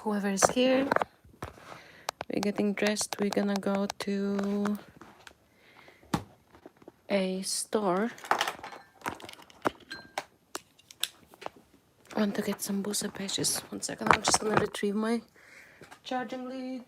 whoever is here. We're getting dressed. We're gonna go to a store. I want to get some Sambusa Pastries. 1 second, I'm just gonna retrieve my charging lead.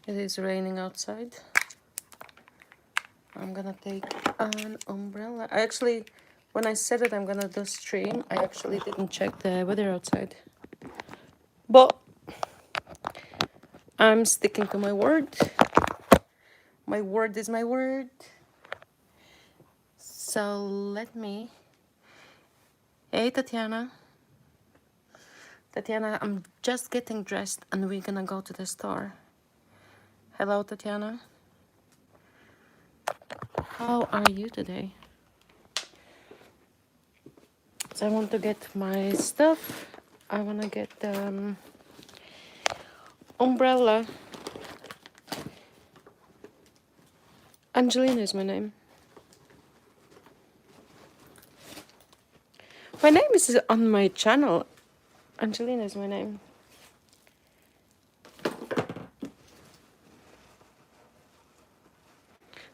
It is raining outside. I'm gonna take an umbrella. I actually, when I said it I'm gonna do stream, I actually didn't check the weather outside. But I'm sticking to my word. My word is my word. So let me... Hey, Tatiana. Tatiana, I'm just getting dressed and we're gonna go to the store. Hello, Tatiana. How are you today? So I want to get my stuff. I want to get the umbrella. Angelina is my name. My name is on my channel. Angelina is my name.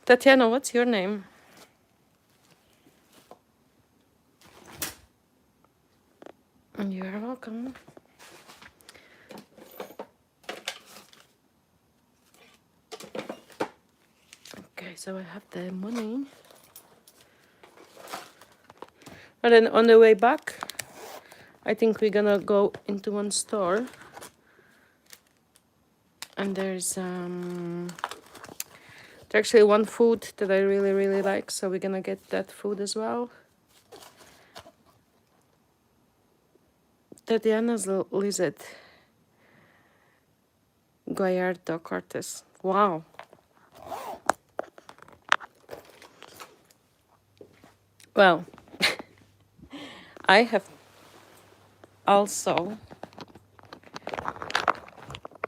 Tatiana, what's your name? You are welcome. Okay, so I have the money. And then on the way back, I think we're gonna go into one store. And there's actually one food that I really, really like. So we're gonna get that food as well. Tatiana's lizard. Gallardo Cortes. Wow. Well, I have also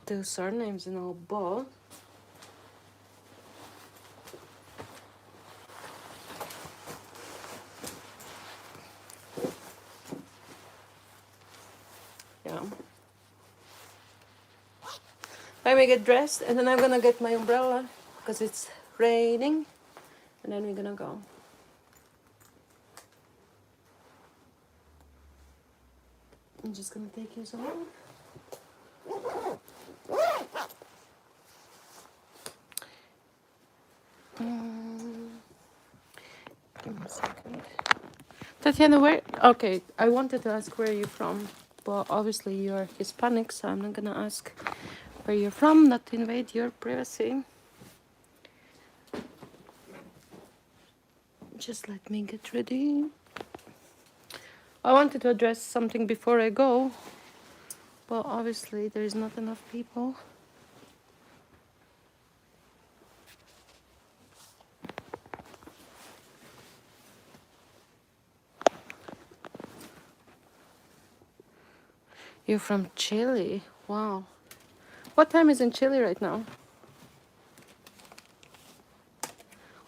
two surnames in all, but yeah. Let me get dressed and then I'm gonna get my umbrella because it's raining and then we're gonna go. I'm just gonna take you some. Give me a second. Tatiana, where? Okay, I wanted to ask where you're from, but obviously you're Hispanic, so I'm not gonna ask where you're from, not to invade your privacy. Just let me get ready. I wanted to address something before I go, but obviously there is not enough people. You're from Chile. Wow. What time is in Chile right now?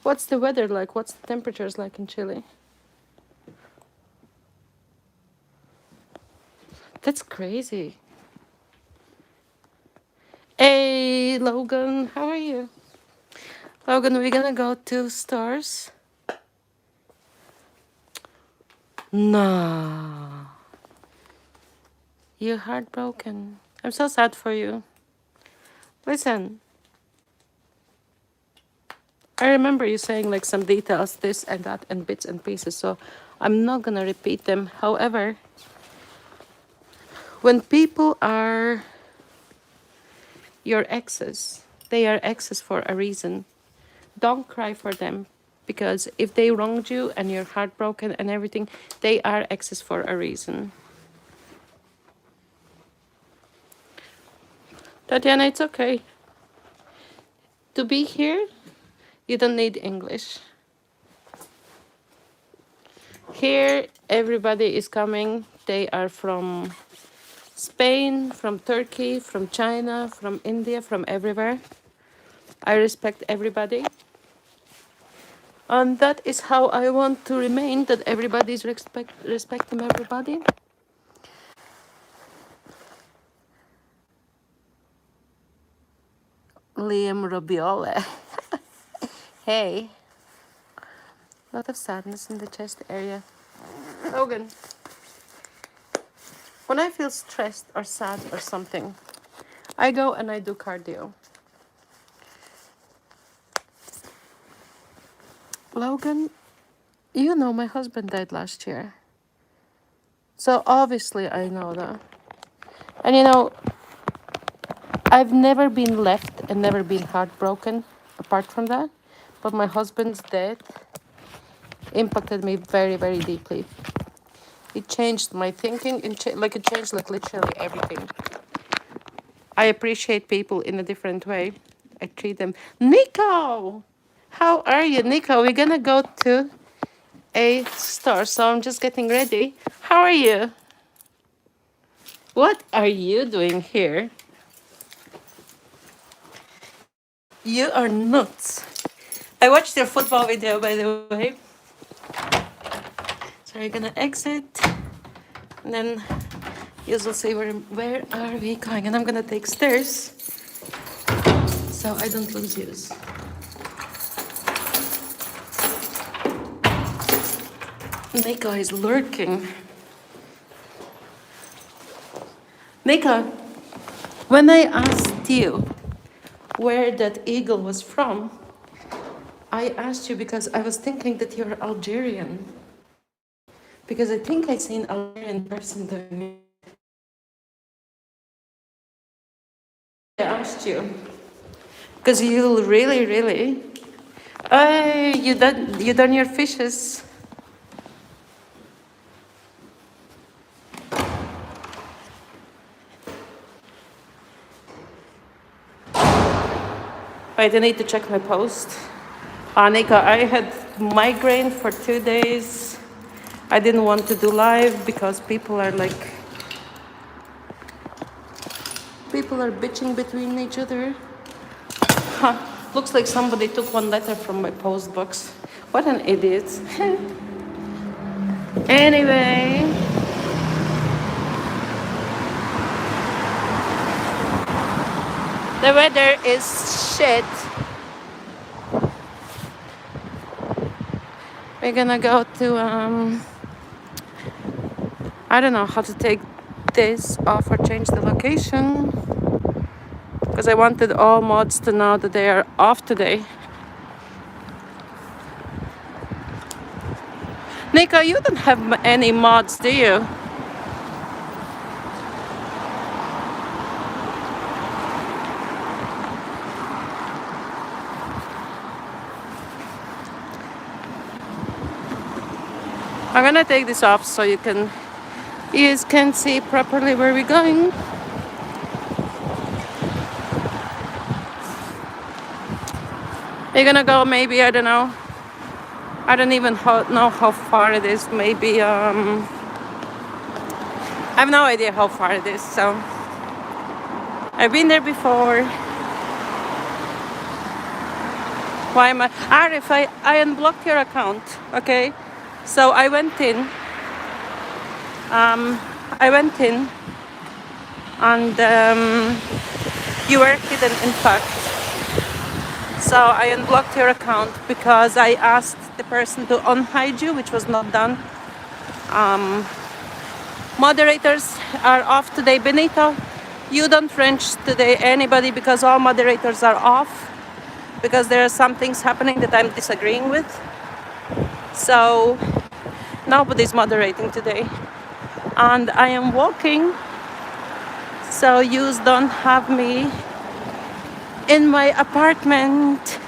What's the weather like? What's the temperatures like in Chile? That's crazy. Hey, Logan, how are you? Logan, we're gonna go to stores. No. You're heartbroken. I'm so sad for you. Listen. I remember you saying like some details, this and that, and bits and pieces, so I'm not gonna repeat them. However, when people are your exes, they are exes for a reason. Don't cry for them, because if they wronged you and you're heartbroken and everything, they are exes for a reason. Tatiana, it's okay to be here. You don't need English. Here, everybody is coming. They are from Spain, from Turkey, from China, from India, from everywhere. I respect everybody. And that is how I want to remain, that everybody is respecting everybody. Liam Robiole. Hey. A lot of sadness in the chest area. Logan. When I feel stressed or sad or something, I go and I do cardio. Logan, you know my husband died last year. So obviously I know that. And you know, I've never been left and never been heartbroken apart from that. But my husband's death impacted me very, very deeply. It changed my thinking, it changed like literally everything. I appreciate people in a different way. I treat them. Nico! How are you, Nico? We're gonna go to a store, so I'm just getting ready. How are you? What are you doing here? You are nuts. I watched your football video, by the way. So we're gonna exit, and then you'll see where are we going. And I'm gonna take stairs, so I don't lose yous. Nico is lurking. Nico, when I asked you where that eagle was from, I asked you because I was thinking that you're Algerian. Because I think I seen an Algerian person doing it. I asked you. Because you really... Oh, you done your fishes. Wait, I need to check my post. Annika, I had migraine for 2 days. I didn't want to do live because people are bitching between each other. Huh. Looks like somebody took one letter from my post box. What an idiot. Anyway. The weather is shit. We're gonna go to, I don't know how to take this off or change the location. Because I wanted all mods to know that they are off today. Nico, you don't have any mods, do you? I'm gonna take this off so you guys can see properly where we're going. We're gonna go maybe, I don't know. I don't even know how far it is. Maybe, I have no idea how far it is, so. I've been there before. Why am I? Arif, I unblocked your account, okay? So I went in. And you were hidden, in fact. So I unblocked your account because I asked the person to unhide you, which was not done. Moderators are off today. Benito, you don't wrench today anybody because all moderators are off. Because there are some things happening that I'm disagreeing with. So nobody's moderating today. And I am walking. So you don't have me in my apartment,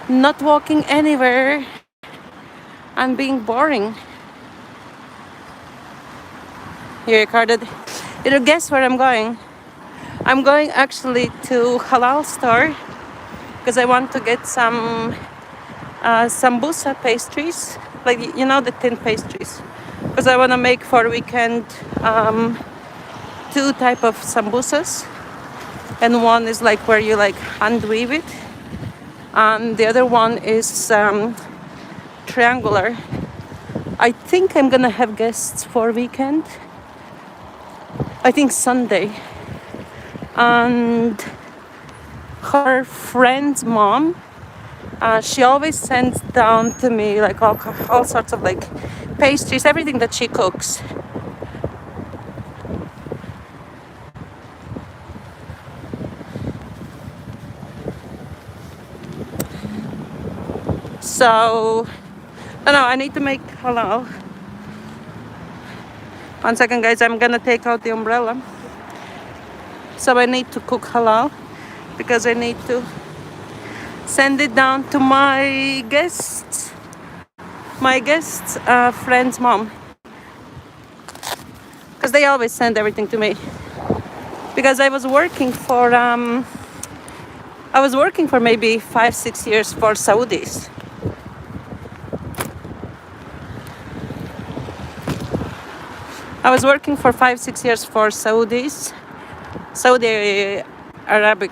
not walking anywhere and being boring. You recorded. You guess where I'm going? I'm going actually to halal store because I want to get some Sambusa pastries, like you know the thin pastries, because I want to make for weekend two type of sambusas, and one is like where you like hand weave it, and the other one is triangular. I think I'm gonna have guests for weekend. I think Sunday, and her friend's mom. She always sends down to me like all sorts of like pastries, everything that she cooks. So, no, I need to make halal. 1 second, guys. I'm gonna take out the umbrella. So I need to cook halal because I need to send it down to my guests' friend's mom, because they always send everything to me. Because I was working for maybe 5-6 years for Saudis. I was working for 5-6 years for Saudis, Saudi Arabic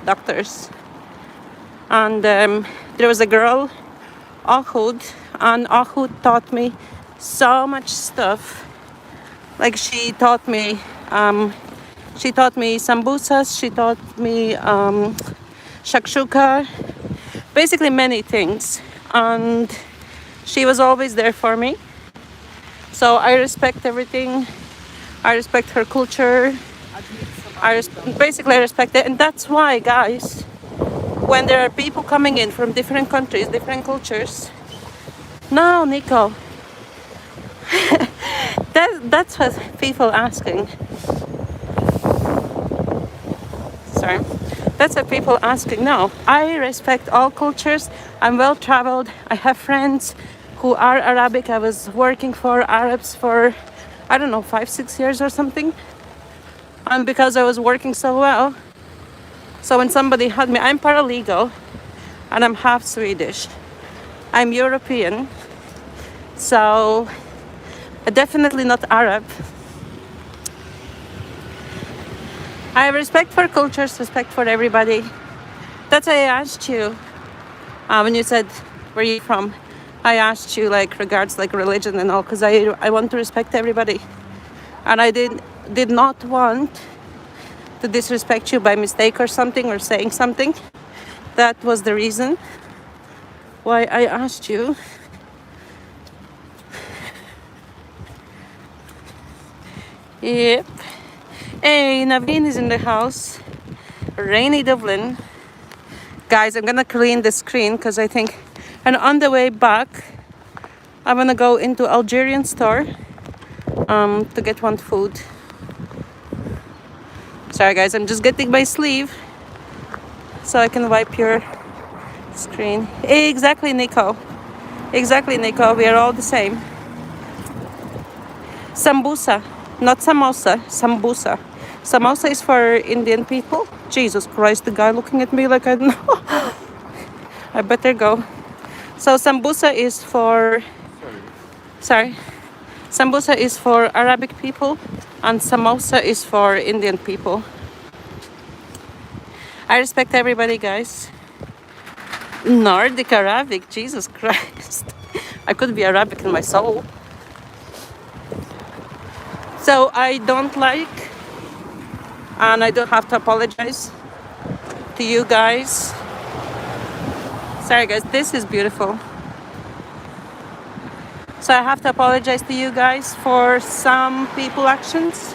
doctors, and there was a girl, Ahud, and Ahud taught me so much stuff. Like she taught me sambusas, she taught me shakshuka, basically many things, and she was always there for me. So I respect everything. I respect her culture. I respect it, and that's why, guys, when there are people coming in from different countries, different cultures. No, Nico. That's what people asking. Sorry. That's what people asking. No, I respect all cultures. I'm well traveled. I have friends who are Arabic. I was working for Arabs for, I don't know, 5-6 years or something. And because I was working so well, so when somebody had me, I'm paralegal and I'm half Swedish. I'm European, so definitely not Arab. I have respect for cultures, respect for everybody. That's why I asked you when you said where you from. I asked you like regards like religion and all, because I want to respect everybody, and I did not want to disrespect you by mistake or something, or saying something. That was the reason why I asked you. Yep. Hey, Naveen is in the house. Rainy Dublin. Guys, I'm gonna clean the screen because I think, and on the way back, I'm gonna go into Algerian store to get one food. Sorry guys, I'm just getting my sleeve so I can wipe your screen. Exactly, Nico. Exactly, Nico. We are all the same. Sambusa, not samosa. Sambusa. Samosa is for Indian people. Jesus Christ, the guy looking at me like I don't know. I better go. So sambusa is for... Sorry. Sambusa is for Arabic people, and samosa is for Indian people. I respect everybody, guys. Nordic Arabic, Jesus Christ. I could be Arabic in my soul. So I don't like, and I don't have to apologize to you guys. Sorry guys, this is beautiful. So I have to apologize to you guys for some people actions,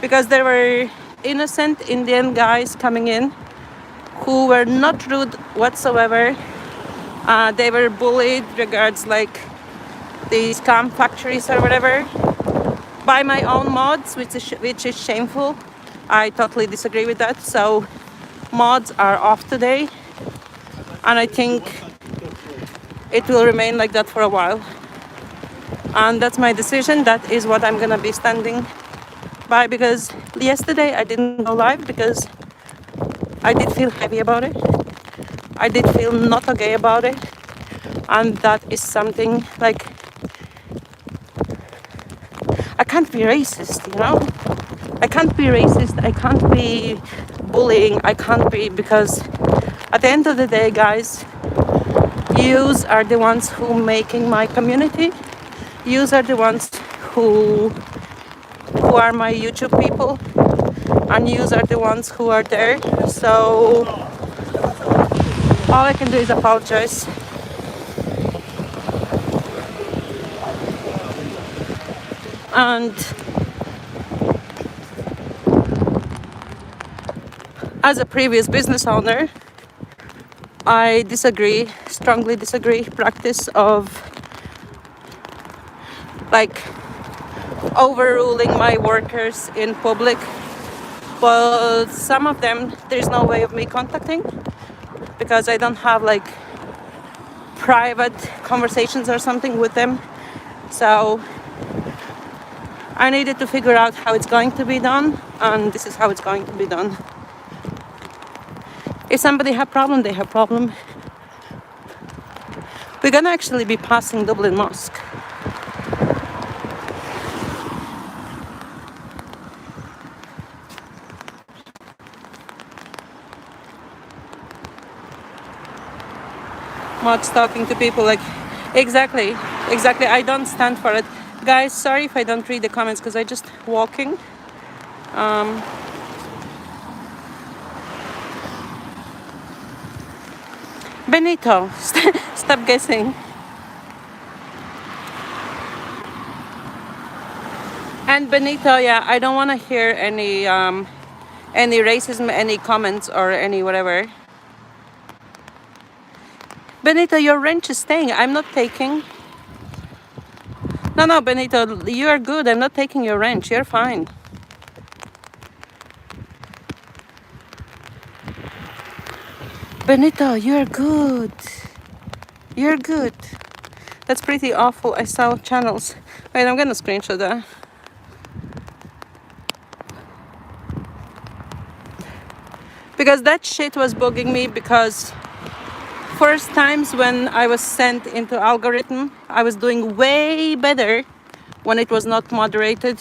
because there were innocent Indian guys coming in who were not rude whatsoever. They were bullied regards like the scam factories or whatever by my own mods, which is shameful. I totally disagree with that. So mods are off today, and I think it will remain like that for a while. And that's my decision. That is what I'm gonna be standing by, because yesterday I didn't go live because I did feel heavy about it. I did feel not okay about it. And that is something like, I can't be racist, you know? I can't be racist, I can't be bullying, I can't be, because at the end of the day, guys, yous are the ones who making my community. Yous are the ones who are my YouTube people, and yous are the ones who are there. So all I can do is apologize. And as a previous business owner, I disagree, strongly disagree, practice of like overruling my workers in public. But some of them, there's no way of me contacting because I don't have like private conversations or something with them. So I needed to figure out how it's going to be done, and this is how it's going to be done. If somebody have problem, they have problem. We're gonna actually be passing Dublin Mosque. Much talking to people like, exactly, I don't stand for it. Guys, sorry if I don't read the comments because I just walking. Benito, stop guessing. And Benito, yeah, I don't want to hear any racism, any comments or any whatever. Benito, your wrench is staying. I'm not taking. No, Benito, you are good. I'm not taking your wrench. You're fine. Benito, you're good. You're good. That's pretty awful. I saw channels. Wait, I'm gonna screenshot that. Because that shit was bugging me, because first times when I was sent into algorithm, I was doing way better when it was not moderated.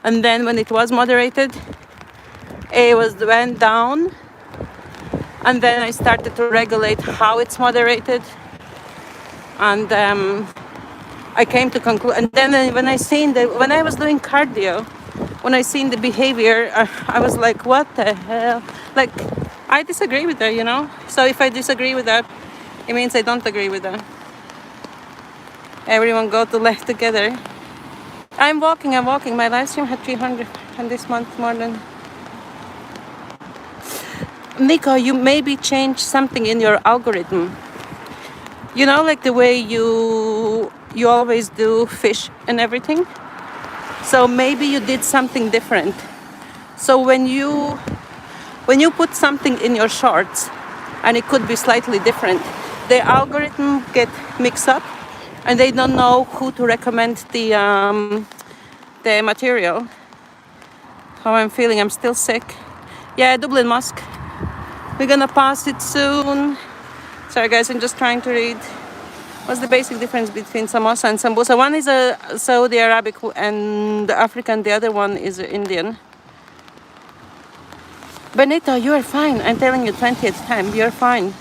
And then when it was moderated, it went down. And then I started to regulate how it's moderated. And I came to conclude. And then when I was doing cardio, when I seen the behavior, I was like, what the hell? Like, I disagree with that, you know? So if I disagree with that, it means I don't agree with that. Everyone go to left together. I'm walking. My live stream had 300, and this month more than... Nico, you maybe changed something in your algorithm. You know, like the way you always do fish and everything. So maybe you did something different. So when you put something in your shorts, and it could be slightly different, the algorithm get mixed up, and they don't know who to recommend the material. How I'm feeling, I'm still sick. Yeah, Dublin Mosque. We're gonna pass it soon. Sorry guys, I'm just trying to read. What's the basic difference between samosa and sambusa? One is a Saudi Arabic and African, the other one is Indian. Benito, you are fine. I'm telling you 20th time, you're fine.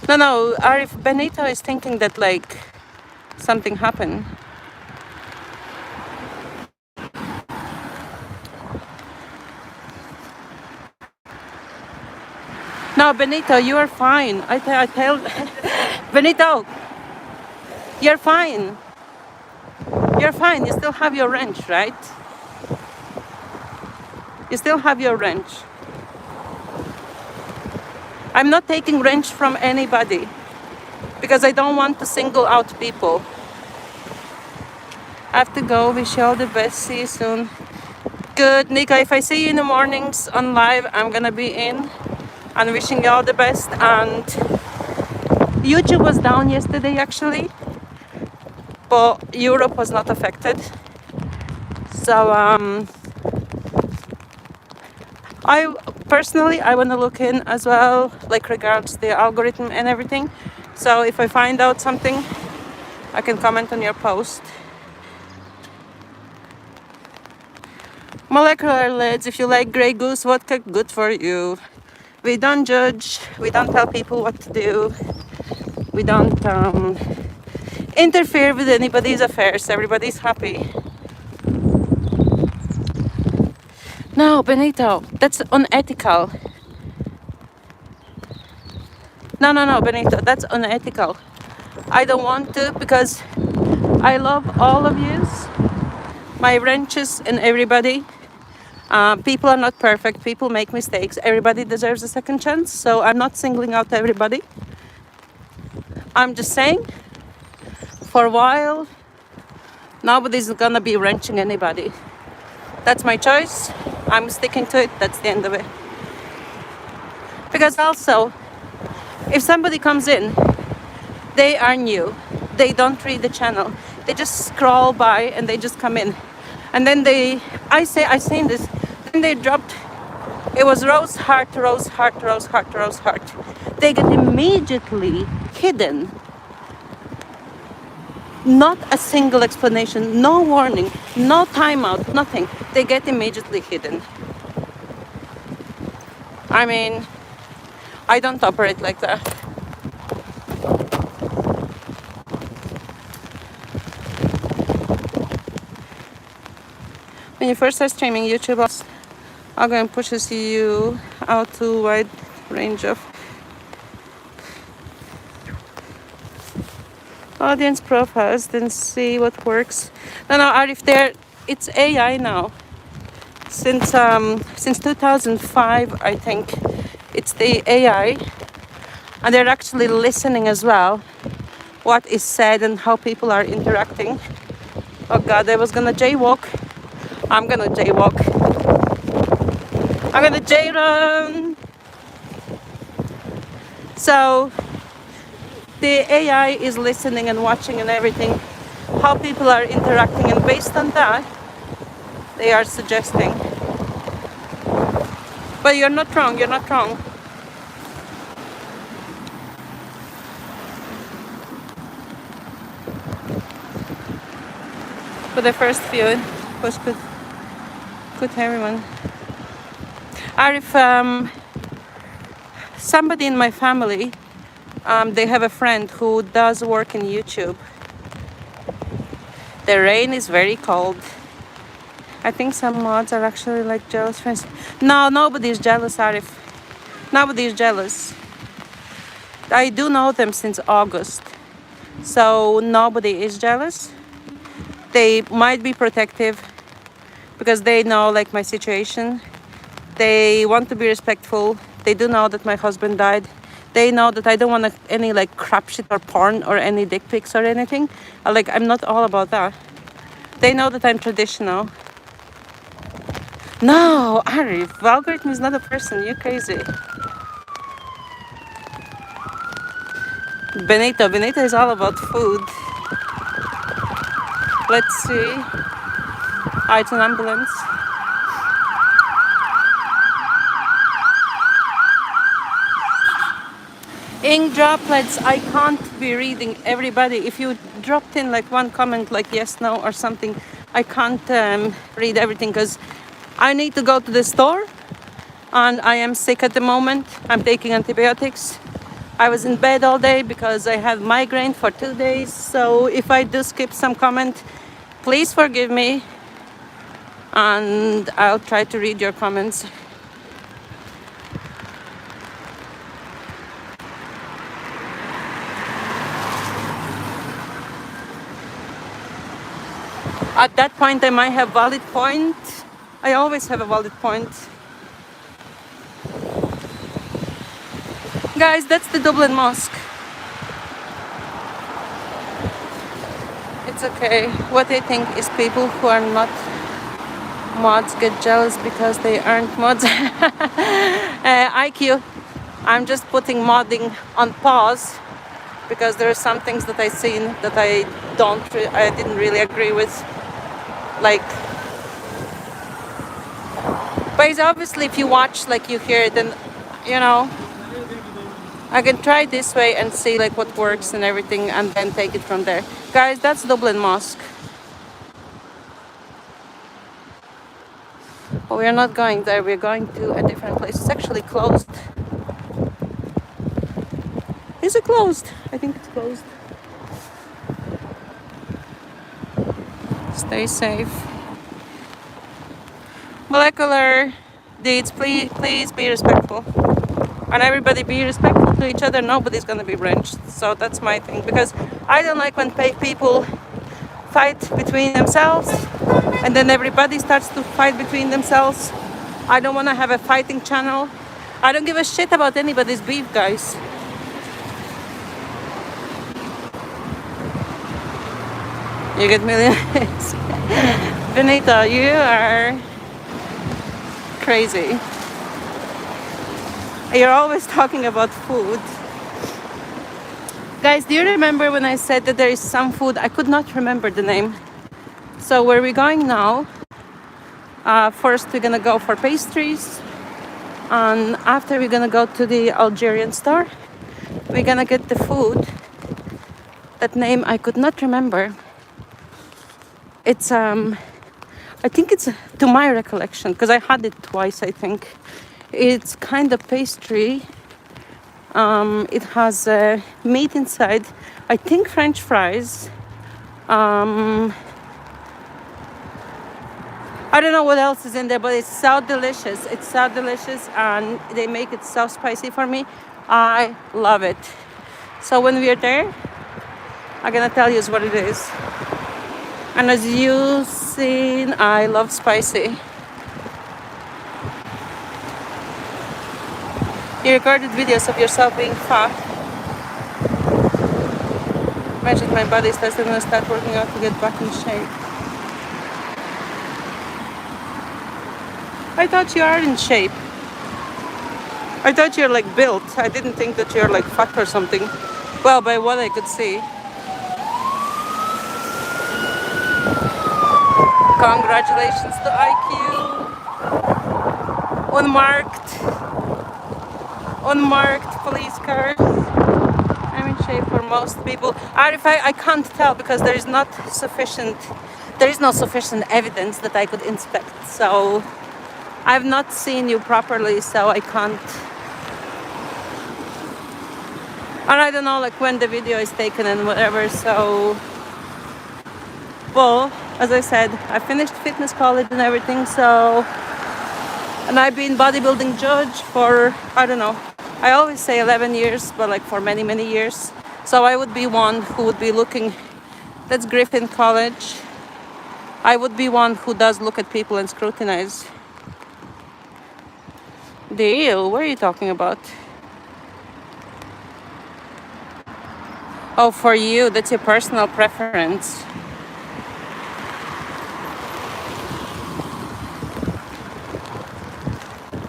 No, Arif, Benito is thinking that like something happened. No, Benito, you are fine. I tell Benito, you're fine. You're fine. You still have your wrench, right? You still have your wrench. I'm not taking wrench from anybody because I don't want to single out people. I have to go. Wish you all the best. See you soon. Good, Nika. If I see you in the mornings on live, I'm gonna be in. And wishing you all the best. And YouTube was down yesterday actually, but Europe was not affected. So I personally want to look in as well, like regards the algorithm and everything, So if I find out something, I can comment on your post. Molecular lids, if you like Grey Goose vodka, good for you. We don't judge, we don't tell people what to do, we don't interfere with anybody's affairs, everybody's happy. No, Benito, that's unethical. No, Benito, that's unethical. I don't want to because I love all of yous, my wrenches and everybody. People are not perfect, people make mistakes, everybody deserves a second chance, so I'm not singling out everybody. I'm just saying, for a while, nobody's gonna be wrenching anybody. That's my choice, I'm sticking to it, that's the end of it. Because also, if somebody comes in, they are new, they don't read the channel, they just scroll by and they just come in. And then I seen this, then they dropped, it was rose heart, rose heart, rose heart, rose heart. They get immediately hidden. Not a single explanation, no warning, no timeout, nothing. They get immediately hidden. I mean, I don't operate like that. When you first start streaming, YouTube algorithm pushes you out to a wide range of audience profiles, then see what works. No, Arif, it's AI now. Since 2005, I think it's the AI, and they're actually listening as well what is said and how people are interacting. Oh God, I was gonna jaywalk. I'm gonna jaywalk. I'm gonna J-run. So the AI is listening and watching and everything, how people are interacting, and based on that, they are suggesting. But you're not wrong, you're not wrong. For the first few, was good everyone. Arif, somebody in my family, they have a friend who does work in YouTube. The rain is very cold. I think some mods are actually like jealous friends. No, nobody is jealous, Arif. Nobody is jealous. I do know them since August. So nobody is jealous. They might be protective because they know like my situation. They want to be respectful. They do know that my husband died. They know that I don't want any like crap shit or porn or any dick pics or anything. Like, I'm not all about that. They know that I'm traditional. No, Arif, algorithm is not a person. You're crazy. Benito is all about food. Let's see. Oh, it's an ambulance. Ink droplets, I can't be reading everybody. If you dropped in like one comment like yes, no or something, I can't read everything because I need to go to the store and I am sick at the moment. I'm taking antibiotics. I was in bed all day because I had migraine for 2 days. So if I do skip some comment, please forgive me and I'll try to read your comments. At that point, I might have valid point. I always have a valid point. Guys, that's the Dublin mosque. It's okay. What I think is people who are not mods get jealous because they aren't mods. IQ, I'm just putting modding on pause because there are some things that I've seen that I didn't really agree with. Like, but it's obviously if you watch, like you hear it, then you know. I can try this way and see like what works and everything and then take it from there. Guys, that's Dublin Mosque. But we're not going there, we're going to a different place. It's actually closed. Is it closed? I think it's closed. Stay safe. Molecular deeds, please be respectful. And everybody be respectful to each other. Nobody's gonna be lynched. So that's my thing. Because I don't like when people fight between themselves and then everybody starts to fight between themselves. I don't want to have a fighting channel. I don't give a shit about anybody's beef, guys. You get millions. Benita, you are crazy. You're always talking about food. Guys, do you remember when I said that there is some food? I could not remember the name. So where we're going now, first we're gonna go for pastries. And after we're gonna go to the Algerian store. We're gonna get the food. That name I could not remember. It's I think it's, to my recollection, because I had it twice, I think. It's kind of pastry. It has meat inside. I think French fries. I don't know what else is in there, but it's so delicious. It's so delicious, and they make it so spicy for me. I love it. So when we are there, I'm gonna tell you what it is. And as you've seen, I love spicy. You recorded videos of yourself being fat. Imagine my body starts to start working out to get back in shape. I thought you are in shape. I thought you're like built. I didn't think that you're like fat or something. Well, by what I could see. Congratulations to IQ. Unmarked police cars. I'm in shape for most people. I can't tell because there is no sufficient evidence that I could inspect. So I've not seen you properly, so I can't. And I don't know like when the video is taken and whatever, so well, as I said, I finished fitness college and everything, so, and I've been bodybuilding judge for, I don't know, I always say 11 years, but like for many, many years. So I would be one who would be looking, that's Griffin College. I would be one who does look at people and scrutinize. Deal, what are you talking about? Oh, for you, that's your personal preference.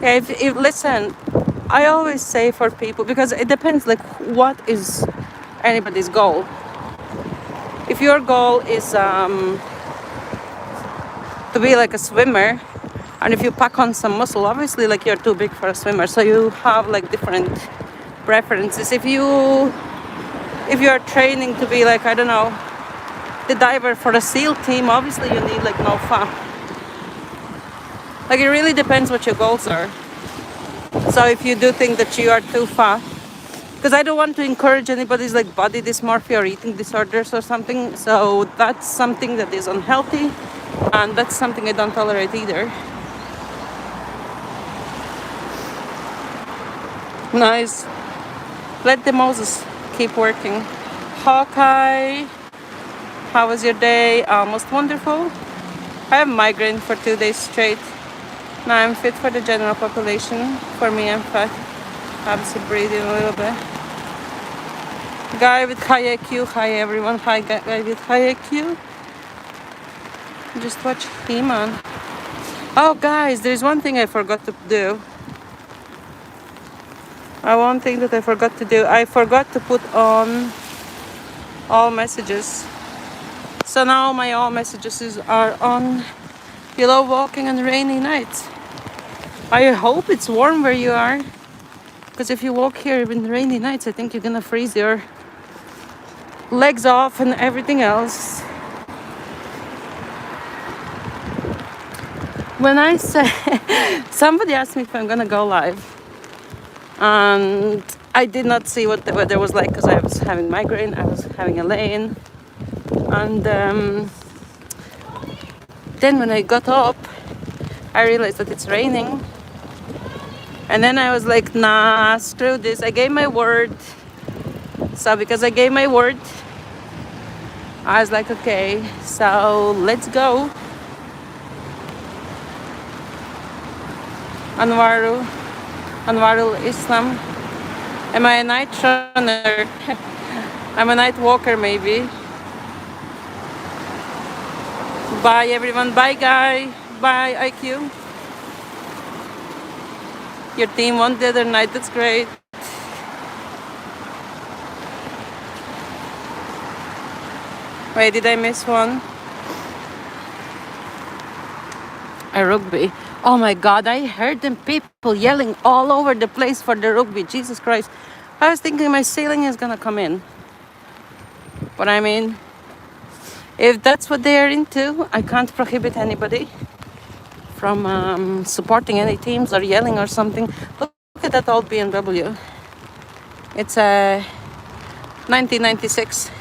Yeah, if listen, I always say for people, because it depends like what is anybody's goal. If your goal is to be like a swimmer, and if you pack on some muscle, obviously like you're too big for a swimmer, so you have like different preferences. If you're training to be like, I don't know, the diver for a SEAL team, obviously you need like no fat. Like it really depends what your goals are. So if you do think that you are too fat, because I don't want to encourage anybody's like body dysmorphia or eating disorders or something. So that's something that is unhealthy, and that's something I don't tolerate either. Nice. Let the Moses keep working. Hawkeye, how was your day? Almost wonderful. I have migraine for 2 days straight. Now I'm fit for the general population. For me, I'm fat. I'm still breathing a little bit. Guy with high IQ. Hi everyone. Hi guy with high IQ. Just watch him on. Oh guys, there's one thing I forgot to do. One thing that I forgot to do. I forgot to put on all messages. So now my all messages are on. You love walking on rainy nights. I hope it's warm where you are. Because if you walk here in rainy nights, I think you're gonna freeze your legs off and everything else. When I say, somebody asked me if I'm gonna go live, and I did not see what the weather was like because I was having migraine, I was having a lane, and then when I got up, I realized that it's raining, and then I was like, nah, screw this. I gave my word, so because I gave my word, I was like, okay, so let's go. Anwarul Islam. Am I a night runner? I'm a night walker, maybe. Bye, everyone. Bye, Guy. Bye, IQ. Your team won the other night. That's great. Wait, did I miss one? A rugby. Oh my God, I heard them people yelling all over the place for the rugby. Jesus Christ. I was thinking my sailing is gonna come in. But I mean, if that's what they're into, I can't prohibit anybody from supporting any teams or yelling or something. Look at that old BMW. It's a 1996.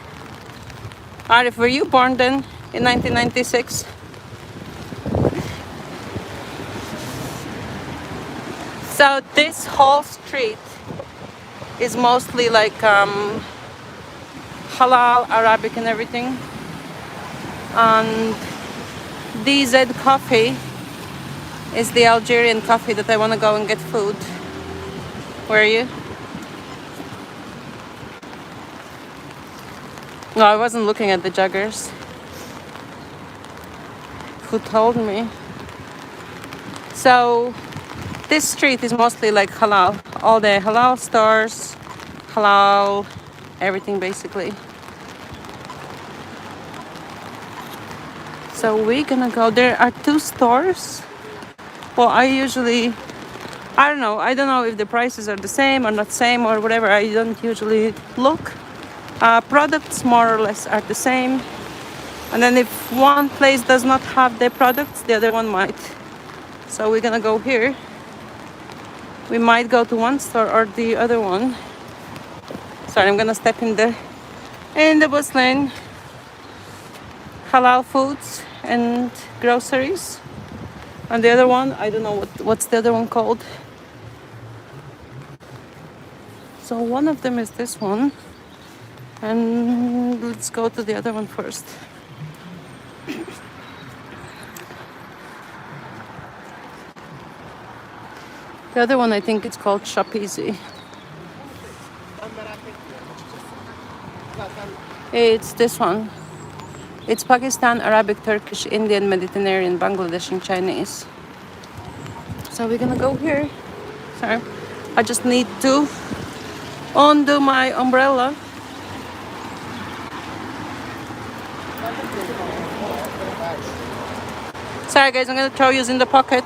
Arif, were you born then in 1996? So this whole street is mostly like halal, Arabic and everything. And DZ Coffee is the Algerian coffee that I want to go and get food. Where are you? No, I wasn't looking at the joggers. Who told me? So this street is mostly like halal. All the halal stores, halal, everything basically. So we're gonna go. There are 2 stores. Well, I don't know. I don't know if the prices are the same or not same or whatever. I don't usually look. Products more or less are the same. And then if one place does not have the products, the other one might. So we're gonna go here. We might go to one store or the other one. Sorry, I'm gonna step in the bus lane. Halal foods and groceries. And the other one, I don't know what's the other one called. So one of them is this one. And let's go to the other one first. The other one, I think it's called Shop Easy. It's this one. It's Pakistan, Arabic, Turkish, Indian, Mediterranean, Bangladeshi, and Chinese. So we're gonna go here. Sorry. I just need to undo my umbrella. Sorry guys, I'm gonna throw you in the pocket.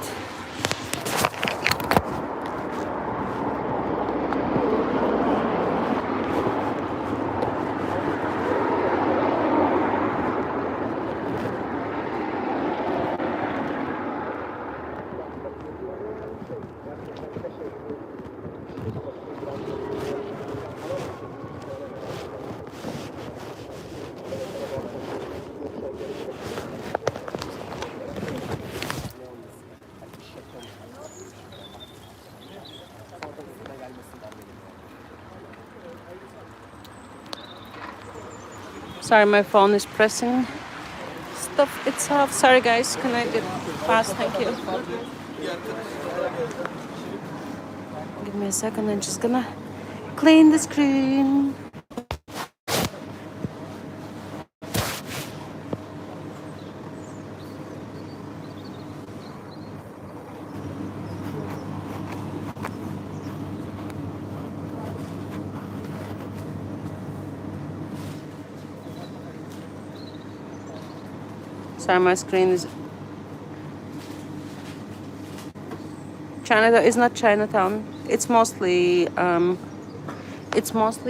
Sorry, my phone is pressing stuff itself. Sorry guys, can I get past? Thank you. Give me a second, I'm just gonna clean the screen. Sorry, my screen is... Canada is not Chinatown. It's mostly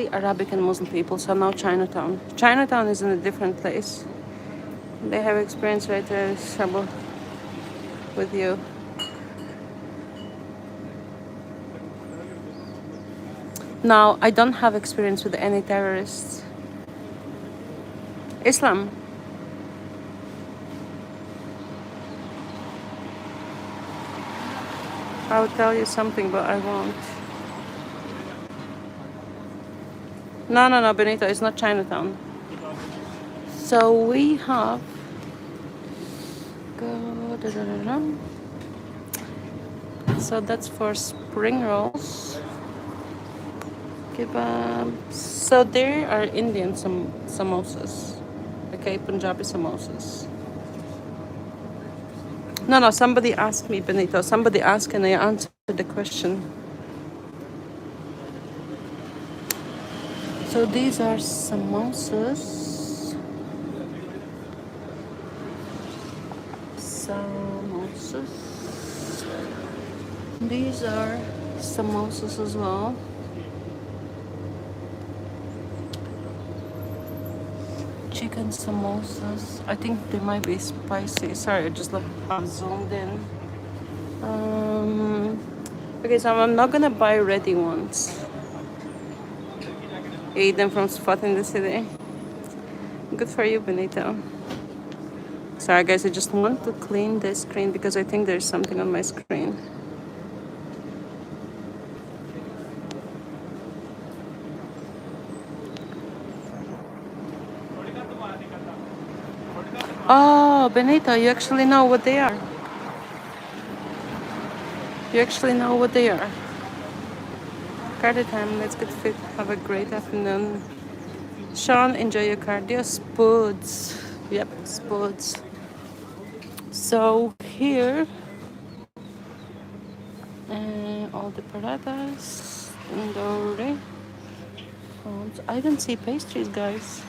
Arabic and Muslim people. So now Chinatown. Chinatown is in a different place. They have experience right there, Shabu, with you. Now I don't have experience with any terrorists. Islam. I'll tell you something, but I won't. No, no, no, Benito. It's not Chinatown. So we have. So that's for spring rolls. Kebab. So there are Indian samosas. Okay, Punjabi samosas. No, no, somebody asked me, Benito. Somebody asked and I answered the question. So these are samosas. Samosas. These are samosas as well. Chicken samosas. I think they might be spicy. Sorry, I just zoomed in. Okay, so I'm not gonna buy ready ones. You eat them from spot in the city. Good for you, Benito. Sorry guys, I just want to clean this screen because I think there's something on my screen. Oh, Benito, you actually know what they are. You actually know what they are. Cardio time, let's get fit. Have a great afternoon. Sean, enjoy your cardio. Spuds. Yep, spuds. So here, all the paradas. I don't see pastries, guys.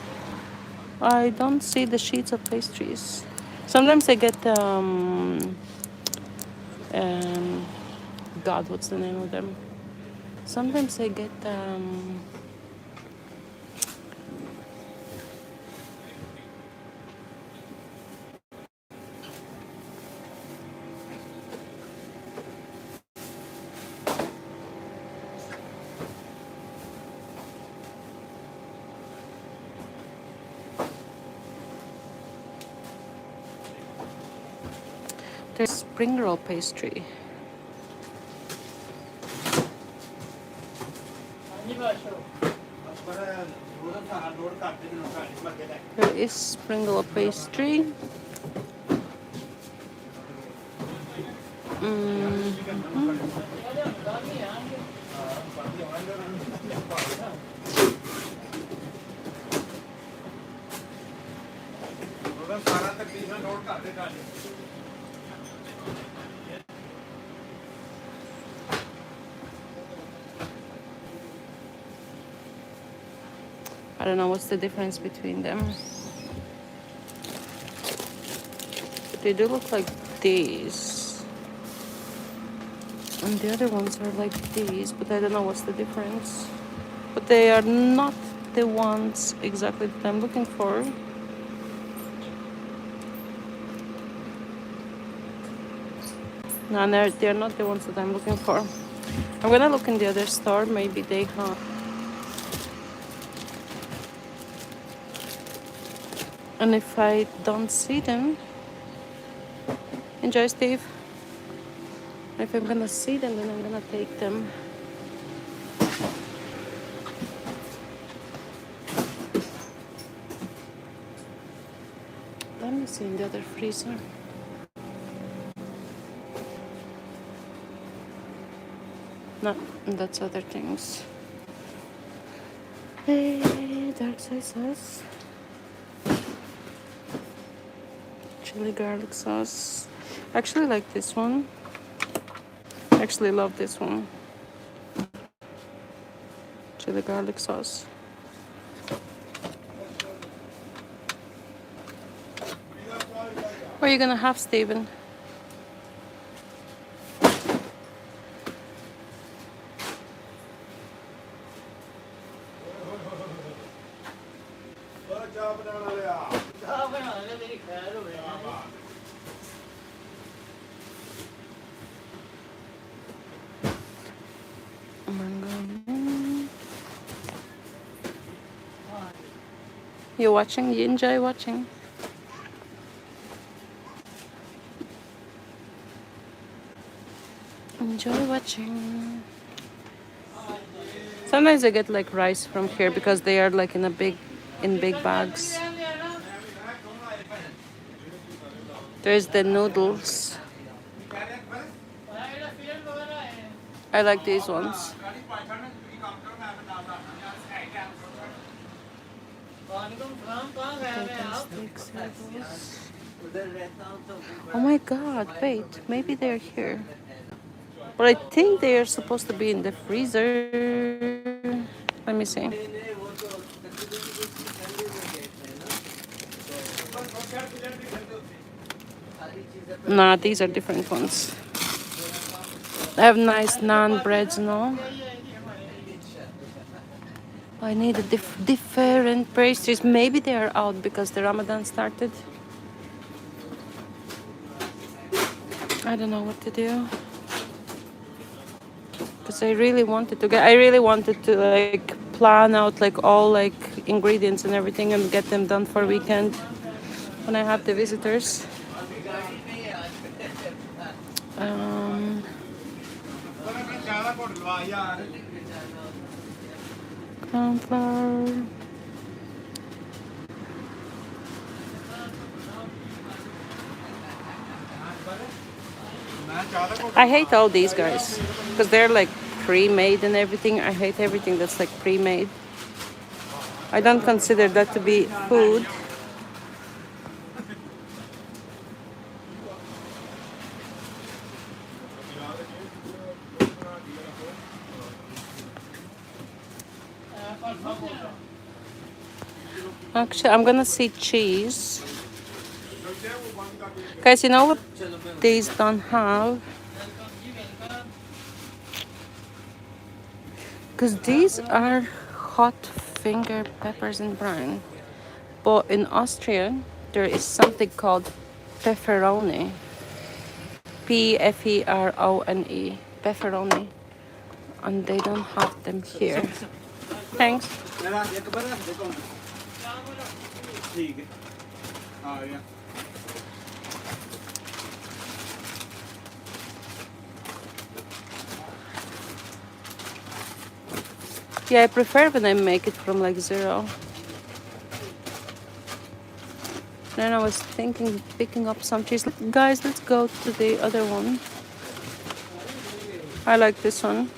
I don't see the sheets of pastries. Sometimes I get God, what's the name of them? Sometimes I get there's spring roll pastry. There is spring roll pastry. I don't know what's the difference between them. They do look like these. And the other ones are like these, but I don't know what's the difference. But they are not the ones exactly that I'm looking for. No, they're not the ones that I'm looking for. I'm gonna look in the other store, maybe they have. And if I don't see them, enjoy, Steve. If I'm gonna see them, then I'm gonna take them. Let me see in the other freezer. No, that's other things. Hey, dark soy sauce. Chili garlic sauce. I actually like this one. I actually love this one. Chili garlic sauce. What are you gonna have, Steven? You watching? You enjoy watching? Enjoy watching. Sometimes I get like rice from here because they are like in big bags. There's the noodles. I like these ones. Oh my god, wait, maybe they're here. But I think they are supposed to be in the freezer. Let me see. Nah, these are different ones. I have nice naan breads now. I need a different pastries. Maybe they are out because the Ramadan started. I don't know what to do. Because I really wanted to like plan out like all like ingredients and everything and get them done for weekend when I have the visitors. Corn flour. I hate all these guys because they're like pre-made and everything. I hate everything that's like pre-made. I don't consider that to be food. Actually, I'm gonna see cheese. Guys, you know what these don't have? Because these are hot finger peppers in brine. But in Austrian, there is something called pepperoni. Pferone. Pepperoni. And they don't have them here. Thanks. Yeah, I prefer when I make it from like zero. Then I was thinking picking up some cheese. Guys, let's go to the other one. I like this one.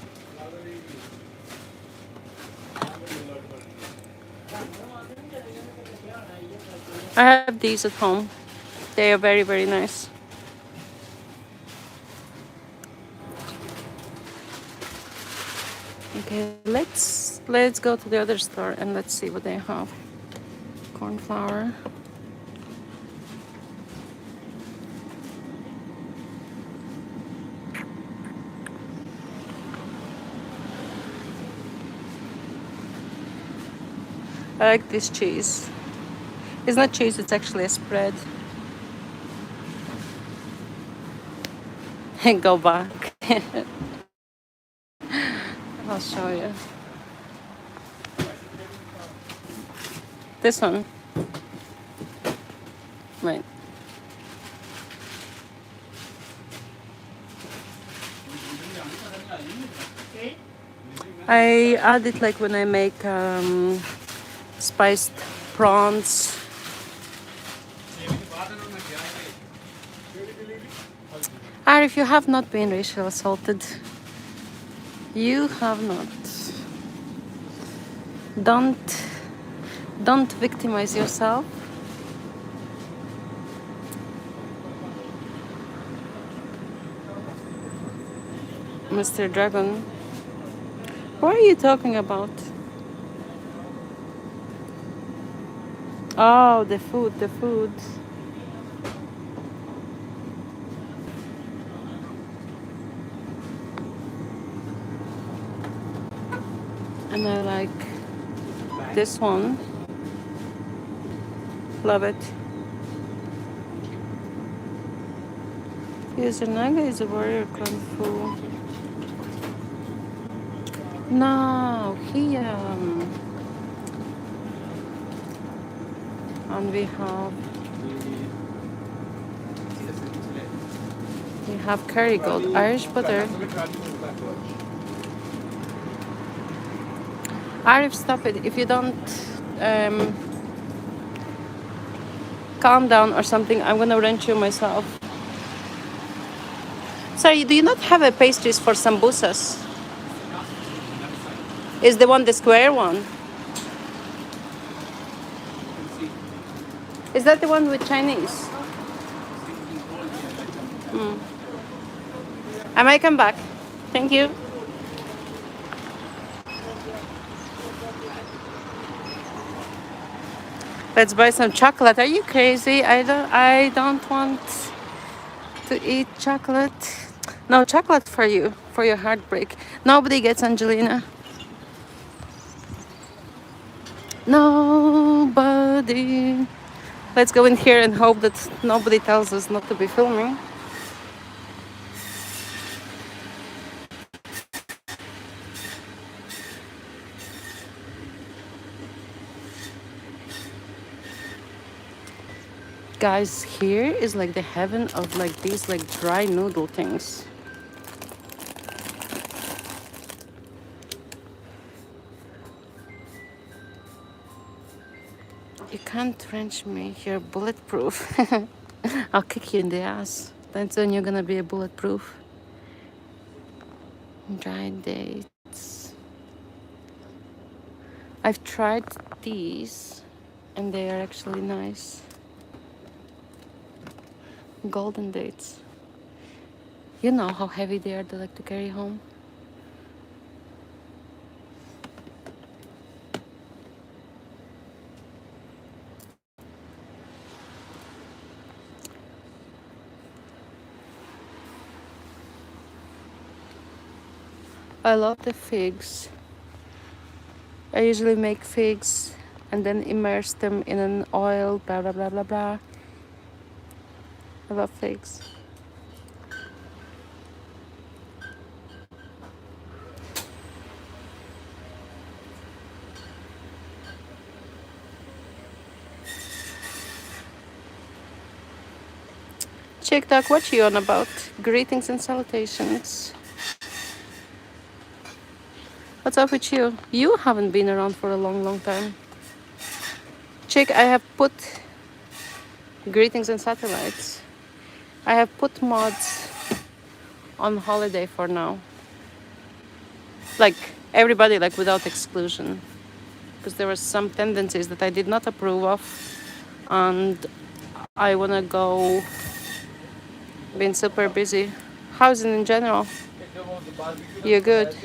I have these at home. They are very, very nice. Okay, let's go to the other store and let's see what they have. Corn flour. I like this cheese. It's not cheese, it's actually a spread. And go back. I'll show you. This one. Right. I add it like when I make spiced prawns. Or if you have not been racial assaulted, you have not. Don't victimize yourself. Mr. Dragon. What are you talking about? Oh, the food. And I like this one. Love it. Yes, Naga is a warrior kung fu. No, he And we have Kerrygold, Irish butter. Arif, stop it. If you don't um, calm down or something, I'm gonna wrench you myself. Sorry, do you not have a pastries for sambusas? Is the one the square one? Is that the one with Chinese? I might come back. Thank you. Let's buy some chocolate. Are you crazy? I don't want to eat chocolate. No chocolate for you, for your heartbreak. Nobody gets Angelina. Nobody. Let's go in here and hope that nobody tells us not to be filming. Guys, here is like the heaven of like these like dry noodle things. You can't wrench me. You're bulletproof. I'll kick you in the ass. That's when you're gonna be a bulletproof. Dried dates. I've tried these and they are actually nice. Golden dates. You know how heavy they are, they like to carry home. I love the figs. I usually make figs and then immerse them in an oil, blah blah blah blah blah. I love figs. Chick Duck, what you on about? Greetings and salutations. What's up with you? You haven't been around for a long, long time. Chick, I have put greetings and satellites. I have put mods on holiday for now. Like everybody, like without exclusion. Because there were some tendencies that I did not approve of. And I wanna go being super busy. How's it in general? You're good.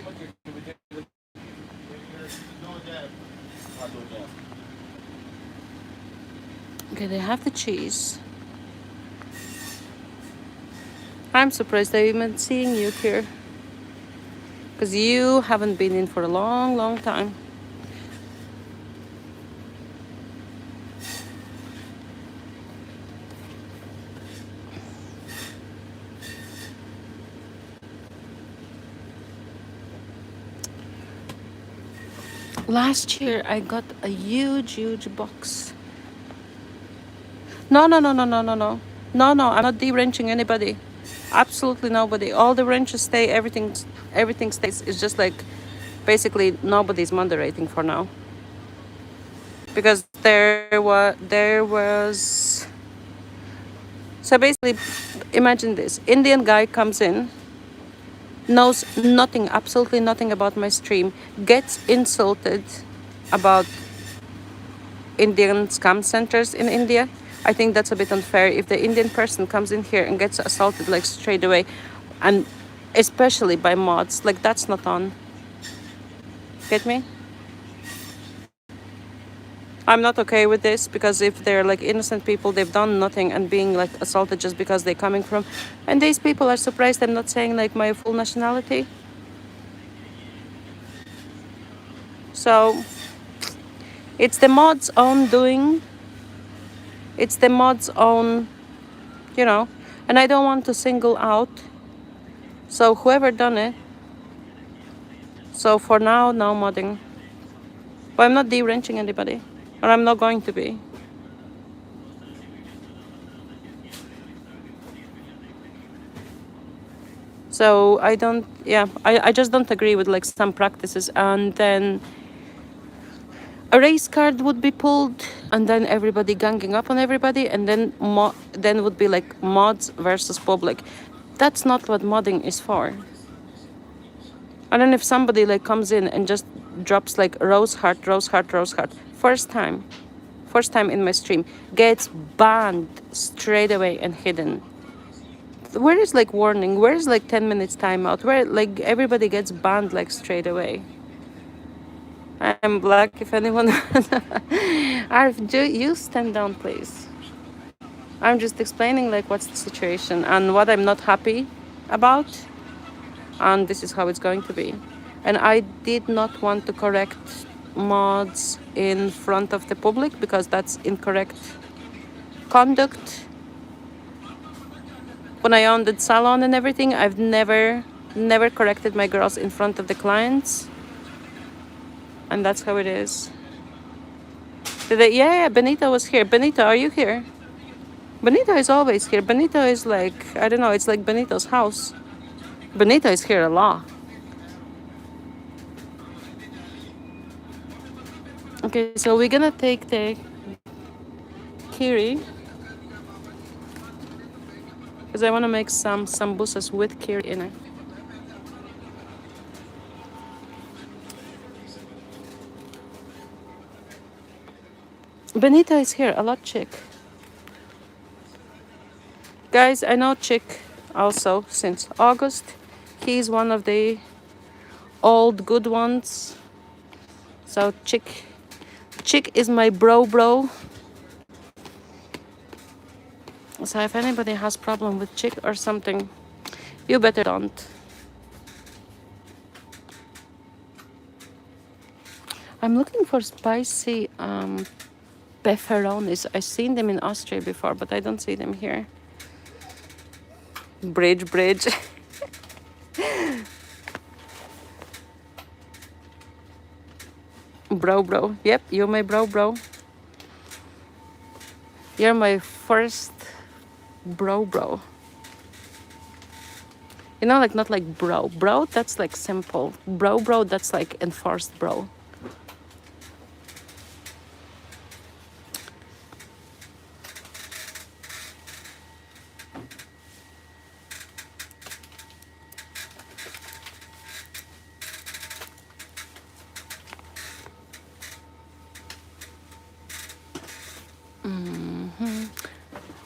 Okay, they have the cheese. I'm surprised I'm even seeing you here. Because you haven't been in for a long, long time. Last year I got a huge, huge box. No, no, no, no, no, no, no. No, no, I'm not de-wrenching anybody. Absolutely nobody. All the wrenches stay, everything stays. It's just like basically nobody's moderating for now. Because there was so basically imagine this. Indian guy comes in, knows nothing, absolutely nothing about my stream, gets insulted about Indian scam centers in India. I think that's a bit unfair. If the Indian person comes in here and gets assaulted like straight away, and especially by mods, like that's not on. Get me? I'm not okay with this because if they're like innocent people, they've done nothing and being like assaulted just because they're coming from, and these people are surprised I'm not saying like my full nationality. So it's the mod's own doing. It's the mod's own, you know, and I don't want to single out. So whoever done it. So for now, no modding. But I'm not de-wrenching anybody. Or I'm not going to be. So I don't, yeah, I just don't agree with like some practices. And then a race card would be pulled, and then everybody ganging up on everybody, and then then would be like mods versus public. That's not what modding is for. And then if somebody like comes in and just drops like rose heart, rose heart, rose heart, first time in my stream, gets banned straight away and hidden. Where is like warning? Where is like 10 minutes timeout? Where like everybody gets banned like straight away? I'm black. If anyone, Arif, do you stand down, please? I'm just explaining like what's the situation and what I'm not happy about, and this is how it's going to be. And I did not want to correct mods in front of the public because that's incorrect conduct. When I owned the salon and everything, I've never corrected my girls in front of the clients, and that's how it is. Yeah, Benito was here. Benito, are you here? Benito is always here. Benito is like, I don't know, it's like Benito's house. Benito is here a lot. Okay, so we're gonna take the kiri because I want to make some sambusas with kiri in it. Benito is here a lot, chick. Guys, I know Chick also since August. He's one of the old good ones. So Chick is my bro. So if anybody has problem with Chick or something, you better don't. I'm looking for spicy pepperonis. I've seen them in Austria before, but I don't see them here. Bridge. Bro. Yep, you're my bro. You're my first bro. You know, like not like bro. Bro, that's like simple. Bro, that's like enforced bro.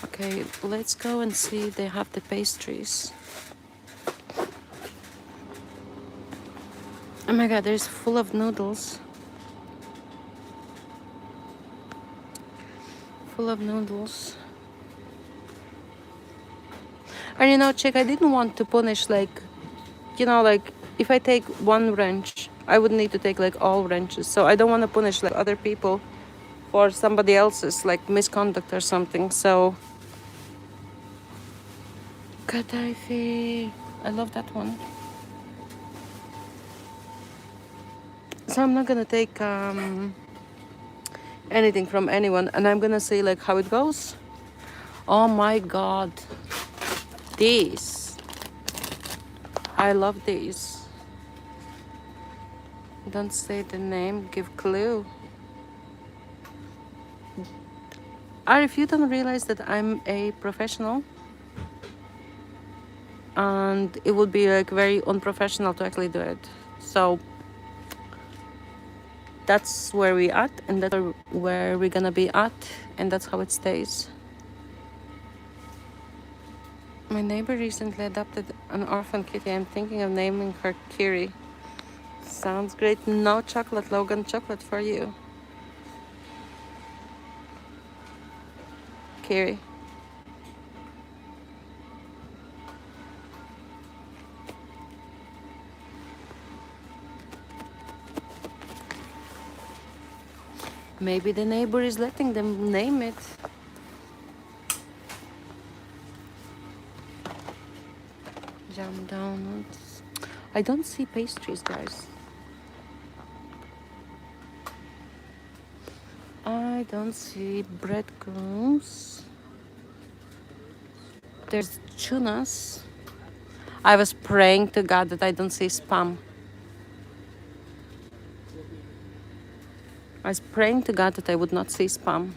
Okay, let's go and see if they have the pastries. Oh my god, there's full of noodles. Full of noodles. And you know, Chick, I didn't want to punish like, you know, like if I take one wrench, I would need to take like all wrenches. So I don't want to punish like other people for somebody else's like misconduct or something. So Kadaifi, I love that one. So I'm not gonna take anything from anyone, and I'm gonna say like how it goes. Oh my god, these, I love these. Don't say the name, give clue. If you don't realize that I'm a professional, and it would be like very unprofessional to actually do it. So that's where we at, and that's where we're gonna be at, and that's how it stays. My neighbor recently adopted an orphan kitty. I'm thinking of naming her Kiri. Sounds great. No chocolate, Logan. Chocolate for you. Kiri. Maybe the neighbor is letting them name it. Jam donuts. I don't see pastries, guys. I don't see breadcrumbs. There's tunas. I was praying to God that I don't see spam. I was praying to God that I would not see spam.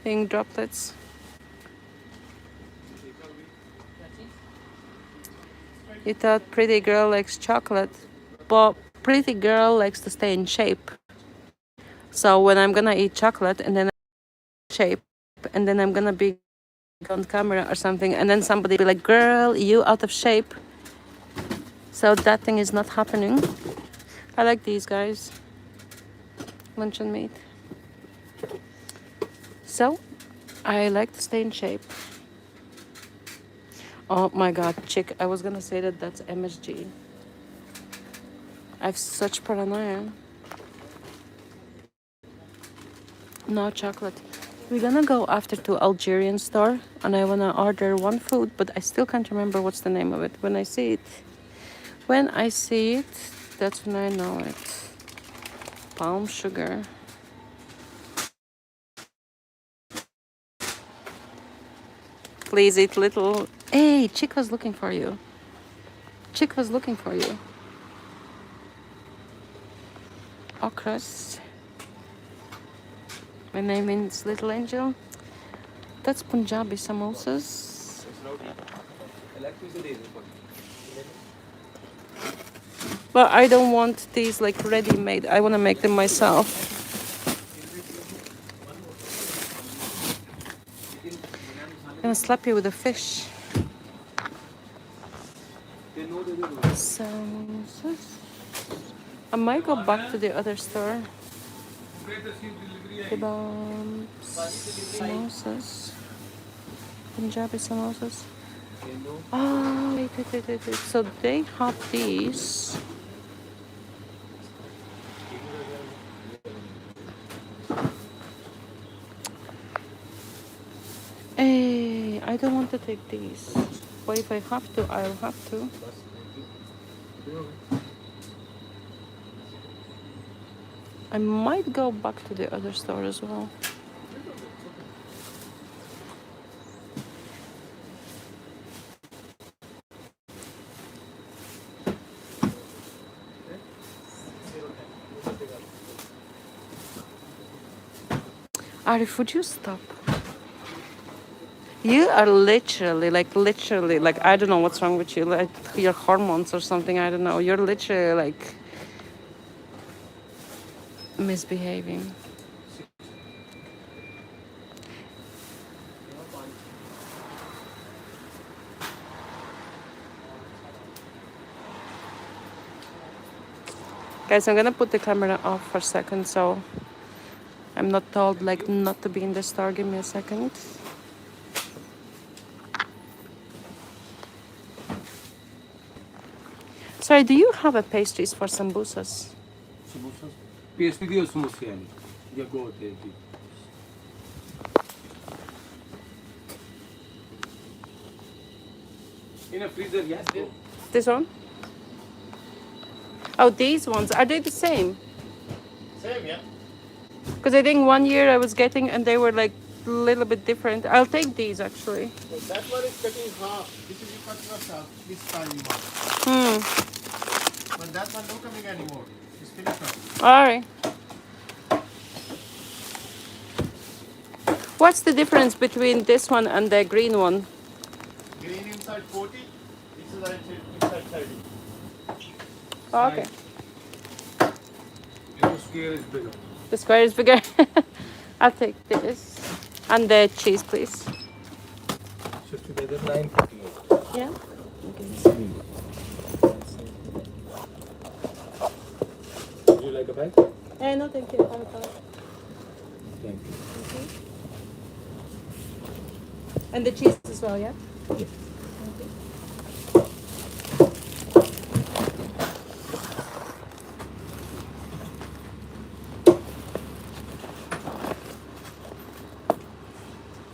Ink droplets. You thought pretty girl likes chocolate, but pretty girl likes to stay in shape. So when I'm gonna eat chocolate and then I'm in shape, and then I'm gonna be on camera or something, and then somebody be like, "Girl, you out of shape." So that thing is not happening. I like these guys. Luncheon meat. So I like to stay in shape. Oh my god, chick. I was gonna say that that's MSG. I have such paranoia. No chocolate. We're gonna go after to Algerian store and I wanna order one food, but I still can't remember what's the name of it. When I see it, that's when I know it. Palm sugar. Please eat little. Hey, Chick was looking for you. Chick was looking for you. Okras. My name is Little Angel. That's Punjabi samosas. But I don't want these like ready-made. I want to make them myself. I'm gonna slap you with a fish. Samosas. I might go back to the other store. Kebabs, samosas, Punjabi samosas. Oh, wait. So they have these. Hey, I don't want to take these. But if I have to, I'll have to. I might go back to the other store as well. Arif, would you stop? You are literally, I don't know what's wrong with you, like your hormones or something, I don't know. You're literally like misbehaving. Guys, I'm gonna put the camera off for a second so I'm not told like not to be in the store. Give me a second. Sorry, do you have a pastries for sambusas? Sambusa? Pastry diyor sambusa yani. Ya go there. In a freezer, yes. This one? Oh, these ones. Are they the same? Same, yeah. Because I think one year I was getting and they were like a little bit different. I'll take these actually. So that one is cutting half. This is cut half. This time you want. But that one not coming anymore. It's finished now. All right. What's the difference between this one and the green one? Green inside 40. This is inside 30. Oh, okay. The square is bigger. The square is bigger. I'll take this. And the cheese, please. So together 9.58. Yeah. Would you like a bag? No, thank you. Thank you. And the cheese as well, yeah? Yeah.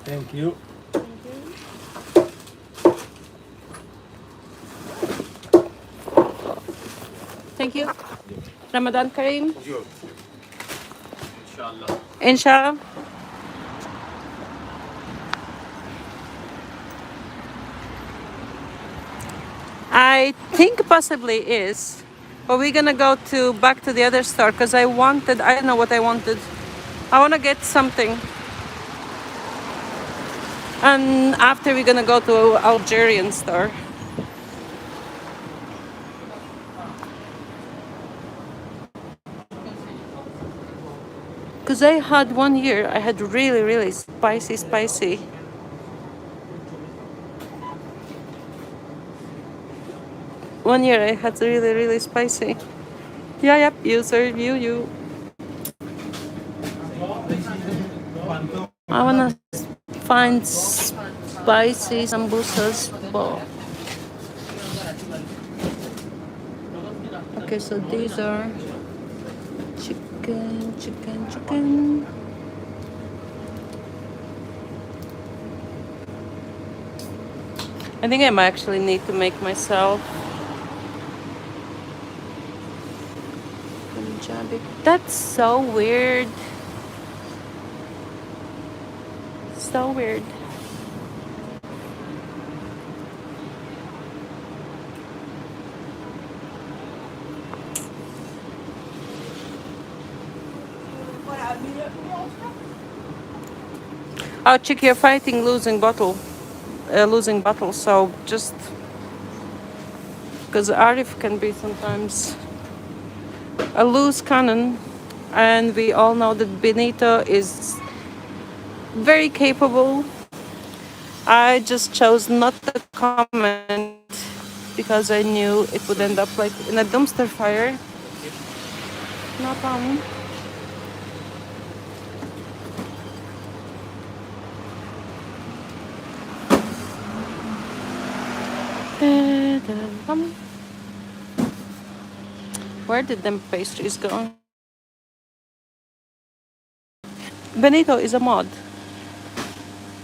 Thank you. Thank you. Ramadan Kareem. Sure. Inshallah. Inshallah. I think possibly is. But we're gonna go to back to the other store because I don't know what I wanted. I wanna get something. And after we're gonna go to Algerian store. Because I had 1 year, I had really, really spicy. 1 year I had really, really spicy. Yeah, yep, you sir, you. I wanna find spicy sambusas. Well, okay, so these are chicken. I think I might actually need to make myself Punjabi. That's so weird. So weird. Oh, chick, you're fighting losing battle. So just because Arif can be sometimes a loose cannon, and we all know that Benito is very capable. I just chose not to comment because I knew it would end up like in a dumpster fire. No problem. Where did them pastries go? Benito is a mod.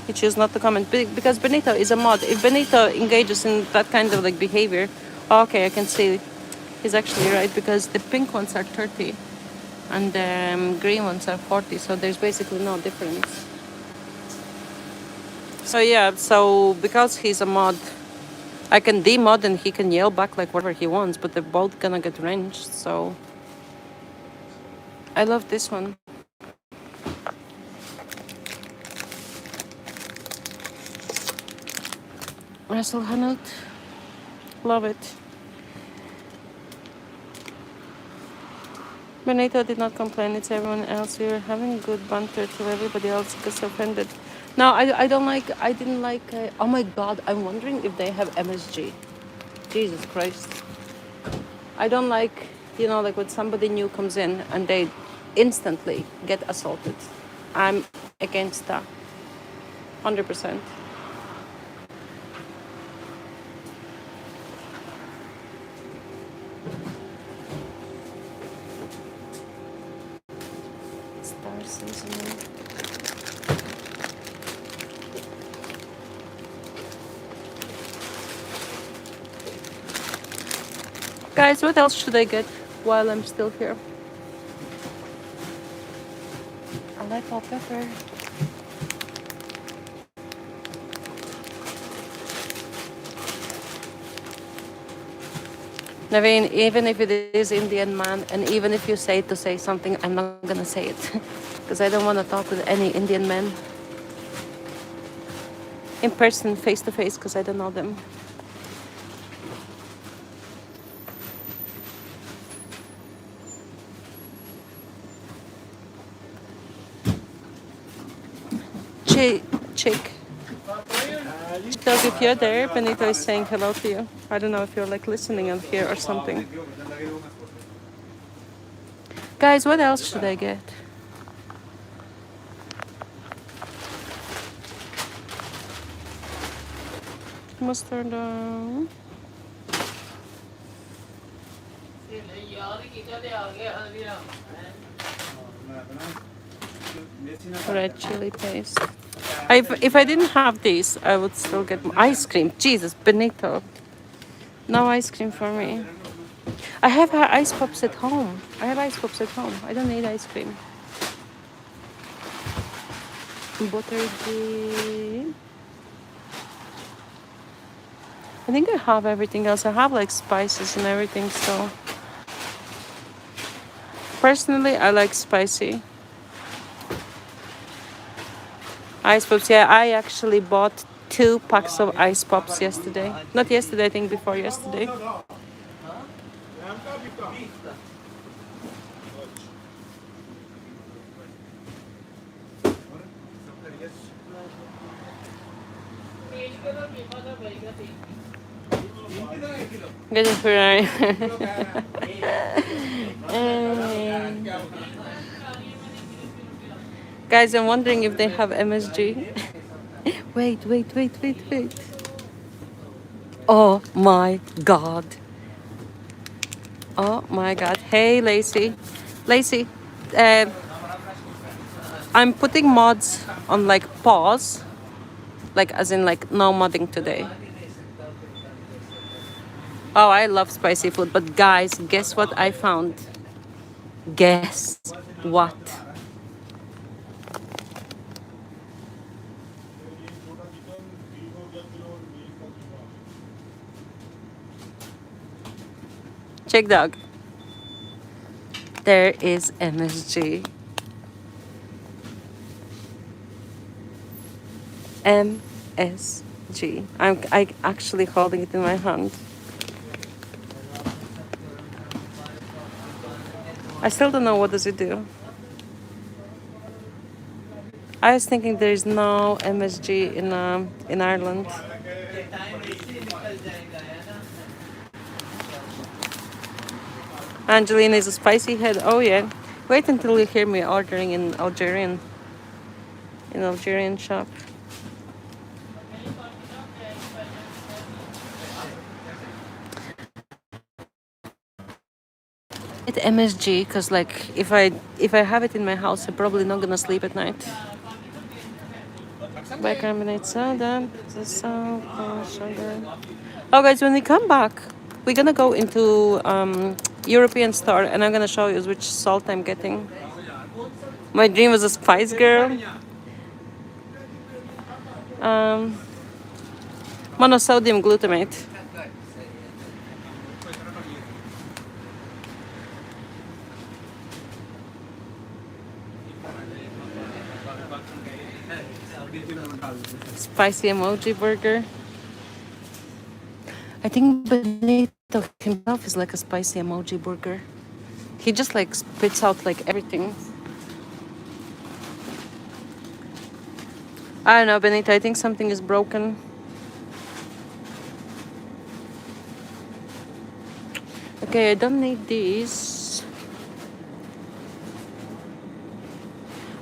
He chose not to comment because Benito is a mod. If Benito engages in that kind of like behavior, okay, I can see he's actually right because the pink ones are 30 and the green ones are 40, so there's basically no difference. So yeah, so because he's a mod, I can demod and he can yell back like whatever he wants, but they're both gonna get wrenched, so I love this one. Russell Hanout, love it. Benito did not complain, it's everyone else. We were having good banter till everybody else gets offended. No, I didn't like, oh my god, I'm wondering if they have MSG. Jesus Christ. I don't like, like when somebody new comes in and they instantly get assaulted. I'm against that. 100%. Star seasoning. Guys, what else should I get while I'm still here? I like all pepper. Naveen, even if it is Indian man, and even if you say to say something, I'm not gonna say it. Because I don't want to talk with any Indian men. In person, face to face, because I don't know them. Chick. Doug, if you're there, Benito is saying hello to you. I don't know if you're like listening on here or something. Guys, what else should I get? Mustard. Red chili paste. If I didn't have these, I would still get ice cream. Jesus, Benito. No ice cream for me. I have ice pops at home. I don't need ice cream. Butter ghee. I think I have everything else. I have like spices and everything. So personally, I like spicy ice pops. Yeah, I actually bought 2 packs of ice pops yesterday. Not yesterday, I think before yesterday. Get it for guys, I'm wondering if they have MSG. Wait. Oh my god. Oh my god. Hey, Lacey. Lacey, uh, I'm putting mods on like pause. Like, as in, like, no modding today. Oh, I love spicy food. But guys, guess what I found? Guess what? Check dog. There is MSG. MSG. I actually holding it in my hand. I still don't know what does it do. I was thinking there is no MSG in Ireland. Angelina is a spicy head. Oh yeah. Wait until you hear me ordering in Algerian shop. It MSG because like if I have it in my house, I'm probably not gonna sleep at night. Bicarbonate soda, salt, sugar. Oh guys, when we come back, we're gonna go into European store and I'm gonna show you which salt I'm getting. My dream was a spice girl. Monosodium glutamate. Spicy emoji burger. I think Benito himself is like a spicy emoji burger. He just like spits out like everything. I don't know, Benito. I think something is broken. Okay, I don't need these.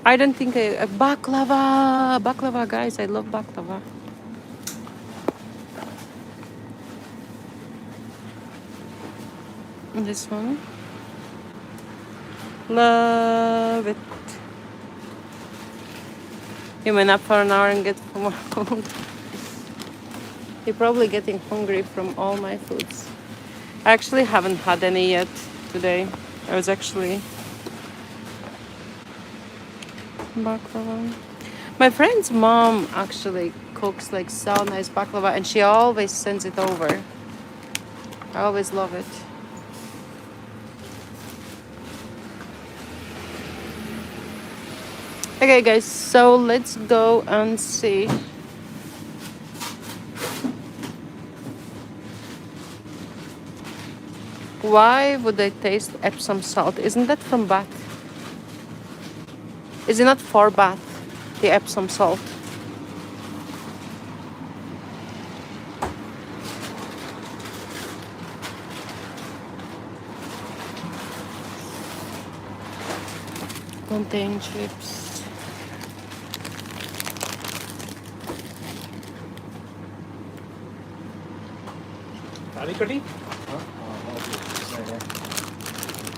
I don't think baklava, guys. I love baklava. This one, love it. You went up for an hour and get more food. You're probably getting hungry from all my foods. I actually haven't had any yet today. I was actually baklava. My friend's mom actually cooks like so nice baklava and she always sends it over. I always love it. Okay guys, so let's go and see. Why would they taste Epsom salt? Isn't that from Bath? Is it not for Bath, the Epsom salt? Plantain chips.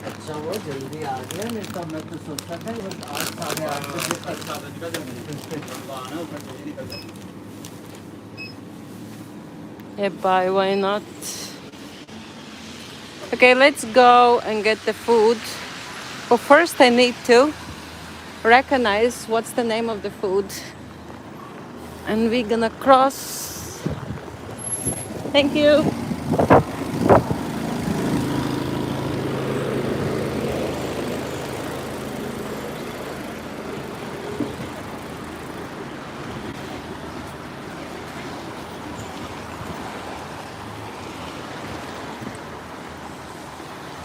अच्छा वो जल्दी आ गया नहीं तो मैं तो सोचता था बस 8 8:30 बजे तक Yeah, bye, why not? Okay, let's go and get the food. But first I need to recognize what's the name of the food. And we're gonna cross Thank you.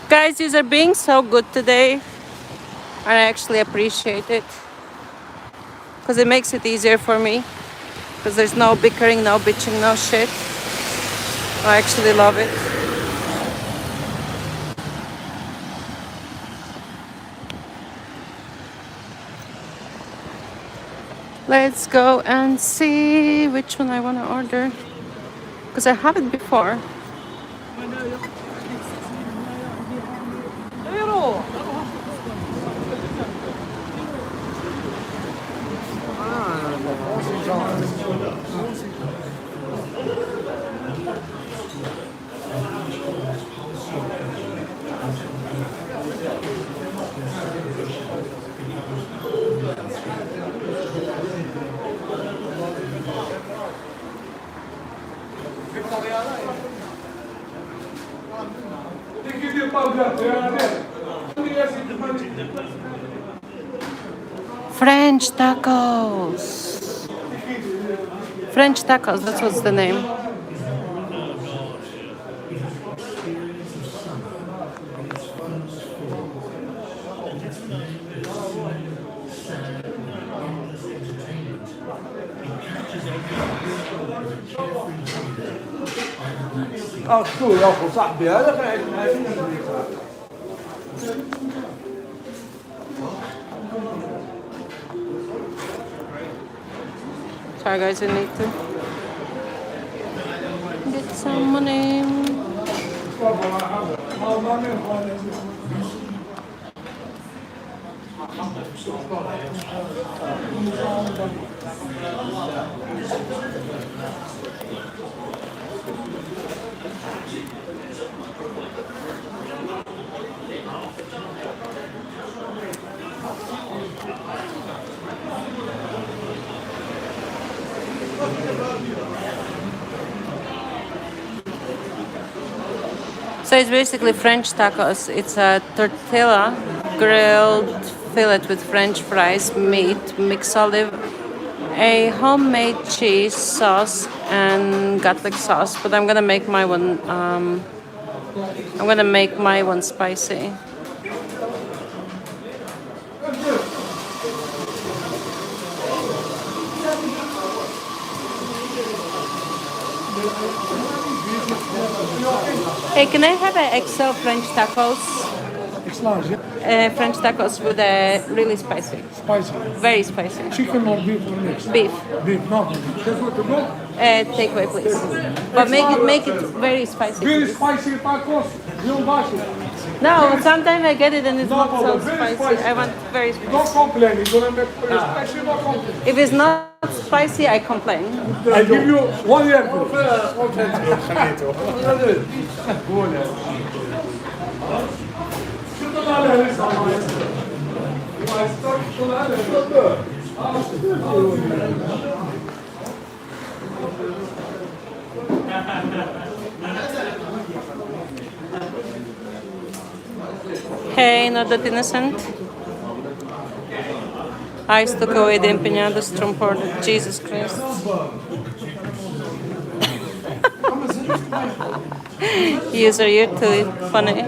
Guys, you are being so good today. I actually appreciate it because it makes it easier for me because there's no bickering, no bitching, no shit. I actually love it. Let's go and see which one I want to order because I have it before. French tacos. French tacos, that's what's the name. اخوي يا اخو صاحبي هذا كان Sorry guys, I need to get some money. So it's basically French tacos. It's a tortilla, grilled fillet with French fries, meat, mixed olive, a homemade cheese sauce, and garlic sauce. But I'm gonna make my one. I'm gonna make my one spicy. Hey, can I have an XL French tacos? large, yeah? French tacos with really spicy. Spicy. Very spicy. Chicken or beef or mixed? Beef. Beef, no. That's what to go? Takeaway, please. But make it very spicy. Very Please. spicy tacos. You don't like it. No, sometimes I get it and it's No not so problem. Very spicy. spicy. I want very Don't spicy. complain. You're gonna make spicy, no complain. If it's not spicy, I complain. I give you 1 year. Hey, not that innocent. Eyes took away the empanadas tromported. Jesus Christ. User, you're too funny.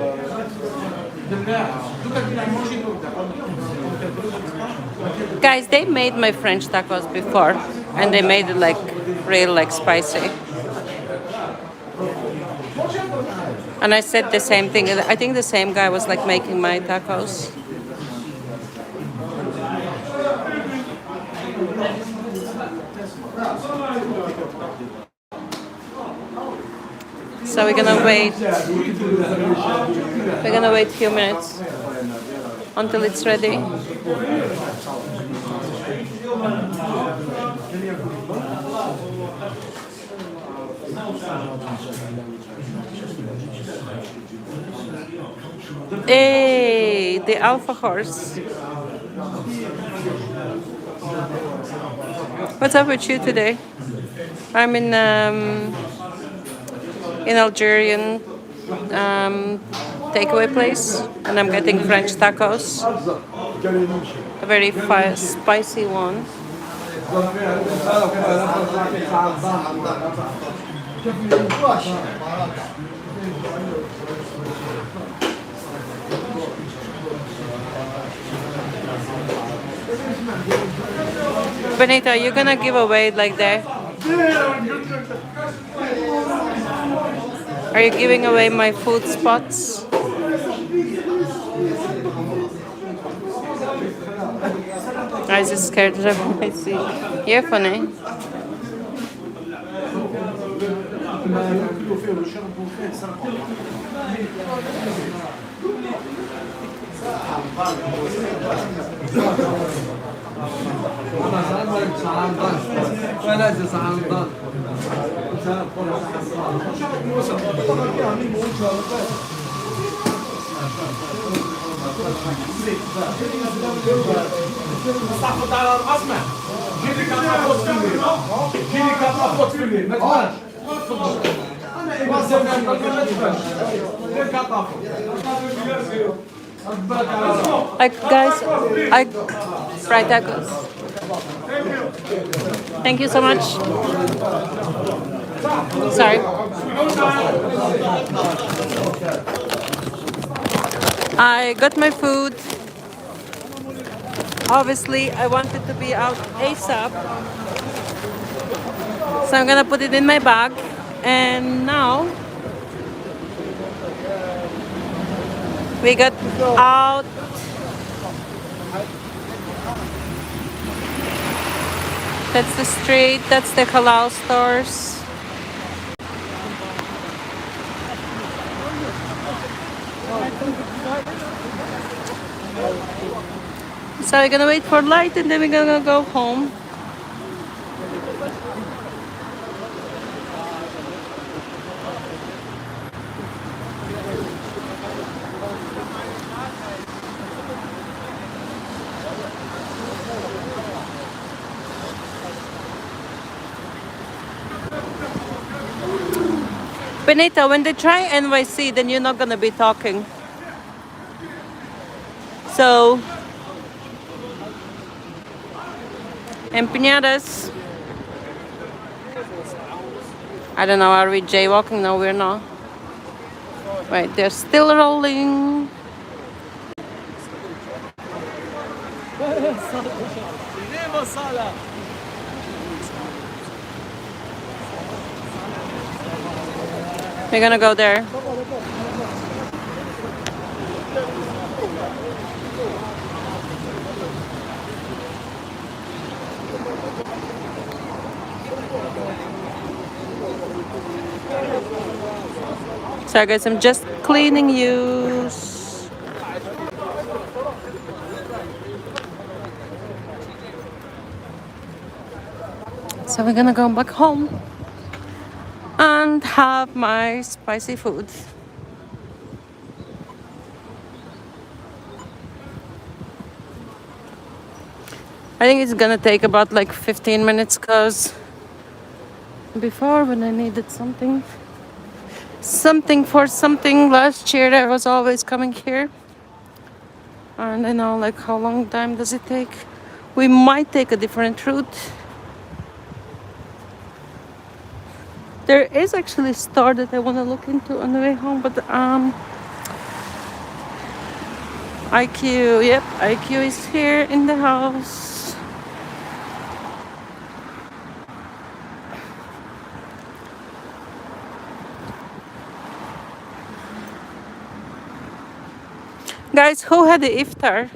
Guys, they made my French tacos before and they made it like real like spicy. And I said the same thing. I think the same guy was like making my tacos. So we're gonna wait. We're gonna wait a few minutes until it's ready. Hey, the alpha horse. What's up with you today? I'm in in Algerian takeaway place, and I'm getting French tacos, a very spicy one. Benita, you're gonna give away like that? Are you giving away my food spots? I was just scared that I see. You're funny. Guys, I fried tacos. Thank you so much. Sorry. I got my food. Obviously, I wanted to be out ASAP. So I'm gonna put it in my bag. And now we got out. That's the street, that's the halal stores. So we're gonna wait for light and then we're gonna go home. Benita, when they try NYC, then you're not gonna be talking. So, empanadas. I don't know, are we jaywalking? No, we're not. Right, they're still rolling. We're gonna go there. So guys, I'm just cleaning you. So we're gonna go back home and have my spicy food. I think it's gonna take about like 15 minutes because before when I needed something for something last year I was always coming here, and I know like how long time does it take. We might take a different route. There is actually a store that I want to look into on the way home, but IQ, yep, IQ is here in the house. Guys, who had the iftar?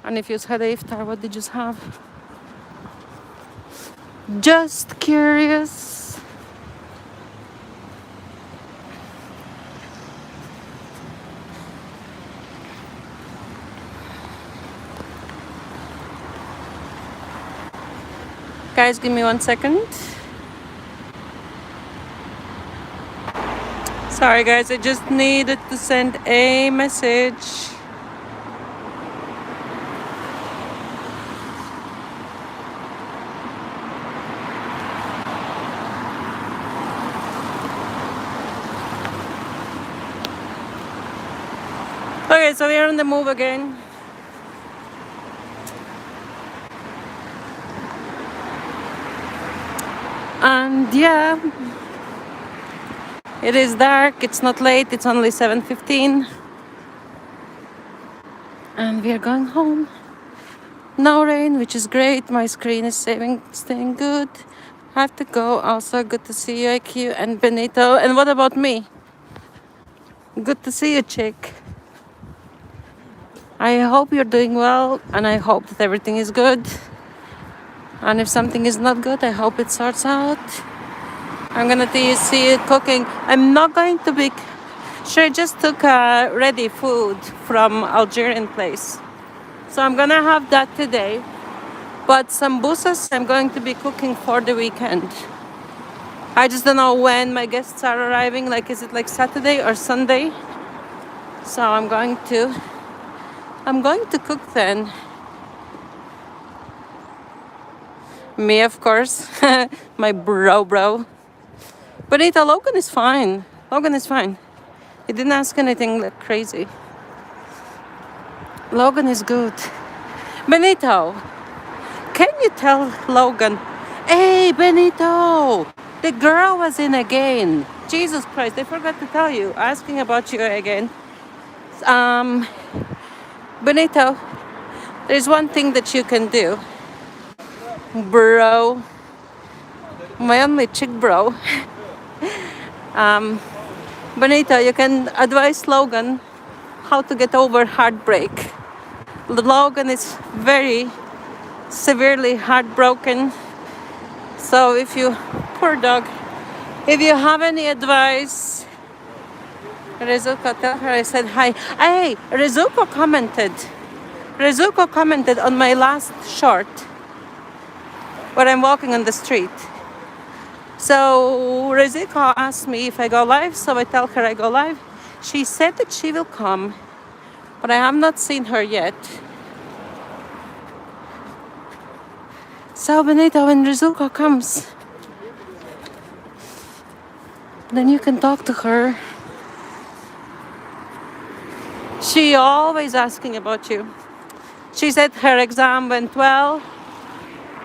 And if you had the iftar, what did you have? Just curious. Guys, give me 1 second. Sorry guys, I just needed to send a message. Okay, so we're on the move again. And yeah, it is dark, it's not late, it's only 7:15. And we are going home. No rain, which is great. My screen is staying good. I have to go. Also, good to see you, IQ and Benito. And what about me? Good to see you, chick. I hope you're doing well, and I hope that everything is good. And if something is not good, I hope it sorts out. I'm gonna see you cooking. I'm not going to be. Sure, I just took ready food from Algerian place, so I'm gonna have that today. But sambusas, I'm going to be cooking for the weekend. I just don't know when my guests are arriving. Like, is it like Saturday or Sunday? So I'm going to cook then. Me, of course. My bro. Benito, Logan is fine. Logan is fine. He didn't ask anything like crazy. Logan is good. Benito, can you tell Logan, hey, Benito, the girl was in again. Jesus Christ, I forgot to tell you, asking about you again. Benito, there's one thing that you can do. Bro, my only chick bro. Benito, you can advise Logan how to get over heartbreak. Logan is very severely heartbroken. So if you, poor dog, if you have any advice, Rezuko, tell her I said hi. Hey, Rezuko commented on my last short where I'm walking on the street. So Rezuko asked me if I go live, so I tell her I go live. She said that she will come, but I have not seen her yet. So Benito, when Rezuko comes, then you can talk to her. She always asking about you. She said her exam went well,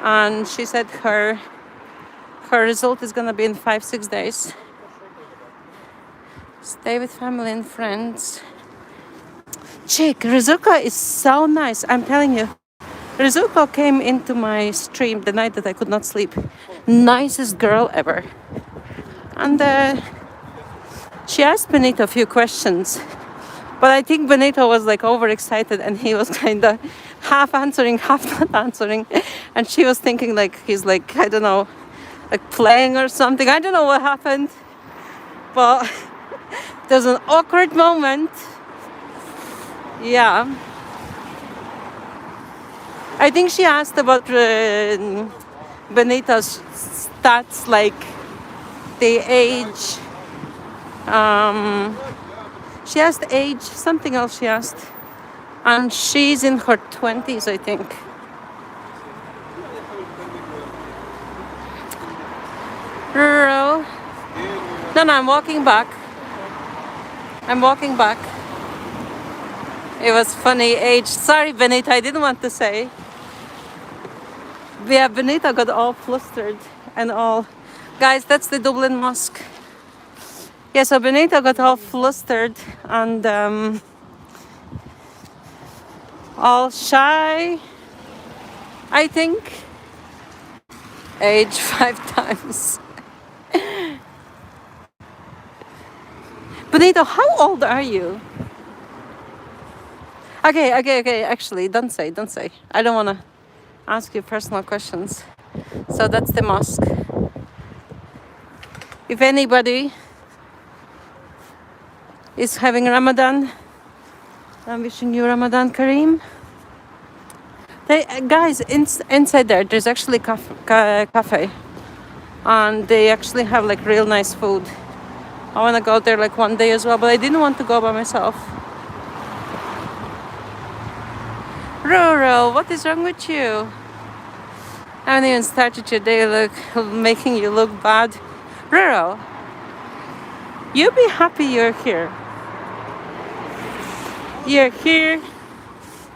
and she said her result is gonna be in 5-6 days. Stay with family and friends. Chick, Rizuka is so nice. I'm telling you. Rizuka came into my stream the night that I could not sleep. Nicest girl ever. And she asked Benito a few questions. But I think Benito was like overexcited and he was kind of half answering, half not answering. And she was thinking like he's like, I don't know, like playing or something. I don't know what happened. But there's an awkward moment. Yeah. I think she asked about Benito's stats, like the age. She asked age, something else she asked. And she's in her 20s, I think. No, I'm walking back. It was funny age. Sorry, Benito, I didn't want to say. Yeah, Benito got all flustered and all. Guys, that's the Dublin mosque. Yeah, so Benito got all flustered and all shy. I think. Age 5 times. Benito, how old are you? Okay. Actually, don't say. I don't want to ask you personal questions. So that's the mosque. If anybody is having Ramadan, I'm wishing you Ramadan Kareem. Guys, inside there's actually cafe. And they actually have like real nice food. I want to go there like one day as well, but I didn't want to go by myself. Roro, what is wrong with you? I haven't even started your day making you look bad. Roro, you be happy you're here. You're here.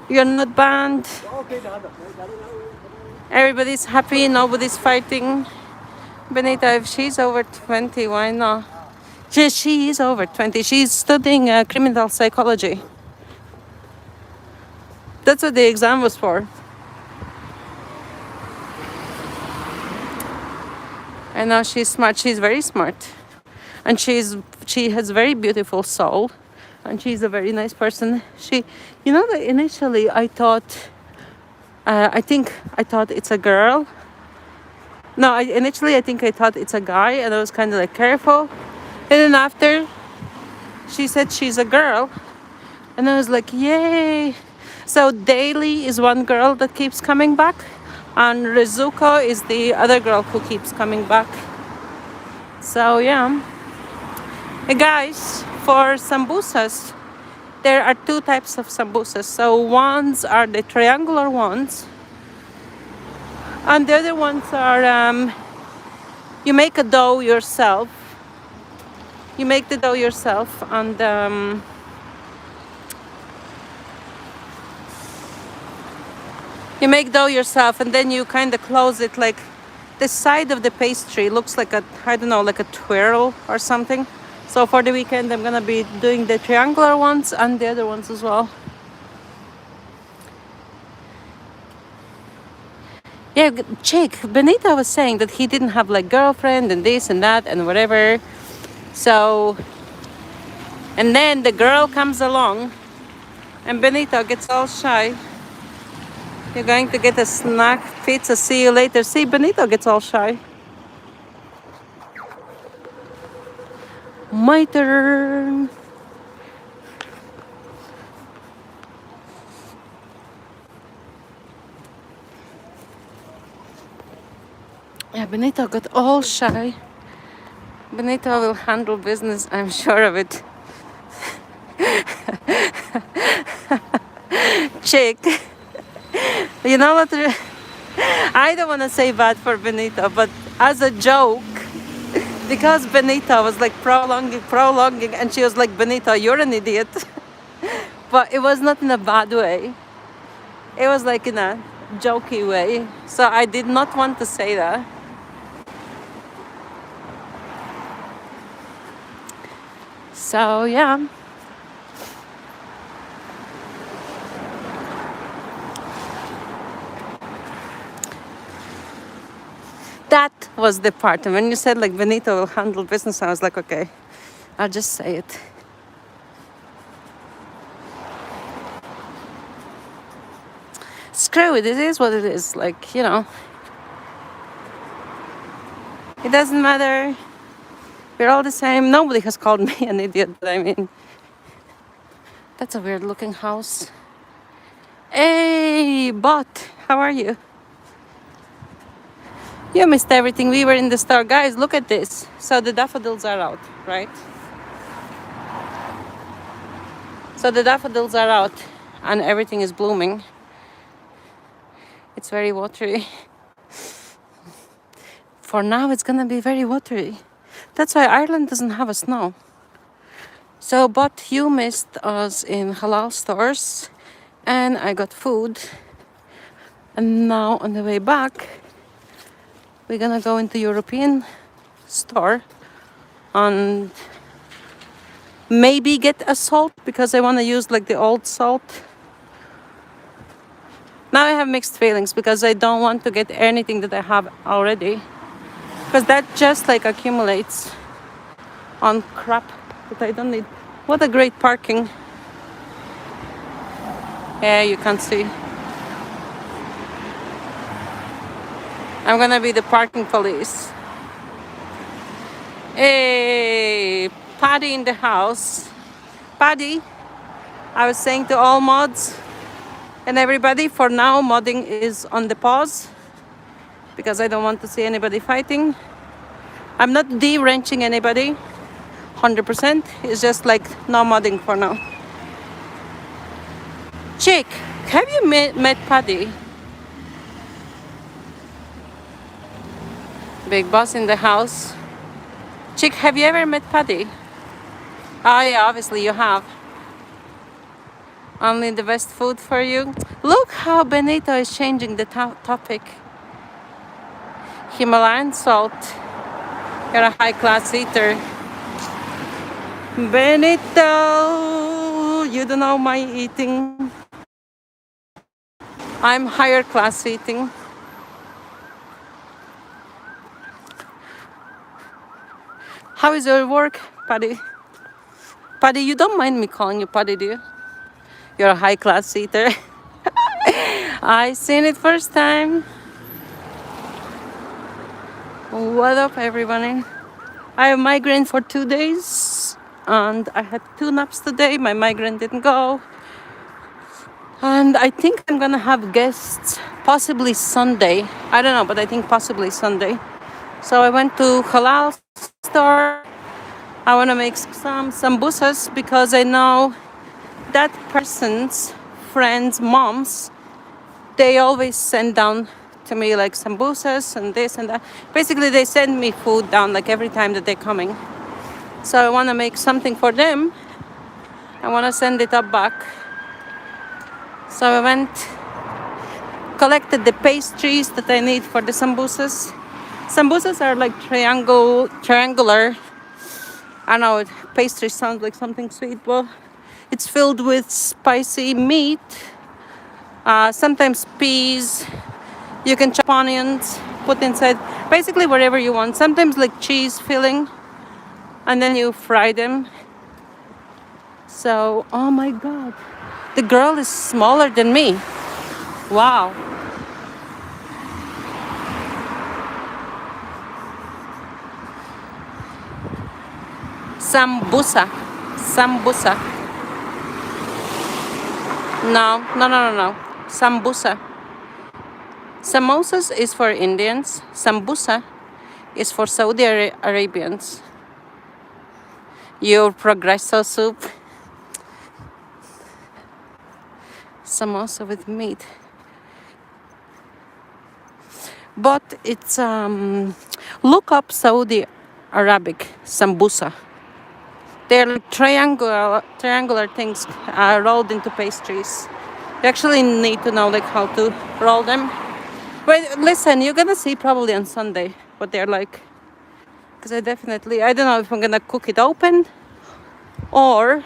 You're not banned. Everybody's happy. Nobody's fighting. Benita, if she's over 20, why not? She is over 20. She's studying criminal psychology. That's what the exam was for. And now she's smart. She's very smart. And she has very beautiful soul. And she's a very nice person. That initially I thought, I thought it's a girl. No, initially I think I thought it's a guy, and I was kind of like careful. And then after, she said she's a girl, and I was like, yay! So Daily is one girl that keeps coming back, and Rizuko is the other girl who keeps coming back. So yeah. Hey guys, for sambusas, there are two types of sambusas. So ones are the triangular ones, and the other ones are you make a dough yourself. You make the dough yourself, and you make dough yourself, and then you kind of close it like the side of the pastry looks like a, I don't know, like a twirl or something. So for the weekend, I'm gonna be doing the triangular ones and the other ones as well. Yeah, Chick, Benita was saying that he didn't have like girlfriend and this and that and whatever. So, and then the girl comes along and Benita gets all shy. You're going to get a snack, pizza, see you later. See, Benito gets all shy. My turn. Yeah, Benito got all shy. Benito will handle business, I'm sure of it. Chick. You know what? I don't want to say bad for Benito, but as a joke, because Benito was like prolonging, and she was like, Benito, you're an idiot. But it was not in a bad way. It was like in a jokey way. So I did not want to say that. So yeah. That was the part. And when you said like Benito will handle business, I was like, okay, I'll just say it. Screw it, it is what it is. Like, you know, it doesn't matter. We're all the same. Nobody has called me an idiot, but I mean, that's a weird looking house. Hey, bot, how are you? You missed everything. We were in the store. Guys, look at this. So the daffodils are out, right? So the daffodils are out and everything is blooming. It's very watery. For now, it's gonna be very watery. That's why Ireland doesn't have a snow. So, but you missed us in halal stores and I got food. And now on the way back, we're gonna go into European store and maybe get a salt because I want to use like the old salt. Now I have mixed feelings because I don't want to get anything that I have already, because that just like accumulates on crap that I don't need. What a great parking. Yeah, you can't see. I'm gonna be the parking police. Hey, Paddy in the house. Paddy, I was saying to all mods and everybody, for now modding is on the pause because I don't want to see anybody fighting. I'm not de-wrenching anybody, 100%. It's just like no modding for now. Chick, have you met Paddy? Big boss in the house. Chick, have you ever met Paddy? Oh yeah, obviously you have. Only the best food for you. Look how Benito is changing the topic. Himalayan salt. You're a high class eater. Benito, you don't know my eating. I'm higher class eating. How is your work, Paddy? Paddy, you don't mind me calling you Paddy, do you? You're a high class eater. I seen it first time. What up, everybody? I have migraine for 2 days, and I had 2 naps today. My migraine didn't go, and I think I'm gonna have guests possibly Sunday. I don't know, but I think possibly Sunday. So I went to halal store. I want to make some sambusas because I know that person's friends' moms, they always send down to me like sambusas and this and that. Basically, they send me food down like every time that they're coming. So I want to make something for them. I want to send it up back. So I went, collected the pastries that I need for the sambusas. Sambusas are like triangular. I know pastry sounds like something sweet, but it's filled with spicy meat. Sometimes peas. You can chop onions, put inside basically whatever you want. Sometimes like cheese filling, and then you fry them. So, oh my god, the girl is smaller than me. Wow. Sambusa. Sambusa. No. Sambusa. Samosas is for Indians. Sambusa is for Saudi Arabians. Your progresso soup. Samosa with meat. But it's look up Saudi Arabic sambusa. They're like triangular things rolled into pastries. You actually need to know like how to roll them. But listen, you're gonna see probably on Sunday what they're like. Because I don't know if I'm gonna cook it open or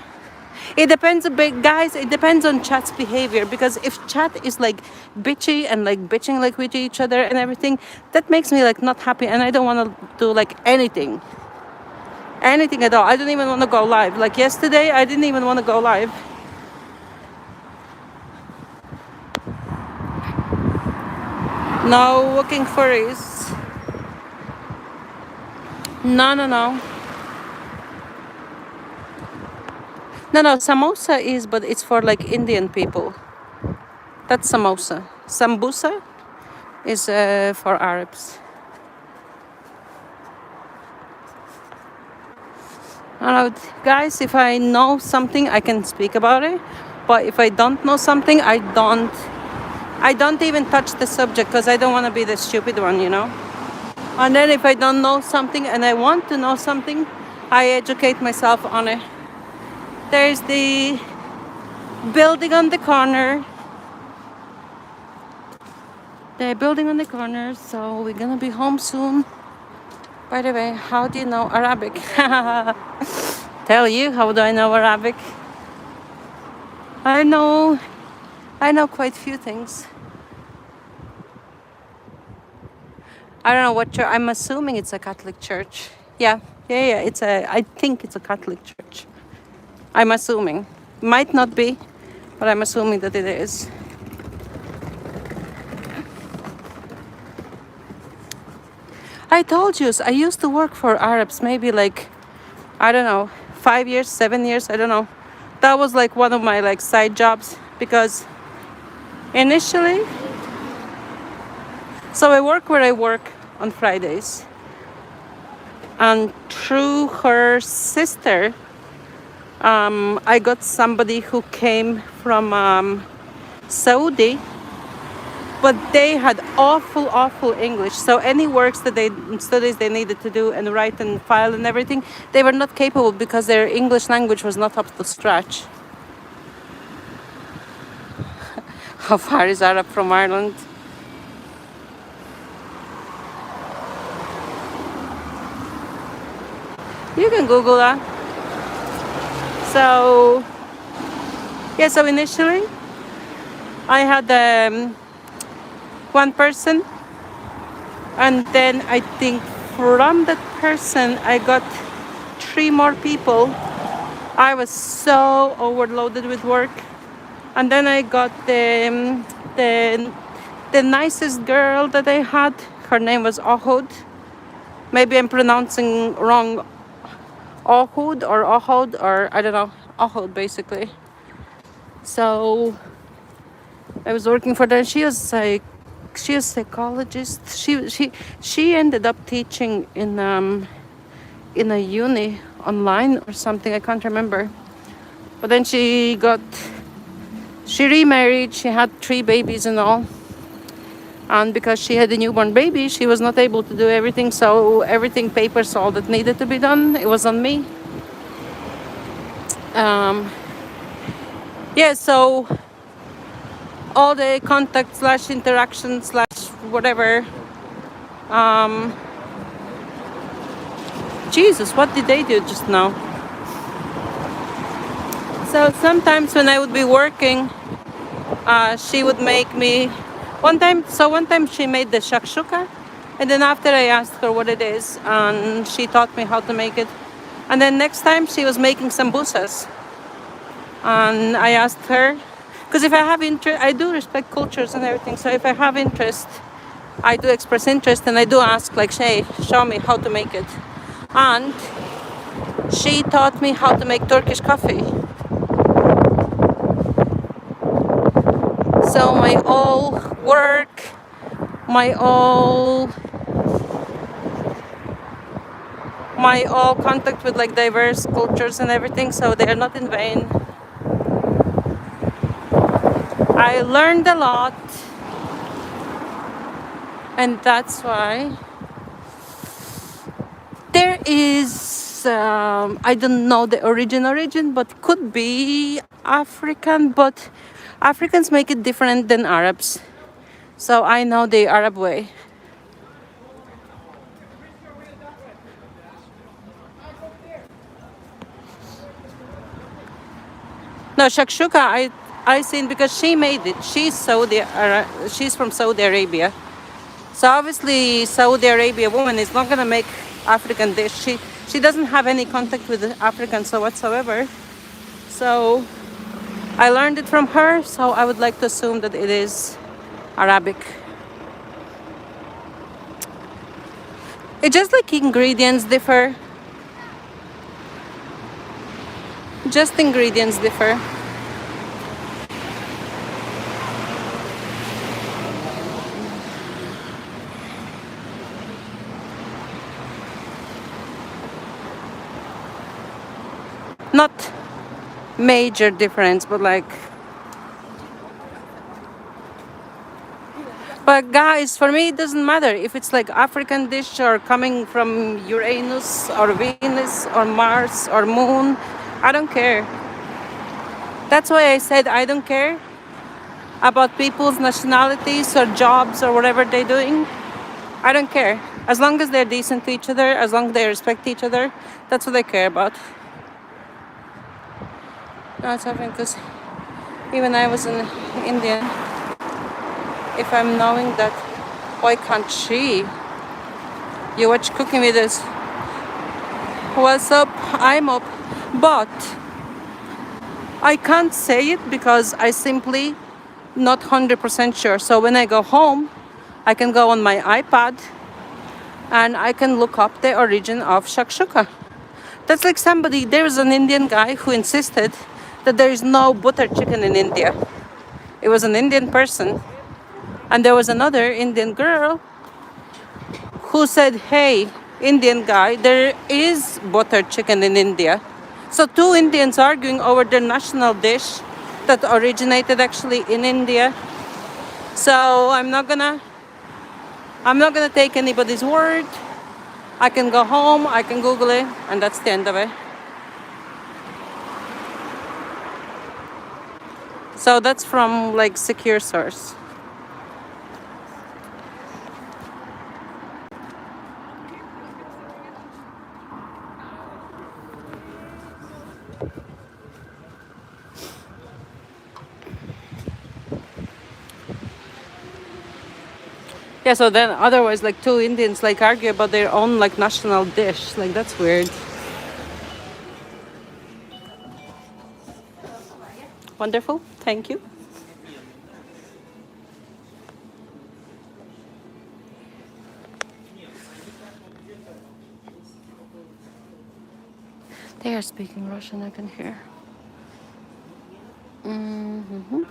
it depends a bit, guys. It depends on chat's behavior. Because if chat is like bitchy and like bitching like with each other and everything, that makes me like not happy, and I don't want to do like anything at all. I don't even want to go live. Like yesterday, I didn't even want to go live. No walking furries. No. No, samosa is, but it's for like Indian people. That's samosa. Sambusa is for Arabs. I don't know, guys, if I know something, I can speak about it. But if I don't know something, I don't even touch the subject because I don't want to be the stupid one, you know? And then if I don't know something and I want to know something, I educate myself on it. There's the building on the corner. The building on the corner, so we're gonna be home soon. By the way, how do you know Arabic? Tell you, how do I know Arabic? I know quite a few things. I don't know what church. I'm assuming it's a Catholic church. Yeah. I think it's a Catholic church. I'm assuming. Might not be, but I'm assuming that it is. I told you, I used to work for Arabs maybe like, I don't know, 5 years, 7 years, I don't know. That was like one of my like side jobs because initially, so I work where I work on Fridays. And through her sister, I got somebody who came from Saudi, but they had awful English. So any studies they needed to do and write and file and everything, they were not capable because their English language was not up to scratch. How far is Arab from Ireland? You can Google that. So, yeah, so initially I had one person, and then I think from that person I got three more people. I was so overloaded with work, and then I got the nicest girl that I had. Her name was Ohud. Maybe I'm pronouncing wrong. Ohud, or I don't know. Ohud, basically. So I was working for her. She was psychologist. She ended up teaching in a uni online or something. I can't remember. But then she remarried. She had three babies and all. And because she had a newborn baby, she was not able to do everything. So everything papers, all that needed to be done, it was on me. Yeah. So all the contact slash interaction slash whatever. Jesus, what did they do just now? So sometimes when I would be working, she would make me. One time she made the shakshuka, and then after I asked her what it is, and she taught me how to make it. And then next time she was making sambusas, and I asked her, because if I have interest, I do respect cultures and everything. So if I have interest, I do express interest, and I do ask, like, hey, show me how to make it. And she taught me how to make Turkish coffee. So my all work, my all contact with like diverse cultures and everything, so they are not in vain. I learned a lot, and that's why there is I don't know the origin, but could be African, but Africans make it different than Arabs. So I know the Arab way. No, shakshuka, I seen because she made it. She's from Saudi Arabia. So obviously Saudi Arabia woman is not gonna make African dish. She doesn't have any contact with the Africans so whatsoever. So I learned it from her, so I would like to assume that it is Arabic. It's just like ingredients differ. Just ingredients differ. Not major difference, but like. But guys, for me it doesn't matter if it's like African dish or coming from Uranus or Venus or Mars or Moon. I don't care. That's why I said I don't care about people's nationalities or jobs or whatever they're doing. I don't care. As long as they're decent to each other, as long as they respect each other, that's what I care about. No, it's happening because even I was in India. If I'm knowing that, why can't she? You watch cooking videos. What's up? I'm up. But I can't say it because I simply not 100% sure. So when I go home, I can go on my iPad and I can look up the origin of shakshuka. That's like there was an Indian guy who insisted that there is no butter chicken in India. It was an Indian person. And there was another Indian girl who said, hey, Indian guy, there is butter chicken in India. So two Indians arguing over their national dish that originated actually in India. So I'm not gonna take anybody's word. I can go home, I can Google it, and that's the end of it. So that's from like secure source. Yeah, so then otherwise like two Indians like argue about their own like national dish. Like that's weird. Wonderful. Thank you. They are speaking Russian, I can hear. Mm-hmm.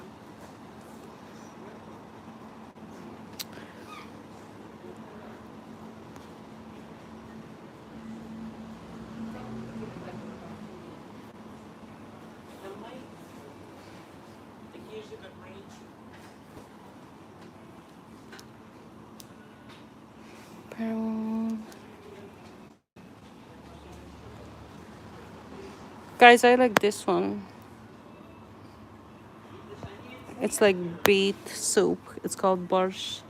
Guys, I like this one. It's like beet soup. It's called borscht.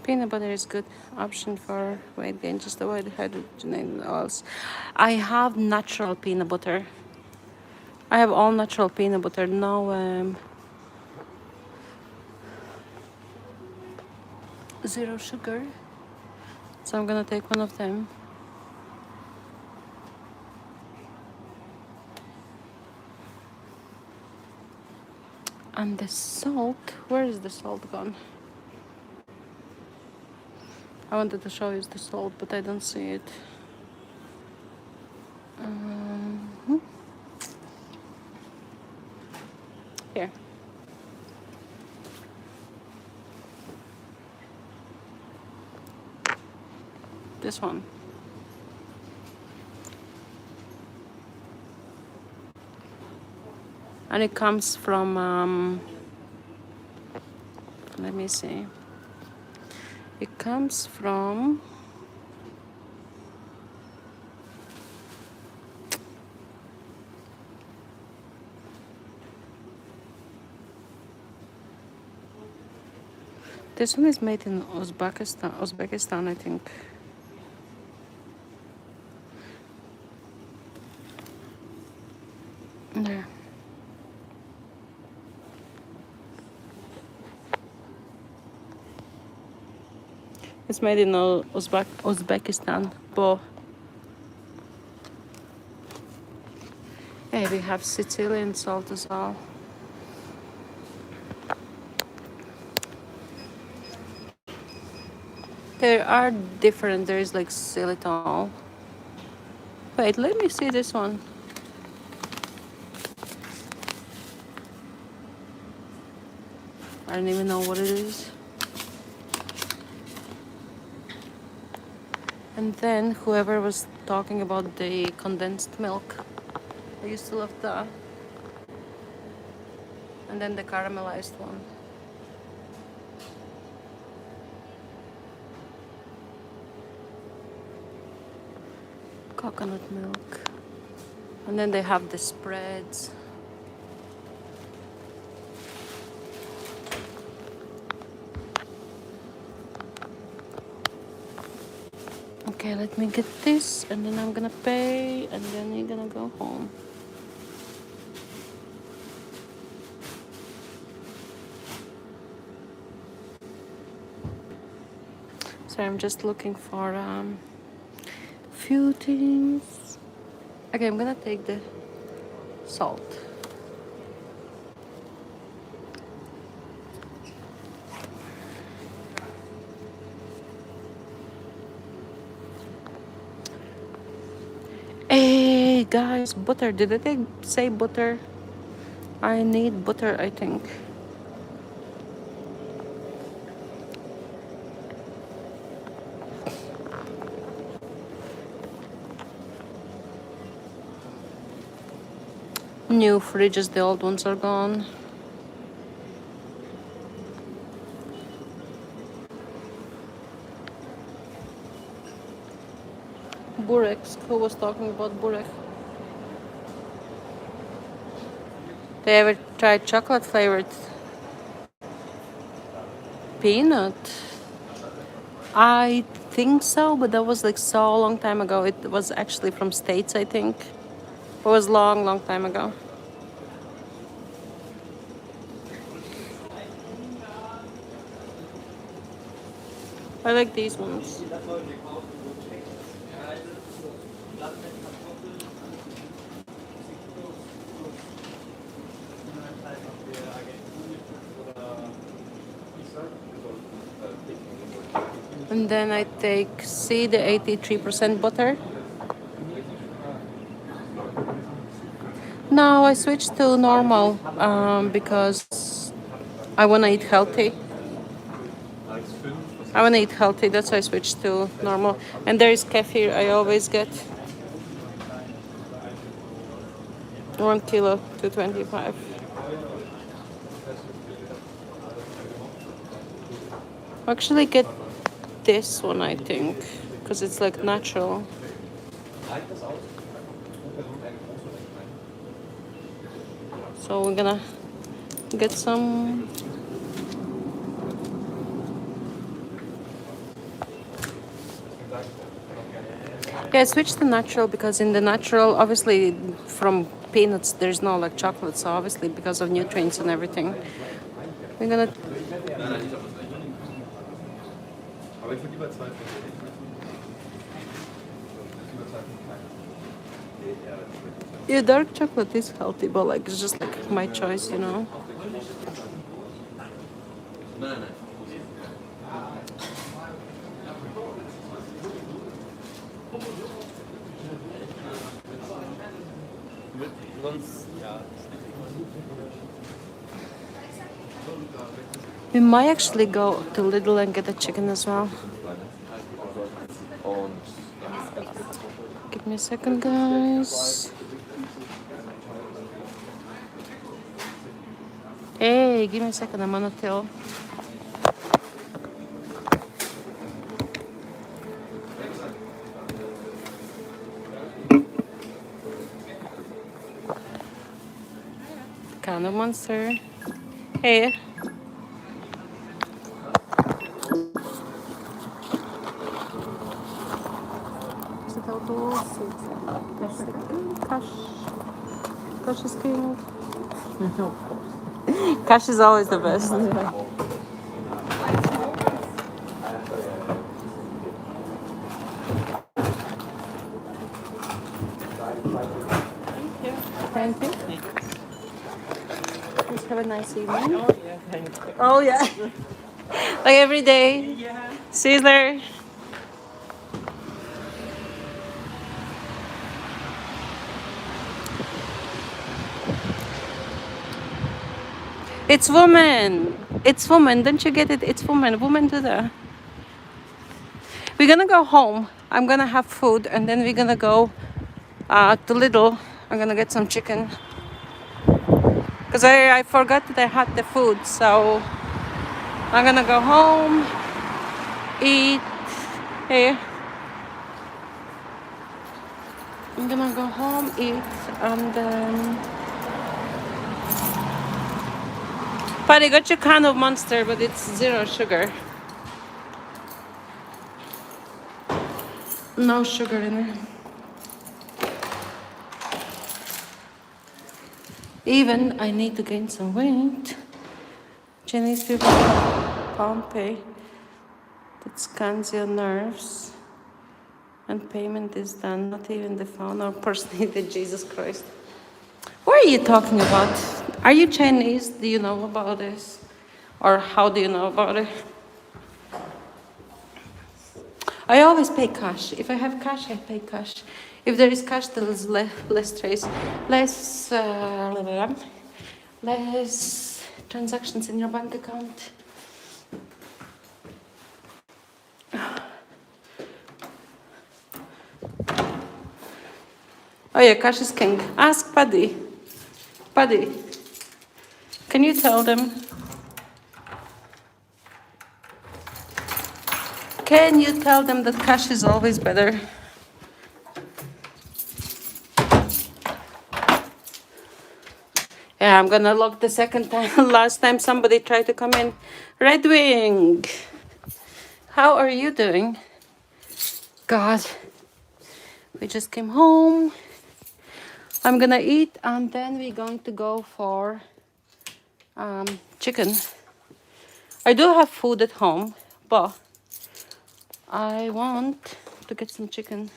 Peanut butter is good option for weight gain. Just avoid hydrogenated oils. I have natural peanut butter. I have all natural peanut butter. No zero sugar. So I'm gonna take one of them. And the salt, where is the salt gone? I wanted to show you the salt, but I don't see it. Here. This one. And it comes from, let me see. It comes from, this one is made in Uzbekistan, I think. There. It's made in Uzbekistan, but hey, we have Sicilian salt as well. There are different. There is like xylitol. Wait, let me see this one. I don't even know what it is. And then whoever was talking about the condensed milk, I used to love that. And then the caramelized one. Coconut milk. And then they have the spreads. Okay, let me get this, and then I'm gonna pay, and then you're gonna go home. So I'm just looking for few things. Okay, I'm gonna take the salt. Hey guys, butter. Did they say butter? I need butter, I think. New fridges, the old ones are gone. Burex. Who was talking about Burek? They ever tried chocolate flavored peanut? I think so, but that was like so long time ago. It was actually from States, I think. It was long time ago. I like these ones. And then I take C, the 83% butter. No, I switched to normal because I want to eat healthy. I want to eat healthy, that's why I switched to normal. And there is kefir, I always get 1 kilo, 225. Actually get this one, I think, because it's like natural. So we're gonna get some. Yeah, I switched to natural because in the natural, obviously from peanuts, there's no like chocolate, so obviously because of nutrients and everything. We're gonna. Yeah, dark chocolate is healthy, but like it's just like my choice, you know. We might actually go to Lidl and get a chicken as well. Give me a second, guys. Hey, give me a second, I'm on a till. Kind of monster. Hey. Cash is king. Cash is always the best. Thank you. Please have a nice evening. Oh, yeah, thank you. Oh yeah. Like every day. Yeah. See you there. It's woman. It's woman. Don't you get it? It's woman. Woman do that. We're gonna go home. I'm gonna have food and then we're gonna go to Lidl. I'm gonna get some chicken. Because I forgot that I had the food. So I'm gonna go home, eat. Here. I'm gonna go home, eat, and then. But I got you kind of monster, but it's 0 sugar. No sugar in it. Even I need to gain some weight. Chinese people Pompeii that scans your nerves and payment is done, not even the phone or person needed. Jesus Christ. What are you talking about? Are you Chinese? Do you know about this? Or how do you know about it? I always pay cash. If I have cash, I pay cash. If there is cash, there is less trace, less transactions in your bank account. Oh yeah, cash is king. Ask Paddy. Paddy, can you tell them? Can you tell them that cash is always better? Yeah, I'm gonna lock the second time. Last time somebody tried to come in. Red Wing, how are you doing? God, we just came home. I'm gonna eat and then we're going to go for chicken. I do have food at home, but I want to get some chicken.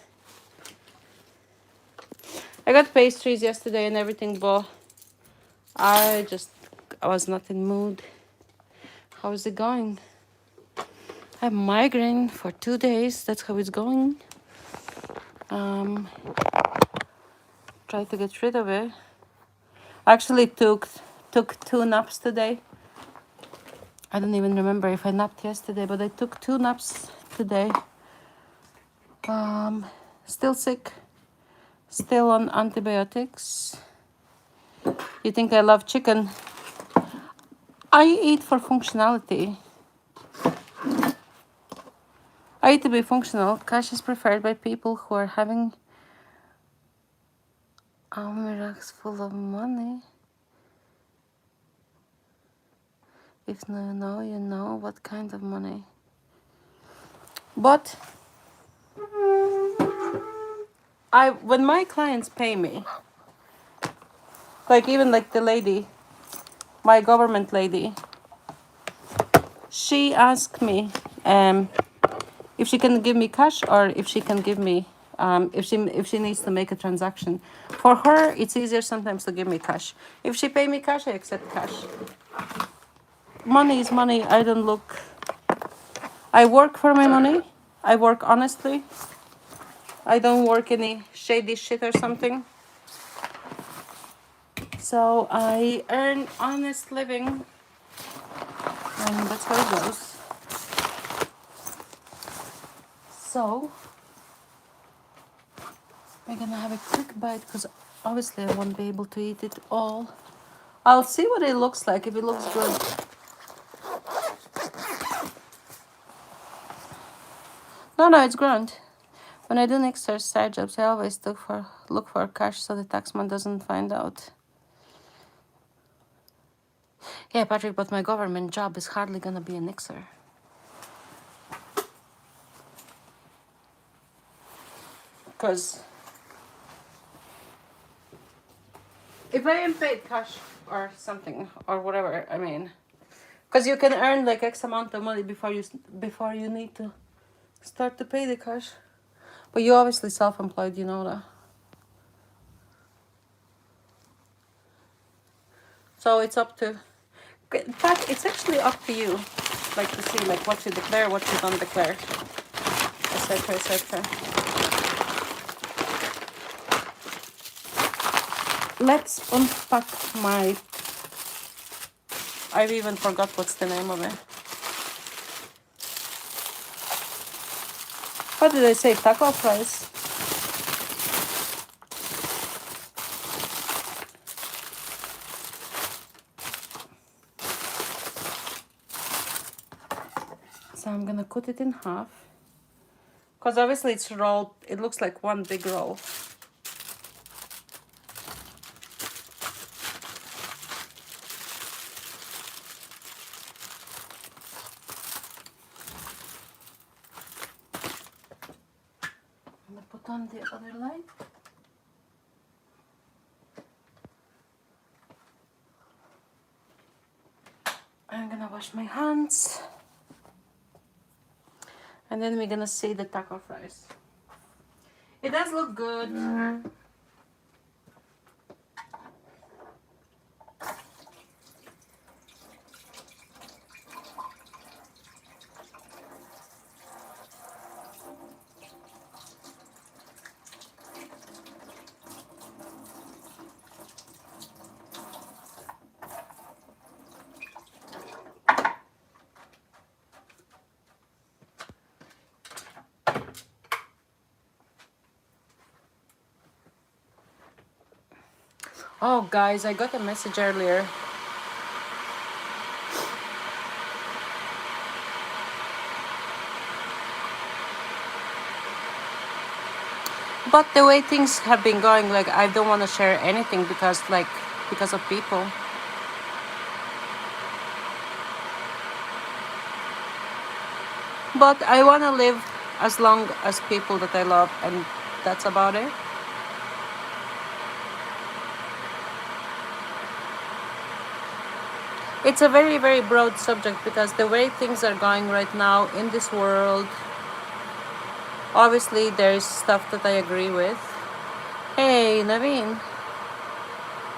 I got pastries yesterday and everything, but I was not in mood. How is it going? I have migraine for 2 days. That's how it's going. Try to get rid of it. Actually took 2 naps today. I don't even remember if I napped yesterday, but I took 2 naps today. Still sick. Still on antibiotics. You think I love chicken? I eat for functionality. I eat to be functional. Cash is preferred by people who are having almanacs full of money. If you know, you know what kind of money. But when my clients pay me, like even like the lady, my government lady, she asked me if she can give me cash or if she can give me if she needs to make a transaction. For her, it's easier sometimes to give me cash. If she pay me cash, I accept cash. Money is money. I don't look. I work for my money. I work honestly. I don't work any shady shit or something. So I earn honest living, and that's how it goes. So we're gonna have a quick bite because obviously I won't be able to eat it all. I'll see what it looks like. If it looks good. No, it's grand. When I do next side jobs, I always look for cash so the taxman doesn't find out. Yeah, Patrick, but my government job is hardly gonna be a nixer. Because if I am paid cash or something or whatever, I mean, because you can earn like X amount of money before you need to start to pay the cash. But you're obviously self-employed, you know that. So it's up to, in fact, it's actually up to you, like to see like what you declare, what you don't declare, etc., etc. Let's unpack my. I've even forgot what's the name of it. What did I say? Taco fries. So I'm gonna cut it in half. Because obviously it's rolled, it looks like one big roll. I'm gonna put on the other light. I'm gonna wash my hands. And then we're gonna see the taco fries. It does look good. Oh guys, I got a message earlier. But the way things have been going, like I don't want to share anything because like because of people. But I want to live as long as people that I love, and that's about it. It's a very, very broad subject because the way things are going right now in this world, obviously there's stuff that I agree with. Hey, Naveen,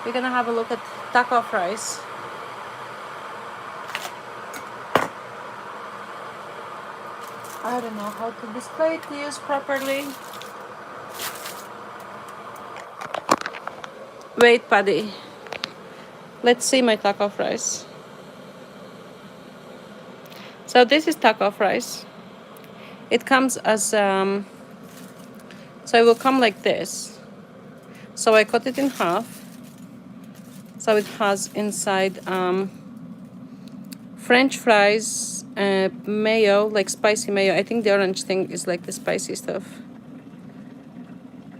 we're gonna have a look at taco fries. I don't know how to display it to use properly. Wait, Paddy. Let's see my taco fries. So this is taco fries. It comes as so it will come like this. So I cut it in half. So it has inside French fries, mayo, like spicy mayo. I think the orange thing is like the spicy stuff.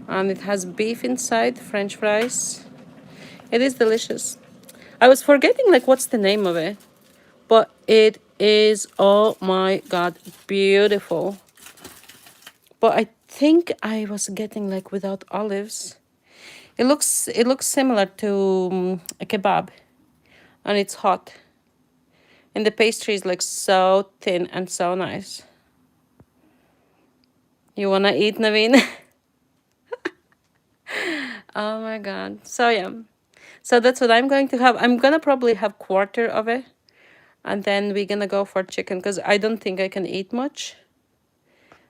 And it has beef inside, French fries. It is delicious. I was forgetting like what's the name of it, but it is, oh my god, beautiful. But I think I was getting like without olives. It looks similar to a kebab, and it's hot. And the pastry is like so thin and so nice. You wanna eat, Naveen? Oh my god. So yeah. So that's what I'm going to have. I'm gonna probably have quarter of it. And then we're gonna go for chicken because I don't think I can eat much.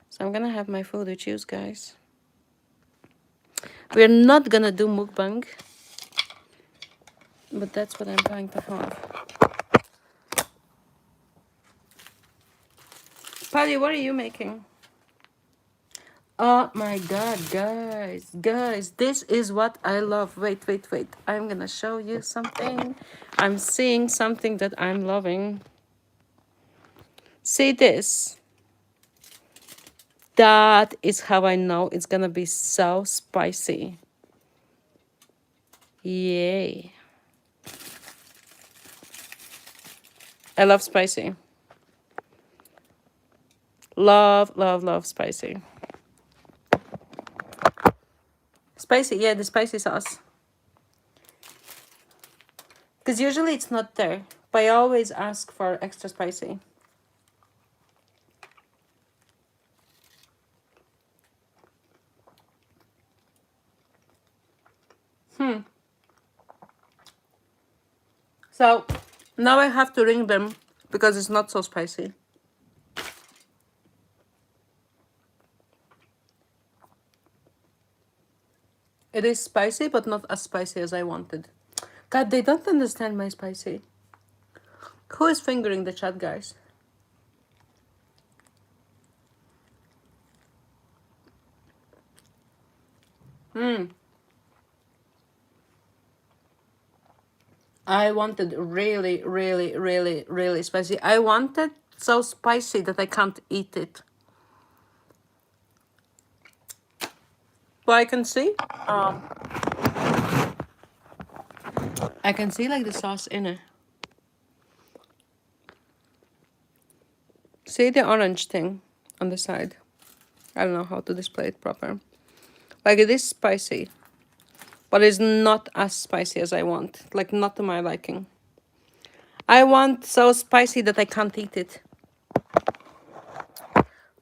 So I'm gonna have my food with you guys. We're not gonna do mukbang. But that's what I'm going to have. Patty, what are you making? Oh my god, guys, this is what I love. Wait. I'm gonna show you something. I'm seeing something that I'm loving. See this? That is how I know it's gonna be so spicy. Yay. I love spicy. Love spicy. Spicy, yeah, the spicy sauce. Because usually it's not there, but I always ask for extra spicy. So now I have to ring them because it's not so spicy. It is spicy, but not as spicy as I wanted. God, they don't understand my spicy. Who is fingering the chat, guys? I wanted really spicy. I wanted so spicy that I can't eat it. But I can see, I can see like the sauce in it. See the orange thing on the side? I don't know how to display it proper. Like it is spicy, but it's not as spicy as I want. Like not to my liking. I want so spicy that I can't eat it.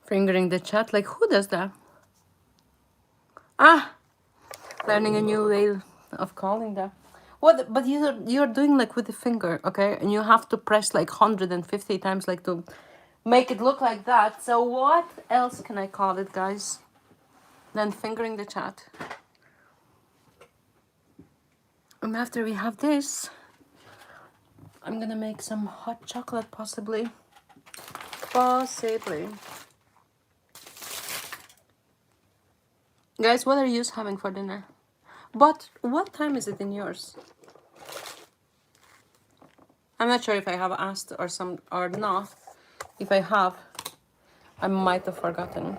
Fingering the chat, like who does that? Ah, learning a new way of calling that. What? But you're doing like with the finger, okay? And you have to press like 150 times, like to make it look like that. So what else can I call it, guys? Than fingering the chat. And after we have this, I'm gonna make some hot chocolate, possibly. Possibly. Guys, what are you having for dinner? But what time is it in yours? I'm not sure if I have asked or not. If I have, I might have forgotten.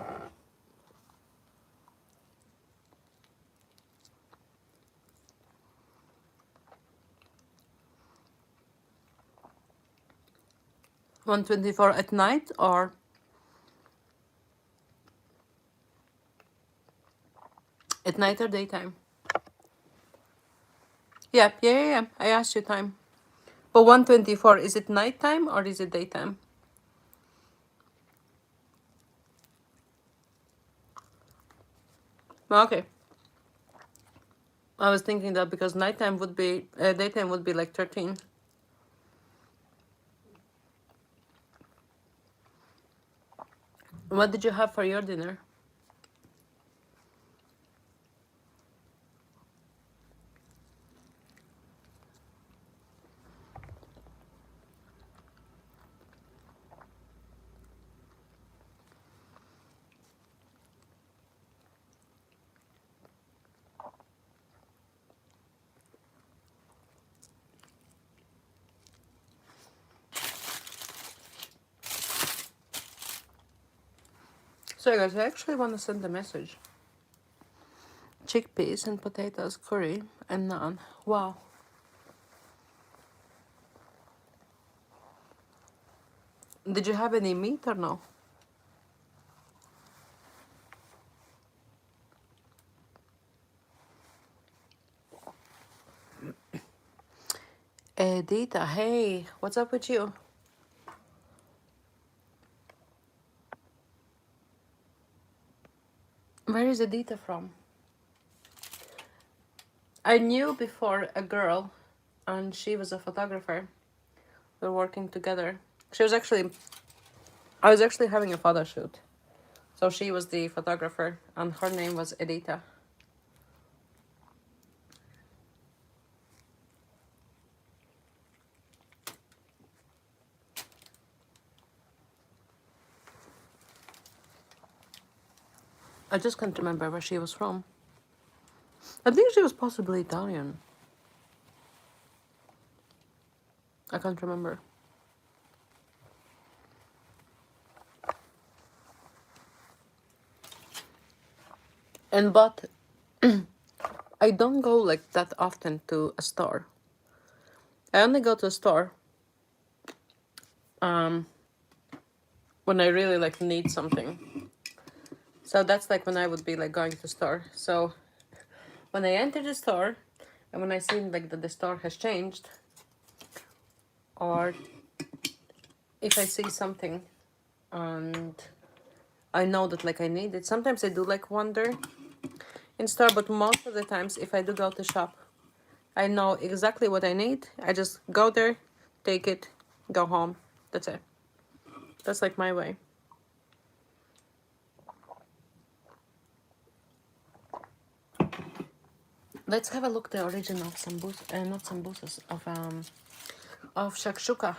1:24 at night or at night or daytime? Yeah. I asked you time. But 1:24, is it nighttime or is it daytime? Okay. I was thinking that because nighttime would be, daytime would be like 13. What did you have for your dinner? So guys, I actually want to send a message. Chickpeas and potatoes, curry and naan. Wow. Did you have any meat or no? Edita, hey, what's up with you? Where is Edita from? I knew before a girl, and she was a photographer. We're working together. She was actually, I was actually having a photo shoot. So she was the photographer, and her name was Edita. I just can't remember where she was from. I think she was possibly Italian. I can't remember. And but I don't go like that often to a store. I only go to a store when I really like need something. So that's like when I would be like going to store. So when I enter the store and when I see like that the store has changed, or if I see something and I know that like I need it, sometimes I do like wander in store, but most of the times if I do go to shop, I know exactly what I need. I just go there, take it, go home. That's it. That's like my way. Let's have a look the origin of sambusa, not sambusas, of shakshuka.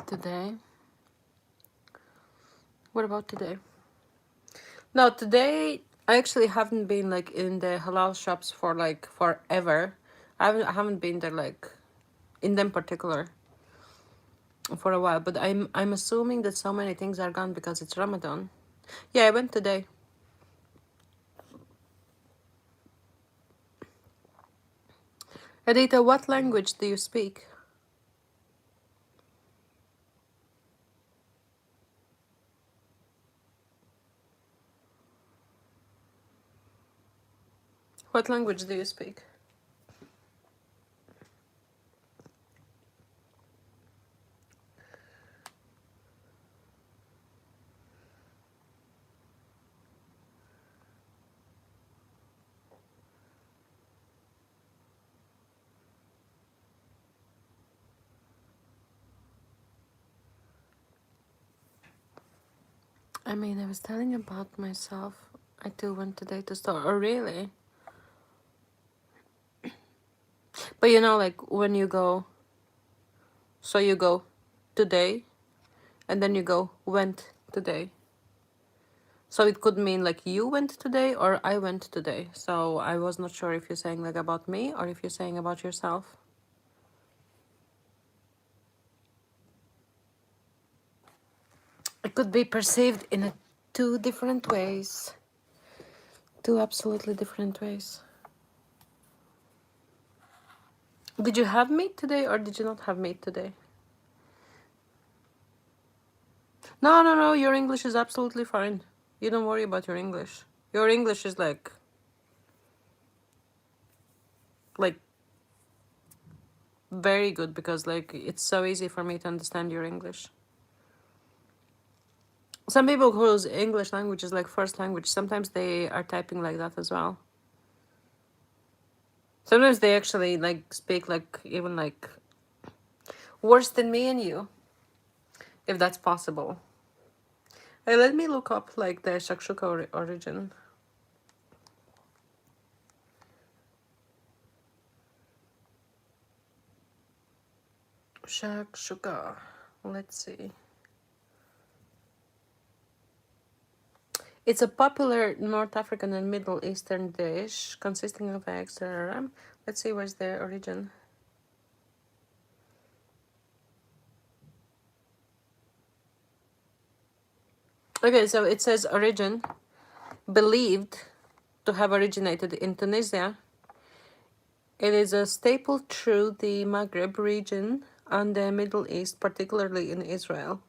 Today. What about today? No, today I actually haven't been like in the halal shops for like forever. I haven't been there like in them particular for a while, but I'm assuming that so many things are gone because it's Ramadan. Yeah, I went today. Adita, what language do you speak? What language do you speak? I mean, I was telling about myself. I too went today to store. Oh, really? But you know, like when you go, so you go today, and then you go went today. So it could mean like you went today or I went today. So I was not sure if you're saying like about me or if you're saying about yourself. It could be perceived in two different ways. Two absolutely different ways. Did you have meat today or did you not have meat today? No, no, no. Your English is absolutely fine. You don't worry about your English. Your English is like very good because like it's so easy for me to understand your English. Some people whose English language is like first language, sometimes they are typing like that as well. Sometimes they actually like speak like even like worse than me and you, if that's possible. Hey, let me look up like the shakshuka origin. Shakshuka. Let's see. It's a popular North African and Middle Eastern dish consisting of eggs. Let's see where's the origin. Okay, so it says origin, believed to have originated in Tunisia. It is a staple through the Maghreb region and the Middle East, particularly in Israel.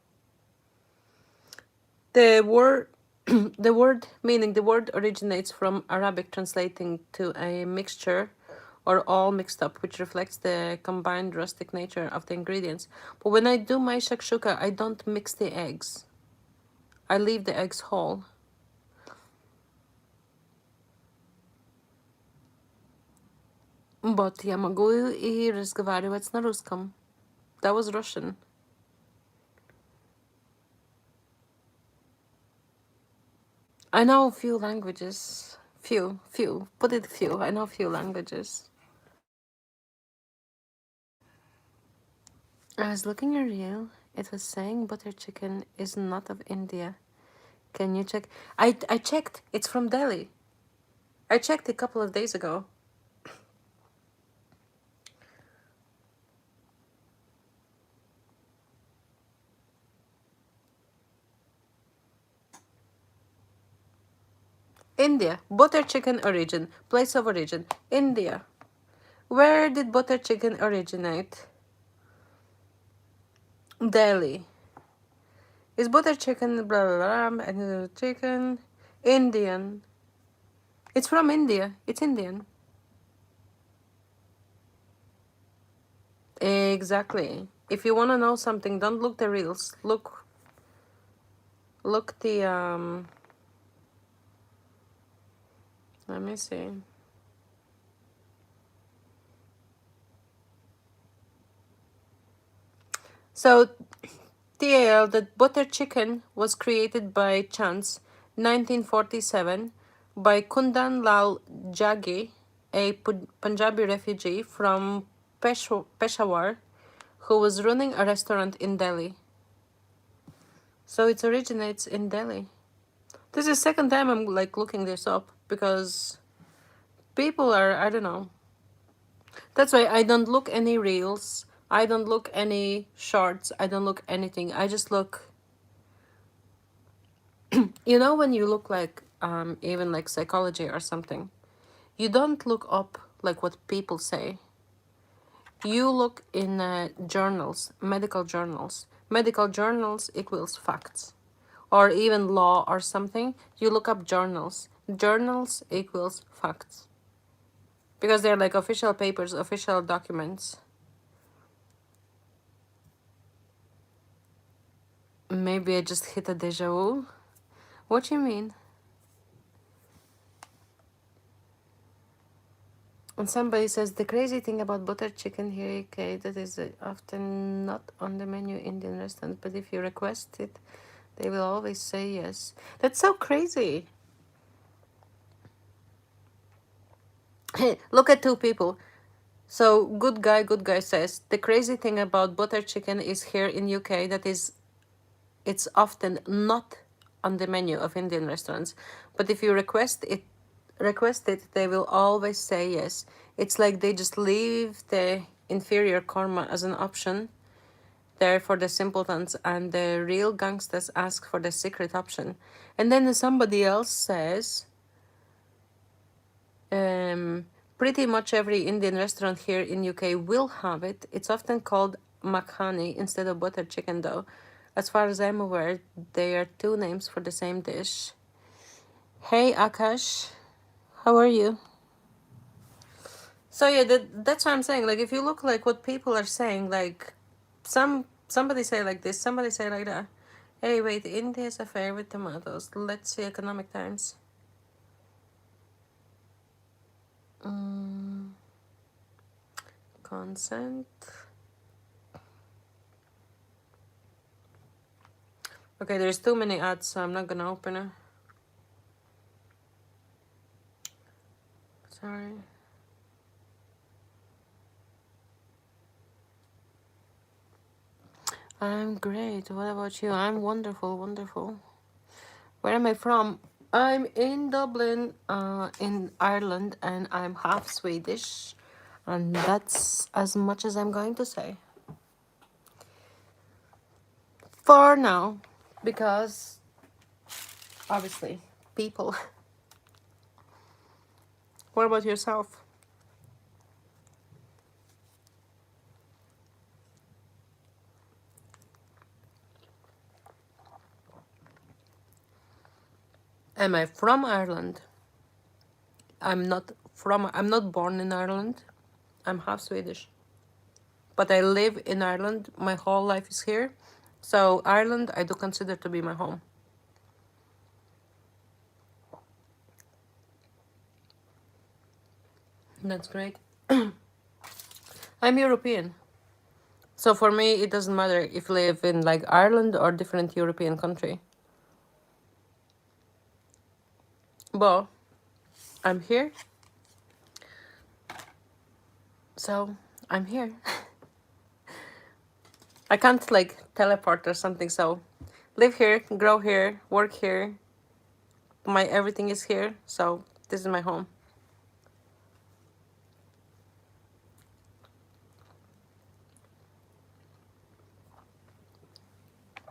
The word, the word originates from Arabic, translating to a mixture or all mixed up, which reflects the combined rustic nature of the ingredients. But when I do my shakshuka, I don't mix the eggs. I leave the eggs whole. But я могу и разговаривать на русском. That was Russian. I know a few languages. Few. Put it few. I know a few languages. I was looking at reel. It was saying butter chicken is not of India. Can you check? I checked. It's from Delhi. I checked a couple of days ago. India. Butter chicken origin. Place of origin. India. Where did butter chicken originate? Delhi. Is butter chicken blah blah blah and chicken Indian? It's from India. It's Indian. Exactly. If you want to know something, don't look the reels. Look the let me see. So TAL, that butter chicken was created by chance 1947 by Kundan Lal Jaggi, a Punjabi refugee from Peshawar who was running a restaurant in Delhi. So it originates in Delhi. This is the second time I'm like looking this up because people are, I don't know. That's why I don't look any reels. I don't look any shorts. I don't look anything. I just look. You know when you look like even like psychology or something, you don't look up like what people say. You look in journals, medical journals. Medical journals equals facts. Or even law or something, you look up journals. Journals equals facts. Because they're like official papers, official documents. Maybe I just hit a deja vu. What do you mean? And somebody says the crazy thing about butter chicken here, okay, that is often not on the menu in Indian restaurants, but if you request it, they will always say yes. That's so crazy. Hey, look at two people. So good guy says the crazy thing about butter chicken is here in UK that is it's often not on the menu of Indian restaurants, but if you request it, they will always say yes. It's like they just leave the inferior korma as an option. there for the simpletons, and the real gangsters ask for the secret option. And then somebody else says, pretty much every Indian restaurant here in UK will have it. It's often called makhani instead of butter chicken though. As far as I'm aware, there are two names for the same dish. Hey Akash, how are you? So yeah, that's what I'm saying. Like, if you look like what people are saying, like somebody say like this, somebody say like that. Hey, wait, India is a fair with tomatoes. Let's see Economic Times. Consent. Okay, there's too many ads, so I'm not gonna open it. Sorry. I'm great. What about you? I'm wonderful, wonderful. Where am I from? I'm in Dublin, in Ireland, and I'm half Swedish. And that's as much as I'm going to say. For now. Because, obviously, people. What about yourself? Am I from Ireland? I'm not born in Ireland. I'm half Swedish. But I live in Ireland. My whole life is here. So Ireland, I do consider to be my home. That's great. I'm European. So for me, it doesn't matter if I live in like Ireland or different European country. But I'm here. So I'm here. I can't like teleport or something. So live here, grow here, work here. My everything is here. So this is my home.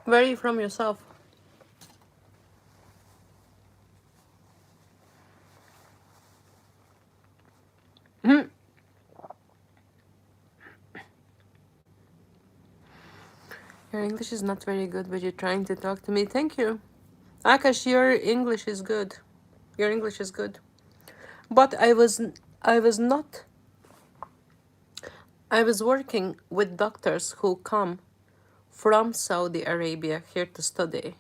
Where are you from yourself? Your English is not very good, but you're trying to talk to me. Thank you. Akash, your English is good. Your English is good. But I was working with doctors who come from Saudi Arabia here to study.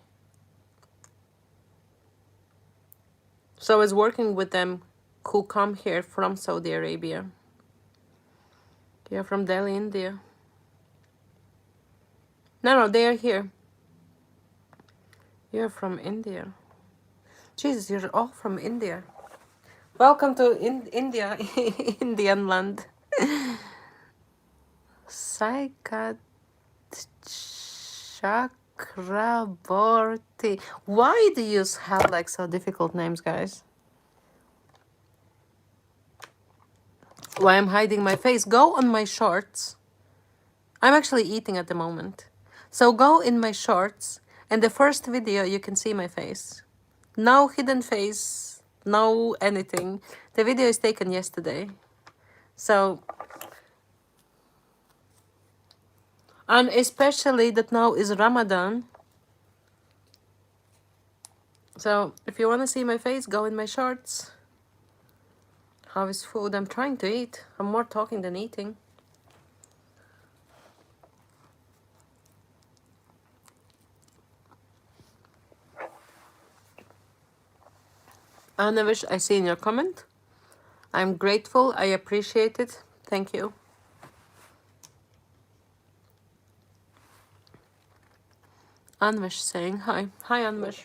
So I was working with them who come here from Saudi Arabia. You're from Delhi, India. No, they are here. You're from India. Jesus, you're all from India. Welcome to India, Indian land. Saikat Chakraborty. Why do you have like so difficult names, guys? Why I'm hiding my face? Go on my shorts. I'm actually eating at the moment. So go in my shorts, and the first video you can see my face. No hidden face, no anything. The video is taken yesterday. So, and especially that now is Ramadan. So if you want to see my face, go in my shorts. How is food? I'm trying to eat. I'm more talking than eating. Anavish, I see in your comment. I'm grateful. I appreciate it. Thank you. Anvish saying hi. Hi, Anvish.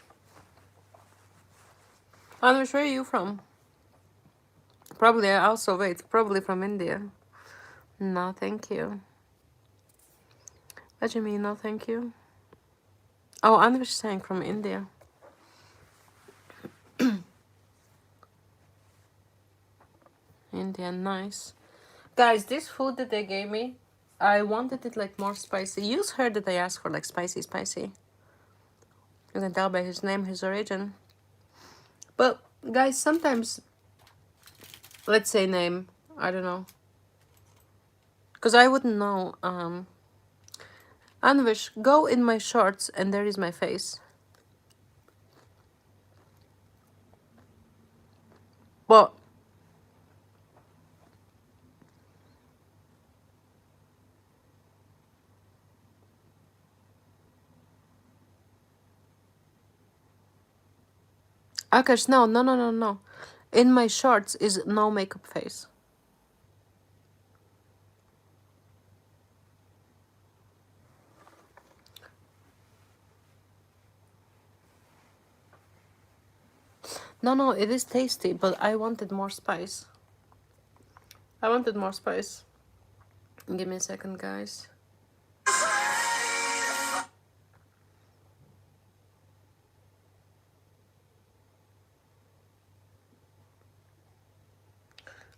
Anvish, where are you from? Probably, I also wait. Probably from India. No, thank you. What do you mean, no, thank you? Oh, Anvish saying from India. India, nice. Guys, this food that they gave me, I wanted it like more spicy. You heard that I asked for like spicy, spicy. You can tell by his name, his origin. But guys, sometimes, let's say name, I don't know. Because I wouldn't know. Anvish, go in my shorts and there is my face. But Akash, no, no, no, no, no. In my shorts is no makeup face. No, no, it is tasty, but I wanted more spice. I wanted more spice. Give me a second, guys.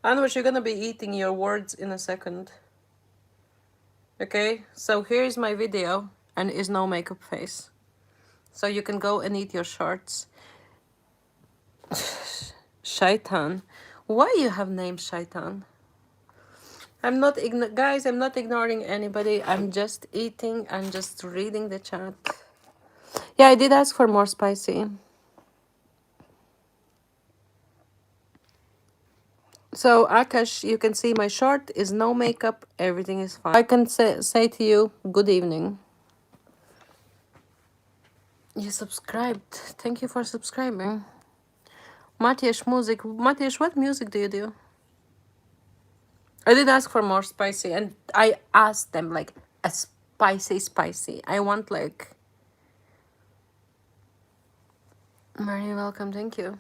Anwish, you're gonna be eating your words in a second. Okay, so here's my video and is no makeup face. So you can go and eat your shorts. Shaitan. Why you have named Shaitan? I'm not guys, I'm not ignoring anybody. I'm just eating and just reading the chat. Yeah, I did ask for more spicy. So Akash, you can see my short is no makeup, everything is fine. I can say to you, good evening. You subscribed. Thank you for subscribing. Matias music. Matias, what music do you do? I did ask for more spicy and I asked them like a spicy. I want like... Very welcome, thank you.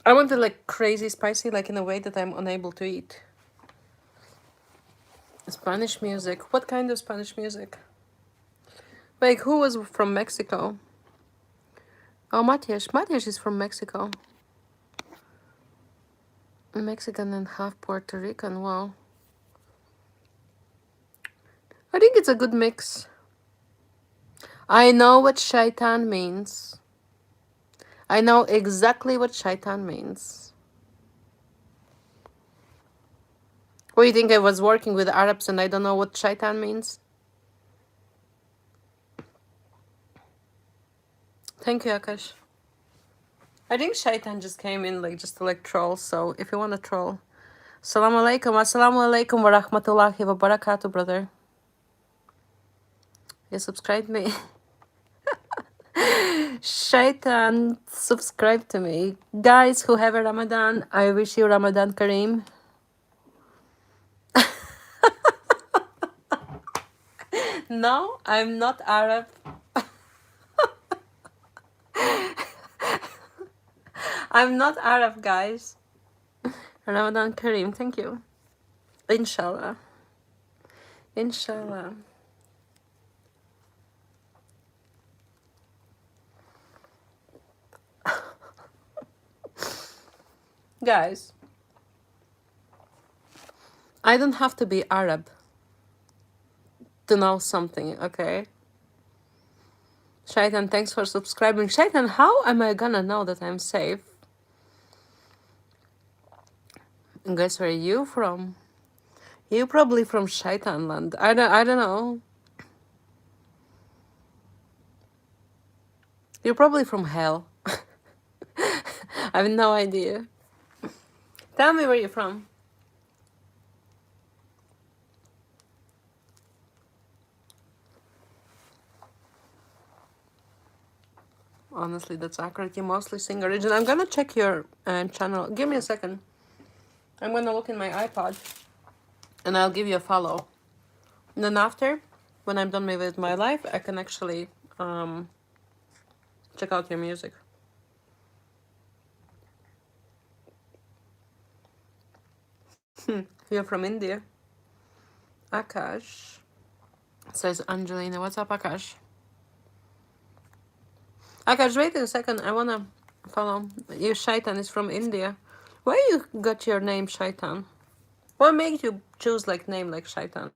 I wanted like crazy spicy, like in a way that I'm unable to eat. Spanish music. What kind of Spanish music? Like, who was from Mexico? Oh, Matias. Matias is from Mexico. Mexican and half Puerto Rican. Wow. I think it's a good mix. I know what shaitan means. I know exactly what shaitan means. What do you think, I was working with Arabs and I don't know what shaitan means? Thank you, Akash. I think shaitan just came in like just to like troll, so if you want to troll. Assalamu alaikum, assalamu alaikum wa rahmatullahi wa barakatuh, brother. You subscribed me. Shaitan, subscribe to me. Guys who have a Ramadan, I wish you Ramadan Kareem. No, I'm not Arab. I'm not Arab, guys. Ramadan Kareem, thank you. Inshallah. Inshallah. Guys, I don't have to be Arab to know something, okay? Shaitan, thanks for subscribing. Shaitan, how am I gonna know that I'm safe? And guys, where are you from? You probably from Shaitan land. I don't know. You're probably from hell. I have no idea. Tell me where you're from. Honestly, that's accurate. You mostly sing original. I'm gonna check your channel. Give me a second. I'm gonna look in my iPod and I'll give you a follow. And then after, when I'm done with my life, I can actually check out your music. You're from India. Akash, says Angelina. What's up, Akash? Akash, wait a second. I wanna follow. You Shaitan is from India. Where you got your name, Shaitan? What made you choose like name like Shaitan?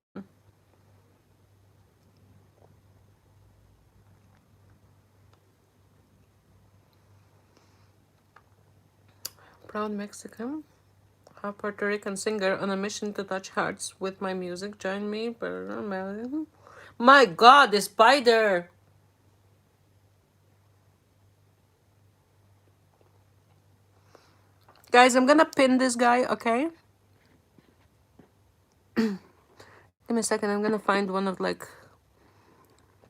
Proud Mexican. A Puerto Rican singer on a mission to touch hearts with my music. Join me. My God, the spider! Guys, I'm gonna pin this guy, okay? Give me a second. I'm gonna find one of like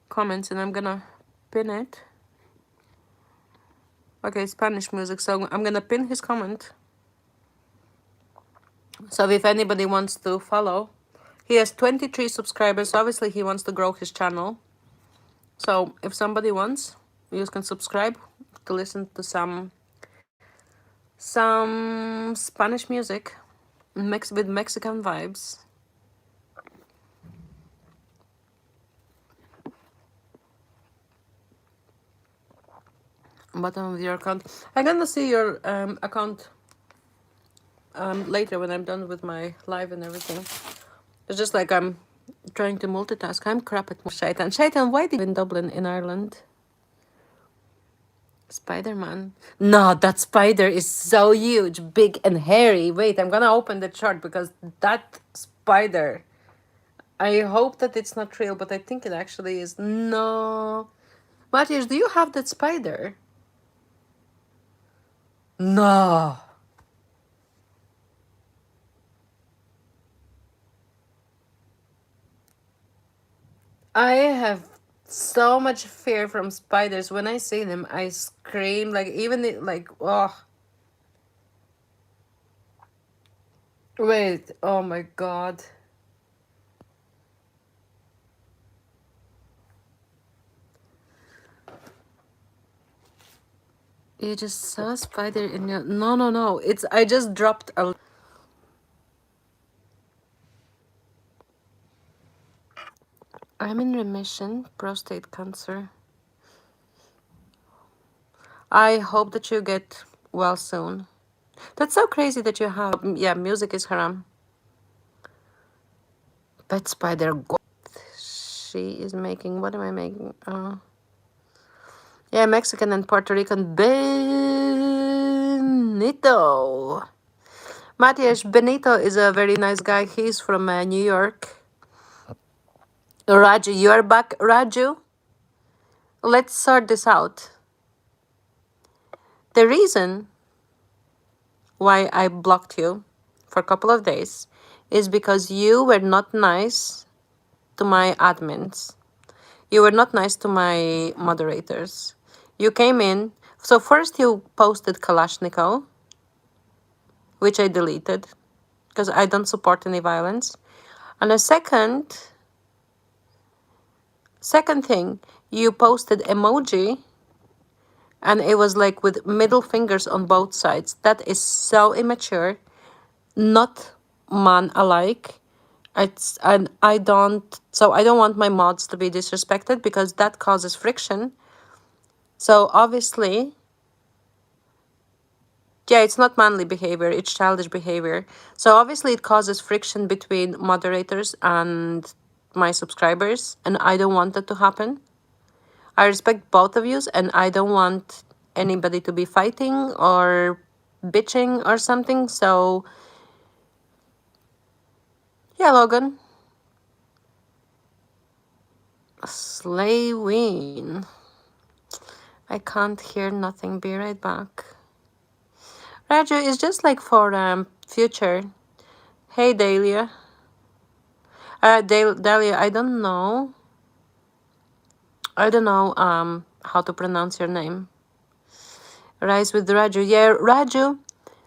comments and I'm gonna pin it. Okay, Spanish music. So I'm gonna pin his comment. So if anybody wants to follow, he has 23 subscribers. Obviously, he wants to grow his channel. So if somebody wants, you can subscribe to listen to some Spanish music mixed with Mexican vibes. Bottom of your account. I'm gonna see your account later when I'm done with my live and everything. It's just like I'm trying to multitask. I'm crap at Shaitan. Shaitan, why did you in Dublin in Ireland? Spider-Man. No, that spider is so huge, big and hairy. Wait, I'm gonna open the chart because that spider. I hope that it's not real, but I think it actually is. No. Matthias, do you have that spider? No. I have so much fear from spiders. When I see them, I scream. Like, even like, oh. Wait, oh my God. You just saw a spider in your... No, no, no. It's... I just dropped a... I'm in remission. Prostate cancer. I hope that you get well soon. That's so crazy that you have... Yeah, music is haram. Pet spider... She is making... What am I making? Yeah, Mexican and Puerto Rican. Benito. Matthias, Benito is a very nice guy. He's from New York. Raju, you are back. Raju, let's sort this out. The reason why I blocked you for a couple of days is because you were not nice to my admins. You were not nice to my moderators. You came in. So first you posted Kalashnikov, which I deleted because I don't support any violence. And a second thing, you posted emoji and it was like with middle fingers on both sides. That is so immature, not man alike. And I don't want my mods to be disrespected because that causes friction. So obviously, yeah, it's not manly behavior, it's childish behavior. So obviously it causes friction between moderators and my subscribers, and I don't want that to happen. I respect both of yous, and I don't want anybody to be fighting or bitching or something. So, yeah, Logan. Slayween. I can't hear nothing. Be right back. Raju, is just like for future. Hey, Dahlia. Dahlia, I don't know how to pronounce your name. Rise with Raju. Yeah, Raju.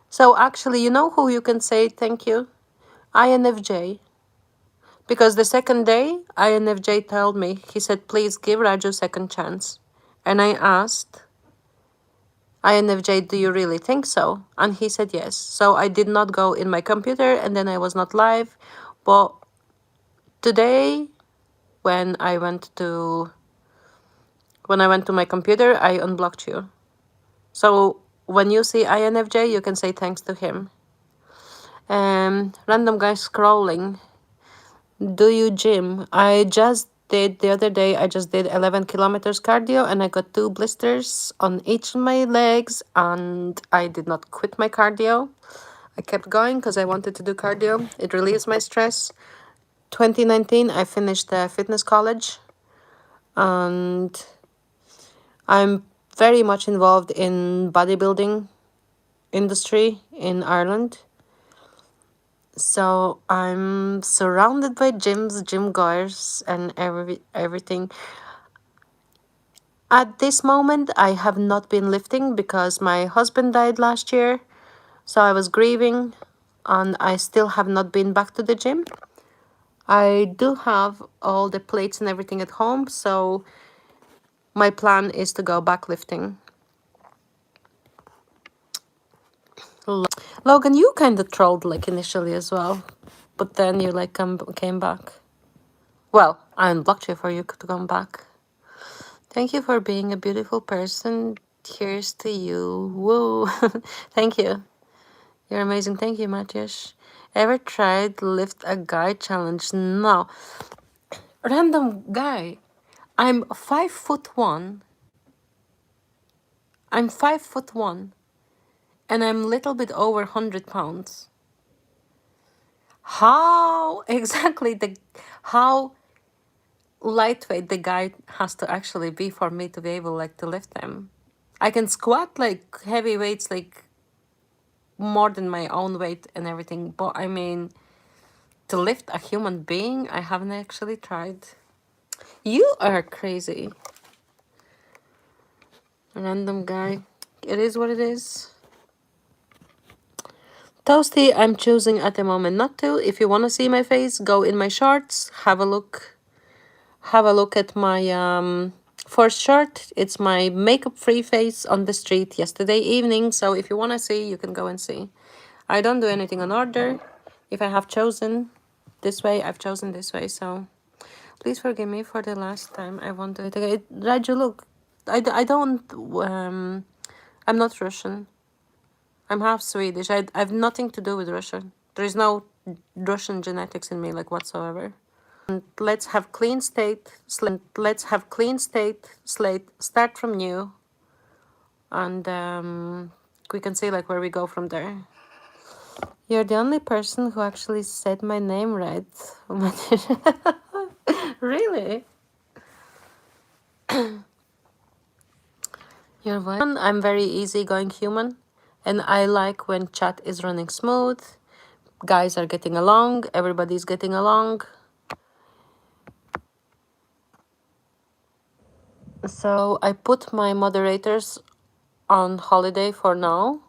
So actually, you know who you can say thank you? INFJ. Because the second day, INFJ told me, he said, please give Raju a second chance. And I asked, INFJ, do you really think so? And he said yes. So I did not go in my computer and then I was not live. But today, when I went to my computer, I unblocked you. So when you see INFJ, you can say thanks to him. Random guy scrolling. Do you gym? I just did the other day. I just did 11 kilometers cardio and I got 2 blisters on each of my legs. And I did not quit my cardio. I kept going because I wanted to do cardio. It relieves my stress. 2019, I finished fitness college, and I'm very much involved in bodybuilding industry in Ireland. So I'm surrounded by gyms, gym goers, and everything. At this moment, I have not been lifting because my husband died last year. So I was grieving, and I still have not been back to the gym. I do have all the plates and everything at home, so my plan is to go back lifting. Logan, you kind of trolled like initially as well, but then you like came back. Well, I unblocked you for you to come back. Thank you for being a beautiful person. Here's to you. Woo. Thank you. You're amazing. Thank you, Matthias. Ever tried lift a guy challenge? No. Random guy. I'm 5'1". I'm 5'1", and I'm a little bit over 100 pounds. How exactly how lightweight the guy has to actually be for me to be able like to lift them? I can squat like heavy weights, like more than my own weight and everything, but I mean, to lift a human being, I haven't actually tried. You are crazy. Random guy. It is what it is. Toasty, I'm choosing at the moment not to. If you want to see my face, go in my shorts, have a look. Have a look at my first short. It's my makeup free face on the street yesterday evening. So if you want to see, you can go and see. I don't do anything on order. If I have chosen this way, I've chosen this way. So please forgive me for the last time. I want to do it again. Raju, look, I don't, I'm not Russian. I'm half Swedish. I've nothing to do with Russia. There is no Russian genetics in me, like whatsoever. And let's have clean slate. Start from new, and we can see like where we go from there. You're the only person who actually said my name right. Really? You're one. I'm very easygoing human, and I like when chat is running smooth. Guys are getting along. Everybody's getting along. So I put my moderators on holiday for now.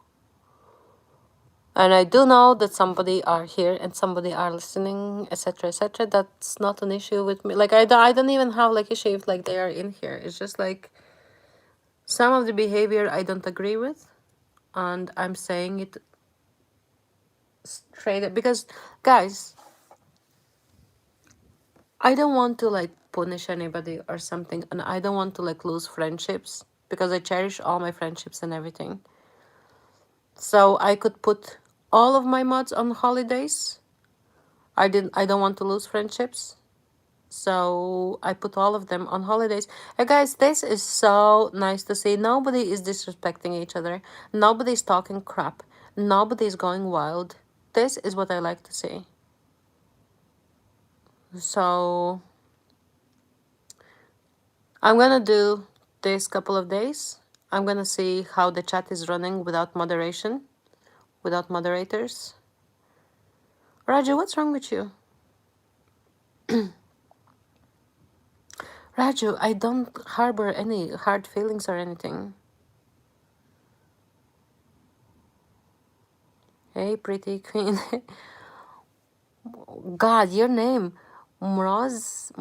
And I do know that somebody are here and somebody are listening, etc., etc. That's not an issue with me. Like I don't even have like issue if like they are in here. It's just like some of the behavior I don't agree with, and I'm saying it straight up because, guys, I don't want to like punish anybody or something, and I don't want to like lose friendships because I cherish all my friendships and everything. So I could put all of my mods on holidays. I don't want to lose friendships. So I put all of them on holidays. Hey guys, this is so nice to see. Nobody is disrespecting each other. Nobody's talking crap. Nobody's going wild. This is what I like to see. So I'm gonna do this couple of days. I'm gonna see how the chat is running without moderation, without moderators. Raju, what's wrong with you? Raju, I don't harbor any hard feelings or anything. Hey, pretty queen. God, your name. Mroziasti.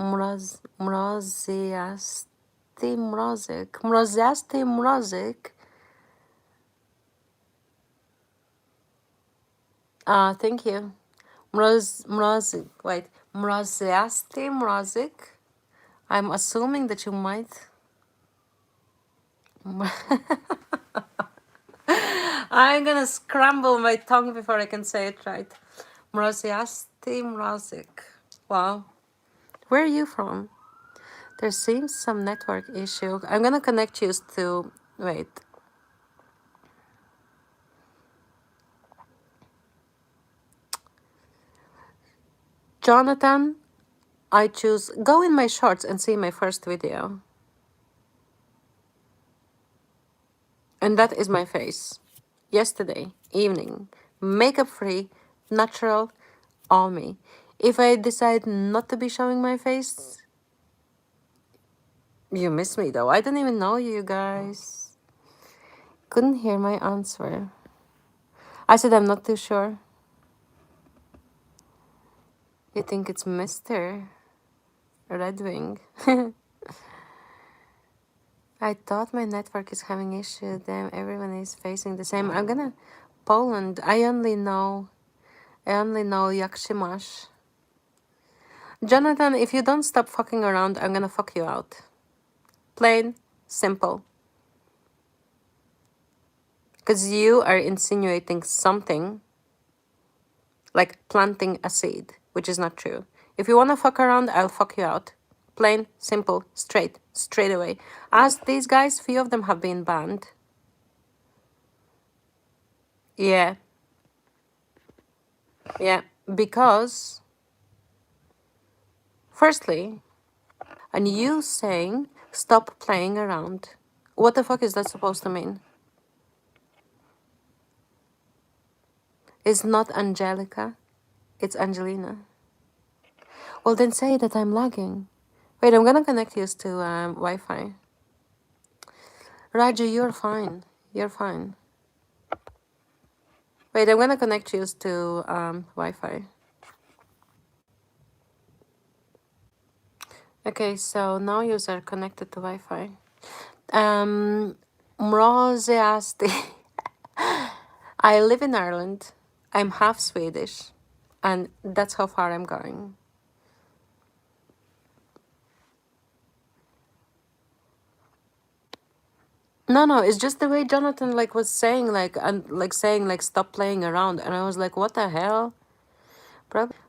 Thank you. Mroziasti. I'm assuming that you might. I'm gonna scramble my tongue before I can say it right. Mroziasti Mrozik. Wow. Where are you from? There seems some network issue. I'm gonna connect you to... Wait. Jonathan, I choose... Go in my shorts and see my first video. And that is my face. Yesterday evening. Makeup free, natural, all me. If I decide not to be showing my face, you miss me though. I don't even know you guys. Couldn't hear my answer. I said I'm not too sure. You think it's Mr. Redwing? I thought my network is having issue. Damn, everyone is facing the same. I'm gonna Poland. I only know Yakshimash. Jonathan, if you don't stop fucking around, I'm gonna fuck you out. Plain, simple. Because you are insinuating something like planting a seed, which is not true. If you wanna fuck around, I'll fuck you out. Plain, simple, straight away. As these guys, few of them have been banned. Yeah, because firstly, and you saying stop playing around. What the fuck is that supposed to mean? It's not Angelica, it's Angelina. Well, then say that I'm lagging. Wait, I'm gonna connect you to Wi-Fi. Raju, you're fine. You're fine. Wait, I'm gonna connect you to Wi-Fi. Okay, so now you are connected to Wi-Fi. Mroziasti. I live in Ireland. I'm half Swedish, and that's how far I'm going. No, it's just the way Jonathan like was saying like and like saying like stop playing around, and I was like, what the hell?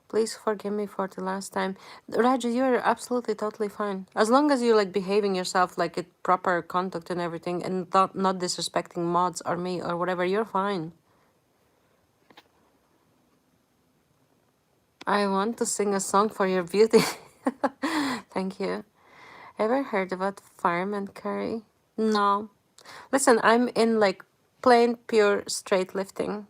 Please forgive me for the last time. Raju, you're absolutely totally fine. As long as you're like behaving yourself like it proper conduct and everything and not disrespecting mods or me or whatever, you're fine. I want to sing a song for your beauty. Thank you. Ever heard about fireman curry? No. Listen, I'm in like plain pure straight lifting.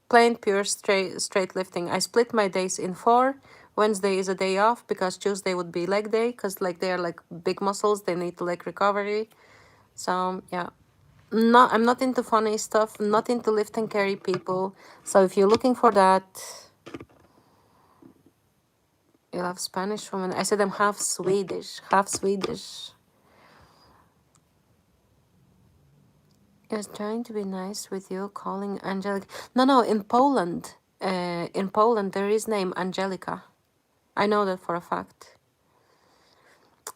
Plain pure straight lifting. I split my days in 4. Wednesday is a day off because Tuesday would be leg day because like they're like big muscles, they need to like recovery. So yeah. No, I'm not into funny stuff, not into lift and carry people. So if you're looking for that, you love Spanish woman. I said I'm half Swedish. Half Swedish. I was trying to be nice with you, calling Angelica. No, in Poland. In Poland there is name Angelica. I know that for a fact.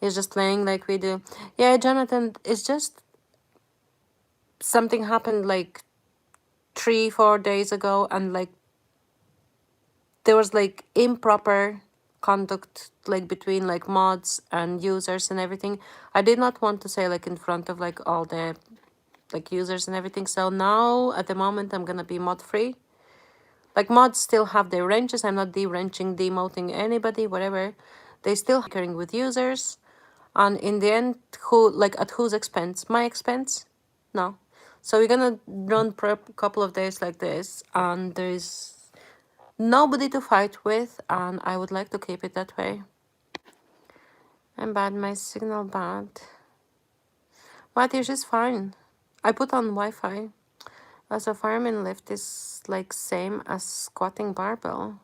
He's just playing like we do. Yeah, Jonathan, it's just something happened like 3-4 days ago, and like there was like improper conduct like between like mods and users and everything. I did not want to say like in front of like all the like users and everything. So now at the moment I'm gonna be mod free. Like mods still have their ranges. I'm not de-ranching, demoting anybody, whatever. They still caring with users. And in the end, who like at whose expense? My expense? No. So we're gonna run for a couple of days like this, and there's nobody to fight with, and I would like to keep it that way. I'm bad, my signal bad. But it's just fine. I put on Wi-Fi. As a fireman lift is like same as squatting barbell.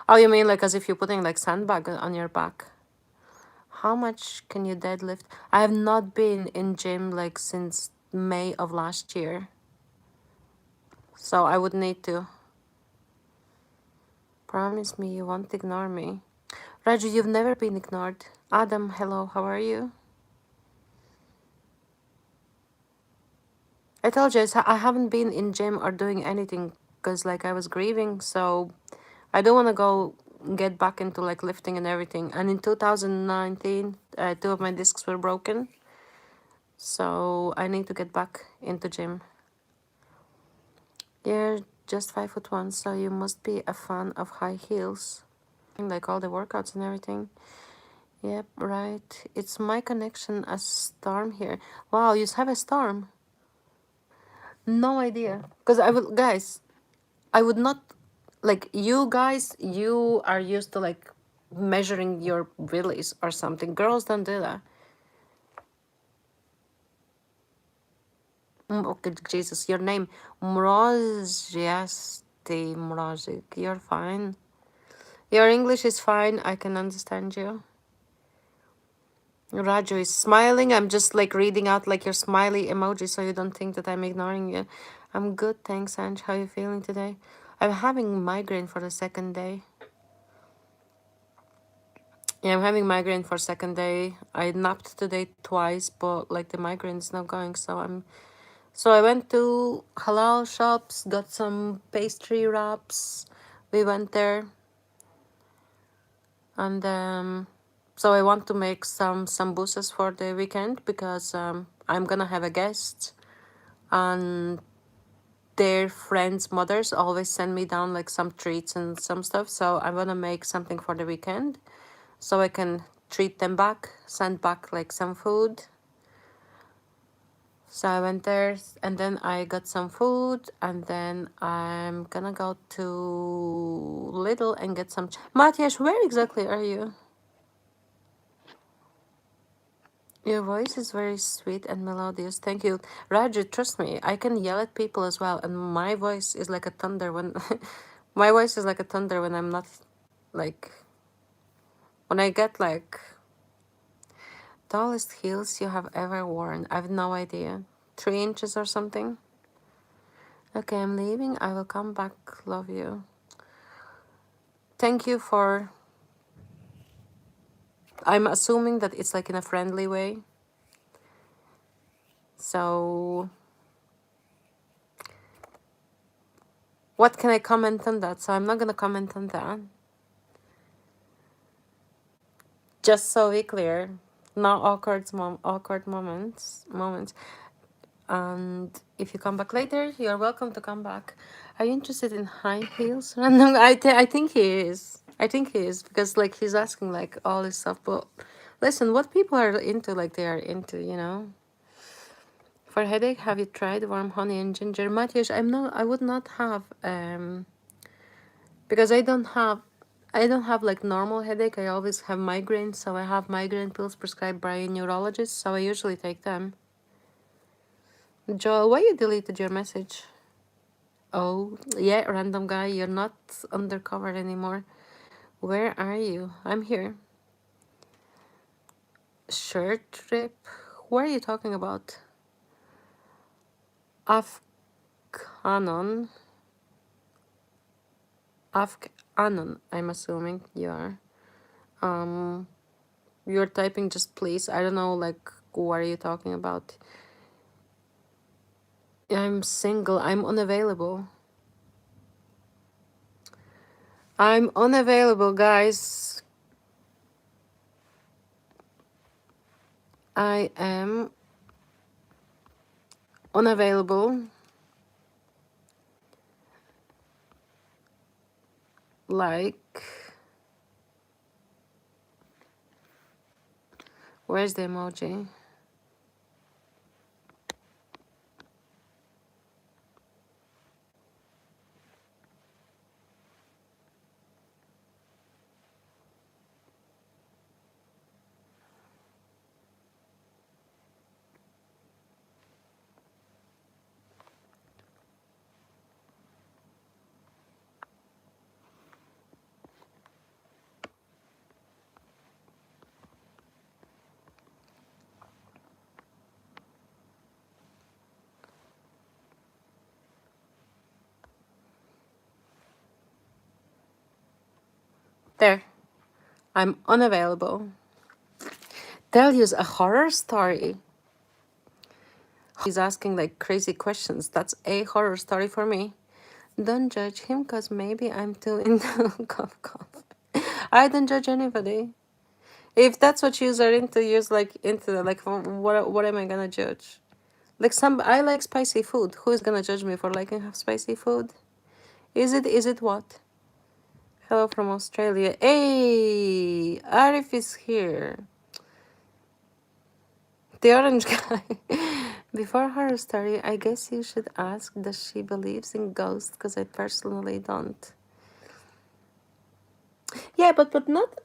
Oh, you mean like as if you're putting like sandbag on your back? How much can you deadlift? I have not been in gym like since May of last year. So I would need to. Promise me you won't ignore me. Raju, you've never been ignored. Adam, hello, how are you? I told you I haven't been in gym or doing anything because like I was grieving, so I don't want to go get back into like lifting and everything. And in 2019, two of my discs were broken, so I need to get back into gym. You're just 5'1", so you must be a fan of high heels, like all the workouts and everything. Yep, right. It's my connection, a storm here. Wow, you have a storm. No idea. Because I would, guys, I would not, like, you guys, you are used to, like, measuring your willies or something. Girls don't do that. Okay, Jesus, your name. Mrozjasti Mrozik. You're fine. Your English is fine. I can understand you. Raju is smiling. I'm just like reading out like your smiley emoji so you don't think that I'm ignoring you. I'm good, thanks, Ange. How are you feeling today? I'm having migraine for the second day. Yeah, I'm having migraine for second day. I napped today twice, but like the migraine is not going, so I went to halal shops, got some pastry wraps. We went there, and so I want to make some sambusas for the weekend because I'm gonna have a guest, and their friends' mothers always send me down like some treats and some stuff. So I'm gonna make something for the weekend, so I can treat them back, send back like some food. So I went there and then I got some food, and then I'm gonna go to Lidl and get some. Matthias, where exactly are you? Your voice is very sweet and melodious. Thank you. Raju, trust me, I can yell at people as well, and my voice is like a thunder when my voice is like a thunder when I'm not like when I get like tallest heels you have ever worn. I have no idea. 3 inches or something. Okay, I'm leaving. I will come back. Love you. Thank you for. I'm assuming that it's like in a friendly way. So, what can I comment on that? So, I'm not gonna comment on that. Just so we clear, no awkward moments. And if you come back later, you're welcome to come back. Are you interested in high heels? Random. I think he is. I think he is because like he's asking like all this stuff. But listen, what people are into, like they are into, you know. For headache, have you tried warm honey and ginger? Matthias, I would not have because I don't have like normal headache. I always have migraine, so I have migraine pills prescribed by a neurologist, so I usually take them. Joel, why you deleted your message? Oh, yeah, random guy, you're not undercover anymore. Where are you? I'm here. Shirt trip? What are you talking about? Afghanon. Afghanon, I'm assuming you are. You're typing just please. I don't know, like, what are you talking about? I'm single. I'm unavailable. I'm unavailable, guys. I am unavailable. Like, where's the emoji? There. I'm unavailable. Tell you a horror story. He's asking like crazy questions. That's a horror story for me. Don't judge him because maybe I'm too into cough cough. I don't judge anybody. If that's what you are into, use like into the, like what am I gonna judge? Like I like spicy food. Who is gonna judge me for liking spicy food? Is it what? Hello from Australia. Hey, Arif is here. The orange guy. Before her story, I guess you should ask, does she believes in ghosts? Because I personally don't. Yeah, but not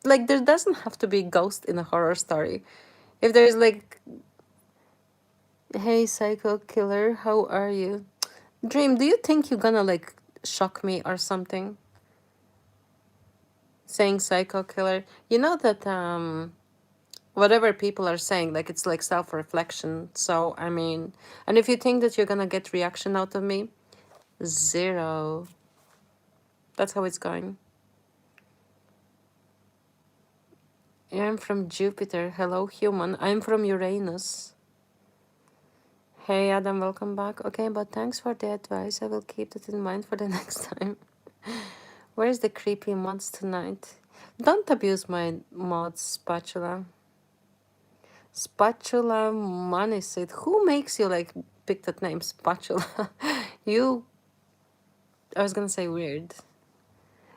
like there doesn't have to be ghost in a horror story. If there's like, hey psycho killer, how are you? Dream, do you think you're gonna like shock me or something? Saying psycho killer. You know that whatever people are saying, like it's like self-reflection. So I mean, and if you think that you're gonna get reaction out of me, zero. That's how it's going. I'm from Jupiter. Hello, human. I'm from Uranus. Hey, Adam, welcome back. Okay, but thanks for the advice. I will keep that in mind for the next time. Where's the creepy mods tonight? Don't abuse my mods, Spatula. Spatula Manisit. Who makes you like pick that name, Spatula? You, I was gonna say weird.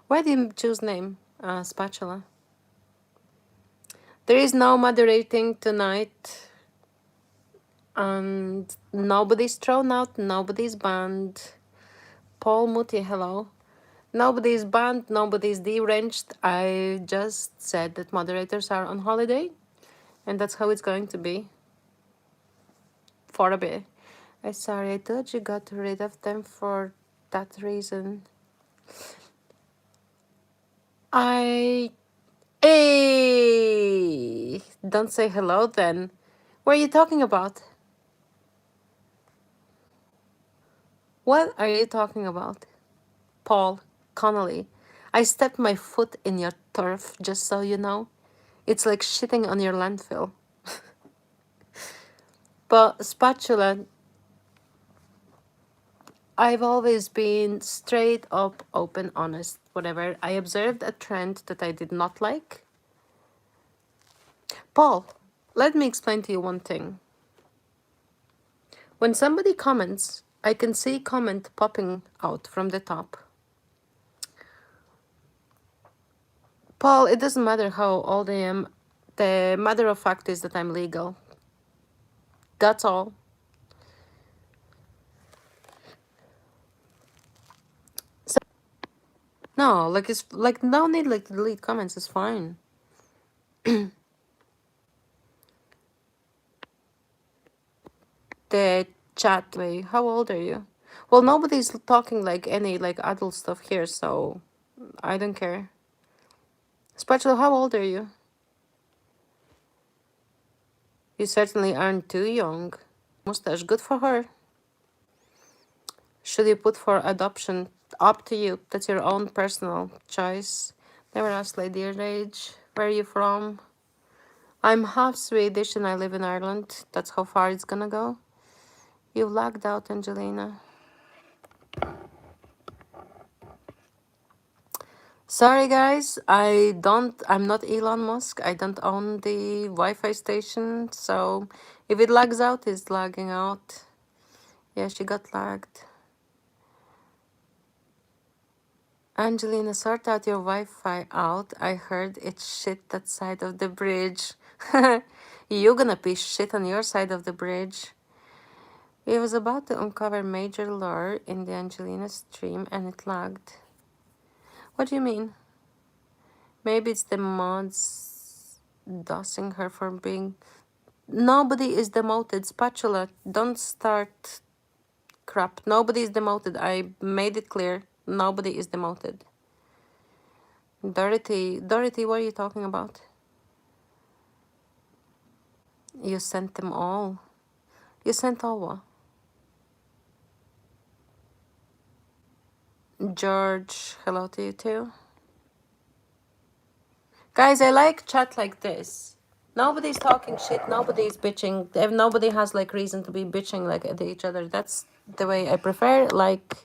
Why did you choose name, Spatula? There is no moderating tonight. And nobody's thrown out, nobody's banned. Paul Muti, hello. Nobody's banned, nobody's deranged. I just said that moderators are on holiday, and that's how it's going to be for a bit. I'm sorry, I thought you got rid of them for that reason. Hey! Don't say hello then. What are you talking about? What are you talking about? Paul Connolly. I stepped my foot in your turf, just so you know. It's like shitting on your landfill. But Spatula, I've always been straight up, open, honest, whatever. I observed a trend that I did not like. Paul, let me explain to you one thing. When somebody comments, I can see comment popping out from the top. Paul, it doesn't matter how old I am. The matter of fact is that I'm legal. That's all. So, no, like it's like no need like to delete comments. It's fine. The chat way. How old are you? Well, nobody's talking like any like adult stuff here, so I don't care. Spatula, how old are you? You certainly aren't too young. Mustache, good for her. Should you put for adoption? Up to you. That's your own personal choice. Never asked lady your age. Where are you from? I'm half Swedish and I live in Ireland. That's how far it's gonna go. You lagged out, Angelina. Sorry guys, I'm not Elon Musk. I don't own the Wi-Fi station, so if it lags out, it's lagging out. Yeah, she got lagged. Angelina, sort out your Wi-Fi out. I heard it's shit that side of the bridge. You're gonna be shit on your side of the bridge. We was about to uncover major lore in the Angelina stream and it lagged. What do you mean? Maybe it's the mods dosing her for being... Nobody is demoted. Spatula, don't start crap. Nobody is demoted. I made it clear. Nobody is demoted. Dorothy, what are you talking about? You sent them all. You sent all what? George, hello to you too. Guys, I like chat like this. Nobody's talking shit. Nobody's bitching. If nobody has like reason to be bitching like at each other. That's the way I prefer. Like,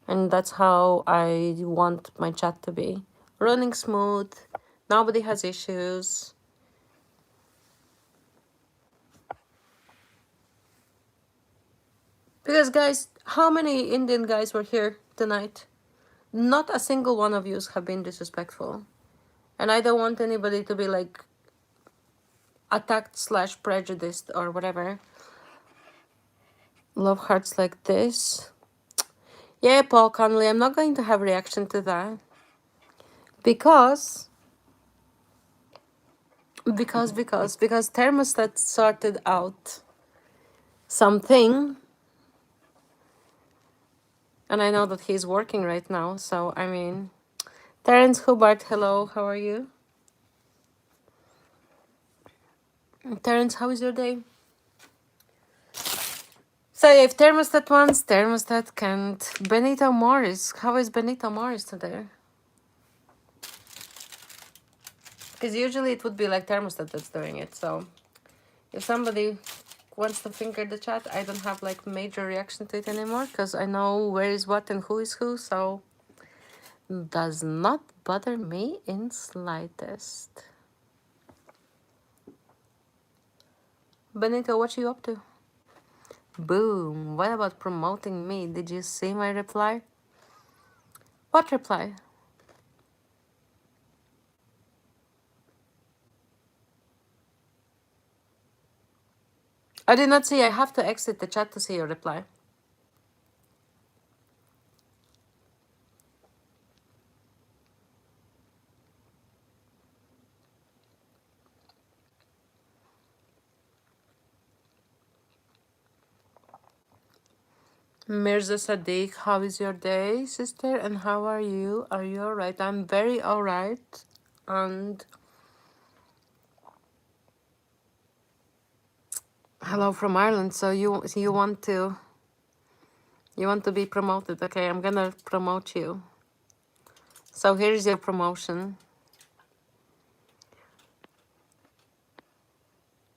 and that's how I want my chat to be. Running smooth. Nobody has issues. Because guys, how many Indian guys were here tonight? Not a single one of you have been disrespectful. And I don't want anybody to be like attacked slash prejudiced or whatever. Love hearts like this. Yeah, Paul Connolly, I'm not going to have reaction to that. Because thermostat sorted out something. And I know that he's working right now. So, I mean, Terence Hubbard, hello, how are you? Terence, how is your day? So if thermostat wants, thermostat can't. Benito Morris, how is Benito Morris today? Because usually it would be like thermostat that's doing it. So if somebody wants to finger the chat, I don't have like major reaction to it anymore because I know where is what and who is who. So does not bother me in slightest. Benito, what are you up to? Boom. What about promoting me? Did you see my reply? What reply? I did not see. I have to exit the chat to see your reply. Mirza Sadiq, how is your day, sister? And how are you? Are you alright? I'm very alright. And hello from Ireland. So you want to be promoted? Okay, I'm gonna promote you. So here's your promotion.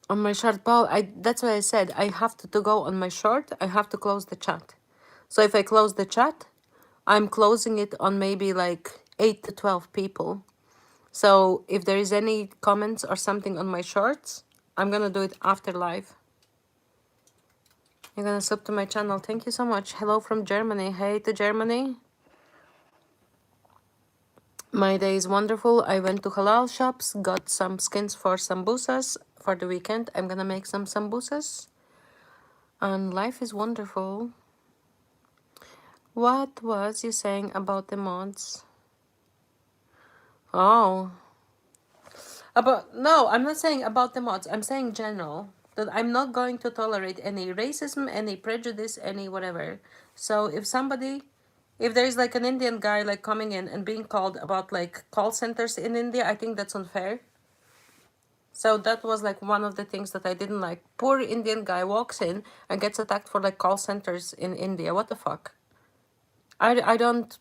On my short, Paul, that's why I said I have to go on my short. I have to close the chat. So if I close the chat, I'm closing it on maybe like 8 to 12 people. So if there is any comments or something on my shorts, I'm gonna do it after live. You're gonna sub to my channel. Thank you so much. Hello from Germany. Hey to Germany. My day is wonderful. I went to halal shops, got some skins for sambusas for the weekend. I'm gonna make some sambusas. And life is wonderful. What was you saying about the mods? Oh. No, I'm not saying about the mods. I'm saying general. That I'm not going to tolerate any racism, any prejudice, any whatever. So if there is like an Indian guy like coming in and being called about like call centers in India, I think that's unfair. So that was like one of the things that I didn't like. Poor Indian guy walks in and gets attacked for like call centers in India. What the fuck? I don't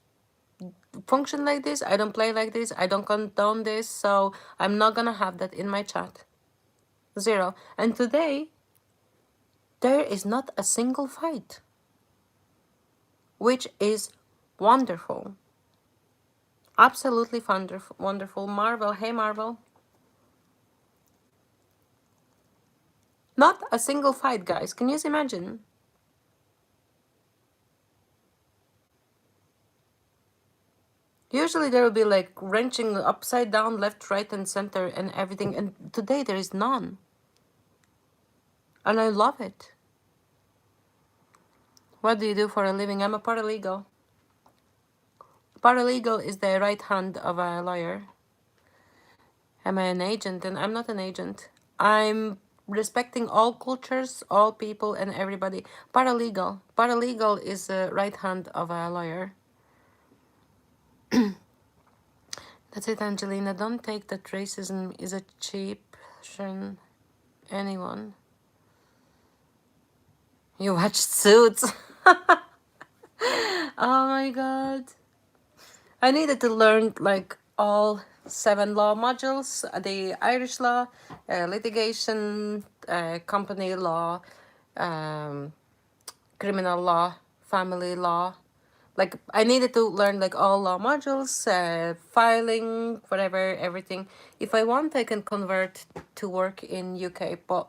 function like this. I don't play like this. I don't condone this. So I'm not gonna have that in my chat. Zero. And today, there is not a single fight, which is wonderful. Absolutely wonderful. Wonderful. Marvel. Hey, Marvel. Not a single fight, guys. Can you imagine? Usually there will be like wrenching upside down, left, right, and center and everything. And today there is none. And I love it. What do you do for a living? I'm a paralegal. Paralegal is the right hand of a lawyer. Am I an agent? And I'm not an agent. I'm respecting all cultures, all people, and everybody. Paralegal. Paralegal is the right hand of a lawyer. That's it, Angelina. Don't take that racism is a cheap anyone. You watched Suits. Oh my god. I needed to learn like all 7 law modules: the Irish law, litigation, company law, um, criminal law, family law. Like I needed to learn like all law modules, filing, whatever, everything. If I want, I can convert to work in UK, but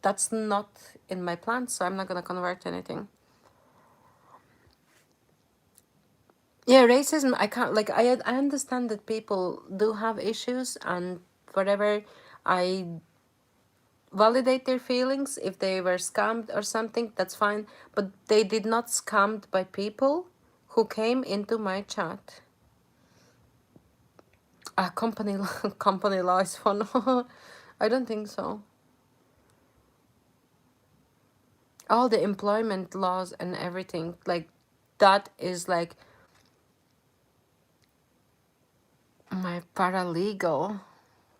that's not in my plans, so I'm not gonna convert anything. Yeah, racism, I can't, like, I understand that people do have issues and whatever. I validate their feelings. If they were scammed or something, that's fine. But they did not scammed by people who came into my chat. Company law, company law is fun. I don't think so. All the employment laws and everything, like, that is like my paralegal.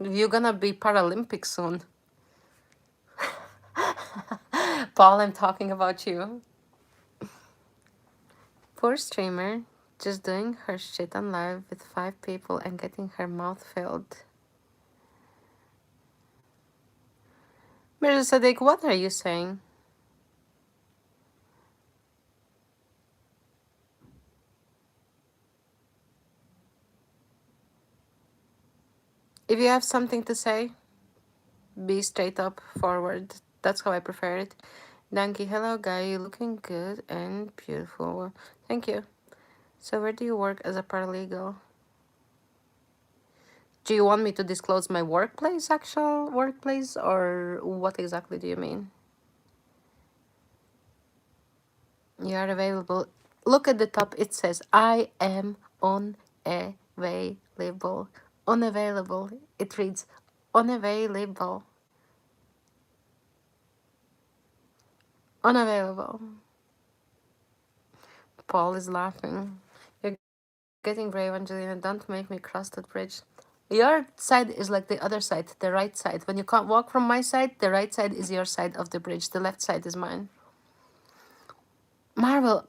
You're gonna be Paralympic soon. Paul, I'm talking about you. Poor streamer, just doing her shit on live with 5 people and getting her mouth filled. Mirza Sadiq, what are you saying? If you have something to say, be straight up forward. That's how I prefer it. Danky, hello guy, you looking good and beautiful. Thank you. So where do you work as a paralegal? Do you want me to disclose my workplace, actual workplace, or what exactly do you mean? You are available. Look at the top, it says, I am unavailable. Unavailable. It reads, unavailable. Unavailable. Paul is laughing. You're getting brave, Angelina. Don't make me cross that bridge. Your side is like the other side, the right side. When you can't walk from my side, the right side is your side of the bridge. The left side is mine. Marvel,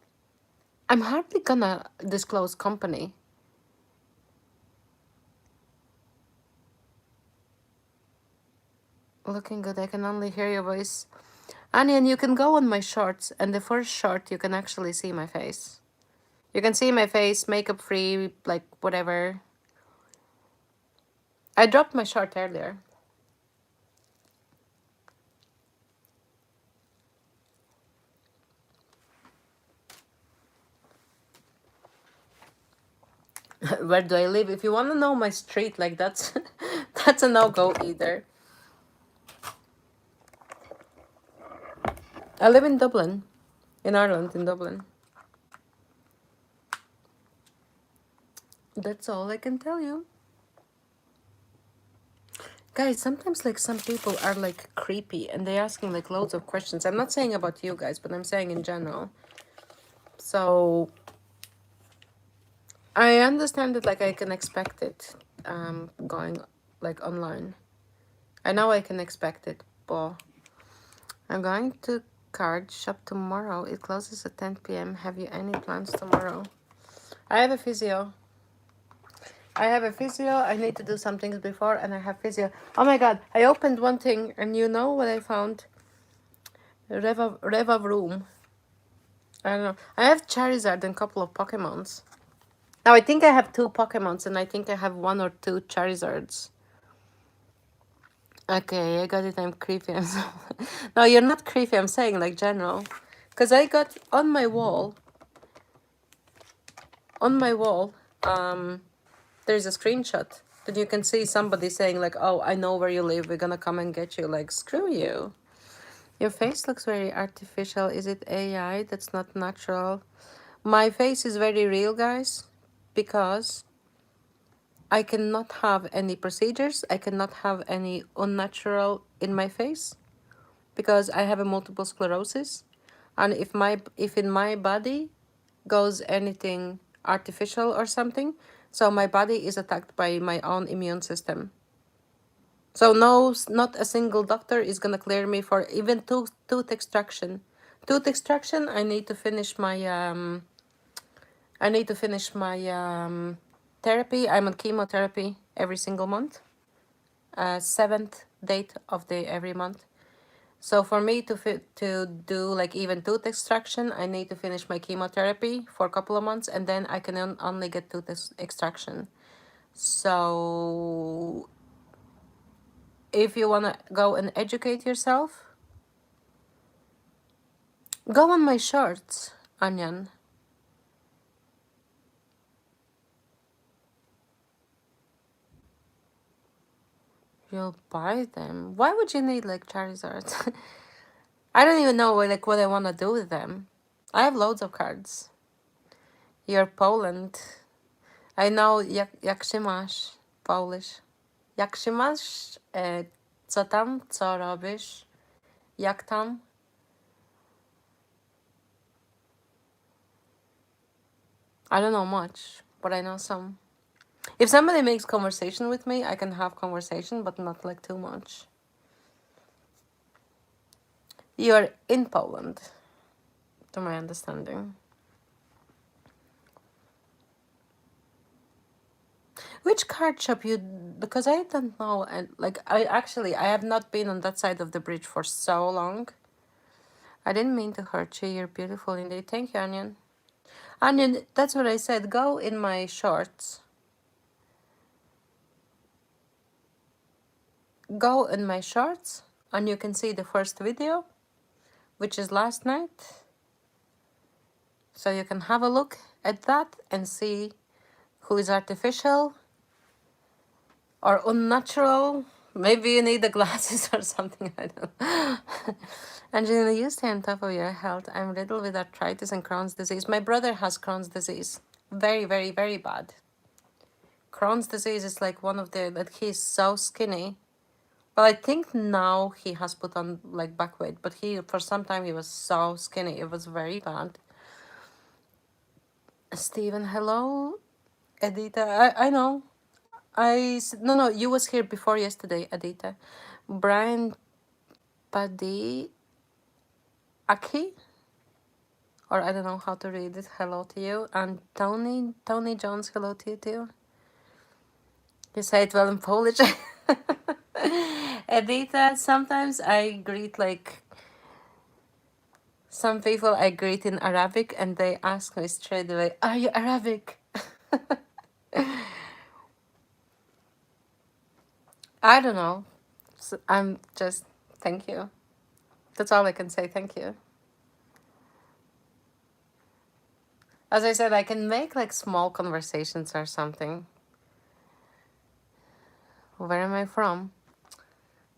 I'm hardly gonna disclose company. Looking good. I can only hear your voice. Onion, you can go on my shorts, and the first short you can actually see my face. You can see my face, makeup free, like whatever. I dropped my short earlier. Where do I live? If you want to know my street, like that's that's a no-go either. I live in Dublin, in Ireland, in Dublin. That's all I can tell you. Guys, sometimes like some people are like creepy and they asking like loads of questions. I'm not saying about you guys, but I'm saying in general. So I understand that like I can expect it going like online. I know I can expect it, but I'm going to card shop tomorrow. It closes at 10 p.m. Have you any plans tomorrow? I have a physio. I need to do some things before and I have physio. Oh my god, I opened one thing and you know what I found? Reva room. I don't know. I have Charizard and a couple of Pokemons. Now I think I have 2 Pokemons and I think I have 1 or 2 Charizards. Okay, I got it. I'm creepy. No, you're not creepy. I'm saying like general. Because I got on my wall, there's a screenshot that you can see somebody saying like, oh, I know where you live. We're gonna come and get you. Like, screw you. Your face looks very artificial. Is it AI? That's not natural. My face is very real, guys, because I cannot have any procedures. I cannot have any unnatural in my face because I have a multiple sclerosis. And if in my body goes anything artificial or something, so my body is attacked by my own immune system. So no, not a single doctor is gonna clear me for even tooth extraction. Tooth extraction, I need to finish my therapy. I'm on chemotherapy. every single month. 7th date of the every month. So for me to do like even tooth extraction, I need to finish my chemotherapy for a couple of months, and then I can only get tooth extraction. So if you want to go and educate yourself, go on my shorts, Anyan. You'll buy them. Why would you need like Charizards? I don't even know like what I want to do with them. I have loads of cards. You're Poland. I know jak się masz, Polish. Jak się masz, co tam, co robisz, jak tam? I don't know much, but I know some. If somebody makes conversation with me, I can have conversation, but not like too much. You're in Poland, to my understanding. Which card shop you? Because I don't know, and like I have not been on that side of the bridge for so long. I didn't mean to hurt you. You're beautiful indeed. Thank you, Onion. Onion, that's what I said. Go in my shorts. Go in my shorts, and you can see the first video, which is last night. So you can have a look at that and see who is artificial or unnatural. Maybe you need the glasses or something. I don't know. Angelina, you stay on top of your health. I'm riddled with arthritis and Crohn's disease. My brother has Crohn's disease. Very, very, very bad. Crohn's disease is like one of the, that he's so skinny. But I think now he has put on like back weight. But he, for some time, he was so skinny. It was very bad. Stephen, hello. Edita, I know. No, you was here before yesterday, Edita. Brian Paddy Aki, or I don't know how to read it. Hello to you. And Tony Jones, hello to you too. You say it well in Polish. Edita, sometimes I greet like some people I greet in Arabic and they ask me straight away, are you Arabic? I don't know. So I'm just, thank you. That's all I can say, thank you. As I said, I can make like small conversations or something. Where am I from?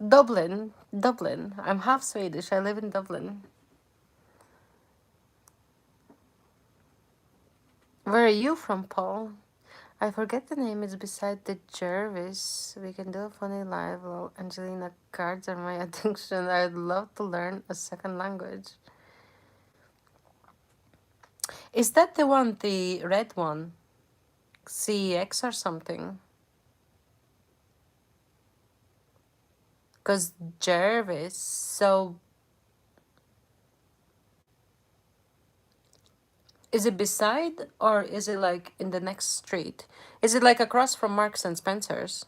Dublin. Dublin. I'm half Swedish. I live in Dublin. Where are you from, Paul? I forget the name. It's beside the Jervis. We can do a funny live. Well, Angelina, cards are my addiction. I'd love to learn a second language. Is that the one, the red one? CEX or something? Because Jervis, so... Is it beside or is it like in the next street? Is it like across from Marks and Spencer's?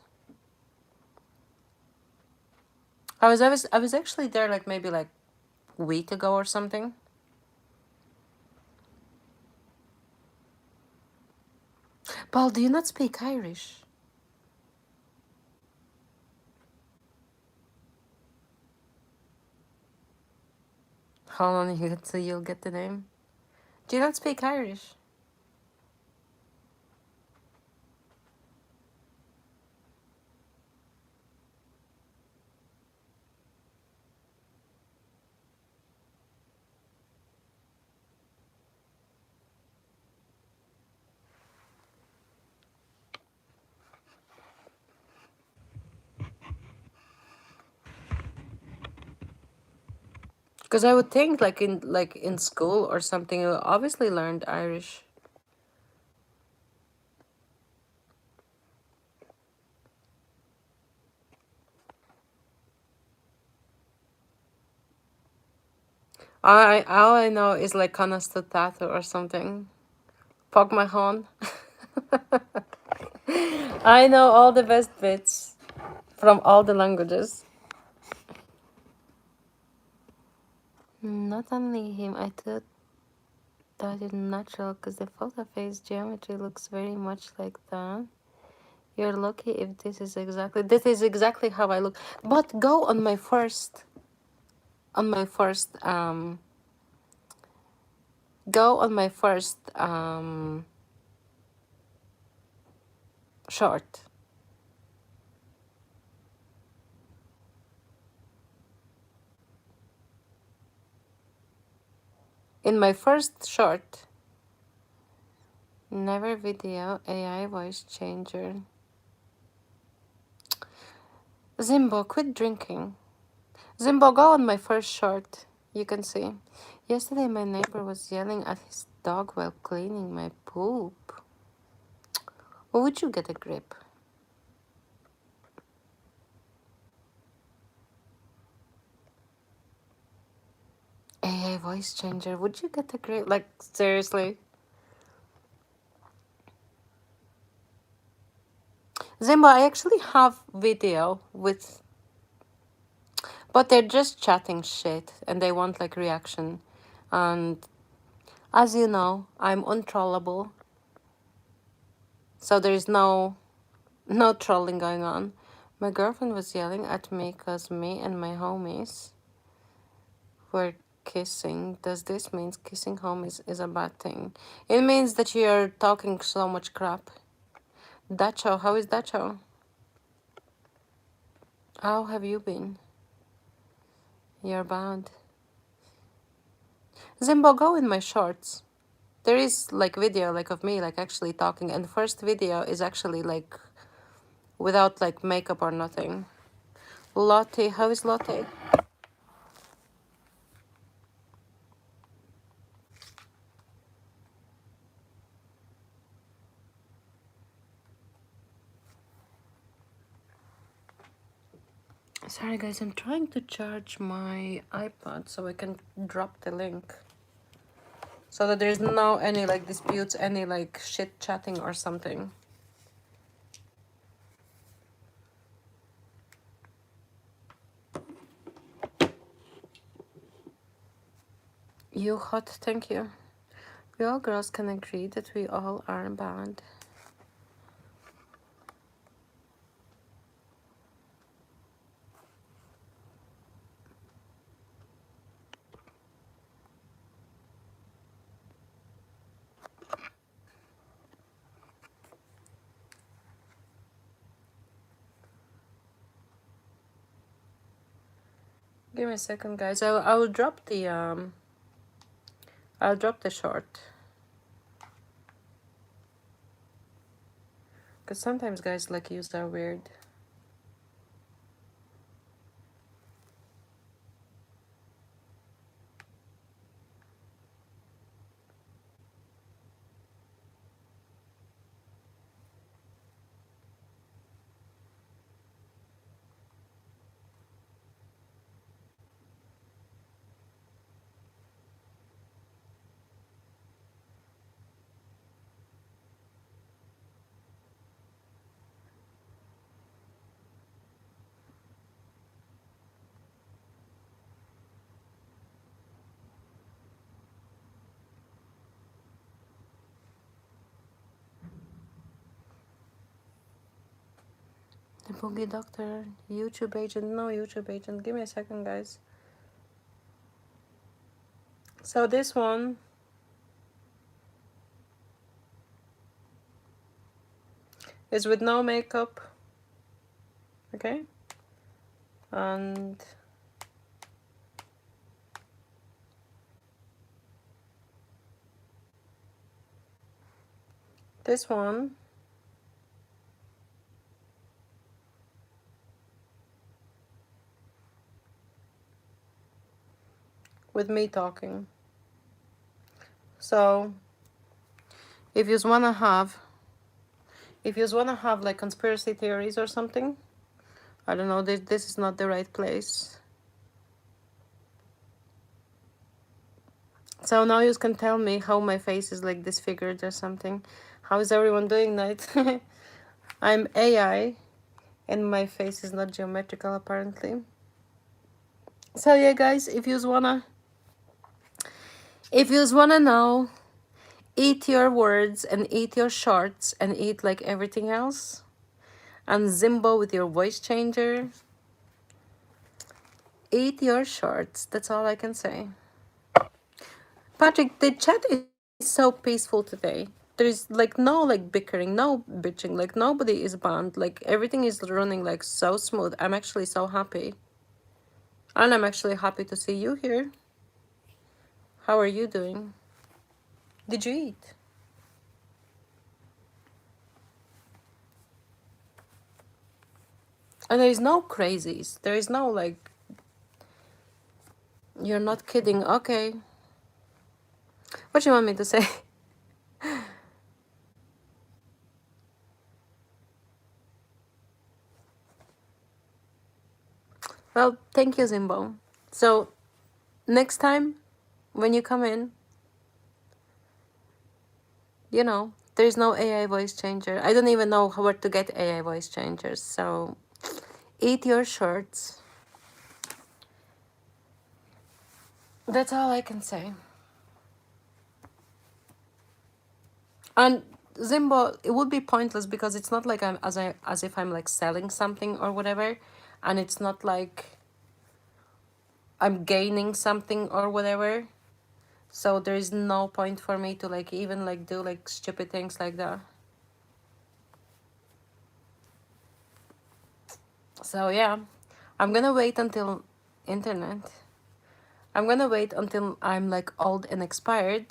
I was actually there like maybe like a week ago or something. Paul, do you not speak Irish? Hold on, you'll get the name. Do you not speak Irish? Because I would think like in school or something, you obviously learned Irish. All I know is like Conas Tattoo or something. Pog my horn. I know all the best bits from all the languages. Not only him, I thought that is natural because the photo face geometry looks very much like that. You're lucky if this is exactly how I look. But go on my first go on my first short. In my first short, never video AI voice changer. Zimbo, quit drinking. Zimbo, go on my first short. You can see. Yesterday my neighbor was yelling at his dog while cleaning my poop. Would you get a grip? AI voice changer, would you get a grip? Like, seriously? Zimbo, I actually have video with, but they're just chatting shit and they want like reaction. And as you know, I'm untrollable. So there's no trolling going on. My girlfriend was yelling at me because me and my homies were kissing. Does this mean kissing homies is a bad thing? It means that you're talking so much crap. Dacho, how is Dacho? How have you been? You're bad. Zimbo, go in my shorts. There is like video like of me like actually talking, and the first video is actually like without like makeup or nothing. Lottie, how is Lottie? Sorry guys, I'm trying to charge my iPad so I can drop the link. So that there's no any like disputes, any like shit chatting or something. You hot, thank you. We all girls can agree that we all are bad. Give me a second guys. I'll drop the I'll drop the short. Because sometimes guys like use are weird. The boogie doctor, YouTube agent, no YouTube agent. Give me a second guys. So this one is with no makeup. Okay? And this one with me talking. So if you wanna have like conspiracy theories or something, I don't know, this is not the right place. So now you can tell me how my face is like disfigured or something. How is everyone doing, Night? I'm AI, and my face is not geometrical apparently. So yeah, guys, if you wanna know, eat your words and eat your shorts and eat like everything else, and Zimbo with your voice changer, eat your shorts. That's all I can say. Patrick, the chat is so peaceful today. There's like no like bickering, no bitching, like nobody is banned. Like everything is running like so smooth. I'm actually so happy. And I'm actually happy to see you here. How are you doing? Did you eat? And there is no crazies. There is no like, you're not kidding. Okay. What do you want me to say? Well, thank you, Zimbo. So next time when you come in, you know, there's no AI voice changer. I don't even know where to get AI voice changers. So eat your shorts. That's all I can say. And Zimbo, it would be pointless because it's not like I'm as if I'm like selling something or whatever, and it's not like I'm gaining something or whatever. So there is no point for me to like even like do like stupid things like that. So yeah, I'm gonna wait until internet. I'm gonna wait until I'm like old and expired.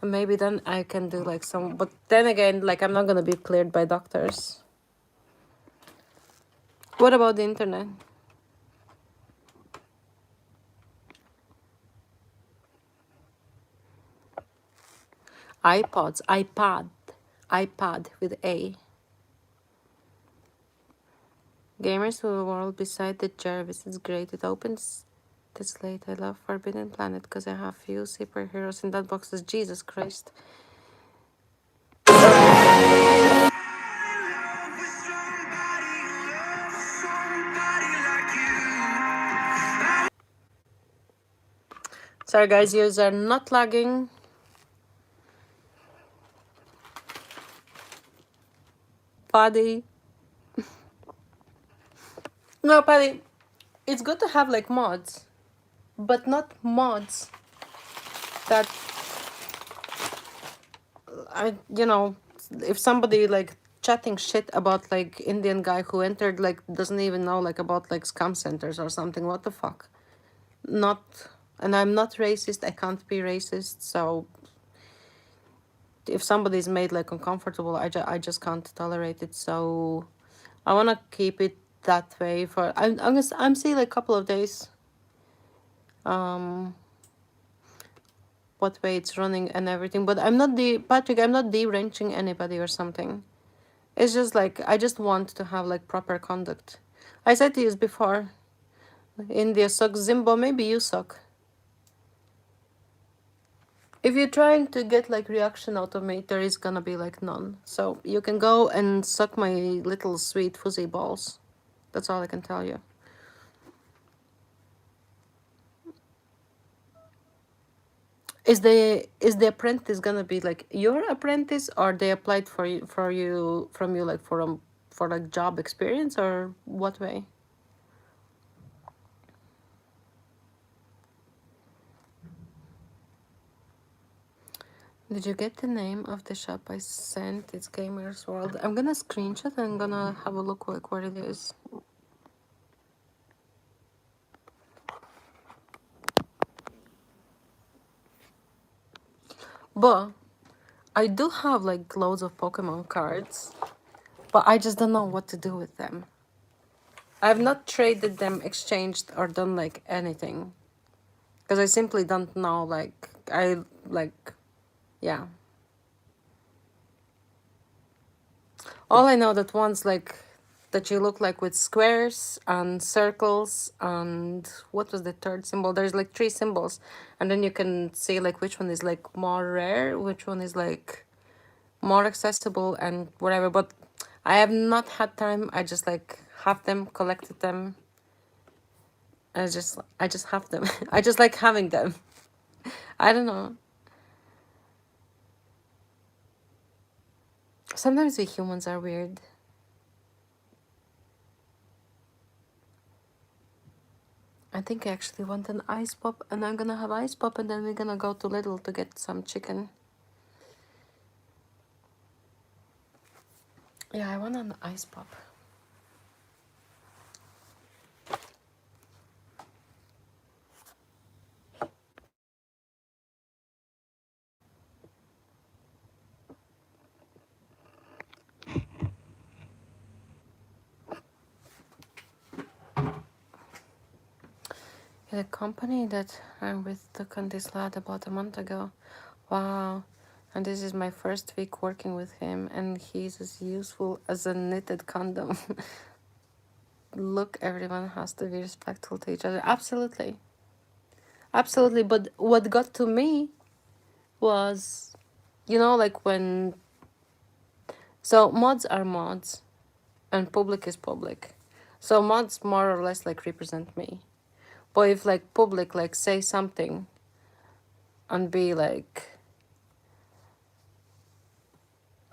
And maybe then I can do like some, but then again, like I'm not gonna be cleared by doctors. What about the internet? iPods, iPad with A. Gamers to the world beside the Jarvis is great. It opens this late. I love Forbidden Planet because I have few superheroes in that box. As Jesus Christ. Sorry guys, yous are not lagging. Paddy. No, Paddy. It's good to have like mods, but not mods that you know, if somebody like chatting shit about like Indian guy who entered like doesn't even know like about like scam centers or something. What the fuck? Not, and I'm not racist. I can't be racist. So if somebody's made like uncomfortable, I just can't tolerate it. So I wanna keep it that way for I'm seeing like a couple of days. What way it's running and everything, but I'm not Patrick. I'm not de-wrenching anybody or something. It's just like I just want to have like proper conduct. I said to you before, India sucks. Zimbo, maybe you suck. If you're trying to get like reaction out of me, there is gonna be like none. So you can go and suck my little sweet fuzzy balls. That's all I can tell you. Is the apprentice gonna be like your apprentice, or they applied for you from you like for like job experience, or what way? Did you get the name of the shop I sent? It's Gamers World. I'm gonna screenshot and I'm gonna have a look like where it is. But I do have like loads of Pokemon cards, but I just don't know what to do with them. I've not traded them, exchanged, or done like anything. Because I simply don't know, like, yeah. All I know that one's like, that you look like with squares and circles and what was the third symbol? There's like three symbols. And then you can see like which one is like more rare, which one is like more accessible and whatever. But I have not had time. I just like have them, collected them. I just have them. I just like having them. I don't know. Sometimes we humans are weird. I think I actually want an ice pop, and I'm gonna have ice pop, and then we're gonna go to Lidl to get some chicken. Yeah, I want an ice pop. The company that I'm with took on this lad about a month ago. Wow. And this is my first week working with him, and he's as useful as a knitted condom. Look, everyone has to be respectful to each other. Absolutely. Absolutely. But what got to me was, you know, like when. So mods are mods, and public is public. So mods more or less like represent me. But if like public like say something and be like,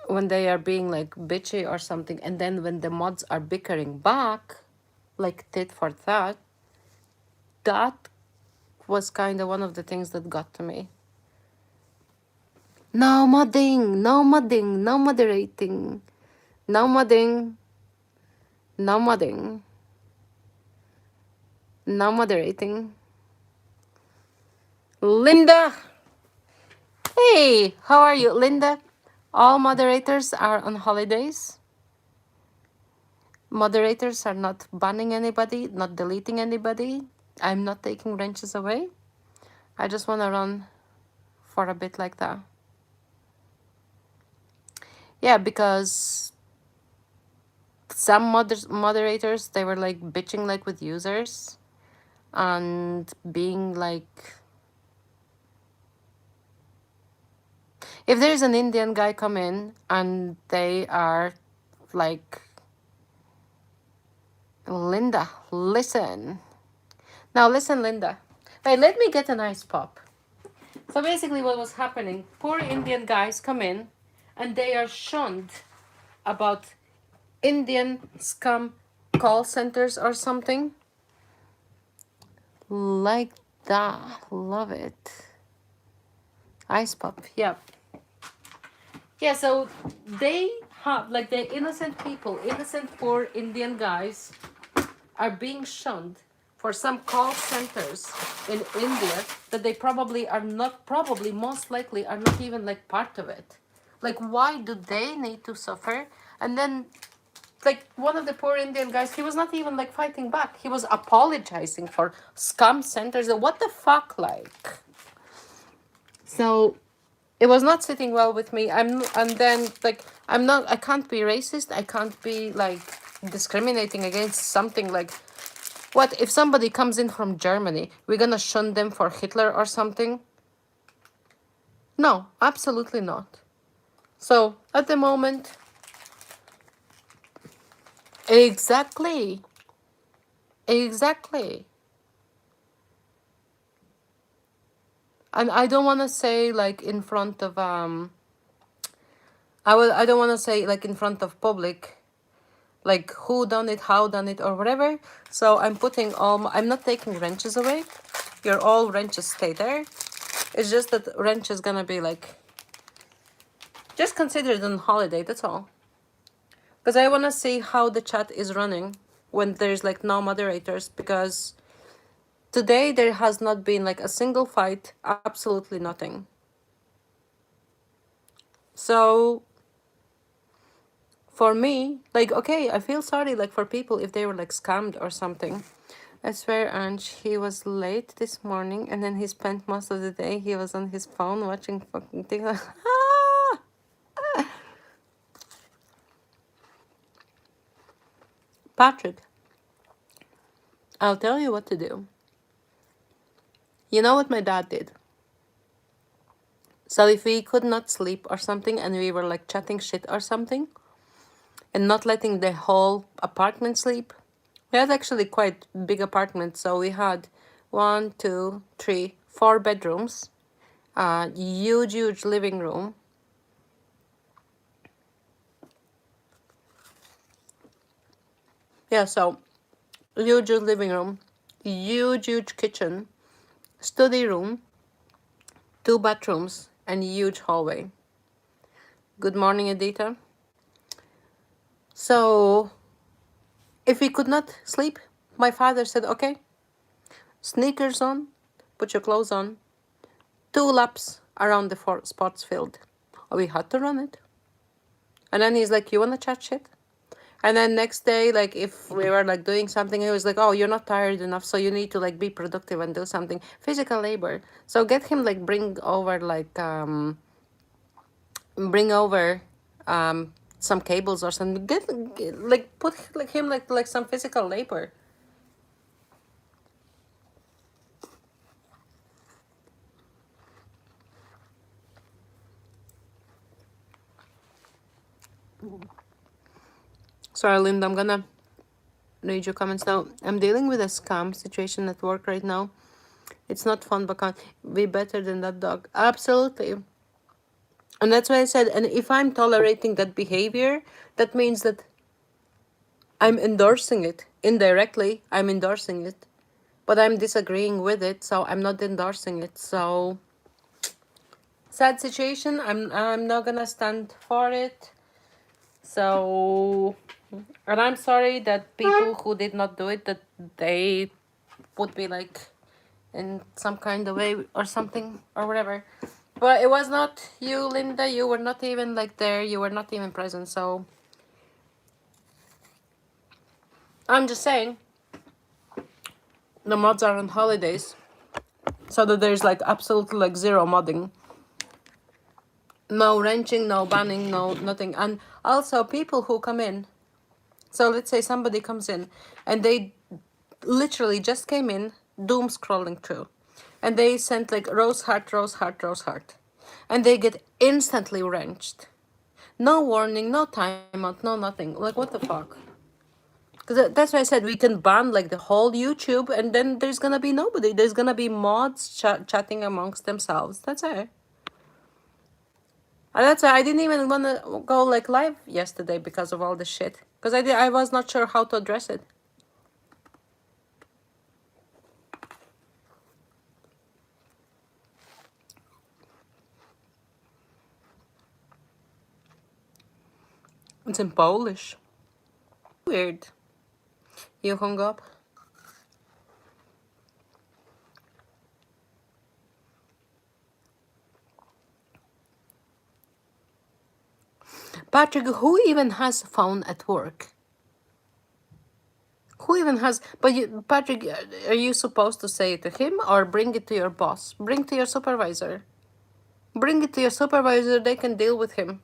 when they are being like bitchy or something, and then when the mods are bickering back like tit for tat, that was kind of one of the things that got to me. No modding, no modding, no moderating, no modding, no modding, no moderating. Linda! Hey, how are you, Linda? All moderators are on holidays. Moderators are not banning anybody, not deleting anybody. I'm not taking wrenches away. I just want to run for a bit like that. Yeah, because some moderators, they were like bitching like with users and being like, if there's an Indian guy come in and they are like, Linda, listen. Now listen, Linda. Wait, let me get an ice pop. So basically what was happening, poor Indian guys come in and they are shunned about Indian scam call centers or something. Like that. Love it. Ice pop. Yep. Yeah, so they have, like, the innocent people, innocent poor Indian guys are being shunned for some call centers in India that they probably are not, probably most likely are not even like part of it. Like, why do they need to suffer? And then, like, one of the poor Indian guys, he was not even like fighting back. He was apologizing for scam centers. What the fuck, like? So it was not sitting well with me. And then like I can't be racist. I can't be like discriminating against something like, what if somebody comes in from Germany? We're gonna shun them for Hitler or something? No, absolutely not. So at the moment, exactly, exactly. And I don't want to say like in front of I don't want to say like in front of public, like who done it, how done it, or whatever. So I'm putting I'm not taking wrenches away. Your all wrenches stay there. It's just that wrench is gonna be like, just consider it on holiday, that's all. Because I want to see how the chat is running when there's like no moderators, because today there has not been like a single fight, absolutely nothing. So for me, like, okay, I feel sorry like for people if they were like scammed or something. I swear, Ange, he was late this morning and then he spent most of the day, he was on his phone watching fucking TikTok. Patrick, I'll tell you what to do. You know what my dad did? So if we could not sleep or something and we were like chatting shit or something and not letting the whole apartment sleep, we had actually quite big apartment. So we had 1, 2, 3, 4 bedrooms, huge living room. Yeah, so huge living room, huge kitchen, study room, 2 bathrooms, and huge hallway. Good morning, Edita. So if we could not sleep, my father said, okay, sneakers on, put your clothes on, 2 laps around the 4 sports field. We had to run it. And then he's like, you want to chat shit? And then next day, like if we were like doing something, he was like, oh, you're not tired enough, so you need to like be productive and do something. Physical labor. So get him like bring over some cables or something. Get like put like him like some physical labor. Sorry, Linda, I'm gonna read your comments now. I'm dealing with a scam situation at work right now. It's not fun, but can't be better than that dog. Absolutely. And that's why I said, and if I'm tolerating that behavior, that means that I'm endorsing it. Indirectly, I'm endorsing it. But I'm disagreeing with it, so I'm not endorsing it. So sad situation. I'm not gonna stand for it. So, and I'm sorry that people who did not do it, that they would be like in some kind of way or something or whatever. But it was not you, Linda. You were not even like there. You were not even present. So I'm just saying the mods are on holidays, so that there's like absolutely like zero modding. No wrenching, no banning, no nothing. And also people who come in. So let's say somebody comes in and they literally just came in, doom scrolling through. And they sent like rose heart, rose heart, rose heart. And they get instantly wrenched. No warning, no timeout, no nothing. Like, what the fuck? Because that's why I said we can ban like the whole YouTube, and then there's gonna be nobody. There's gonna be mods chatting amongst themselves. That's it. And that's why I didn't even want to go like live yesterday because of all the shit. Because I was not sure how to address it. It's in Polish. Weird. You hung up? Patrick, who even has phone at work? Who even has... But you, Patrick, are you supposed to say it to him or bring it to your boss? Bring to your supervisor. Bring it to your supervisor, they can deal with him.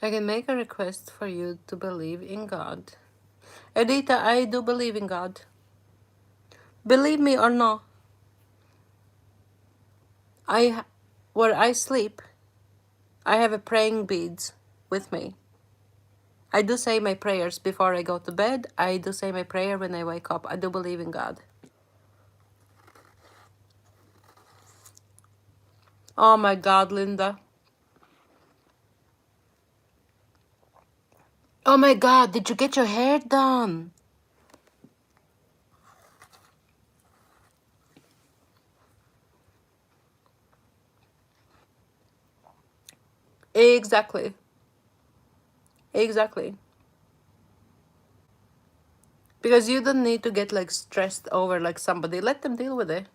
I can make a request for you to believe in God. Edita, I do believe in God. Believe me or not, where I sleep, I have a praying beads with me. I do say my prayers before I go to bed. I do say my prayer when I wake up. I do believe in God. Oh my God, Linda. Oh my God, did you get your hair done? Exactly. Exactly. Because you don't need to get like stressed over like somebody. Let them deal with it.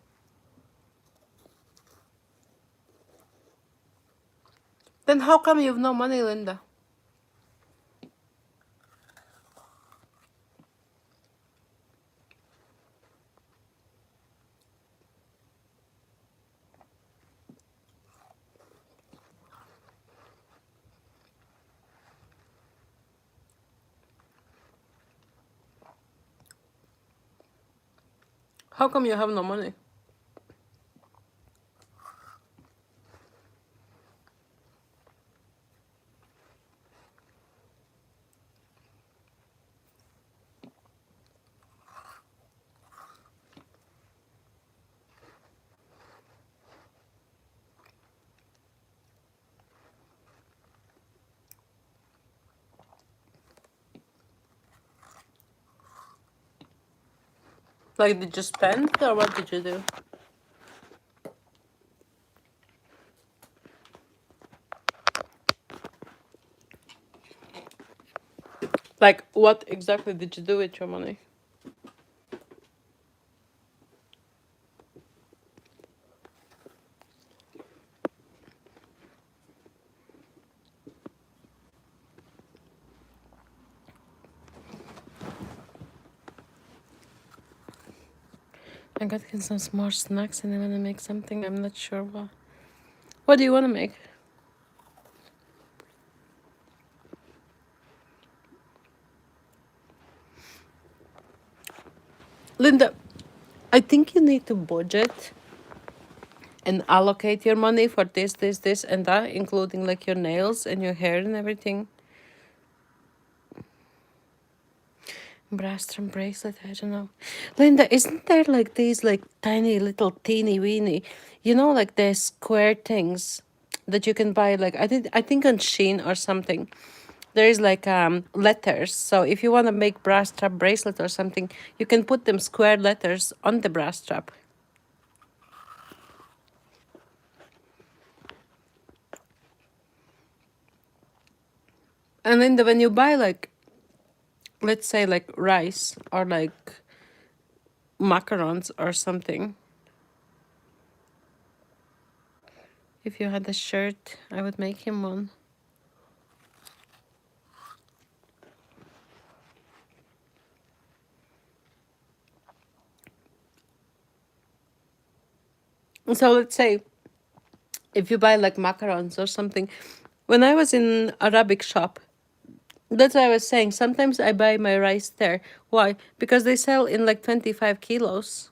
Then how come you've no money, Linda? How come you have no money? Like, did you spend or what did you do? Like, what exactly did you do with your money? I got some more snacks and I want to make something. I'm not sure what. What do you want to make? Linda, I think you need to budget and allocate your money for this, and that, including like your nails and your hair and everything. Brass and bracelet, I don't know. Linda, isn't there like these like tiny little teeny weeny, like the square things that you can buy like I think on Shein or something. There is like letters. So if you want to make brass strap bracelet or something, you can put them square letters on the brass strap. And then when you buy like, let's say like rice or like macarons or something, if you had a shirt, I would make him one. So let's say if you buy like macarons or something, when I was in Arabic shop, that's what I was saying. Sometimes I buy my rice there. Why? Because they sell in like 25 kilos.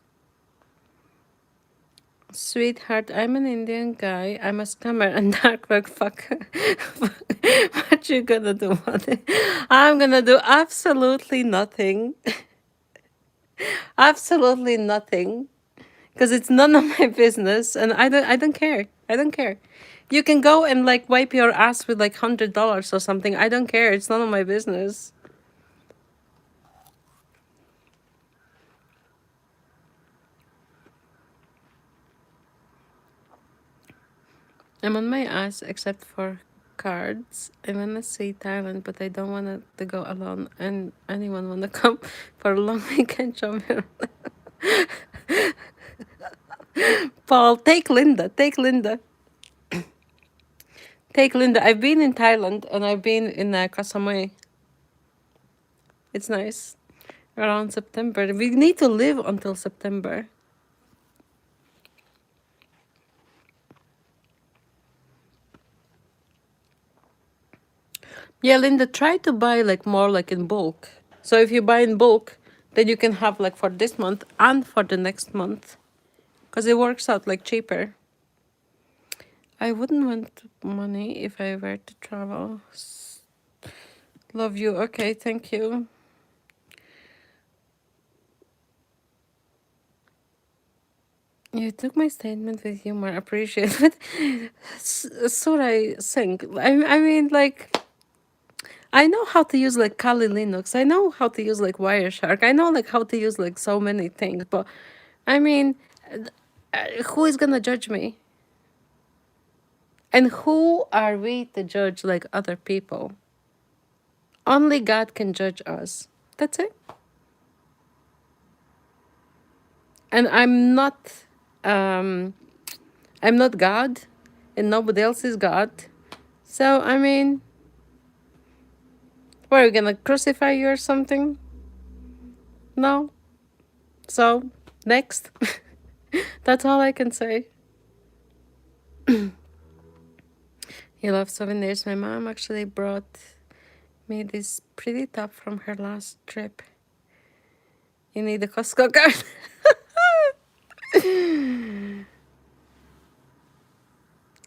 Sweetheart, I'm an Indian guy. I'm a scammer and dark web fucker. What you gonna do about it? I'm gonna do absolutely nothing. Absolutely nothing. Because it's none of my business and I don't care. I don't care. You can go and like wipe your ass with like $100 or something. I don't care. It's none of my business. I'm on my ass except for cards. I wanna see Thailand, but I don't want to go alone. And anyone wanna come for a long weekend? Show me. Paul, take Linda. Take Linda. Take Linda. I've been in Thailand and I've been in Koh Samui. It's nice. Around September. We need to live until September. Yeah, Linda, try to buy like more like in bulk. So if you buy in bulk, then you can have like for this month and for the next month. Because it works out like cheaper. I wouldn't want money if I were to travel. Love you. Okay, thank you. You took my statement with humor. Appreciate it. Surai Singh. I mean, like, I know how to use like Kali Linux. I know how to use like Wireshark. I know like how to use like so many things. But I mean, who is gonna judge me? And who are we to judge like other people? Only God can judge us. That's it. And um I'm not God and nobody else is God. So I mean, what, are we gonna crucify you or something? No. So next. That's all I can say. He loves souvenirs. My mom actually brought me this pretty top from her last trip. You need a Costco card.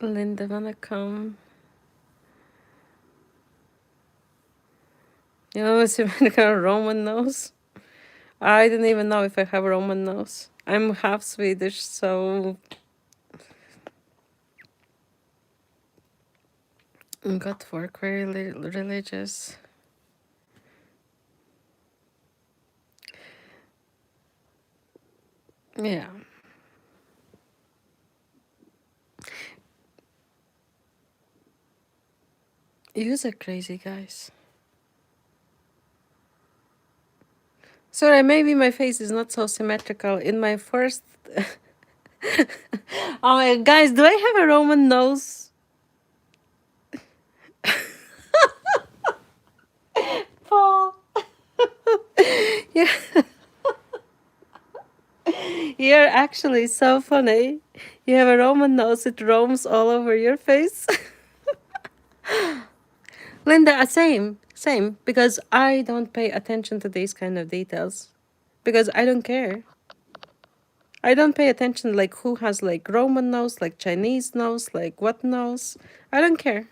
Linda wanna come. You know, it's even got a Roman nose. I didn't even know if I have a Roman nose. I'm half Swedish, so got work very religious. Yeah. Yous are crazy guys. Sorry, maybe my face is not so symmetrical. In my first oh my guys, do I have a Roman nose? Paul. Yeah. You're actually so funny. You have a Roman nose, it roams all over your face. Linda, same, because I don't pay attention to these kind of details. Because I don't care. I don't pay attention like who has like Roman nose, like Chinese nose, like what nose. I don't care.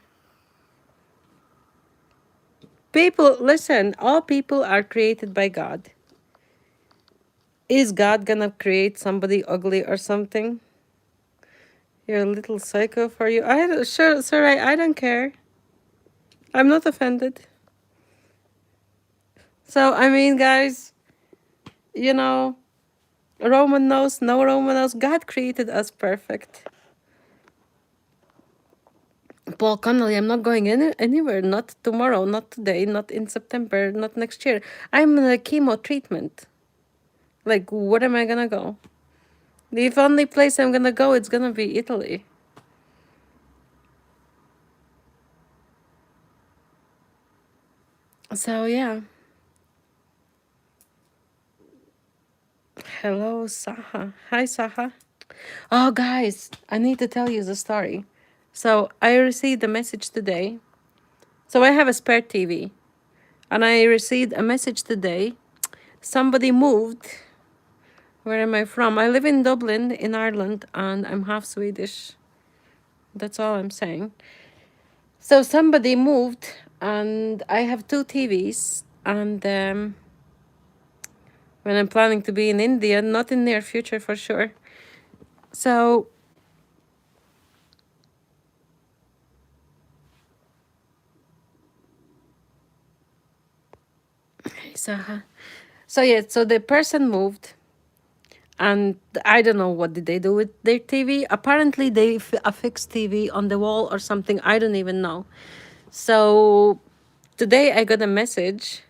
People, listen, all people are created by God. Is God gonna create somebody ugly or something? You're a little psycho for you. Sure, sorry, I don't care. I'm not offended. So, I mean, guys, you know, Roman nose, no Roman nose, God created us perfect. Paul Connolly, I'm not going anywhere. Not tomorrow, not today, not in September, not next year. I'm in a chemo treatment. Like, what am I gonna go? The only place I'm gonna go, it's gonna be Italy. So, yeah. Hello, Saha. Hi, Saha. Oh, guys, I need to tell you the story. So, I received a message today. So, I have a spare TV. And I received a message today. Somebody moved. Where am I from? I live in Dublin, in Ireland, and I'm half Swedish. That's all I'm saying. So somebody moved, and I have two TVs. And when I'm planning to be in India, not in near future for sure. So so yeah, so the person moved, and I don't know what did they do with their TV. Apparently, they affixed TV on the wall or something. I don't even know. So today I got a message.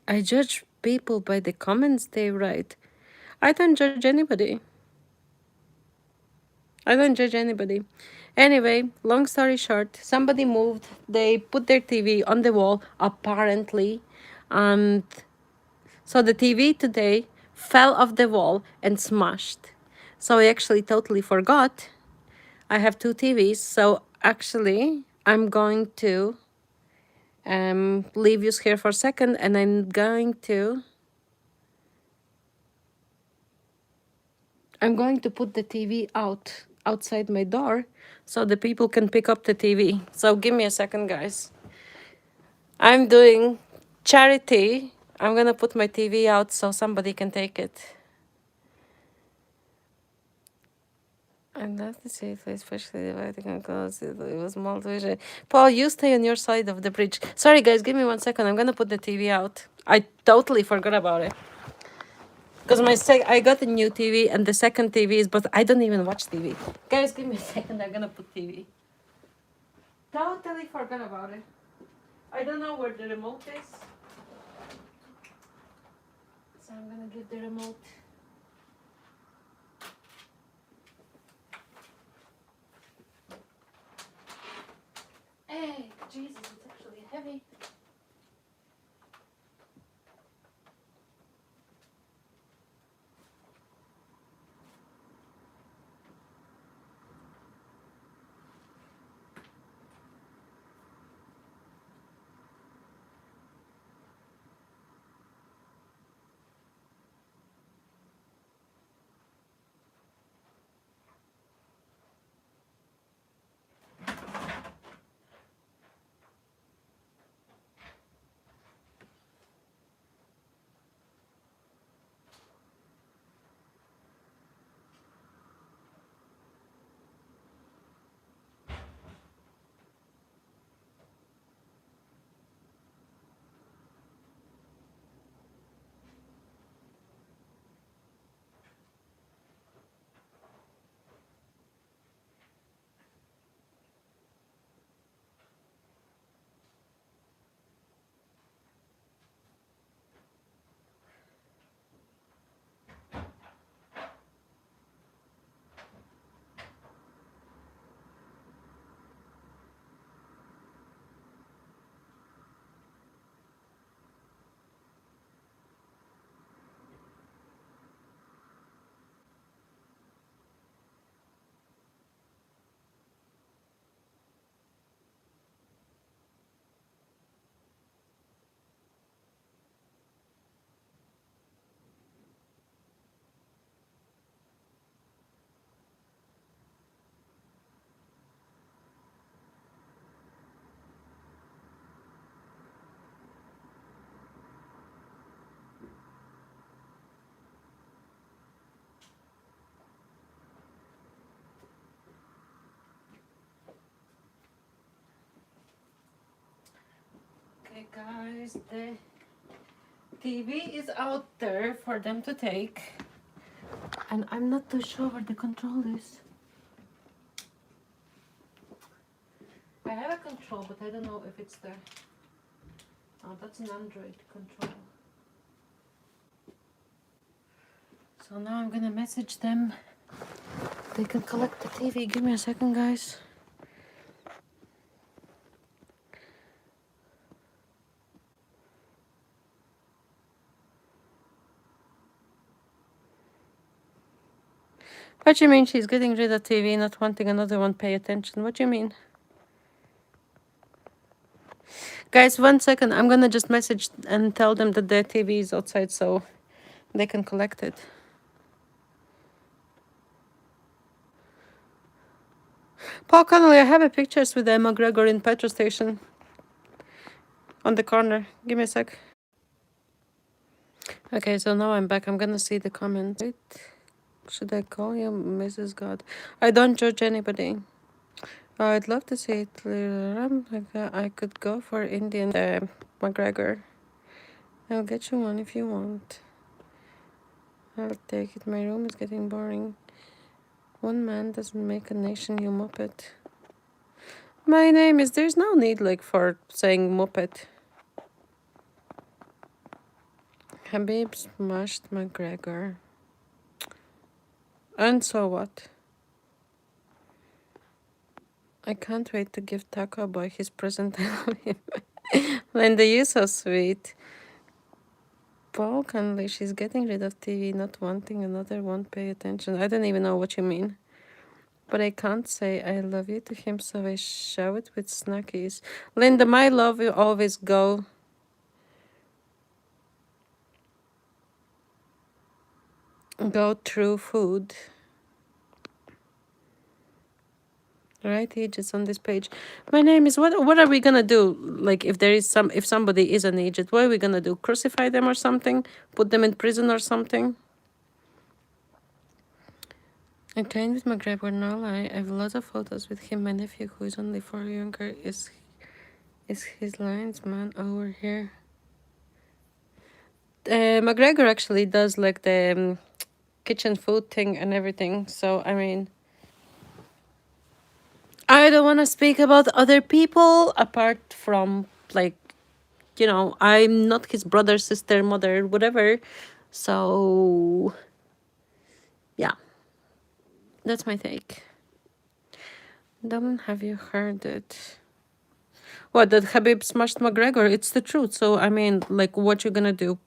I judge people by the comments they write. I don't judge anybody. I don't judge anybody. Anyway, long story short, somebody moved. They put their TV on the wall, apparently. And so the TV today fell off the wall and smashed. So I actually totally forgot. I have two TVs. So actually, I'm going to leave you here for a second, and I'm going to put the TV outside my door so the people can pick up the TV. So give me a second, guys. I'm doing charity. I'm gonna put my TV out so somebody can take it. I'd love to see it, especially dividing and close. It was multi. Paul, you stay on your side of the bridge. Sorry, guys, give me 1 second. I'm gonna put the TV out. I totally forgot about it. Because I got a new TV and the second TV is, but I don't even watch TV. Guys, give me a second. I'm gonna put TV. Totally forgot about it. I don't know where the remote is. So I'm gonna give the remote. Hey, Jesus, it's actually heavy. guys, the TV is out there for them to take. And I'm not too sure where the control is. I have a control, but I don't know if it's there. Oh, that's an Android control. So now I'm gonna message them. They can collect the TV. Give me a second, guys. What do you mean she's getting rid of TV, not wanting another one pay attention? What do you mean? Guys, 1 second. I'm gonna just message and tell them that their TV is outside so they can collect it. Paul Connolly, I have a pictures with McGregor in petrol station. On the corner. Give me a sec. Okay, so now I'm back. I'm gonna see the comments. Wait. Should I call you Mrs. God? I don't judge anybody. I'd love to see it later. I could go for Indian McGregor. I'll get you one if you want. I'll take it. My room is getting boring. One man doesn't make a nation, you muppet. My name is... There's no need, like, for saying muppet. Habib smashed McGregor. And so what? I can't wait to give Taco Boy his present. I love him. Linda, you're so sweet. Paul Conley, she's getting rid of TV, not wanting another one pay attention. I don't even know what you mean. But I can't say I love you to him, so I show it with snackies. Linda, my love will always go through food. Right, Egypt's on this page. My name is... What are we gonna do? Like, if somebody is an Egypt, what are we gonna do? Crucify them or something? Put them in prison or something? I trained with McGregor, no lie. I have lots of photos with him. My nephew, who is only 4 younger, is his lines man over here. McGregor actually does like the kitchen food thing and everything. So, I mean, I don't want to speak about other people apart from, like, you know, I'm not his brother, sister, mother, whatever. So, yeah. That's my take. Dublin, have you heard it? What, that Habib smashed McGregor? It's the truth. So, I mean, like, what you gonna do?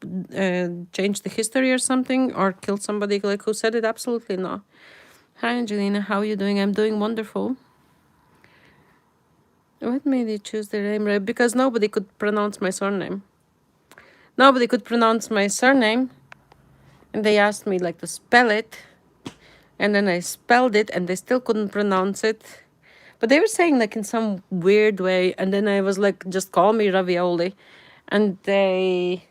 Change the history or something? Or kill somebody, like, who said it? Absolutely not. Hi, Angelina. How are you doing? I'm doing wonderful. What made you choose the name? Because nobody could pronounce my surname. Nobody could pronounce my surname. And they asked me, like, to spell it. And then I spelled it, and they still couldn't pronounce it. But they were saying, like, in some weird way. And then I was like, just call me Ravioli. And they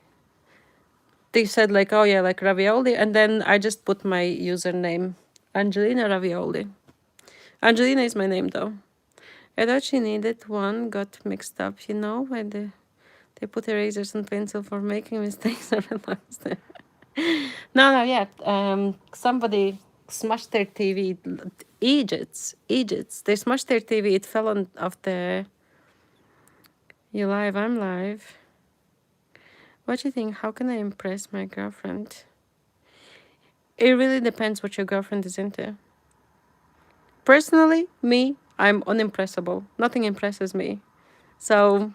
said, like, oh, yeah, like Ravioli. And then I just put my username, Angelina Ravioli. Angelina is my name, though. I thought she needed one, got mixed up, you know, when they put erasers and pencil for making mistakes. I realized it. No, yeah. Somebody smashed their TV. Egypts. They smashed their TV. It fell on off the... You live, I'm live. What do you think? How can I impress my girlfriend? It really depends what your girlfriend is into. Personally, me, I'm unimpressible. Nothing impresses me. So,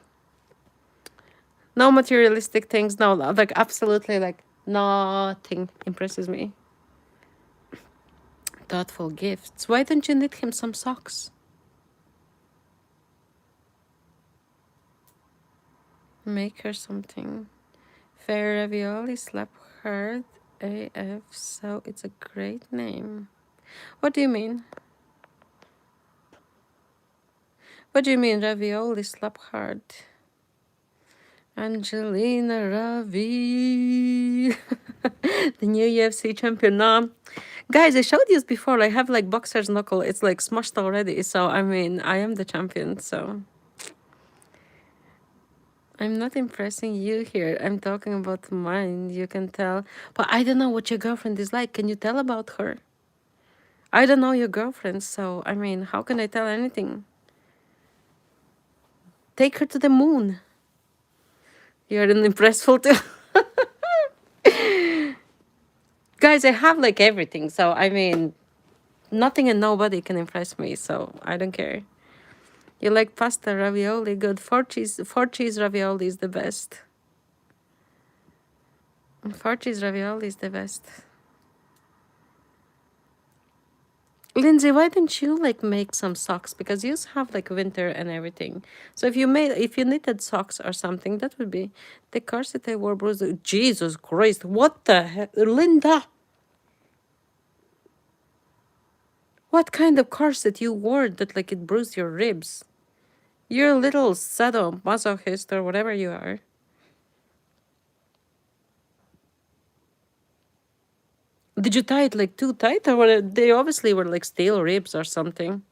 no materialistic things. No, like, absolutely, like, nothing impresses me. Thoughtful gifts. Why don't you knit him some socks? Make her something. Fair ravioli, slap hard AF, so it's a great name. What do you mean? What do you mean, ravioli, slap hard? Angelina Ravi. The new UFC champion. No. Guys, I showed you this before. I have, like, boxer's knuckle. It's, like, smushed already. So, I mean, I am the champion, so... I'm not impressing you here. I'm talking about mine. You can tell. But I don't know what your girlfriend is like. Can you tell about her? I don't know your girlfriend, so I mean, how can I tell anything? Take her to the moon. You're an impressful too. Guys, I have like everything, so I mean, nothing and nobody can impress me, so I don't care. You like pasta, ravioli, good. Four cheese ravioli is the best. Four cheese ravioli is the best. Lindsay, why don't you like make some socks? Because you have like winter and everything. So if you knitted socks or something, that would be the corset I wore bruised. Jesus Christ, what the heck, Linda? What kind of corset you wore that like it bruised your ribs? You're a little sadomasochist or whatever you are. Did you tie it like too tight, or they obviously were like steel ribs or something?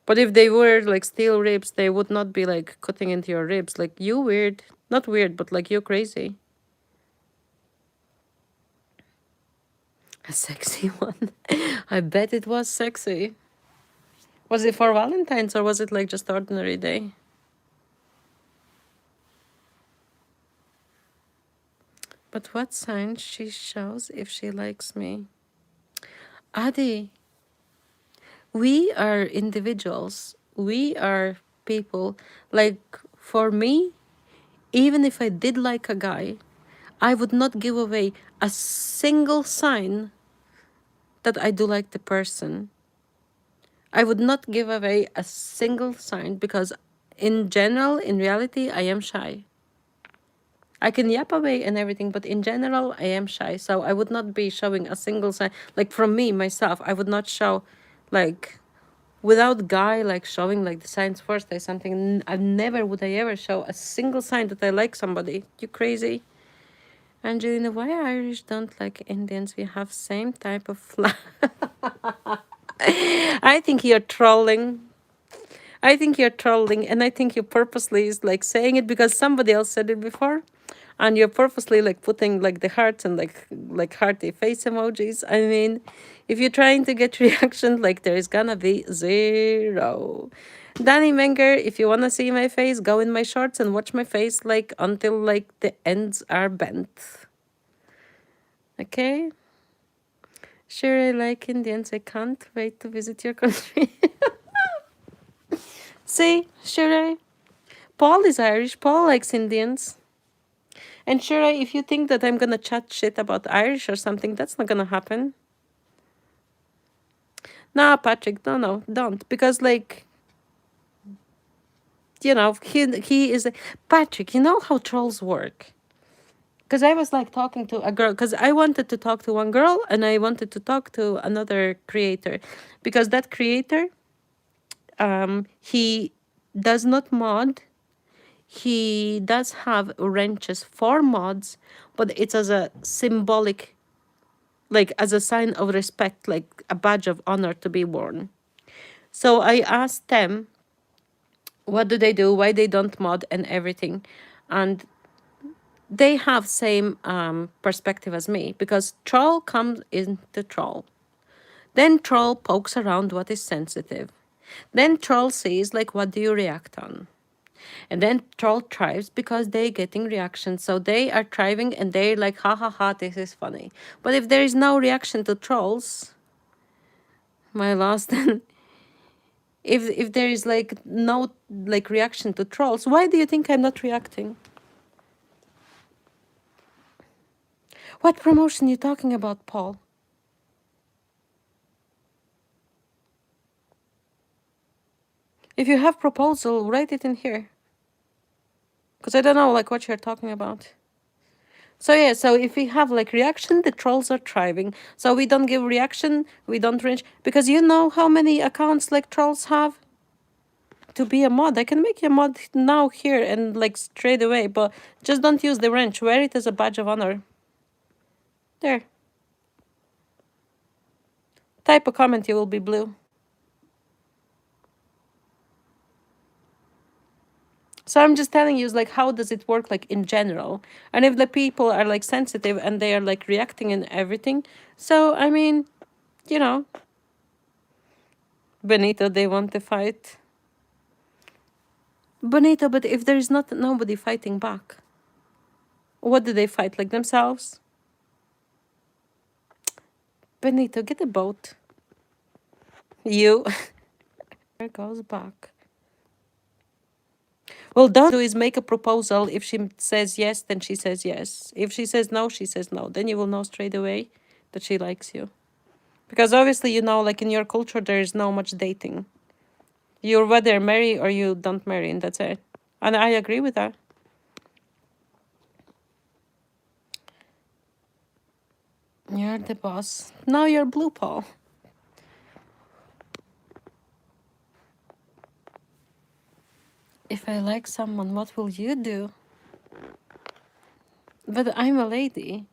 But if they were like steel ribs, they would not be like cutting into your ribs. Like you weird. Not weird, but like you crazy. A sexy one. I bet it was sexy. Was it for Valentine's or was it like just ordinary day? But what sign she shows if she likes me? Adi, we are individuals. We are people. Like for me, even if I did like a guy, I would not give away a single sign that I do like the person. I would not give away a single sign because in general, in reality, I am shy. I can yap away and everything, but in general, I am shy. So I would not be showing a single sign. Like from me, myself, I would not show like without guy like showing like the signs first or something. I never would I ever show a single sign that I like somebody. You crazy? Angelina, why Irish don't like Indians? We have same type of flag. I think you're trolling. I think you're trolling, and I think you purposely is like saying it because somebody else said it before, and you're purposely like putting like the hearts and like hearty face emojis. I mean, if you're trying to get reaction, like there is gonna be zero. Danny Menger, if you wanna see my face, go in my shorts and watch my face like until like the ends are bent. Okay. Sure, I like Indians. I can't wait to visit your country. See, Sure. Paul is Irish. Paul likes Indians. And sure, if you think that I'm gonna chat shit about Irish or something, that's not gonna happen. Nah, Patrick, no, don't. Because like, he is Patrick, you know how trolls work. Because I was like talking to a girl, because I wanted to talk to one girl and I wanted to talk to another creator. Because that creator, he does not mod. He does have wrenches for mods, but it's as a symbolic, like as a sign of respect, like a badge of honor to be worn. So I asked them, what do they do, why they don't mod and everything. And they have same perspective as me because troll comes into troll. Then troll pokes around what is sensitive. Then troll sees like what do you react on. And then troll thrives because they getting reaction. So they are thriving and they're like, ha ha ha, this is funny. But if there is no reaction to trolls, my last then if there is like no like reaction to trolls, why do you think I'm not reacting? What promotion you talking about, Paul? If you have proposal, write it in here. Because I don't know like what you're talking about. So yeah, so if we have like reaction, the trolls are thriving. So we don't give reaction, we don't range. Because you know how many accounts like trolls have? To be a mod, I can make you a mod now here and like straight away, but just don't use the wrench. Wear it as a badge of honor. There. Type a comment, you will be blue. So I'm just telling you, is like, how does it work, like in general? And if the people are like sensitive and they are like reacting and everything, so I mean, you know, Benito, they want to fight. Benito, but if there is not nobody fighting back, what do they fight, like themselves? Benito, get a boat. You. There goes back. Well, don't do is make a proposal. If she says yes, then she says yes. If she says no, she says no. Then you will know straight away that she likes you. Because obviously, you know, like in your culture, there is no much dating. You're whether marry or you don't marry, and that's it. And I agree with that. You're the boss. Now you're blue, Paul. If I like someone, what will you do? But I'm a lady.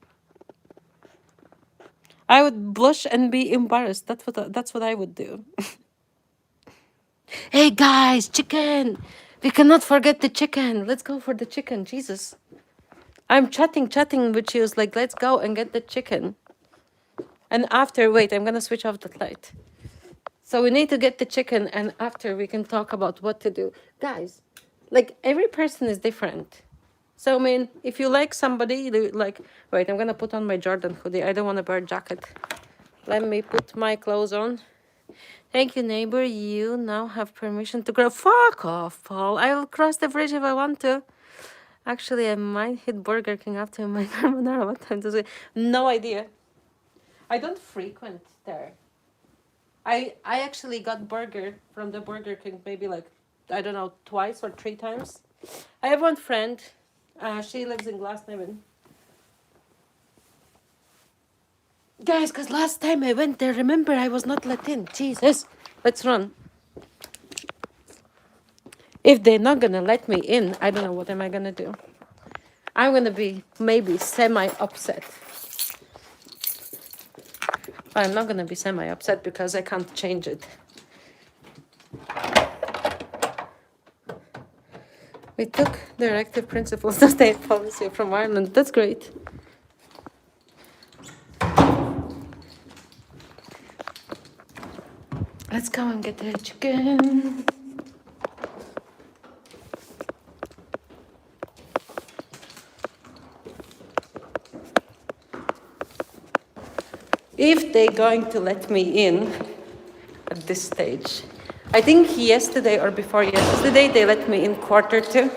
I would blush and be embarrassed. That's what I would do. Hey guys, chicken! We cannot forget the chicken. Let's go for the chicken. Jesus. I'm chatting with you. It's like, let's go and get the chicken. And after, wait, I'm gonna switch off the light. So we need to get the chicken, and after we can talk about what to do. Guys, like every person is different. So I mean, if you like somebody, like, wait, I'm gonna put on my Jordan hoodie. I don't want to wear a jacket. Let me put my clothes on. Thank you, neighbor. You now have permission to grow. Fuck off, Paul. I'll cross the bridge if I want to. Actually, I might hit Burger King after my carbonara. What time does it? No idea. I don't frequent there. I actually got burger from the Burger King maybe like, I don't know, twice or three times. I have one friend. She lives in Glasnevin. Guys, because last time I went there, remember, I was not let in. Jesus. Let's run. If they're not going to let me in, I don't know what am I going to do. I'm going to be maybe semi-upset. I'm not going to be semi-upset because I can't change it. We took directive principles of state policy from Ireland. That's great. Let's go and get the chicken. If they're going to let me in at this stage. I think yesterday or before yesterday they let me in 1:45.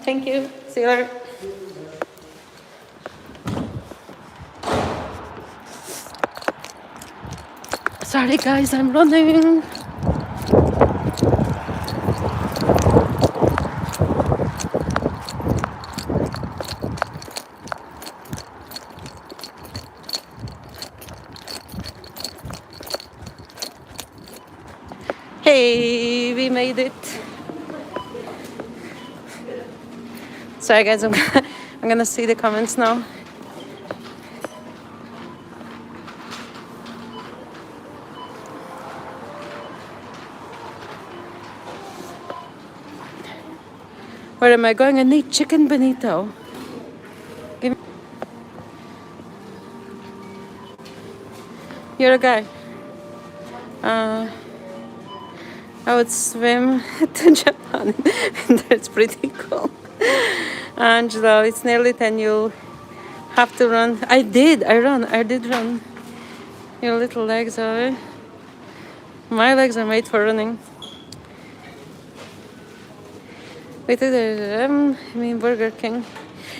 Thank you. See you later. Sorry guys, I'm running. Hey, we made it. Sorry guys, I'm gonna see the comments now. Where am I going? I need chicken, Benito. Give me. You're a guy. I would swim to Japan. That's pretty cool. Angelo, it's nearly 10. You'll have to run. I did run. Your little legs are. My legs are made for running. Wait, I mean Burger King.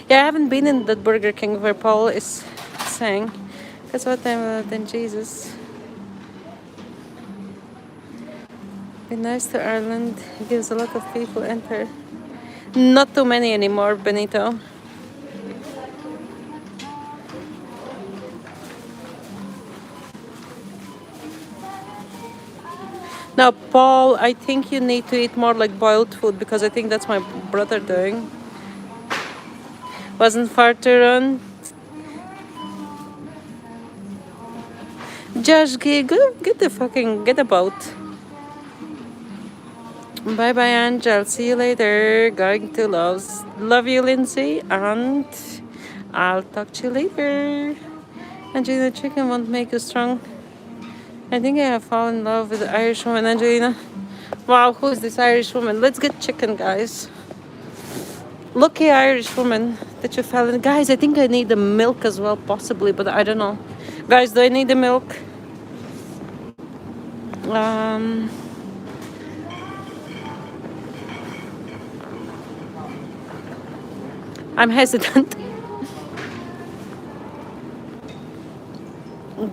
Yeah, I haven't been in that Burger King where Paul is saying. That's what I'm then Jesus. Be nice to Ireland. It gives a lot of people enter. Not too many anymore, Benito. Now, Paul, I think you need to eat more like boiled food because I think that's my brother doing. Wasn't far to run. Josh, get a boat. Bye bye, Angel. See you later. Going to love you, Lindsay, and I'll talk to you later. Angelina, chicken won't make you strong. I think I have fallen in love with the Irish woman, Angelina. Wow, who is this Irish woman? Let's get chicken, guys. Lucky Irish woman that you fell in. Guys, I think I need the milk as well, possibly, but I don't know. Guys, do I need the milk? Um, I'm hesitant.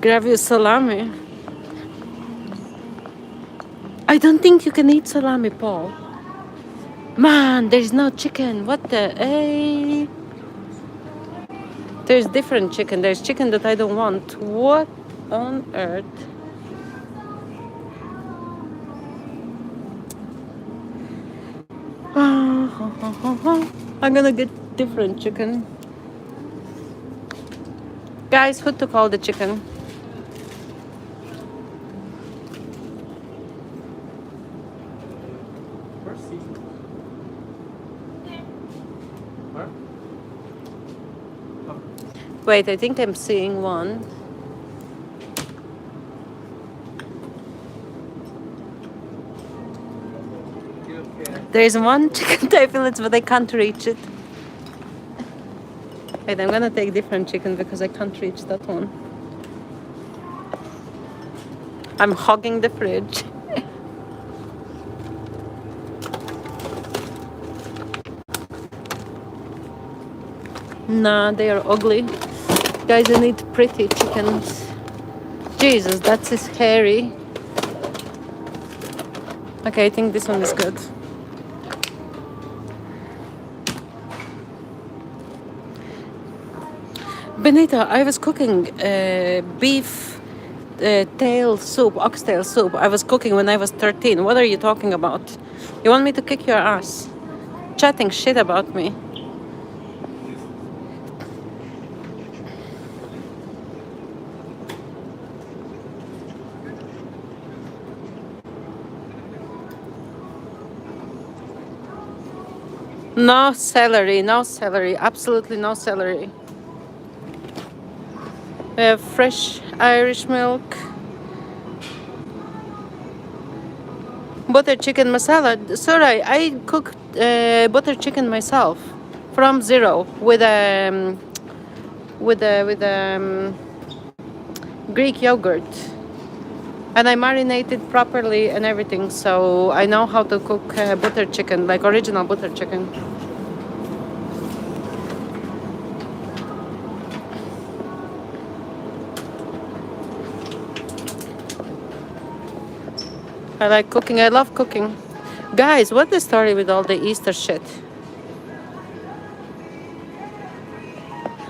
Gravy salami. I don't think you can eat salami, Paul. Man, there's no chicken. What the? Hey. There's different chicken. There's chicken that I don't want. What on earth? I'm gonna get different chicken. Guys, who took all the chicken? Where's season? Where? Wait, I think I'm seeing one. There's one chicken Thai fillets, but I can't reach it. Wait, I'm gonna take different chicken because I can't reach that one. I'm hogging the fridge. Nah, they are ugly. Guys, I need pretty chickens. Jesus, that's hairy. Okay, I think this one is good. Benita, I was cooking beef tail soup, oxtail soup. I was cooking when I was 13. What are you talking about? You want me to kick your ass? Chatting shit about me. No celery, no celery, absolutely no celery. We have fresh Irish milk. Butter chicken masala. Sorry, I cooked butter chicken myself from zero with Greek yogurt, and I marinated properly and everything. So I know how to cook butter chicken, like original butter chicken. I like cooking. I love cooking. Guys, what's the story with all the Easter shit?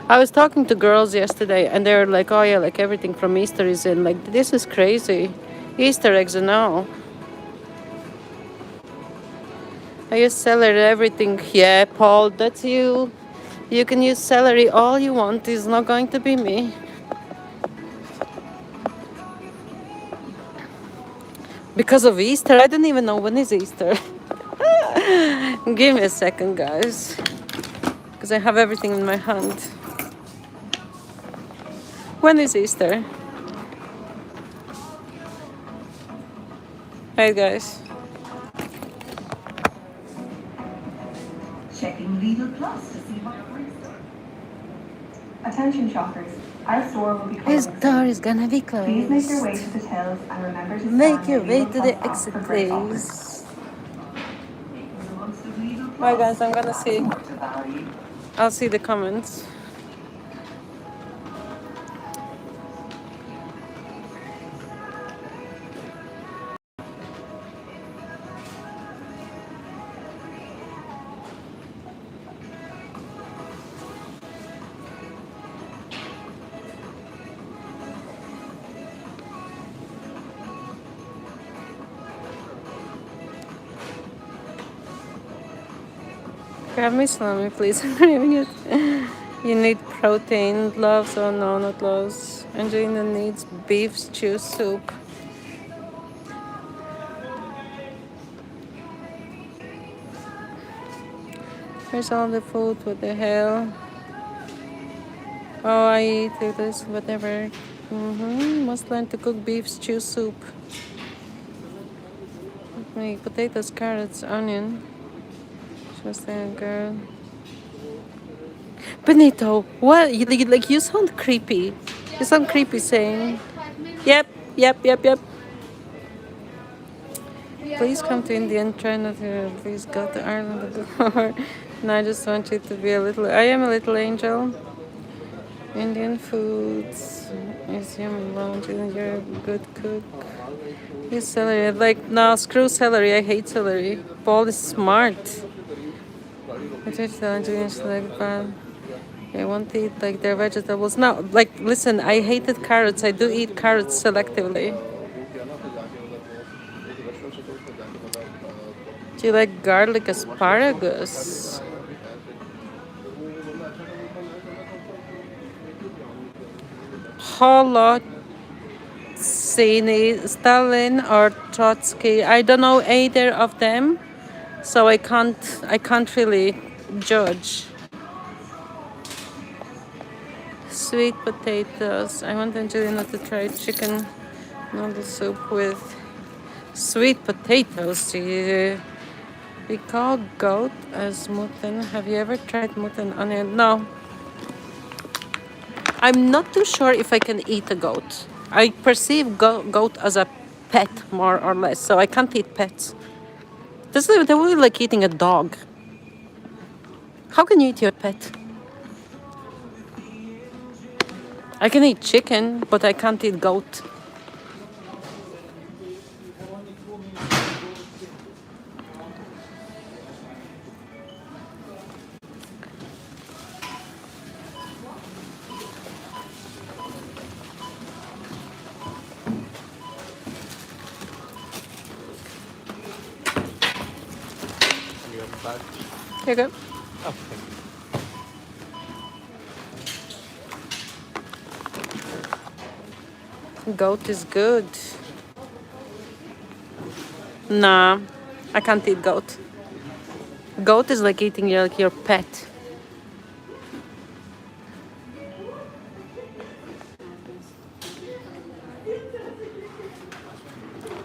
I was talking to girls yesterday and they were like, oh yeah, like everything from Easter is in. Like, this is crazy. Easter eggs and all. I use celery everything. Yeah, Paul, that's you. You can use celery all you want. It's not going to be me. Because of Easter? I don't even know when is Easter. Give me a second, guys. Because I have everything in my hand. When is Easter? Hey, guys. Checking Lidl Plus to see what Attention shoppers, our store will be His closing door soon. is gonna be Please make your way closed. to the tills and remember to Make scan your way Lidl to Plus the app exit, for great offers. please. Bye, guys. I'm gonna see. I'll see the comments. Grab me salami, please. I'm craving it. You need protein. Loaves? Oh no, not loaves. Angelina needs beef stew soup. Here's all the food. What the hell? Oh, I eat this, whatever. Must learn to cook beef stew soup. Make potatoes, carrots, onion. Just there, girl. Benito, what? You sound creepy. You sound creepy saying, yep, yep, yep, yep. Please come to India and try not to. Please go to Ireland before. No, I just want you to be a little. I am a little angel. Indian foods. Is yummy lounge and you're a good cook. You celery. Like, no, screw celery. I hate celery. Paul is smart. I touch the Indians like that. I want to eat like their vegetables. No, like, listen, I hated carrots. I do eat carrots selectively. Do you like garlic asparagus? Stalin or Trotsky? I don't know either of them, so I can't really judge. Sweet potatoes. I want Angelina to try chicken noodle soup with sweet potatoes. We call goat as mutton. Have you ever tried mutton onion? No. I'm not too sure if I can eat a goat. I perceive goat as a pet, more or less, so I can't eat pets. This is really like eating a dog. How can you eat your pet? I can eat chicken, but I can't eat goat. Here you go. Goat is good. Nah, I can't eat goat. Goat is like eating your pet.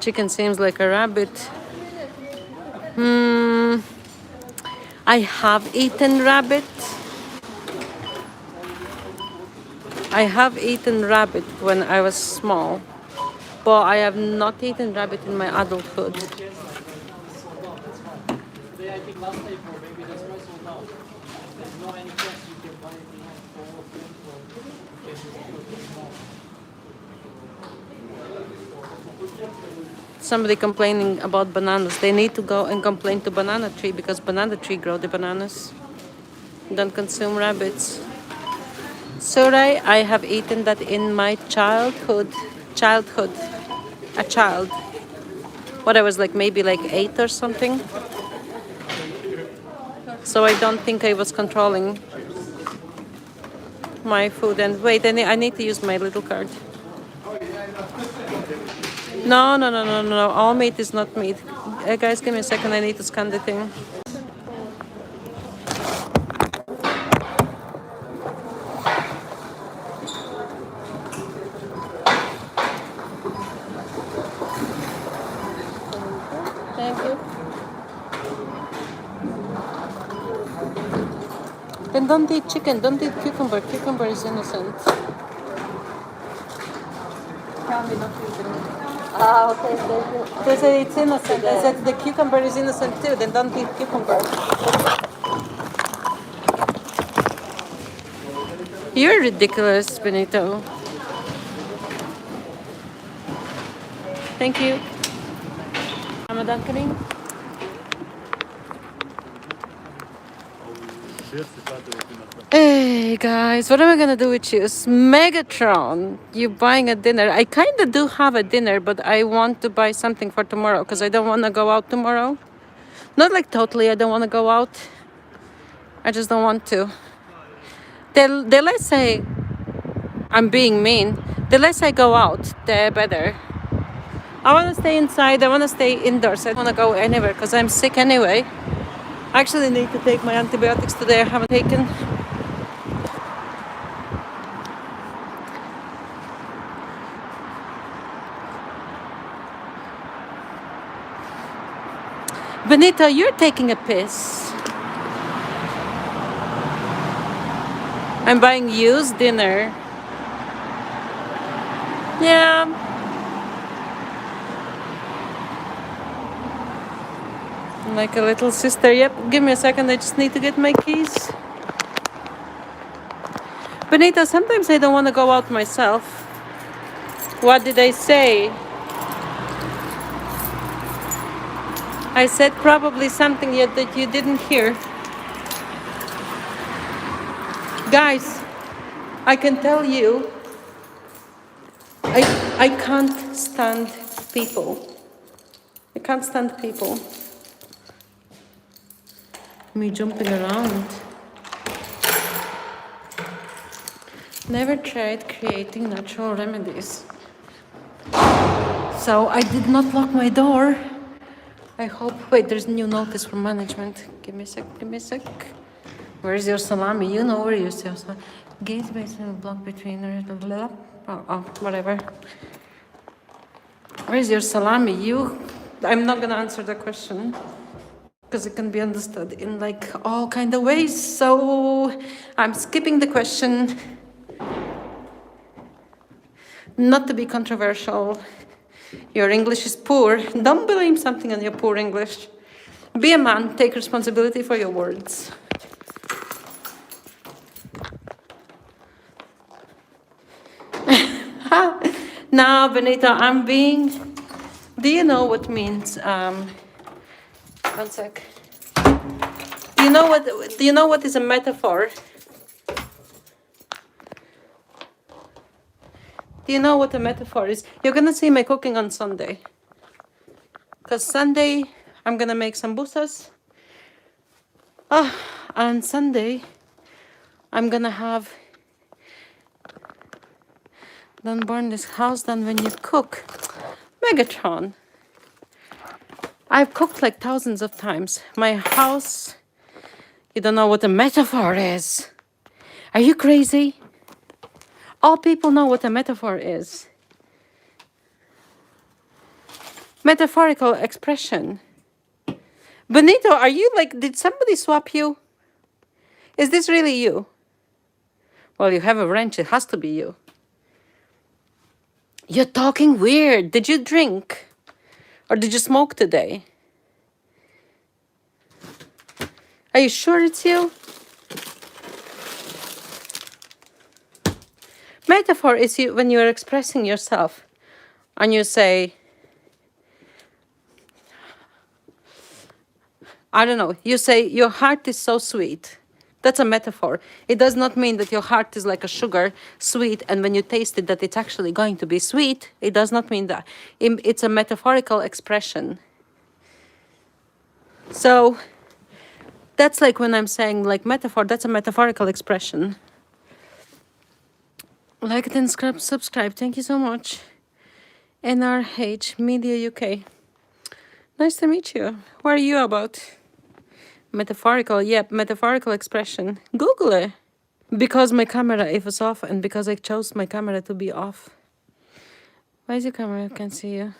Chicken seems like a rabbit. I have eaten rabbit. I have eaten rabbit when I was small, but I have not eaten rabbit in my adulthood. Somebody complaining about bananas. They need to go and complain to banana tree because banana tree grow the bananas. Don't consume rabbits. Surai, I have eaten that in my childhood. A child. What I was like, maybe like 8 or something. So I don't think I was controlling my food. And wait, I need to use my little card. No. All meat is not meat. Guys, give me a second. I need to scan the thing. Thank you. Then don't eat chicken. Don't eat cucumber. Cucumber is innocent. Tell me not to eat it. Okay. They say it's innocent. I said the cucumber is innocent too. Then don't eat cucumber. You're ridiculous, Benito. Thank you. Ramadan Kareem. Hey guys, what am I gonna do with you? It's Megatron. You buying a dinner? I kind of do have a dinner, but I want to buy something for tomorrow because I don't want to go out tomorrow. Not like totally, I don't want to go out. I just don't want to. The less I'm being mean, the less I go out, the better. I want to stay inside. I want to stay indoors. I don't want to go anywhere because I'm sick anyway. I actually need to take my antibiotics today. I haven't taken. Benita, you're taking a piss. I'm buying used dinner. Yeah. Like a little sister. Yep, give me a second. I just need to get my keys. Benita, sometimes I don't want to go out myself. What did I say? I said probably something yet that you didn't hear. Guys, I can tell you, I can't stand people. I can't stand people. Me jumping around. Never tried creating natural remedies. So I did not lock my door. I hope. Wait, there's a new notice from management. Give me a sec, give me a sec. Where's your salami? You know where is your salami. Gate basement block between. Oh, whatever. Where's your salami? I'm not gonna answer the question because it can be understood in like all kind of ways. So I'm skipping the question. Not to be controversial. Your English is poor. Don't blame something on your poor English. Be a man. Take responsibility for your words. Now, Benita, I'm being. Do you know what means? One sec. Do you know what? Do you know what is a metaphor? Do you know what a metaphor is? You're gonna see my cooking on Sunday. Cause Sunday I'm gonna make sambusas. On Sunday I'm gonna have. Don't burn this house down when you cook. Megatron. I've cooked like thousands of times. My house. You don't know what a metaphor is. Are you crazy? All people know what a metaphor is. Metaphorical expression. Benito, are you like, did somebody swap you? Is this really you? Well, you have a wrench, it has to be you. You're talking weird. Did you drink? Or did you smoke today? Are you sure it's you? Metaphor is you when you're expressing yourself and you say, I don't know, you say your heart is so sweet. That's a metaphor. It does not mean that your heart is like a sugar, sweet, and when you taste it, that it's actually going to be sweet. It does not mean that. It's a metaphorical expression. So that's like when I'm saying like metaphor, that's a metaphorical expression. Like it and subscribe. Thank you so much. NRH Media UK. Nice to meet you. What are you about? Metaphorical, yep, metaphorical expression. Google it. Because my camera it was off and because I chose my camera to be off. Why is your camera? I can't see you.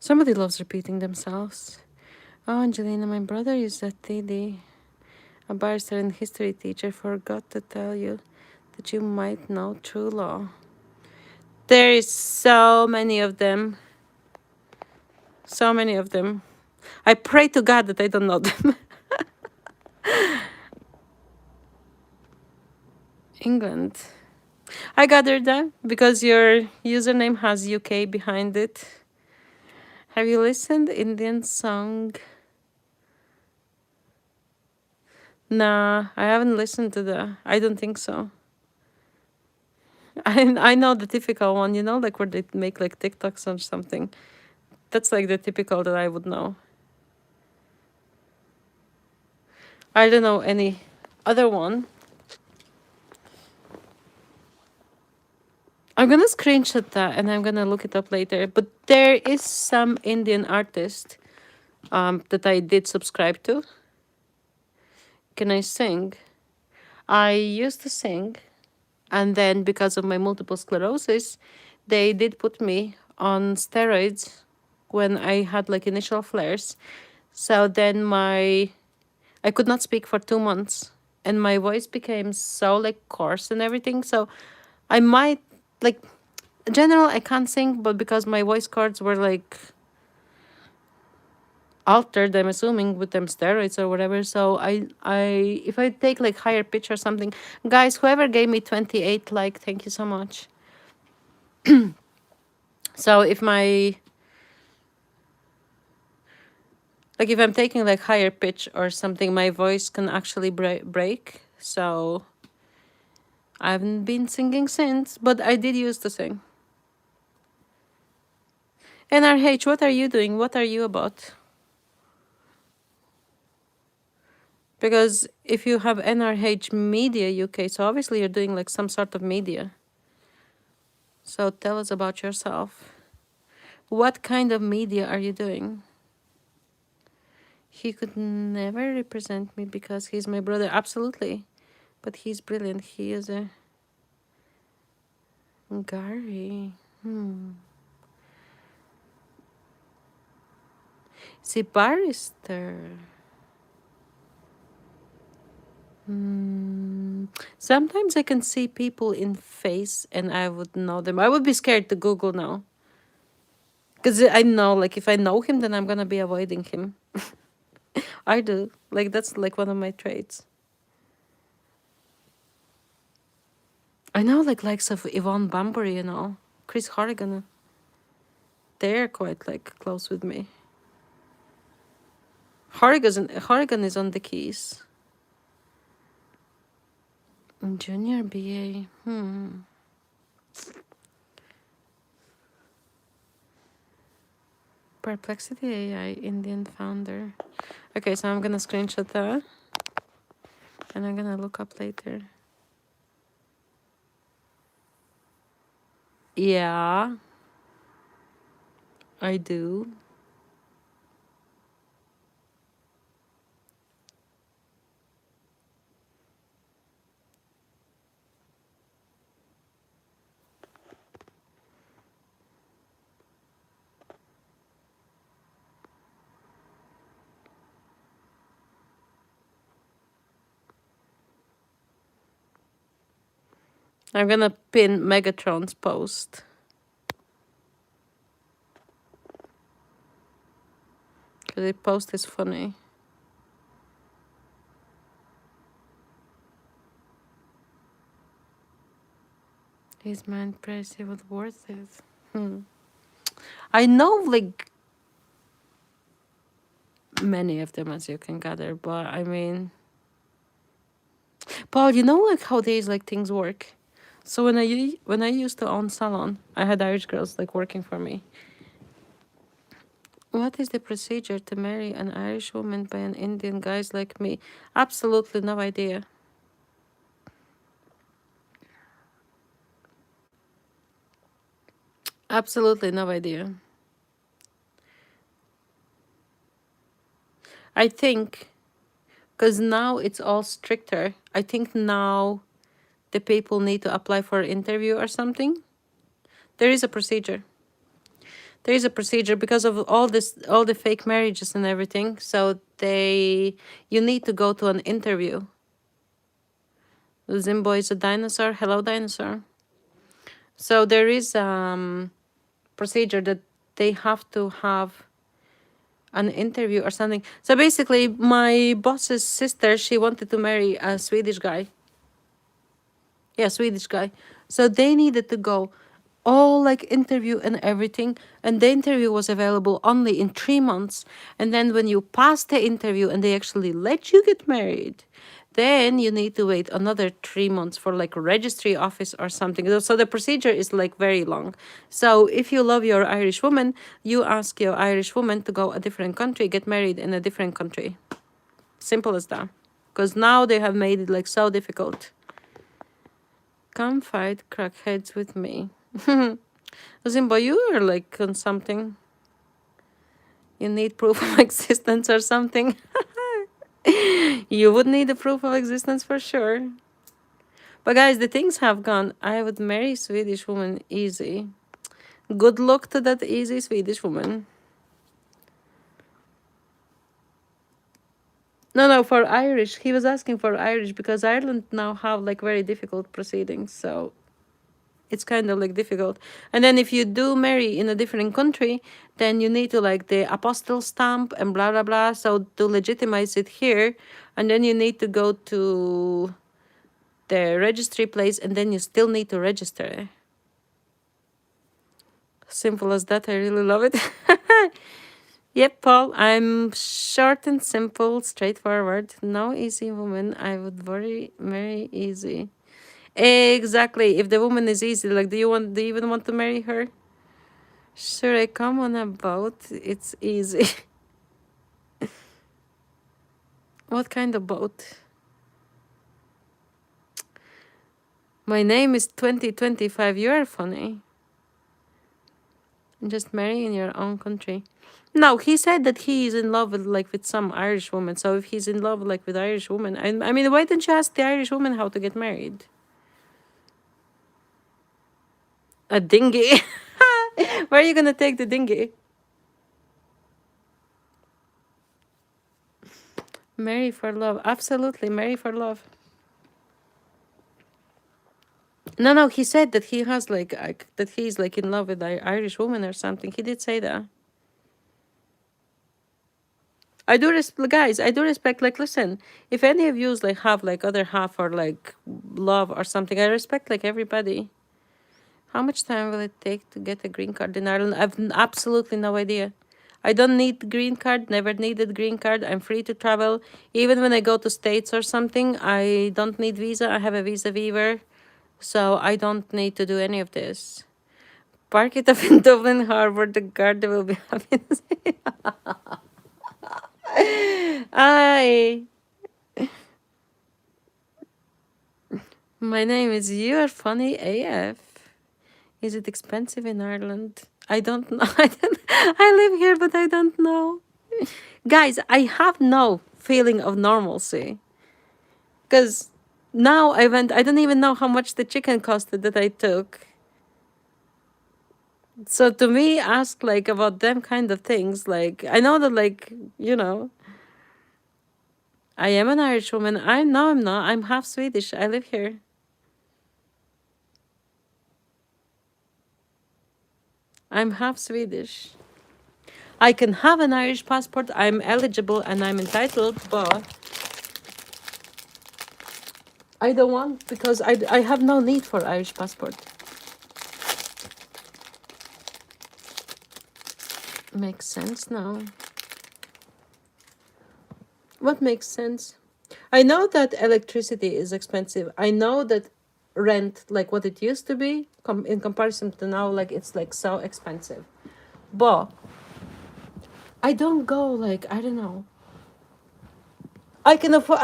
Somebody loves repeating themselves. Oh, Angelina, my brother is a TD. A barrister and history teacher forgot to tell you that you might know true law. There is so many of them. So many of them. I pray to God that I don't know them. England. I gathered that because your username has UK behind it. Have you listened Indian song? Nah, I haven't listened to that. I don't think so. I know the typical one, you know, like where they make like TikToks or something. That's like the typical that I would know. I don't know any other one. I'm gonna screenshot that and I'm gonna look it up later. But there is some Indian artist. that I did subscribe to. Can I sing? I used to sing, and then because of my multiple sclerosis, they did put me on steroids when I had like initial flares. So then I could not speak for 2 months, and my voice became so like coarse and everything. So I might like, in general, I can't sing, but because my voice cords were like altered, I'm assuming, with them steroids or whatever. So I if I take like higher pitch or something, guys, whoever gave me 28, like, thank you so much. So if my, like, if I'm taking like higher pitch or something, my voice can actually break. So I haven't been singing since, but I did used to sing. NRH, what are you doing? What are you about? Because if you have NRH Media UK, so obviously you're doing like some sort of media. So tell us about yourself. What kind of media are you doing? He could never represent me because he's my brother. Absolutely. But he's brilliant. He is a Gary. Is he barrister? Sometimes I can see people in face and I would know them. I would be scared to Google now. Because I know, like, if I know him, then I'm going to be avoiding him. I do. Like, that's like one of my traits. I know, like, likes of Yvonne Bambury, you know, Chris Horrigan. They're quite, like, close with me. Horrigan is on the keys. Junior BA. Perplexity AI, Indian founder. Okay, so I'm gonna screenshot that. And I'm gonna look up later. Yeah, I do. I'm gonna pin Megatron's post. Because the post is funny. His mind pressy was worth it. I know, like, many of them, as you can gather, but I mean, Paul, you know, like, how these, like, things work. So when I used to own salon, I had Irish girls, like, working for me. What is the procedure to marry an Irish woman by an Indian guys like me? Absolutely no idea. Absolutely no idea. I think, because now it's all stricter, I think now the people need to apply for an interview or something. There is a procedure. There is a procedure because of all the fake marriages and everything. So you need to go to an interview. Zimbo is a dinosaur. Hello, dinosaur. So there is procedure that they have to have an interview or something. So basically, my boss's sister, she wanted to marry a Swedish guy. Yeah, Swedish guy. So they needed to go all like interview and everything. And the interview was available only in 3 months. And then when you pass the interview and they actually let you get married, then you need to wait another 3 months for like a registry office or something. So the procedure is like very long. So if you love your Irish woman, you ask your Irish woman to go a different country, get married in a different country. Simple as that. Because now they have made it like so difficult. Come fight crackheads with me. Zimbo, you are like on something. You need proof of existence or something. You would need a proof of existence for sure. But guys, the things have gone. I would marry Swedish woman easy. Good luck to that easy Swedish woman. No, for Irish. He was asking for Irish because Ireland now have like very difficult proceedings, so it's kind of like difficult. And then if you do marry in a different country, then you need to like the apostle stamp and blah blah blah. So to legitimize it here, and then you need to go to the registry place, and then you still need to register. Simple as that. I really love it. Yep, Paul, I'm short and simple, straightforward. No easy woman. I would marry easy. Exactly. If the woman is easy, like, do you even want to marry her? Sure, I come on a boat. It's easy. What kind of boat? My name is 2025. You are funny. Just marry in your own country. No, he said that he is in love with like with some Irish woman. So if he's in love like with Irish woman, I mean, why don't you ask the Irish woman how to get married? A dinghy. Where are you gonna take the dinghy? Marry for love. Absolutely, marry for love. No, he said that he has like that he's like in love with an Irish woman or something. He did say that. I do respect, guys. I do respect. Like, listen, if any of yous like have like other half or like love or something, I respect like everybody. How much time will it take to get a green card in Ireland? I've absolutely no idea. I don't need green card. Never needed green card. I'm free to travel. Even when I go to States or something, I don't need visa. I have a visa waiver, so I don't need to do any of this. Park it up in Dublin Harbour. The guard will be happy to see. Aye. My name is You Are Funny AF. Is it expensive in Ireland? I don't know. I live here, but I don't know. Guys, I have no feeling of normalcy. Because now I don't even know how much the chicken costed that I took. So to me, ask like about them kind of things. Like, I know that like, I am an Irish woman. I'm not. I'm half Swedish. I live here. I'm half Swedish. I can have an Irish passport. I'm eligible and I'm entitled, but I don't want because I have no need for Irish passport. Makes sense now. What makes sense? I know that electricity is expensive. I know that rent, like what it used to be, in comparison to now, like it's like so expensive. But I don't go like, I don't know. I can afford.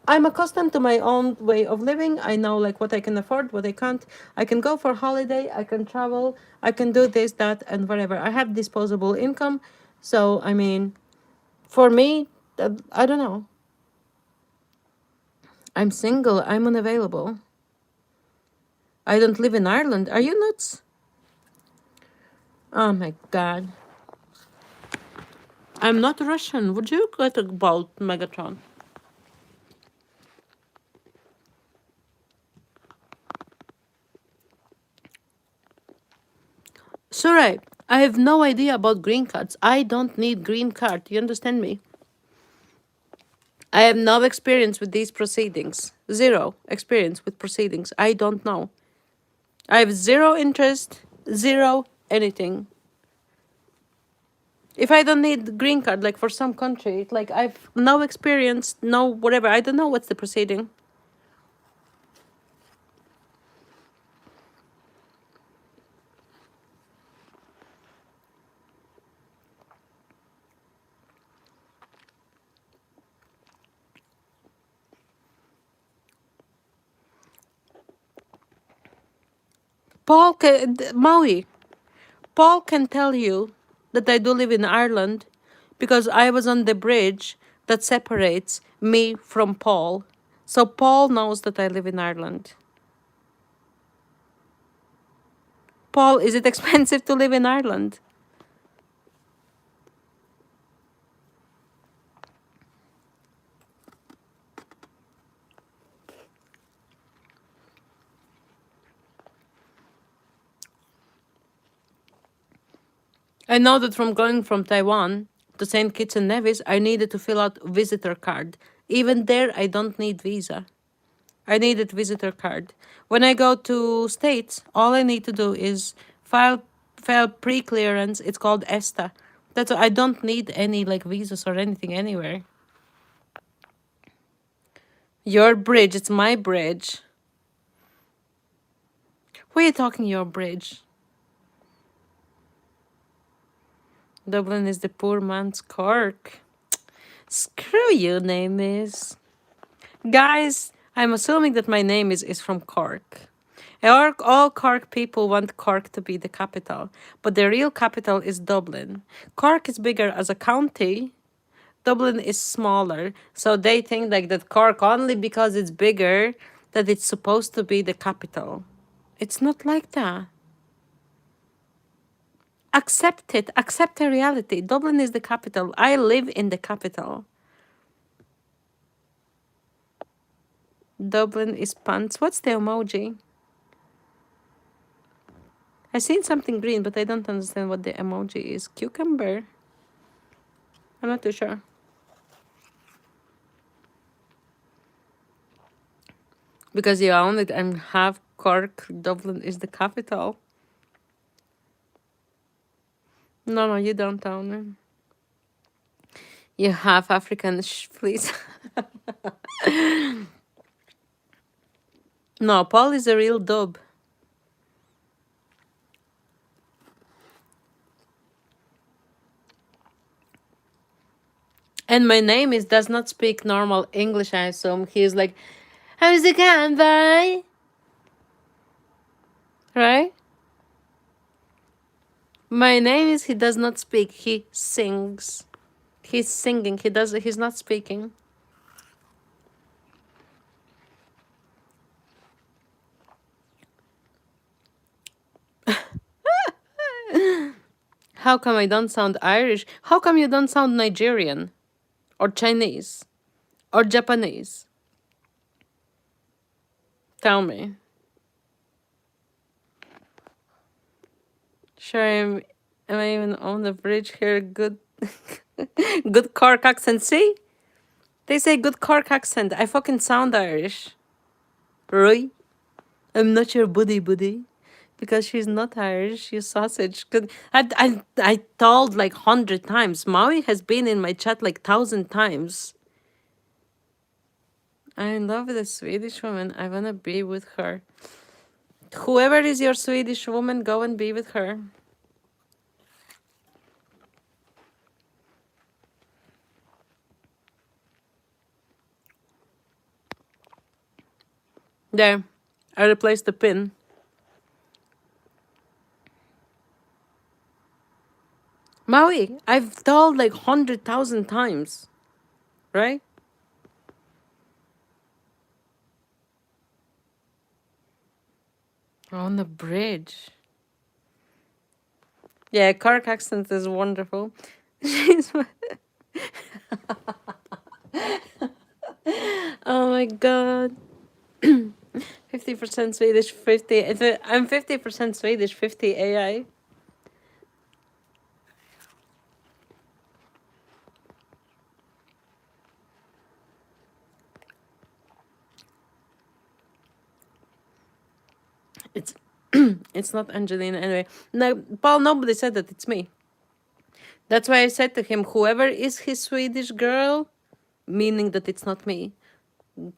I'm accustomed to my own way of living. I know like what I can afford, what I can't. I can go for holiday. I can travel. I can do this, that, and whatever. I have disposable income, so I mean, for me, I don't know. I'm single. I'm unavailable. I don't live in Ireland. Are you nuts? Oh my god. I'm not Russian. Would you get about Megatron? Sorry, I have no idea about green cards. I don't need green card. You understand me? I have no experience with these proceedings. Zero experience with proceedings. I don't know. I have zero interest, zero anything. If I don't need green card, like for some country, like I've no experience, no whatever. I don't know what's the proceeding. Maui. Paul can tell you that I do live in Ireland, because I was on the bridge that separates me from Paul. So Paul knows that I live in Ireland. Paul, is it expensive to live in Ireland? I know that from going from Taiwan to St. Kitts and Nevis, I needed to fill out visitor card. Even there, I don't need visa. I needed visitor card. When I go to States, all I need to do is file pre-clearance. It's called ESTA. That's I don't need any like visas or anything anywhere. Your bridge, it's my bridge. Who are you talking your bridge? Dublin is the poor man's Cork. Screw you, name is. Guys, I'm assuming that my name is from Cork. All Cork people want Cork to be the capital, but the real capital is Dublin. Cork is bigger as a county. Dublin is smaller, so they think like that Cork only because it's bigger that it's supposed to be the capital. It's not like that. Accept it. Accept the reality. Dublin is the capital. I live in the capital. Dublin is pants. What's the emoji? I seen something green, but I don't understand what the emoji is. Cucumber? I'm not too sure. Because you own it and half Cork, Dublin is the capital. No, you don't own it. You have African please. No, Paul is a real dub. And my name is does not speak normal English, I assume. He is like, how's it going, boy? Right? My name is he does not speak. He sings. He's singing. He's not speaking. How come I don't sound Irish? How come you don't sound Nigerian? Or Chinese? Or Japanese? Tell me. Sure, am I even on the bridge here? Good, good Cork accent. See? They say good Cork accent. I fucking sound Irish. Right? I'm not your buddy. Because she's not Irish, you sausage. I told like 100 times. Maui has been in my chat like 1,000 times. I love the Swedish woman. I wanna be with her. Whoever is your Swedish woman, go and be with her. There. I replaced the pin. Maui, I've told like 100,000 times. Right? On the bridge. Yeah, Cork accent is wonderful. She's oh my god. 50% Swedish, 50. I'm 50% Swedish, 50 AI. It's it's not Angelina anyway. No, Paul, nobody said that it's me. That's why I said to him, whoever is his Swedish girl, meaning that it's not me,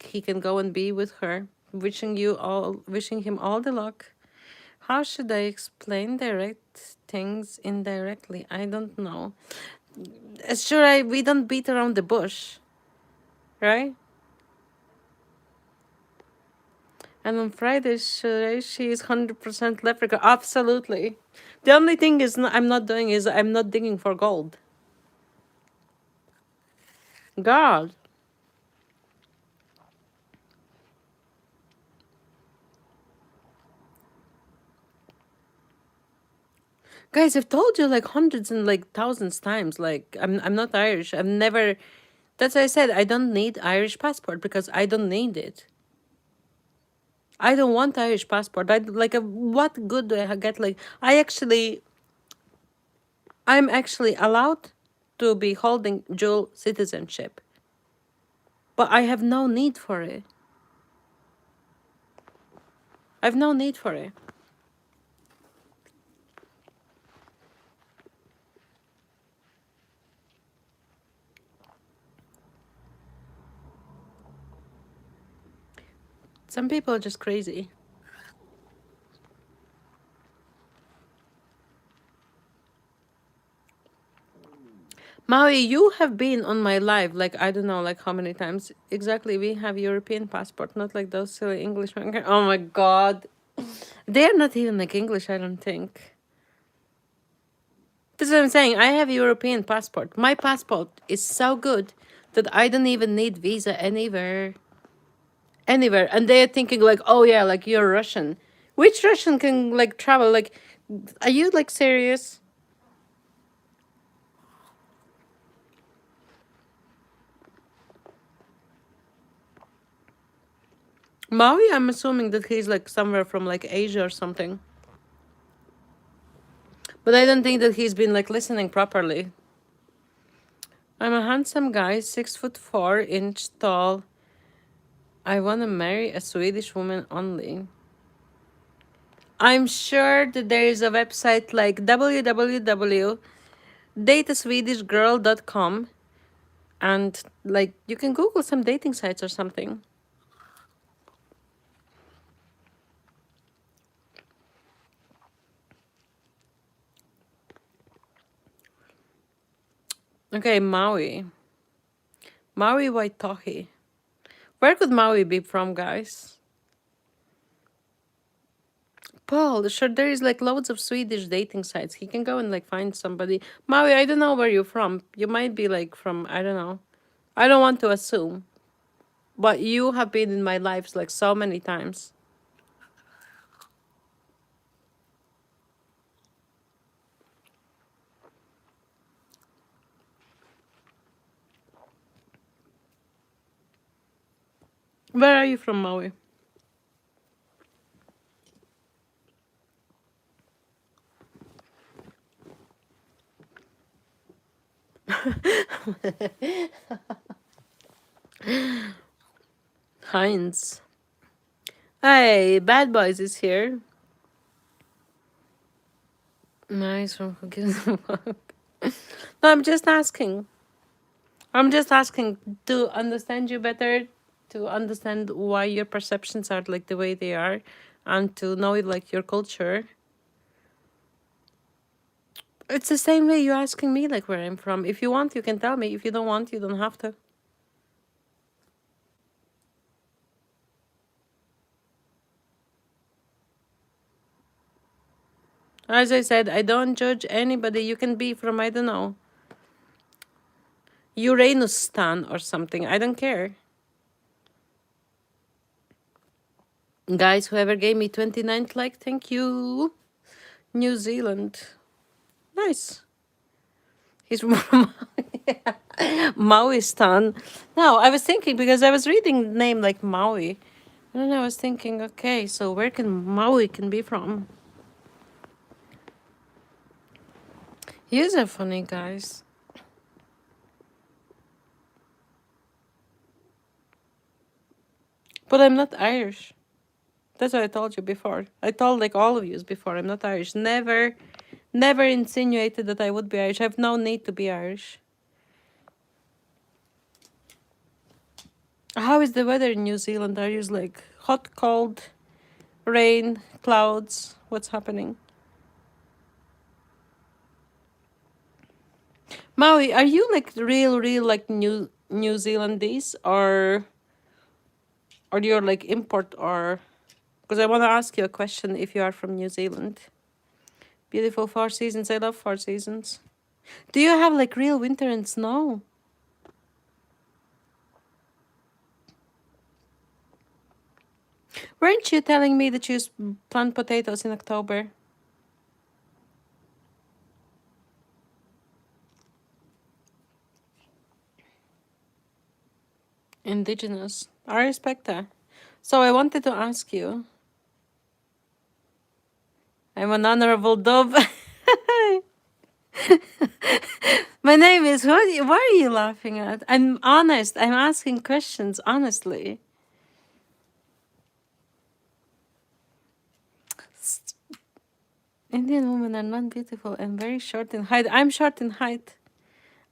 he can go and be with her. Wishing him all the luck. How should I explain direct things indirectly? I don't know. Sure, we don't beat around the bush, right? And on Friday, she is 100% leprechaun. Absolutely. The only thing is I'm not doing is I'm not digging for gold. God. Guys, I've told you like hundreds and like thousands times. Like I'm not Irish. I've never. That's why I said I don't need Irish passport because I don't need it. I don't want Irish passport. I like what good do I get? Like I'm actually allowed to be holding dual citizenship, but I have no need for it. I've no need for it. Some people are just crazy. Maui, you have been on my live like I don't know like how many times exactly. We have European passport, not like those silly Englishmen. Oh my God, they're not even like English. I don't think. That's what I'm saying. I have European passport. My passport is so good that I don't even need visa anywhere. Anywhere. And they're thinking like, oh yeah, like you're Russian. Which Russian can like travel? Like, are you like serious? Maui, I'm assuming that he's like somewhere from like Asia or something. But I don't think that he's been like listening properly. I'm a handsome guy, 6'4" tall. I want to marry a Swedish woman only. I'm sure that there is a website like www.dateaswedishgirl.com and like you can Google some dating sites or something. Okay, Maui. Maui Waitohi. Where could Maui be from, guys? Paul, sure, there is like loads of Swedish dating sites. He can go and like find somebody. Maui, I don't know where you're from. You might be like from, I don't know. I don't want to assume. But you have been in my lives like so many times. Where are you from, Maui? Heinz. Hey, Bad Boys is here. Nice from Who Gives a Fuck. No, I'm just asking. I'm just asking to understand you better, to understand why your perceptions are like the way they are, and to know like your culture. It's the same way you're asking me like where I'm from. If you want, you can tell me. If you don't want, you don't have to. As I said, I don't judge anybody. You can be from, I don't know, Uranus or something. I don't care. Guys, whoever gave me 29th like, thank you. New Zealand. Nice. He's from Maui-stan. No, I was thinking because I was reading the name like Maui. And then I was thinking, okay, so where can Maui can be from? You are funny, guys. But I'm not Irish. That's what I told you before. I told like all of you before. I'm not Irish. Never insinuated that I would be Irish. I have no need to be Irish. How is the weather in New Zealand? Are you like hot, cold, rain, clouds? What's happening? Maui, are you like real like New Zealandese or you're like import or? Because I want to ask you a question if you are from New Zealand. Beautiful 4 seasons. I love 4 seasons. Do you have like real winter and snow? Weren't you telling me that you plant potatoes in October? Indigenous. I respect that. So I wanted to ask you. I'm an honorable dove. My name is. What are you laughing at? I'm honest. I'm asking questions honestly. Indian women are not beautiful and very short in height. I'm short in height.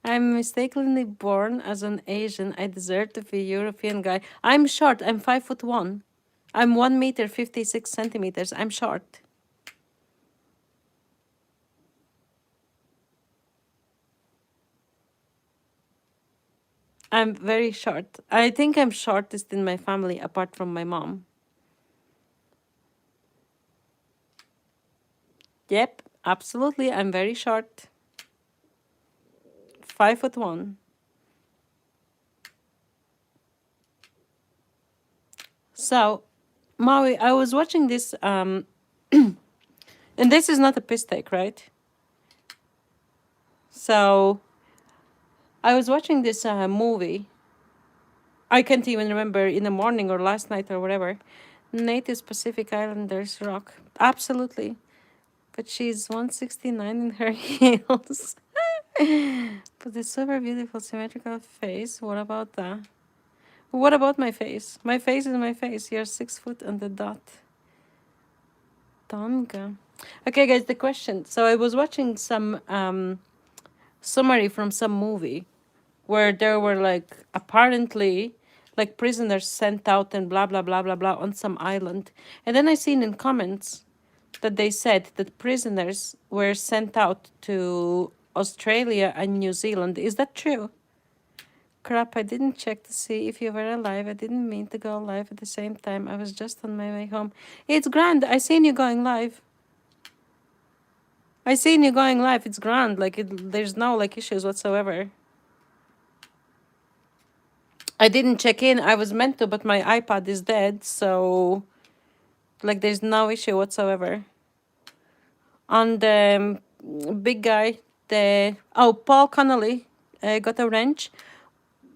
I'm mistakenly born as an Asian. I deserve to be a European guy. I'm short. I'm 5'1". I'm 1 meter 56 centimeters. I'm short. I'm very short. I think I'm shortest in my family apart from my mom. Yep, absolutely. I'm very short. 5'1". So, Maui, I was watching this, and this is not a piss take, right? So, I was watching this movie. I can't even remember in the morning or last night or whatever. Native Pacific Islanders rock. Absolutely. But she's 169 in her heels. But the super beautiful symmetrical face. What about that? What about my face? My face is my face. You're 6 foot on the dot. Tonga. Okay, guys, the question. So I was watching some summary from some movie where there were like apparently like prisoners sent out and blah blah blah blah blah on some island. And then I seen in comments that they said that prisoners were sent out to Australia and New Zealand. Is that true? Crap, I didn't check to see if you were alive. I didn't mean to go live at the same time. I was just on my way home. It's grand. I seen you going live. I seen you going live. It's grand. Like there's no like issues whatsoever. I didn't check in. I was meant to, but my iPad is dead, so like there's no issue whatsoever. On the big guy, Paul Connolly got a wrench.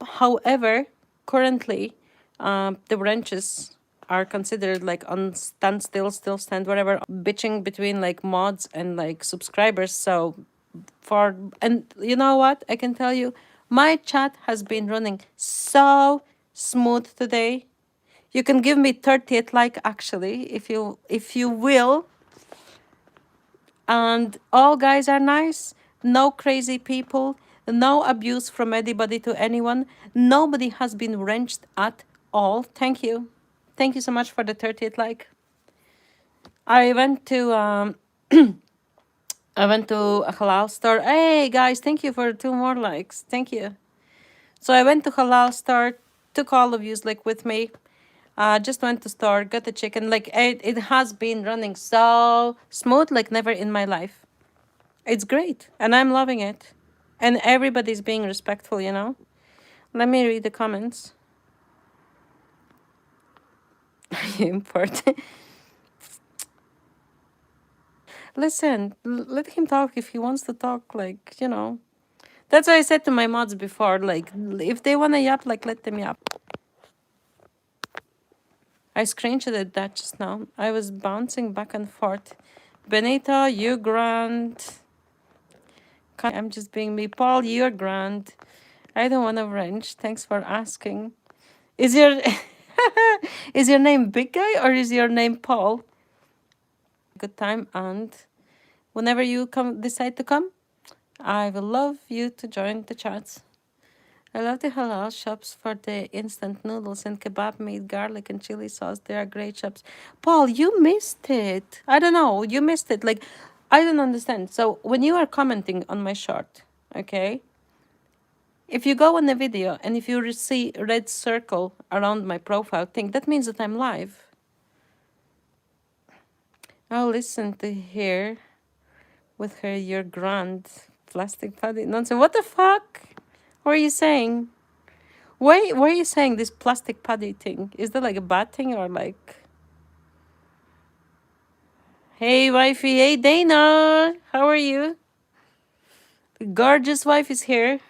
However, currently, the wrenches are considered like on standstill, still stand, whatever, bitching between like mods and like subscribers. So and you know what? I can tell you, my chat has been running so smooth today. You can give me 30th like actually, if you will. And all guys are nice. No crazy people. No abuse from anybody to anyone. Nobody has been wrenched at all. Thank you. Thank you so much for the 30th like. I went to a halal store. Hey guys, thank you for 2 more likes. Thank you. So I went to halal store, took all of yous like with me. Just went to store, got the chicken. Like it has been running so smooth, like never in my life. It's great, and I'm loving it. And everybody's being respectful, you know? Let me read the comments. Import. Listen, let him talk if he wants to talk, like, you know. That's what I said to my mods before, like, if they want to yap, like, let them yap. I screenshotted that just now. I was bouncing back and forth. Benita, you grand. I'm just being me. Paul, you're grand. I don't want to wrench. Thanks for asking. Is your is your name Big Guy or is your name Paul? Good time, and whenever you decide to come, I will love you to join the chats. I love the halal shops for the instant noodles and kebab meat, garlic and chili sauce. They are great shops. Paul, you missed it. I don't know. You missed it. Like, I don't understand. So when you are commenting on my short, okay? If you go on the video and if you see a red circle around my profile thing, that means that I'm live. I'll listen to her with her your grand plastic paddy nonsense. What the fuck? What are you saying? Why are you saying this plastic paddy thing? Is that like a bad thing or like... Hey, wifey. Hey, Dana. How are you? The gorgeous wife is here.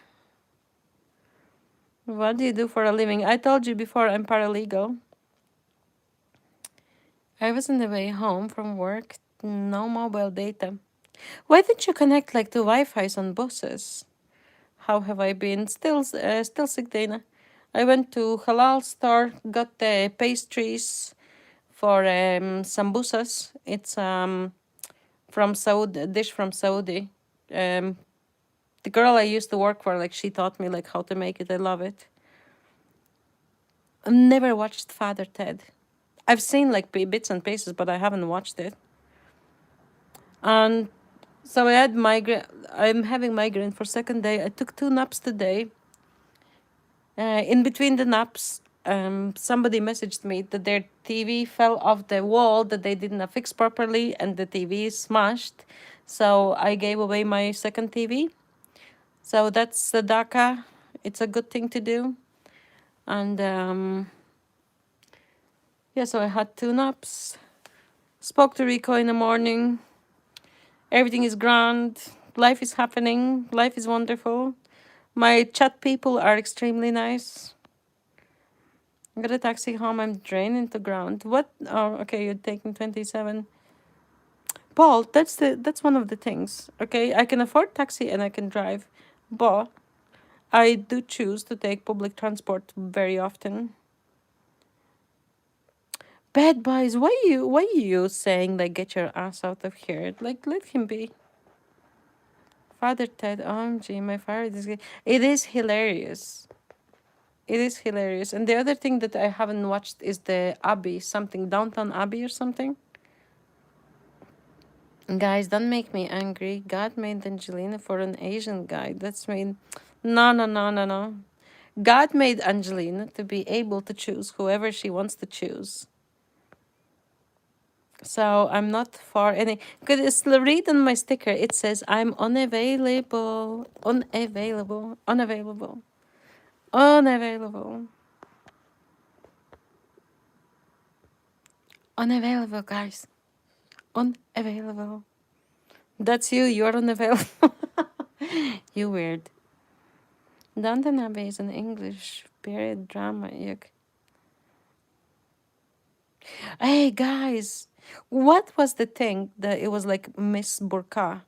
What do you do for a living? I told you before I'm paralegal. I was on the way home from work. No mobile data. Why didn't you connect like to Wi-Fi's on buses? How have I been? Still sick, Dana. I went to halal store, got the pastries for sambusas. It's from Saudi, a dish from Saudi. Um, the girl I used to work for, like she taught me like how to make it. I love it. I've never watched Father Ted. I've seen like bits and pieces, but I haven't watched it. And so I had migraine. I'm having migraine for second day. I took 2 naps today. In between the naps, somebody messaged me that their TV fell off the wall that they didn't fix properly, and the TV is smashed. So I gave away my second TV. So that's the DACA. It's a good thing to do. And yeah, so I had 2 naps. Spoke to Rico in the morning. Everything is grand. Life is happening. Life is wonderful. My chat people are extremely nice. I got a taxi home. I'm draining to ground. What? Oh, okay. You're taking 27. Paul, that's one of the things. Okay, I can afford taxi and I can drive, but I do choose to take public transport very often. Bad boys, why you saying like get your ass out of here? Like let him be. Father Ted, OMG, my father is. It is hilarious. It is hilarious. And the other thing that I haven't watched is the Abbey, something Downtown Abbey or something. Guys, don't make me angry. God made Angelina for an Asian guy. That's mean. No, no, no, no, no. God made Angelina to be able to choose whoever she wants to choose. So I'm not for any. Could you read on my sticker? It says I'm unavailable, unavailable, unavailable, unavailable, unavailable, guys, unavailable. That's you. You're unavailable. You weird. Downton Abbey is an English period drama. Yuck. Hey guys, what was the thing that it was like Miss Burqa?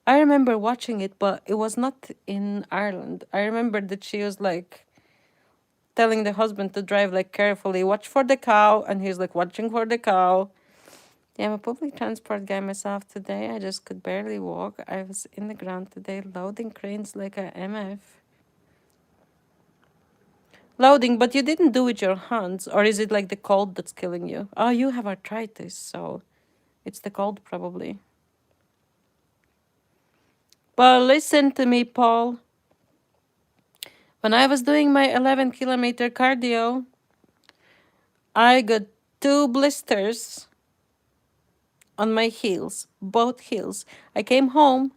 I remember watching it, but it was not in Ireland. I remember that she was like telling the husband to drive like carefully, watch for the cow, and he's like watching for the cow. Yeah, I'm a public transport guy myself today. I just could barely walk. I was in the ground today loading cranes like a MF. Loading, but you didn't do it with your hands, or is it like the cold that's killing you? Oh, you have arthritis, so it's the cold probably. But listen to me, Paul. When I was doing my 11-kilometer cardio, I got 2 blisters on my heels, both heels. I came home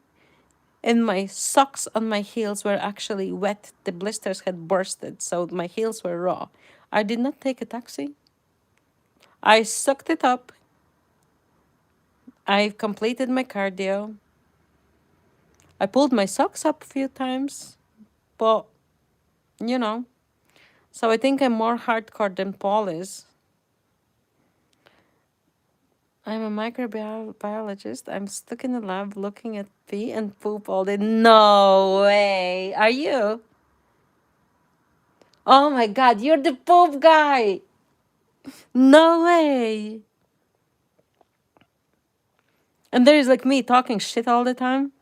and my socks on my heels were actually wet. The blisters had bursted, so my heels were raw. I did not take a taxi. I sucked it up. I completed my cardio. I pulled my socks up a few times, but you know. So I think I'm more hardcore than Paul is. I'm a microbiologist. I'm stuck in the lab looking at pee and poop all day. No way. Are you? Oh my God, you're the poop guy. No way. And there is like me talking shit all the time.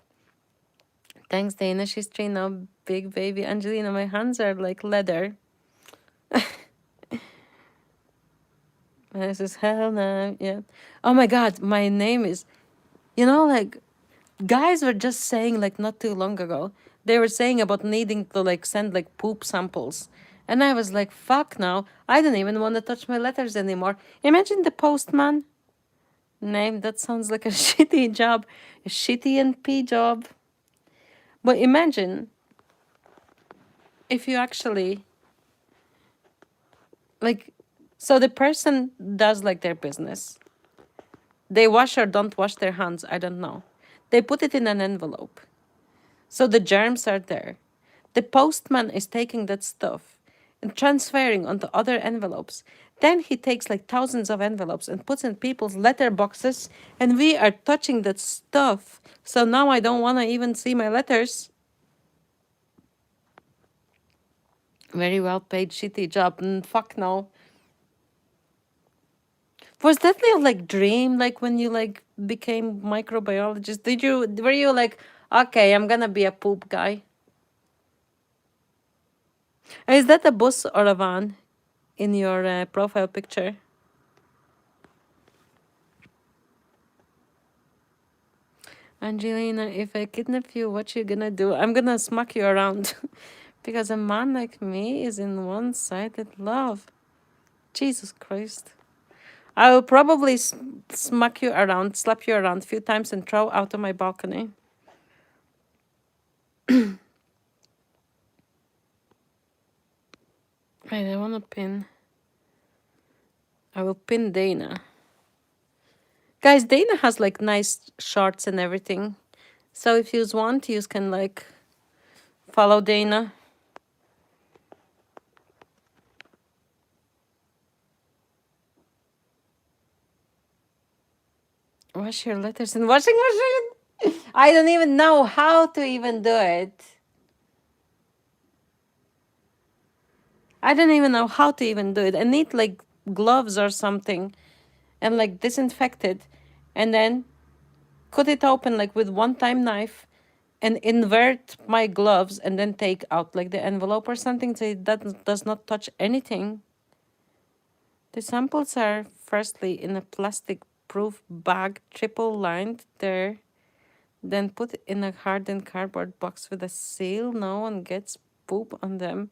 Thanks, Dana. She's trained now. Big baby Angelina. My hands are like leather. This is hell no. Yeah. Oh my God, my name is. Like guys were just saying like not too long ago. They were saying about needing to like send like poop samples. And I was like, fuck now. I don't even want to touch my letters anymore. Imagine the postman. Name, that sounds like a shitty job. A shitty NP job. But imagine if you actually like So the person does like their business. They wash or don't wash their hands, I don't know. They put it in an envelope. So the germs are there. The postman is taking that stuff and transferring onto other envelopes. Then he takes like thousands of envelopes and puts in people's letter boxes, and we are touching that stuff. So now I don't want to even see my letters. Very well paid, shitty job. Fuck no. Was that your like dream, like when you like became microbiologist? Were you like, okay, I'm gonna be a poop guy? Is that a bus or a van in your profile picture? Angelina, if I kidnap you, what you gonna do? I'm gonna smack you around. Because a man like me is in one-sided love. Jesus Christ. I will probably smack you around, slap you around a few times and throw out of my balcony. Wait, I wanna pin. I will pin Dana. Guys, Dana has like nice shorts and everything. So if you want, you can like follow Dana. Wash your letters in washing machine. I don't even know how to even do it. I don't even know how to even do it. I need like gloves or something and like disinfect it and then cut it open like with one-time knife and invert my gloves and then take out like the envelope or something so it does not touch anything. The samples are firstly in a plastic proof bag, triple lined there, then put in a hardened cardboard box with a seal. No one gets poop on them.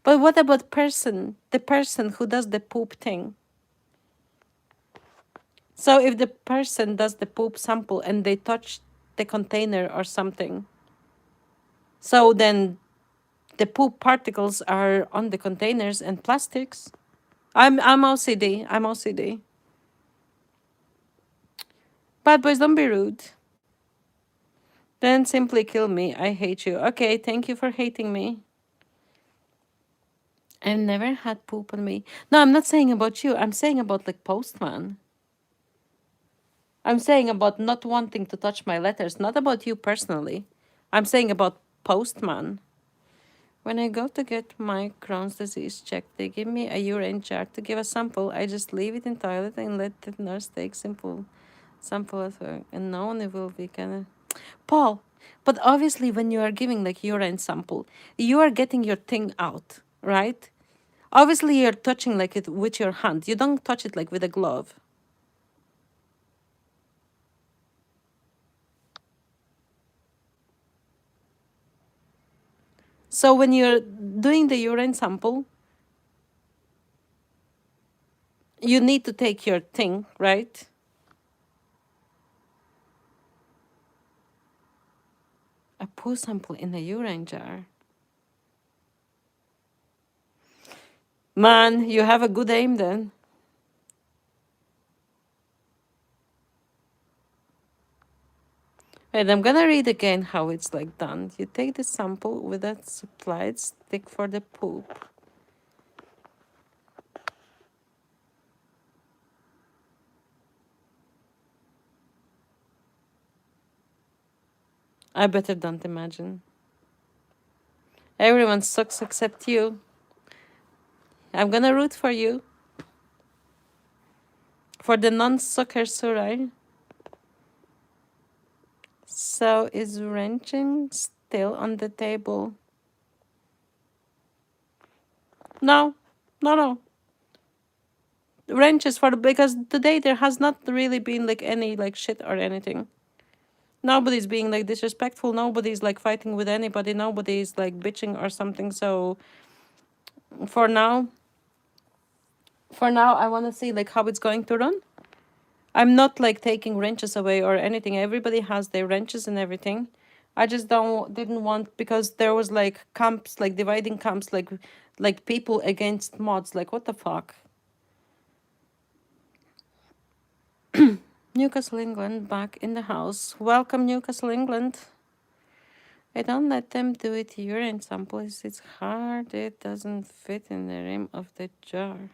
But what about the person who does the poop thing? So if the person does the poop sample and they touch the container or something, so then the poop particles are on the containers and plastics. I'm OCD. I'm OCD. Bad boys, don't be rude. Then simply kill me. I hate you. Okay, thank you for hating me. I've never had poop on me. No, I'm not saying about you. I'm saying about like postman. I'm saying about not wanting to touch my letters, not about you personally. I'm saying about postman. When I go to get my Crohn's disease checked, they give me a urine jar to give a sample. I just leave it in toilet and let the nurse take sample at work, and no one will be gonna. Paul, but obviously when you are giving like urine sample, you are getting your thing out, right? Obviously you're touching like it with your hand. You don't touch it like with a glove. So when you're doing the urine sample, you need to take your thing, right? A poo sample in a urine jar. Man, you have a good aim then. Wait, I'm gonna read again how it's like done. You take the sample with a supplied stick for the poop. I better don't imagine. Everyone sucks except you. I'm gonna root for you. For the non-sucker Surai. So is wrenching still on the table? No, no. Wrenches for because today there has not really been like any like shit or anything. Nobody's being like disrespectful. Nobody's like fighting with anybody. Nobody's like bitching or something. So for now, I want to see like how it's going to run. I'm not like taking wrenches away or anything. Everybody has their wrenches and everything. I just didn't want because there was like camps, like dividing camps, like people against mods. Like what the fuck? Newcastle, England, back in the house. Welcome, Newcastle, England. I don't let them do it here. In some places it's hard. It doesn't fit in the rim of the jar.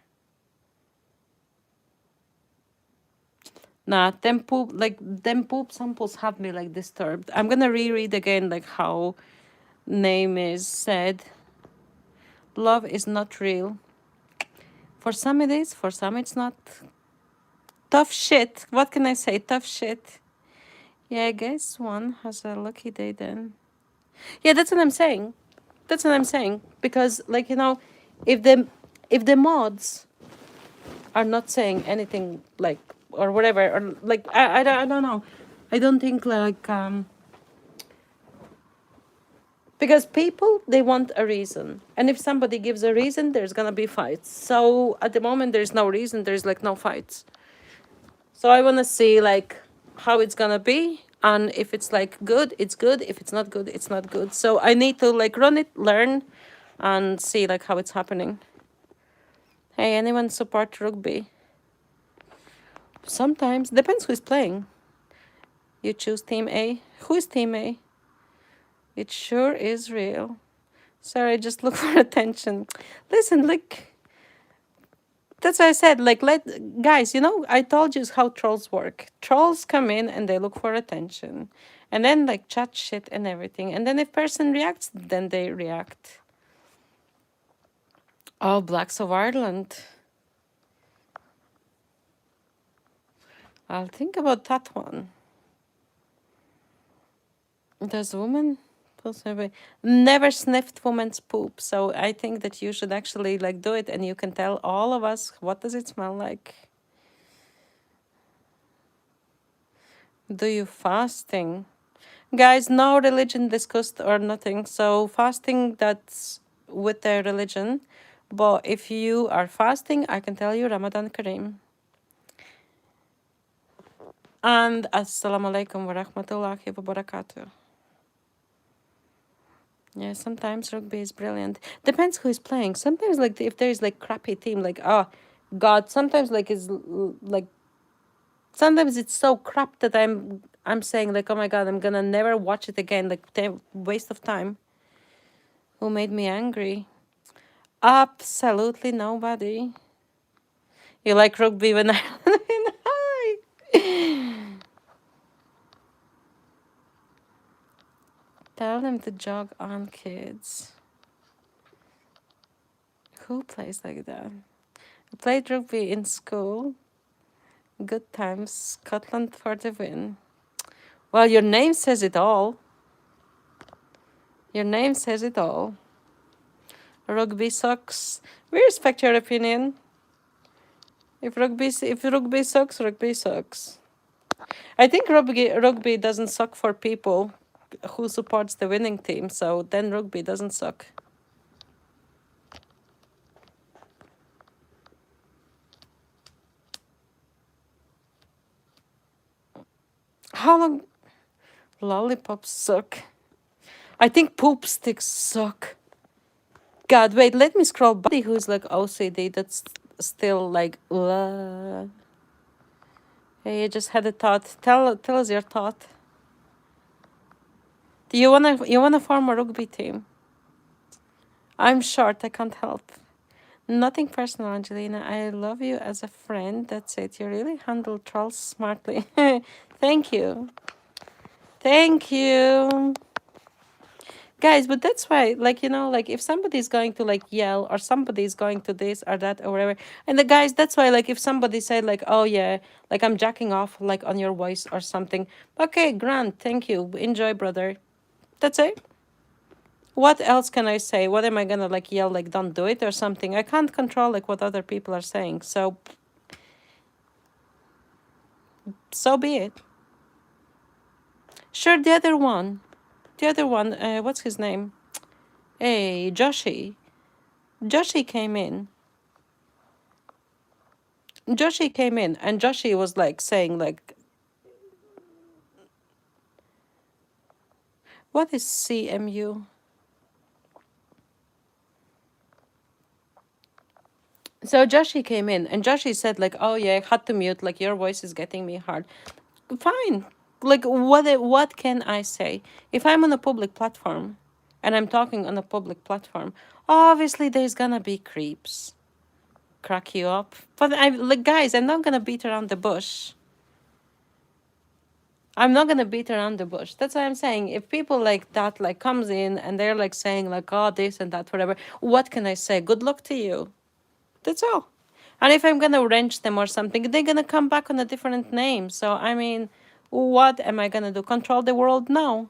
Nah, them poop samples have me like disturbed. I'm gonna reread again like how name is said. Love is not real. For some it is, for some it's not. Tough shit. What can I say? Tough shit. Yeah, I guess one has a lucky day then. Yeah, that's what I'm saying. That's what I'm saying. Because like, you know, if the mods are not saying anything like or whatever or like I don't know. I don't think like because people they want a reason. And if somebody gives a reason, there's gonna be fights. So at the moment there's no reason, there's like no fights. So I wanna see like how it's gonna be. And if it's like good, it's good. If it's not good, it's not good. So I need to like run it, learn, and see like how it's happening. Hey, anyone support rugby? Sometimes depends who's playing. You choose team A. Who is team A? It sure is real. Sorry, just look for attention. Listen, like that's what I said. Like, let guys, you know, I told you how trolls work. Trolls come in and they look for attention, and then like chat shit and everything. And then if person reacts, then they react. Oh, Blacks of Ireland. I'll think about that one. Does woman never sniffed woman's poop, so I think that you should actually like do it, and you can tell all of us what does it smell like. Do you fasting? Guys, no religion discussed or nothing. So fasting, that's with their religion. But if you are fasting, I can tell you Ramadan Kareem. And Assalamu alaikum wa rahmatullahi wa barakatuh. Yeah, sometimes rugby is brilliant. Depends who is playing. Sometimes like if there is like crappy team, like oh God, sometimes like is like sometimes it's so crap that I'm saying like oh my God, I'm gonna never watch it again. Like waste of time. Who made me angry? Absolutely nobody. You like rugby when I tell them to jog on, kids. Who plays like that? I played rugby in school. Good times. Scotland for the win. Well, your name says it all. Your name says it all. Rugby sucks. We respect your opinion. If rugby sucks, rugby sucks. I think rugby doesn't suck for people who supports the winning team, so then rugby doesn't suck. How long? Lollipops suck. I think poop sticks suck. God, wait, let me scroll by who's like OCD that's still like Hey, you just had a thought. Tell us your thought. Do you wanna form a rugby team? I'm short, I can't help. Nothing personal, Angelina. I love you as a friend. That's it. You really handle trolls smartly. Thank you. Thank you. Guys, but that's why, like, you know, like if somebody's going to like yell or somebody's going to this or that or whatever, and the guys, that's why, like, if somebody said like, oh yeah, like I'm jacking off like on your voice or something, okay, Grant, thank you, enjoy, brother. That's it. What else can I say? What am I gonna like yell like don't do it or something? I can't control like what other people are saying, so be it. Sure, the other one, what's his name? Hey, Joshi came in. Joshi came in and Joshi was like saying like, what is CMU? So Joshi came in and Joshi said like, "Oh yeah, I had to mute. Like your voice is getting me hard." Fine. Like what can I say? If I'm on a public platform and I'm talking on a public platform, obviously there's gonna be creeps crack you up. But I like guys, I'm not gonna beat around the bush. I'm not gonna beat around the bush. That's what I'm saying. If people like that like comes in and they're like saying like, oh, this and that, whatever, what can I say? Good luck to you. That's all. And if I'm gonna wrench them or something, they're gonna come back on a different name. So I mean, what am I gonna do? Control the world? No.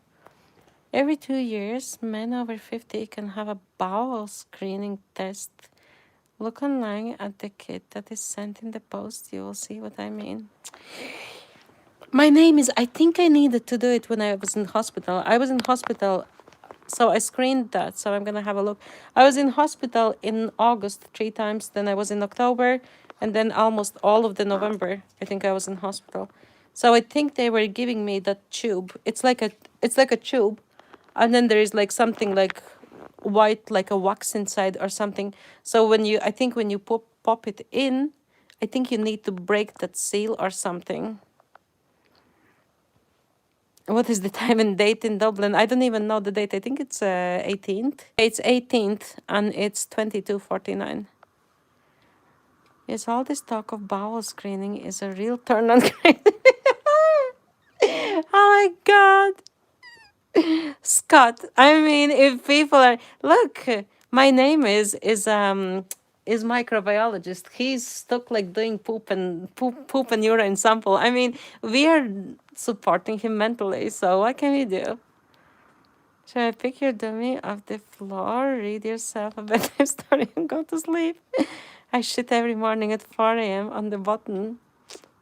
Every 2 years, men over 50 can have a bowel screening test. Look online at the kit that is sent in the post. You will see what I mean. My name is, I think I needed to do it when I was in hospital. I was in hospital, so I screened that. So I'm going to have a look. I was in hospital in August 3 times. Then I was in October. And then almost all of the November, I think I was in hospital. So I think they were giving me that tube. It's like a tube. And then there is like something like white, like a wax inside or something. So I think when you pop it in, I think you need to break that seal or something. What is the time and date in Dublin? I don't even know the date. I think it's 18th. It's 18th and it's 22:49. Yes, all this talk of bowel screening is a real turn on crazy. Oh my God. Scott, I mean, if people are look, my name is microbiologist. He's stuck like doing poop and urine sample. I mean, we are supporting him mentally. So what can we do? Should I pick your dummy off the floor, read yourself a bedtime story, and go to sleep? I shit every morning at 4 a.m. on the button.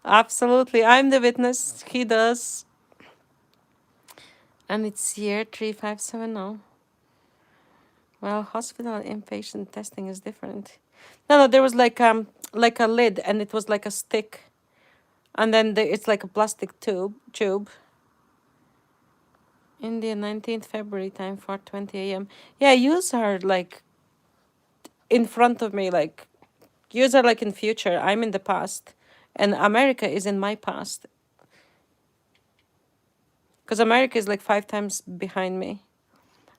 Absolutely, I'm the witness. He does. And it's year 3570. Well, hospital inpatient testing is different. No, there was like a lid, and it was like a stick, and then it's like a plastic tube. India, 19th February, time 4:20 a.m. Yeah, yous are like in front of me, like yous are like in future. I'm in the past, and America is in my past. Because America is like 5 times behind me.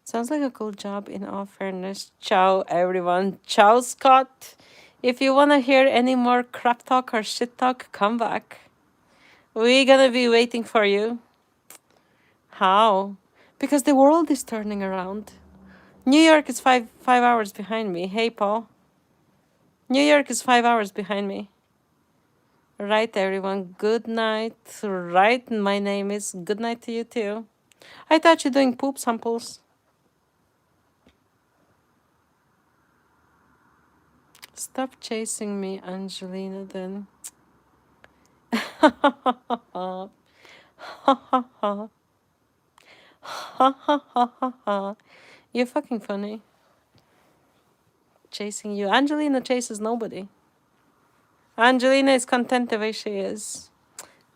Sounds like a cool job in all fairness. Ciao, everyone. Ciao, Scott. If you want to hear any more crap talk or shit talk, come back. We're gonna be waiting for you. How? Because the world is turning around. New York is five hours behind me. Hey, Paul. New York is 5 hours behind me. Right, everyone. Good night. Right, my name is. Good night to you too. I thought you're doing poop samples. Stop chasing me, Angelina, then. You're fucking funny. Chasing you. Angelina chases nobody. Angelina is content the way she is.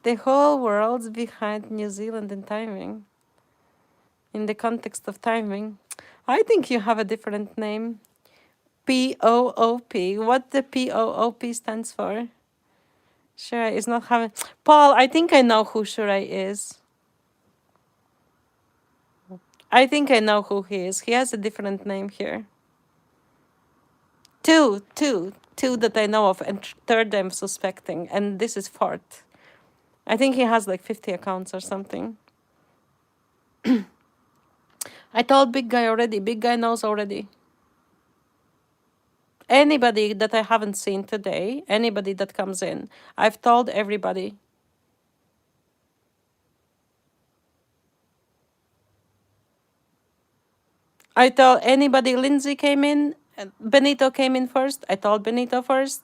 The whole world's behind New Zealand in timing. In the context of timing. I think you have a different name. POOP. What the POOP stands for? Shirai is not having... Paul, I think I know who Shirai is. I think I know who he is. He has a different name here. Two that I know of, and third I'm suspecting, and this is fourth. I think he has like 50 accounts or something. I told Big Guy already. Big Guy knows already. Anybody that I haven't seen today, anybody that comes in, I've told everybody. I told anybody. Lindsay came in. Benito came in first. I told Benito first.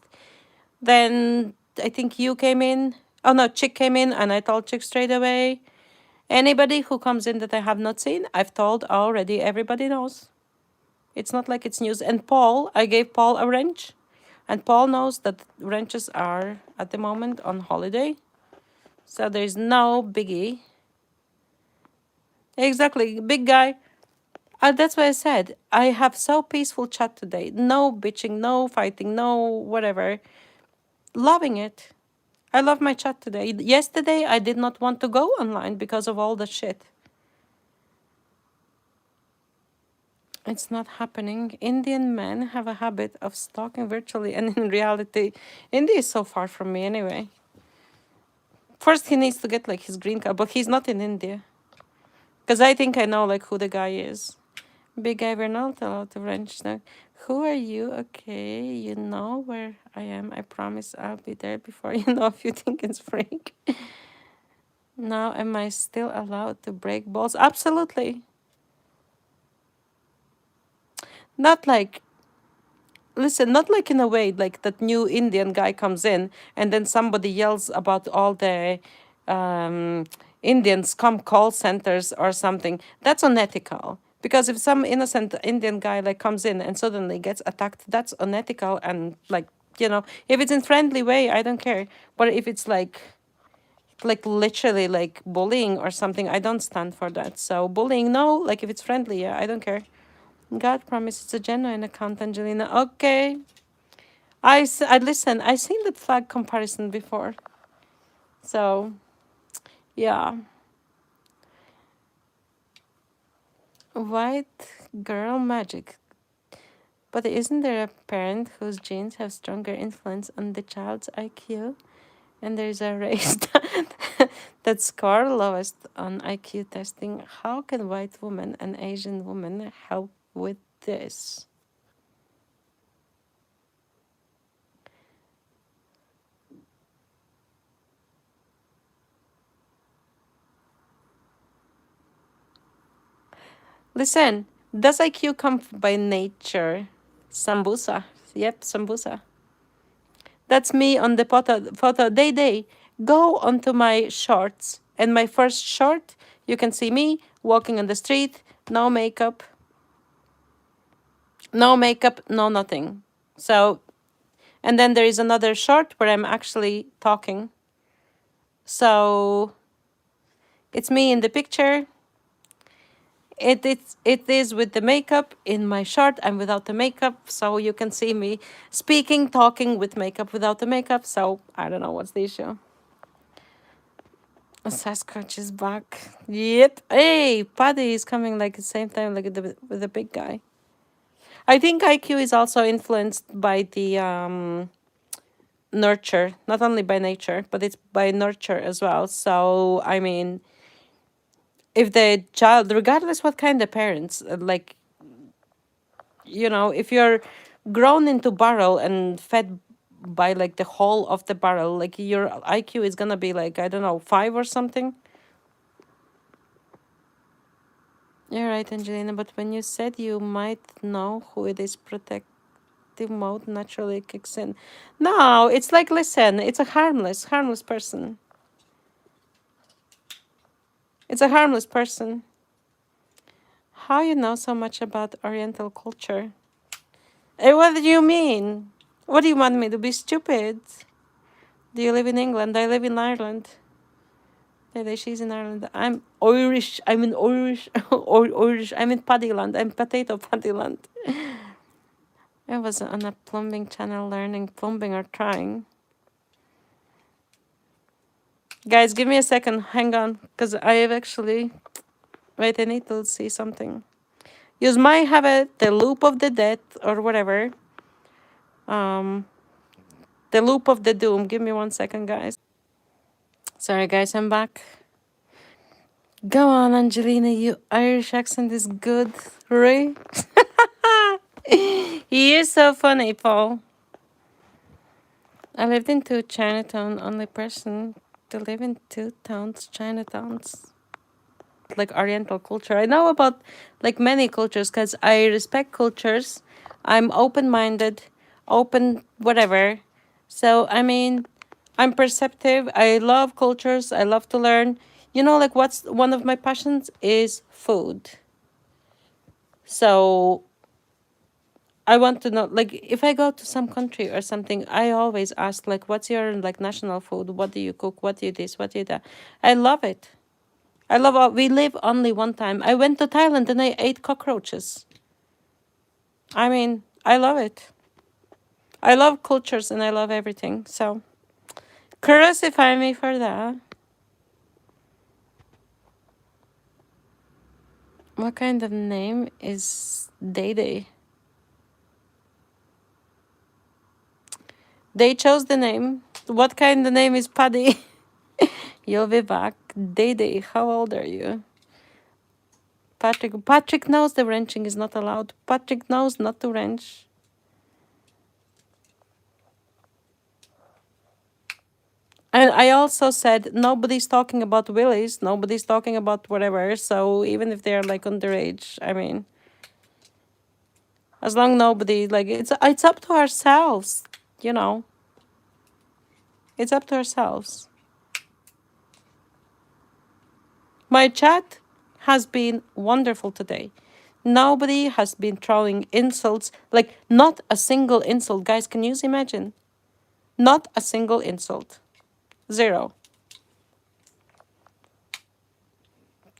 Then I think you came in. Oh no, Chick came in, and I told Chick straight away. Anybody who comes in that I have not seen, I've told already. Everybody knows. It's not like it's news. And Paul, I gave Paul a wrench. And Paul knows that wrenches are, at the moment, on holiday. So there's no biggie. Exactly. Big Guy. That's why I said I have so peaceful chat today. No bitching, no fighting, no whatever. Loving it. I love my chat today. Yesterday I did not want to go online because of all the shit. It's not happening. Indian men have a habit of stalking virtually, and in reality, India is so far from me anyway. First, he needs to get like his green card, but he's not in India. Because I think I know like who the guy is. Big guy, we're not allowed to French now. Who are you? Okay, you know where I am. I promise I'll be there before you know if you think it's freak. Now, am I still allowed to break balls? Absolutely. Not like, listen, not like in a way like that new Indian guy comes in and then somebody yells about all the Indians come call centers or something. That's unethical. Because if some innocent Indian guy like comes in and suddenly gets attacked, that's unethical and like, you know, if it's in friendly way, I don't care. But if it's like literally like bullying or something, I don't stand for that. So bullying, no. Like if it's friendly, yeah, I don't care. God promise it's a genuine account, Angelina. Okay. I listen. I seen that flag comparison before. So, yeah. White girl magic. But isn't there a parent whose genes have stronger influence on the child's IQ? And there's a race that score lowest on IQ testing. How can white woman and Asian woman help with this? Listen, does IQ come by nature? Sambusa. Yep, sambusa. That's me on the photo. Day. Go onto my shorts. And my first short, you can see me walking on the street, no makeup. No makeup, no nothing. So, and then there is another short where I'm actually talking. So, it's me in the picture. It is with the makeup. In my short, I'm without the makeup, so you can see me speaking, talking with makeup, without the makeup. So I don't know what's the issue. Sasquatch is back. Yep. Hey, Paddy is coming like the same time like with the big guy. I think IQ is also influenced by the nurture, not only by nature, but it's by nurture as well. So I mean, if the child, regardless what kind of parents, like, you know, if you're grown into barrel and fed by like the whole of the barrel, like your IQ is gonna be like, I don't know, 5 or something. You're right, Angelina, but when you said you might know who it is, protective mode naturally kicks in. No, it's like, listen, it's a harmless person. It's a harmless person. How you know so much about Oriental culture? What do you mean? What do you want me to be stupid? Do you live in England? I live in Ireland. She's in Ireland. I'm Irish. I'm in Irish. Irish. I'm in Paddyland. I'm potato Paddyland. I was on a plumbing channel learning plumbing or trying. Guys, give me a second. Hang on. Because I have actually... Wait, I need to see something. You might have the loop of the death or whatever. The loop of the doom. Give me 1 second, guys. Sorry, guys. I'm back. Go on, Angelina. Your Irish accent is good, right? He is so funny, Paul. I lived in 2 Chinatown. Only person to live in 2 towns, Chinatowns. Like Oriental culture. I know about like many cultures because I respect cultures. I'm open-minded, open whatever. So, I mean, I'm perceptive. I love cultures. I love to learn. You know, like what's one of my passions is food. So I want to know, like, if I go to some country or something, I always ask, like, what's your, like, national food? What do you cook? What do you this? What do you that? I love it. I love we live only one time. I went to Thailand and I ate cockroaches. I mean, I love it. I love cultures and I love everything. So crucify me for that. What kind of name is Day? They chose the name. What kind of name is Paddy? You'll be back. Day, how old are you? Patrick knows the wrenching is not allowed. Patrick knows not to wrench. And I also said nobody's talking about willies, nobody's talking about whatever. So even if they're like underage, I mean, as long nobody like it's up to ourselves, you know. It's up to ourselves. My chat has been wonderful today. Nobody has been throwing insults, like not a single insult. Guys, can you imagine? Not a single insult. Zero.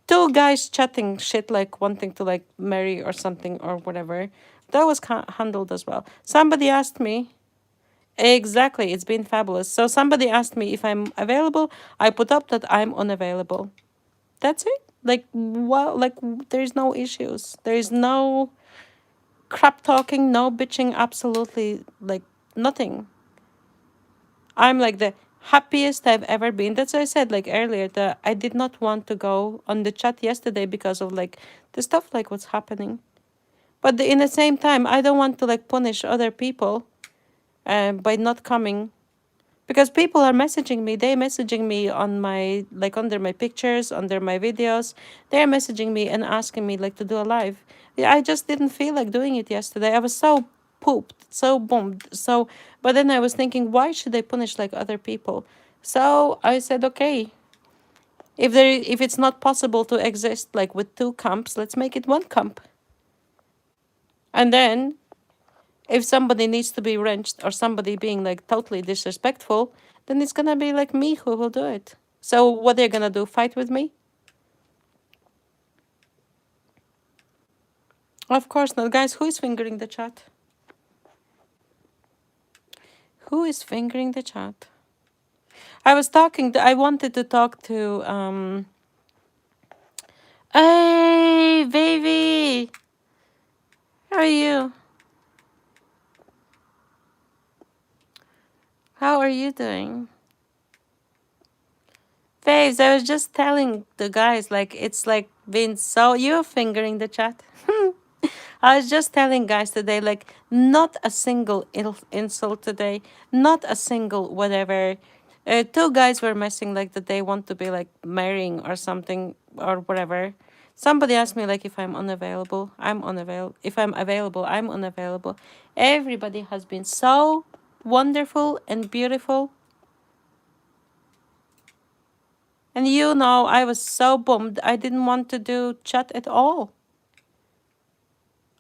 Two guys chatting shit like wanting to like marry or something or whatever. That was handled as well. Somebody asked me, exactly, it's been fabulous. So somebody asked me if I'm available. I put up that I'm unavailable. That's it. Like, well, like there's no issues. There is no crap talking, no bitching, absolutely like nothing. I'm like the happiest I've ever been. That's why I said like earlier that I did not want to go on the chat yesterday because of like the stuff like what's happening. But in the same time, I don't want to like punish other people by not coming. Because people are messaging me. They're messaging me on my, like under my pictures, under my videos. They're messaging me and asking me like to do a live. I just didn't feel like doing it yesterday. I was so pooped, so bummed. So, but then I was thinking, why should I punish like other people? So I said, okay, if it's not possible to exist like with two camps, let's make it one camp. And then if somebody needs to be wrenched or somebody being like totally disrespectful, then it's gonna be like me who will do it. So what they're gonna do? Fight with me? Of course not. Guys, who is fingering the chat? Who is fingering the chat? I wanted to talk to hey baby. How are you? How are you doing? Babes, I was just telling the guys like it's like been so you're fingering the chat. I was just telling guys today, like, not a single insult today, not a single whatever. Two guys were messing like that they want to be like marrying or something or whatever. Somebody asked me like if I'm unavailable, I'm unavailable. If I'm available, I'm unavailable. Everybody has been so wonderful and beautiful. And you know, I was so bummed. I didn't want to do chat at all.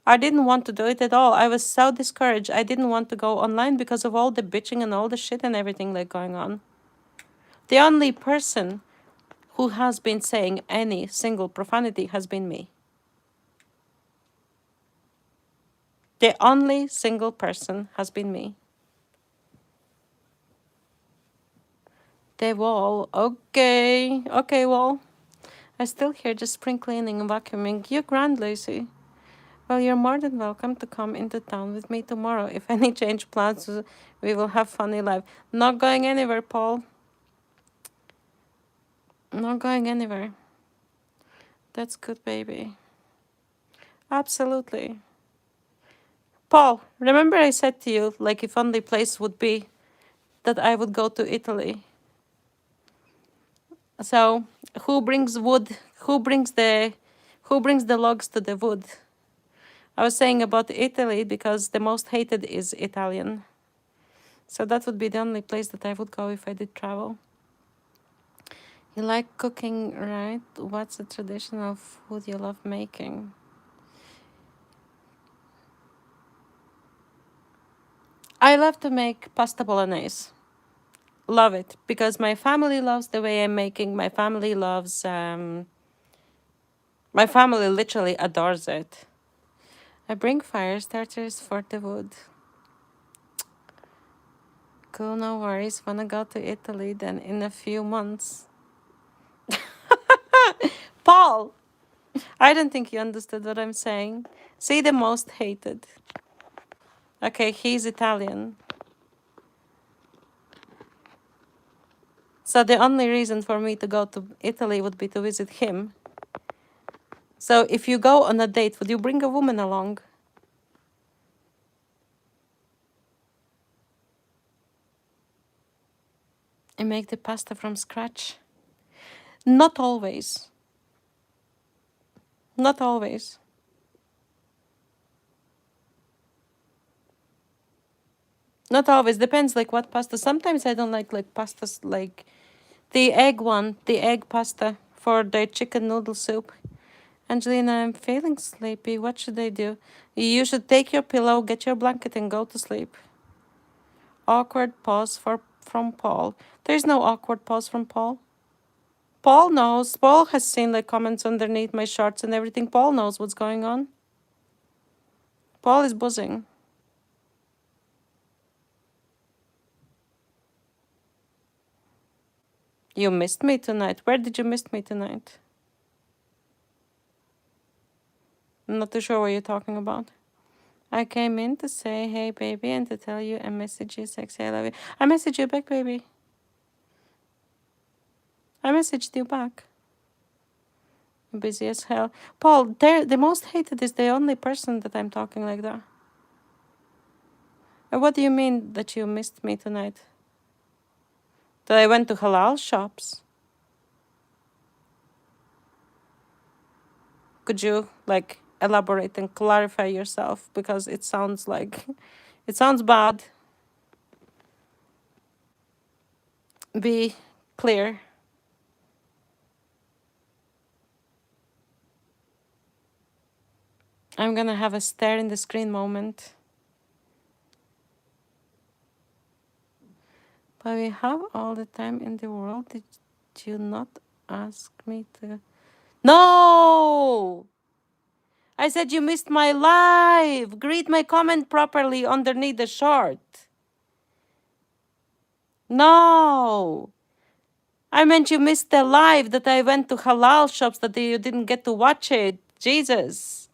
I didn't want to do it at all. I was so discouraged. I didn't want to go online because of all the bitching and all the shit and everything like going on. The only person who has been saying any single profanity has been me. The only single person has been me. The wall. Okay. Okay, wall. I still hear the spring cleaning and vacuuming. You grand, Lucy. Well, you're more than welcome to come into town with me tomorrow. If any change plans, we will have funny live. Not going anywhere, Paul. Not going anywhere. That's good, baby. Absolutely. Paul, remember I said to you, like, if only place would be that I would go to Italy. So, who brings wood? Who brings the logs to the wood? I was saying about Italy because the most hated is Italian. So that would be the only place that I would go if I did travel. You like cooking, right? What's a traditional food you love making? I love to make pasta bolognese. Love it because my family loves the way I'm making. My family loves My family literally adores it. I bring fire starters for the wood. Cool, no worries. Wanna go to Italy then in a few months. Paul! I don't think you understood what I'm saying. Say the most hated. Okay, he's Italian. So the only reason for me to go to Italy would be to visit him. So if you go on a date, would you bring a woman along? And make the pasta from scratch? Not always. Not always. Not always. Depends like what pasta. Sometimes I don't like pastas like the egg one, the egg pasta for the chicken noodle soup. Angelina, I'm feeling sleepy. What should I do? You should take your pillow, get your blanket, and go to sleep. Awkward pause from Paul. There's no awkward pause from Paul. Paul knows. Paul has seen like comments underneath my shorts and everything. Paul knows what's going on. Paul is buzzing. You missed me tonight. Where did you miss me tonight? I'm not too sure what you're talking about. I came in to say, hey, baby, and to tell you I message you, sexy, I love you. I messaged you back, baby. I messaged you back. I'm busy as hell. Paul, the most hated is the only person that I'm talking like that. And what do you mean that you missed me tonight? That I went to halal shops? Could you, like, elaborate and clarify yourself? Because it sounds like... It sounds bad. Be clear. I'm gonna have a stare in the screen moment. But we have all the time in the world. Did you not ask me to... No! I said you missed my live. Read my comment properly underneath the short. No! I meant you missed the live that I went to halal shops that you didn't get to watch it. Jesus.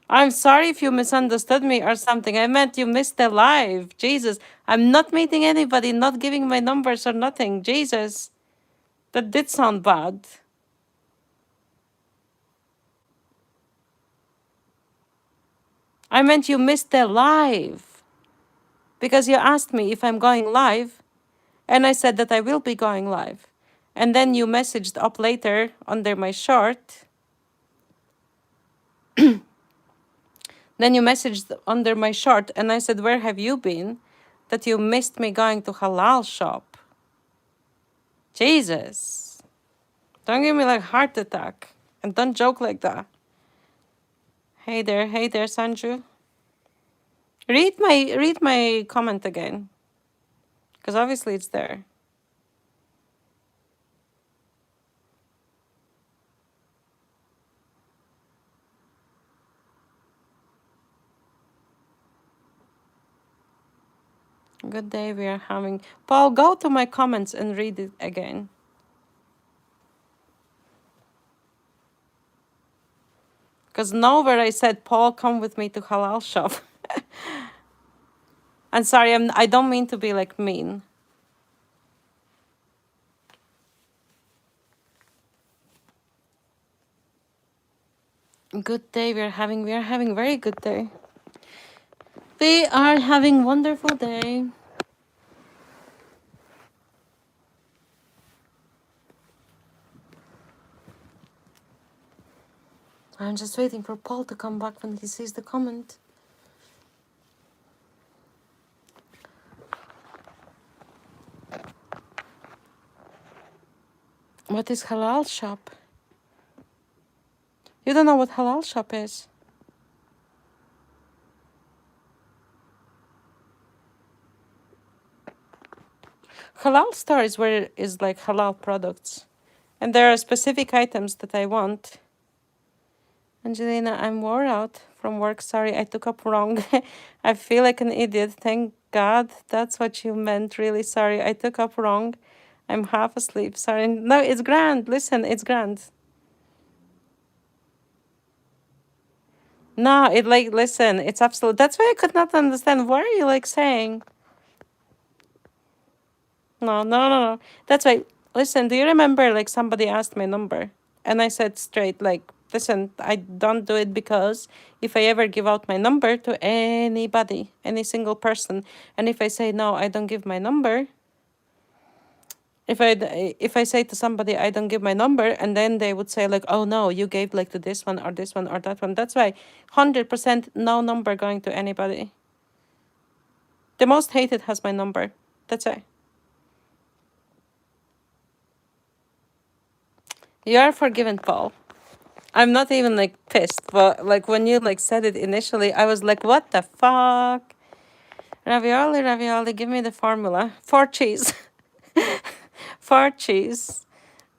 I'm sorry if you misunderstood me or something. I meant you missed the live. Jesus. I'm not meeting anybody, not giving my numbers or nothing. Jesus. That did sound bad. I meant you missed the live. Because you asked me if I'm going live. And I said that I will be going live. And then you messaged up later under my short. Then you messaged under my short and I said, where have you been? That you missed me going to halal shop. Jesus. Don't give me like heart attack. And don't joke like that. Hey there, Sanju. Read my comment again. Because obviously it's there. Good day we are having. Paul, go to my comments and read it again. Because nowhere I said, Paul, come with me to halal shop. I'm sorry, I don't mean to be like mean. Good day we are having very good day. We are having wonderful day. I'm just waiting for Paul to come back when he sees the comment. What is halal shop? You don't know what halal shop is? Halal store is where is like halal products. And there are specific items that I want. Angelina, I'm wore out from work. Sorry, I took up wrong. I feel like an idiot. Thank God that's what you meant. Really sorry. I took up wrong. I'm half asleep. Sorry. No, it's grand. Listen, it's grand. No, it like, listen, it's absolute. That's why I could not understand. What are you like saying? No, no, no, no. That's why. Listen, do you remember like somebody asked my number? And I said straight, like, listen, I don't do it because if I ever give out my number to anybody, any single person, and if I say no, I don't give my number, if I say to somebody I don't give my number, and then they would say like, oh no, you gave like to this one or that one. That's why 100% no number going to anybody. The most hated has my number. That's it. You are forgiven, Paul. I'm not even like pissed, but like when you like said it initially, I was like, what the fuck? Ravioli, ravioli, give me the formula. 4 cheese. 4 cheese.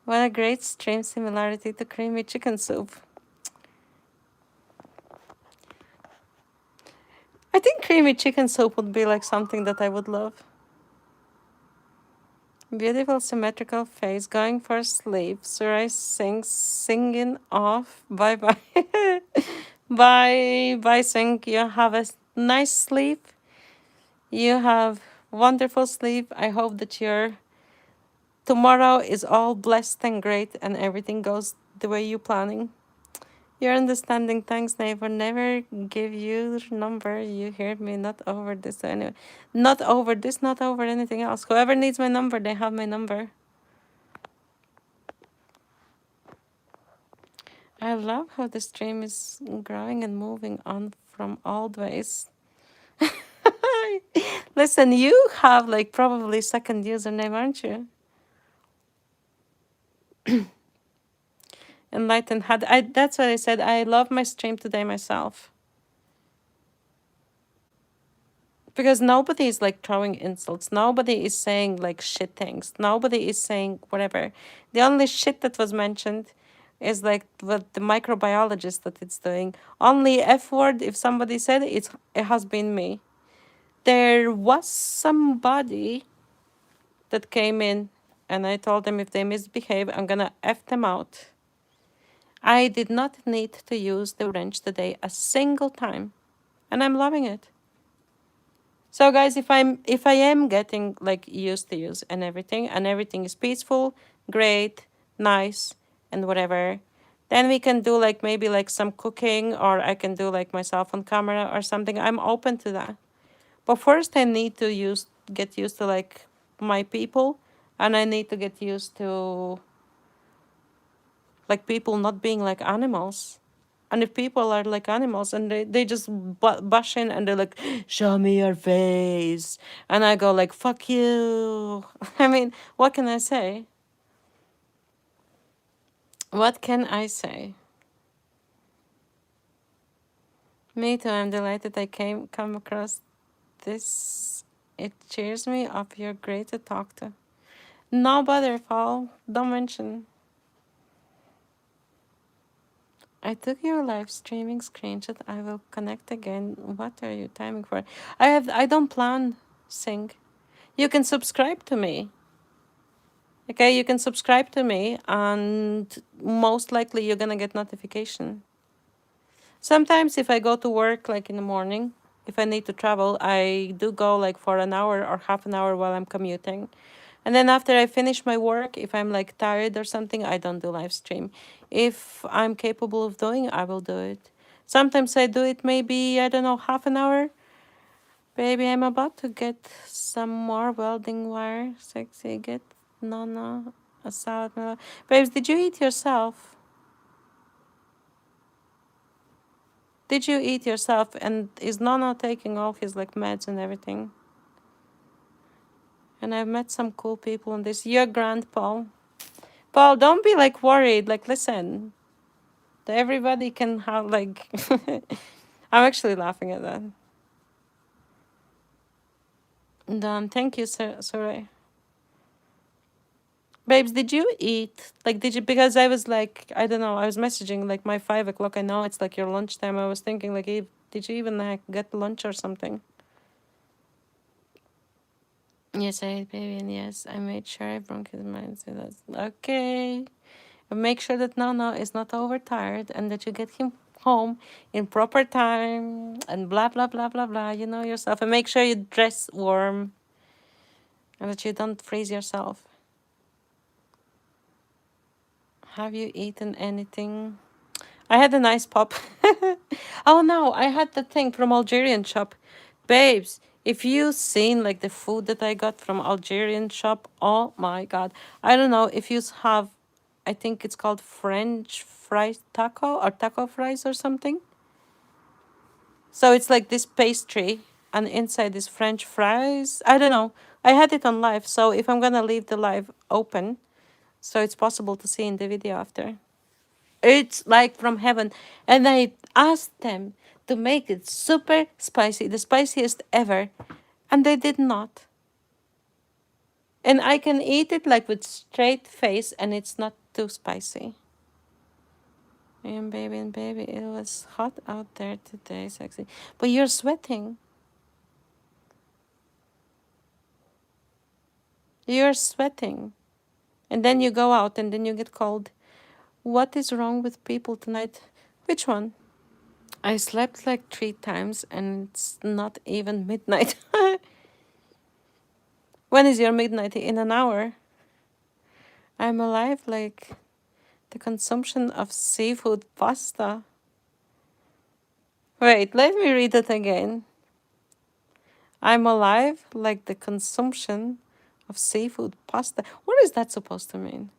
What a great stream similarity to creamy chicken soup. I think creamy chicken soup would be like something that I would love. Beautiful symmetrical face, going for sleep. Surai sings, singing off. Bye bye. Bye bye, Sing. You have a nice sleep. You have wonderful sleep. I hope that your tomorrow is all blessed and great and everything goes the way you're planning. Your understanding, thanks, neighbor. Never give you number. You heard me. Not over this. So anyway, not over this. Not over anything else. Whoever needs my number, they have my number. I love how the stream is growing and moving on from old ways. Listen, you have like probably second username, aren't you? Enlightened had I that's what I said. I love my stream today myself. Because nobody is like throwing insults. Nobody is saying like shit things. Nobody is saying whatever. The only shit that was mentioned is like what the microbiologist that it's doing. Only F word if somebody said it has been me. There was somebody that came in and I told them if they misbehave, I'm gonna F them out. I did not need to use the wrench today a single time. And I'm loving it. So guys, if I am getting like used to use and everything is peaceful, great, nice, and whatever, then we can do like maybe like some cooking or I can do like myself on camera or something. I'm open to that. But first I need to get used to like my people and I need to get used to like people not being like animals. And if people are like animals and they just bush in and they're like, show me your face. And I go like, fuck you. I mean, what can I say? What can I say? Me too, I'm delighted I come across this. It cheers me up. You're great to talk to. No bother, Paul. Don't mention. I took your live streaming screenshot. I will connect again. What are you timing for? I don't plan Sing. You can subscribe to me. Okay, you can subscribe to me and most likely you're gonna get notification. Sometimes if I go to work like in the morning, if I need to travel, I do go like for an hour or half an hour while I'm commuting. And then after I finish my work, if I'm like tired or something, I don't do live stream. If I'm capable of doing, I will do it. Sometimes I do it maybe, I don't know, half an hour. Baby, I'm about to get some more welding wire. Sexy, get Nana a salad. Babes, did you eat yourself? Did you eat yourself? And is Nana taking all his like meds and everything? And I've met some cool people on this. You're grand, Paul. Paul, don't be like worried. Like, listen, everybody can have like. I'm actually laughing at that. Done. Thank you, sir. Sorry. Babes, did you eat? Like, did you? Because I was like, I don't know. I was messaging like my 5 o'clock. I know it's like your lunchtime. I was thinking like, did you even like get lunch or something? Yes, I ate, baby, and yes, I made sure I broke his mind. So that's okay. And make sure that Nana is not overtired and that you get him home in proper time and blah blah blah blah blah. You know yourself, and make sure you dress warm and that you don't freeze yourself. Have you eaten anything? I had a nice pop. Oh no, I had the thing from Algerian shop. Babes, if you seen like the food that I got from Algerian shop, oh my god. I don't know if you have, I think it's called French fries taco or taco fries or something. So it's like this pastry and inside is French fries. I don't know. I had it on live, so if I'm gonna leave the live open, so it's possible to see in the video after. It's like from heaven. And I asked them to make it super spicy, the spiciest ever. And they did not. And I can eat it like with straight face and it's not too spicy. And baby, it was hot out there today, sexy. But you're sweating. You're sweating. And then you go out and then you get cold. What is wrong with people tonight? Which one? I slept like 3 times and it's not even midnight. When is your midnight? In an hour. I'm alive like the consumption of seafood pasta. Wait, let me read it again. I'm alive like the consumption of seafood pasta. What is that supposed to mean?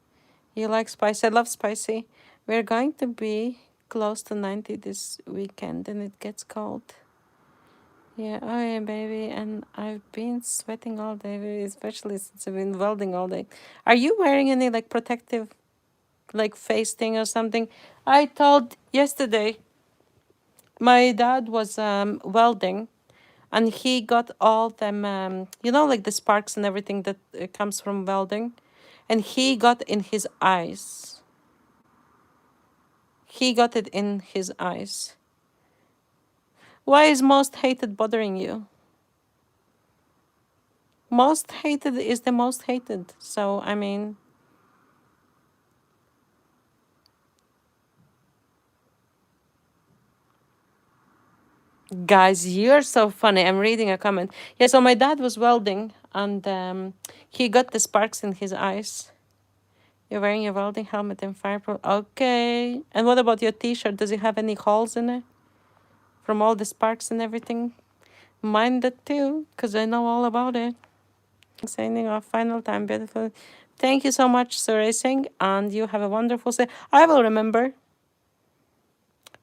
You like spicy? I love spicy. We're going to be close to 90 this weekend and it gets cold. Yeah, oh yeah, baby. And I've been sweating all day, baby, especially since I've been welding all day. Are you wearing any like protective like face thing or something? I told yesterday my dad was welding and he got all them you know like the sparks and everything that comes from welding, and he got in his eyes. He got it in his eyes. Why is most hated bothering you? Most hated is the most hated. So I mean, guys, you're so funny. I'm reading a comment. Yeah, so my dad was welding and he got the sparks in his eyes. You're wearing your welding helmet and fireproof. Okay. And what about your t-shirt? Does it have any holes in it? From all the sparks and everything? Mine did too, because I know all about it. Signing off, final time, beautiful. Thank you so much, Sir Racing, and you have a wonderful day. I will remember.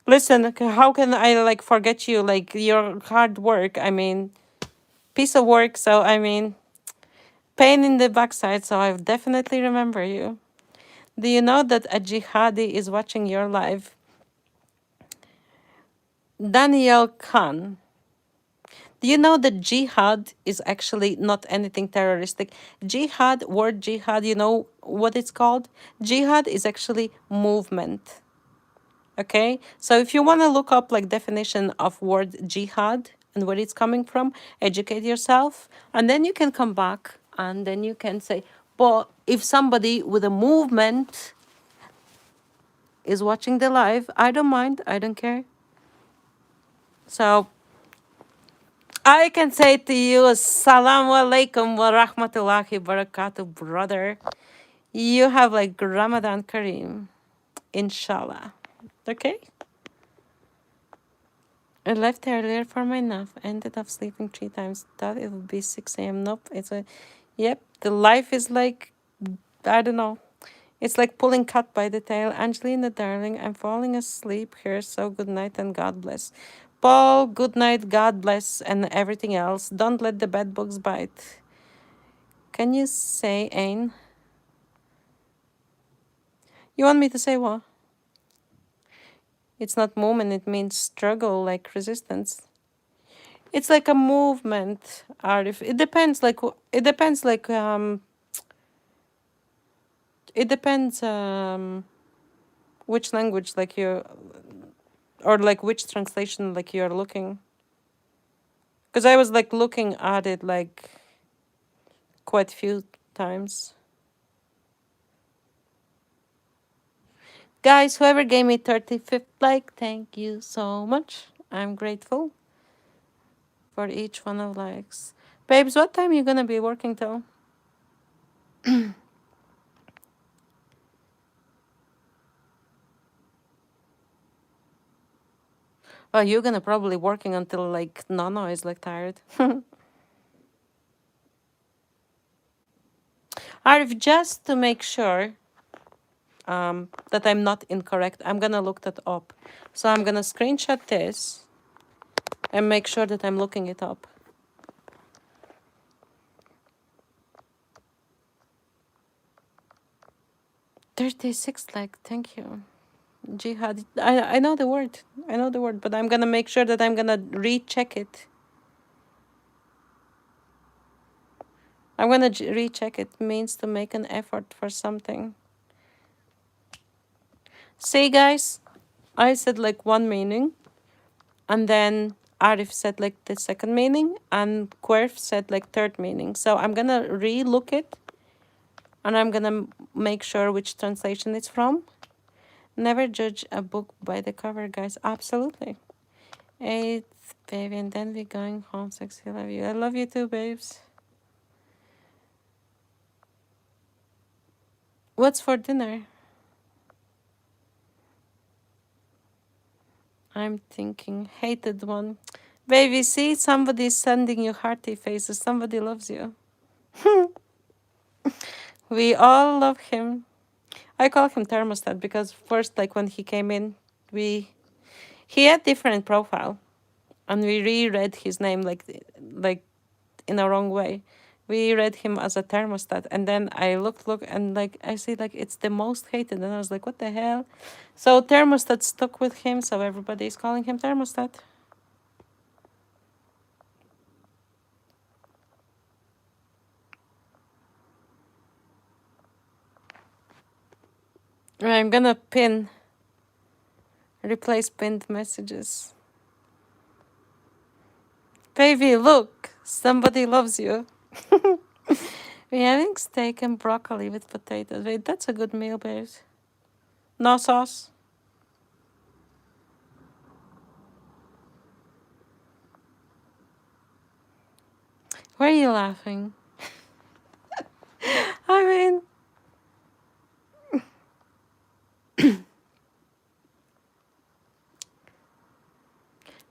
Listen, how can I like forget you? Like your hard work. I mean, piece of work. So I mean, pain in the backside. So I definitely remember you. Do you know that a jihadi is watching your live? Daniel Khan. Do you know that jihad is actually not anything terroristic? Jihad, word jihad, you know what it's called? Jihad is actually movement. Okay, so if you want to look up like definition of word jihad and where it's coming from, educate yourself, and then you can come back and then you can say, but if somebody with a movement is watching the live, I don't mind, I don't care. So I can say to you, Assalamu alaikum wa rahmatullahi wa barakatuh, brother. You have like Ramadan Kareem, inshallah. Okay? I left earlier for my nap. Ended up sleeping 3 times. Thought it would be 6 a.m. Nope. Yep. The life is like, I don't know. It's like pulling cat by the tail. Angelina, darling, I'm falling asleep here. So good night and God bless. Paul, good night, God bless, and everything else. Don't let the bed bugs bite. Can you say Ain? You want me to say what? It's not movement, it means struggle, like resistance. It's like a movement, Arif. It depends, like It depends which language like you, or like which translation like you're looking. Because I was like looking at it like quite a few times. Guys, whoever gave me 35th like, thank you so much. I'm grateful for each one of likes. Babes, what time are you gonna be working till? Oh, you're gonna probably working until like Nana is like tired. Arif, just to make sure that I'm not incorrect, I'm gonna look that up. So I'm gonna screenshot this and make sure that I'm looking it up. 36 like, thank you. Jihad. I know the word. I know the word, but I'm gonna make sure that I'm gonna recheck it. I'm gonna recheck it. Means to make an effort for something. See, guys, I said like one meaning, and then Arif said like the second meaning, and Querf said like third meaning. So I'm gonna re-look it, and I'm gonna make sure which translation it's from. Never judge a book by the cover, guys. Absolutely. 8th, baby, and then we're going home. Sexy, love you. I love you too, babes. What's for dinner? I'm thinking hated one. Baby, see, somebody's sending you hearty faces. Somebody loves you. We all love him. I call him thermostat because first, like when he came in, he had different profile, and we reread his name like in a wrong way. We read him as a thermostat, and then I look, and like I see like it's the most hated, and I was like, what the hell? So thermostat stuck with him, so everybody is calling him thermostat. I'm gonna replace pinned messages. Baby, look, somebody loves you. We're having steak and broccoli with potatoes. Wait, that's a good meal, babes. No sauce. Why are you laughing? I mean,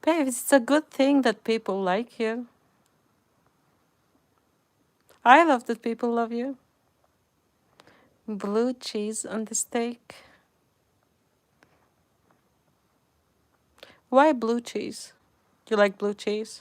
babes, it's a good thing that people like you. I love that people love you. Blue cheese on the steak. Why blue cheese? Do you like blue cheese?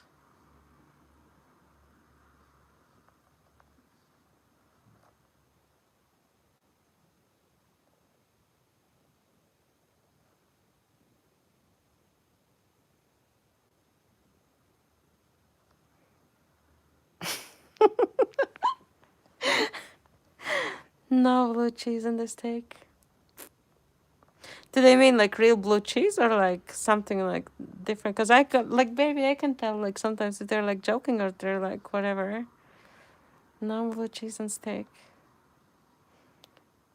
No blue cheese on the steak. Do they mean like real blue cheese or like something like different? Because I could, like, baby, I can tell like sometimes if they're like joking or they're like whatever. No blue cheese on steak.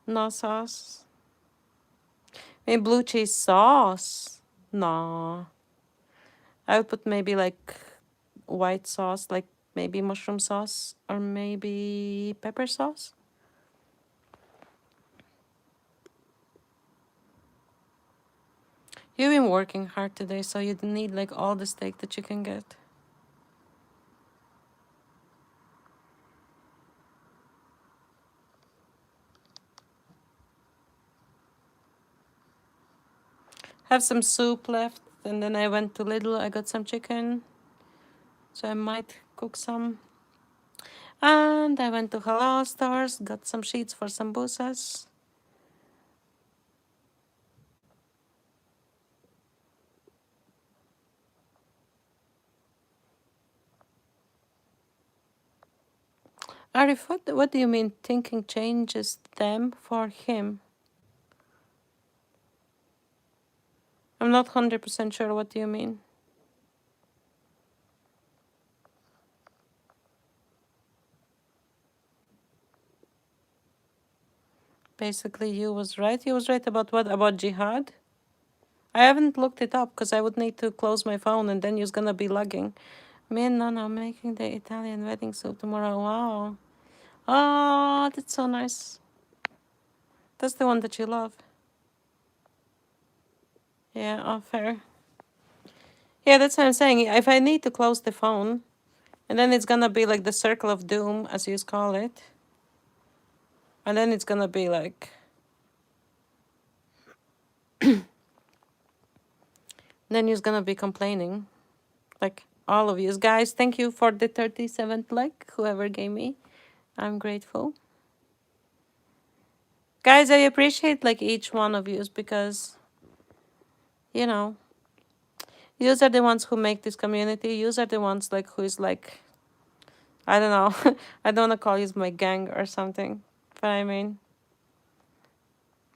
No sauce. Maybe blue cheese sauce. No. I would put maybe like white sauce, like maybe mushroom sauce or maybe pepper sauce. You've been working hard today, so you need like all the steak that you can get. Have some soup left, and then I went to Lidl. I got some chicken, so I might cook some. And I went to halal stores, got some sheets for sambusas. Arif, what do you mean thinking changes them for him? I'm not 100% sure what do you mean. Basically, you was right. You was right about what? About jihad? I haven't looked it up because I would need to close my phone and then you're gonna be lagging. Me and Nana are making the Italian wedding soup tomorrow. Wow. Oh, that's so nice. That's the one that you love. Yeah, oh, fair. Yeah, that's what I'm saying. If I need to close the phone, and then it's gonna be like the circle of doom, as you call it. And then it's gonna be like... then you're gonna be complaining. Like, all of you. Guys, thank you for the 37th like, whoever gave me. I'm grateful. Guys, I appreciate like each one of you because, you know, yous are the ones who make this community. Yous are the ones like who is like, I don't know. I don't want to call you my gang or something, but I mean,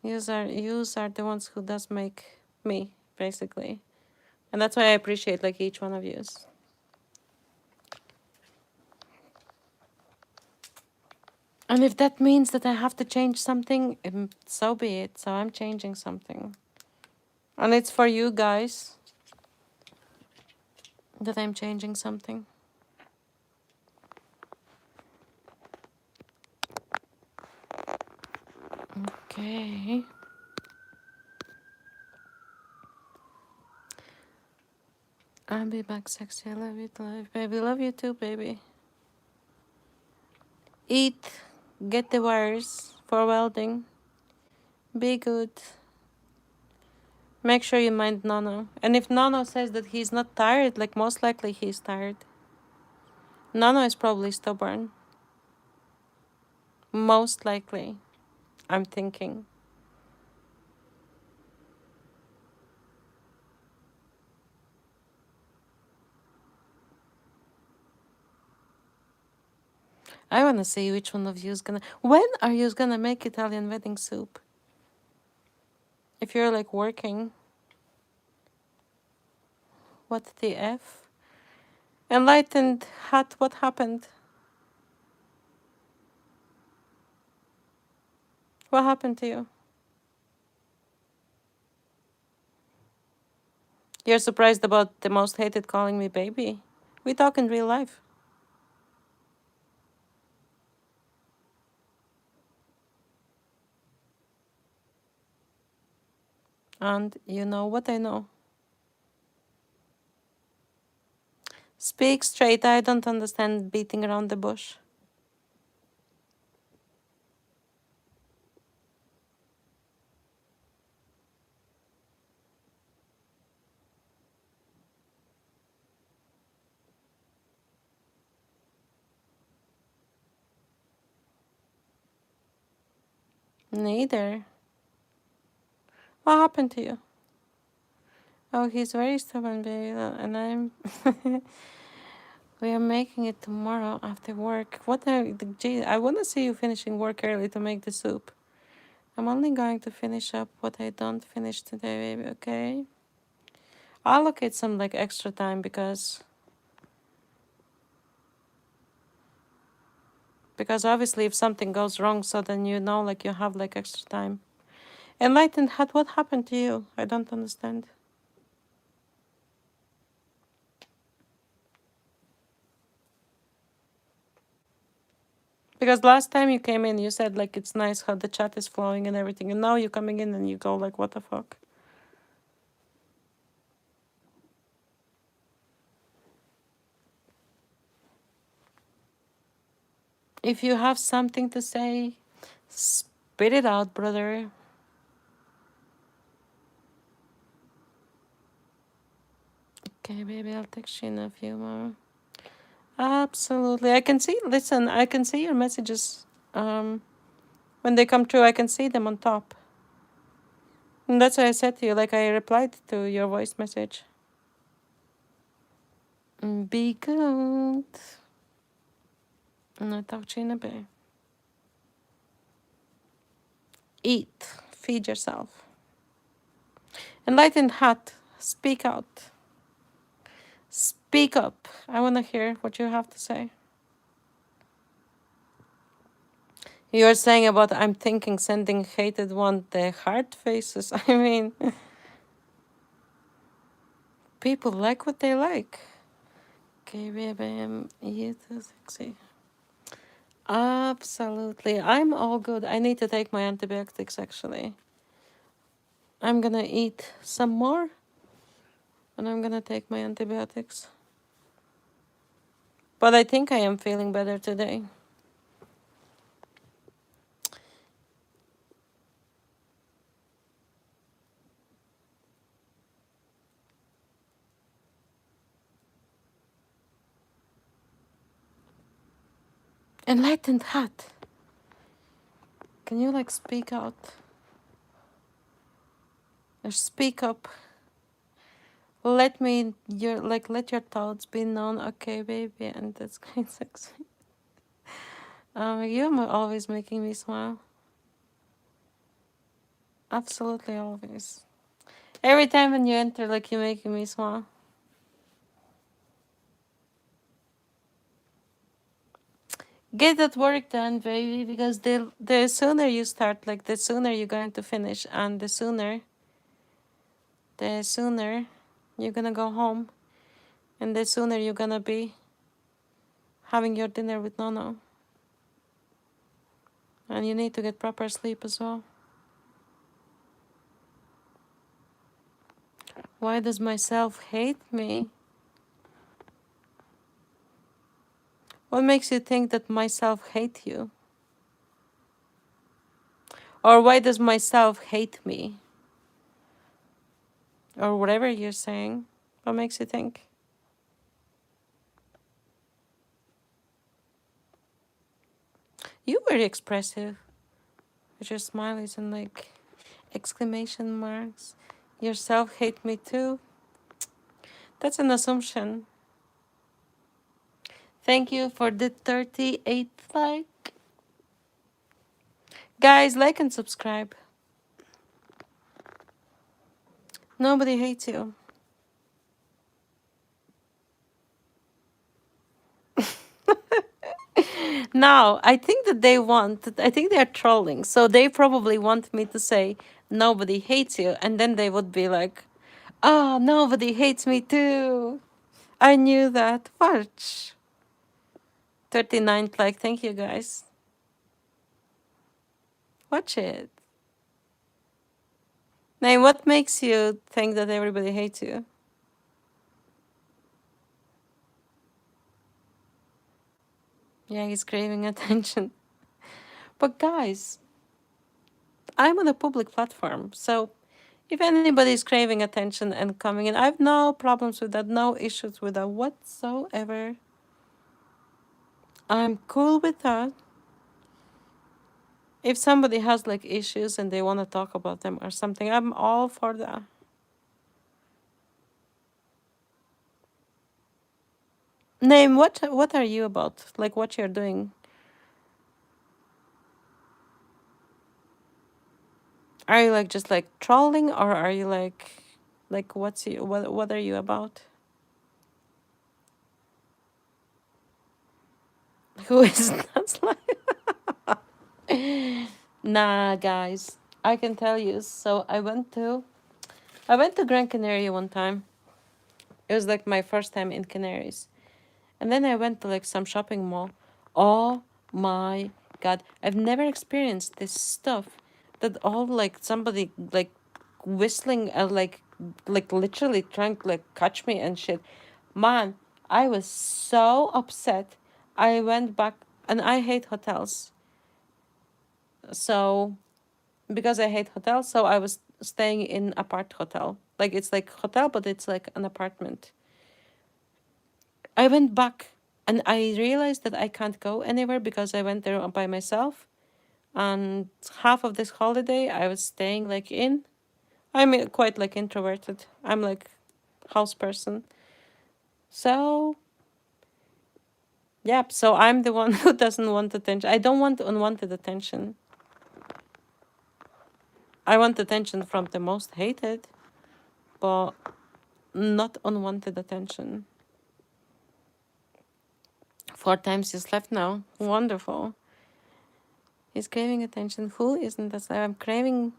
yous are the ones who does make me basically, and that's why I appreciate like each one of yous. And if that means that I have to change something, so be it. So I'm changing something, and it's for you guys that I'm changing something. Okay. I'll be back, sexy. I love you to life, baby. Love you too, baby. Eat. Get the wires for welding. Be good. Make sure you mind Nono. And if Nono says that he's not tired, like most likely he's tired. Nono is probably stubborn. Most likely. I'm thinking. I wanna see which one of you is gonna... When are you gonna make Italian wedding soup? If you're like working. What the F? Enlightened hat, what happened? What happened to you? You're surprised about the most hated calling me baby? We talk in real life. And you know what I know. Speak straight, I don't understand beating around the bush. Neither. What happened to you? Oh, he's very stubborn, baby, and I'm... We are making it tomorrow after work. What the... Gee, I want to see you finishing work early to make the soup. I'm only going to finish up what I don't finish today, baby, okay? I'll allocate some, like, extra time because obviously if something goes wrong, so then you know, like, you have, like, extra time. Enlightened hat, what happened to you? I don't understand. Because last time you came in, you said, like, it's nice how the chat is flowing and everything. And now you're coming in and you go, like, what the fuck? If you have something to say, spit it out, brother. Okay, baby, I'll text you in a few more. Absolutely. I can see, listen, I can see your messages. When they come through, I can see them on top. And that's why I said to you, like, I replied to your voice message. Be good. And I'll talk to you in a bit. Eat. Feed yourself. Enlightened Hat, speak out. Speak up. I want to hear what you have to say. You're saying about I'm thinking sending hated one the heart faces. I mean, people like what they like. Okay, baby, you too sexy. Absolutely. I'm all good. I need to take my antibiotics actually. I'm gonna eat some more and I'm gonna take my antibiotics. But I think I am feeling better today. Enlightened Hat. Can you like speak out? Or speak up. Let your thoughts be known, okay, baby, and that's quite sexy. You're always making me smile. Absolutely always. Every time when you enter, like you're making me smile. Get that work done, baby, because the sooner you start, like the sooner you're going to finish, and the sooner you're gonna go home, and the sooner you're gonna be having your dinner with Nono. And you need to get proper sleep as well. Why does myself hate me? What makes you think that myself hate you? Or why does myself hate me? Or whatever you're saying. What makes you think? You're very expressive. With your smileys and like exclamation marks. Yourself hate me too. That's an assumption. Thank you for the 38th like. Guys, like and subscribe. Nobody hates you. Now, I think they are trolling. So they probably want me to say, nobody hates you. And then they would be like, oh, nobody hates me too. I knew that. Watch. 39th like, thank you guys. Watch it. Now, what makes you think that everybody hates you? Yeah, he's craving attention. But guys, I'm on a public platform, so if anybody's craving attention and coming in, I have no problems with that, no issues with that whatsoever. I'm cool with that. If somebody has like issues and they want to talk about them or something, I'm all for that. Name, what are you about? Like what you're doing? Are you like just like trolling or are you like what are you about? Who is that like? Nah, guys, I can tell you. So I went to Gran Canaria one time. It was like my first time in Canaries. And then I went to like some shopping mall. Oh my god. I've never experienced this stuff that all like somebody like whistling like literally trying to like catch me and shit. Man, I was so upset. I went back and I hate hotels. So because I hate hotels, so I was staying in apart hotel. Like it's like hotel but it's like an apartment. I went back and I realized that I can't go anywhere because I went there by myself. And half of this holiday I was staying like in. I'm quite like introverted. I'm like house person. So Yep, so I'm the one who doesn't want attention. I don't want unwanted attention. I want attention from the most hated, but not unwanted attention. 4 times he's left now. Wonderful. He's craving attention. Who isn't that? I'm craving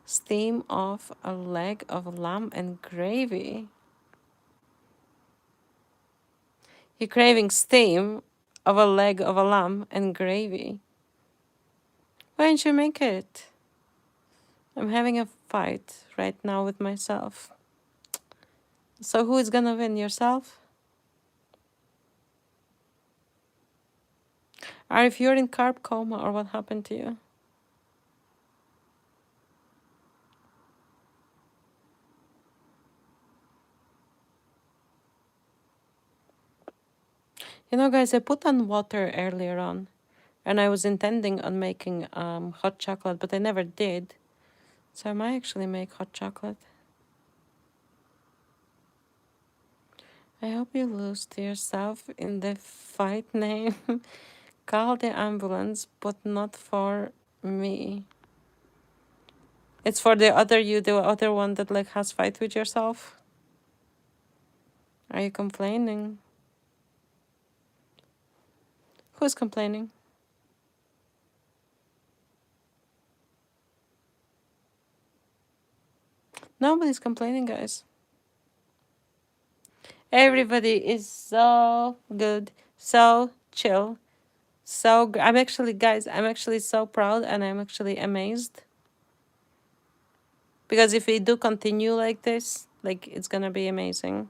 steam of a leg of lamb and gravy. You're craving steam of a leg of a lamb and gravy. Why don't you make it? I'm having a fight right now with myself. So who is gonna win, yourself? Or if you're in carb coma, or what happened to you? You know, guys, I put on water earlier on, and I was intending on making hot chocolate, but I never did. So I might actually make hot chocolate. I hope you lose to yourself in the fight name. Call the ambulance, but not for me. It's for the other you, the other one that like has fight with yourself. Are you complaining? Who's complaining? Nobody's complaining, guys. Everybody is so good, so chill, so I'm actually, guys, I'm actually so proud and I'm actually amazed. Because if we do continue like this, like, it's gonna be amazing.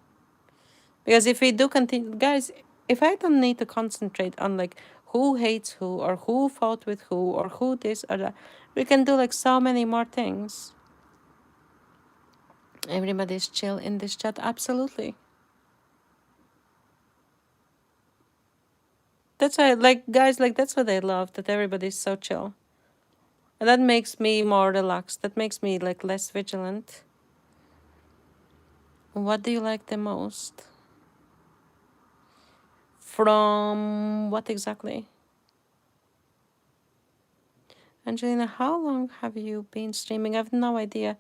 Because if we do continue, guys, if I don't need to concentrate on like who hates who or who fought with who or who this or that, we can do like so many more things. Everybody's chill in this chat, absolutely. That's why, like, guys, like, that's what I love, that everybody's so chill. And that makes me more relaxed. That makes me, like, less vigilant. What do you like the most? From what exactly? Angelina, how long have you been streaming? I have no idea.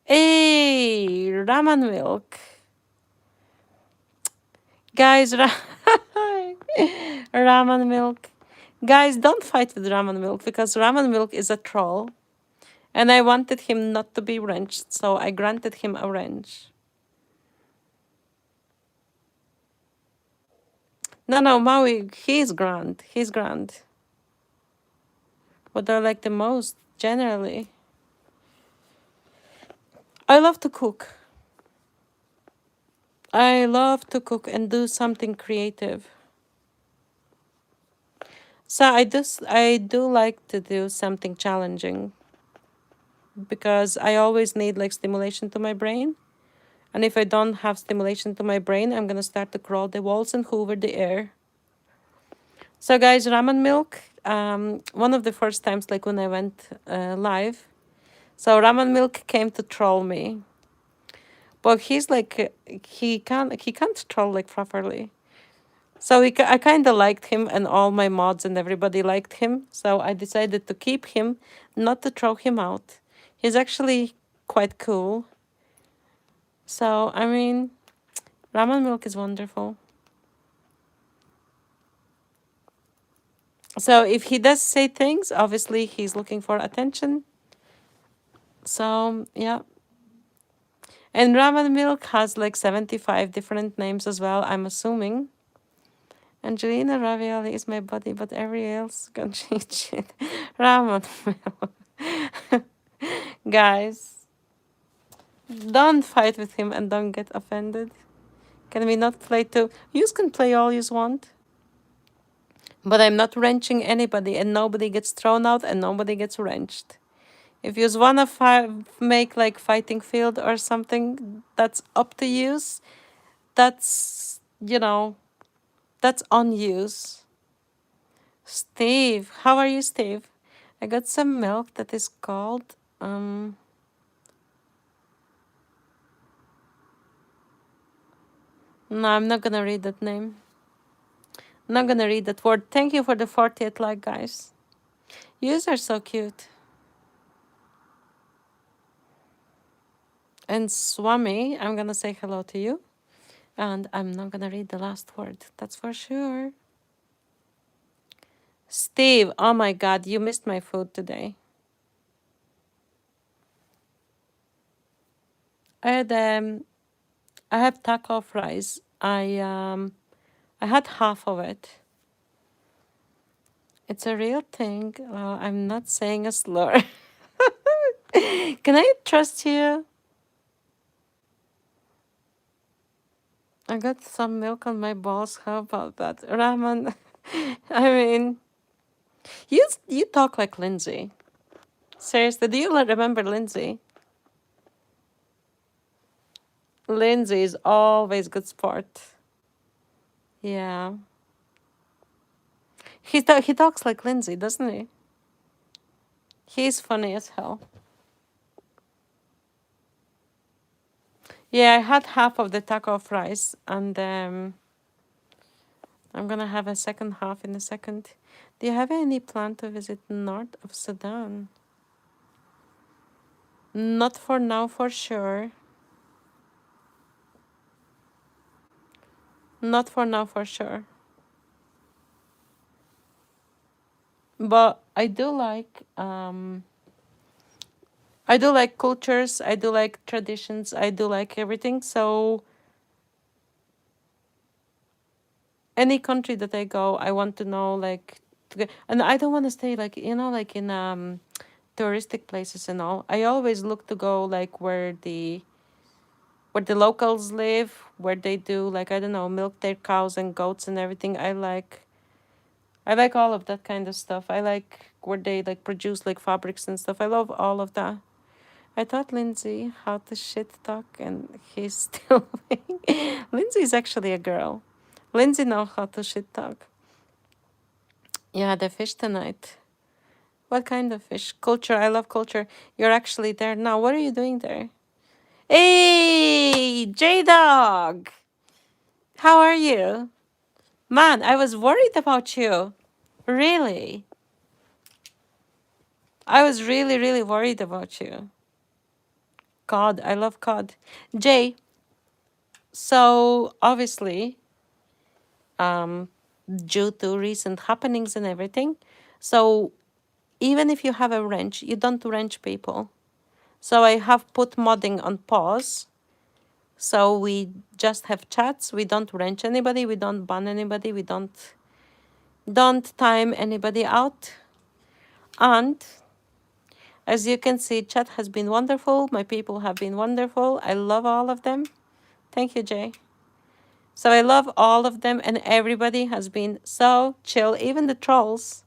Hey, ramen milk. Guys, ramen milk. Guys, don't fight with ramen milk because ramen milk is a troll. And I wanted him not to be wrenched, so I granted him a wrench. No, Maui, he's grand. He's grand. What I like the most, generally. I love to cook. I love to cook and do something creative. So I do like to do something challenging. Because I always need like stimulation to my brain. And if I don't have stimulation to my brain, I'm gonna start to crawl the walls and hoover the air. So guys, ramen milk, one of the first times like when I went live, so ramen milk came to troll me. But he's like, he can't troll like properly. So I kind of liked him and all my mods and everybody liked him. So I decided to keep him, not to throw him out. He's actually quite cool. So, I mean, ramen milk is wonderful. So if he does say things, obviously he's looking for attention. So, yeah. And ramen milk has like 75 different names as well, I'm assuming. Angelina ravioli is my body, but every else can change it. Ramen milk. Guys, don't fight with him and don't get offended. Can we not play too? You can play all you want. But I'm not wrenching anybody and nobody gets thrown out and nobody gets wrenched. If you want to make like fighting field or something, that's up to use. That's, you know, that's on use. Steve, how are you, Steve? I got some milk that is called, no, I'm not gonna read that name. I'm not gonna read that word. Thank you for the 40th like, guys. Yous are so cute. And Swami, I'm gonna say hello to you. And I'm not gonna read the last word. That's for sure. Steve, oh my God, you missed my food today. I had taco fries. I had half of it. It's a real thing. I'm not saying a slur. Can I trust you? I got some milk on my balls. How about that, Rahman? I mean, you talk like Lindsay. Seriously, do you remember Lindsay? Lindsay is always good sport. Yeah. He talks like Lindsay, doesn't he? He's funny as hell. Yeah, I had half of the taco fries, and I'm gonna have a second half in a second. Do you have any plan to visit north of Sudan? Not for now, for sure. Not for now, for sure. But I do like cultures, I do like traditions, I do like everything. So any country that I go, I want to know like and I don't want to stay like like in touristic places and all. I always look to go like where the locals live, where they do like I don't know, milk their cows and goats and everything. I like all of that kind of stuff. I like where they like produce like fabrics and stuff. I love all of that. I taught Lindsay how to shit talk and he's still Lindsay is actually a girl. Lindsay knows how to shit talk. Yeah, the fish tonight. What kind of fish? Culture. I love culture. You're actually there now. What are you doing there? Hey, J Dog. How are you? Man, I was worried about you. Really? I was really, really worried about you. God, I love cod. Jay, so obviously, due to recent happenings and everything, so even if you have a wrench, you don't wrench people. So I have put modding on pause. So we just have chats. We don't wrench anybody. We don't ban anybody. We don't time anybody out. And as you can see, chat has been wonderful. My people have been wonderful. I love all of them. Thank you, Jay. So I love all of them, and everybody has been so chill, even the trolls.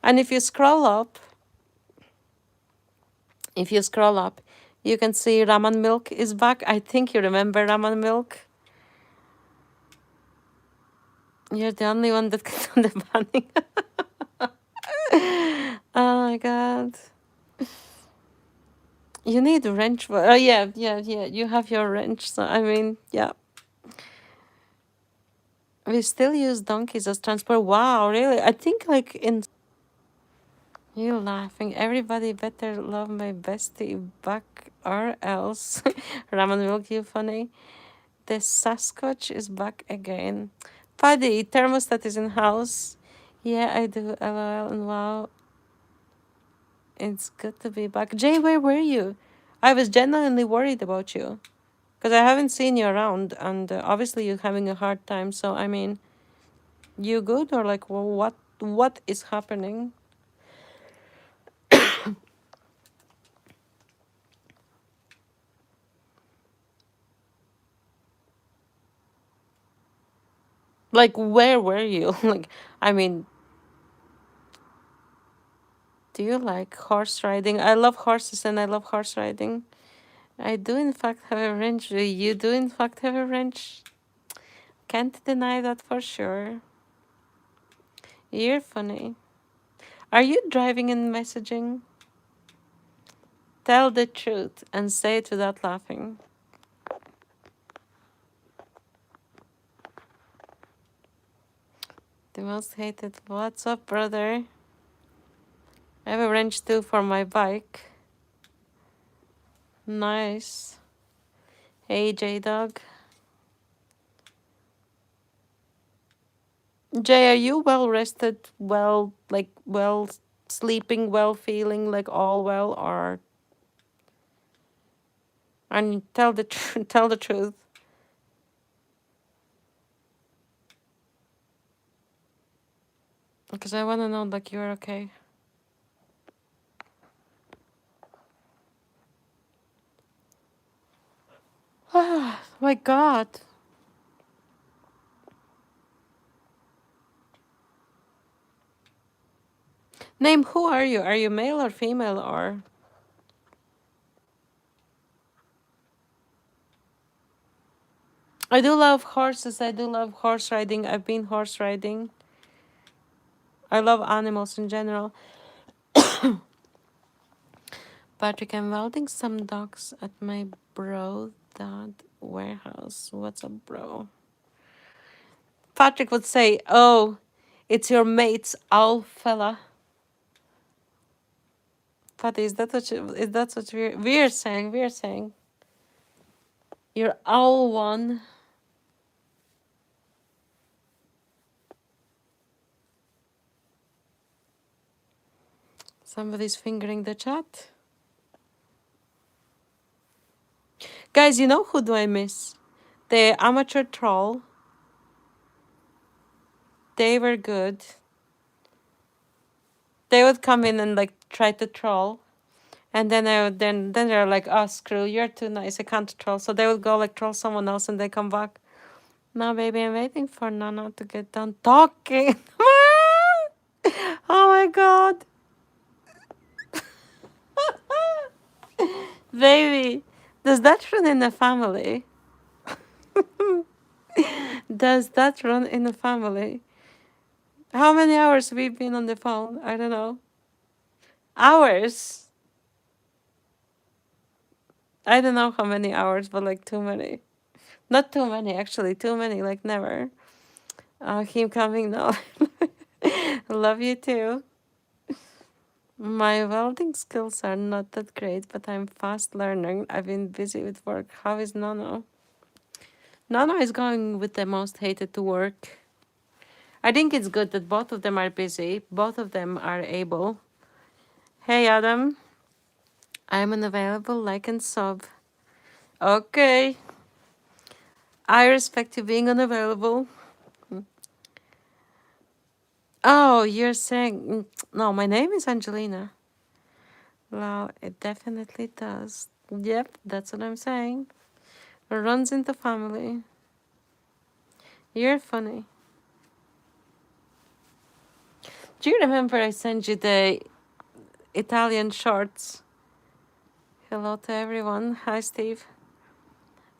And if you scroll up, you can see Raman Milk is back. I think you remember Raman Milk. You're the only one that can do the banning. Oh my god. You need a wrench. Oh yeah. You have your wrench. So I mean, yeah. We still use donkeys as transport. Wow, really? I think like in you laughing. Everybody better love my bestie back or else. Ramen milk, you funny. The Sasquatch is back again. Paddy, thermostat is in house. Yeah, I do. LOL and wow. It's good to be back. Jay, where were you? I was genuinely worried about you. Because I haven't seen you around, and obviously you're having a hard time. So, I mean, you good or like what is happening? Like, where were you? Like, I mean, do you like horse riding? I love horses and I love horse riding. I do, in fact, have a wrench. You do, in fact, have a wrench. Can't deny that for sure. You're funny. Are you driving and messaging? Tell the truth and say it without laughing. The most hated. What's up, brother? I have a wrench too for my bike. Nice. Hey, J Dog. Jay, are you well rested? Well, like well sleeping, well feeling, like all well, or and tell the tell the truth. Because I want to know like you're okay. Ah, my God. Name, who are you? Are you male or female or? I do love horses. I do love horse riding. I've been horse riding. I love animals in general. Patrick, I'm welding some dogs at my bro dad warehouse. What's up, bro? Patrick would say, "Oh, it's your mate's owl fella." Patty, is that what we're saying? We're saying your owl one. Somebody's fingering the chat. Guys, you know who do I miss? The amateur troll. They were good. They would come in and like try to troll. And then I would then they're like, oh screw, you're too nice, I can't troll. So they would go like troll someone else and they come back. No baby, I'm waiting for Nana to get done talking. Oh my god. Baby, does that run in the family? Does that run in the family? How many hours we've been on the phone? I don't know. Hours? I don't know how many hours, but like too many. Not too many, actually. Too many, like never. Keep coming now. Love you too. My welding skills are not that great, but I'm fast learning. I've been busy with work. How is Nono? Nono is going with the most hated to work. I think it's good that both of them are busy. Both of them are able. Hey, Adam. I'm unavailable, like and sub. Okay. I respect you being unavailable. Oh, you're saying... No, my name is Angelina. Well, it definitely does. Yep, that's what I'm saying. Runs into family. You're funny. Do you remember I sent you the Italian shorts? Hello to everyone. Hi, Steve.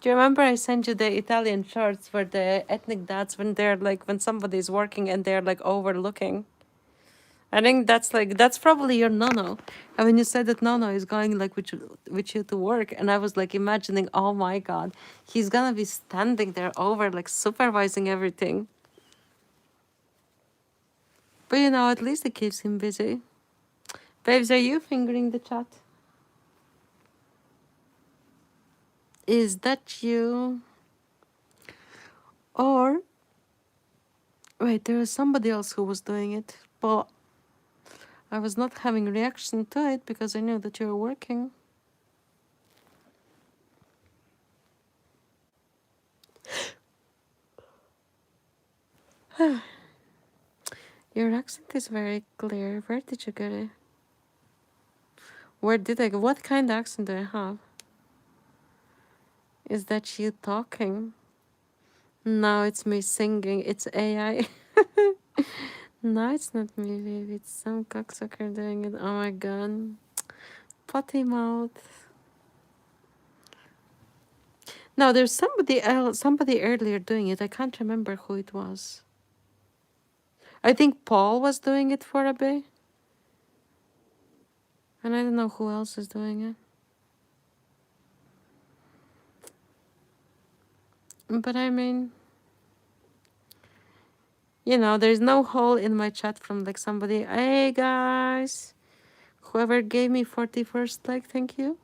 Do you remember I sent you the Italian shorts for the ethnic dads when they're like, when somebody's working and they're like overlooking? I think that's probably your nono. And when you said that nono is going like with you to work, and I was like imagining, oh my god, he's gonna be standing there over like supervising everything. But you know, at least it keeps him busy. Babes, are you fingering the chat? Is that you? Or wait, there was somebody else who was doing it, but I was not having reaction to it because I knew that you were working. Your accent is very clear. Where did you get it? Where did I go? What kind of accent do I have? Is that you talking? No, it's me singing. It's AI. No, it's not me, baby. It's some cocksucker doing it. Oh my god. Potty mouth. No, there's somebody else, somebody earlier doing it. I can't remember who it was. I think Paul was doing it for a bit. And I don't know who else is doing it. But I mean, You know, there's no hole in my chat from like somebody. Hey guys, whoever gave me 41st like, thank you.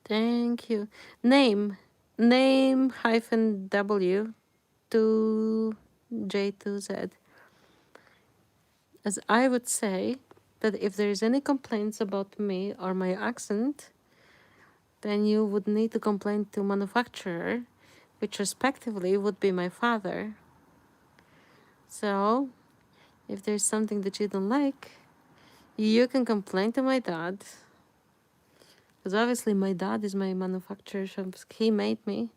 Thank you. Name hyphen W to J2Z. As I would say that if there is any complaints about me or my accent, then you would need to complain to manufacturer, which respectively would be my father. So if there's something that you don't like, you can complain to my dad. Because obviously my dad is my manufacturer, so he made me.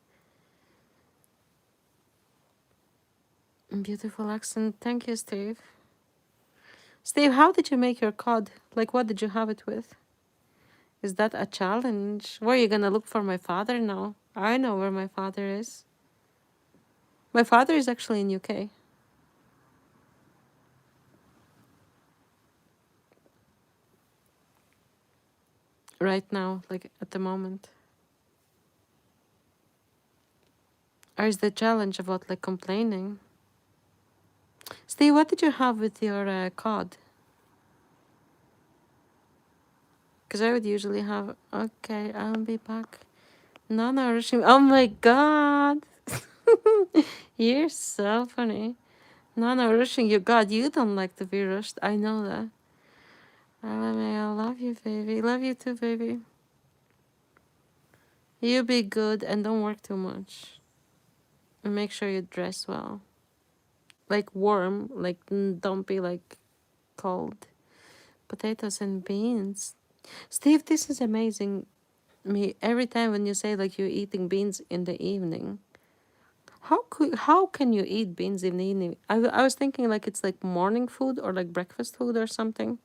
Beautiful accent. Thank you, Steve. Steve, how did you make your cod? Like, what did you have it with? Is that a challenge? Where are you gonna look for my father now? I know where my father is. My father is actually in UK. Right now, like at the moment. Or is the challenge about like complaining? Steve, what did you have with your cod? Because I would usually have, okay, I'll be back. No, no, Rashim. Oh my god. You're so funny. No, no, rushing you. God, you don't like to be rushed. I know that. I love you, baby. Love you too, baby. You be good and don't work too much. And make sure you dress well. Like warm, like don't be like cold. Potatoes and beans. Steve, this is amazing. Me every time when you say like you're eating beans in the evening. How can you eat beans in the evening? I was thinking like it's like morning food or like breakfast food or something.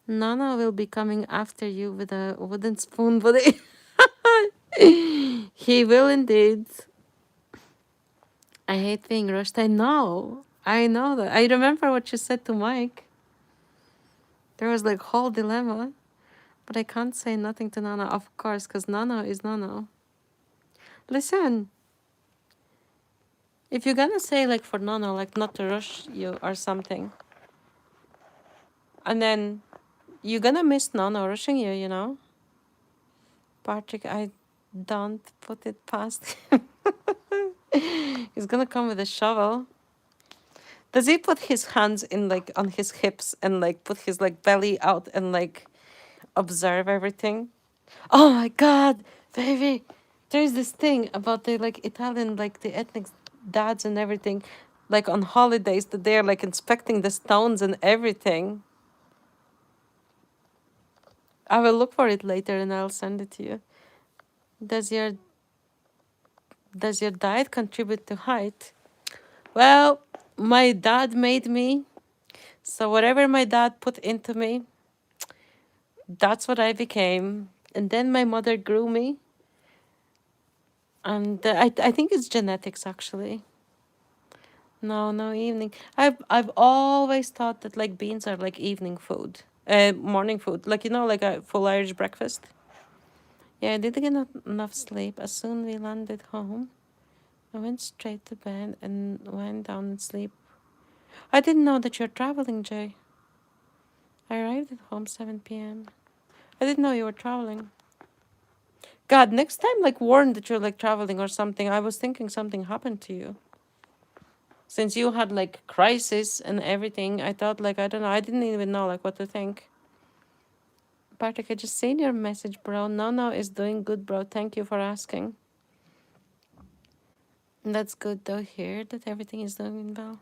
Nana will be coming after you with a wooden spoon, but he will indeed. I hate being rushed. I know that. I remember what you said to Mike. There was like whole dilemma, but I can't say nothing to Nana, of course, because Nana is Nana. Listen, if you're gonna say like for Nana, like not to rush you or something, and then you're gonna miss Nana rushing you, you know? Patrick, I don't put it past him. He's gonna come with a shovel. Does he put his hands in like on his hips and like put his like belly out and like observe everything? Oh my god, baby. There's this thing about the like Italian, like the ethnic dads and everything, like on holidays that they're like inspecting the stones and everything. I will look for it later and I'll send it to you. Does your diet contribute to height? Well, my dad made me, so whatever my dad put into me, that's what I became. And then my mother grew me, and I think it's genetics actually. No, no evening. I've always thought that like beans are like evening food, morning food, like you know, like a full Irish breakfast. Yeah, I didn't get enough sleep. As soon we landed home, I went straight to bed and went down and sleep. I didn't know that you're traveling, Jay. I arrived at home 7 p.m. I didn't know you were traveling. God, next time, like, warn that you're, like, traveling or something. I was thinking something happened to you. Since you had, like, crisis and everything, I thought, like, I don't know. I didn't even know, like, what to think. Bartek, I just seen your message, bro. No is doing good, bro. Thank you for asking. That's good, though, here, that everything is doing well.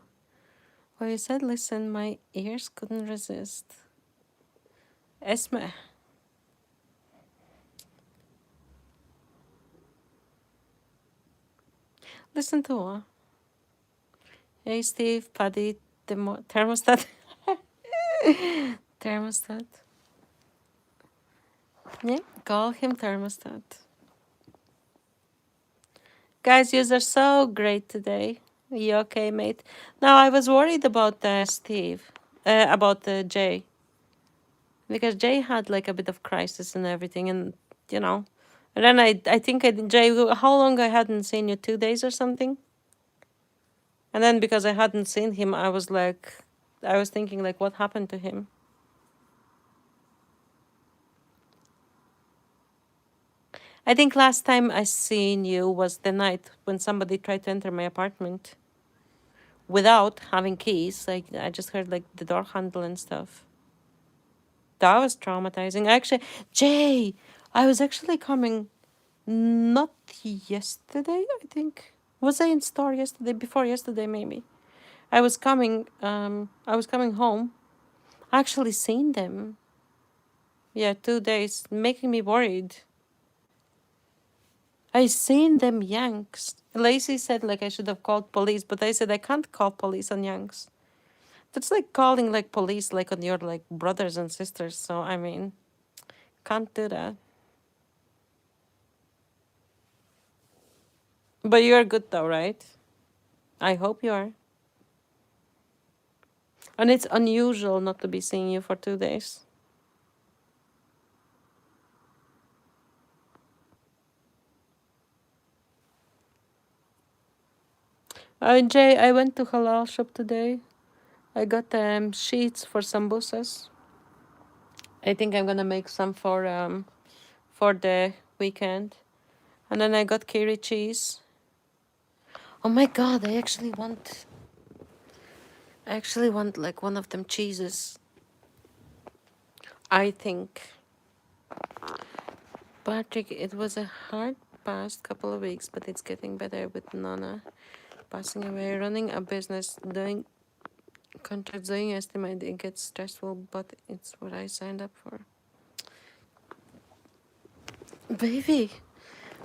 Well, you said, listen, my ears couldn't resist. Esme. Listen to what? Hey, Steve, Paddy, thermostat. Thermostat. Yeah, call him thermostat. Guys, you are so great today. You okay, mate? Now, I was worried about Steve, about Jay. Because Jay had like a bit of crisis and everything. And, you know, And then I think Jay, how long I hadn't seen you? 2 days or something. And then because I hadn't seen him, I was thinking like, what happened to him? I think last time I seen you was the night when somebody tried to enter my apartment without having keys. Like I just heard like the door handle and stuff. That was traumatizing. Actually, Jay, I was actually coming not yesterday, I think. Was I in store yesterday? Before yesterday, maybe. I was coming home. Actually seen them. Yeah, 2 days, making me worried. I seen them Yanks. Lacey said like I should have called police, but I said I can't call police on Yanks. That's like calling like police like on your like brothers and sisters. So I mean, can't do that. But you're good though, right? I hope you are. And it's unusual not to be seeing you for 2 days. Jay, I went to halal shop today. I got sheets for sambusas. I think I'm gonna make some for the weekend. And then I got kiri cheese. Oh my god, I actually want like one of them cheeses. I think. Patrick, it was a hard past couple of weeks, but it's getting better with Nana passing away, running a business, doing contracts, doing estimate. It gets stressful, but it's what I signed up for. Baby,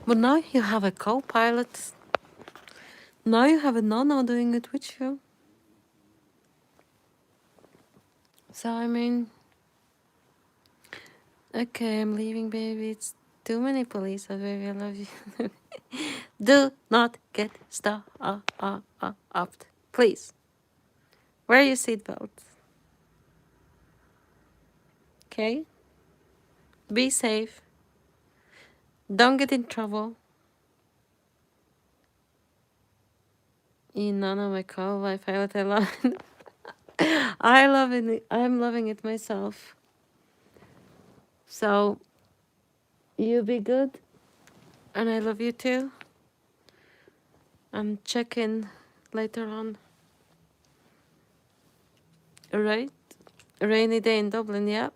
but now you have a co-pilot. Now you have a Nana doing it with you. So I mean, okay, I'm leaving, baby. It's too many police, baby. I love you. Do not get stopped, please. Wear your seatbelt. Okay? Be safe. Don't get in trouble. None of my call life. I love it. I love it. I'm loving it myself. So, you be good. And I love you too. I'm checking later on. Right? Rainy day in Dublin, yeah.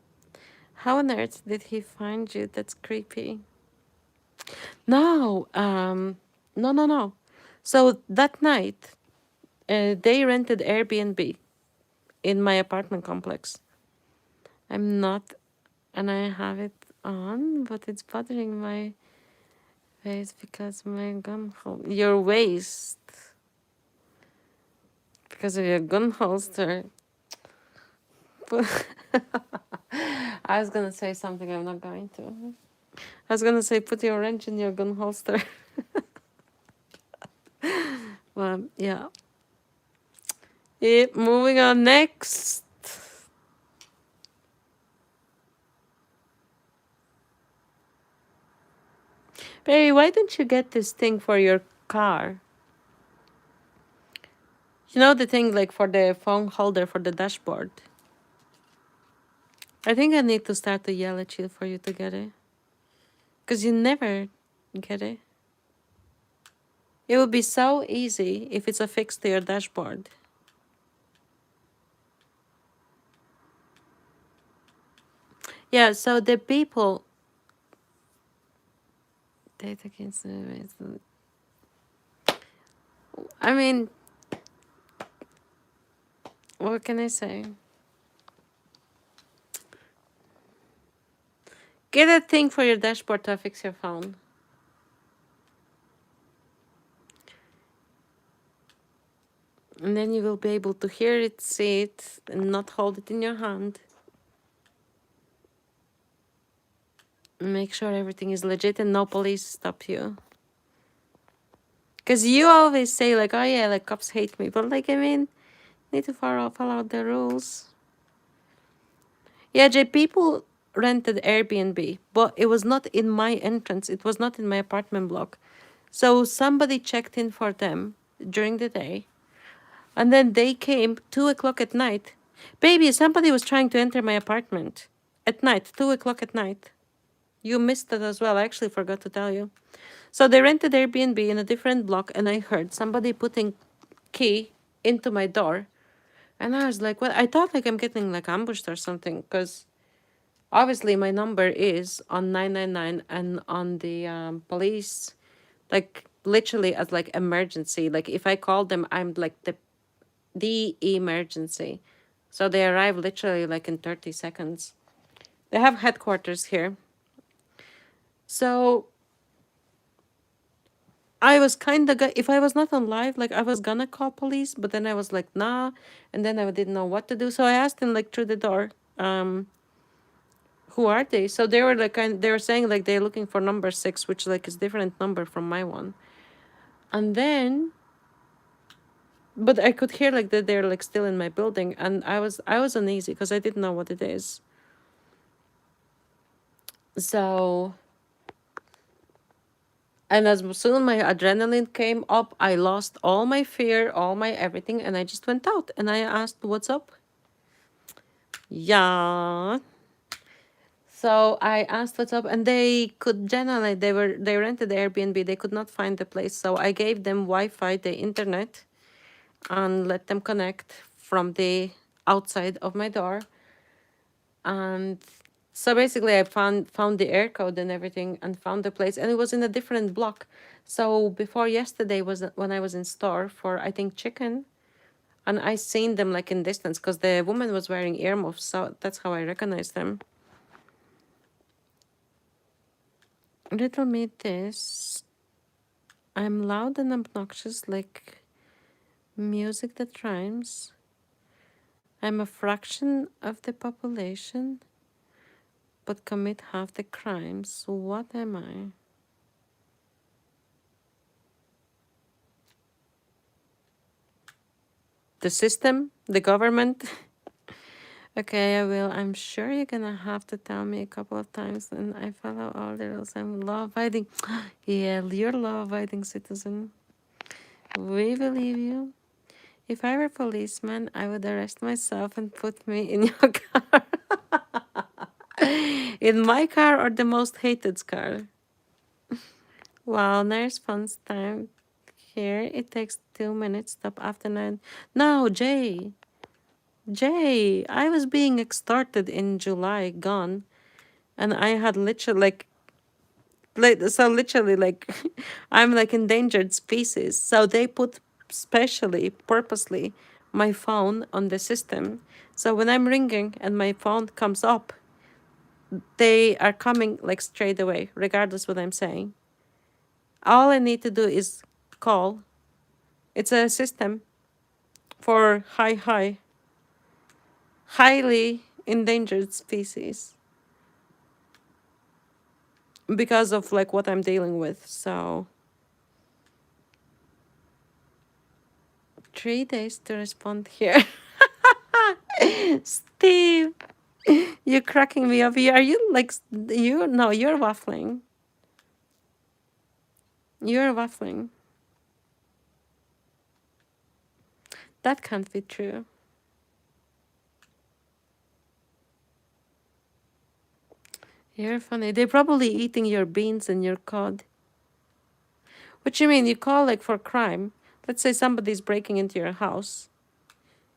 How on earth did he find you? That's creepy. No, no. So that night, they rented Airbnb in my apartment complex. I'm not, and I have it on, but it's bothering my face because my gun your waist, because of your gun holster. I was gonna say something, I'm not going to. I was gonna say put your wrench in your gun holster. Well, yeah. Moving on next. Barry, why don't you get this thing for your car? You know the thing like for the phone holder for the dashboard? I think I need to start to yell at you for you to get it. Because you never get it. It would be so easy if it's affixed to your dashboard. Yeah, so the people... Data cancel. I mean... What can I say? Get a thing for your dashboard to affix your phone. And then you will be able to hear it, see it, and not hold it in your hand. Make sure everything is legit and no police stop you. Because you always say like, oh yeah, like cops hate me. But like, I mean, need to follow the rules. Yeah, Jay, people rented Airbnb, but it was not in my entrance. It was not in my apartment block. So somebody checked in for them during the day, and then they came 2 o'clock at night. Baby, somebody was trying to enter my apartment at night, 2 o'clock at night. You missed that as well. I actually forgot to tell you. So they rented Airbnb in a different block, and I heard somebody putting key into my door. And I was like, what? I thought like I'm getting like ambushed or something, because obviously my number is on 999 and on the police, like literally as like emergency. Like if I call them, I'm like the emergency. So they arrive literally like in 30 seconds. They have headquarters here. So I was kind of, if I was not on live, like I was gonna call police, but then I was like, nah. And then I didn't know what to do. So I asked them like through the door, who are they? So they were like, they were saying like they're looking for number 6, which like is different number from my one. And then, but I could hear like that they're like still in my building, and I was uneasy because I didn't know what it is. So, and as soon as my adrenaline came up, I lost all my fear, all my everything, and I just went out and I asked, "What's up?" Yeah. So I asked what's up, and they could generally they rented the Airbnb. They could not find the place, so I gave them Wi-Fi, the internet, and let them connect from the outside of my door. And so basically, I found the air code and everything, and found the place, and it was in a different block. So before yesterday was when I was in store for, I think, chicken, and I seen them like in distance because the woman was wearing earmuffs, so that's how I recognized them. Riddle me this. I'm loud and obnoxious like music that rhymes. I'm a fraction of the population, but commit half the crimes. What am I? The system? The government? Okay, I will. I'm sure you're gonna have to tell me a couple of times, and I follow all the rules. I'm law-abiding. Yeah, you're law-abiding citizen. We believe you. If I were a policeman, I would arrest myself and put me in your car. In my car or the most hated car? Wow, no response time. Here, it takes 2 minutes. Stop after 9. No, Jay. Jay, I was being extorted in July, gone. And I had literally, so literally, like, I'm like endangered species. So they put specially, purposely, my phone on the system. So when I'm ringing and my phone comes up, they are coming like straight away, regardless what I'm saying. All I need to do is call. It's a system for highly endangered species because of like what I'm dealing with. So 3 days to respond here. Steve, you're cracking me up. Are you like you? No, you're waffling. You're waffling. That can't be true. You're funny. They're probably eating your beans and your cod. What you mean? You call like for crime? Let's say somebody's breaking into your house,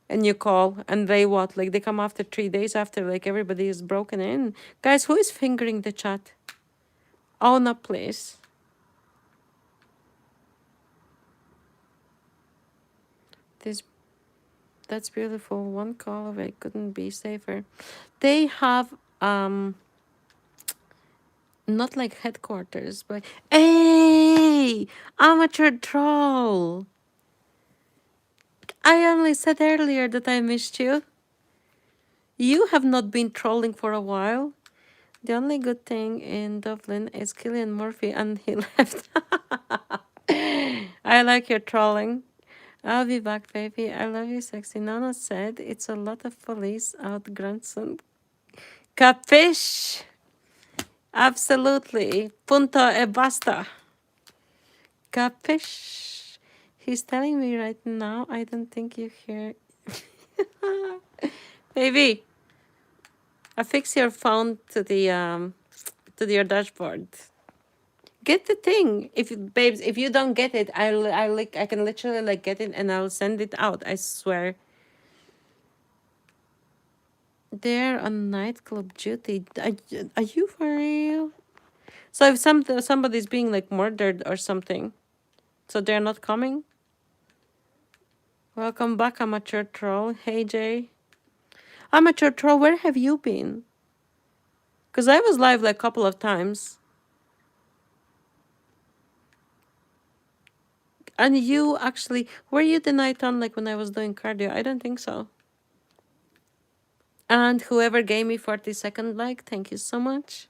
and you call, and they what? Like they come after 3 days after like everybody is broken in. Guys, who is fingering the chat? Oh no, please. This That's beautiful. One call away, couldn't be safer. They have not like headquarters, but hey, amateur troll. I only said earlier that I missed you. You have not been trolling for a while. The only good thing in Dublin is Cillian Murphy, and he left. I like your trolling. I'll be back, baby. I love you, sexy. Nana said it's a lot of police out, grandson. Capish? Absolutely. Punto e basta. Capish? He's telling me right now, I don't think you hear. Baby, affix your phone to your dashboard. Get the thing. Babes, if you don't get it, I can literally like get it and I'll send it out. I swear. They're on nightclub duty. Are you for real? So if somebody's being like murdered or something, so they're not coming. Welcome back, amateur troll. Hey Jay, amateur troll, where have you been? Cause I was live like a couple of times. And you actually, were you the night on like when I was doing cardio? I don't think so. And whoever gave me 40-second like, thank you so much.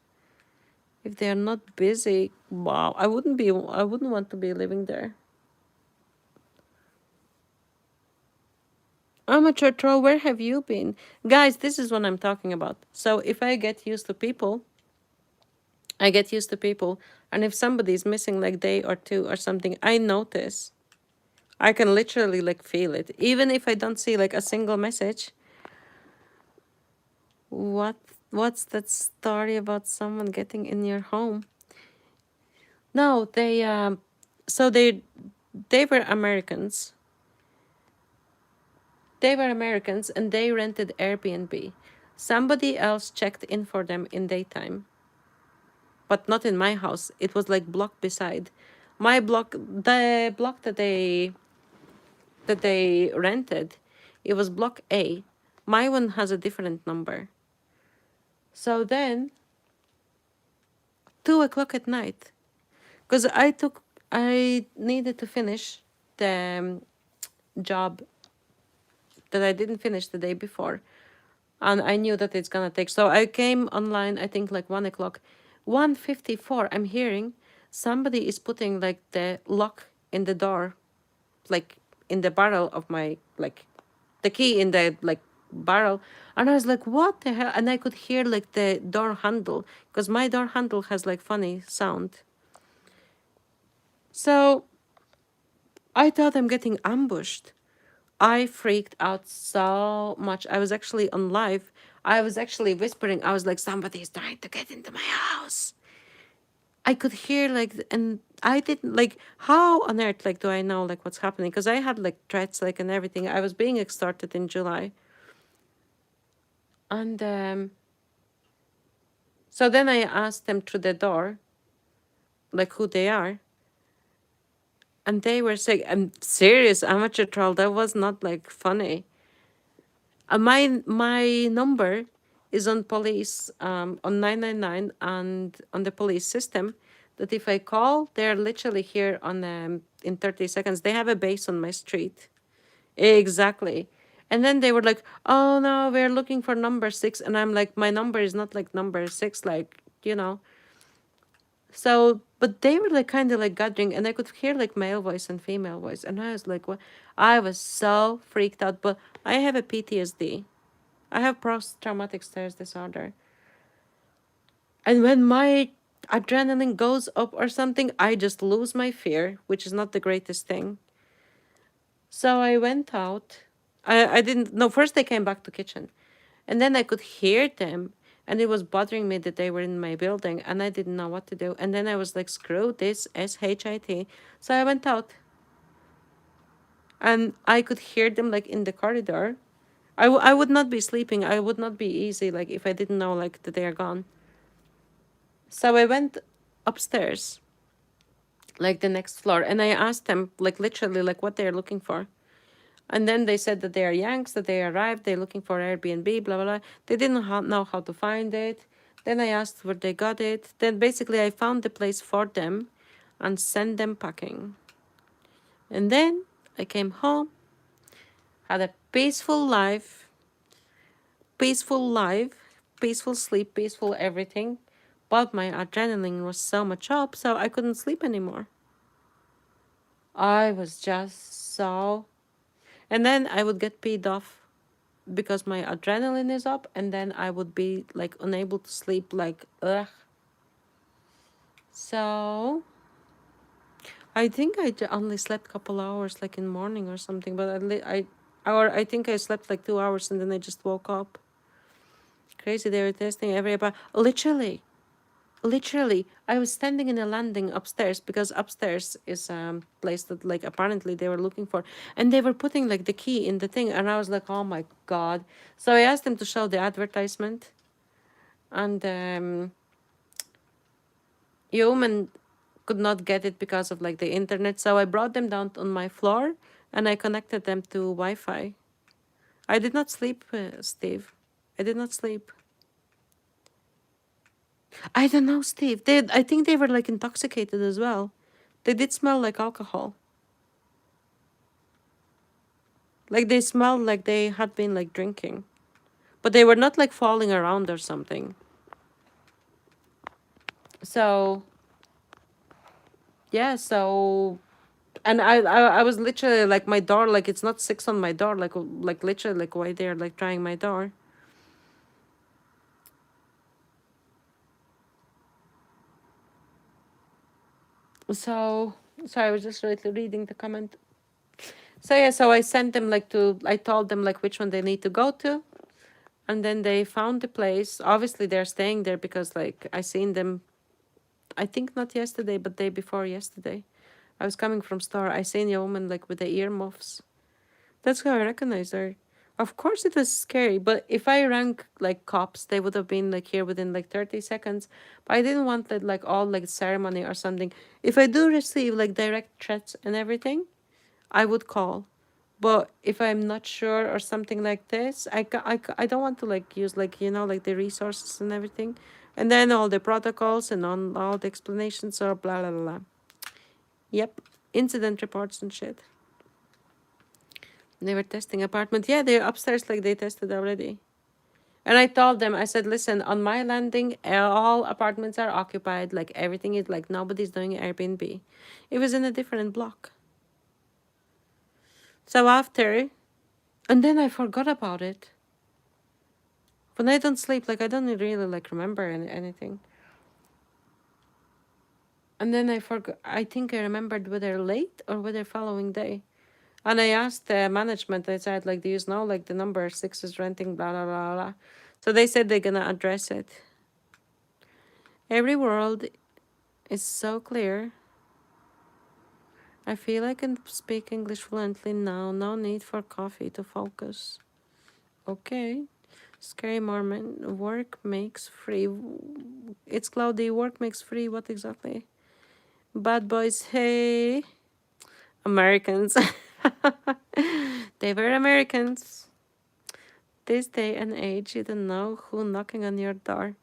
If they are not busy, wow, I wouldn't want to be living there. Amateur troll, where have you been? Guys, this is what I'm talking about. So if I get used to people, I get used to people. And if somebody's missing like day or two or something, I notice. I can literally like feel it. Even if I don't see like a single message. What's that story about someone getting in your home? No, so they were Americans. They were Americans and they rented Airbnb. Somebody else checked in for them in daytime. But not in my house. It was like block beside. My block, the block that they rented, it was block A. My one has a different number. So then 2 o'clock at night, because I needed to finish the job that I didn't finish the day before. And I knew that it's gonna take. So I came online, I think like 1 o'clock. 1:54, I'm hearing somebody is putting like the lock in the door, like in the barrel of my, like the key in the like barrel. And I was like, what the hell? And I could hear like the door handle, because my door handle has like funny sound. So I thought I'm getting ambushed. I freaked out so much. I was actually on live. I was actually whispering. I was like, somebody is trying to get into my house. I could hear like, and I didn't like, how on earth like do I know like what's happening? Because I had like threats like and everything. I was being extorted in July. And so then I asked them through the door, like who they are. And they were saying, I'm serious, amateur troll. That was not like funny. My number is on police, on 999 and on the police system, that if I call, they're literally here on in 30 seconds. They have a base on my street. Exactly. And then they were like, oh no, we're looking for number 6. And I'm like, my number is not like number 6, like, you know. So, but they were like kind of like gathering, and I could hear like male voice and female voice. And I was like, what? I was so freaked out. But I have a PTSD. I have post-traumatic stress disorder. And when my adrenaline goes up or something, I just lose my fear, which is not the greatest thing. So I went out. I didn't, no, first they came back to kitchen. And then I could hear them. And it was bothering me that they were in my building. And I didn't know what to do. And then I was like, screw this, SHIT. So I went out. And I could hear them like in the corridor. I would not be sleeping. I would not be easy like if I didn't know like that they are gone. So I went upstairs, like the next floor, and I asked them like literally like what they're looking for. And then they said that they are Yanks, that they arrived, they're looking for Airbnb, blah, blah, blah. They didn't know how to find it. Then I asked where they got it. Then basically I found the place for them and sent them packing. And then I came home, had a peaceful life, peaceful sleep, peaceful everything. But my adrenaline was so much up, so I couldn't sleep anymore. I was just so... And then I would get peed off because my adrenaline is up, and then I would be like unable to sleep, like ugh. So I think I only slept a couple hours, like in morning or something. But I think I slept like 2 hours, and then I just woke up. Crazy. They were testing every literally, I was standing in a landing upstairs, because upstairs is place that like apparently they were looking for, and they were putting like the key in the thing, and I was like, oh my god. So I asked them to show the advertisement, and human could not get it because of like the internet. So I brought them down on my floor, and I connected them to Wi-Fi. I did not sleep, Steve. I did not sleep. I don't know, Steve. I think they were like intoxicated as well. They did smell like alcohol. Like they smelled like they had been like drinking. But they were not like falling around or something. So yeah, so and I was literally like my door, like it's not 6 on my door, like literally like right there, like trying my door. So I was just reading the comment. So yeah, so I sent them like I told them like which one they need to go to. And then they found the place. Obviously they're staying there because like I seen them, I think not yesterday, but day before yesterday. I was coming from store. I seen a woman like with the earmuffs. That's how I recognize her. Of course it was scary, but if I rang like cops, they would have been like here within like 30 seconds. But I didn't want that like all like ceremony or something. If I do receive like direct threats and everything, I would call. But if I'm not sure or something like this, I don't want to like use like, you know, like the resources and everything. And then all the protocols and on all the explanations or blah, blah, blah. Yep. Incident reports and shit. They were testing apartment. Yeah, they're upstairs like they tested already. And I told them, I said, listen, on my landing, all apartments are occupied. Like everything is like nobody's doing Airbnb. It was in a different block. So after, and then I forgot about it. When I don't sleep, like I don't really like remember anything. And then I forgot. I think I remembered whether late or whether following day. And I asked the management. I said, like, do you know like the number 6 is renting? Blah blah blah blah. So they said they're gonna address it. Every word is so clear. I feel I can speak English fluently now. No need for coffee to focus. Okay. Scary Mormon. Work makes free. It's cloudy. Work makes free. What exactly? Bad boys. Hey. Americans. They were Americans. This day and age, you don't know who knocking on your door.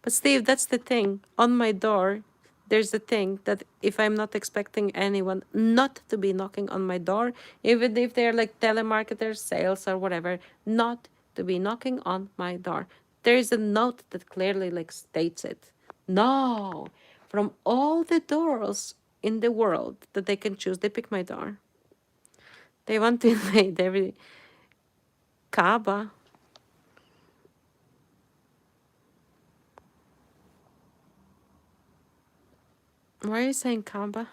But Steve, that's the thing. On my door, there's the thing that if I'm not expecting anyone not to be knocking on my door, even if they're like telemarketers, sales or whatever, not to be knocking on my door. There is a note that clearly like states it. No. From all the doors in the world that they can choose, they pick my door. They want to invade every Kaaba. Why are you saying Kaaba?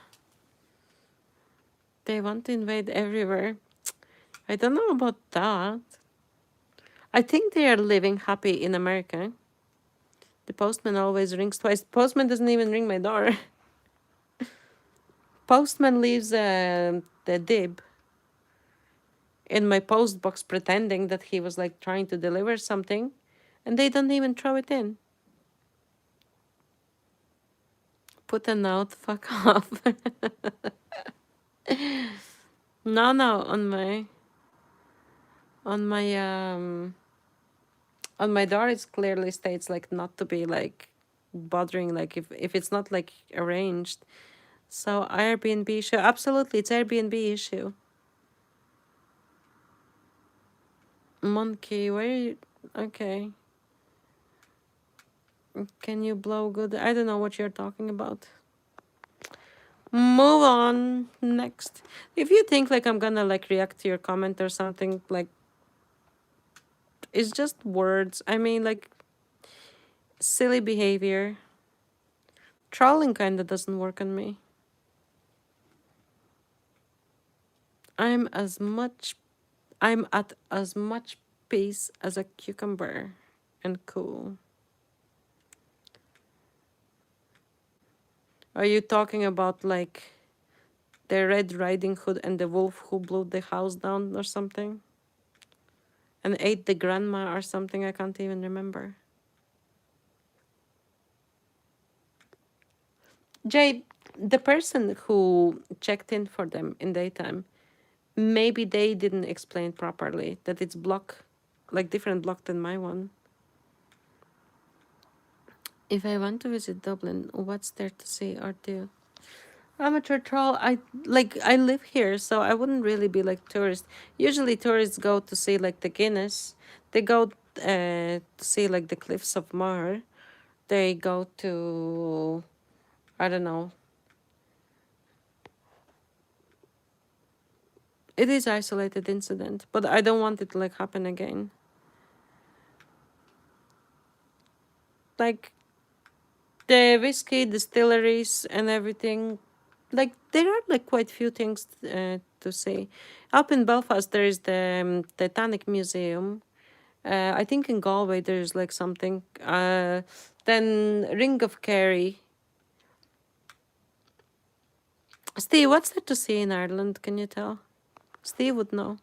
They want to invade everywhere. I don't know about that. I think they are living happy in America. The postman always rings twice. Postman doesn't even ring my door. Postman leaves the dib in my post box pretending that he was like trying to deliver something, and they don't even throw it in. Put a note, fuck off. No, on my door it clearly states like not to be like bothering, like if it's not like arranged. So Airbnb issue, absolutely, it's Airbnb issue. Monkey, where you, okay. Can you blow good? I don't know what you're talking about. Move on. Next. If you think like I'm gonna like react to your comment or something, like It's just words. I mean, like, silly behavior. Trolling kind of doesn't work on me. I'm as much I'm at as much peace as a cucumber and cool. Are you talking about like the Red Riding Hood and the wolf who blew the house down or something? And ate the grandma or something? I can't even remember. Jade, the person who checked in for them in daytime, maybe they didn't explain properly that it's block, like different block than my one. If I want to visit Dublin, what's there to see or do? Amateur troll, I live here, so I wouldn't really be like tourist. Usually tourists go to see like the Guinness. They go to see like the cliffs of Moher. They go to, I don't know. It is isolated incident, but I don't want it to like happen again. Like the whiskey distilleries and everything, like there are like quite few things to see. Up in Belfast there is the Titanic Museum. I think in Galway there's like something. Then Ring of Kerry. Steve, what's there to see in Ireland? Can you tell? Steve would know.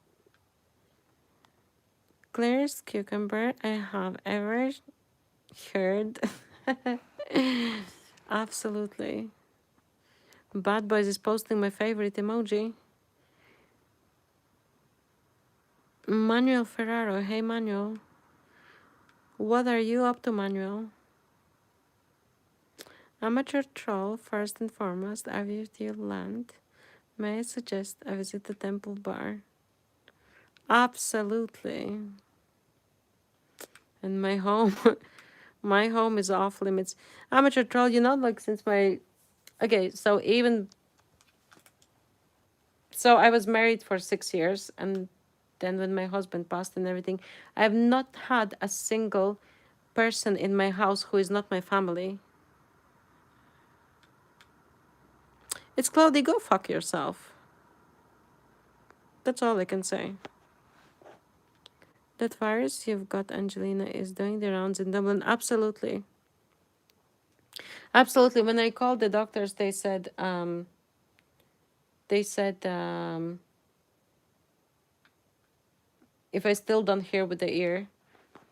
Claire's cucumber I have ever heard. Absolutely. Bad Boys is posting my favorite emoji. Manuel Ferraro. Hey, Manuel. What are you up to, Manuel? Amateur troll, first and foremost. I viewed your land. May I suggest I visit the temple bar? Absolutely. And my home, my home is off limits. Amateur troll, you know, like since my, okay, so I was married for 6 years, and then when my husband passed and everything, I have not had a single person in my house who is not my family. It's Cloudy, go fuck yourself. That's all I can say. That virus you've got, Angelina, is doing the rounds in Dublin. Absolutely. Absolutely. When I called the doctors, they said, if I still don't hear with the ear,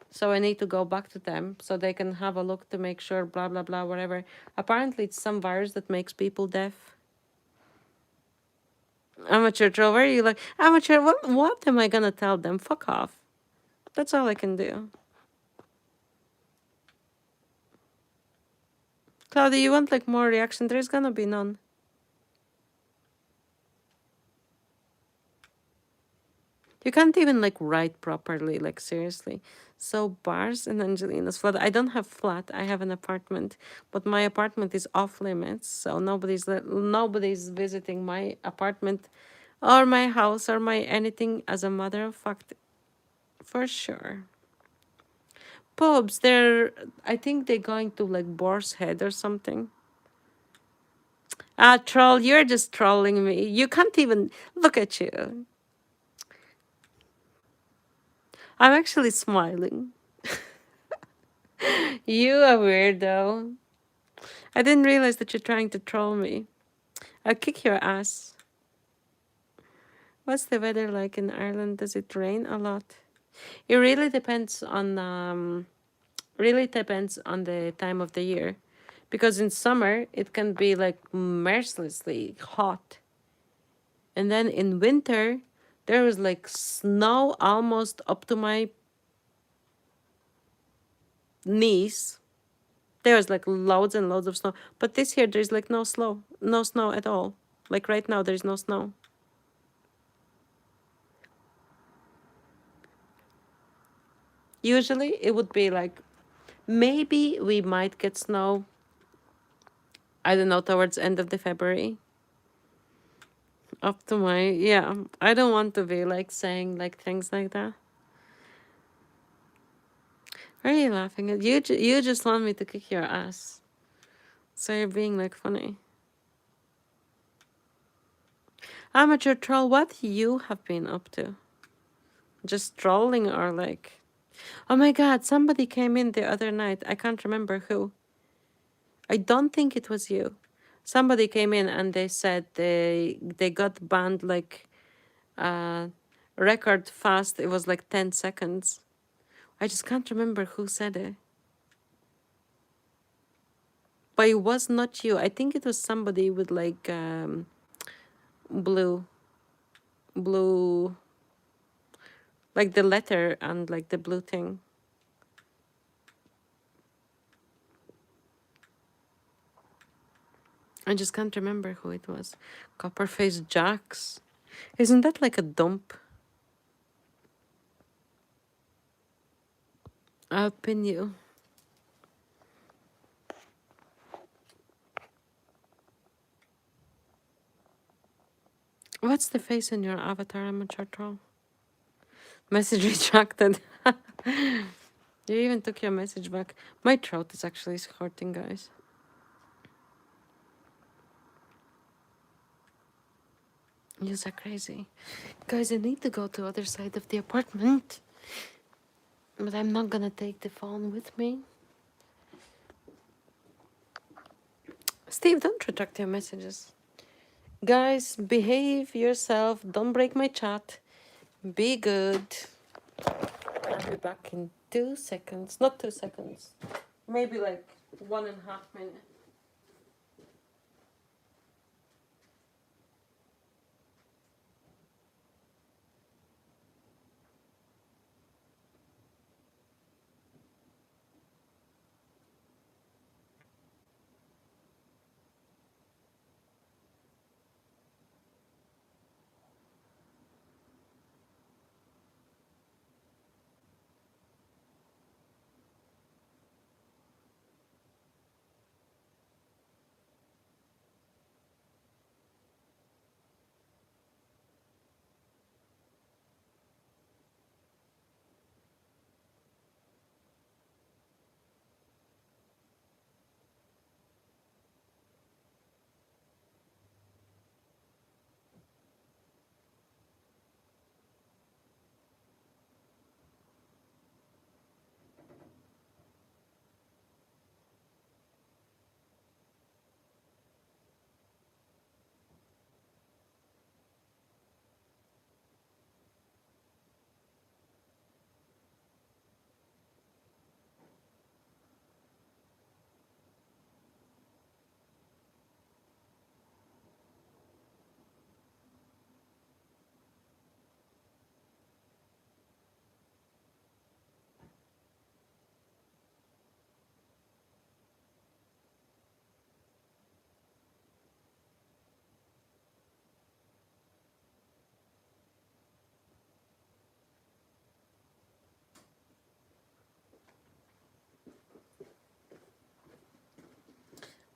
so I need to go back to them so they can have a look to make sure, blah, blah, blah, whatever. Apparently, it's some virus that makes people deaf. Amateur trover, you like, amateur, what am I going to tell them? Fuck off. That's all I can do. Claudia, you want like more reaction? There's going to be none. You can't even like write properly, like seriously. So bars in Angelina's flat. I don't have flat. I have an apartment, but my apartment is off limits. So nobody's visiting my apartment, or my house, or my anything. As a matter of fact, for sure. Pubs. I think they're going to like Boar's Head or something. Ah, troll. You're just trolling me. You can't even look at you. I'm actually smiling. You a weirdo. I didn't realize that you're trying to troll me. I'll kick your ass. What's the weather like in Ireland? Does it rain a lot? It really depends on the time of the year. Because in summer it can be like mercilessly hot. And then in winter there was like snow almost up to my knees. There was like loads and loads of snow. But this year there's like no snow at all. Like right now there's no snow. Usually it would be like, maybe we might get snow, I don't know, towards end of the February. Up to my, yeah. I don't want to be like saying like things like that. Why are you laughing at you? You just want me to kick your ass. So you're being like funny. Amateur troll, what you have been up to? Just trolling or like... Oh my god, somebody came in the other night. I can't remember who. I don't think it was you. Somebody came in and they said they got banned like record fast. It was like 10 seconds. I just can't remember who said it. But it was not you. I think it was somebody with like blue, like the letter and like the blue thing. I just can't remember who it was. Copperface Jacks. Isn't that like a dump? I'll pin you. What's the face in your avatar, amateur troll? Message retracted. You even took your message back. My throat is actually hurting, guys. You're so crazy. Guys, I need to go to other side of the apartment. But I'm not gonna take the phone with me. Steve, don't retract your messages. Guys, behave yourself. Don't break my chat. Be good. I'll be back in 2 seconds. Not 2 seconds. Maybe like 1.5 minutes.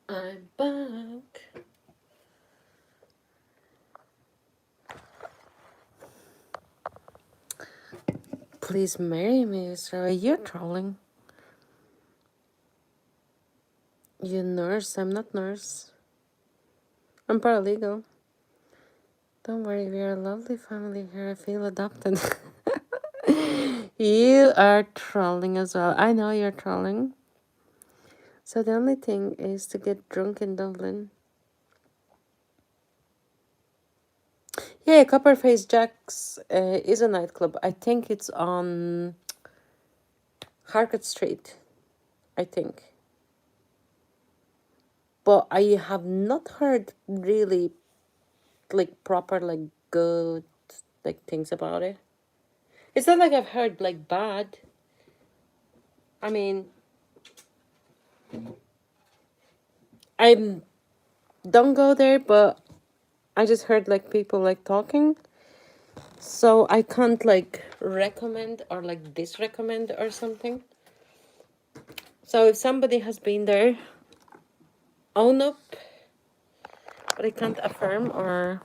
I'm back. Please marry me, Sarah. You're trolling. You nurse. I'm not nurse. I'm paralegal. Don't worry, we are a lovely family here. I feel adopted. You are trolling as well. I know you're trolling. So the only thing is to get drunk in Dublin. Yeah, Copperface Jack's is a nightclub. I think it's on Harcourt Street. I think. But I have not heard really like proper like good like things about it. It's not like I've heard like bad. I mean, I don't go there, but I just heard like people like talking. So I can't like recommend or like disrecommend or something. So if somebody has been there, own up. But I can't affirm or...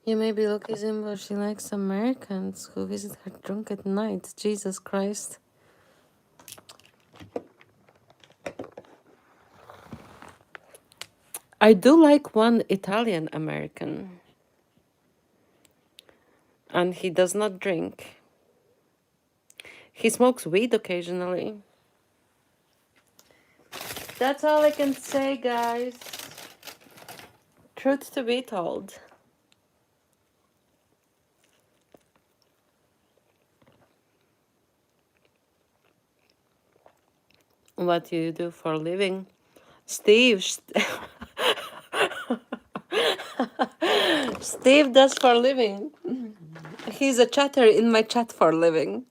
You may be Loki's in, but she likes Americans who visit her drunk at night. Jesus Christ. I do like one Italian American, and he does not drink. He smokes weed occasionally. That's all I can say, guys. Truth to be told. What do you do for a living? Steve. Steve does for a living. He's a chatter in my chat for a living.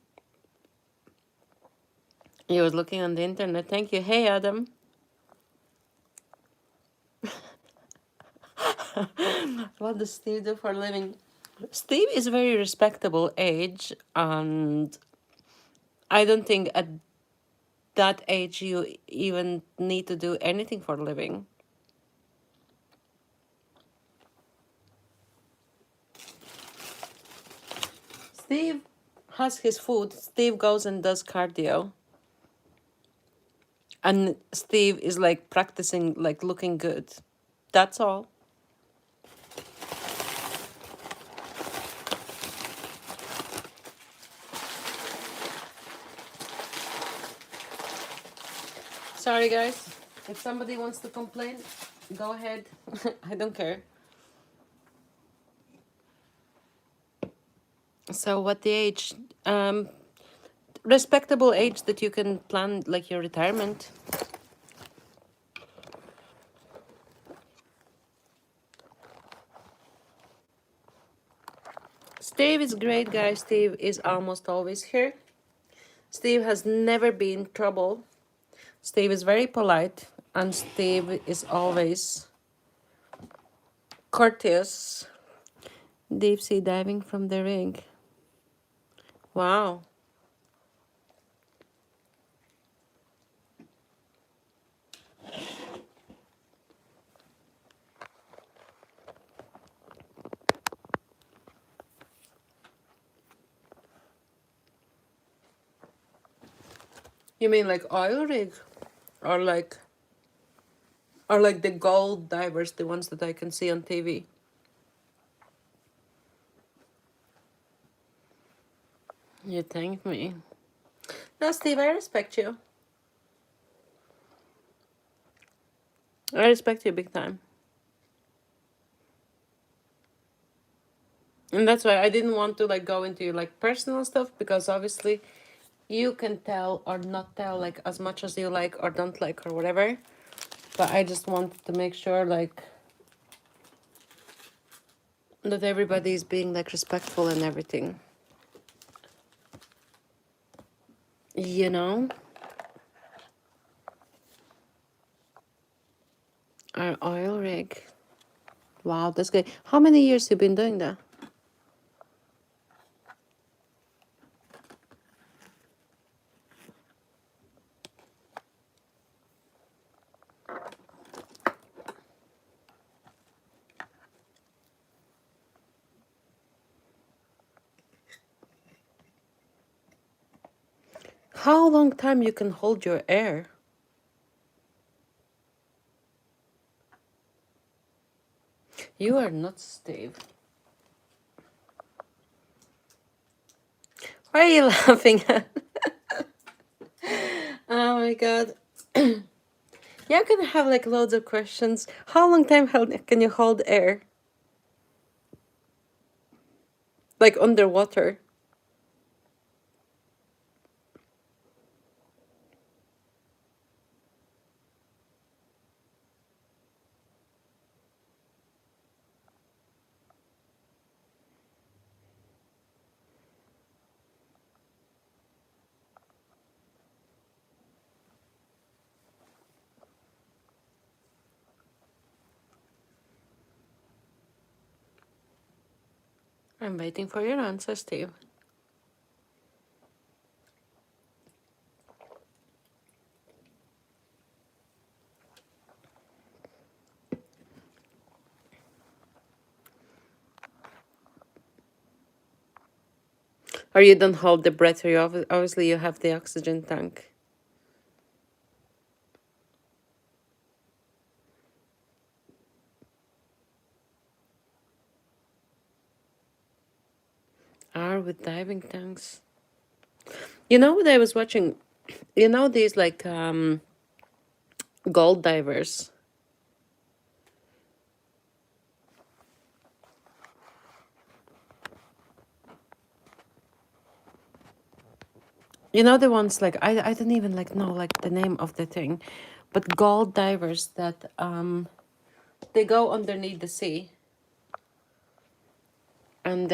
He was looking on the internet. Thank you. Hey, Adam. What does Steve do for a living? Steve is very respectable age, and I don't think at that age you even need to do anything for a living. Steve has his food. Steve goes and does cardio. And Steve is like practicing, like looking good. That's all. Sorry, guys. If somebody wants to complain, go ahead. I don't care. So, what the age? Respectable age that you can plan like your retirement. Steve is great, guys. Steve is almost always here. Steve has never been in trouble. Steve is very polite, and Steve is always courteous. Deep sea diving from the rig. Wow. You mean like oil rig? Or like the gold divers, the ones that I can see on TV? You thank me. No, Steve, I respect you. I respect you big time. And that's why I didn't want to like go into like personal stuff, because obviously you can tell or not tell like as much as you like or don't like or whatever. But I just wanted to make sure like that everybody is being like respectful and everything. You know? Our oil rig. Wow, that's good. How many years you been doing that? How long time you can hold your air? You are not Steve. Why are you laughing at? Oh my god. Yeah, I'm gonna have like loads of questions. How long time can you hold air? Like underwater? I'm waiting for your answer, Steve. Or you don't hold the breath, or you obviously you have the oxygen tank. are with diving tanks. You know what I was watching? You know these like gold divers. You know the ones like I don't even like know like the name of the thing, but gold divers that they go underneath the sea and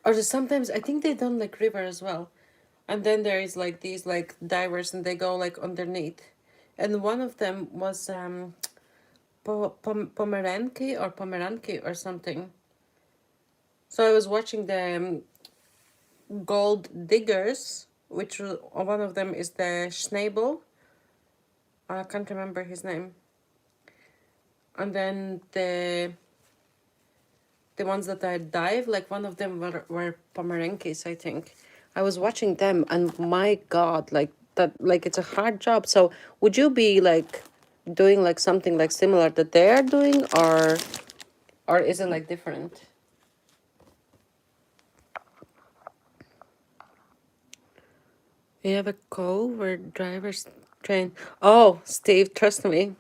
or sometimes I think they done like river as well, and then there is like these like divers and they go like underneath, and one of them was Pomeranke or something. So I was watching the gold diggers, which one of them is the Schnabel. I can't remember his name. And then the ones that I dive, like one of them were Pomeranques, I think. I was watching them and my God, like that, like it's a hard job. So would you be like doing like something like similar that they are doing, or is it like different? You have a cove where drivers train. Oh, Steve, trust me.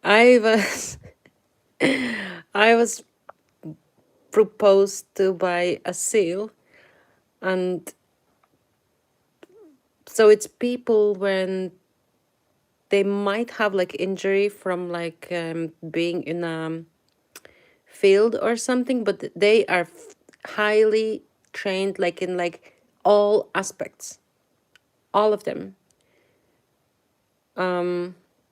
I was I was proposed to by a seal, and so it's people when they might have like injury from like being in a field or something, but they are highly trained like in like all aspects, all of them.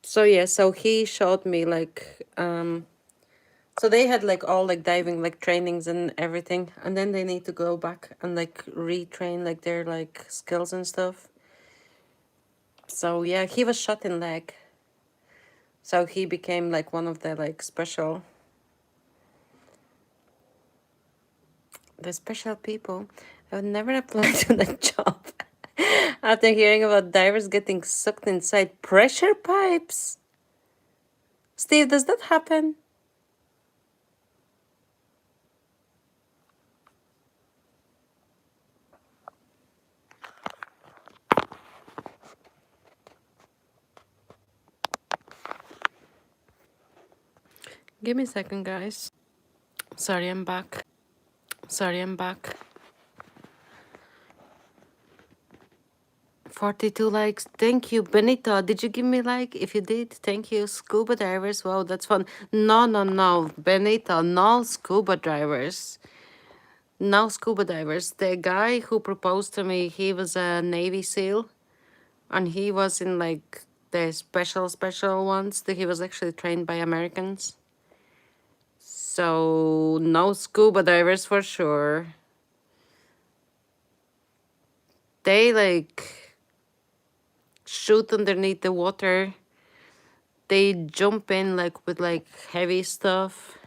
So yeah, so he showed me like so they had like all like diving like trainings and everything, and then they need to go back and like retrain like their like skills and stuff. So yeah, he was shot in leg. So he became like one of the like special people. I would never apply to that job. After hearing about divers getting sucked inside pressure pipes. Steve, does that happen? Give me a second, guys. Sorry, I'm back. Sorry, I'm back. 42 likes. Thank you, Benito. Did you give me like? If you did, thank you. Scuba divers. Wow, that's fun. No, no, no. Benito, no scuba divers. No scuba divers. The guy who proposed to me, he was a Navy SEAL. And he was in like the special ones. He was actually trained by Americans. So no scuba divers for sure. They like shoot underneath the water. They jump in like with like heavy stuff.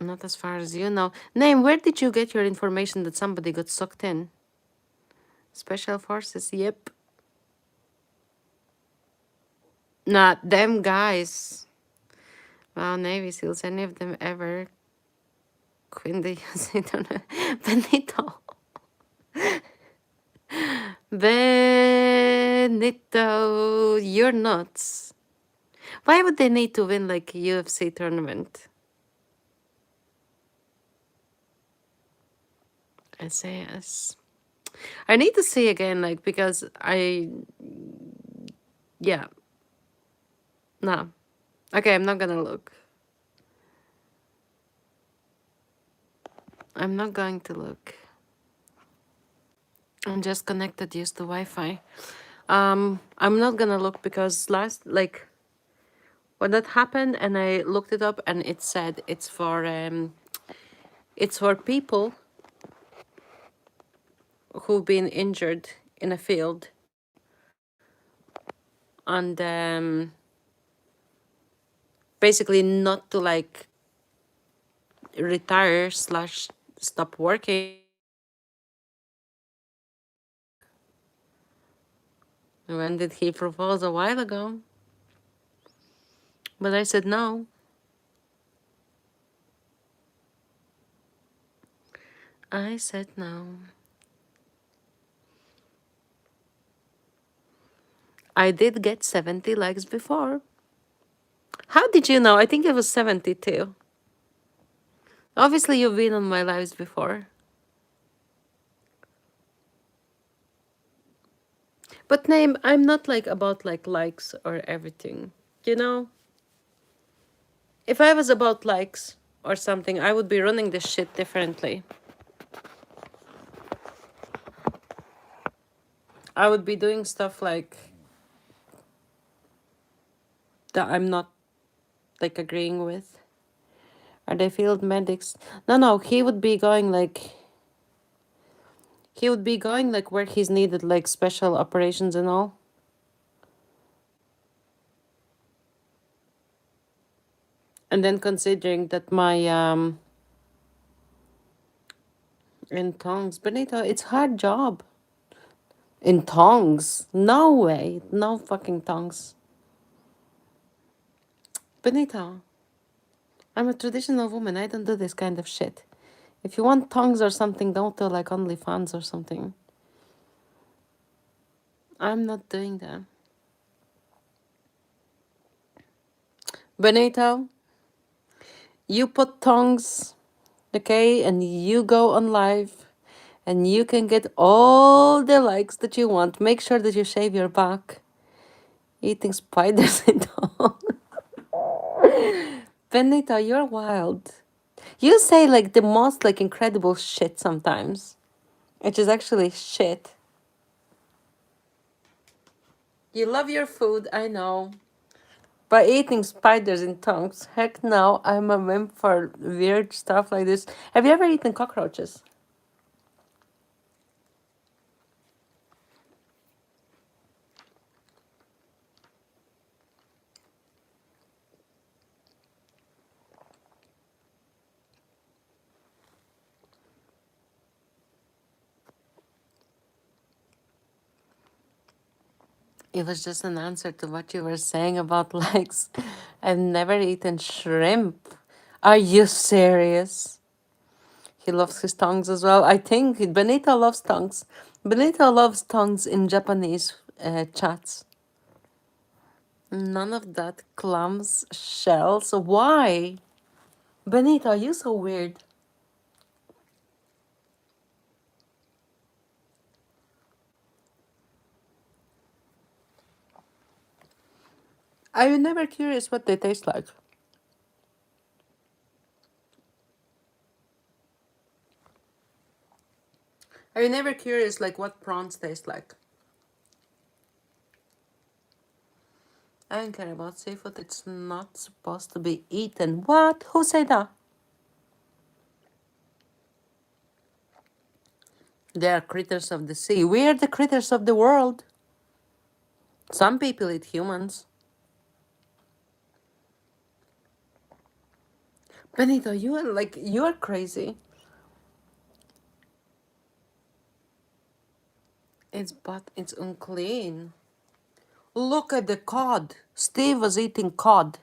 Not as far as you know. Name, where did you get your information that somebody got sucked in? Special forces, yep. Not them guys. Wow, Navy SEALs, any of them ever? Quindi, I don't know. Benito. Benito, you're nuts. Why would they need to win like a UFC tournament? SAS. I need to see again, like, because yeah, no. Okay, I'm not gonna look. I'm not going to look. I'm just connected, use the Wi-Fi. I'm not gonna look because like, when that happened and I looked it up and it said it's for people who've been injured in a field and basically not to like retire slash stop working. When did he propose? A while ago. But I said no. I said no. I did get 70 likes before. How did you know? I think it was 72. Obviously, you've been on my lives before. But name, I'm not like about like likes or everything. You know? If I was about likes or something, I would be running this shit differently. I would be doing stuff like that I'm not like agreeing with. Are they field medics? No, no, he would be going like where he's needed, like special operations and all. And then considering that my in tongs, Benito, it's hard job. In tongs? No way. No fucking tongs. Benito, I'm a traditional woman. I don't do this kind of shit. If you want tongs or something, don't do like OnlyFans or something. I'm not doing that. Benito, you put tongs, okay, and you go on live and you can get all the likes that you want. Make sure that you shave your back. Eating spiders in tongs. Benito, you're wild. You say like the most like incredible shit sometimes, which is actually shit. You love your food, I know. By eating spiders in tongues, heck no, I'm a wimp for weird stuff like this. Have you ever eaten cockroaches? It was just an answer to what you were saying about legs. I've never eaten shrimp. Are you serious? He loves his tongues as well. I think Benito loves tongues. Benito loves tongues in Japanese chats. None of that clams, shells. Why? Benito, you so weird. Are you never curious what they taste like? Are you never curious like what prawns taste like? I don't care about seafood. It's not supposed to be eaten. What? Who said that? They are critters of the sea. We are the critters of the world. Some people eat humans. Benito, you are crazy. It's unclean. Look at the cod. Steve was eating cod.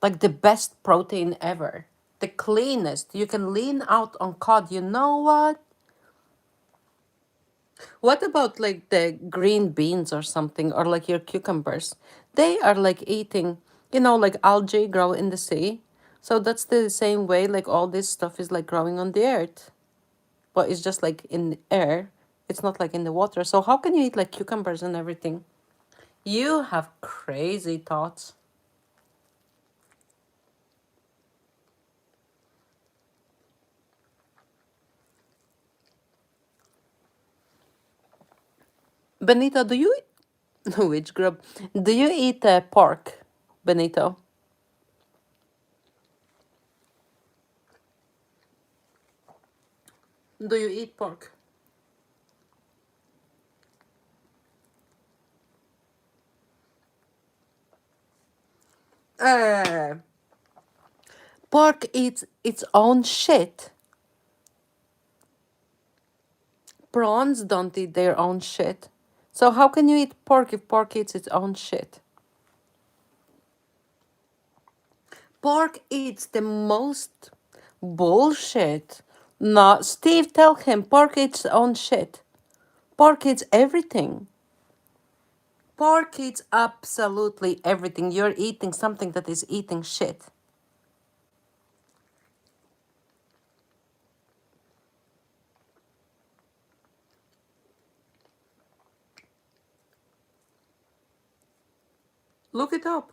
Like the best protein ever. The cleanest. You can lean out on cod. You know what? What about like the green beans or something, or like your cucumbers? They are like eating, like algae grow in the sea. So that's the same way, like all this stuff is like growing on the earth. But it's just like in the air. It's not like in the water. So how can you eat like cucumbers and everything? You have crazy thoughts. Benito, do you eat which grub? Do you eat pork, Benito? Do you eat pork? Uh, Pork eats its own shit. Prawns don't eat their own shit. So how can you eat pork if pork eats its own shit? Pork eats the most bullshit. No, Steve, tell him pork eats own shit. Pork eats everything. Pork eats absolutely everything. You're eating something that is eating shit. Look it up.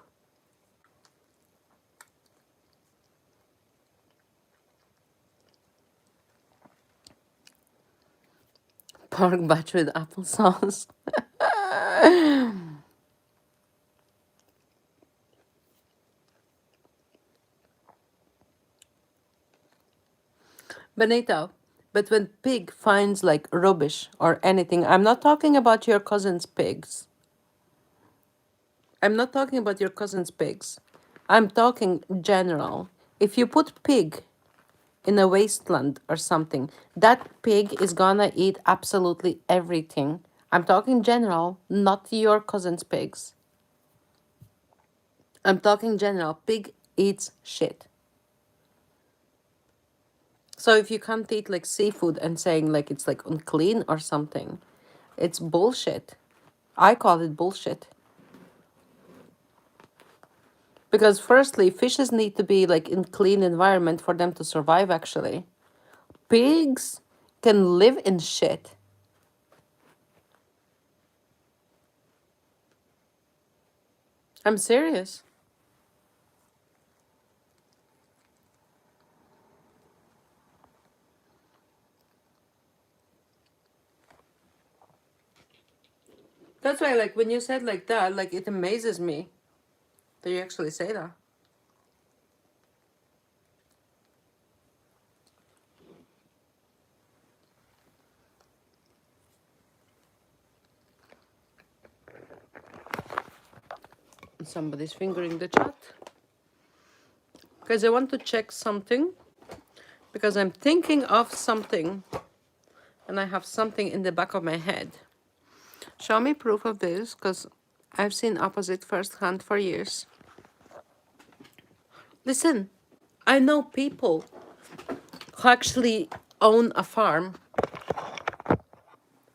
Pork batch with applesauce. Benito, but when pig finds like rubbish or anything, I'm not talking about your cousin's pigs. I'm not talking about your cousin's pigs. I'm talking general. If you put pig in a wasteland or something, that pig is gonna eat absolutely everything. I'm talking general, not your cousin's pigs. I'm talking general. Pig eats shit. So if you can't eat like seafood and saying like it's like unclean or something, it's bullshit. I call it bullshit. Because firstly, fishes need to be like in clean environment for them to survive actually. Pigs can live in shit. I'm serious. That's why like when you said like that, like it amazes me that you actually say that. Somebody's fingering the chat. Because I want to check something. Because I'm thinking of something. And I have something in the back of my head. Show me proof of this. Because I've seen opposite firsthand for years. Listen. I know people who actually own a farm.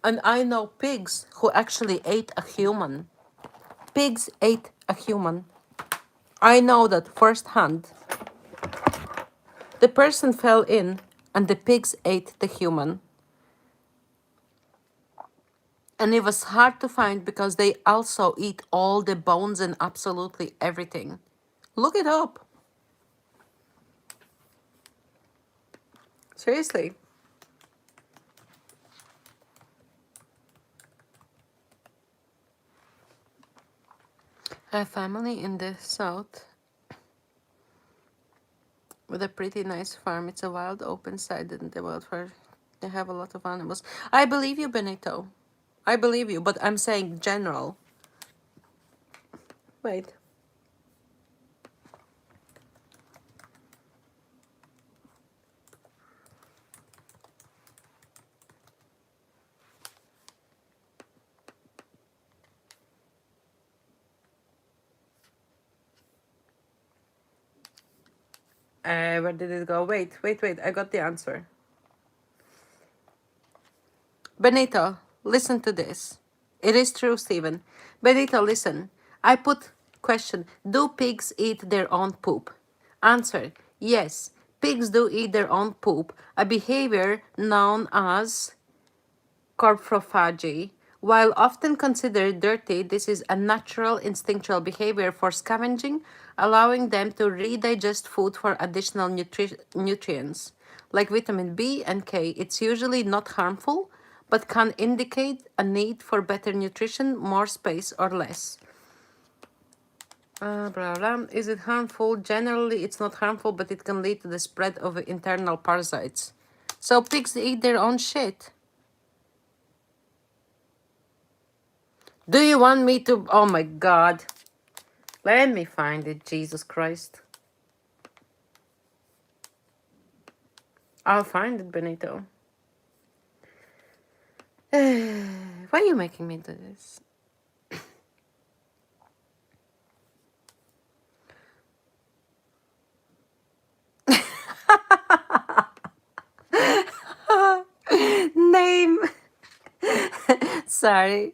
And I know pigs who actually ate a human. Pigs ate a human. I know that firsthand. The person fell in and the pigs ate the human. And it was hard to find because they also eat all the bones and absolutely everything. Look it up. Seriously. A family in the south with a pretty nice farm. It's a wild open side in the wildfire. They have a lot of animals. I believe you, Benito. I believe you, but I'm saying general. Wait. Where did it go? Wait. I got the answer. Benito, listen to this. It is true, Stephen. Benito, listen. I put question, do pigs eat their own poop? Answer, yes. Pigs do eat their own poop, a behavior known as corprophagy. While often considered dirty, this is a natural instinctual behavior for scavenging, allowing them to redigest food for additional nutrients. Like vitamin B and K, it's usually not harmful, but can indicate a need for better nutrition, more space, or less. Blah, blah. Is it harmful? Generally, it's not harmful, but it can lead to the spread of internal parasites. So pigs eat their own shit. Do you want me to... Oh my God. Let me find it, Jesus Christ. I'll find it, Benito. Why are you making me do this? Sorry.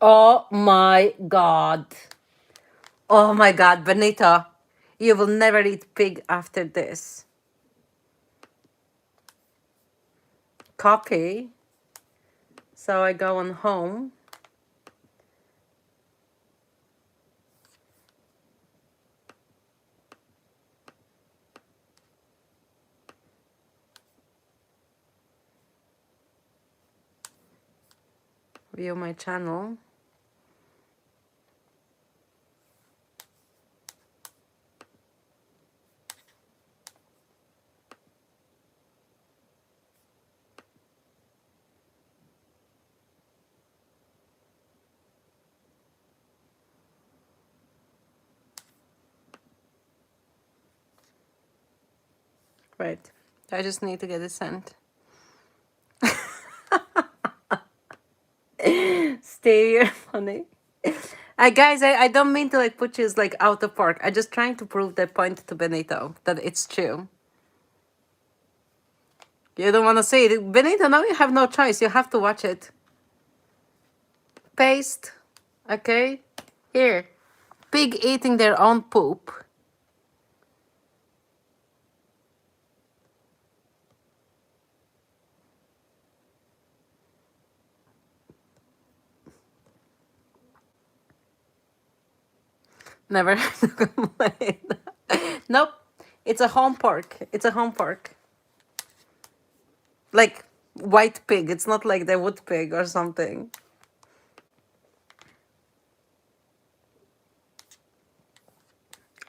Oh my God. Oh my God, Benito. You will never eat pig after this. Copy. So I go on home. View my channel. Right. I just need to get it sent. Stay here, funny. Guys, I don't mean to like put you like out of park. I'm just trying to prove that point to Benito that it's true. You don't want to say it. Benito, now you have no choice. You have to watch it. Paste. Okay. Here. Pig eating their own poop. Never complain. Nope. It's a home pork. It's a home pork. Like white pig. It's not like the wood pig or something.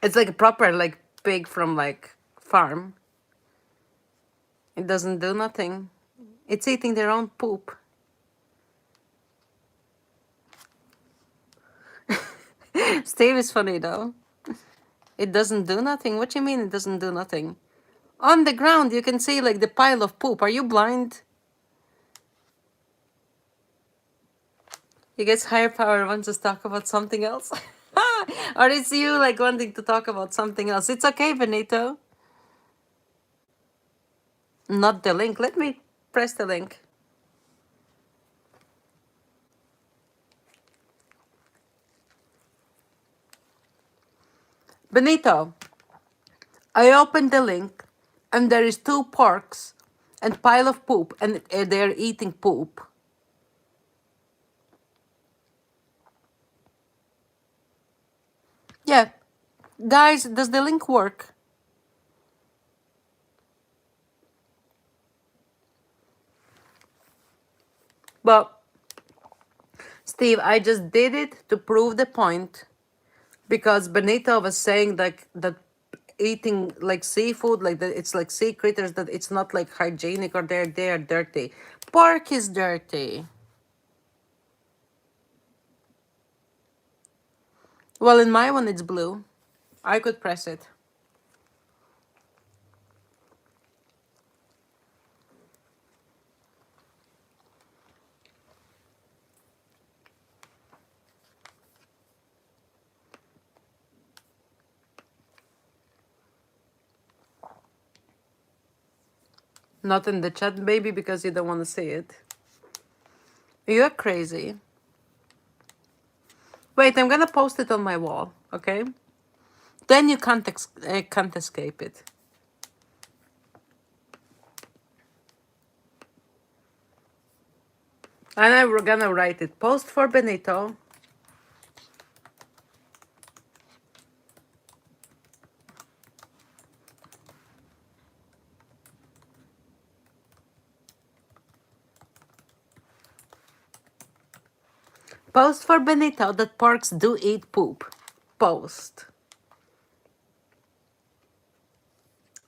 It's like a proper like pig from like farm. It doesn't do nothing. It's eating their own poop. Steve is funny though. It doesn't do nothing. What do you mean it doesn't do nothing? On the ground you can see like the pile of poop. Are you blind? You guys higher power wants us to talk about something else? Or it's you like wanting to talk about something else? It's okay, Benito. Not the link. Let me press the link. Benito, I opened the link and there is two porks and pile of poop and they're eating poop. Yeah. Guys, does the link work? But Steve, I just did it to prove the point because Benito was saying like that eating like seafood, like that it's like sea critters, that it's not like hygienic or they're dirty. Pork is dirty. Well, in my one it's blue. I could press it. Not in the chat, maybe because you don't want to see it. You're crazy. Wait, I'm gonna post it on my wall, okay? Then you can't escape it. And I'm gonna write it. Post for Benito. Post for Benito that porks do eat poop. Post.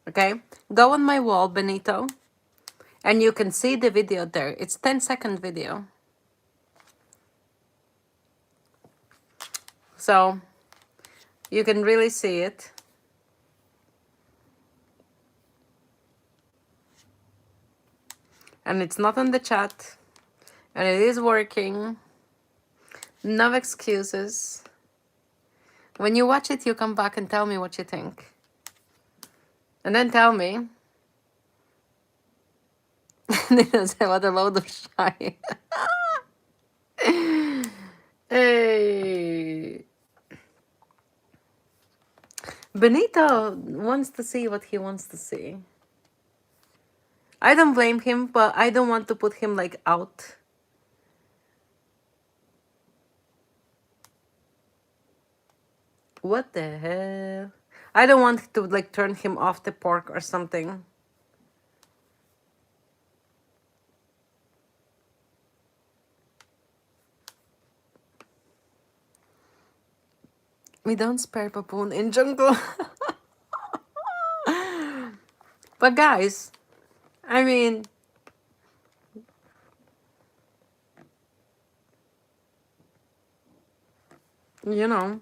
Okay? Go on my wall, Benito. And you can see the video there. It's 10-second video. So you can really see it. And it's not on the chat. And it is working. No excuses. When you watch it, you come back and tell me what you think. And then tell me. What a load of shy. Hey. Benito wants to see what he wants to see. I don't blame him, but I don't want to put him like out. What the hell? I don't want to like turn him off the pork or something. We don't spare baboon in jungle. But guys, I mean, you know.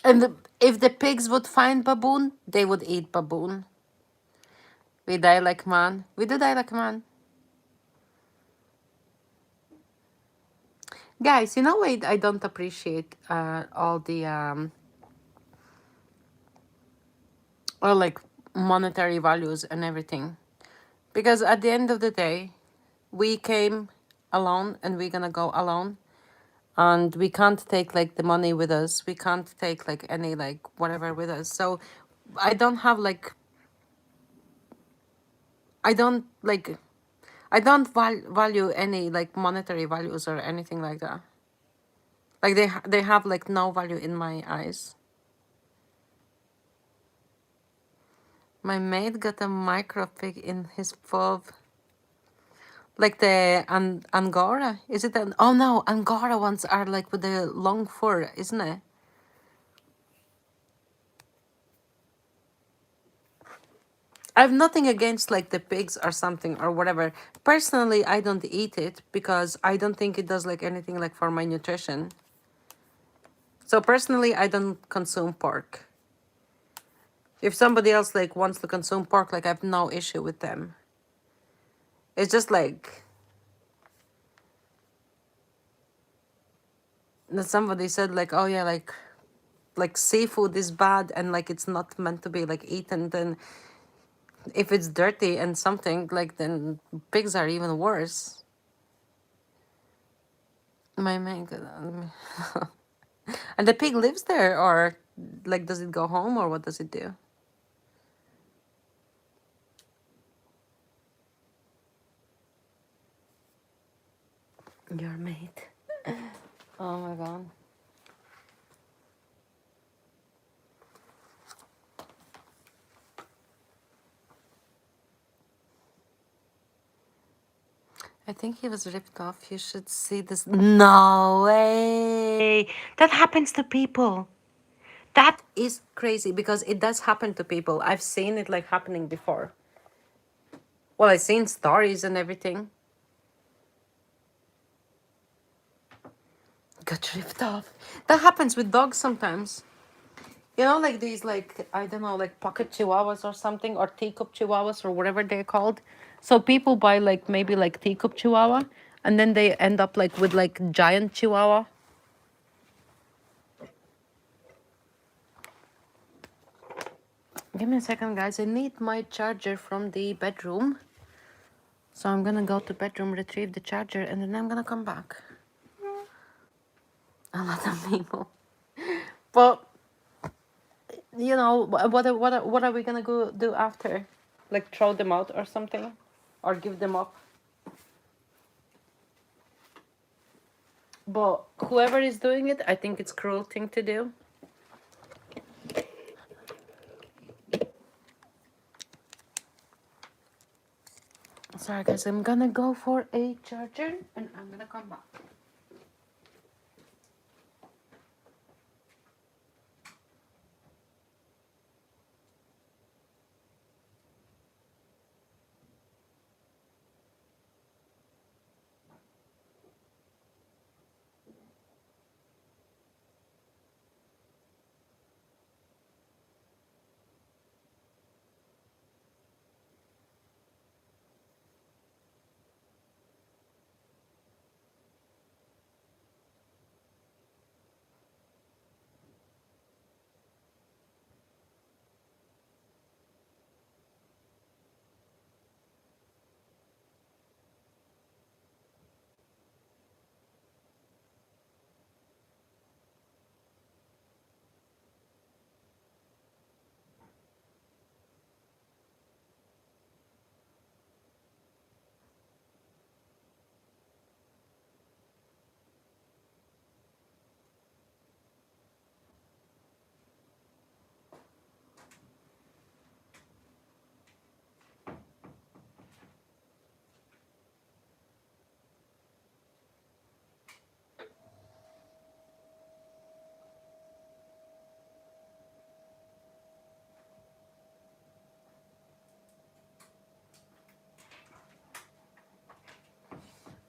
And if the pigs would find baboon, they would eat baboon. We die like man. We do die like man. Guys, you know what I don't appreciate all the or like monetary values and everything. Because at the end of the day, we came alone and we're gonna go alone. And we can't take like the money with us. We can't take like any like whatever with us. So I don't have like I don't like I don't value any like monetary values or anything like that. Like they have like no value in my eyes. My mate got a micro pig in his pub. Like the Angora. Is it an oh no, Angora ones are like with the long fur, isn't it? I have nothing against like the pigs or something or whatever. Personally, I don't eat it because I don't think it does like anything like for my nutrition. So personally, I don't consume pork. If somebody else like wants to consume pork, like I have no issue with them. It's just like that somebody said like, oh yeah, like seafood is bad and like it's not meant to be like eaten. Then if it's dirty and something like then pigs are even worse. My man, and the pig lives there or like does it go home or what does it do? Your mate. Oh my god. I think he was ripped off. You should see this. No way. That happens to people. That is crazy because it does happen to people. I've seen it like happening before. Well, I've seen stories and everything. Got ripped off. That happens with dogs sometimes. You know, like these, like, I don't know, like pocket chihuahuas or something, or teacup chihuahuas or whatever they're called. So people buy like maybe like teacup chihuahua and then they end up like with like giant chihuahua. Give me a second, guys. I need my charger from the bedroom. So I'm gonna go to bedroom, retrieve the charger, and then I'm gonna come back. A lot of people. But you know, what are we gonna go do after? Like throw them out or something? Or give them up? But whoever is doing it, I think it's a cruel thing to do. So sorry guys, I'm gonna go for a charger and I'm gonna come back.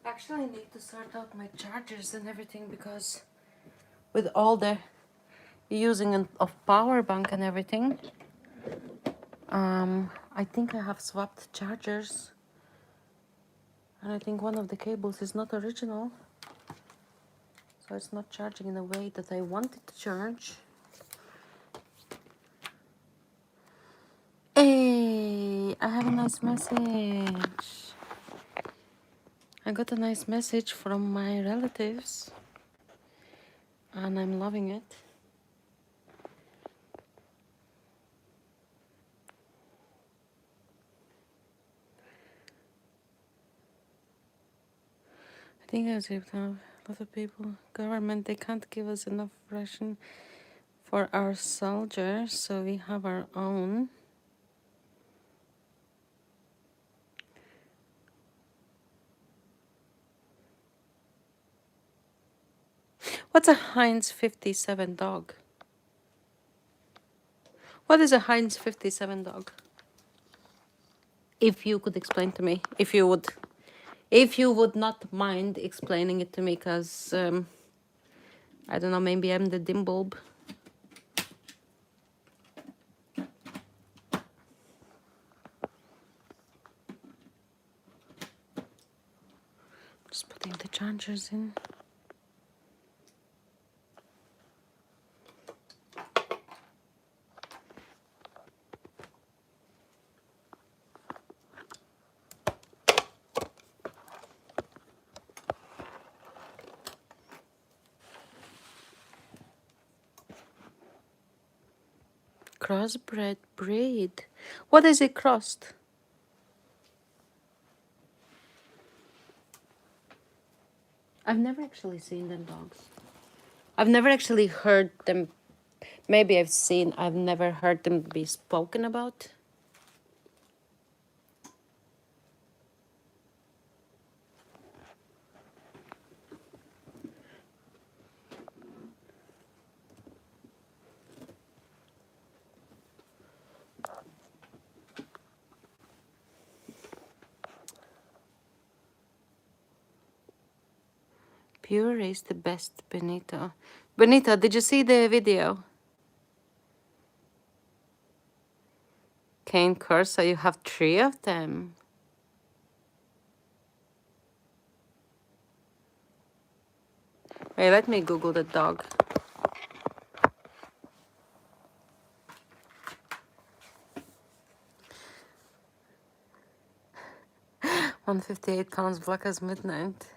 Actually, I need to sort out my chargers and everything because with all the using of power bank and everything, I think I have swapped chargers, and I think one of the cables is not original, so it's not charging in a way that I want it to charge. Hey, I have a nice message. I got a nice message from my relatives, and I'm loving it. I think I was able to have a lot of people. Government, they can't give us enough ration for our soldiers, so we have our own. What's a Heinz 57 dog? What is a Heinz 57 dog? If you could explain to me, if you would not mind explaining it to me, because I don't know, maybe I'm the dim bulb. Just putting the chargers in. Crossbred breed. What is it crossed? I've never actually seen them dogs. I've never actually heard them. Maybe I've never heard them be spoken about. Pure is the best, Benito. Benito, did you see the video? Cane Corso, you have 3 of them. Wait, let me Google the dog. 158 pounds, black as midnight.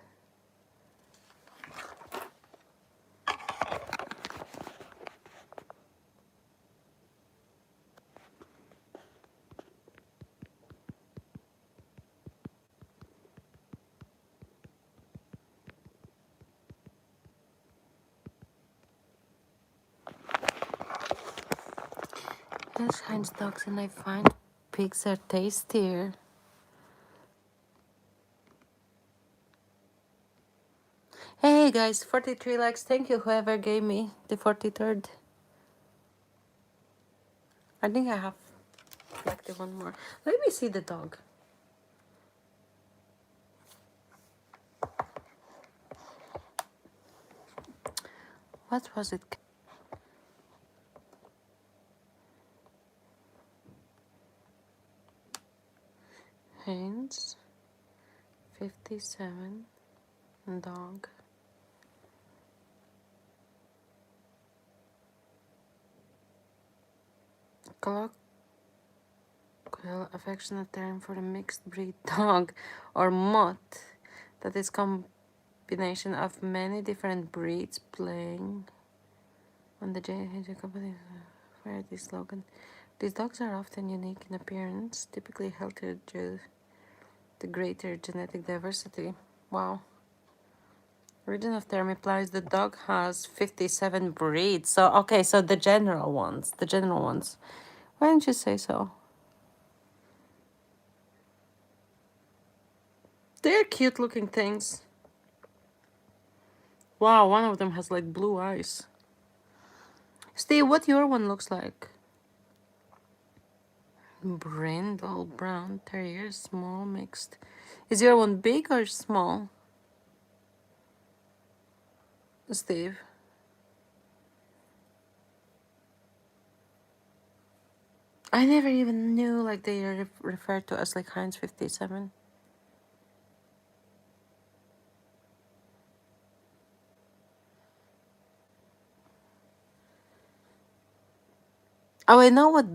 There's Heinz dogs and I find pigs are tastier. Okay, guys, 43 likes. Thank you, whoever gave me the 43rd. I think I have collected one more. Let me see the dog. What was it? Hens, 57, dog. Colloquial affectionate term for a mixed breed dog or mutt that is combination of many different breeds playing on the JHJ company variety slogan. These dogs are often unique in appearance, typically healthier due to greater genetic diversity. Wow. Origin of term implies the dog has 57 breeds. So, okay, so the general ones. The general ones. Why didn't you say so? They're cute looking things. Wow, one of them has like blue eyes. Steve, what your one looks like? Brindle, brown terrier, small, mixed. Is your one big or small? Steve. I never even knew like they are referred to as like Heinz 57. Oh, I know what.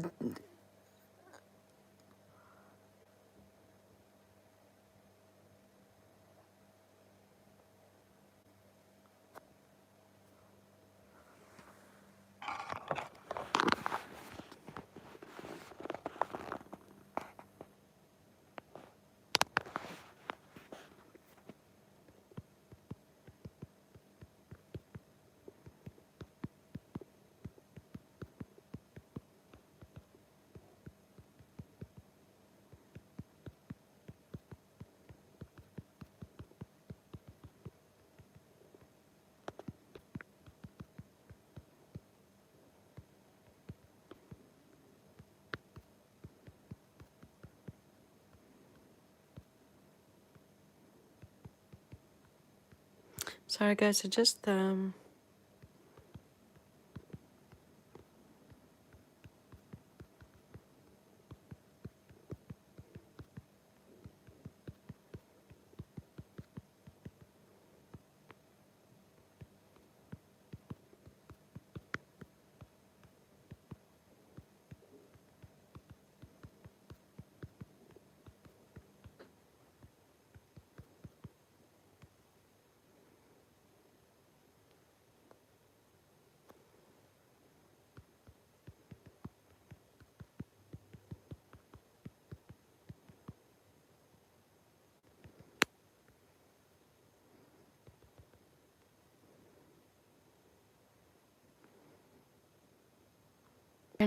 Sorry, guys. I just their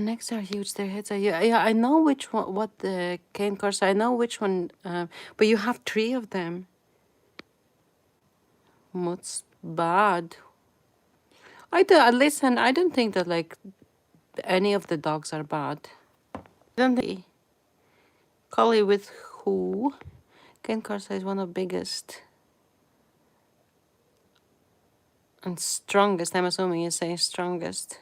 necks are huge. Their heads are huge. Yeah, I know which one. What the cane corso. I know which one. But you have three of them. What's bad? I do. Listen, I don't think that like any of the dogs are bad. I don't think. Collie with who? Cane corso is one of biggest and strongest. I'm assuming you say strongest.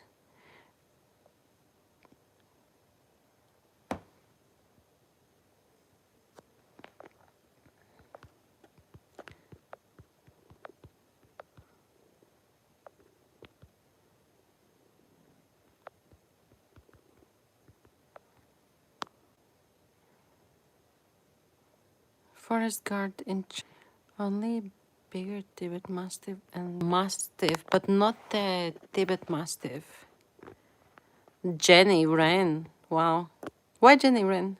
Forest guard in only bigger Tibet Mastiff and Mastiff, but not the Tibet Mastiff. Jenny Wren. Wow. Why Jenny Wren?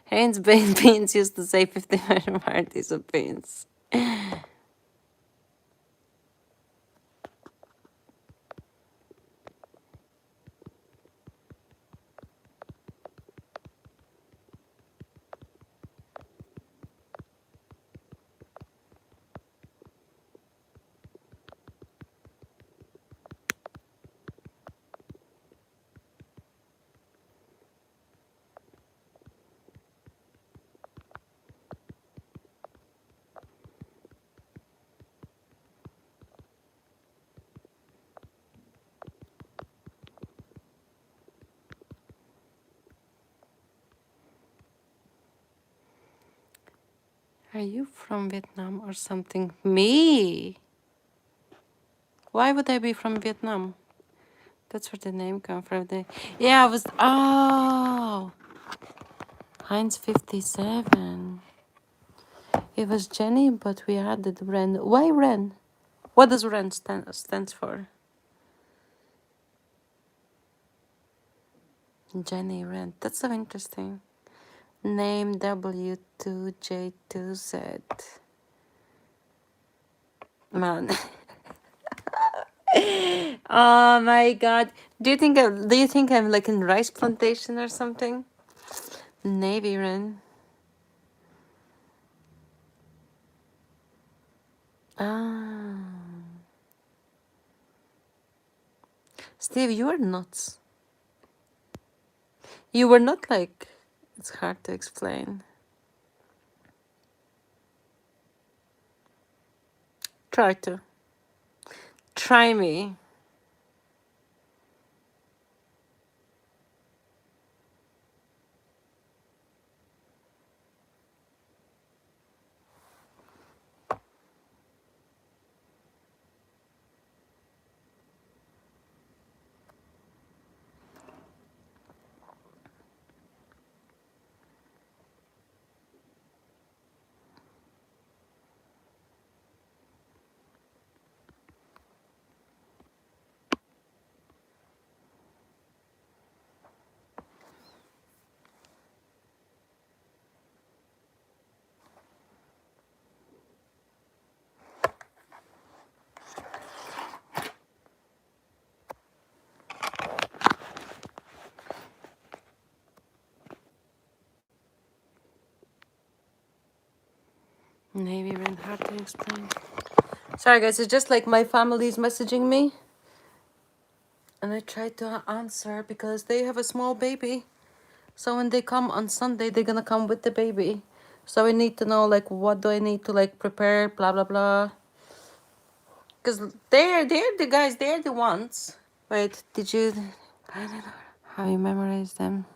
Heinz Beans used to say 50 varieties of beans. Are you from Vietnam or something? Me? Why would I be from Vietnam? That's where the name come from. Yeah, I was. Oh, Heinz 57. It was Jenny, but we added Ren. Why Ren? What does Ren stands for? Jenny Ren. That's so interesting. Name W2J2Z. Man. Oh my god. Do you think I'm like in rice plantation or something? Navy Ren. Ah. Steve, you are nuts. You were not like, it's hard to explain. Try to. Try me. Navy Ren, hard to explain. Sorry guys, it's just like my family is messaging me. And I try to answer because they have a small baby. So when they come on Sunday, they're gonna come with the baby. So I need to know like what do I need to like prepare, blah blah blah. Because they're the guys, they're the ones. Wait, did you I don't know how you memorize them?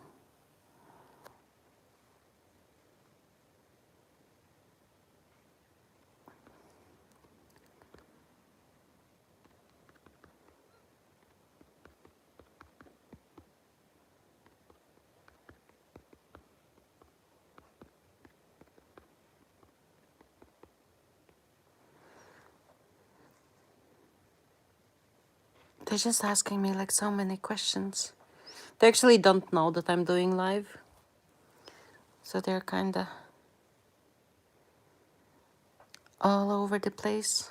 They're just asking me like so many questions. They actually don't know that I'm doing live. So they're kinda all over the place.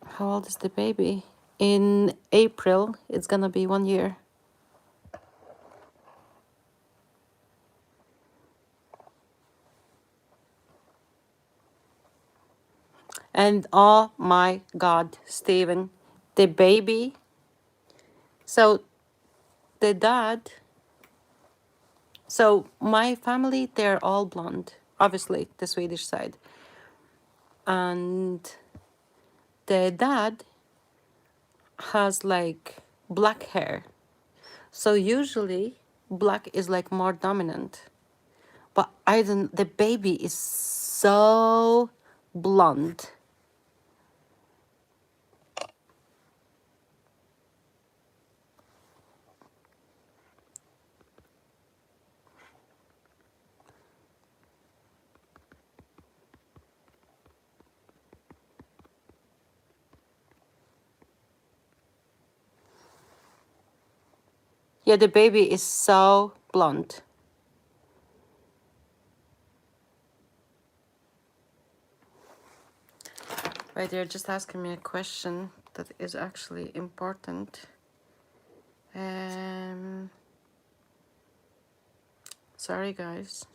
How old is the baby? In April, it's gonna be 1 year. And oh my God, Steven, the baby. So the dad, so my family, they're all blonde, obviously, the Swedish side. And the dad has like black hair. So usually black is like more dominant. But I don't, the baby is so blonde. Yeah, the baby is so blonde. Right, they're just asking me a question that is actually important. Sorry, guys.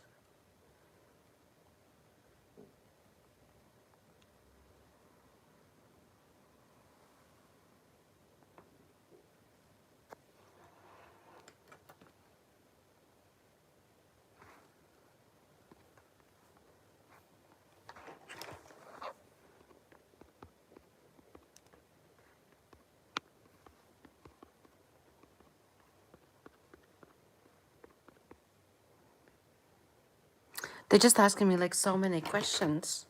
They're just asking me like so many questions.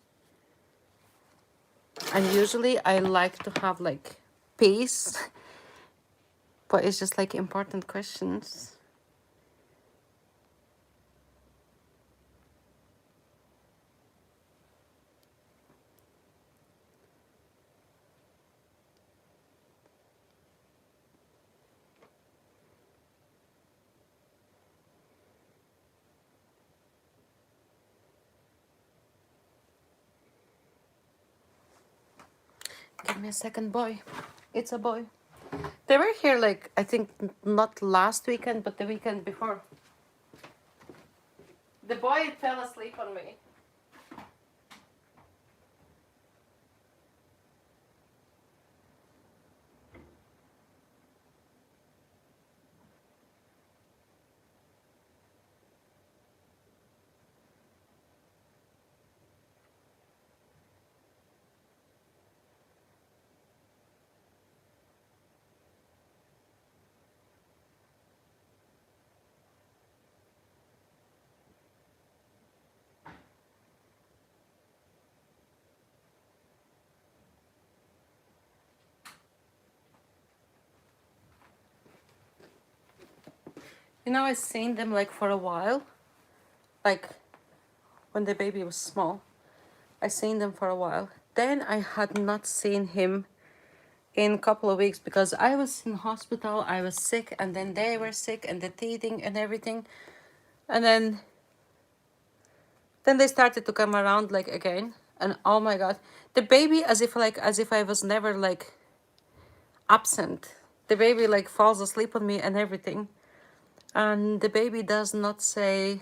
And usually I like to have like peace, but it's just like important questions. Give me a second, boy. It's a boy. They were here like, I think not last weekend, but the weekend before. The boy fell asleep on me. You know, I seen them like for a while, like when the baby was small. I seen them for a while. Then I had not seen him in a couple of weeks because I was in hospital. I was sick, and then they were sick, and the teething and everything. And then they started to come around like again. And oh my god, the baby as if I was never like absent. The baby like falls asleep on me and everything. And the baby does not say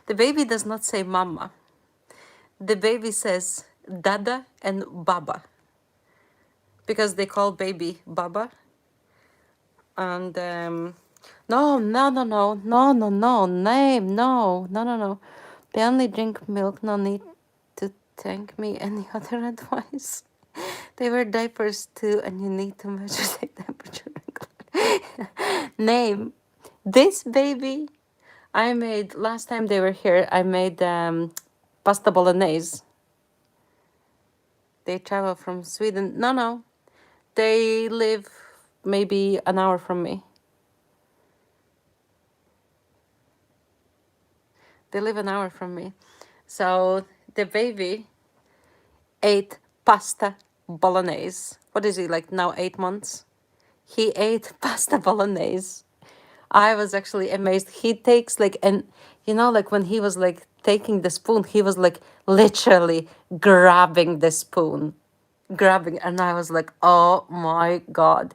the baby does not say mama. The baby says dada and baba because they call baby baba. And no name no. They only drink milk. No need to thank me. Any other advice? They wear diapers too, and you need to measure the temperature. Name this baby. I made last time they were here. I made pasta bolognese. They travel from Sweden. No, they live maybe an hour from me. They live an hour from me. So the baby ate pasta bolognese. What is he like now? 8 months. He ate pasta bolognese. I was actually amazed. He takes like, and you know, like when he was like taking the spoon, he was like literally grabbing the spoon, grabbing, and I was like, oh my god.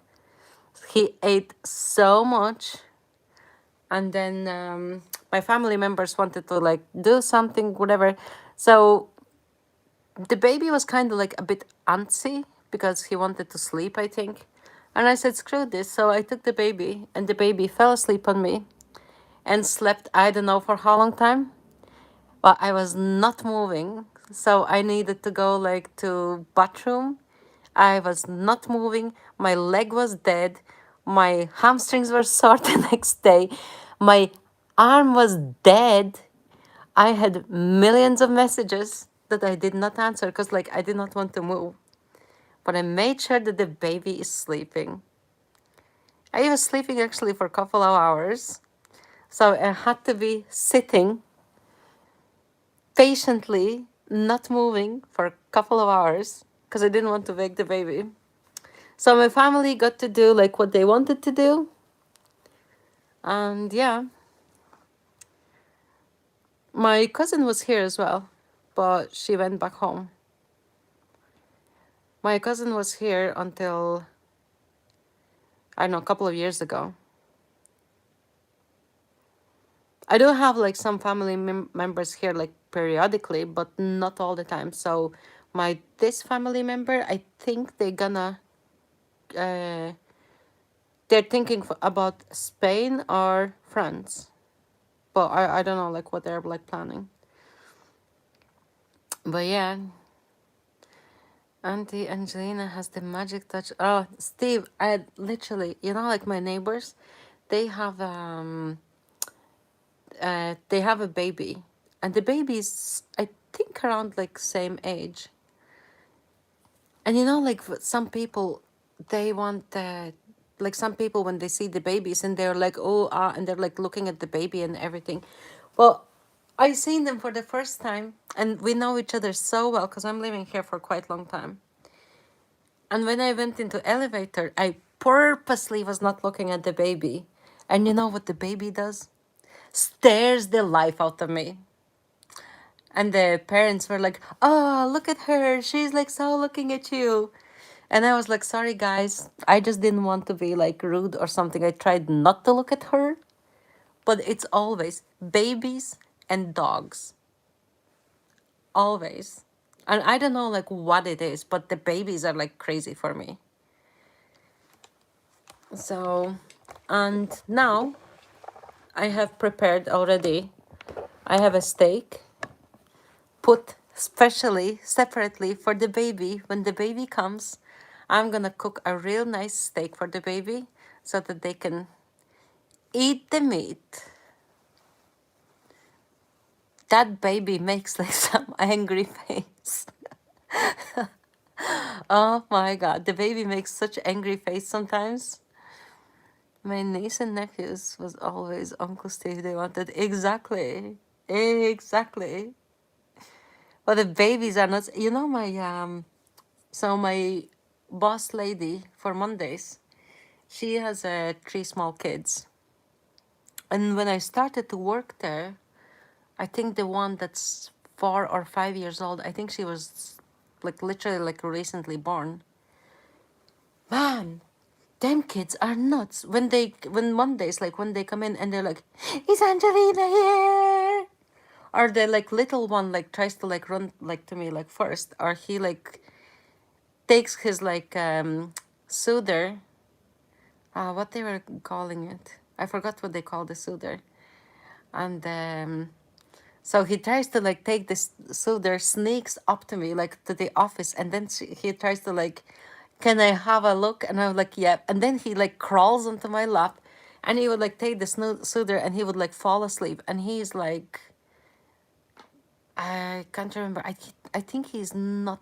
He ate so much. And then my family members wanted to like do something, whatever. So the baby was kind of like a bit antsy because he wanted to sleep, I think. And I said, screw this. So I took the baby, and the baby fell asleep on me and slept, I don't know for how long time. But I was not moving. So I needed to go like to bathroom. I was not moving. My leg was dead. My hamstrings were sore the next day. My arm was dead. I had millions of messages that I did not answer because like I did not want to move. But I made sure that the baby is sleeping. I was sleeping actually for a couple of hours. So I had to be sitting patiently, not moving for a couple of hours because I didn't want to wake the baby. So my family got to do like what they wanted to do. And yeah, my cousin was here as well, but she went back home. My cousin was here until, I don't know, a couple of years ago. I do have like some family members here like periodically, but not all the time. So this family member, I think uh, they're thinking about Spain or France. But I don't know like what they're like planning. But yeah, Auntie Angelina has the magic touch. Oh, Steve, I literally, you know, like my neighbors, they have a baby, and the baby's, I think, around like same age. And you know, like some people, they want like some people when they see the babies and they're like, oh, and they're like looking at the baby and everything. Well, I seen them for the first time, and we know each other so well because I'm living here for quite a long time. And when I went into elevator, I purposely was not looking at the baby. And you know what the baby does? Stares the life out of me. And the parents were like, oh, look at her. She's like so looking at you. And I was like, sorry, guys. I just didn't want to be like rude or something. I tried not to look at her. But it's always babies and dogs. Always. And I don't know like what it is, but the babies are like crazy for me. So, and now I have prepared already. I have a steak put specially, separately for the baby. When the baby comes, I'm gonna cook a real nice steak for the baby so that they can eat the meat. That baby makes like some angry face. Oh my god, the baby makes such angry face sometimes. My niece and nephews was always Uncle Steve. They wanted exactly, exactly. But the babies are not. You know my So my boss lady for Mondays, she has three small kids. And when I started to work there, I think the one that's 4 or 5 years old, I think she was like literally like recently born. Man, them kids are nuts. When Mondays, like when they come in and they're like, is Angelina here? Or the like little one like tries to like run like to me like first, or he like takes his like soother. What they were calling it? I forgot what they call the soother. And so he tries to like take this soother, sneaks up to me like to the office, and then he tries to like, can I have a look? And I'm like, yeah. And then he like crawls onto my lap, and he would like take the soother, and he would like fall asleep. And he's like, I can't remember. I think he's not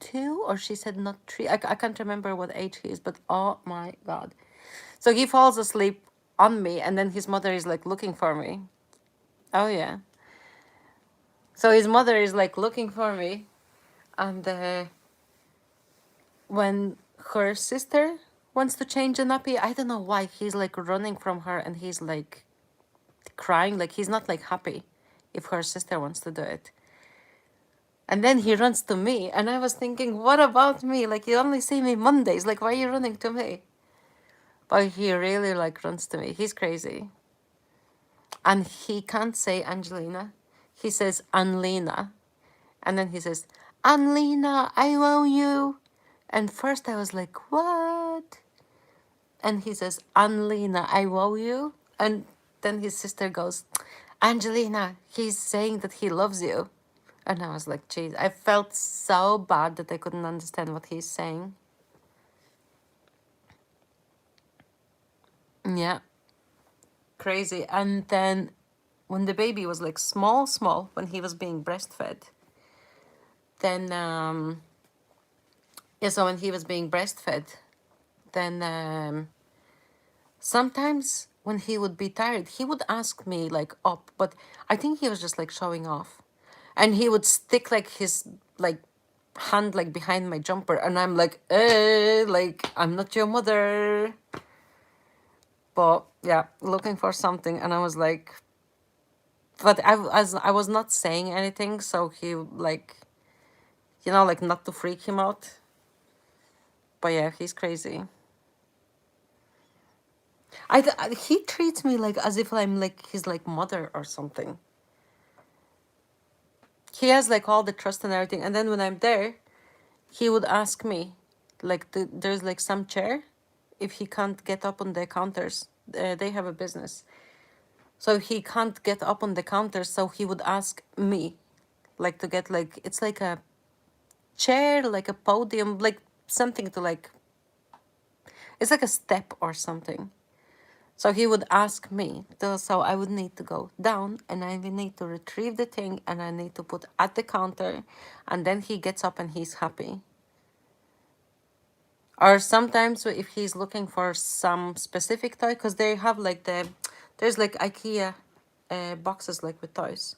2, or she said not 3. I can't remember what age he is, but oh my god. So he falls asleep on me, and then his mother is like looking for me. Oh yeah. So his mother is like looking for me, and when her sister wants to change a nappy, I don't know why he's like running from her, and he's like crying, like he's not like happy if her sister wants to do it. And then he runs to me, and I was thinking, what about me? Like, you only see me Mondays, like why are you running to me? But he really like runs to me. He's crazy. And he can't say Angelina. He says Anlina. And then he says, Anlina, I love you. And first I was like, what? And he says, Anlina, I love you. And then his sister goes, Angelina, he's saying that he loves you. And I was like, geez, I felt so bad that I couldn't understand what he's saying. Yeah, crazy. And then when the baby was like small, when he was being breastfed, then, yeah, so when he was being breastfed, then sometimes when he would be tired, he would ask me like up, but I think he was just like showing off. And he would stick like his like hand like behind my jumper, and I'm like, like I'm not your mother. But yeah, looking for something, and I was like, but I was not saying anything, so he like, you know, like not to freak him out. But yeah, he's crazy. He treats me like as if I'm like his like mother or something. He has like all the trust and everything, and then when I'm there, he would ask me, like there's like some chair, if he can't get up on the counters, they have a business, so he can't get up on the counters, so he would ask me, like to get like, it's like a chair, like a podium, like something to like, it's like a step or something. So he would ask me, so I would need to go down and I would need to retrieve the thing and I need to put at the counter, and then he gets up and he's happy. Or sometimes if he's looking for some specific toy, because they have like there's like IKEA boxes like with toys.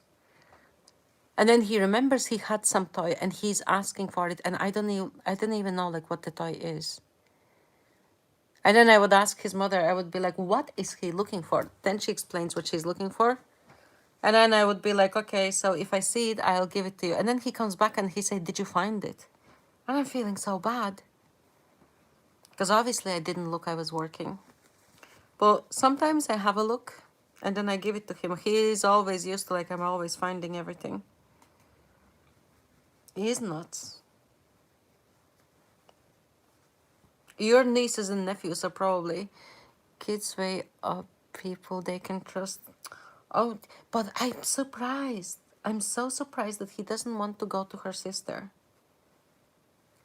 And then he remembers he had some toy and he's asking for it, and I didn't even know like what the toy is. And then I would ask his mother, I would be like, what is he looking for? Then she explains what she's looking for. And then I would be like, okay, so if I see it, I'll give it to you. And then he comes back and he said, did you find it? And I'm feeling so bad. Because obviously I didn't look, I was working. But sometimes I have a look and then I give it to him. He is always used to like, I'm always finding everything. He's nuts. Your nieces and nephews are probably kids way up people they can trust. Oh, but I'm surprised. I'm so surprised that he doesn't want to go to her sister.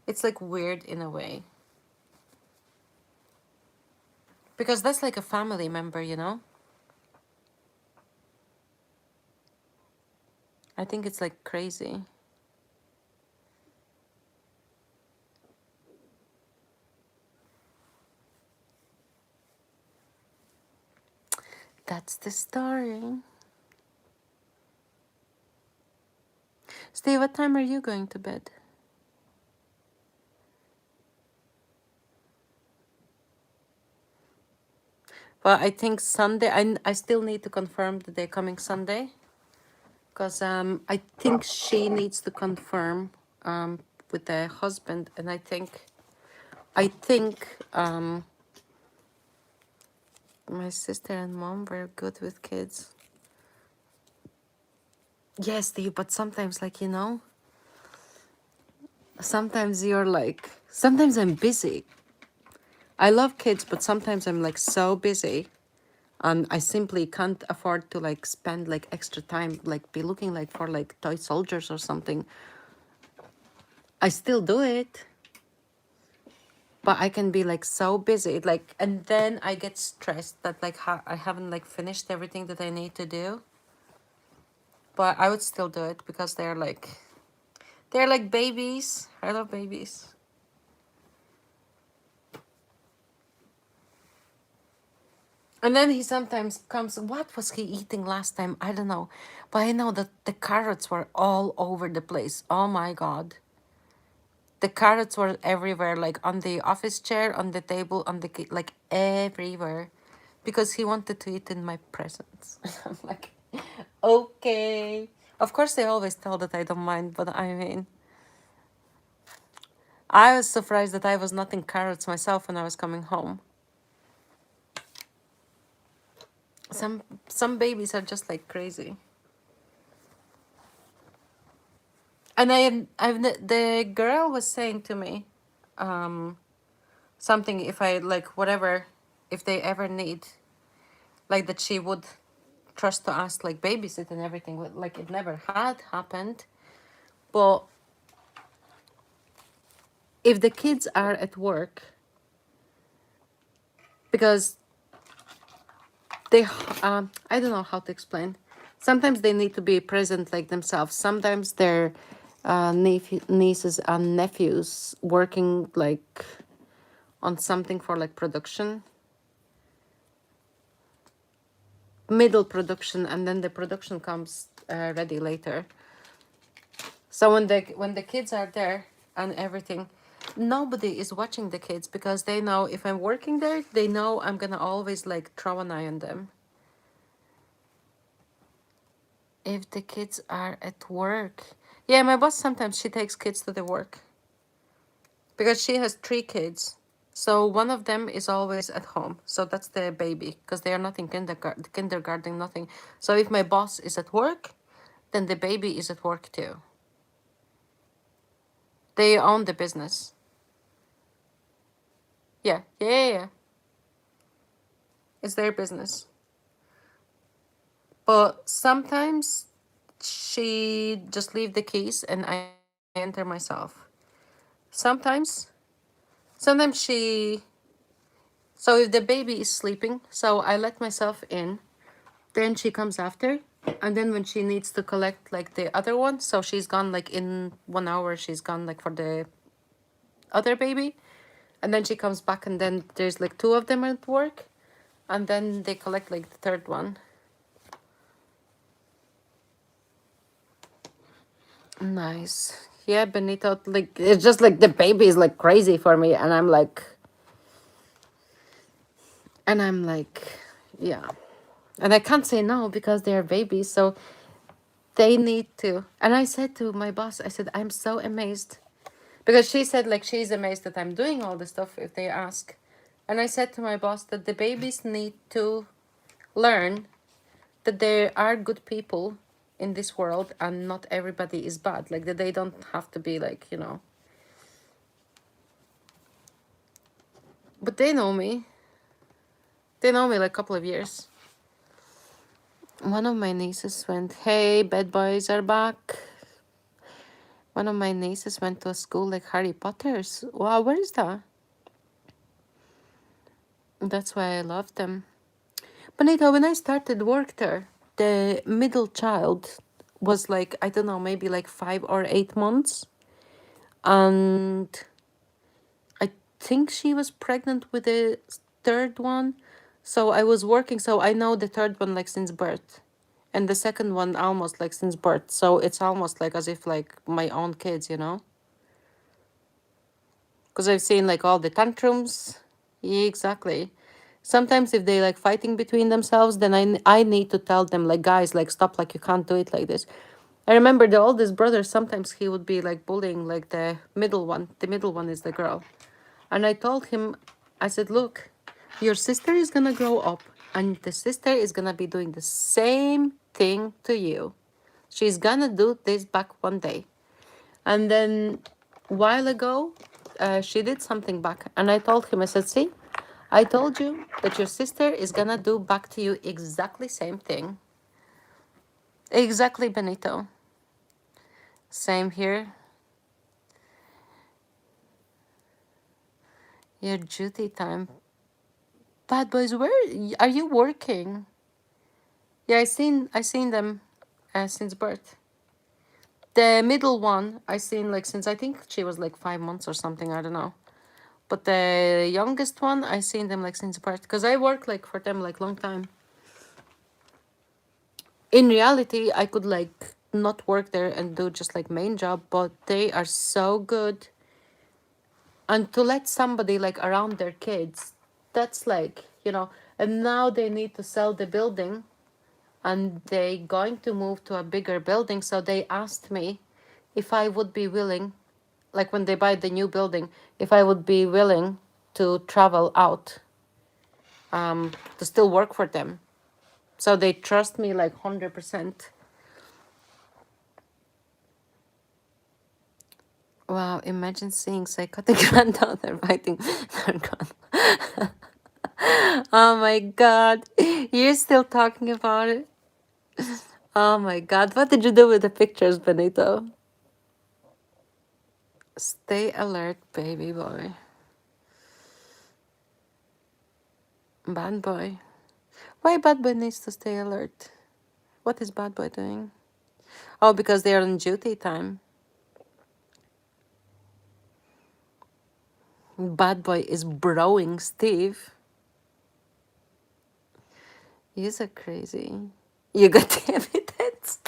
It's like weird in a way. Because that's like a family member, you know? I think it's like crazy. That's the story. Steve, what time are you going to bed? Well, I think Sunday. I still need to confirm that they're coming Sunday. Because I think she needs to confirm with the husband. And I think my sister and mom were good with kids. Yes, Steve, but sometimes, like, you know, sometimes you're like, sometimes I'm busy. I love kids, but sometimes I'm like so busy and I simply can't afford to like spend like extra time, like be looking like for like toy soldiers or something. I still do it, but I can be like so busy, like, and then I get stressed that like I haven't like finished everything that I need to do. But I would still do it because they're like babies. I love babies. And then he sometimes comes, what was he eating last time? I don't know. But I know that the carrots were all over the place. Oh my God. The carrots were everywhere, like on the office chair, on the table, on the like everywhere. Because he wanted to eat in my presence. I'm like, okay. Of course, they always tell that I don't mind, but I mean, I was surprised that I was not in carrots myself when I was coming home. Some babies are just like crazy. And the girl was saying to me, something if I like whatever, if they ever need, like that she would trust to ask like babysit and everything. Like it never had happened, but if the kids are at work, because they I don't know how to explain. Sometimes they need to be present like themselves. Sometimes their nieces and nephews working like on something for like production, middle production, and then the production comes ready later. So when the kids are there and everything, nobody is watching the kids because they know if I'm working there, they know I'm gonna always like throw an eye on them. If the kids are at work. Yeah, my boss sometimes she takes kids to the work. Because she has 3 kids. So one of them is always at home. So that's the baby. Because they are not in kindergarten, nothing. So if my boss is at work, then the baby is at work too. They own the business. Yeah. It's their business. But sometimes she just leave the keys and I enter myself. Sometimes So if the baby is sleeping, so I let myself in, then she comes after, and then when she needs to collect like the other one, so she's gone like in 1 hour, she's gone like for the other baby, and then she comes back, and then there's like two of them at work, and then they collect like the third one. Nice. Yeah, Benito, like it's just like the baby is like crazy for me, and I'm like, yeah. And I can't say no because they're babies, so they need to. And I said to my boss, I said, I'm so amazed. Because she said like she's amazed that I'm doing all this stuff if they ask. And I said to my boss that the babies need to learn that there are good people in this world and not everybody is bad. Like that they don't have to be like, you know. But they know me. They know me like a couple of years. One of my nieces went, hey, bad boys are back. One of my nieces went to a school like Harry Potter's. Wow, where is that? That's why I love them. Bonita, when I started work there, the middle child was like, I don't know, maybe like 5 or 8 months. And I think she was pregnant with the third one. So I was working, so I know the third one like since birth. And the second one almost like since birth. So it's almost like as if like my own kids, you know? Because I've seen like all the tantrums. Yeah, exactly. Sometimes if they like fighting between themselves, then I need to tell them like, guys, like stop, like you can't do it like this. I remember the oldest brother, sometimes he would be like bullying like the middle one. The middle one is the girl. And I told him, I said, look, your sister is gonna grow up and the sister is gonna be doing the same thing to you. She's gonna do this back one day. And then while ago, she did something back. And I told him, I said, see, I told you that your sister is gonna do back to you exactly same thing. Exactly, Benito. Same here. Your duty time. Bad boys, where are you working? Yeah, I seen them since birth. The middle one I seen like since I think she was like 5 months or something, I don't know. But the youngest one I seen them like since birth because I work like for them like long time. In reality, I could like not work there and do just like main job, but they are so good. And to let somebody like around their kids, that's like, you know, and now they need to sell the building and they going to move to a bigger building. So they asked me if I would be willing, like when they buy the new building, if I would be willing to travel out to still work for them. So they trust me like 100%. Wow, imagine seeing psychotic granddaughter fighting their gun. Oh my god, you're still talking about it? Oh my god, what did you do with the pictures, Benito? Stay alert, baby boy. Bad boy. Why bad boy needs to stay alert? What is bad boy doing? Oh, because they're on duty time. Bad boy is broing Steve. You're so crazy. You got the evidence?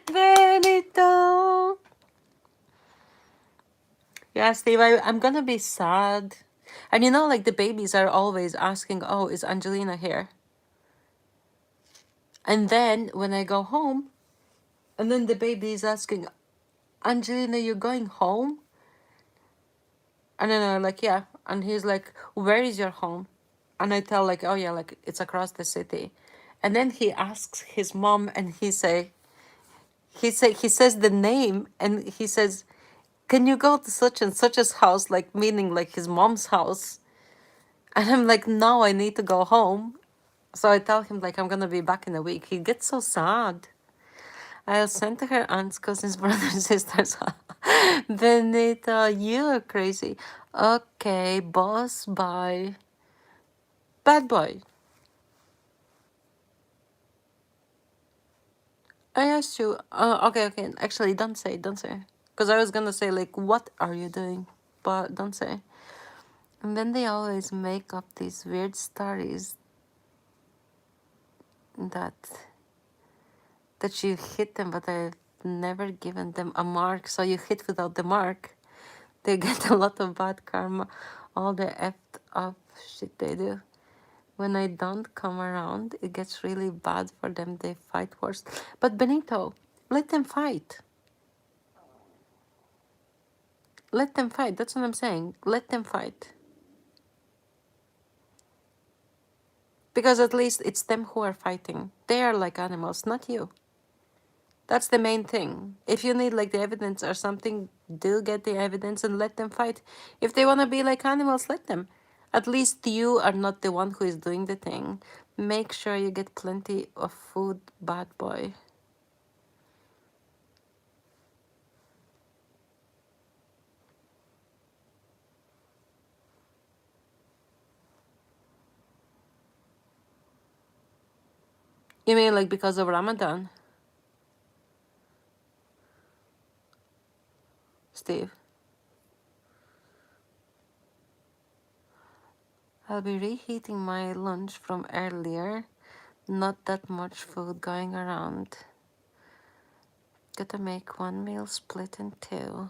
Benito. Yeah, Steve, I'm gonna be sad. And you know, like the babies are always asking, oh, is Angelina here? And then when I go home, and then the baby is asking, Angelina, you're going home? And then I'm like, yeah. And he's like, where is your home? And I tell like, oh yeah, like it's across the city. And then he asks his mom and he says the name and he says, can you go to such and such's house? Like meaning like his mom's house. And I'm like, no, I need to go home. So I tell him like I'm gonna be back in a week. He gets so sad. I'll send to her aunts, cousins, brothers, sisters. Benita, you are crazy. Okay, boss, bye. Bad boy. I asked you. Okay, okay. Actually, don't say, don't say. Because I was gonna say like, what are you doing? But don't say. And then they always make up these weird stories that you hit them, but I've never given them a mark. So you hit without the mark, they get a lot of bad karma. All the effed up shit they do. When I don't come around, it gets really bad for them. They fight worse. But Benito, let them fight. Let them fight. That's what I'm saying. Let them fight. Because at least it's them who are fighting. They are like animals, not you. That's the main thing. If you need like the evidence or something, do get the evidence and let them fight. If they want to be like animals, let them. At least you are not the one who is doing the thing. Make sure you get plenty of food, bad boy. You mean like because of Ramadan? Steve? I'll be reheating my lunch from earlier. Not that much food going around. Gotta make one meal split in two.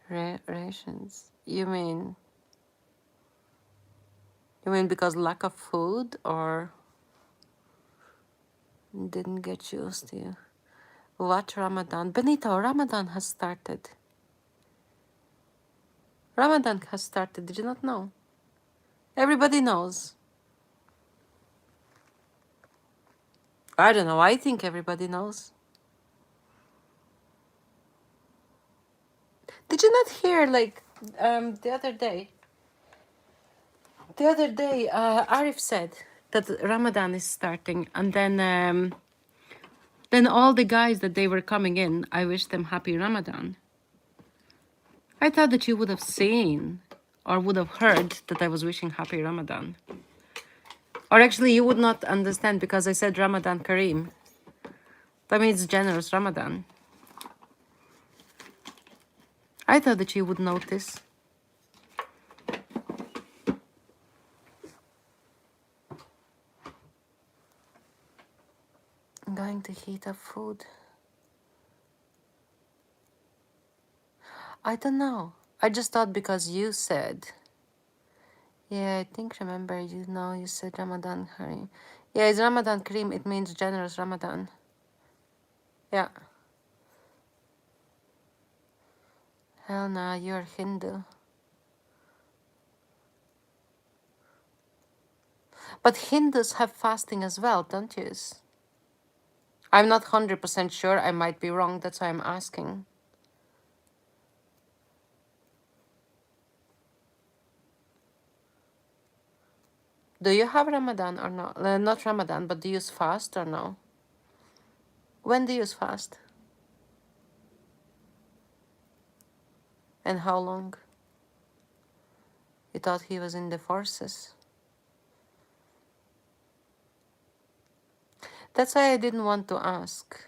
Rations. You mean because lack of food or didn't get used to you? What Ramadan? Benito, Ramadan has started. Ramadan has started. Did you not know? Everybody knows. I don't know. I think everybody knows. Did you not hear like the other day? The other day, Arif said that Ramadan is starting, and then all the guys that they were coming in, I wish them happy Ramadan. I thought that you would have seen or would have heard that I was wishing happy Ramadan. Or actually, you would not understand because I said Ramadan Kareem. That means generous Ramadan. I thought that you would notice. I'm going to heat up food. I don't know. I just thought because you said. Yeah, I think remember you said Ramadan Kareem. Yeah, it's Ramadan Kareem. It means generous Ramadan. Yeah. Hell nah, you're Hindu. But Hindus have fasting as well, don't you? I'm not 100% sure. I might be wrong. That's why I'm asking. Do you have Ramadan or no? Not Ramadan, but do you fast or no? When do you fast? And how long? You thought he was in the forces. That's why I didn't want to ask.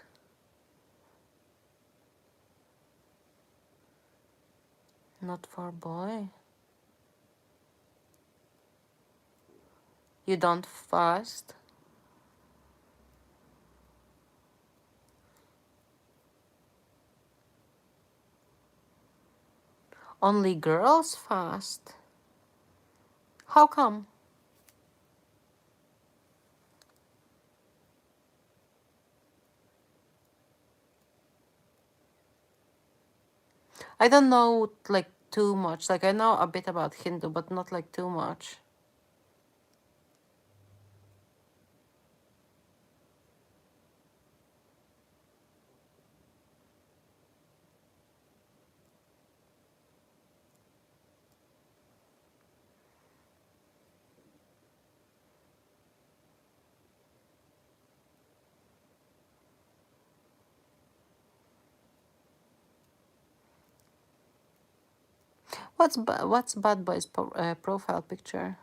Not for boy. You don't fast? Only girls fast? How come? I don't know like too much. Like I know a bit about Hindu, but not like too much. What's Bad Boy's profile picture?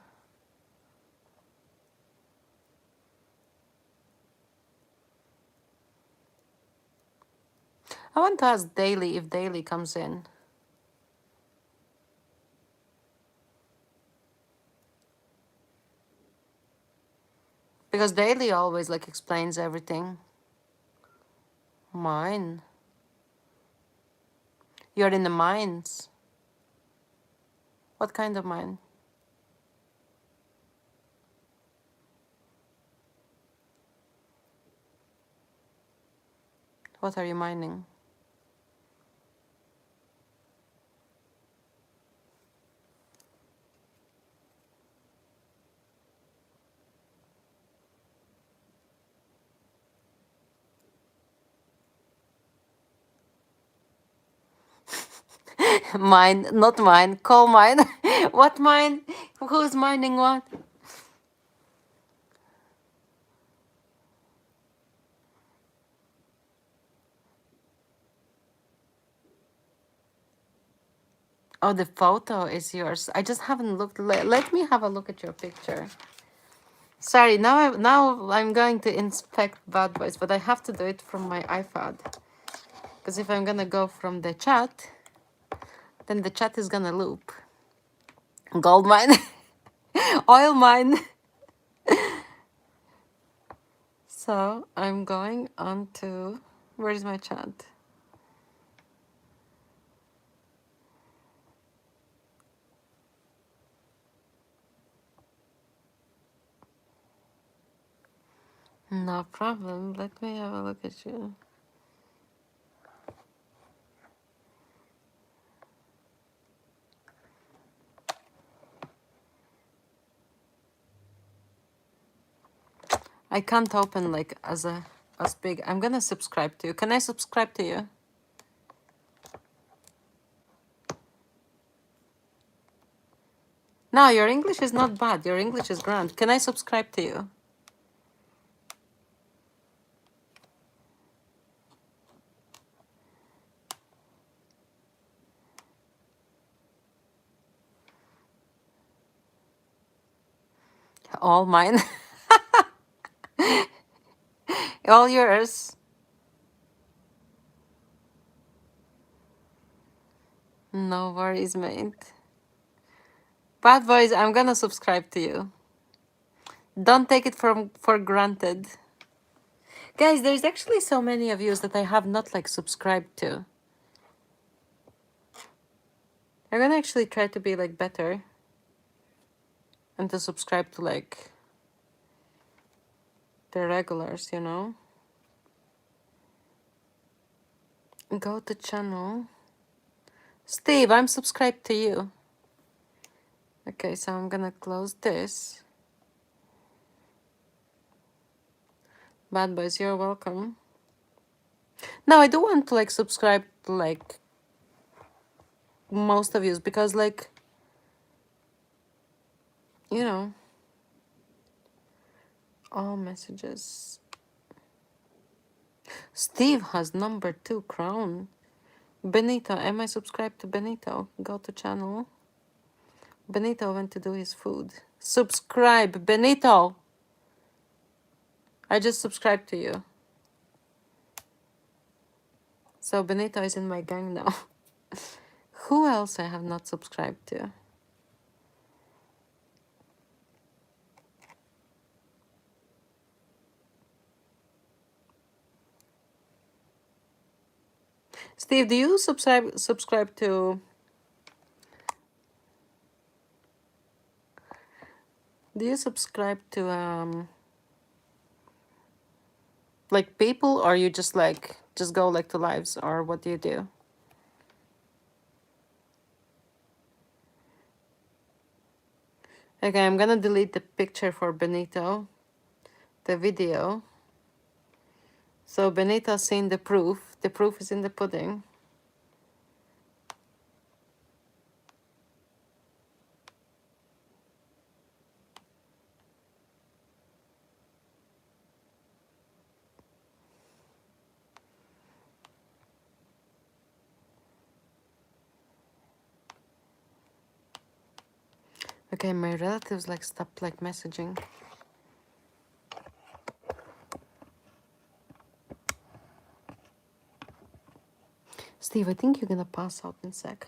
I want to ask Daily if Daily comes in. Because Daily always like explains everything. Mine. You're in the mines. What kind of mine? What are you mining? Mine, not mine. Coal mine. What mine? Who's mining what? Oh, the photo is yours. I just haven't looked. Let me have a look at your picture. Sorry, now I'm going to inspect Bad Boys, but I have to do it from my iPad. Because if I'm gonna go from the chat, then the chat is gonna loop. Gold mine, oil mine. So I'm going on to, where is my chat? No problem. Let me have a look at you. I can't open like as big. I'm gonna subscribe to you. Can I subscribe to you? No, your English is not bad. Your English is grand. Can I subscribe to you? All mine. All yours. No worries, mate. Bad Boys, I'm gonna subscribe to you. Don't take it for granted. Guys, there's actually so many of you that I have not like subscribed to. I'm gonna actually try to be like better and to subscribe to like the regulars, you know? Go to channel. Steve, I'm subscribed to you. Okay, so I'm gonna close this. Bad Boys, you're welcome. Now I do want to like subscribe to like most of you because like, you know, all messages. Steve has number 2 crown. Benito, am I subscribed to Benito? Go to channel. Benito went to do his food. Subscribe, Benito. I just subscribed to you. So Benito is in my gang now. Who else I have not subscribed to? Steve, do you subscribe to? Do you subscribe to like people, or you just like just go like to lives, or what do you do? Okay, I'm gonna delete the picture for Benito, the video. So Benito's seen the proof. The proof is in the pudding. Okay, my relatives like stopped like messaging. Steve, I think you're gonna pass out in a sec.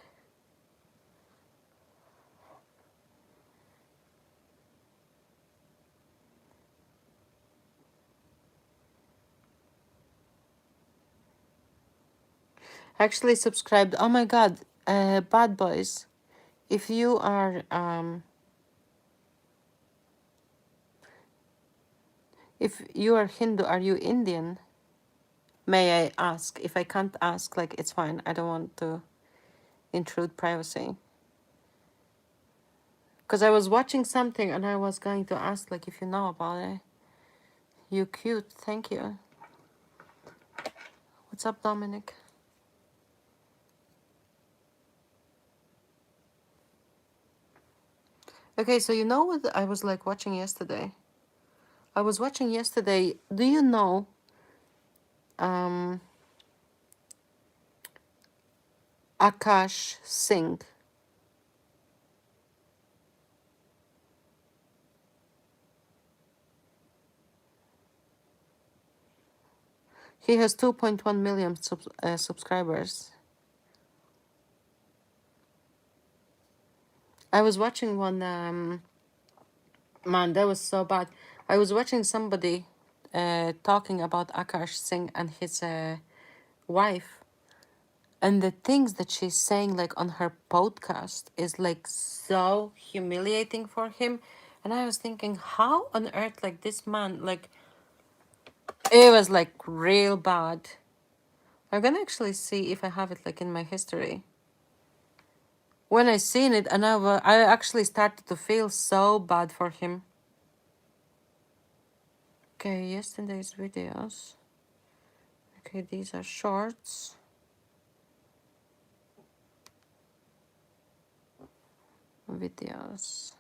Actually subscribed. Oh my god, bad boys. If you are if you are Hindu, are you Indian? May I ask? If I can't ask, like it's fine. I don't want to intrude privacy. Because I was watching something and I was going to ask like if you know about it. You cute, thank you. What's up, Dominic? Okay, so you know what I was like watching yesterday? I was watching yesterday. Do you know Akash Singh? He has 2.1 million subscribers. I was watching one, man, that was so bad. I was watching somebody talking about Akash Singh and his wife. And the things that she's saying like on her podcast is like so humiliating for him. And I was thinking, how on earth like this man, like it was like real bad. I'm gonna actually see if I have it like in my history. When I seen it, and I actually started to feel so bad for him. Okay, yesterday's videos. Okay, these are shorts. Videos.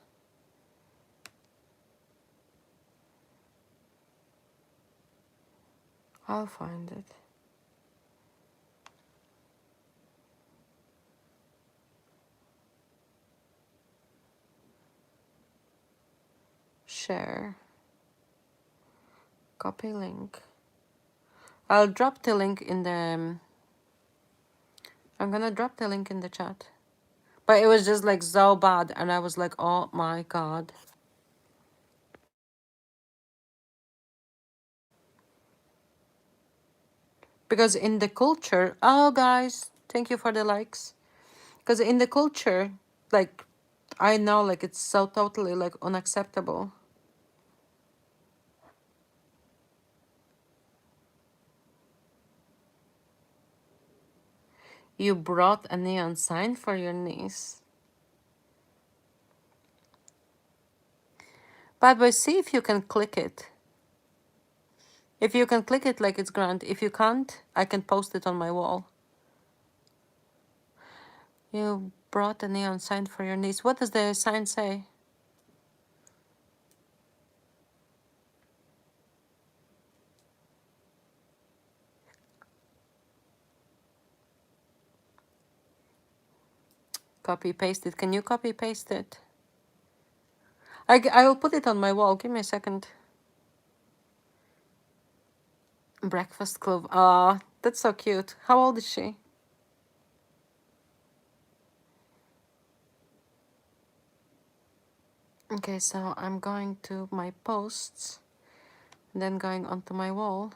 I'll find it. Share. Copy link. I'll drop the link in the... I'm gonna drop the link in the chat. But it was just like so bad and I was like, oh my god. Because in the culture... Oh guys, thank you for the likes. Because in the culture, like, I know like it's so totally like unacceptable. You brought a neon sign for your niece. Bad boy, see if you can click it. If you can click it, like it's grand. If you can't, I can post it on my wall. You brought a neon sign for your niece. What does the sign say? Copy paste it. Can you copy paste it? I will put it on my wall. Give me a second. Breakfast club. Ah, that's so cute. How old is she? Okay, so I'm going to my posts, then going onto my wall.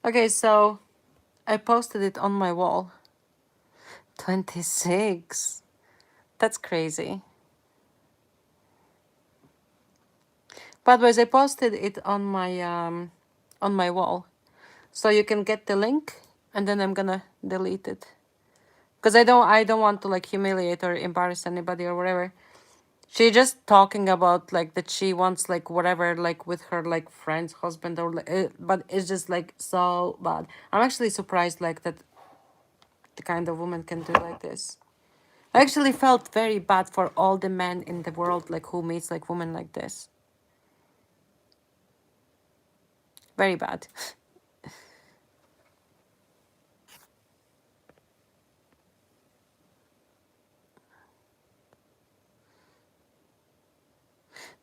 Okay, so I posted it on my wall. 26. That's crazy. But I posted it on my wall. So you can get the link and then I'm gonna delete it. Because I don't want to like humiliate or embarrass anybody or whatever. She just talking about like that she wants like whatever like with her like friend's husband or like, but it's just like so bad. I'm actually surprised like that the kind of woman can do like this. I actually felt very bad for all the men in the world like who meets like women like this. Very bad.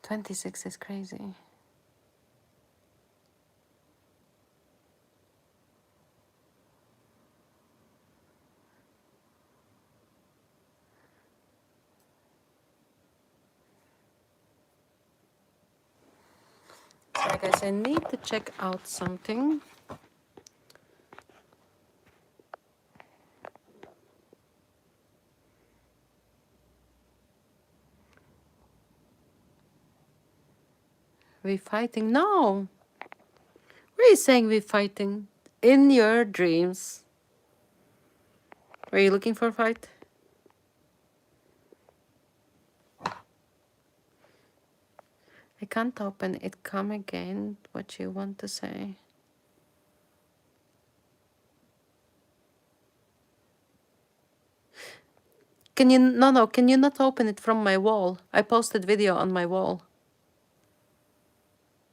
26 is crazy. So guys, I need to check out something. We fighting? No. What are you saying we fighting? In your dreams. Are you looking for a fight? I can't open it. Come again. What you want to say? Can you no, can you not open it from my wall? I posted video on my wall.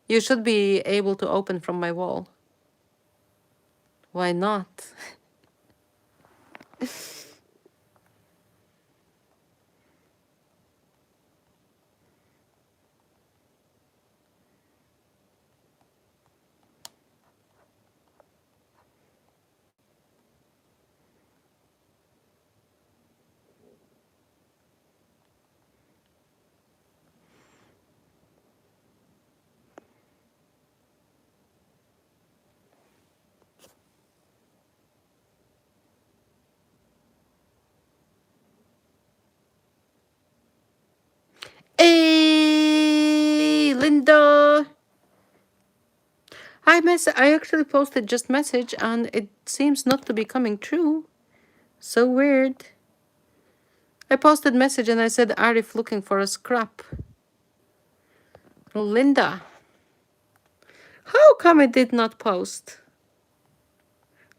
You should be able to open from my wall. Why not? Hey, Linda. I actually posted just message and it seems not to be coming true. So weird. I posted message and I said Arif looking for a scrap. Linda. How come it did not post?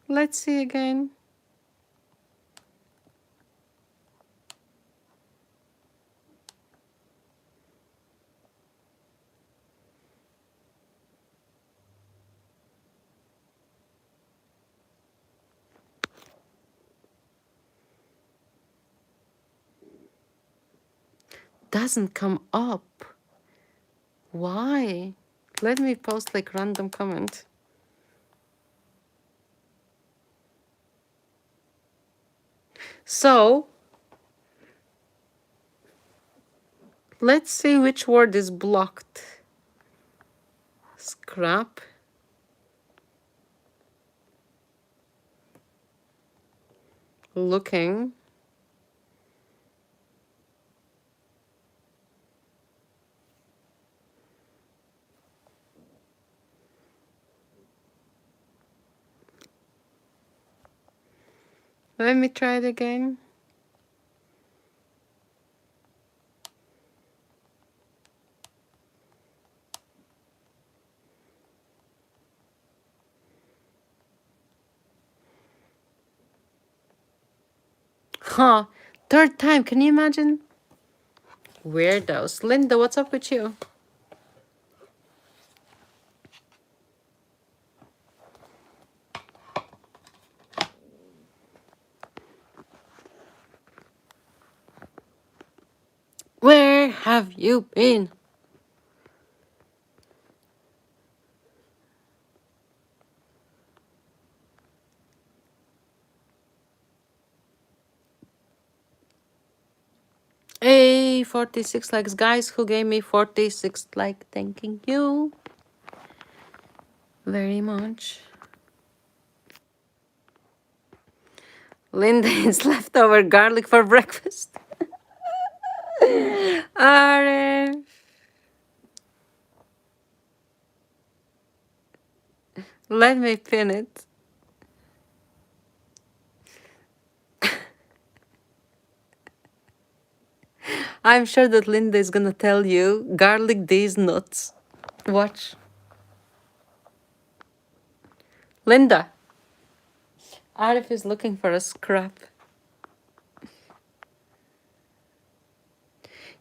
Let's see again. Doesn't come up. Why? Let me post like random comment. So, let's see which word is blocked. Scrap. Looking. Let me try it again. Huh. Third time. Can you imagine? Weirdos. Linda, what's up with you? Where have you been? Hey, 46 likes. Guys who gave me 46 like, thanking you very much. Linda is leftover garlic for breakfast. Arif. Let me pin it. I'm sure that Linda is gonna tell you garlic these nuts. Watch. Linda. Arif is looking for a scrap.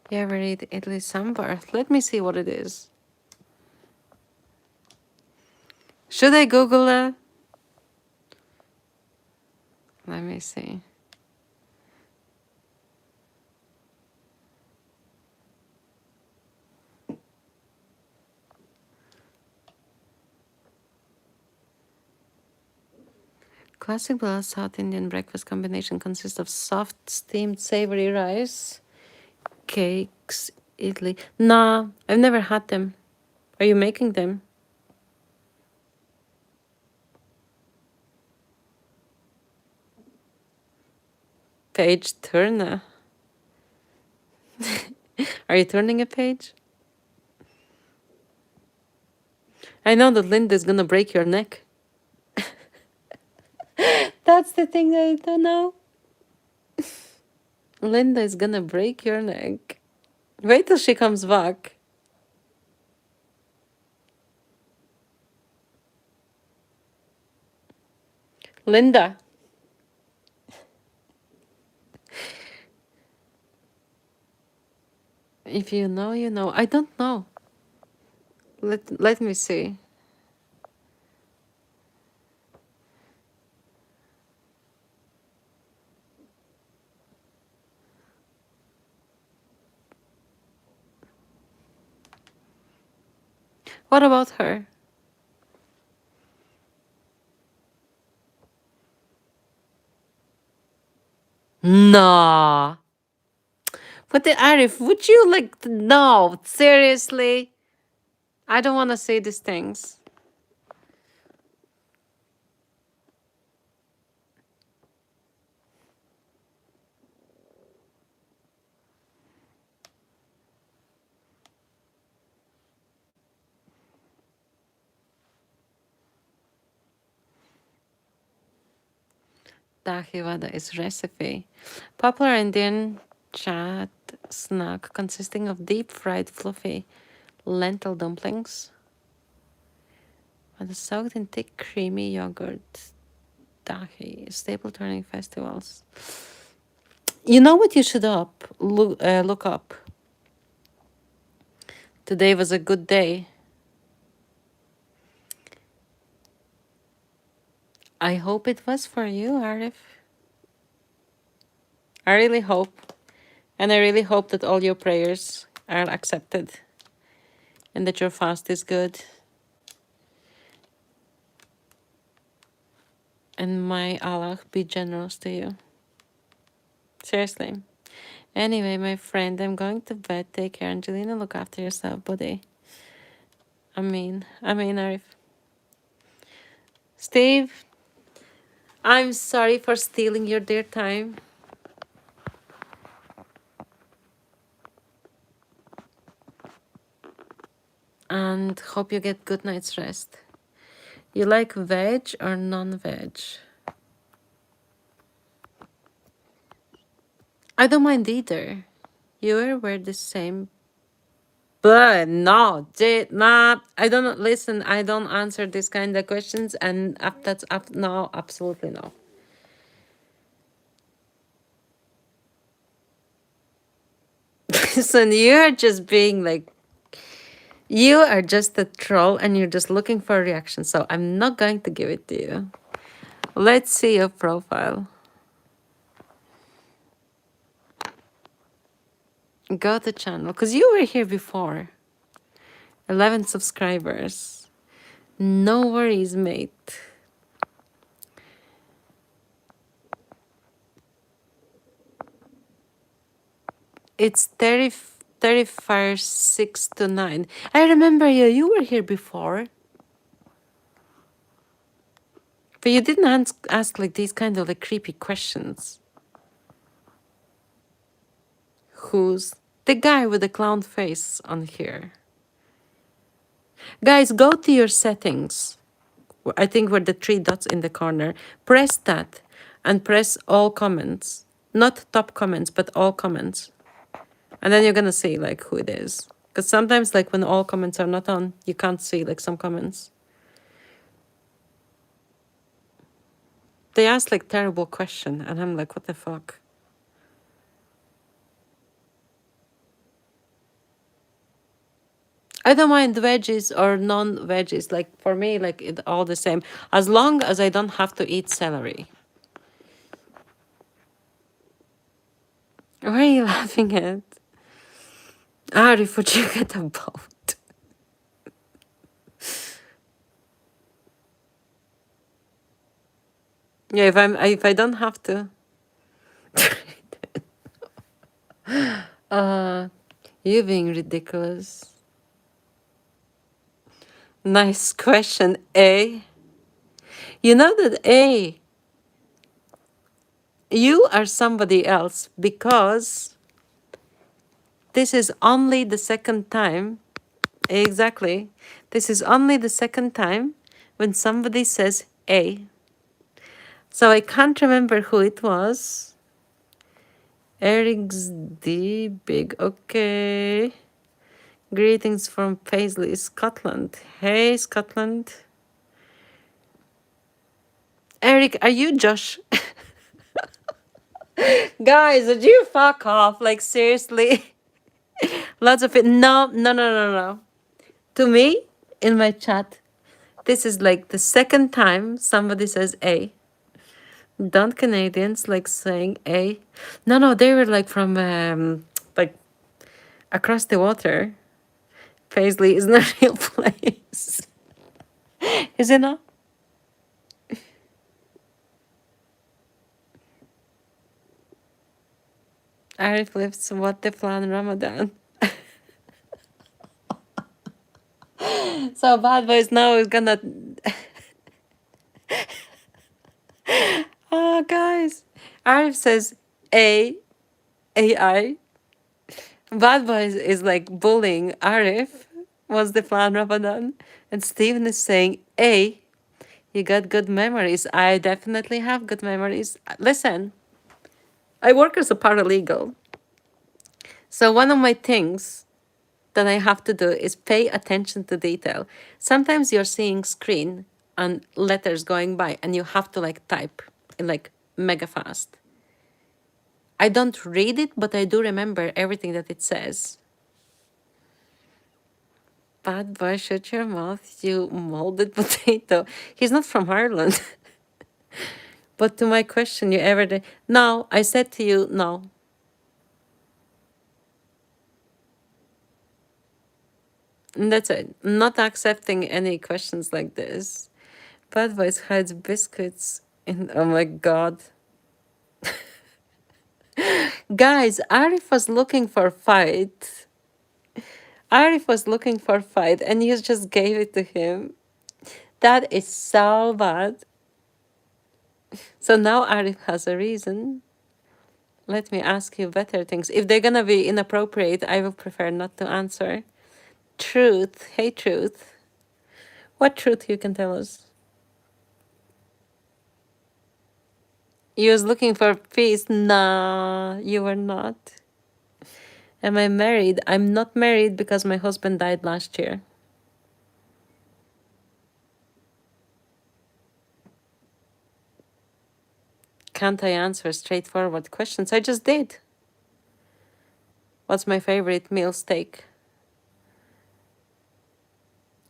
You ever eat Italy sambar? Let me see what it is. Should I Google it? Let me see. Classic Bala South Indian breakfast combination consists of soft, steamed, savory rice, cakes, idli. Nah, I've never had them. Are you making them? Page turner. Are you turning a page? I know that Linda's gonna break your neck. That's the thing that I don't know. Linda is gonna break your neck. Wait till she comes back. Linda. If you know, you know. I don't know. Let me see. What about her? No. But the Arif, would you like no, seriously? I don't want to say these things. Dahi vada is recipe. Popular Indian chat snack consisting of deep fried fluffy lentil dumplings and soaked in thick creamy yogurt. Dahi, staple during festivals. You know what you should look up? Today was a good day. I hope it was for you, Arif. I really hope. And I really hope that all your prayers are accepted and that your fast is good. And may Allah be generous to you. Seriously. Anyway, my friend, I'm going to bed. Take care, Angelina. Look after yourself, buddy. Arif. Steve, I'm sorry for stealing your dear time. And hope you get good night's rest. You like veg or non-veg? I don't mind either. You wear the same. But no, did not. I don't listen. I don't answer this kind of questions, and that's up. No, absolutely no. Listen, you are just being like, you are just a troll, and you're just looking for a reaction. So I'm not going to give it to you. Let's see your profile. Go to channel, because you were here before. 11 subscribers. No worries, mate. It's 35, 6 to 9. I remember you. You were here before. But you didn't ask like these kind of like creepy questions. Who's the guy with the clown face on here? Guys, go to your settings. I think where the 3 dots in the corner. Press that and press all comments. Not top comments, but all comments. And then you're gonna see like who it is. Because sometimes like when all comments are not on, you can't see like some comments. They ask like terrible question, and I'm like, what the fuck? I don't mind veggies or non-veggies. Like for me, like it all the same. As long as I don't have to eat celery. Why are you laughing at? Arif, would you get a boat? Yeah, if I don't have to. You being ridiculous. Nice question, A. You know that A, you are somebody else because this is only the second time. Exactly. This is only the second time when somebody says A. So I can't remember who it was. Eric's D. Big. Okay. Greetings from Paisley, Scotland. Hey, Scotland. Eric, are you Josh? Guys, would you fuck off? Like, seriously? Lots of it. No, no, no, no, no. To me, in my chat, this is like the second time somebody says A. Don't Canadians like saying A? No, no, they were like from like across the water. Paisley is not a real place. Is it not? Arif lifts what the flan Ramadan. So bad boys now is gonna. Oh, guys. Arif says A, AI. Bad boys is like bullying Arif. Was the flan Ramadan? And Steven is saying A. You got good memories. I definitely have good memories. Listen, I work as a paralegal. So one of my things that I have to do is pay attention to detail. Sometimes you're seeing screen and letters going by and you have to like type in like mega fast. I don't read it, but I do remember everything that it says. Bad boy, shut your mouth, you molded potato. He's not from Ireland. But to my question, you ever did? No, I said to you, no. And that's it. Not accepting any questions like this. Bad Boys hides biscuits in. Oh my god. Guys, Arif was looking for fight. Arif was looking for fight and you just gave it to him. That is so bad. So now Arif has a reason. Let me ask you better things. If they're gonna be inappropriate, I would prefer not to answer. Truth. Hey, truth. What truth you can tell us? You was looking for peace. Nah, you were not. Am I married? I'm not married because my husband died last year. Can't I answer straightforward questions? I just did. What's my favorite meal? Steak.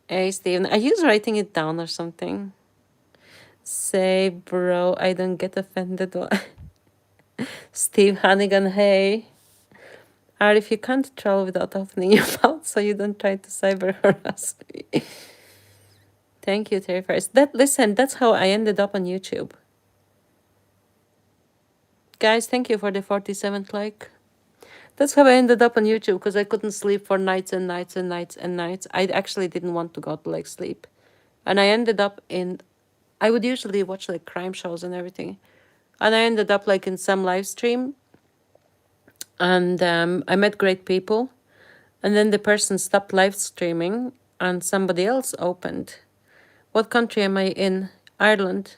Hey, Steven. Are you writing it down or something? Say, bro, I don't get offended. Steve Hannigan, hey. If you can't troll without opening your mouth, so you don't try to cyber harass me. Thank you, Terrifiers. Listen, that's how I ended up on YouTube. Guys, thank you for the 47th like. That's how I ended up on YouTube, because I couldn't sleep for nights and nights and nights and nights. I actually didn't want to go to like sleep. And I ended up in, I would usually watch like crime shows and everything. And I ended up like in some live stream. And I met great people. And then the person stopped live streaming and somebody else opened. What country am I in? Ireland.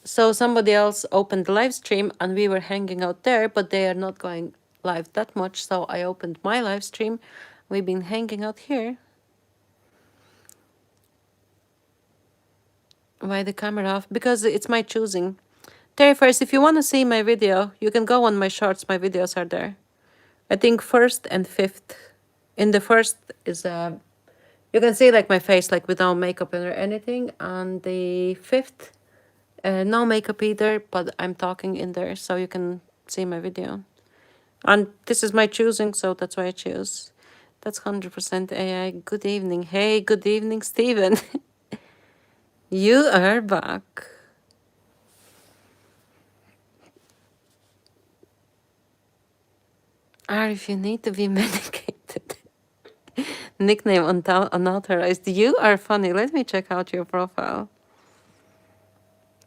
So somebody else opened the live stream and we were hanging out there, but they are not going live that much. So I opened my live stream. We've been hanging out here. Why the camera off? Because it's my choosing. 31st, if you want to see my video, you can go on my shorts. My videos are there. I think first and fifth. In the first is you can see like my face like without makeup or anything. On the fifth, no makeup either, but I'm talking in there so you can see my video. And this is my choosing, so that's why I choose. That's 100% AI. Good evening. Hey, good evening, Steven. You are back. Or if you need to be medicated. Nickname unauthorized. You are funny. Let me check out your profile.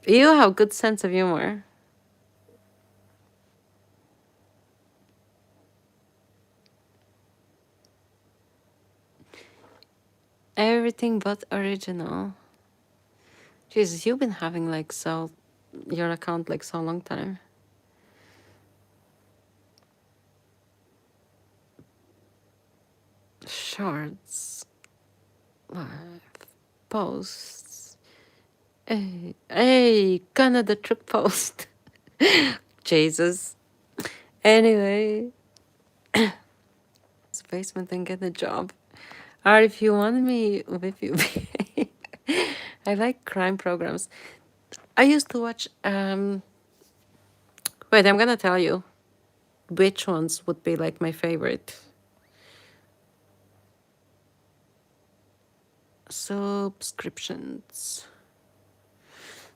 You have good sense of humor. Everything but original. Jesus, you've been having like your account like so long time. Shorts. Live. Posts. Hey, Canada trip post. Jesus. Anyway. Basement and get a job. Or if you want me with you. I like crime programs. I used to watch wait, I'm gonna tell you which ones would be like my favorite. Subscriptions.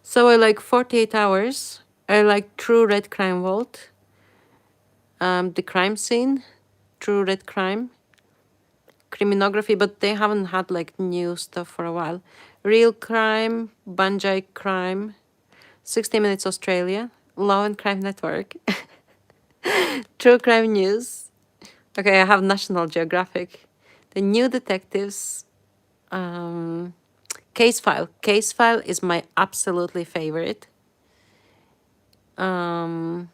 So I like 48 Hours. I like True Red Crime Vault. The Crime Scene. True Red Crime. Criminography, but they haven't had like new stuff for a while. Real Crime. Banjai Crime. 60 Minutes Australia. Law and Crime Network. True Crime News. Okay, I have National Geographic. The New Detectives. Case File. Case File is my absolutely favorite. Evo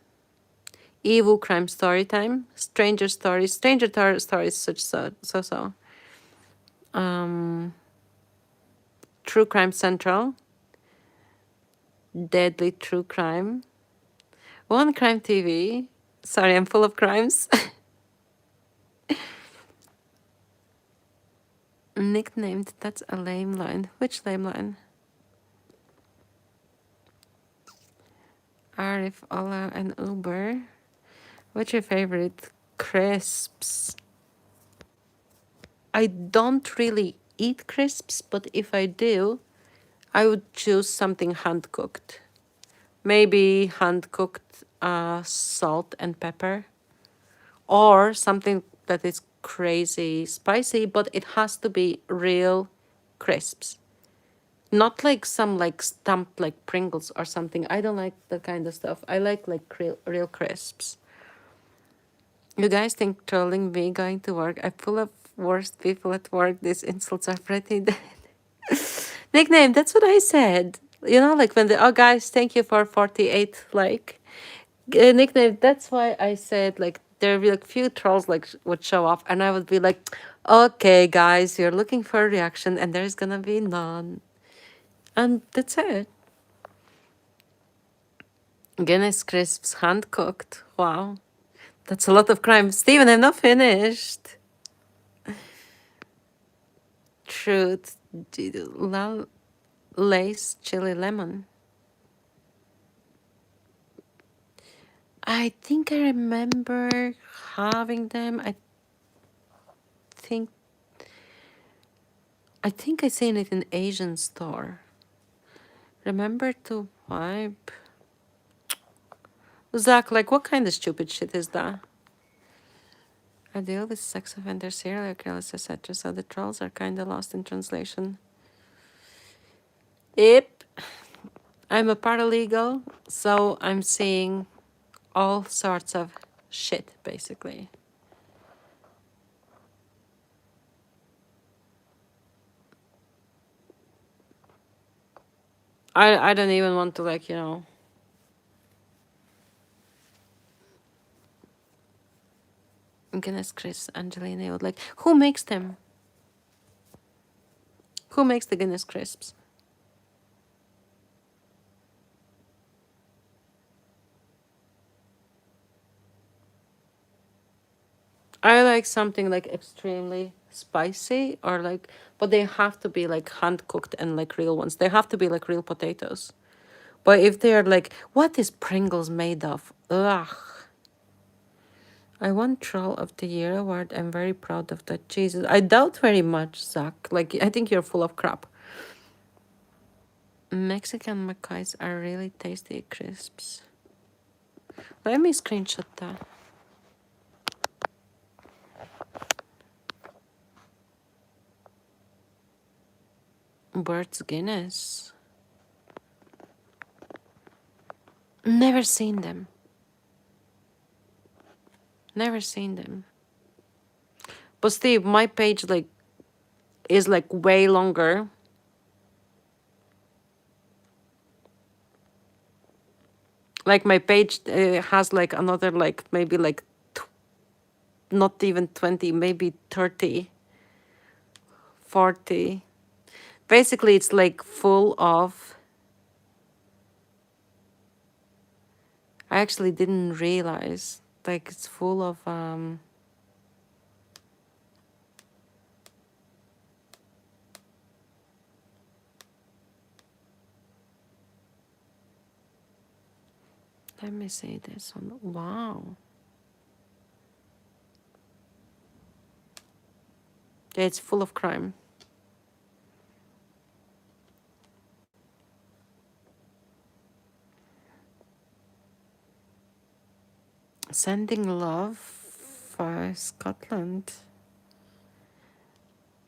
Crime Storytime. Stranger Stories. Stories such so. True Crime Central. Deadly True Crime. One Crime TV. Sorry, I'm full of crimes. Nicknamed. That's a lame line. Which lame line? Arif, Ola, and Uber. What's your favorite? Crisps. I don't really eat crisps, but if I do, I would choose something hand cooked. Maybe hand cooked salt and pepper, or something that is crazy spicy, but it has to be real crisps. Not like some like stamped like Pringles or something. I don't like that kind of stuff. I like real crisps. You guys think trolling me going to work? I'm full of worst people at work. These insults are pretty dead. Nickname, that's what I said. You know, like when oh guys, thank you for 48 like nickname. That's why I said like there would be like few trolls like would show up and I would be like, okay guys, you're looking for a reaction and there's gonna be none. And that's it. Guinness crisps hand cooked. Wow. That's a lot of crime. Steven, I'm not finished. Truth. Lace chili lemon. I think I remember having them. Think I seen it in Asian store. Remember to wipe. Zach, like what kind of stupid shit is that? I deal with sex offenders, serial killers, etc. So the trolls are kinda lost in translation. Yep. I'm a paralegal, so I'm seeing all sorts of shit, basically. I don't even want to like, you know. Goodness, Chris, Angelina would like. Who makes them? Who makes the Guinness crisps? I like something like extremely spicy or like, but they have to be like hand cooked and like real ones. They have to be like real potatoes. But if they're like, what is Pringles made of? Ugh. I won Troll of the Year award. I'm very proud of that. Jesus, I doubt very much, Zach. Like, I think you're full of crap. Mexican mackays are really tasty crisps. Let me screenshot that. Birds Guinness. Never seen them. Never seen them. But Steve, my page like is like way longer. Like my page has like another like maybe like not even 20, maybe 30, 40. Basically, it's like full of. I actually didn't realize like it's full of let me see this one. Wow. Yeah, it's full of crime. Sending love for Scotland.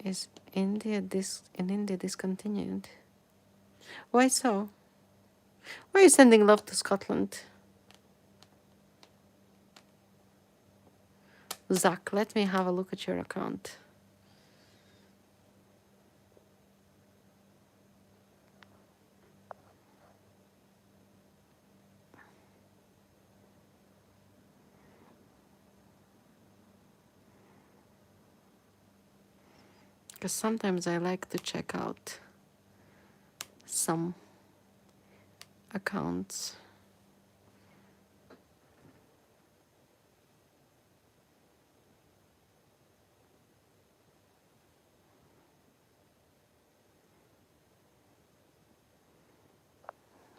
Is India discontinued? Why so? Why are you sending love to Scotland? Zach, let me have a look at your account. Because sometimes I like to check out some accounts.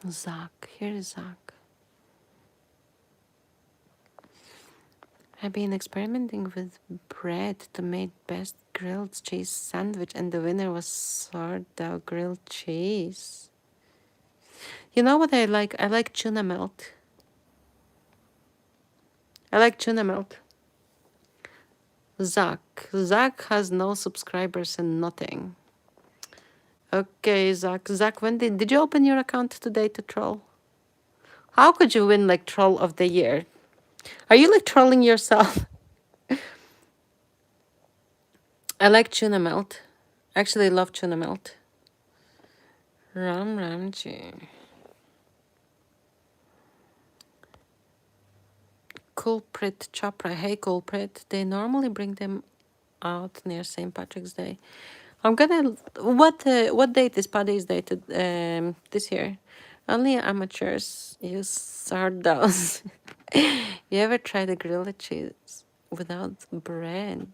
Zach, here is Zach. I've been experimenting with bread to make best grilled cheese sandwich, and the winner was sourdough grilled cheese. You know what I like? I like tuna melt. I like tuna melt. Zach. Zach has no subscribers and nothing. Okay, Zach. Zach, when did you open your account today to troll? How could you win like troll of the year? Are you like trolling yourself? I like tuna melt. Actually, I love tuna melt. Ram Ramji. Culprit Chopra. Hey, Culprit. They normally bring them out near St. Patrick's Day. I'm gonna. What date is Paddy's Day this year? Only amateurs use sourdoughs. You ever tried a grilled cheese without bread?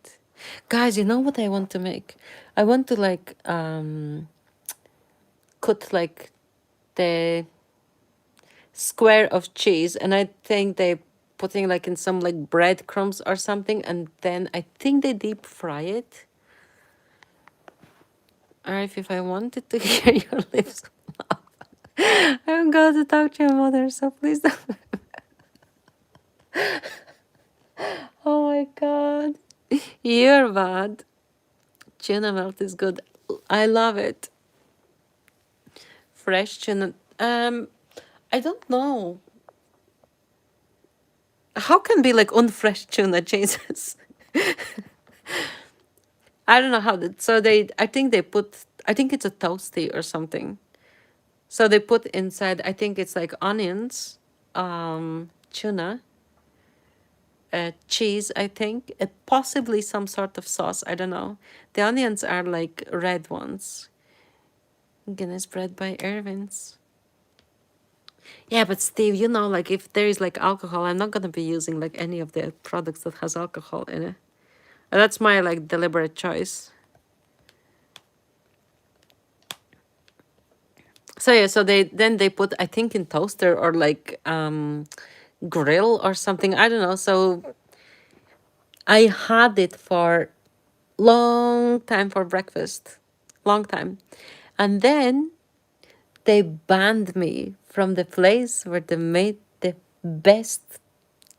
Guys, you know what I want to make? I want to like cut like the square of cheese, and I think they putting like in some like breadcrumbs or something, and then I think they deep fry it. Or if I wanted to hear your lips laugh, I'm going to talk to your mother, so please don't. Oh my god. You're bad. Tuna melt is good. I love it. Fresh tuna. I don't know. How can be like unfresh tuna, Jesus? I don't know how that. So I think they put. I think it's a toasty or something. So they put inside. I think it's like onions, tuna, cheese. I think possibly some sort of sauce. I don't know. The onions are like red ones. Guinness bread by Irvin's. Yeah, but Steve, you know, like if there is like alcohol, I'm not gonna be using like any of the products that has alcohol in it. And that's my like deliberate choice. So yeah, so they put, I think, in toaster or like grill or something. I don't know. So I had it for long time for breakfast. Long time. And then they banned me from the place where they made the best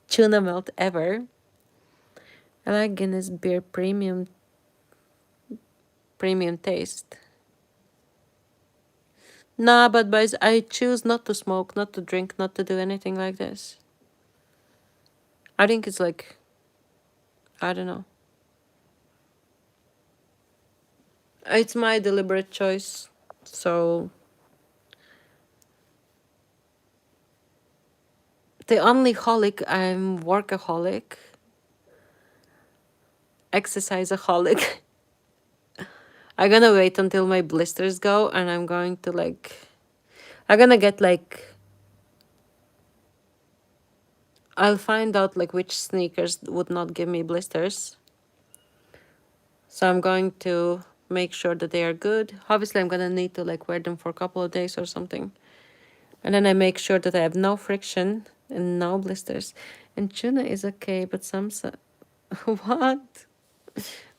tuna melt ever. I like Guinness beer premium taste. Nah, but boys, I choose not to smoke, not to drink, not to do anything like this. I think it's like, I don't know. It's my deliberate choice. So the only holic, I'm workaholic, exerciseaholic. I'm gonna wait until my blisters go, and I'm going to like, I'm gonna get like, I'll find out like which sneakers would not give me blisters. So I'm going to make sure that they are good. Obviously, I'm gonna need to like wear them for a couple of days or something. And then I make sure that I have no friction and no blisters. And tuna is okay, but what?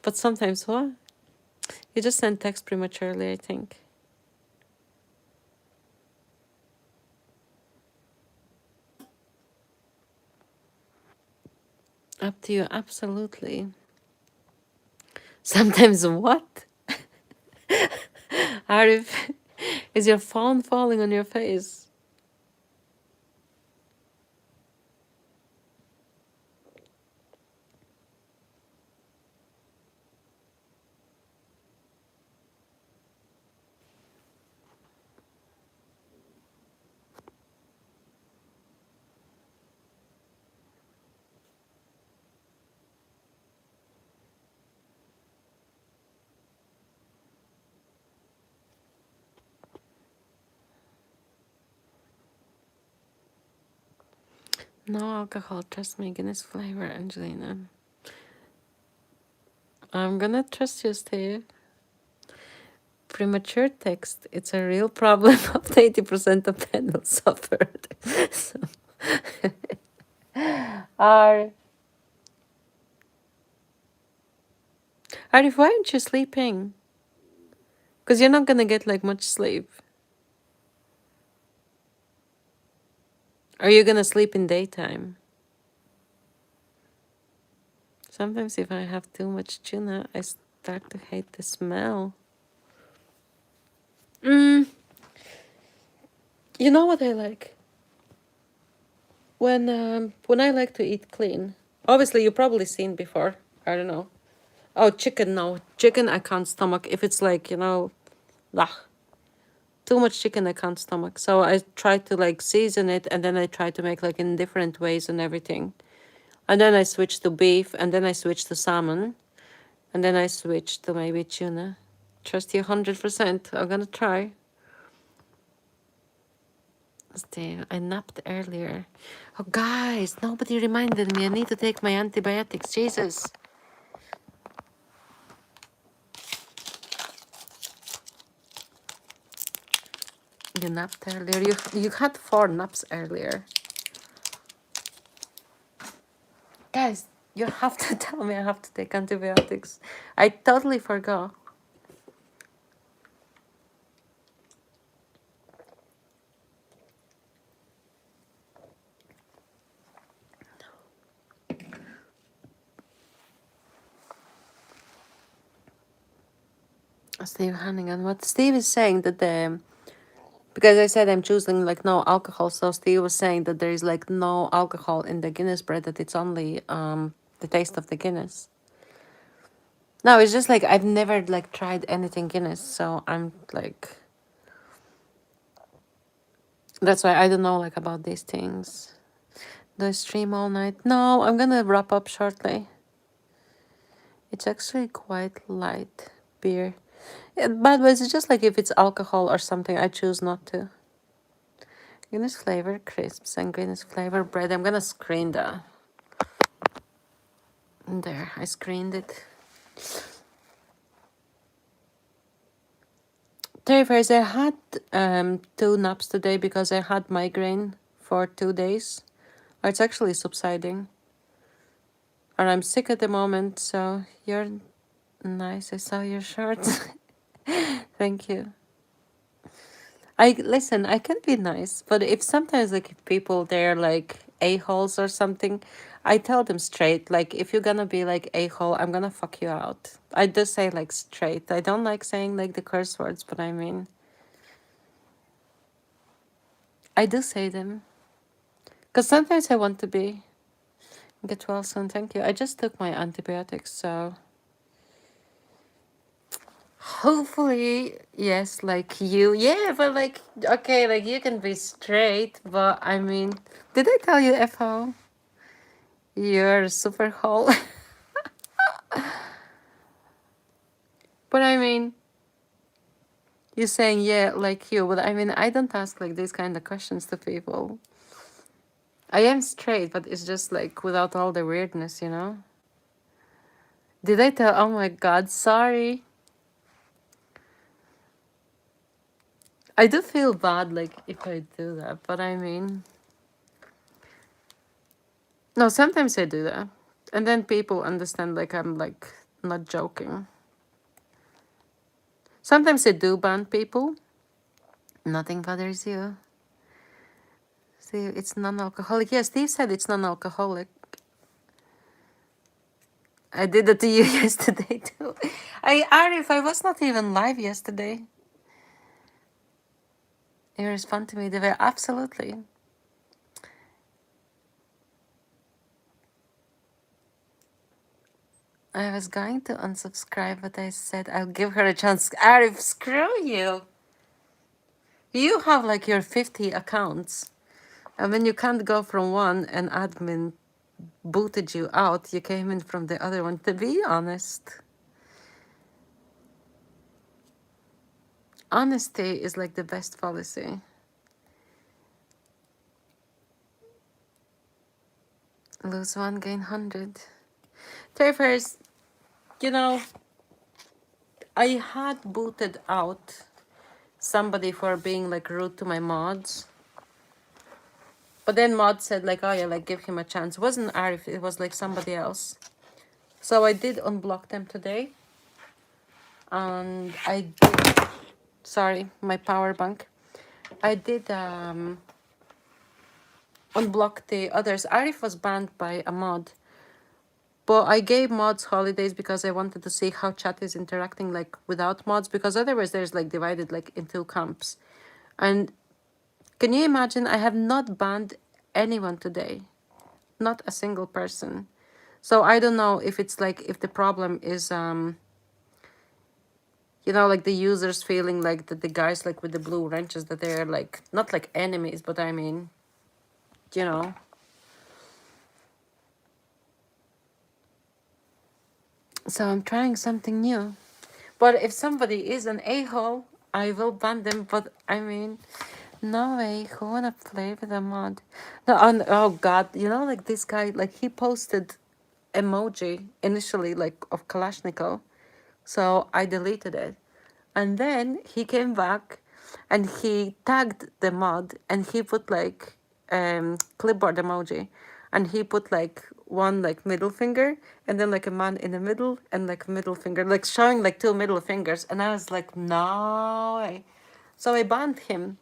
But sometimes what? You just sent text prematurely, I think. Up to you, absolutely. Sometimes what? Arif, is your phone falling on your face? No alcohol, trust me, Guinness flavor, Angelina. I'm gonna trust you, Steve. Premature text, it's a real problem of 80% of panel suffered. So, Arif, Arif, why aren't you sleeping? Because you're not gonna get like much sleep. Are you gonna sleep in daytime? Sometimes if I have too much tuna, I start to hate the smell. You know what I like? When I like to eat clean. Obviously, you've probably seen before. I don't know. Oh, chicken, no. Chicken, I can't stomach. If it's like, ugh, too much chicken, I can't stomach. So I try to like season it, and then I try to make like in different ways and everything. And then I switch to beef, and then I switch to salmon, and then I switch to maybe tuna. Trust you 100%. I'm gonna try. Steve, I napped earlier. Oh, guys, nobody reminded me. I need to take my antibiotics. Jesus. You napped earlier. You had 4 naps earlier. Guys, you have to tell me I have to take antibiotics. I totally forgot. Steve Hannigan, what Steve is saying that because I said I'm choosing like no alcohol, so Steve was saying that there is like no alcohol in the Guinness bread, that it's only the taste of the Guinness. No, it's just like I've never like tried anything Guinness, so I'm like, that's why I don't know like about these things. Do I stream all night? No, I'm gonna wrap up shortly. It's actually quite light beer. Yeah, but it's just like if it's alcohol or something, I choose not to. Guinness flavor crisps and Guinness flavor bread. I'm gonna screen that. There, I screened it. Terrifiers, I had 2 naps today because I had migraine for 2 days. It's actually subsiding. And I'm sick at the moment, so you're nice. I saw your shirt. Thank you. Listen, I can be nice, but if sometimes like if people they're like a-holes or something, I tell them straight, like if you're gonna be like a-hole, I'm gonna fuck you out. I just say like straight. I don't like saying like the curse words, but I mean I do say them. Because sometimes I want to be. Get well soon, thank you. I just took my antibiotics, so hopefully, yes, like you. Yeah, but like, okay, like you can be straight, but I mean, did I tell you, FO? You're super hole. But I mean, you're saying, yeah, like you, but I mean, I don't ask like these kind of questions to people. I am straight, but it's just like without all the weirdness, you know? Did I tell? Oh my god, sorry. I do feel bad, like, if I do that, but I mean... No, sometimes I do that. And then people understand, like, I'm, like, not joking. Sometimes I do ban people. Nothing bothers you. See, it's non-alcoholic. Yeah, Steve said it's non-alcoholic. I did it to you yesterday, too. Arif, I was not even live yesterday. You respond to me the way... Absolutely. I was going to unsubscribe, but I said I'll give her a chance. Arif, screw you. You have like your 50 accounts. And when you can't go from one and admin booted you out, you came in from the other one. To be honest, honesty is like the best policy. Lose one, gain 100. Terrifiers, you know, I had booted out somebody for being like rude to my mods. But then mod said like, oh yeah, like give him a chance. It wasn't Arif, it was like somebody else. So I did unblock them today. And I did, sorry, my power bank. I did unblock the others. Arif was banned by a mod. But I gave mods holidays because I wanted to see how chat is interacting like without mods. Because otherwise there's like divided like in 2 camps. And can you imagine, I have not banned anyone today. Not a single person. So I don't know if it's like, if the problem is, you know, like the users feeling like that the guys like with the blue wrenches, that they're like, not like enemies, but I mean, you know. So I'm trying something new. But if somebody is an a-hole, I will ban them. But I mean, no way. Who wanna play with a mod? No, oh god, you know, like this guy, like he posted emoji initially, like of Kalashnikov. So I deleted it. And then he came back and he tagged the mod and he put like clipboard emoji. And he put like one like middle finger and then like a man in the middle and like middle finger, like showing like 2 middle fingers. And I was like, no way. So I banned him.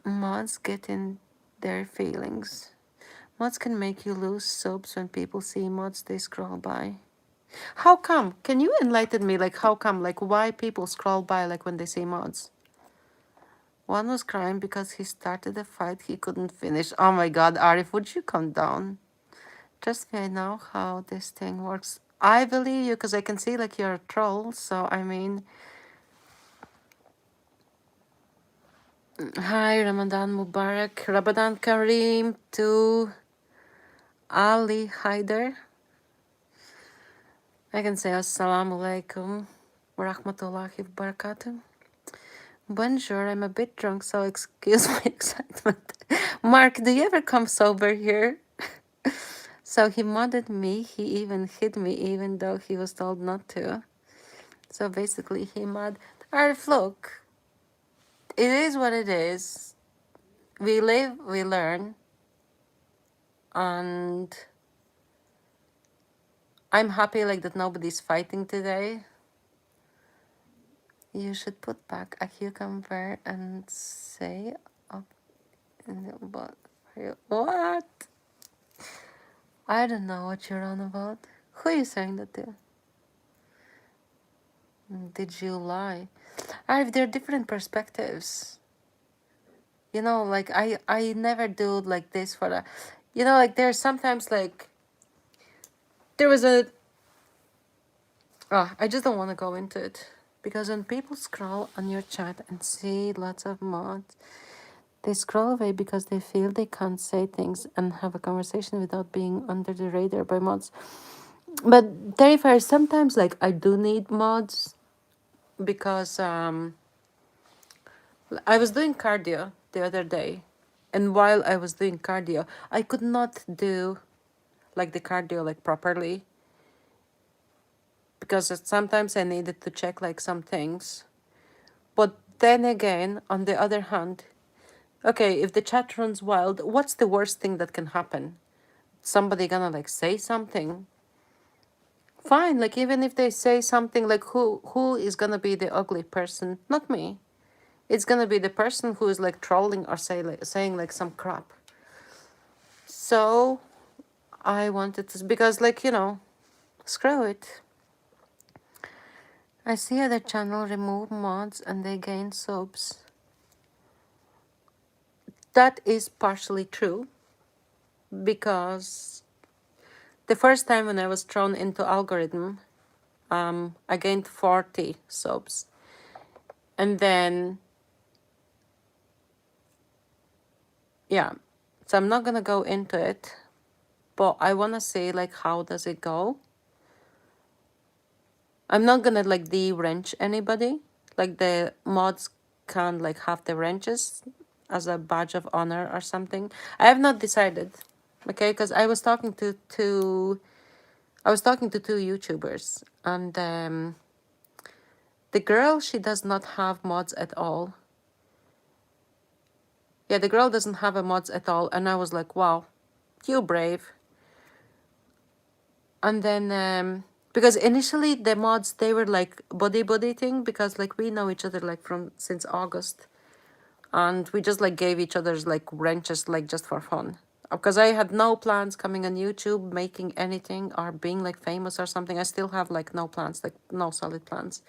Mods get in their feelings. Mods can make you lose subs when people see mods, they scroll by. How come? Can you enlighten me? Like, how come? Like, why people scroll by, like, when they see mods? One was crying because he started a fight he couldn't finish. Oh my god, Arif, would you come down? Trust me, I know how this thing works. I believe you because I can see, like, you're a troll. So, I mean... Hi, Ramadan Mubarak. Ramadan Kareem to Ali Haider. I can say Assalamu alaikum wa rahmatullahi wa barakatuh. Bonjour, I'm a bit drunk, so excuse my excitement. Mark, do you ever come sober here? So he modded me. He even hit me, even though he was told not to. So basically, he mod. Arif, look, it is what it is. We live, we learn, and I'm happy like that nobody's fighting today. You should put back a cucumber and say, oh, but what? I don't know what you're on about. Who are you saying that to? Did you lie? Arif, there are different perspectives. You know, like I never do like this for a, you know, like there's sometimes like there was a, I just don't want to go into it because when people scroll on your chat and see lots of mods, they scroll away because they feel they can't say things and have a conversation without being under the radar by mods. But Terrifier, sometimes like I do need mods because I was doing cardio the other day, and while I was doing cardio, I could not do like the cardio like properly because sometimes I needed to check like some things. But then again, on the other hand, okay, if the chat runs wild, what's the worst thing that can happen? Somebody gonna like say something? Fine, like even if they say something, like who is gonna be the ugly person? Not me. It's gonna be the person who is like trolling or saying like some crap. So I wanted to, because like, you know, screw it. I see other channel remove mods and they gain subs. That is partially true because the first time when I was thrown into algorithm, I gained 40 subs. And then, yeah, so I'm not gonna go into it, but I wanna say like, how does it go? I'm not gonna like de-wrench anybody. Like the mods can like have the wrenches as a badge of honor or something. I have not decided, okay? Because I was talking to two YouTubers, and the girl, she does not have mods at all. Yeah, the girl doesn't have a mods at all, and I was like, wow, you brave. And then because initially the mods, they were like buddy thing, because like we know each other like from since August, and we just like gave each other's like wrenches like just for fun, because I had no plans coming on YouTube, making anything or being like famous or something. I still have like no plans, like no solid plans.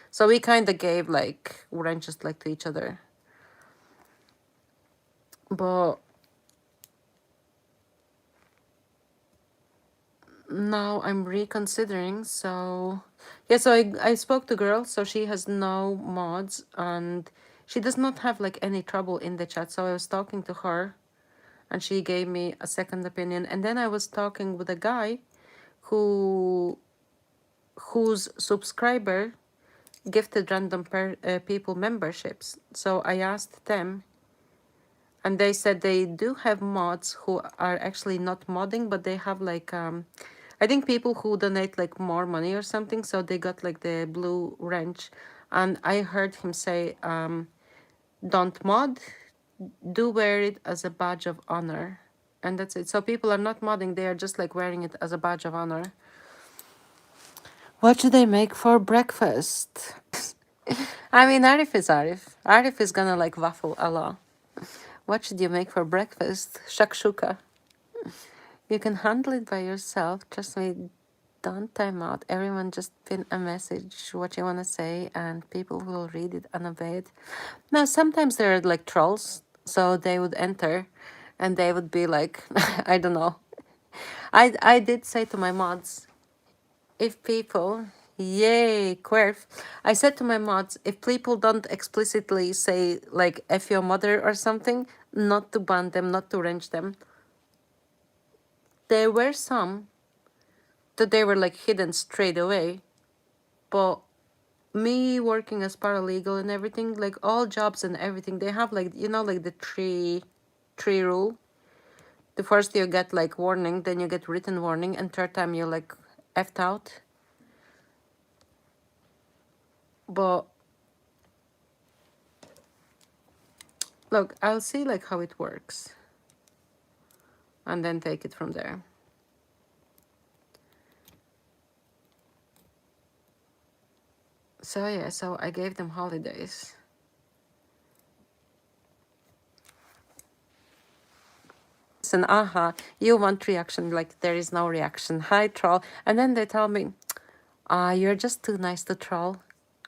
So we kind of gave like wrenches like to each other. But now I'm reconsidering. So yeah, so I spoke to girl, so she has no mods and she does not have like any trouble in the chat. So I was talking to her and she gave me a second opinion. And then I was talking with a guy whose subscriber gifted random people memberships. So I asked them, and they said they do have mods who are actually not modding, but they have like I think people who donate like more money or something, so they got like the blue wrench. And I heard him say, don't mod, do wear it as a badge of honor. And that's it. So people are not modding, they are just like wearing it as a badge of honor. What should they make for breakfast? I mean, Arif is Arif. Arif is gonna like waffle a lot. What should you make for breakfast? Shakshuka. You can handle it by yourself. Trust me, don't time out. Everyone just pin a message, what you want to say, and people will read it and obey it. Now, sometimes there are like trolls, so they would enter and they would be like, I don't know. I did say to my mods, if people, yay, querf. I said to my mods, if people don't explicitly say like F your mother or something, not to ban them, not to wrench them. There were some that they were like hidden straight away. But me working as paralegal and everything, like all jobs and everything, they have like, you know, like the tree rule. The first you get like warning, then you get written warning, and third time you like effed out. But look, I'll see like how it works and then take it from there. So yeah, so I gave them holidays. And you want reaction, like there is no reaction. Hi, troll. And then they tell me, you're just too nice to troll.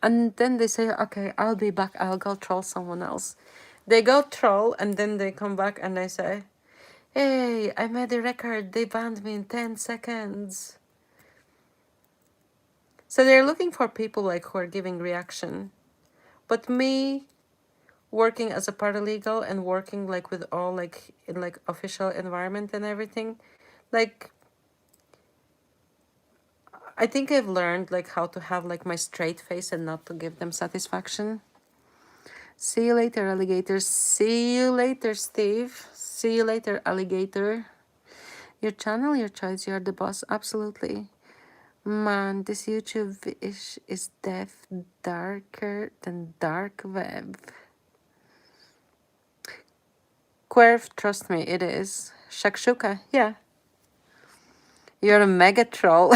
And then they say, okay, I'll be back. I'll go troll someone else. They go troll and then they come back and they say, hey, I made a record. They banned me in 10 seconds. So they're looking for people like who are giving reaction. But me working as a paralegal and working like with all like in like official environment and everything, like I think I've learned like how to have like my straight face and not to give them satisfaction. See you later, alligator. See you later, Steve. See you later, alligator. Your channel, your choice, you're the boss. Absolutely. Man, this YouTube is deaf darker than dark web. Querf, trust me, it is. Shakshuka, yeah. You're a mega troll.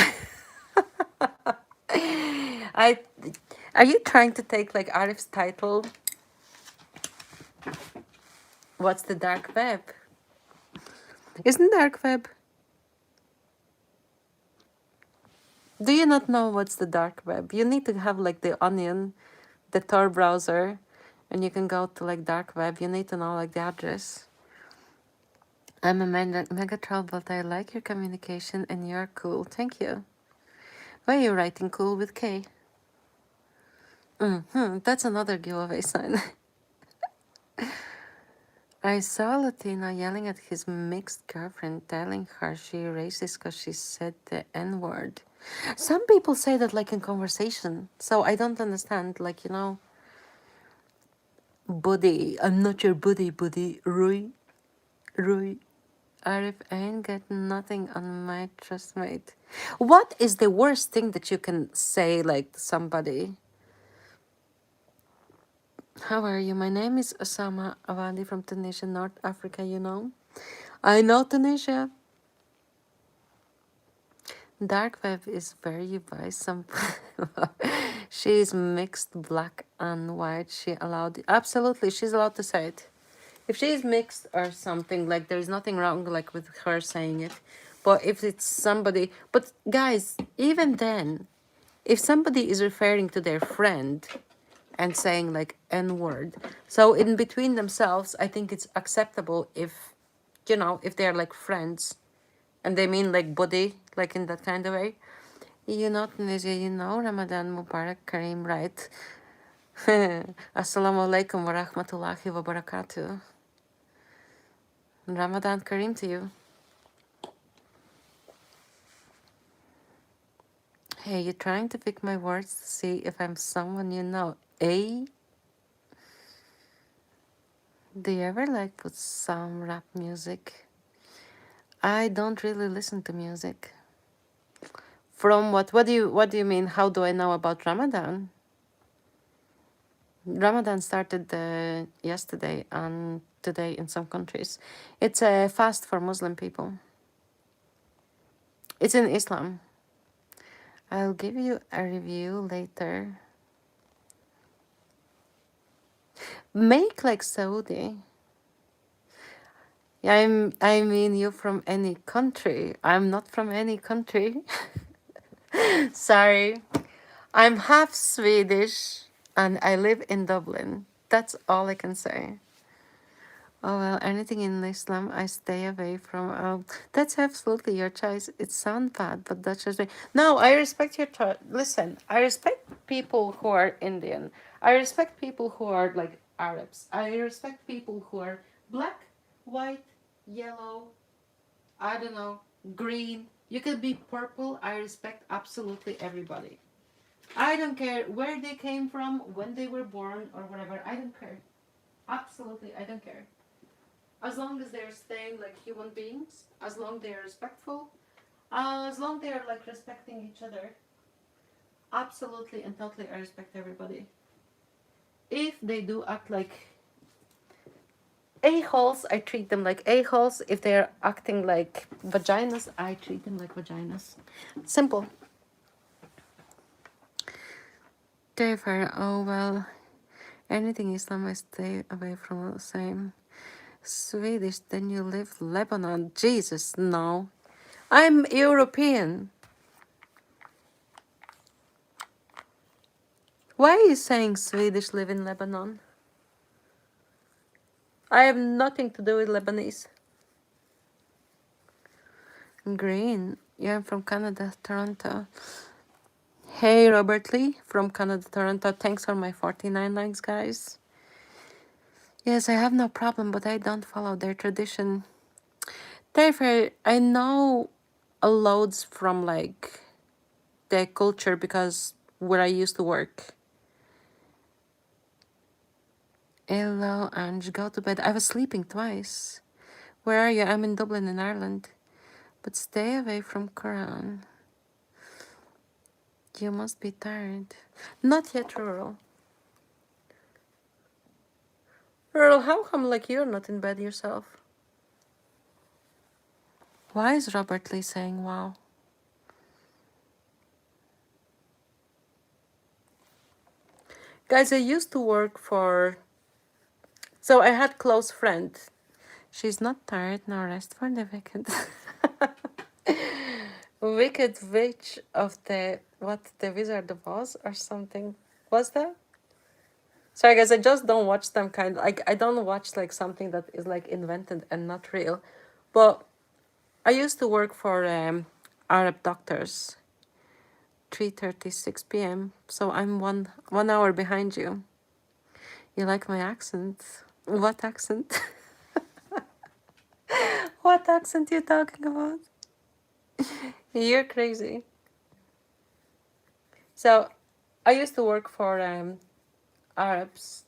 Are you trying to take like Arif's title? What's the dark web? Isn't dark web? Do you not know what's the dark web? You need to have like the Onion, the Tor browser, and you can go to like dark web. You need to know like the address. I'm a mega troll, but I like your communication and you're cool. Thank you. Why are you writing cool with K? That's another giveaway sign. I saw Latino yelling at his mixed girlfriend, telling her she racist because she said the N-word. Some people say that like in conversation, so I don't understand. Like, you know, buddy, I'm not your buddy, Rui. Arif, I ain't got nothing on my trustmate. What is the worst thing that you can say like to somebody? How are you? My name is Osama Awadi from Tunisia, North Africa, you know? I know Tunisia. Dark web is where you buy some. She is mixed black and white. She allowed. Absolutely, she's allowed to say it. If she is mixed or something, like there is nothing wrong like with her saying it. But if it's somebody. But guys, even then, if somebody is referring to their friend and saying like N-word. So in between themselves, I think it's acceptable if, you know, if they're like friends and they mean like buddy, like in that kind of way. You know, Tunisia, you know, Ramadan Mubarak Kareem, right? Assalamu alaikum wa rahmatullahi wa barakatuh. Ramadan Kareem to you. Hey, you're trying to pick my words to see if I'm someone you know, eh? Do you ever like put some rap music? I don't really listen to music. From what? What do you mean? How do I know about Ramadan? Ramadan started yesterday and today in some countries. It's a fast for Muslim people. It's in Islam. I'll give you a review later. Make like Saudi. I mean you from any country. I'm not from any country. Sorry. I'm half Swedish and I live in Dublin. That's all I can say. Oh well, anything in Islam I stay away from. That's absolutely your choice. It sounds bad, but that's just me. No, I respect your choice. Listen, I respect people who are Indian. I respect people who are like Arabs. I respect people who are black, white, yellow, I don't know, green. You could be purple. I respect absolutely everybody. I don't care where they came from, when they were born, or whatever. I don't care. Absolutely, I don't care. As long as they're staying like human beings, as long they're respectful, as long they're like respecting each other, absolutely and totally I respect everybody. If they do act like a-holes, I treat them like a-holes. If they're acting like vaginas, I treat them like vaginas. Simple. Therefore, oh well, anything Islam I stay away from the same. Swedish, then you live Lebanon. Jesus, no. I'm European. Why are you saying Swedish live in Lebanon? I have nothing to do with Lebanese. Green. Yeah, I'm from Canada, Toronto. Hey, Robert Lee from Canada, Toronto. Thanks for my 49 likes, guys. Yes, I have no problem, but I don't follow their tradition. Therefore, I know a loads from like their culture because where I used to work. Hello, Ange. Go to bed. I was sleeping twice. Where are you? I'm in Dublin, in Ireland. But stay away from Quran. You must be tired. Not yet, Rural. Rural, how come like you're not in bed yourself? Why is Robert Lee saying wow? Guys, I used to work for... So I had close friend. She's not tired nor rest for the wicked. Wicked witch of the... What? The Wizard of Oz or something. Was that? Sorry guys, I just don't watch them kind of... Like, I don't watch like something that is like invented and not real. But I used to work for Arab doctors. 3:36 p.m. So I'm one hour behind you. You like my accent? What accent? What accent you talking about? You're crazy. So I used to work for Arabs,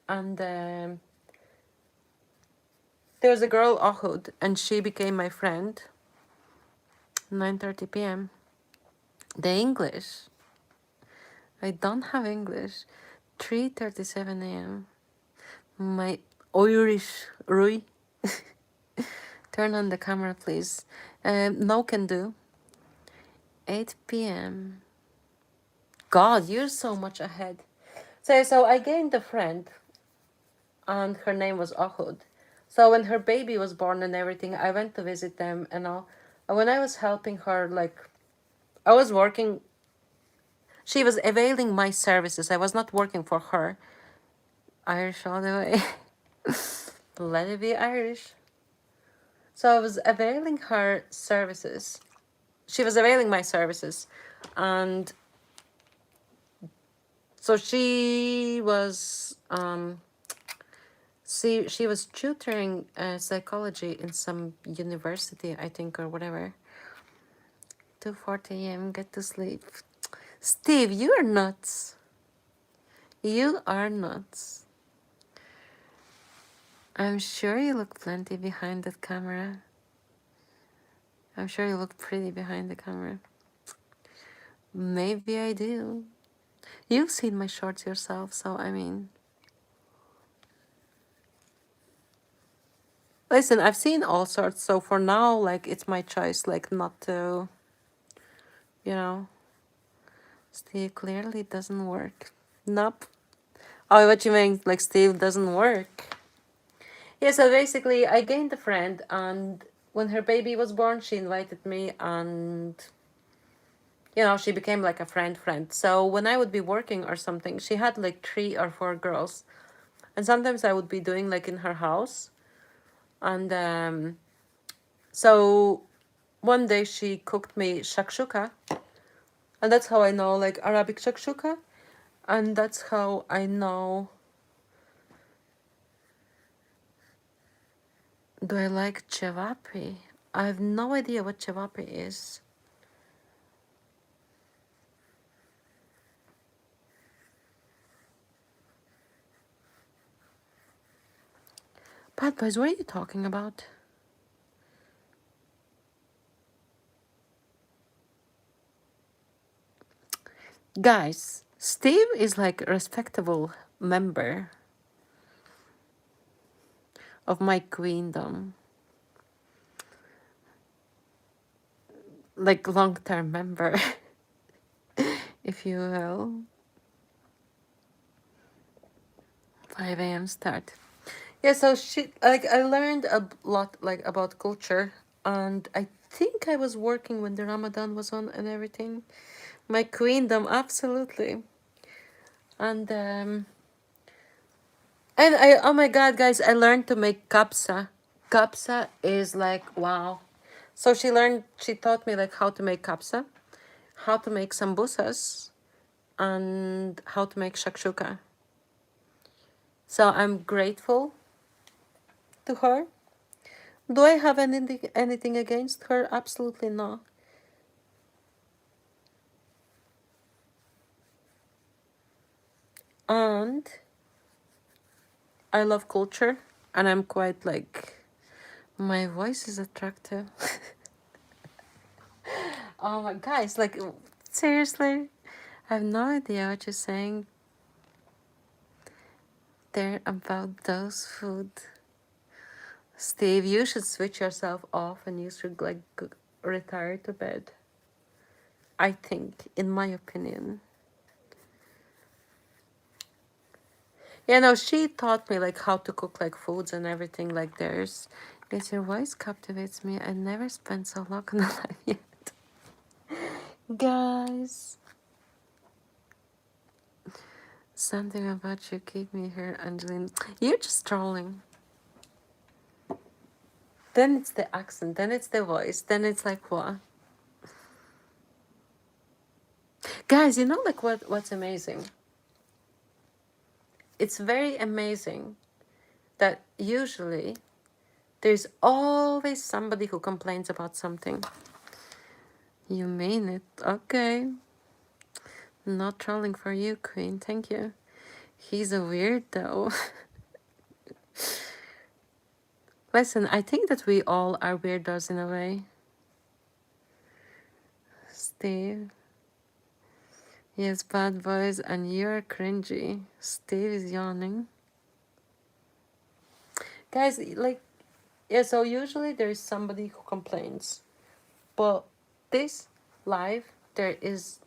and there was a girl Ohud, and she became my friend. 9:30 p.m. The English. I don't have English. 3:37 a.m. My Irish Rui. Turn on the camera, please. No can do. 8 p.m. God, you're so much ahead. So I gained a friend, and her name was Ohud. So when her baby was born and everything, I went to visit them and all. And when I was helping her, like, I was working. She was availing my services. I was not working for her. Irish all the way. Let it be Irish. So I was availing her services. She was availing my services. And so she was she was tutoring psychology in some university, I think, or whatever. 2:40 a.m. Get to sleep. Steve, you are nuts. You are nuts. I'm sure you look plenty behind that camera. I'm sure you look pretty behind the camera. Maybe I do. You've seen my shorts yourself, so I mean... Listen, I've seen all sorts, so for now, like, it's my choice, like, not to, you know. Steve clearly doesn't work. Nope. Oh, what you mean, like, Steve doesn't work? Yeah, so basically, I gained a friend, and when her baby was born, she invited me, and, you know, she became, like, a friend. So when I would be working or something, she had, like, 3 or 4 girls, and sometimes I would be doing, like, in her house, and, so one day she cooked me shakshuka, and that's how I know, like, Arabic shakshuka, and that's how I know... Do I like cevapi? I have no idea what cevapi is. Bad boys, what are you talking about? Guys, Steve is like a respectable member of my queendom. Like long-term member, if you will. 5 a.m. start. Yeah, so she like I learned a lot like about culture, and I think I was working when the Ramadan was on and everything. My queendom, absolutely. And I, oh my god, guys, I learned to make kapsa. Kapsa is like wow. So she taught me like how to make kapsa, how to make sambusas, and how to make shakshuka. So I'm grateful to her. Do I have anything against her? Absolutely not. And I love culture, and I'm quite like my voice is attractive. Oh my guys, like seriously, I have no idea what you're saying there about those food. Steve, you should switch yourself off and you should like retire to bed. I think, in my opinion. Yeah, no, she taught me like how to cook like foods and everything like theirs. Yes, your voice captivates me. I never spent so long on a live yet. Guys. Something about you keep me here, Angeline. You're just trolling. Then it's the accent, then it's the voice, then it's like what? Guys, you know like what's amazing? It's very amazing that usually there's always somebody who complains about something. You mean it. Okay. Not trolling for you, Queen. Thank you. He's a weirdo. Listen, I think that we all are weirdos in a way. Steve. Yes, bad boys, and you're cringy. Steve is yawning. Guys, like, yeah, so usually there is somebody who complains. But this live, there is...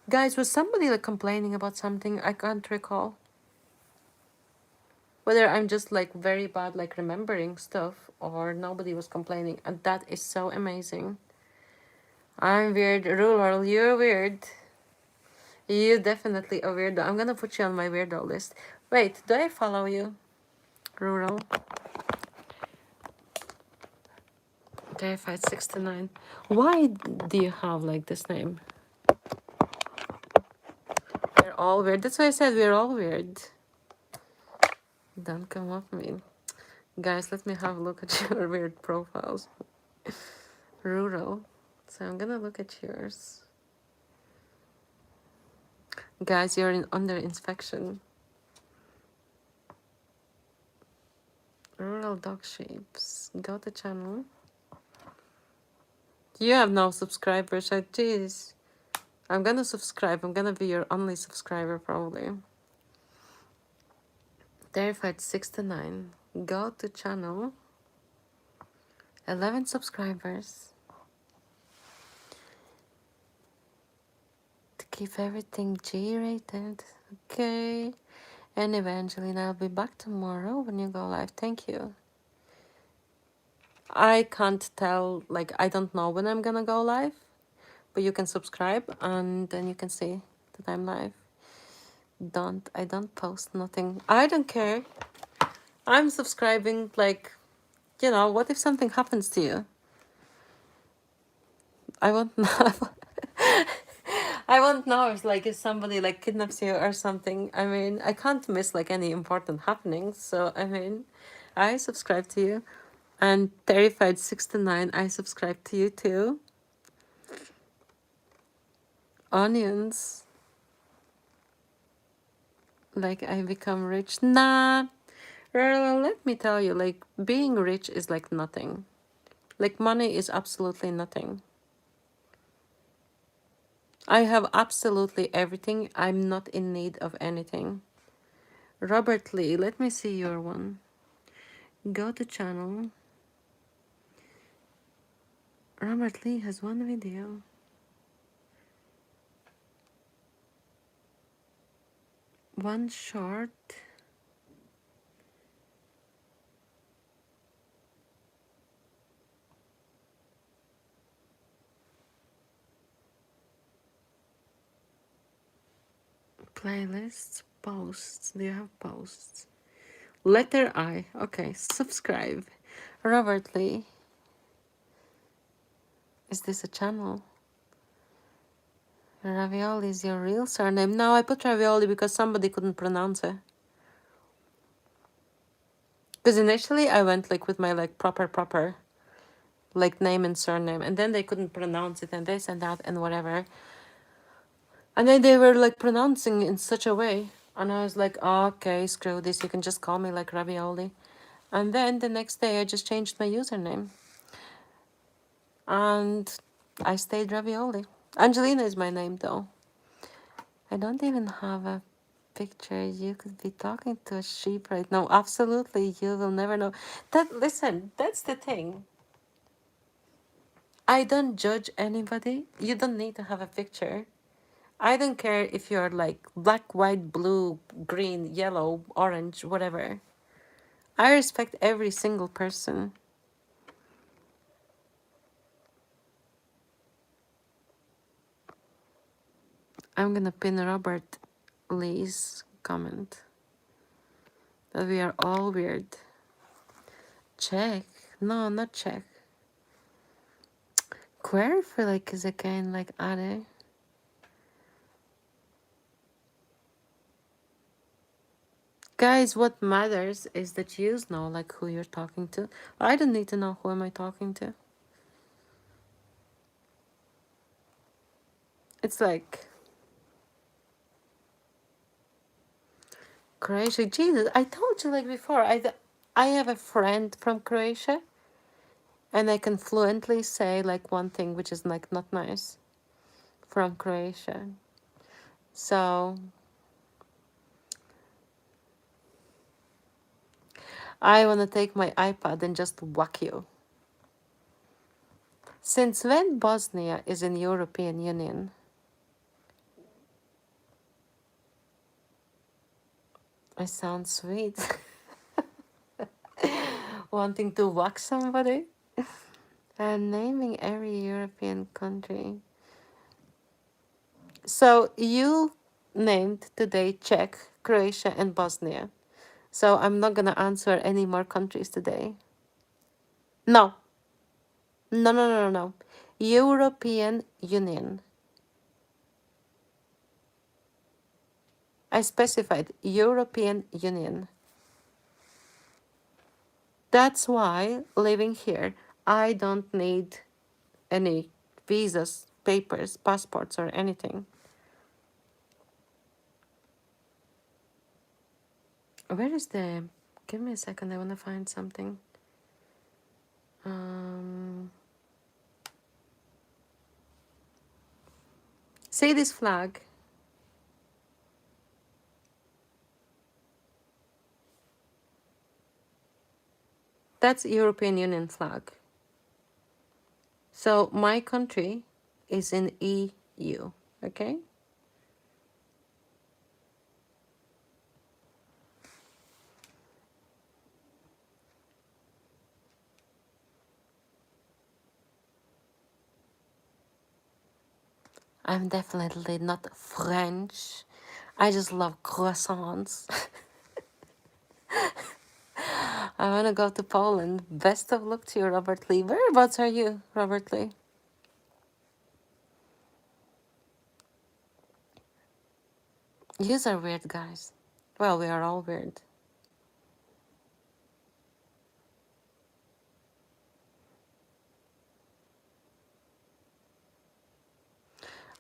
Guys, was somebody like complaining about something? I can't recall. Whether I'm just like very bad like remembering stuff or nobody was complaining. And that is so amazing. I'm weird. Rural, you're weird. You definitely a weirdo. I'm gonna put you on my weirdo list. Wait, do I follow you? Rural. Verified 69. Why do you have like this name? We're all weird. That's why I said we're all weird. Don't come off me. Guys, let me have a look at your weird profiles. Rural. So I'm gonna look at yours. Guys, you're under inspection. Rural dog shapes. Go to channel. You have no subscribers. Oh, jeez. I'm gonna subscribe. I'm gonna be your only subscriber probably. Verified 69. Go to channel. 11 subscribers. To keep everything G-rated. Okay. And Evangeline, I'll be back tomorrow when you go live. Thank you. I can't tell, like, I don't know when I'm gonna go live. But you can subscribe and then you can see that I'm live. I don't post nothing. I don't care. I'm subscribing, like, you know, what if something happens to you? I won't know. I won't know if like if somebody like kidnaps you or something. I mean, I can't miss like any important happenings. So I mean, I subscribe to you. And Terrified 69, I subscribe to you too. Onions. Like I become rich. Nah. Well, let me tell you, like, being rich is like nothing. Like, money is absolutely nothing. I have absolutely everything. I'm not in need of anything. Robert Lee, let me see your one. Go to channel. Robert Lee has one video. One short. Playlists. Posts. Do you have posts? Letter I. Okay, subscribe. Robert Lee. Is this a channel? Ravioli is your real surname. No, I put ravioli because somebody couldn't pronounce it. Because initially I went like with my like proper like name and surname, and then they couldn't pronounce it and this and that and whatever. And then they were like pronouncing in such a way. And I was like, oh, okay, screw this. You can just call me like ravioli. And then the next day I just changed my username. And I stayed ravioli. Angelina is my name though. I don't even have a picture. You could be talking to a sheep right now. Absolutely, you will never know. Listen, that's the thing. I don't judge anybody. You don't need to have a picture. I don't care if you're like black, white, blue, green, yellow, orange, whatever. I respect every single person. I'm gonna pin Robert Lee's comment that we are all weird. Czech? No, not Czech. Queer for like is again like Ade. Guys, what matters is that you know like who you're talking to. I don't need to know who am I talking to. It's like Croatia. Jesus, I told you like before. I have a friend from Croatia, and I can fluently say like one thing which is like not nice from Croatia. So I want to take my iPad and just whack you. Since when Bosnia is in European Union? I sound sweet. Wanting to whack somebody? And naming every European country. So you named today Czech, Croatia, and Bosnia. So I'm not gonna answer any more countries today. No. No, no, no, no, no. European Union. I specified European Union. That's why living here, I don't need any visas, papers, passports, or anything. Where is the... Give me a second, I want to find something. See this flag? That's European Union flag. So my country is in EU, okay? I'm definitely not French. I just love croissants. I want to go to Poland. Best of luck to you, Robert Lee. Whereabouts are you, Robert Lee? Yous are weird, guys. Well, we are all weird.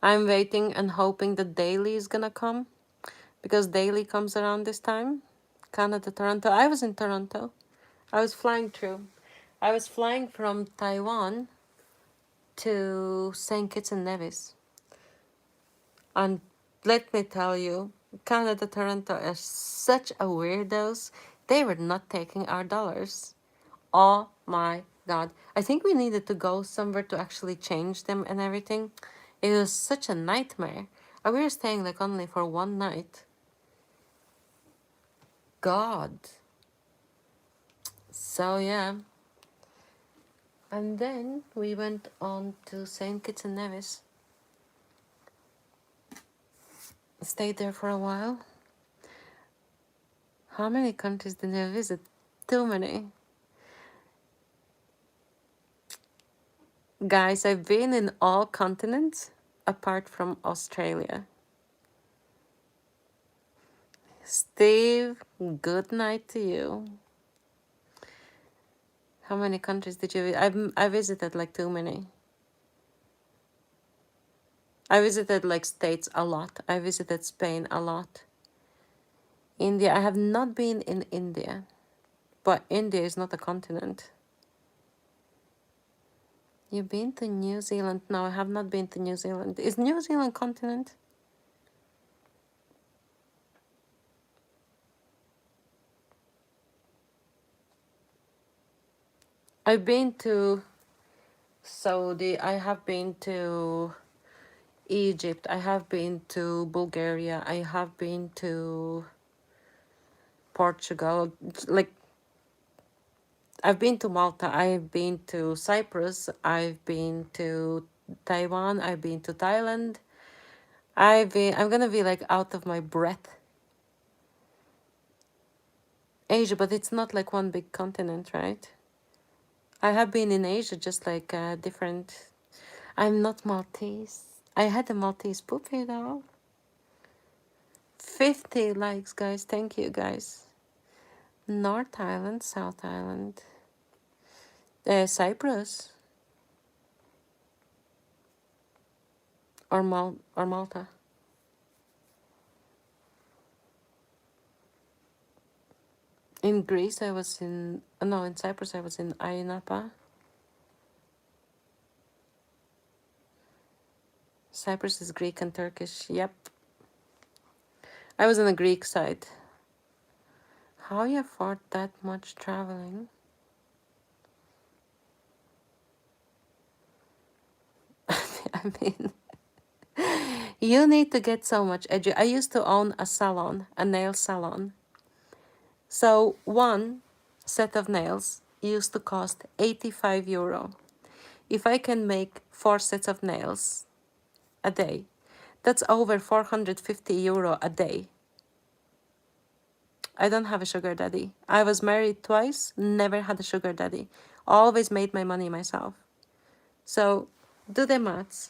I'm waiting and hoping that Daily is gonna come. Because Daily comes around this time. Canada, Toronto. I was in Toronto. I was flying through. I was flying from Taiwan to St. Kitts and Nevis. And let me tell you, Canada, Toronto are such a weirdos. They were not taking our dollars. Oh my God. I think we needed to go somewhere to actually change them and everything. It was such a nightmare. And we were staying like only for one night. God. So yeah. And then we went on to St. Kitts and Nevis. Stayed there for a while. How many countries did I visit? Too many. Guys, I've been in all continents apart from Australia. Steve, good night to you. How many countries did you I visited like too many. I visited like states a lot. I visited Spain a lot. India, I have not been in India. But India is not a continent. You've been to New Zealand? No, I have not been to New Zealand. Is New Zealand continent? I've been to Saudi. I have been to Egypt. I have been to Bulgaria. I have been to Portugal. Like, I've been to Malta. I've been to Cyprus. I've been to Taiwan. I've been to Thailand. I'm gonna be like out of my breath. Asia, but it's not like one big continent, right? I have been in Asia, just like different. I'm not Maltese. I had a Maltese puppy though. 50 likes, guys. Thank you, guys. North Island, South Island, Cyprus, or Malta. In Greece, I was in no. In Cyprus, I was in Ayia. Cyprus is Greek and Turkish. Yep. I was on the Greek side. How you afford that much traveling? I mean, you need to get so much edu. I used to own a salon, a nail salon. So one set of nails used to cost 85 euro. If I can make 4 sets of nails a day, that's over 450 euro a day. I don't have a sugar daddy. I was married twice, never had a sugar daddy. Always made my money myself. So do the maths.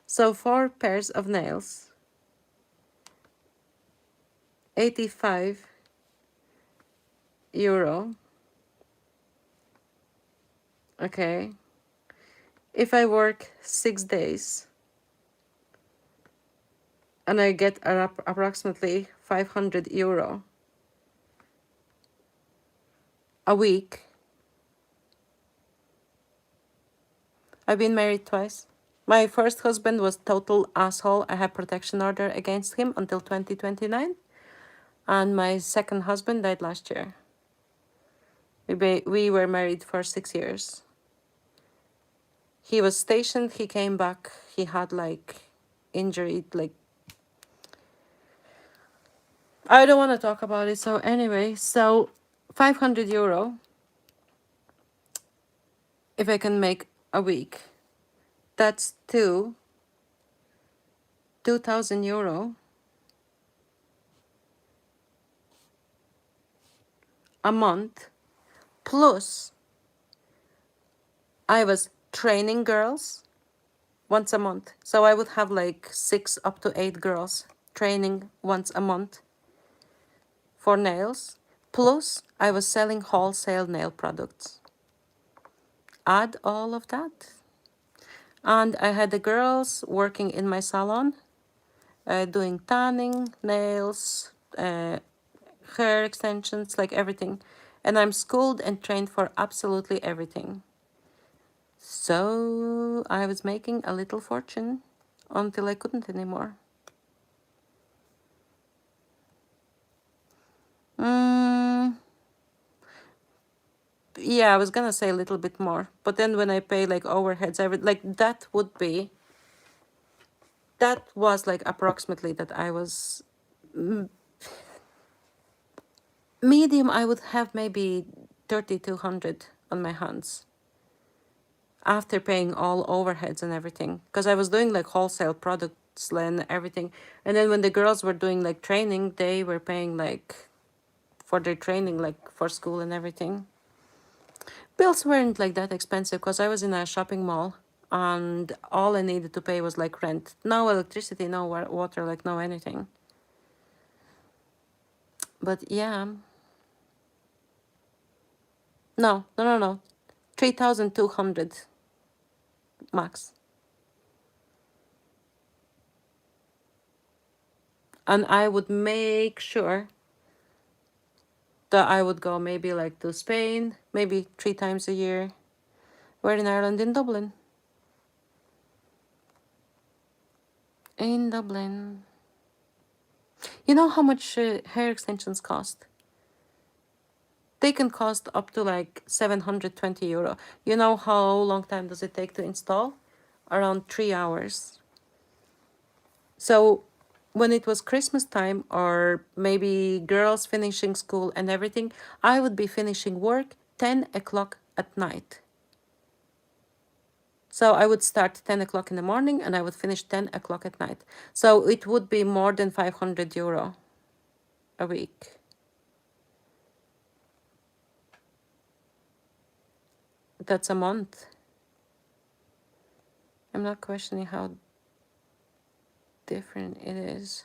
So 4 pairs of nails, 85 euro. Okay. If I work 6 days and I get approximately 500 euro a week. I've been married twice. My first husband was total asshole. I have protection order against him until 2029. And my second husband died last year. We were married for 6 years. He was stationed, he came back, he had like injury, like I don't want to talk about it. So anyway, so 500 euro if I can make a week. That's 2,000 euro a month. Plus, I was training girls once a month. So I would have like 6 up to 8 girls training once a month for nails. Plus, I was selling wholesale nail products. Add all of that. And I had the girls working in my salon, doing tanning, nails, hair extensions, like everything. And I'm schooled and trained for absolutely everything. So I was making a little fortune until I couldn't anymore. Mm, yeah, I was gonna say a little bit more, but then when I pay like overheads, like that was like approximately that I was medium. I would have maybe 3,200 on my hands after paying all overheads and everything, because I was doing like wholesale products and everything. And then when the girls were doing like training, they were paying like for their training, like for school and everything. Bills weren't like that expensive because I was in a shopping mall and all I needed to pay was like rent. No electricity, no water, like no anything. But yeah, no. 3,200 max. And I would make sure that I would go maybe like to Spain, maybe 3 times a year. We're in Ireland, in Dublin. In Dublin. You know how much hair extensions cost? They can cost up to like 720 euro. You know how long time does it take to install? Around 3 hours. So when it was Christmas time or maybe girls finishing school and everything, I would be finishing work 10 o'clock at night. So I would start 10 o'clock in the morning and I would finish 10 o'clock at night. So it would be more than 500 euro a week. That's a month. I'm not questioning how different it is.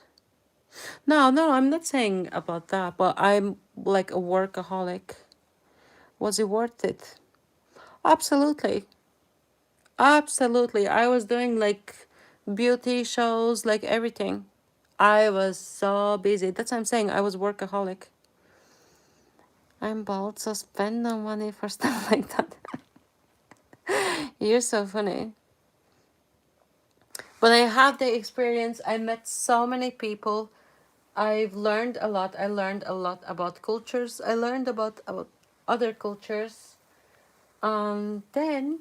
No, I'm not saying about that, but I'm like a workaholic. Was it worth it? Absolutely. Absolutely. I was doing like beauty shows, like everything. I was so busy. That's what I'm saying. I was workaholic. I'm bald, so spend no money for stuff like that. You're so funny. But I have the experience. I met so many people. I've learned a lot. I learned a lot about cultures. I learned about other cultures. Then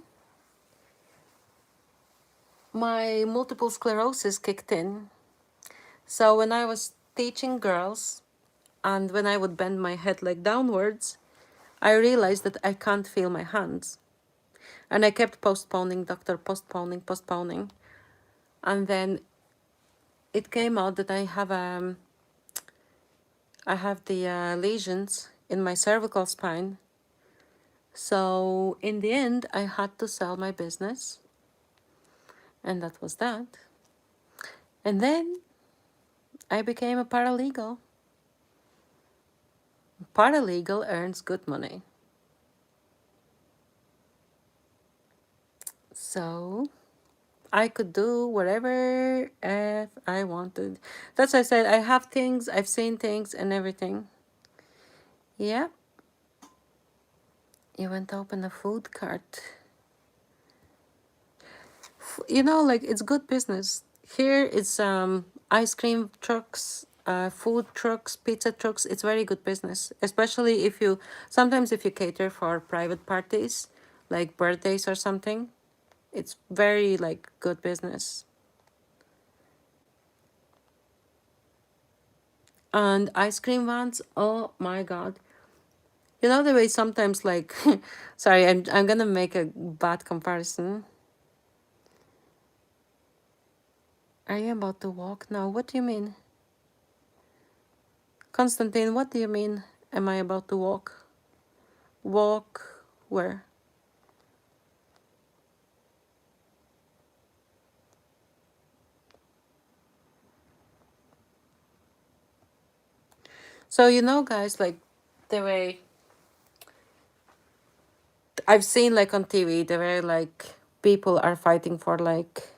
my multiple sclerosis kicked in. So when I was teaching girls and when I would bend my head like downwards, I realized that I can't feel my hands. And I kept postponing, doctor, postponing. And then it came out that I have the lesions in my cervical spine. So in the end, I had to sell my business. And that was that. And then I became a paralegal. Paralegal earns good money. So I could do whatever if I wanted. That's why I said I have things, I've seen things and everything. Yeah. You went to open a food cart. You know, like it's good business. Here it's ice cream trucks, food trucks, pizza trucks. It's very good business, especially if you sometimes if you cater for private parties, like birthdays or something. It's very like good business. And ice cream vans, oh my god. You know the way sometimes like sorry, I'm gonna make a bad comparison. Are you about to walk now? What do you mean? Constantine, what do you mean? Am I about to walk? Walk where? So you know guys, like the way I've seen like on TV, the way like people are fighting for like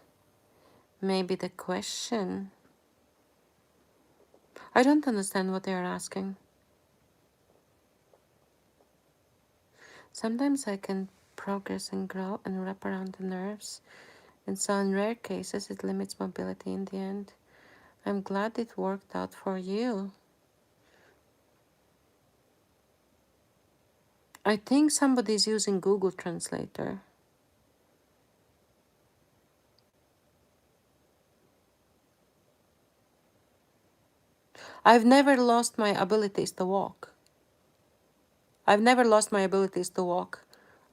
maybe the question. I don't understand what they are asking. Sometimes I can progress and grow and wrap around the nerves. And so in rare cases, it limits mobility in the end. I'm glad it worked out for you. I think somebody's using Google Translator. I've never lost my abilities to walk. I've never lost my abilities to walk.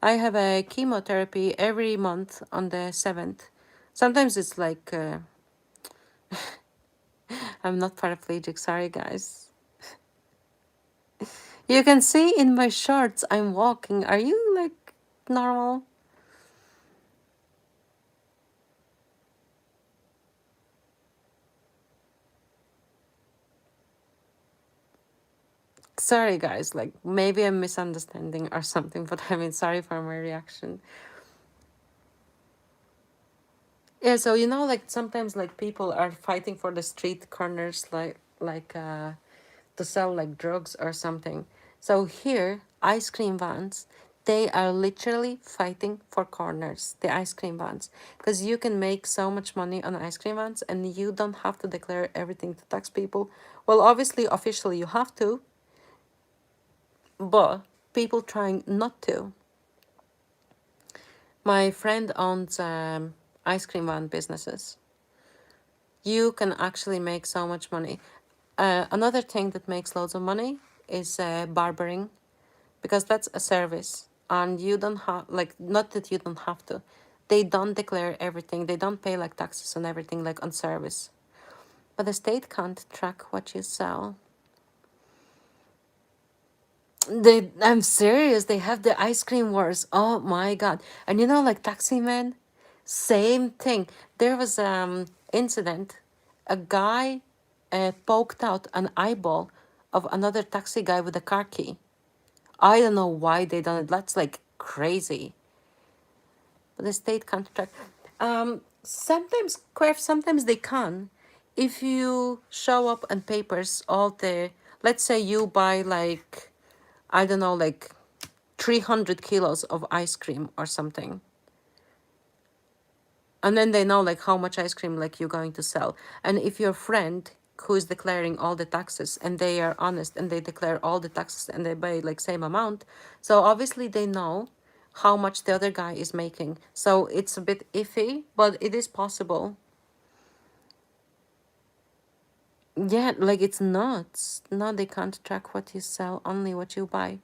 I have a chemotherapy every month on the 7th. Sometimes it's like, I'm not paraplegic, sorry guys. You can see in my shorts I'm walking. Are you like normal? Sorry guys, like maybe I'm misunderstanding or something, but I mean sorry for my reaction. Yeah, so you know, like sometimes like people are fighting for the street corners, like to sell like drugs or something. So here, ice cream vans, they are literally fighting for corners, the ice cream vans, because you can make so much money on ice cream vans and you don't have to declare everything to tax people. Well, obviously, officially you have to, but people trying not to. My friend owns ice cream van businesses. You can actually make so much money. Another thing that makes loads of money is barbering, because that's a service and you don't have, like, not that you don't have to, they don't declare everything, they don't pay like taxes on everything like on service, but the state can't track what you sell. I'm serious, they have the ice cream wars, oh my god. And you know, like taxi man, same thing. There was incident, a guy poked out an eyeball of another taxi guy with a car key. I don't know why they done it. That's like crazy. But the state can't track. Sometimes, sometimes they can. If you show up on papers all the, let's say you buy like, I don't know, like 300 kilos of ice cream or something. And then they know like how much ice cream like you're going to sell. And if your friend who is declaring all the taxes and they are honest and they declare all the taxes and they pay like same amount, so obviously they know how much the other guy is making. So it's a bit iffy, but it is possible. Yeah, like it's nuts. No, they can't track what you sell, only what you buy.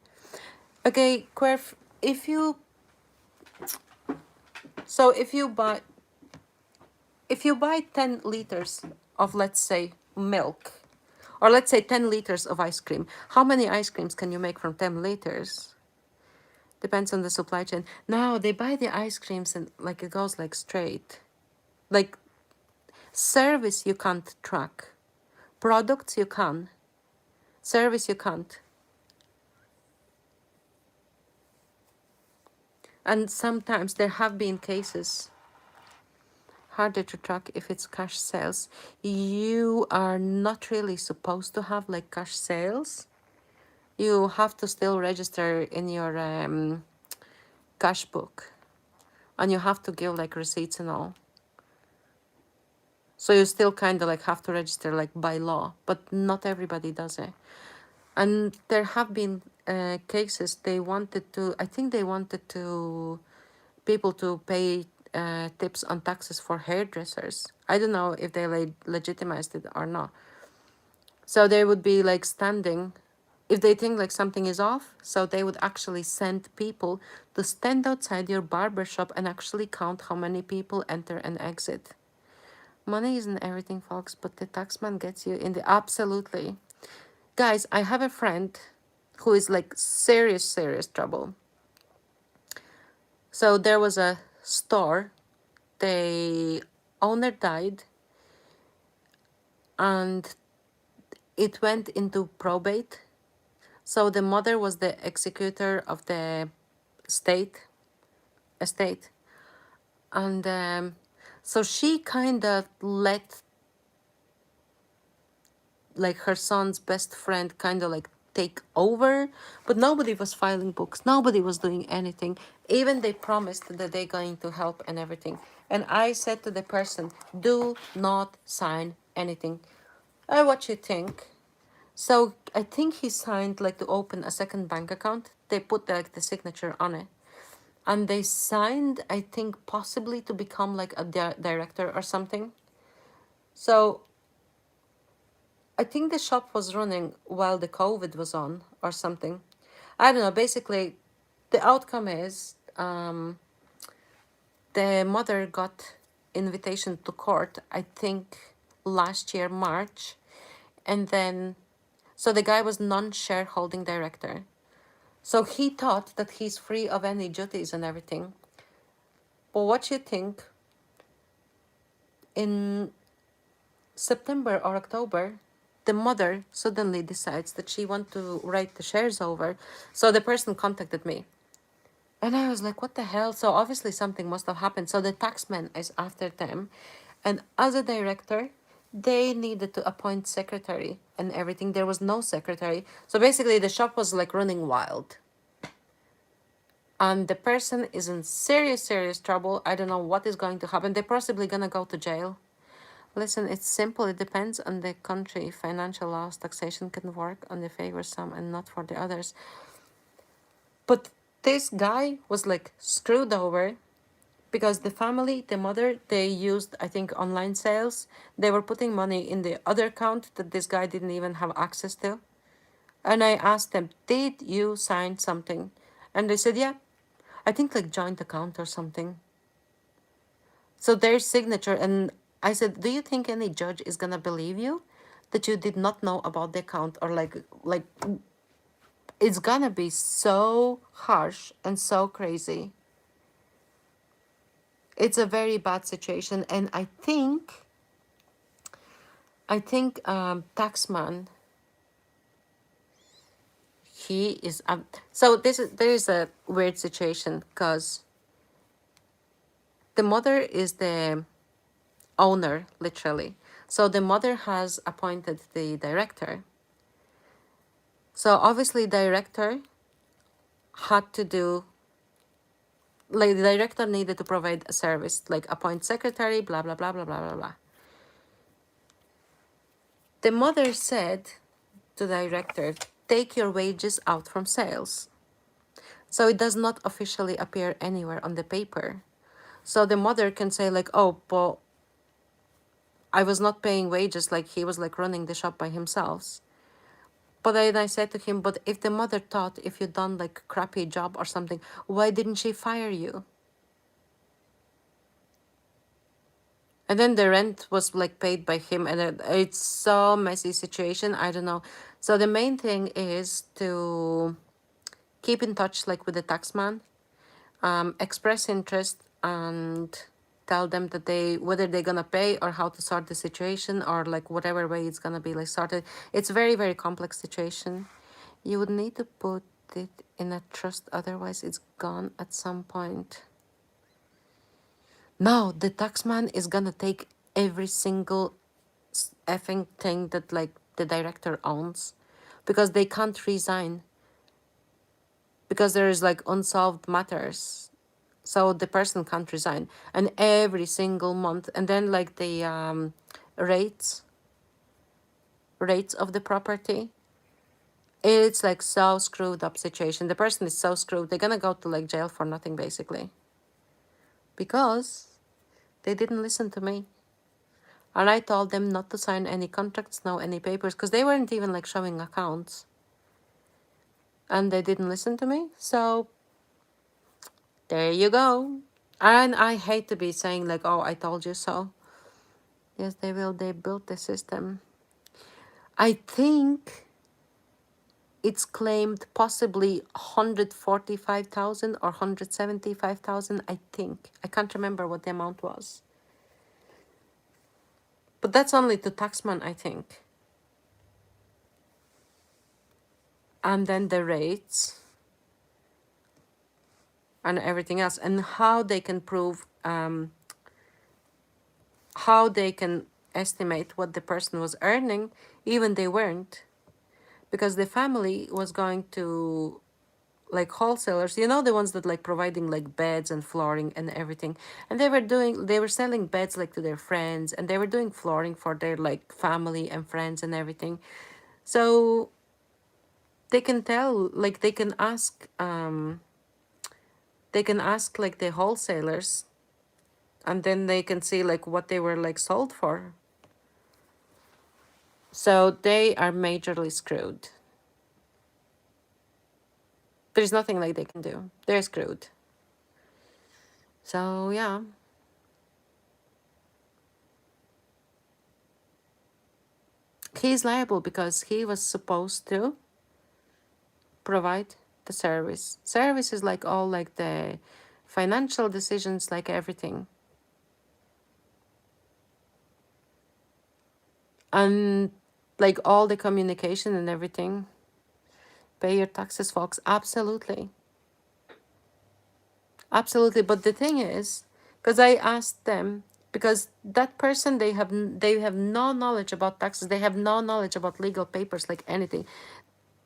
Okay, Querf, if you, so if you buy 10 liters of, let's say, milk, or let's say 10 liters of ice cream, how many ice creams can you make from 10 liters? Depends on the supply chain. No, they buy the ice creams and like it goes like straight. Like service you can't track. Products you can. Service you can't. And sometimes there have been cases harder to track if it's cash sales. You are not really supposed to have like cash sales. You have to still register in your cash book, and you have to give like receipts and all. So you still kind of like have to register like by law, but not everybody does it. And there have been cases they wanted to, I think they wanted to people to pay tips on taxes for hairdressers. I don't know if they legitimized it or not. So they would be like standing, if they think like something is off, so they would actually send people to stand outside your barber shop and actually count how many people enter and exit. Money isn't everything, folks, but the taxman gets you in the, absolutely. Guys, I have a friend who is like serious trouble. So there was a store, the owner died, and it went into probate. So the mother was the executor of the estate. And so she kind of let like her son's best friend kind of like take over, but nobody was filing books, nobody was doing anything. Even they promised that they're going to help and everything. And I said to the person, do not sign anything. What you think? So I think he signed like to open a second bank account. They put like the signature on it. And they signed, I think, possibly to become like a director or something. So I think the shop was running while the COVID was on or something. I don't know. Basically, the outcome is the mother got invitation to court, I think, last year, March. And then, so the guy was non-shareholding director. So he thought that he's free of any duties and everything. But what you think, in September or October, the mother suddenly decides that she wants to write the shares over. So the person contacted me. And I was like, what the hell? So obviously something must have happened. So the taxman is after them. And as a director, they needed to appoint secretary and everything. There was no secretary. So basically the shop was like running wild. And the person is in serious, serious trouble. I don't know what is going to happen. They're possibly going to go to jail. Listen, it's simple. It depends on the country. Financial laws, taxation can work on the favor some and not for the others. But this guy was like screwed over because the family, the mother, they used, I think, online sales. They were putting money in the other account that this guy didn't even have access to. And I asked them, did you sign something? And they said, yeah, I think like joint account or something. So their signature, and I said, do you think any judge is gonna believe you that you did not know about the account, or like it's gonna be so harsh and so crazy. It's a very bad situation, and I think taxman, he is so there is a weird situation because the mother is the owner, literally. So the mother has appointed the director. So obviously director had to do, like the director needed to provide a service, like appoint secretary, blah, blah, blah, blah, blah, blah, blah. The mother said to the director, take your wages out from sales. So it does not officially appear anywhere on the paper. So the mother can say like, oh, but I was not paying wages, like he was like running the shop by himself. But then I said to him, but if the mother thought if you done like crappy job or something, why didn't she fire you? And then the rent was like paid by him, and it's so messy situation. I don't know. So the main thing is to keep in touch like with the taxman, express interest and tell them that whether they're gonna pay or how to sort the situation, or like whatever way it's gonna be like sorted. It's a very, very complex situation. You would need to put it in a trust, otherwise it's gone at some point. No, the taxman is gonna take every single effing thing that like the director owns, because they can't resign because there is like unsolved matters. So the person can't resign, and every single month, and then like the rates of the property, it's like so screwed up situation. The person is so screwed, they're gonna go to like jail for nothing basically, because they didn't listen to me. And I told them not to sign any contracts, no any papers, because they weren't even like showing accounts. And they didn't listen to me. So there you go. And I hate to be saying like, oh, I told you so. Yes, they will. They built the system. I think it's claimed possibly 145,000 or 175,000, I think. I can't remember what the amount was. But that's only to taxman, I think. And then the rates and everything else, and how they can prove, how they can estimate what the person was earning, even they weren't. because the family was going to like wholesalers, you know, the ones that like providing like beds and flooring and everything, and they were selling beds like to their friends, and they were doing flooring for their like family and friends and everything. So they can tell, like they can ask like the wholesalers, and then they can see like what they were like sold for. So they are majorly screwed. There's nothing like they can do. They're screwed. So yeah. He's liable because he was supposed to provide the service. Service is like all like the financial decisions, like everything. And like all the communication and everything. Pay your taxes, folks. Absolutely. Absolutely. But the thing is, because I asked them, because that person, they have no knowledge about taxes. They have no knowledge about legal papers, like anything.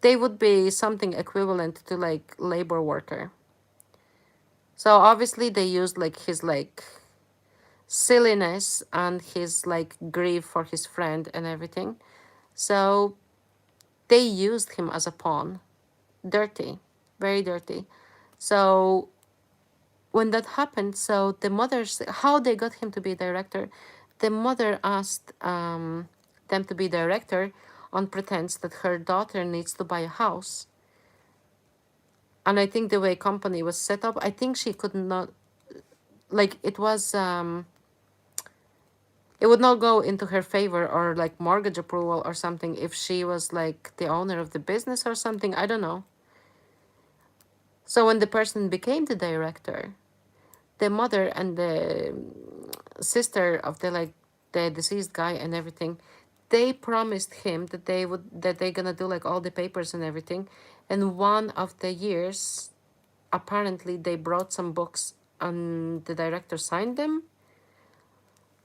They would be something equivalent to like labor worker. So obviously they used like his like silliness and his like grief for his friend and everything. So they used him as a pawn. Dirty, very dirty. So when that happened, so the mothers, how they got him to be director, the mother asked them to be director on pretense that her daughter needs to buy a house. And I think the way company was set up, I think she could not, like it would not go into her favor or like mortgage approval or something if she was like the owner of the business or something. I don't know. So when the person became the director, the mother and the sister of the like the deceased guy and everything, they promised him that they're gonna do like all the papers and everything. And one of the years, apparently they brought some books and the director signed them,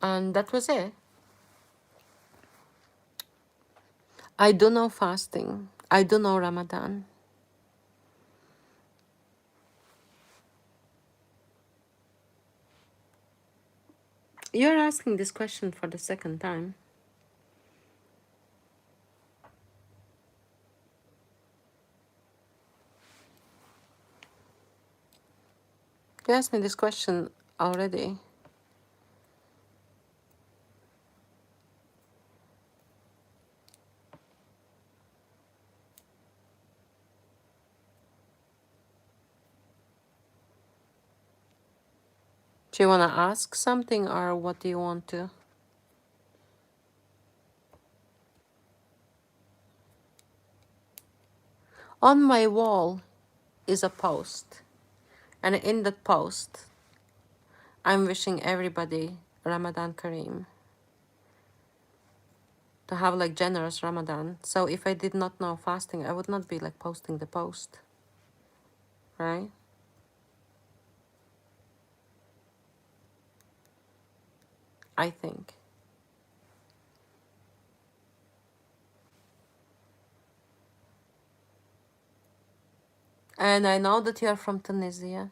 and that was it. I do know fasting. I do know Ramadan. You're asking this question for the second time. You asked me this question already. Do you want to ask something or what do you want to? On my wall is a post. And in that post, I'm wishing everybody Ramadan Kareem. To have like generous Ramadan. So if I did not know fasting, I would not be like posting the post. Right? I think. And I know that you're from Tunisia.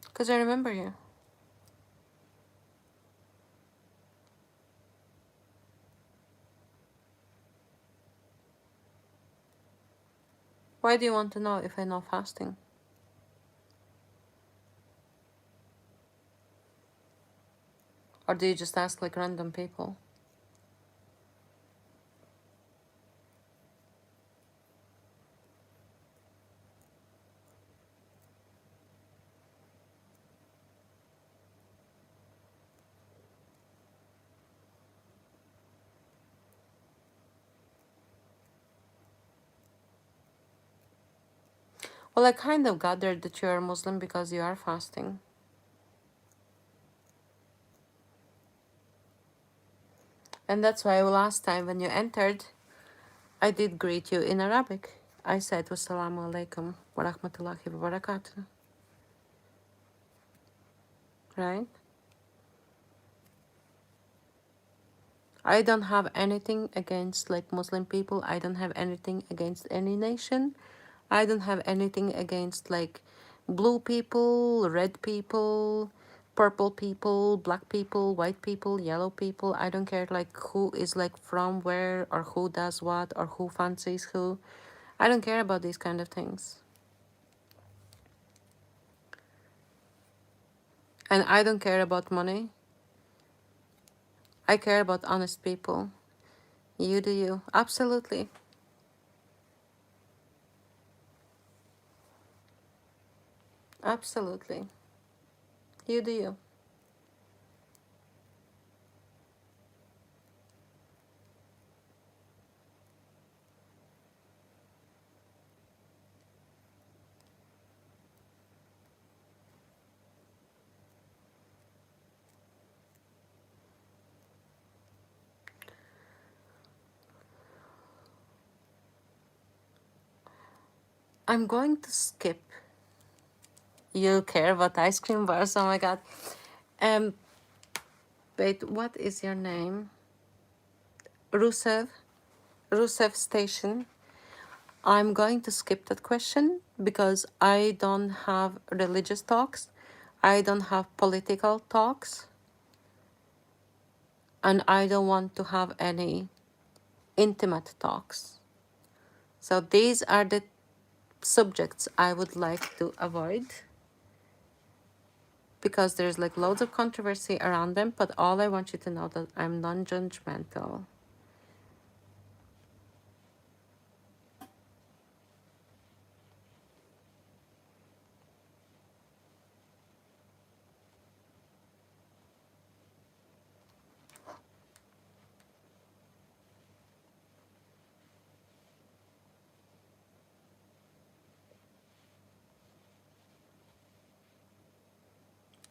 Because I remember you. Why do you want to know if I know fasting? Or do you just ask like random people? Well, I kind of gathered that you're a Muslim because you are fasting. And that's why last time when you entered, I did greet you in Arabic. I said, Wassalamu alaikum wa rahmatullahi wa barakatuh. right? I don't have anything against like Muslim people. I don't have anything against any nation. I don't have anything against like blue people, red people, purple people, black people, white people, yellow people. I don't care like who is like from where or who does what or who fancies who. I don't care about these kind of things. And I don't care about money. I care about honest people. You do you. Absolutely. Absolutely. You do you. I'm going to skip. You care about ice cream bars? Oh my god. Um, wait, what is your name? Rusev? Rusev Station. I'm going to skip that question because I don't have religious talks. I don't have political talks. And I don't want to have any intimate talks. So these are the subjects I would like to avoid because there's like loads of controversy around them, but all I want you to know that I'm non-judgmental.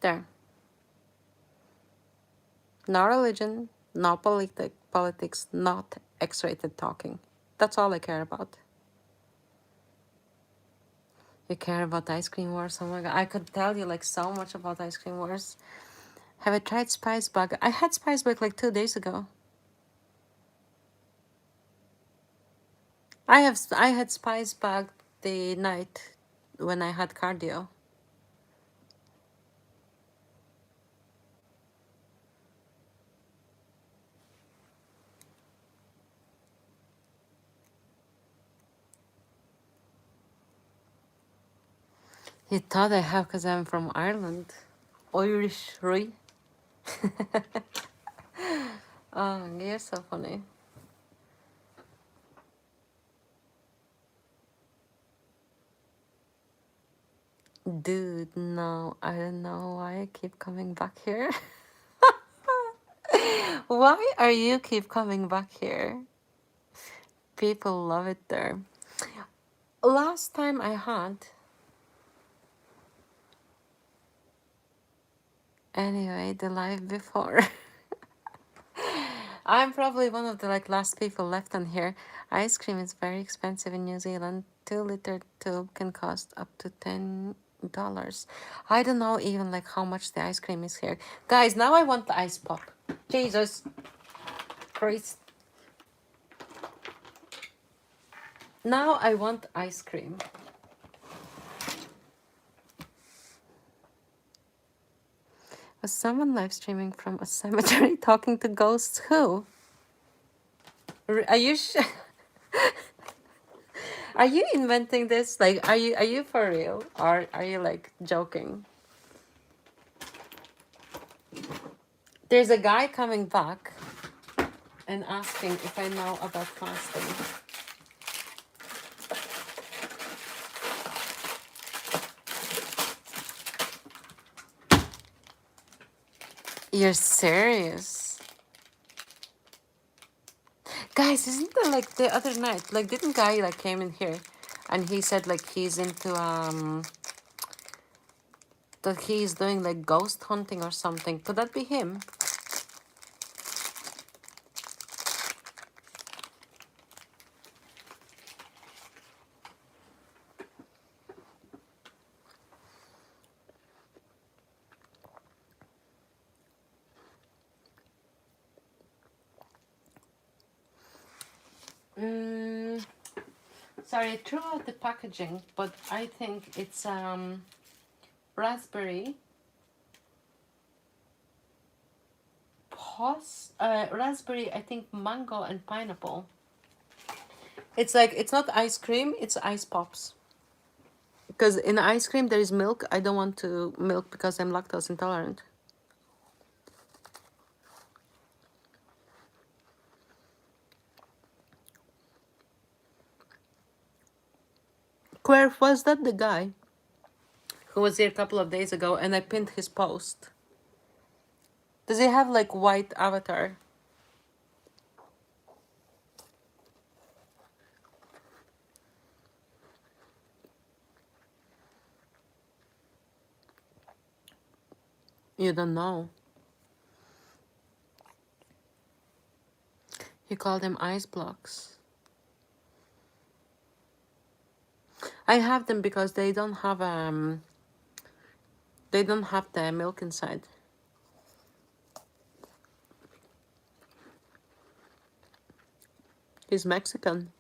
There. No religion, no politics, not X-rated talking. That's all I care about. You care about ice cream wars? Oh my god, I could tell you like so much about ice cream wars. Have I tried Spice Bug? I had Spice Bug like 2 days ago. I had Spice Bug the night when I had cardio. You thought I have because I'm from Ireland. Irish, right? Oh, you're so funny. Dude, no, I don't know why I keep coming back here. Why are you keep coming back here? People love it there. Last time I had... Anyway, the life before. I'm probably one of the like last people left on here. Ice cream is very expensive in New Zealand. 2-liter tube can cost up to $10. I don't know even like how much the ice cream is here. Guys, now I want the ice pop. Jesus Christ. Now I want ice cream. Was someone live streaming from a cemetery talking to ghosts? Who? Are you are you inventing this? Like, are you for real, or are you like joking? There's a guy coming back and asking if I know about fasting. You're serious? Guys, isn't that like the other night? Like, didn't guy like came in here and he said like he's into that he's doing like ghost hunting or something? Could that be him? Mm, sorry, I threw out the packaging, but I think it's raspberry, raspberry, I think mango and pineapple. It's like, it's not ice cream, it's ice pops. Because in ice cream there is milk. I don't want to milk because I'm lactose intolerant. Querf, was that the guy who was here a couple of days ago and I pinned his post? Does he have like white avatar? You don't know. You call them ice blocks. I have them because they don't have the milk inside. He's Mexican.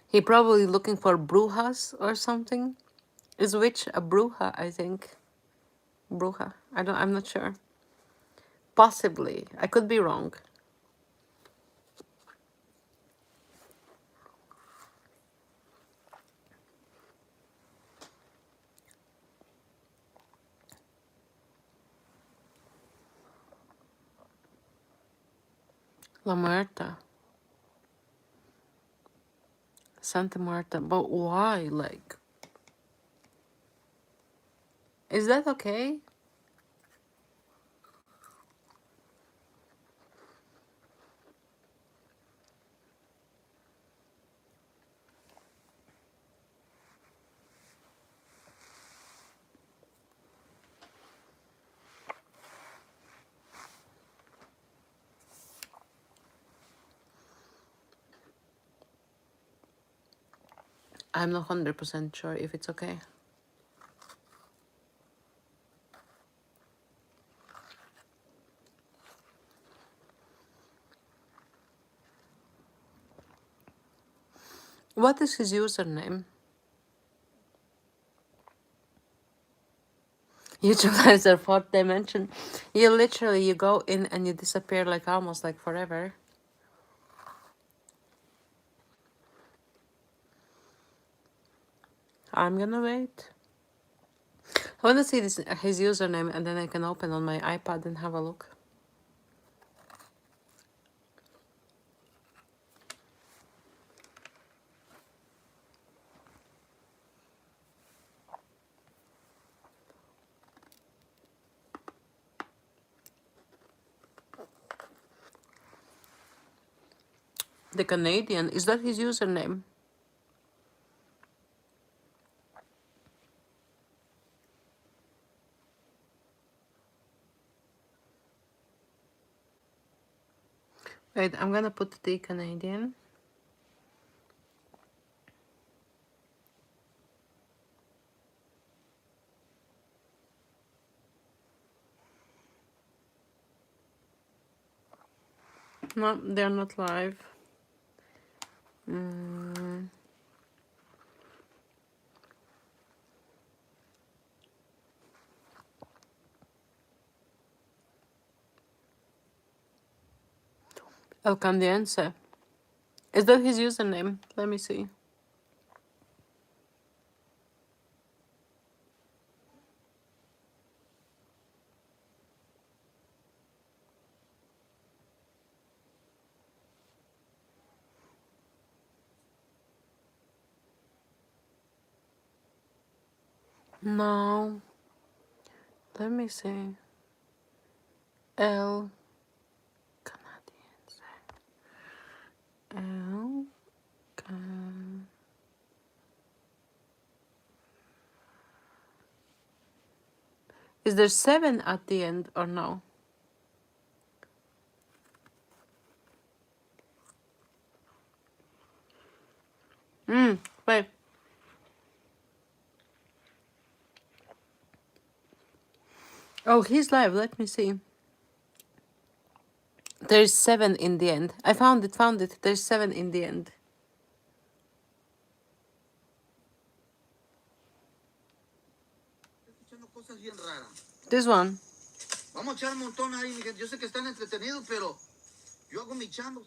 He probably looking for brujas or something. Is which a bruja, I think. Bruja. I'm not sure. Possibly. I could be wrong. La Muerta. Santa Marta. But why? Like, is that okay? I'm not 100% sure if it's okay. What is his username? YouTube lives are fourth dimension. You go in and you disappear like almost like forever. I'm gonna wait. I wanna see his username and then I can open on my iPad and have a look. The Canadian, is that his username? Wait, I'm gonna put the Canadian. No, they're not live. El Canadiense. Is that his username? Let me see. No. Let me see. El Canadiense. El Can... Is there 7 at the end or no? Wait. Oh, he's live. Let me see. There's 7 in the end. I found it. There's 7 in the end. Escuchando cosas bien raras. This one. Vamos a echar un montón ahí, mi gente. Yo sé que están entretenidos, pero yo hago mi chamba.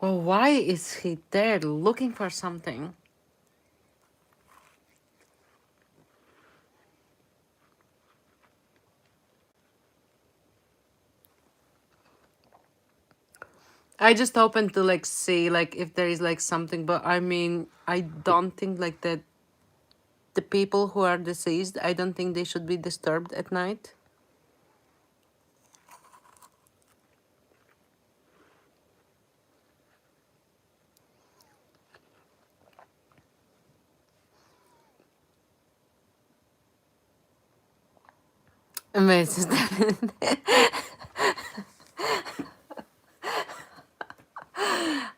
Well, why is he there looking for something? I just opened to like see like if there is like something, but I mean, I don't think like that the people who are deceased, I don't think they should be disturbed at night. Amazing.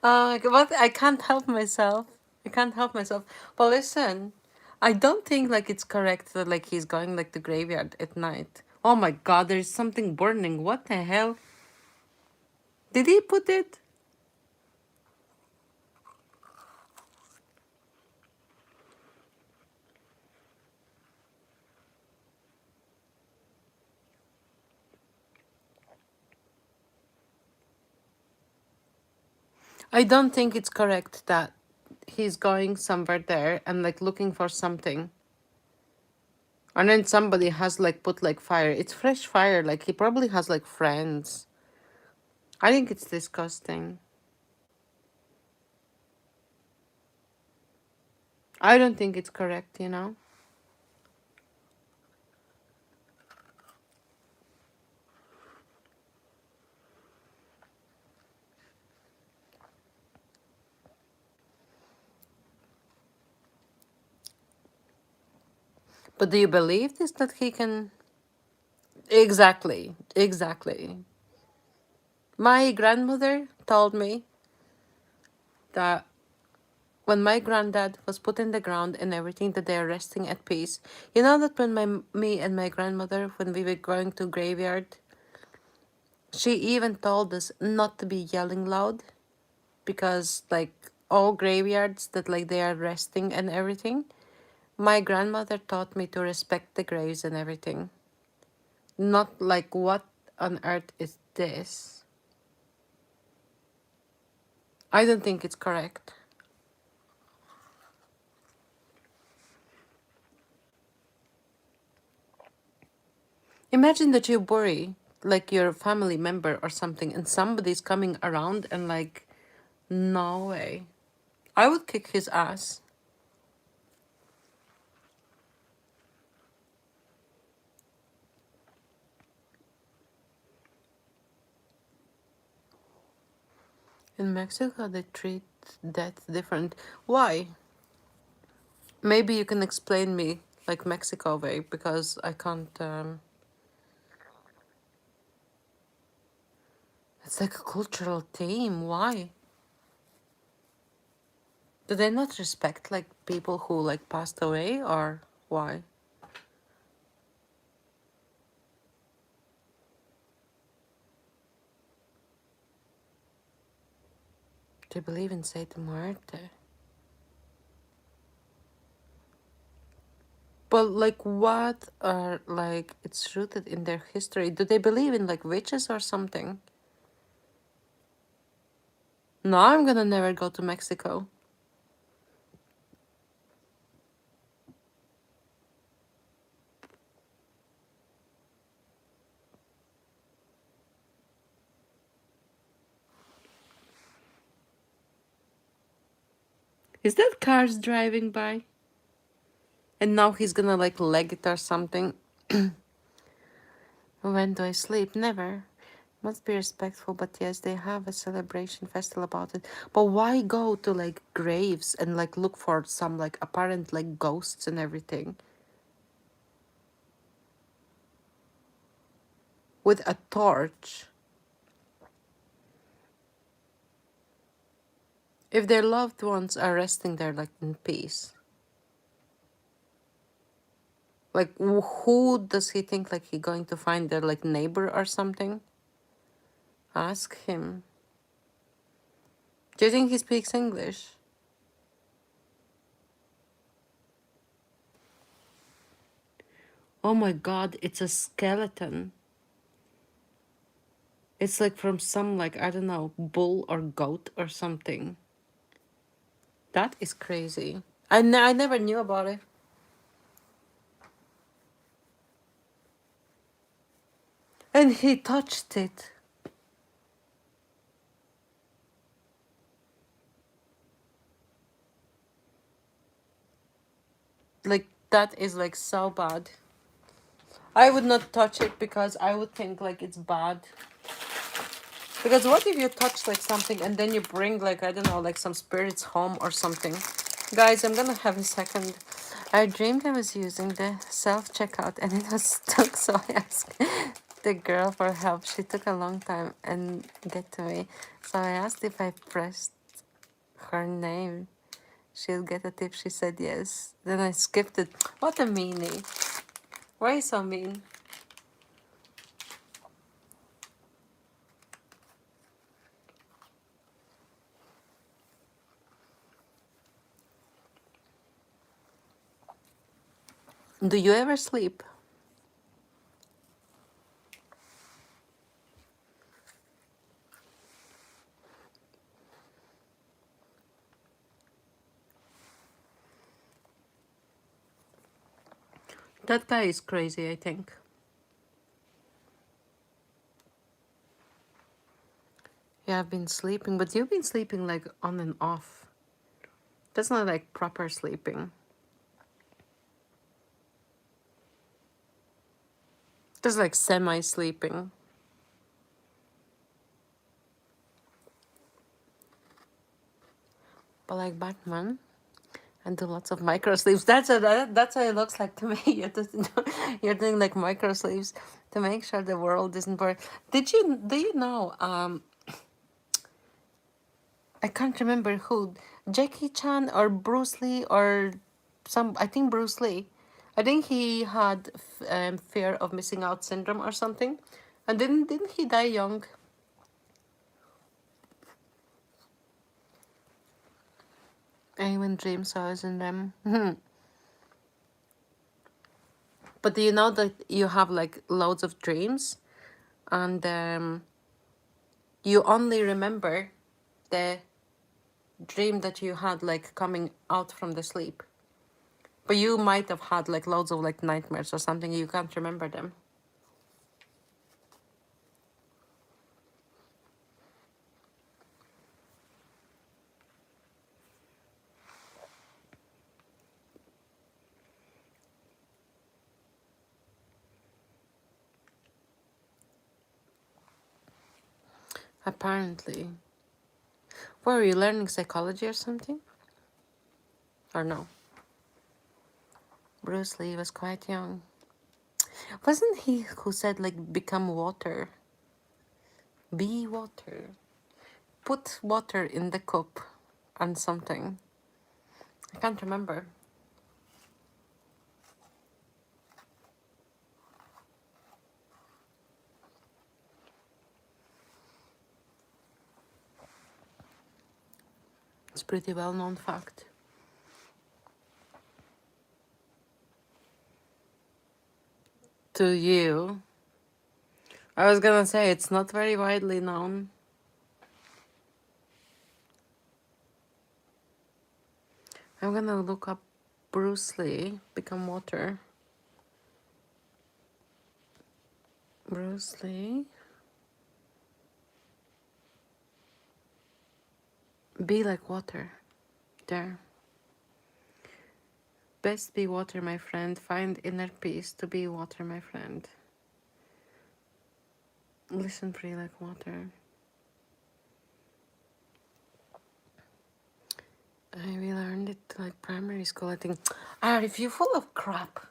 Oh my God, but I can't help myself. I can't help myself. But listen, I don't think like it's correct that like he's going like the graveyard at night. Oh my God, there's something burning. What the hell? Did he put it? I don't think it's correct that he's going somewhere there and like looking for something. And then somebody has like put like fire. It's fresh fire. Like he probably has like friends. I think it's disgusting. I don't think it's correct, you know? But do you believe this that he can? Exactly, exactly. My grandmother told me that when my granddad was put in the ground and everything, that they are resting at peace. You know that when me and my grandmother, when we were going to graveyard, she even told us not to be yelling loud because like all graveyards that like they are resting and everything. My grandmother taught me to respect the graves and everything. Not like what on earth is this? I don't think it's correct. Imagine that you bury like your family member or something and somebody's coming around and like, no way. I would kick his ass. In Mexico, they treat death different. Why? Maybe you can explain me like Mexico way because I can't. It's like a cultural theme. Why? Do they not respect like people who like passed away or why? They believe in Santa Muerte. But like what are like it's rooted in their history? Do they believe in like witches or something? No, I'm gonna never go to Mexico. Is that cars driving by? And now he's gonna like leg it or something. When do I sleep? Never. Must be respectful, but yes, they have a celebration festival about it. But why go to like graves and like look for some like apparent like ghosts and everything? With a torch. If their loved ones are resting there like in peace. Like, who does he think like he going to find their like neighbor or something? Ask him. Do you think he speaks English? Oh my god, it's a skeleton. It's like from some like, I don't know, bull or goat or something. That is crazy. I never knew about it. And he touched it. Like, that is like so bad. I would not touch it because I would think like it's bad. Because what if you touch like something and then you bring like, I don't know, like some spirits home or something? Guys, I'm gonna have a second. I dreamed I was using the self-checkout and it was stuck, so I asked the girl for help. She took a long time and get to me. So I asked if I pressed her name, she'll get a tip. She said yes. Then I skipped it. What a meanie. Why are you so mean? Do you ever sleep? That guy is crazy, I think. Yeah, I've been sleeping, but you've been sleeping like on and off. That's not like proper sleeping. That's like semi-sleeping. But like Batman, and do lots of micro sleeps. That's how it looks like to me. You're doing like micro sleeps to make sure the world isn't bored. Do you know? I can't remember who, Jackie Chan or Bruce Lee or some. I think Bruce Lee. I think he had fear of missing out syndrome or something, and didn't he die young? I even dreams I was in them. But do you know that you have like loads of dreams, and you only remember the dream that you had like coming out from the sleep, but you might have had like loads of like nightmares or something. You can't remember them. Apparently. Were you learning psychology or something? Or no? Bruce Lee was quite young. Wasn't he who said like become water? Be water. Put water in the cup and something. I can't remember. It's pretty well known fact. To you. I was gonna say it's not very widely known. I'm gonna look up Bruce Lee, become water. Bruce Lee. Be like water. There. Best be water, my friend. Find inner peace to be water, my friend. Listen, pray like water. We learned it like primary school, I think. If you full of crap.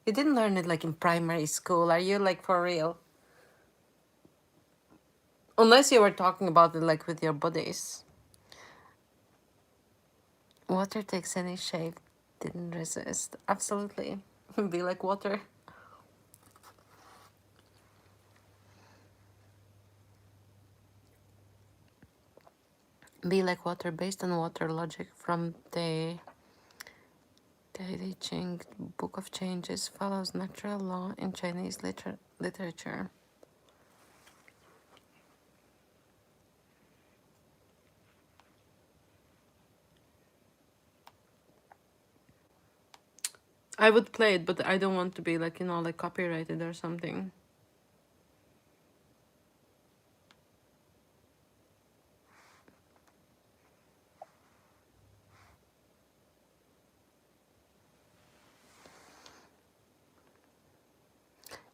You didn't learn it like in primary school. Are you like for real? Unless you were talking about it like with your buddies. Water takes any shape. Didn't resist. Absolutely. Be like water. Be like water based on water logic from the Ching Book of Changes follows natural law in Chinese literature. I would play it, but I don't want to be like, you know, like copyrighted or something.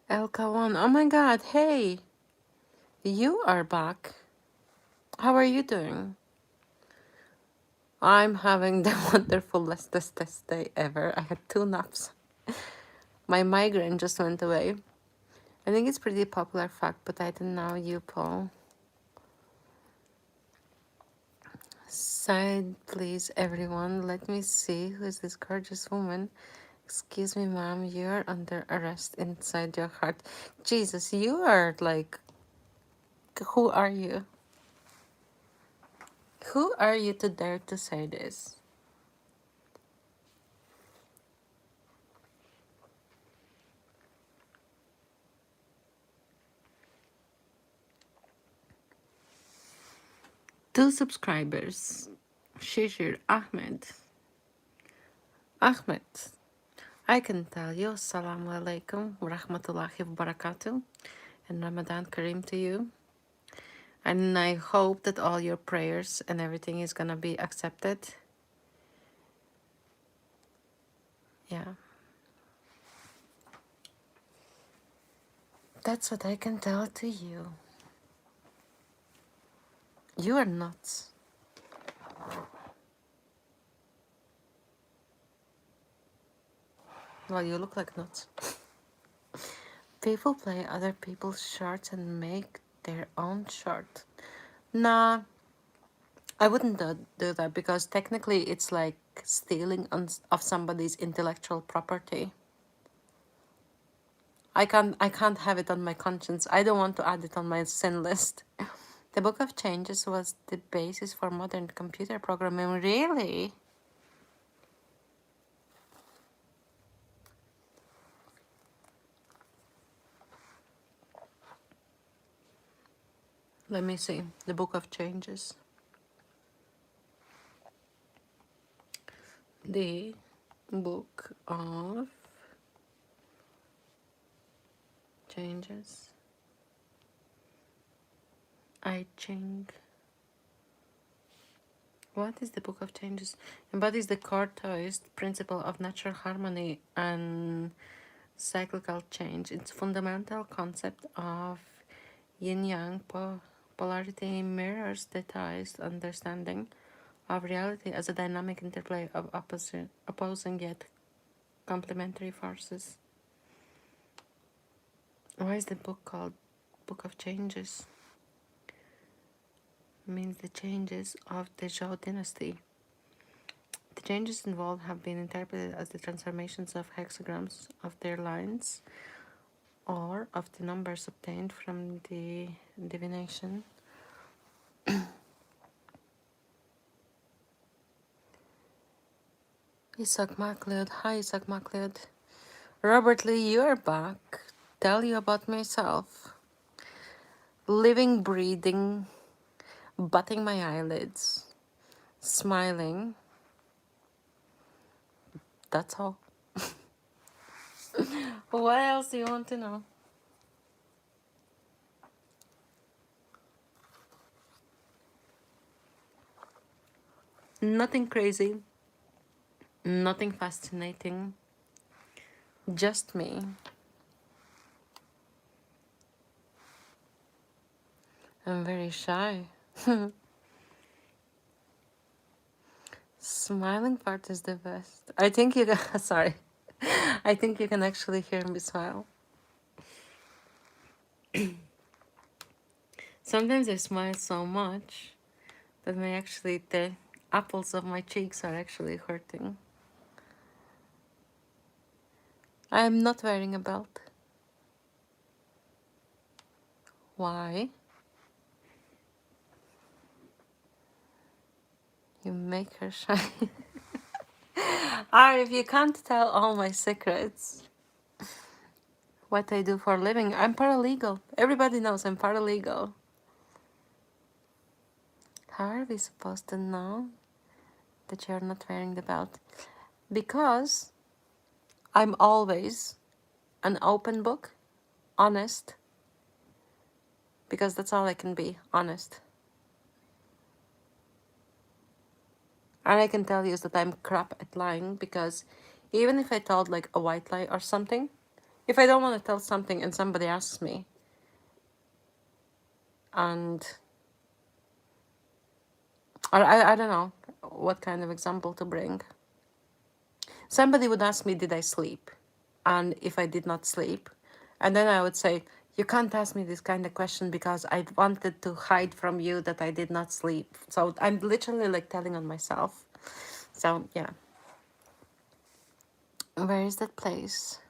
Elka1, oh my god, hey! You are back. How are you doing? I'm having the wonderfulest day ever. I had 2 naps. My migraine just went away. I think it's pretty popular fact, but I didn't know you, Paul. Side, please, everyone. Let me see who is this gorgeous woman. Excuse me, ma'am. You're under arrest inside your heart. Jesus, you are like... Who are you? Who are you to dare to say this? Two subscribers. Shishir Ahmed. Ahmed, I can tell you Assalamu alaikum wa rahmatullahi wa barakatuh and Ramadan Kareem to you. And I hope that all your prayers and everything is gonna be accepted. Yeah. That's what I can tell to you. You are nuts. Well, you look like nuts. People play other people's shorts and make their own short. Nah, I wouldn't do that because technically it's like stealing of somebody's intellectual property. I can't have it on my conscience. I don't want to add it on my sin list. The Book of Changes was the basis for modern computer programming. Really? Let me see. The Book of Changes. The Book of Changes. I Ching. What is the Book of Changes? Embodies the core Taoist principle of natural harmony and cyclical change. Its fundamental concept of yin-yang polarity mirrors the Taoist understanding of reality as a dynamic interplay of opposing yet complementary forces. Why is the book called Book of Changes? Means the changes of the Zhou dynasty. The changes involved have been interpreted as the transformations of hexagrams of their lines or of the numbers obtained from the divination. Isaac MacLeod. Hi, Isaac MacLeod. Robert Lee, you're back. Tell you about myself. Living, breathing, butting my eyelids, smiling. That's all. What else do you want to know? Nothing crazy. Nothing fascinating. Just me. I'm very shy. Smiling part is the best. I think you can, sorry. I think you can actually hear me smile. Sometimes I smile so much that the apples of my cheeks are actually hurting. I'm not wearing a belt. Why? You make her shine. If you can't tell all my secrets, what I do for a living, I'm paralegal. Everybody knows I'm paralegal. How are we supposed to know that you're not wearing the belt? Because I'm always an open book, honest, because that's all I can be, honest. And I can tell you is that I'm crap at lying, because even if I told like a white lie or something, if I don't want to tell something and somebody asks me, and or I don't know what kind of example to bring. Somebody would ask me, did I sleep? And if I did not sleep, and then I would say, you can't ask me this kind of question because I wanted to hide from you that I did not sleep. So I'm literally like telling on myself. So yeah. Where is that place?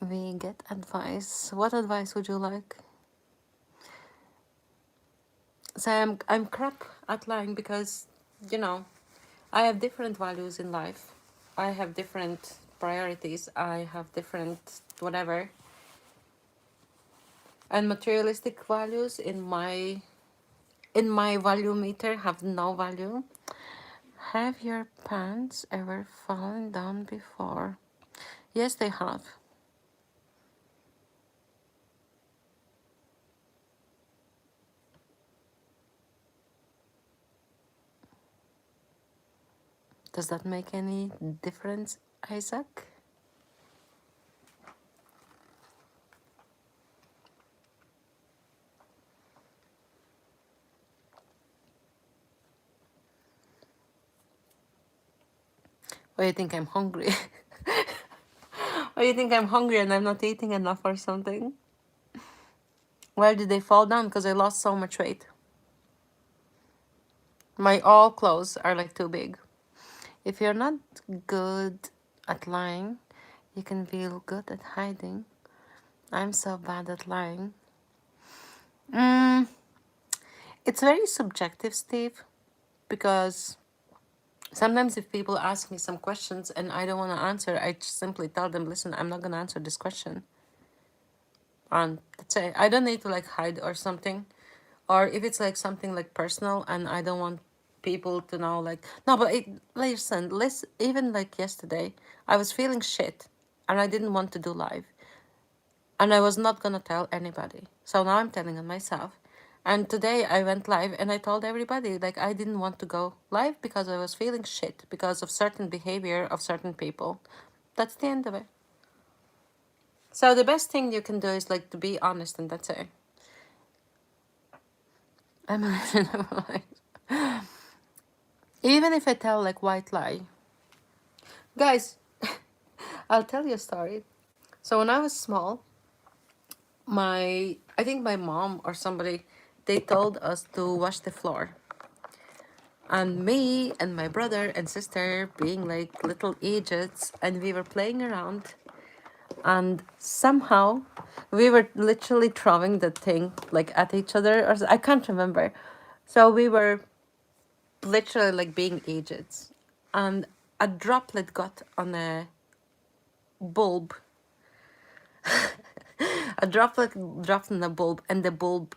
We get advice. What advice would you like? So I'm crap at lying because, you know, I have different values in life. I have different priorities. I have different whatever. And materialistic values in my value meter have no value. Have your pants ever fallen down before? Yes, they have. Does that make any difference, Isaac? Or you think I'm hungry? Or you think I'm hungry and I'm not eating enough or something? Where did they fall down? Because I lost so much weight. My all clothes are like too big. If you're not good at lying, you can feel good at hiding. I'm so bad at lying. It's very subjective, Steve, because sometimes if people ask me some questions and I don't want to answer, I just simply tell them, listen, I'm not going to answer this question. And that's it. I don't need to like hide or something. Or if it's like something like personal and I don't want people to know, like, no, but listen, even like yesterday, I was feeling shit and I didn't want to do live. And I was not going to tell anybody. So now I'm telling on myself. And today I went live and I told everybody, like, I didn't want to go live because I was feeling shit because of certain behavior of certain people. That's the end of it. So the best thing you can do is like to be honest, and that's it. I'm like, even if I tell like white lie, guys, I'll tell you a story. So when I was small, I think my mom or somebody, they told us to wash the floor. And me and my brother and sister being like little idiots, and we were playing around, and somehow we were literally throwing the thing like at each other, or I can't remember. So we were literally like being idiots, and a droplet got on a bulb. A droplet dropped on the bulb, and the bulb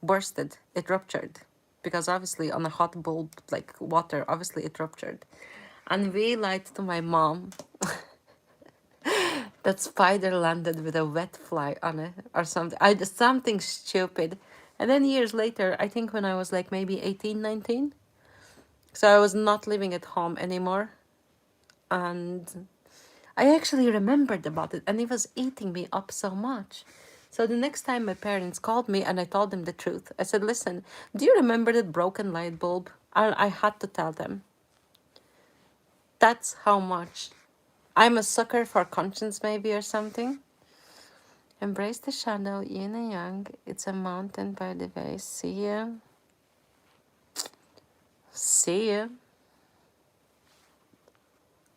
bursted. It ruptured because obviously on a hot bulb like water, obviously it ruptured. And we lied to my mom that spider landed with a wet fly on it or something. Something stupid. And then years later, I think when I was like maybe 18, 19, so I was not living at home anymore, and I actually remembered about it, and it was eating me up so much. So the next time my parents called me and I told them the truth, I said, listen, do you remember that broken light bulb? And I had to tell them. That's how much I'm a sucker for conscience, maybe, or something. Embrace the shadow, yin and yang. It's a mountain by the way. See ya. See ya.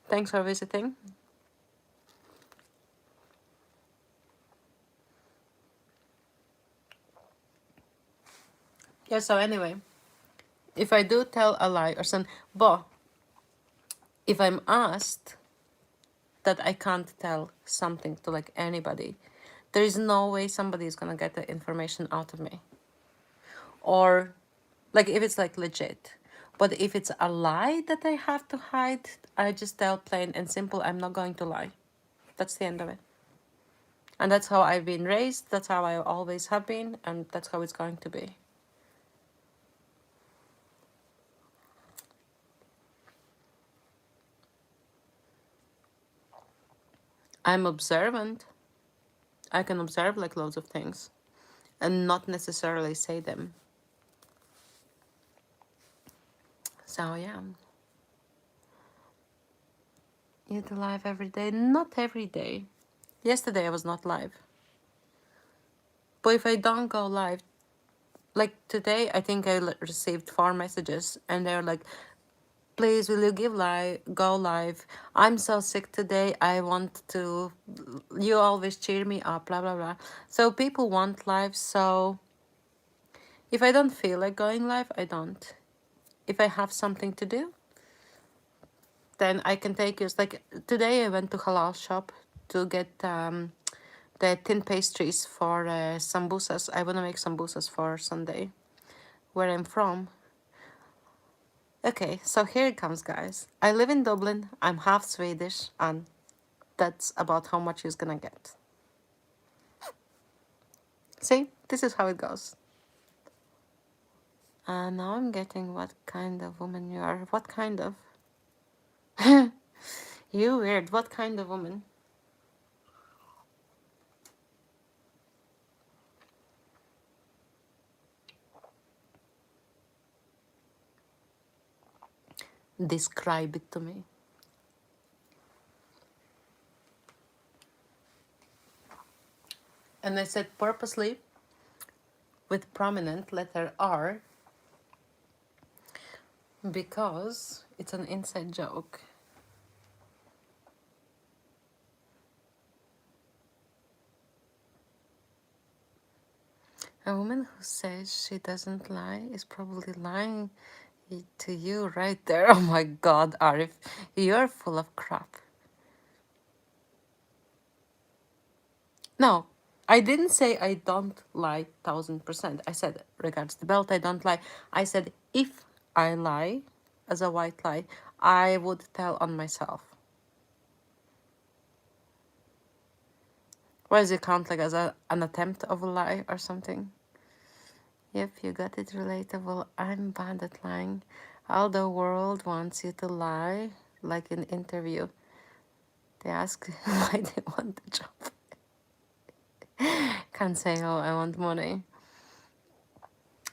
Thanks for visiting. Yeah, so anyway, if I do tell a lie or something, but if I'm asked that I can't tell something to like anybody, there is no way somebody is gonna get the information out of me. Or like if it's like legit. But if it's a lie that I have to hide, I just tell plain and simple, I'm not going to lie. That's the end of it. And that's how I've been raised, that's how I always have been, and that's how it's going to be. I'm observant. I can observe like loads of things and not necessarily say them. So yeah. You do live every day? Not every day. Yesterday I was not live. But if I don't go live, like today, I think I received 4 messages and they're like, please, will you go live? I'm so sick today. I want to, you always cheer me up, blah, blah, blah. So people want live. So if I don't feel like going live, I don't. If I have something to do, then I can take you. Like today I went to halal shop to get the tin pastries for sambusas. I want to make sambusas for Sunday, where I'm from. Okay, so here it comes, guys. I live in Dublin. I'm half Swedish, and that's about how much he's gonna get. See, this is how it goes. Now I'm getting what kind of woman you are. What kind of? You weird. What kind of woman? Describe it to me. And I said purposely with prominent letter R because it's an inside joke. A woman who says she doesn't lie is probably lying to you right there. Oh my god, Arif, you're full of crap. No, I didn't say I don't lie 1000%. I said, regards the belt, I don't lie. I said, if I lie as a white lie, I would tell on myself. Why does it count like as an attempt of a lie or something? Yep, you got it relatable. I'm bad at lying. All the world wants you to lie, like in interview. They ask why they want the job. Can't say, oh, I want money.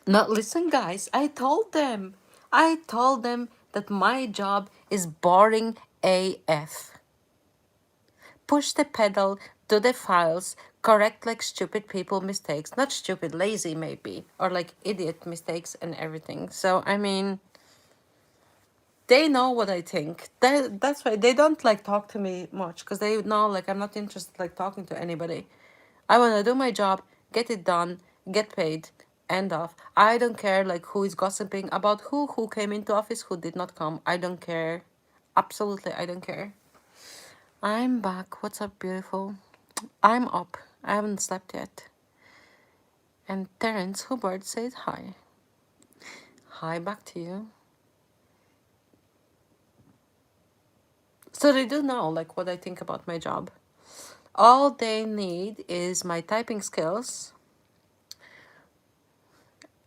No, listen, guys, I told them that my job is boring AF. Push the pedal, do the files, correct like stupid people mistakes. Not stupid, lazy maybe, or like idiot mistakes and everything. So, I mean, they know what I think. That's why they don't like talk to me much, because they know like I'm not interested like talking to anybody. I want to do my job, get it done, get paid, end off. I don't care like who is gossiping about who came into office, who did not come. I don't care. Absolutely, I don't care. I'm back. What's up, beautiful? I'm up. I haven't slept yet. And Terence Hubbard said hi. Hi back to you. So they do know like what I think about my job. All they need is my typing skills.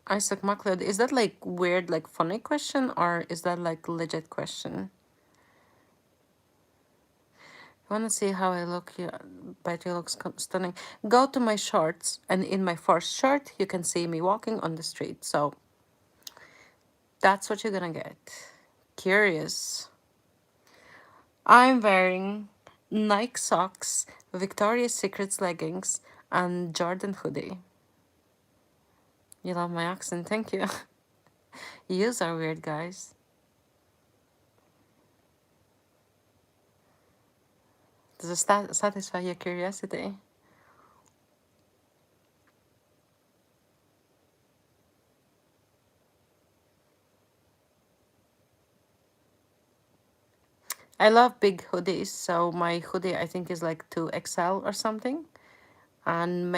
Isaac MacLeod, is that like weird, like funny question, or is that like legit question? You wanna see how I look? Yeah, bet you look stunning. Go to my shorts, and in my first shirt, you can see me walking on the street. So that's what you're gonna get. Curious. I'm wearing Nike socks, Victoria's Secrets leggings, and Jordan hoodie. You love my accent, thank you. Yous are weird, guys. Does it satisfy your curiosity? I love big hoodies, so my hoodie I think is like 2XL or something. And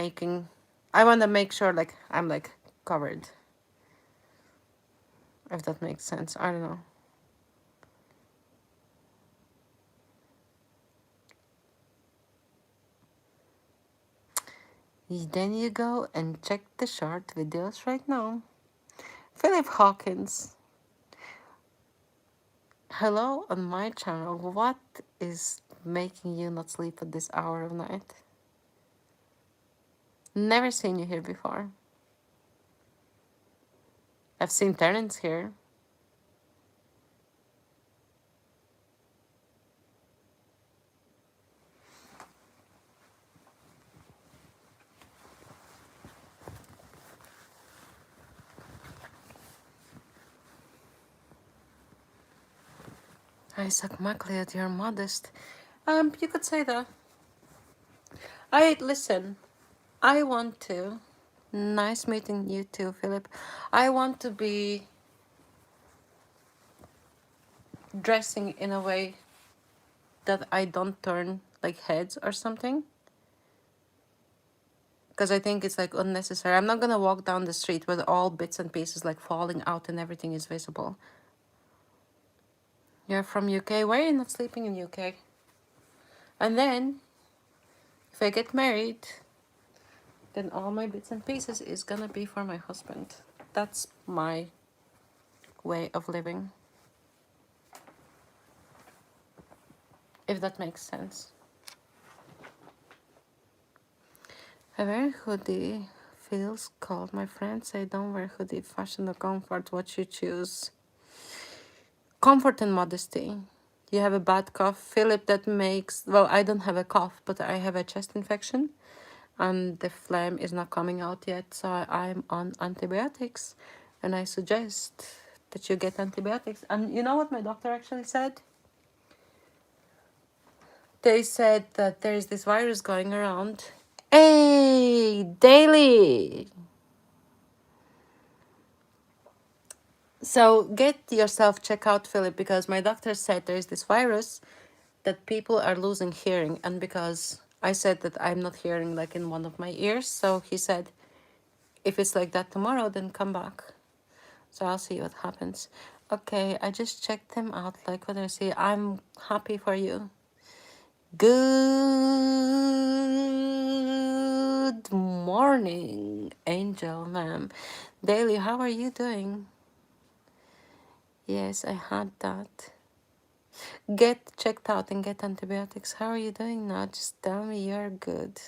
I want to make sure like I'm like covered, if that makes sense. I don't know. Then you go and check the short videos right now. Philip Hawkins, hello on my channel. What is making you not sleep at this hour of night? Never seen you here before. I've seen Terence here. Isaac MacLeod, you're modest. You could say that. Listen. I want to. Nice meeting you too, Philip. I want to be dressing in a way that I don't turn like heads or something. Because I think it's like unnecessary. I'm not gonna walk down the street with all bits and pieces like falling out and everything is visible. You're from UK. Why are you not sleeping in UK? And then, if I get married, then all my bits and pieces is gonna be for my husband. That's my way of living. If that makes sense. I wear hoodie. Feels cold. My friends say don't wear hoodie. Fashion or comfort. What you choose. Comfort and modesty. You have a bad cough. Philip, that makes... Well, I don't have a cough, but I have a chest infection. And the phlegm is not coming out yet. So I'm on antibiotics. And I suggest that you get antibiotics. And you know what my doctor actually said? They said that there is this virus going around. Hey, Daily! So get yourself check out, Philip, because my doctor said there is this virus that people are losing hearing. And because I said that I'm not hearing like in one of my ears. So he said, if it's like that tomorrow, then come back. So I'll see what happens. Okay, I just checked them out. Like what I see, I'm happy for you. Good morning, Angel, ma'am. Daily, how are you doing? Yes, I had that. Get checked out and get antibiotics. How are you doing now? Just tell me you're good.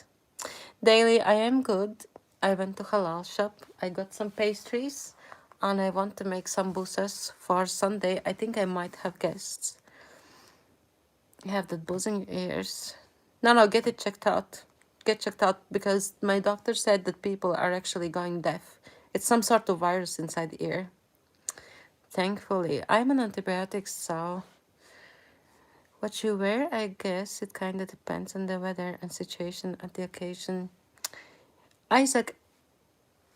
Daily, I am good. I went to halal shop. I got some pastries. And I want to make sambusas for Sunday. I think I might have guests. You have that buzzing ears. No, get it checked out. Get checked out because my doctor said that people are actually going deaf. It's some sort of virus inside the ear. Thankfully, I'm on antibiotics, so what you wear, I guess, it kind of depends on the weather and situation at the occasion. Isaac,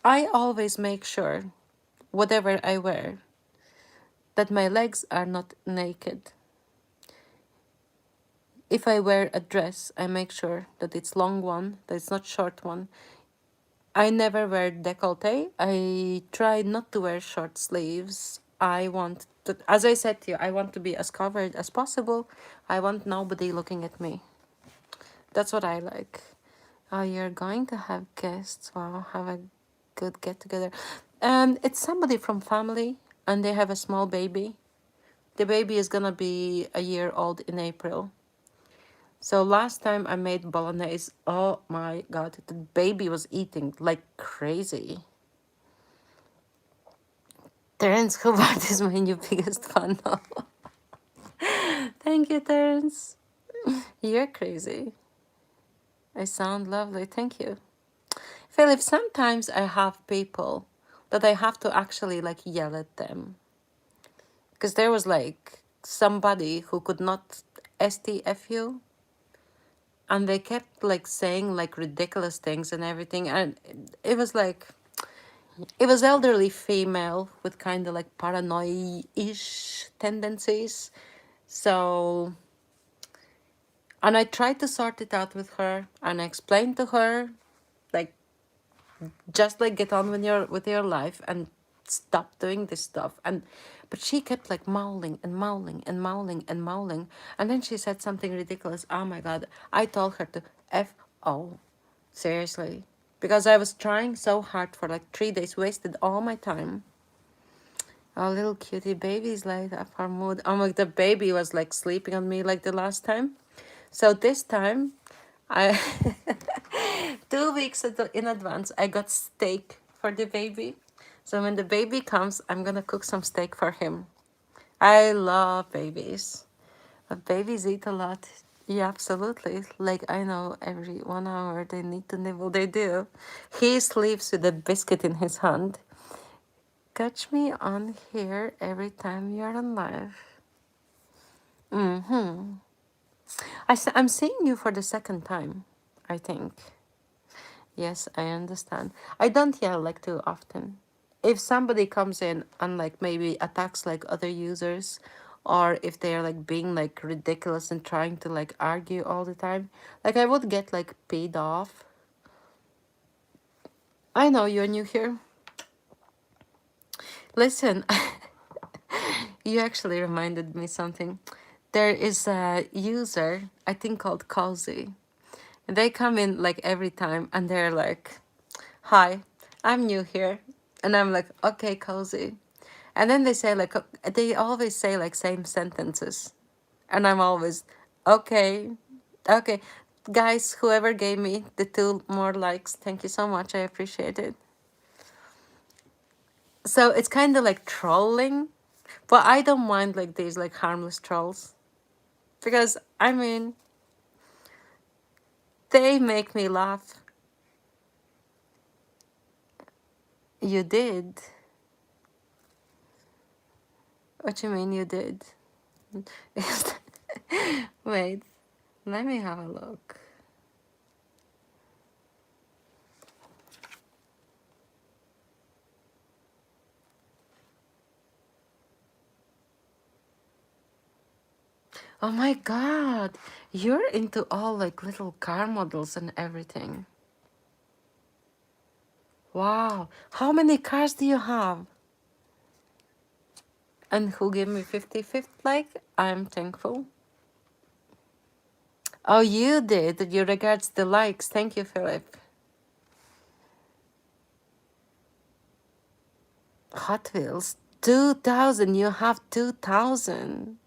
I always make sure, whatever I wear, that my legs are not naked. If I wear a dress, I make sure that it's long one, that it's not short one. I never wear décolleté. I try not to wear short sleeves. I want to, as I said to you, I want to be as covered as possible. I want nobody looking at me. That's what I like. Oh, you're going to have guests. Wow, have a good get together. It's somebody from family, and they have a small baby. The baby is gonna be a year old in April. So last time I made bolognese, oh my god, the baby was eating like crazy. Terence Hubbard is my new biggest fan now. Thank you, Terence. You're crazy. I sound lovely. Thank you. Philip, sometimes I have people that I have to actually like yell at them. Because there was like somebody who could not STFU. and they kept like saying like ridiculous things and everything, and it was like it was elderly female with kind of like paranoid-ish tendencies. So, and I tried to sort it out with her, and I explained to her, like, just like get on with your life and stop doing this stuff. And but she kept like mowling and mowling and mowling and mowling, and then she said something ridiculous. Oh my god! I told her to f seriously, because I was trying so hard for like 3 days, wasted all my time. Our little cutie baby's light up her mood. Oh my, the baby was like sleeping on me like the last time. So this time, I 2 weeks in advance, I got steak for the baby. So when the baby comes, I'm gonna cook some steak for him. I love babies. But babies eat a lot. Yeah, absolutely. Like I know every 1 hour they need to nibble. They do. He sleeps with a biscuit in his hand. Catch me on here every time you're on live. Mm-hmm. I'm seeing you for the second time, I think. Yes, I understand. I don't yell like too often. If somebody comes in and like maybe attacks like other users, or if they're like being like ridiculous and trying to like argue all the time, like I would get like paid off. I know you're new here. Listen, you actually reminded me something. There is a user, I think called Cozy. They come in like every time and they're like, hi, I'm new here. And I'm like, okay, Cozy. And then they say like, they always say like same sentences. And I'm always, okay, okay. Guys, whoever gave me the 2 more likes, thank you so much. I appreciate it. So it's kind of like trolling, but I don't mind like these like harmless trolls, because I mean, they make me laugh. You did. What you mean you did? Wait, let me have a look. Oh my god, you're into all like little car models and everything. Wow, how many cars do you have? And who gave me 55th like? I'm thankful. Oh, you did. You regards the likes. Thank you, Philip. Hot Wheels. 2,000. You have 2,000.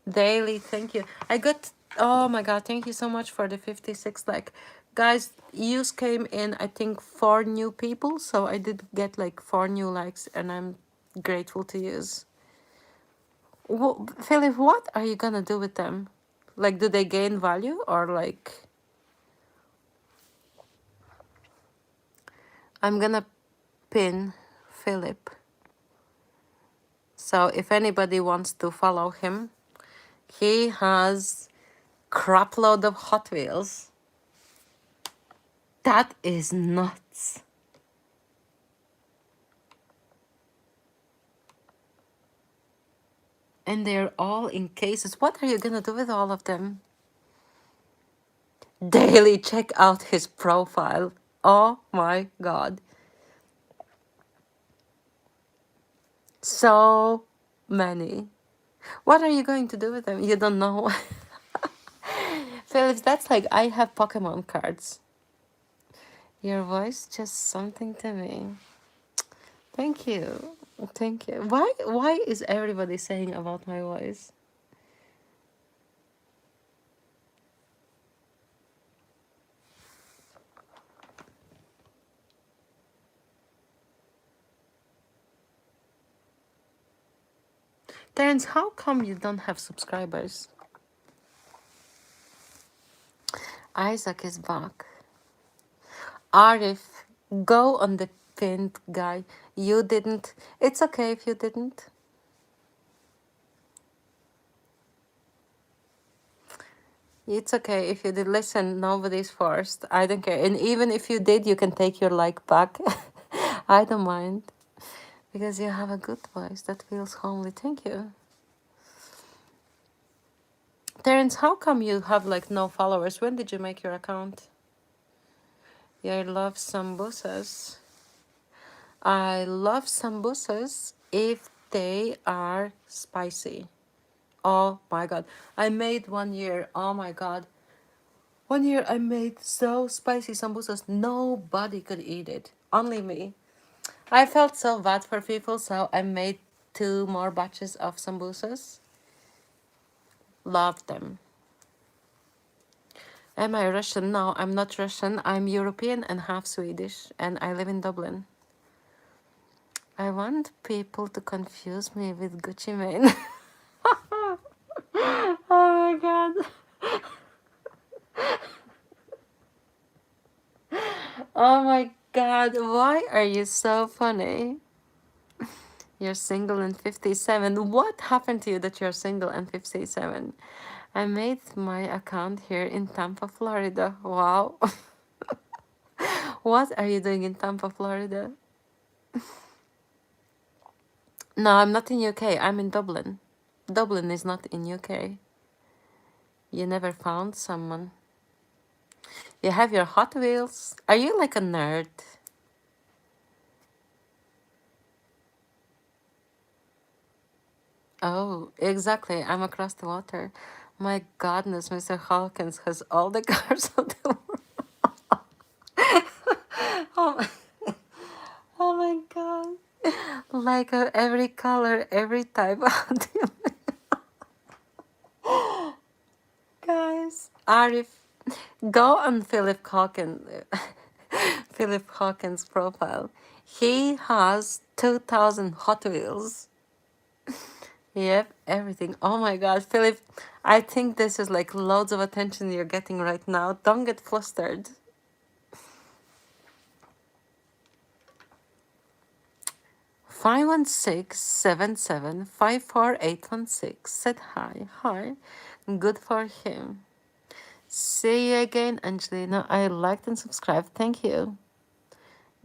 Daily, thank you. I got, oh my god, thank you so much for the 56 like. Guys, yous came in, I think 4 new people, so I did get like 4 new likes, and I'm grateful to yous. Philip, what are you gonna do with them? Like, do they gain value, or like... I'm gonna pin Philip. So if anybody wants to follow him, he has crap load of Hot Wheels. That is nuts. And they're all in cases. What are you gonna do with all of them? Daily check out his profile. Oh my god. So many. What are you going to do with them? You don't know. Phillips, that's like I have Pokemon cards. Your voice just something to me. Thank you. Thank you. Why is everybody saying about my voice? Terence, how come you don't have subscribers? Isaac is back. Arif, go on the pinned guy. You didn't. It's okay if you didn't. It's okay if you did listen, nobody's forced. I don't care. And even if you did, you can take your like back. I don't mind. Because you have a good voice that feels homely. Thank you. Terence, how come you have like no followers? When did you make your account? Yeah, I love sambusas. I love sambusas if they are spicy. Oh my god. I made 1 year. Oh my god. 1 year I made so spicy sambusas. Nobody could eat it. Only me. I felt so bad for people, so I made 2 more batches of sambusas. Love them. Am I Russian? No, I'm not Russian. I'm European and half Swedish, and I live in Dublin. I want people to confuse me with Gucci Mane. Oh my god. Oh my god, why are you so funny? You're single and 57. What happened to you that you're single and 57? I made my account here in Tampa, Florida. Wow. What are you doing in Tampa, Florida? No, I'm not in UK. I'm in Dublin. Dublin is not in UK. You never found someone. You have your Hot Wheels. Are you like a nerd? Oh, exactly. I'm across the water. My goodness, Mr. Hawkins has all the cars of the world. Oh my, oh my god. Like every color, every type. Guys, Arif, go on Philip Hawkins. Philip Hawkins' profile. He has 2,000 Hot Wheels. Yep, everything. Oh my god, Philip, I think this is like loads of attention you're getting right now. Don't get flustered. 516-77-54816 said hi. Hi. Good for him. See you again, Angelina. I liked and subscribed. Thank you.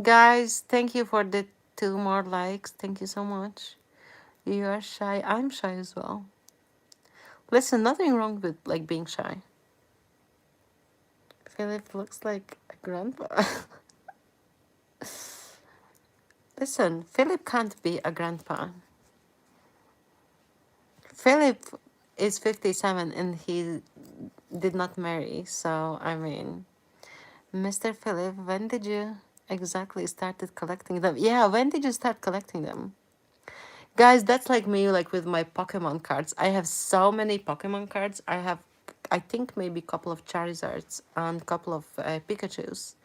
Guys, thank you for the 2 more likes. Thank you so much. You are shy. I'm shy as well. Listen, nothing wrong with like being shy. Philip looks like a grandpa. Listen, Philip can't be a grandpa. Philip is 57 and he did not marry. So, I mean, Mr. Philip, when did you exactly started collecting them? Yeah, when did you start collecting them? Guys, that's like me, like with my Pokemon cards. I have so many Pokemon cards. I have, I think maybe a couple of Charizards and a couple of Pikachus.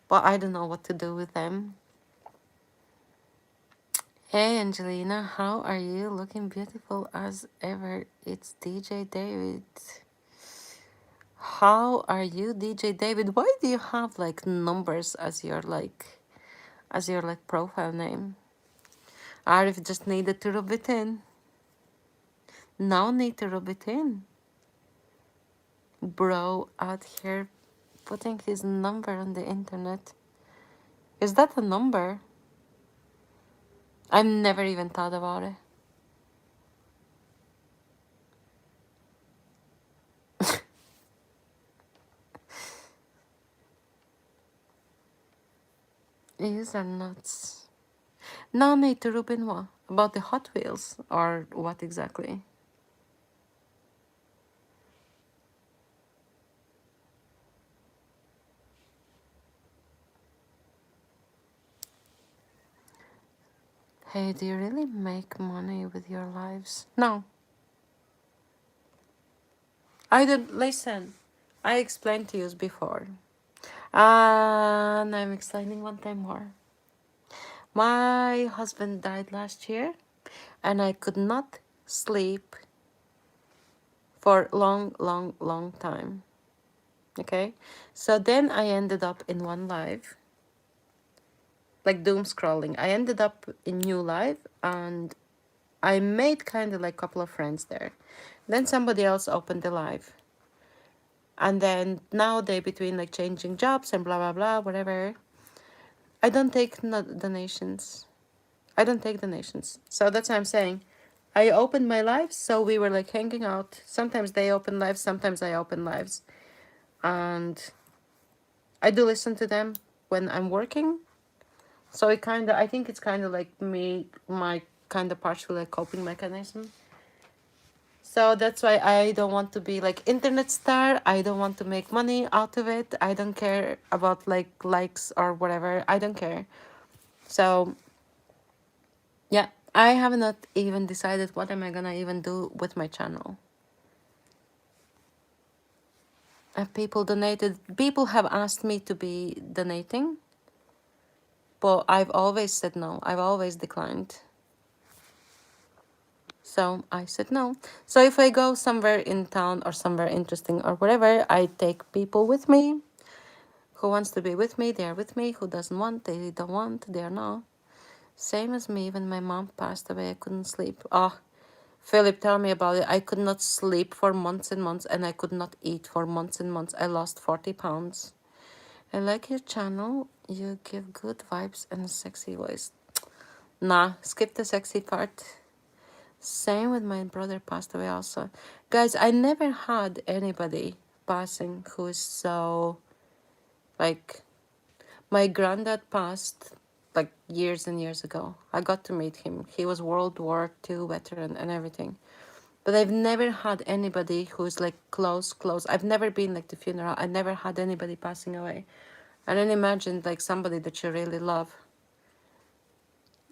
But I don't know what to do with them. Hey Angelina, how are you? Looking beautiful as ever. It's DJ David. How are you, DJ David? Why do you have like numbers as your profile name? Arif just needed to rub it in. Now need to rub it in. Bro out here putting his number on the internet. Is that a number? I never even thought about it. These are nuts. No need to rub in what? About the Hot Wheels or what exactly? Hey, do you really make money with your lives? No. I did listen. I explained to you before. And I'm explaining one time more. My husband died last year and I could not sleep for long time. Okay? So then I ended up in one live. Like doom scrolling. I ended up in new live and I made kind of like a couple of friends there. Then somebody else opened the live. And then now they between like changing jobs and blah blah blah whatever. I don't take donations. I don't take donations. So that's what I'm saying. I opened my lives, so we were like hanging out. Sometimes they open lives, sometimes I open lives. And I do listen to them when I'm working. So it kind of, I think it's kind of like me, my kind of partial like coping mechanism. So that's why I don't want to be like internet star. I don't want to make money out of it. I don't care about like likes or whatever. I don't care. So yeah, I have not even decided what am I gonna even do with my channel. Have people donated? People have asked me to be donating, but I've always said no. I've always declined. So I said no. So if I go somewhere in town or somewhere interesting or whatever, I take people with me. Who wants to be with me, they are with me. Who doesn't want, they don't want, they are not. Same as me, when my mom passed away, I couldn't sleep. Oh, Philip, tell me about it. I could not sleep for months and months, and I could not eat for months and months. I lost 40 pounds. I like your channel. You give good vibes and a sexy voice. Nah, skip the sexy part. Same with my brother passed away also. Guys, I never had anybody passing who is so, like, my granddad passed like years and years ago. I got to meet him. He was World War II veteran and everything. But I've never had anybody who's like close. I've never been like the funeral. I never had anybody passing away. I don't imagine like somebody that you really love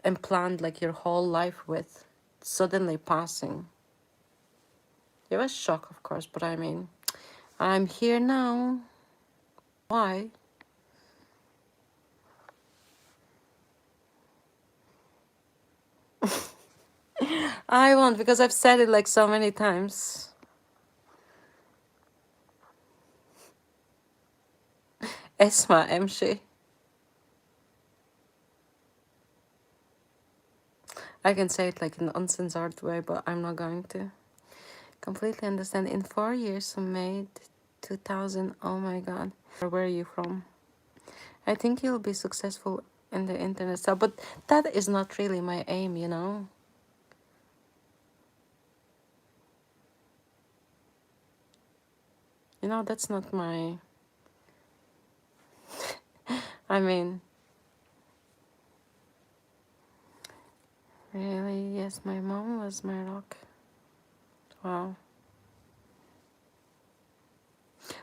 and planned like your whole life with suddenly passing. It was shock, of course, but I mean, I'm here now. Why? I won't, because I've said it like so many times. Esma, emshi. I can say it like in an uncensored way, but I'm not going to. Completely understand. In 4 years, I made 2000. Oh my god. Where are you from? I think you'll be successful in the internet stuff, but that is not really my aim, you know? You know, that's not my... I mean... Really? Yes, my mom was my rock. Wow.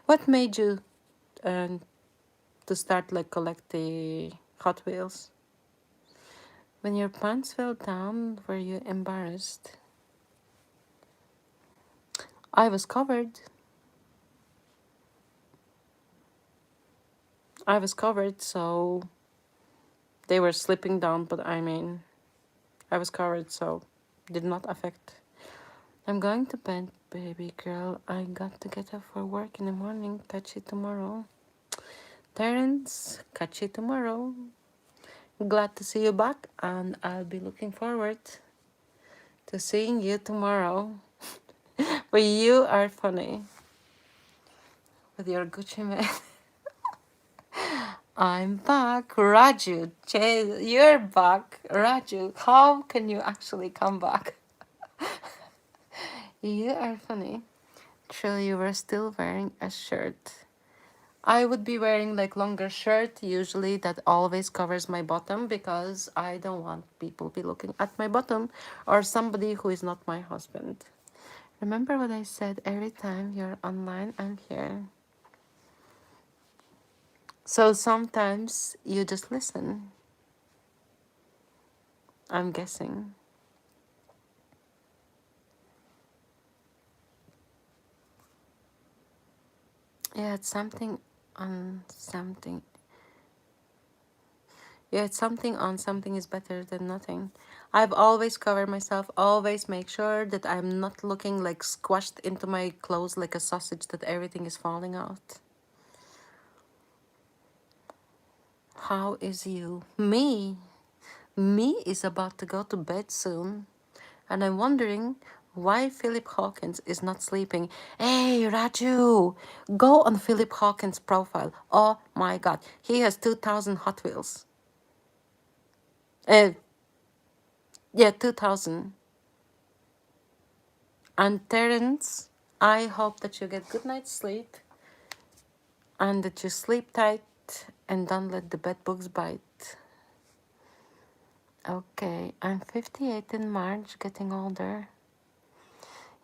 What made you to start like collect the Hot Wheels? When your pants fell down, were you embarrassed? I was covered. I was covered, so they were slipping down, but I mean, I was covered, so did not affect. I'm going to bed, baby girl. I got to get up for work in the morning. Catch you tomorrow. Terence, catch you tomorrow. Glad to see you back, and I'll be looking forward to seeing you tomorrow. But you are funny with your Gucci man. I'm back, Raju. You're back, Raju. How can you actually come back? You are funny. True, you were still wearing a shirt. I would be wearing like longer shirt usually that always covers my bottom, because I don't want people be looking at my bottom or somebody who is not my husband. Remember what I said, every time you're online, I'm here. So sometimes you just listen. I'm guessing. Yeah, it's something on something. Yeah, it's something on something is better than nothing. I've always covered myself, always make sure that I'm not looking like squashed into my clothes like a sausage, that everything is falling out. How is you? Me is about to go to bed soon. And I'm wondering Why Philip Hawkins is not sleeping? Hey, Raju, go on Philip Hawkins' profile. Oh my God, he has 2,000 Hot Wheels. Uh, yeah, 2,000. And Terence, I hope that you get good night's sleep and that you sleep tight and don't let the bed bugs bite. Okay, I'm 58 in March, getting older.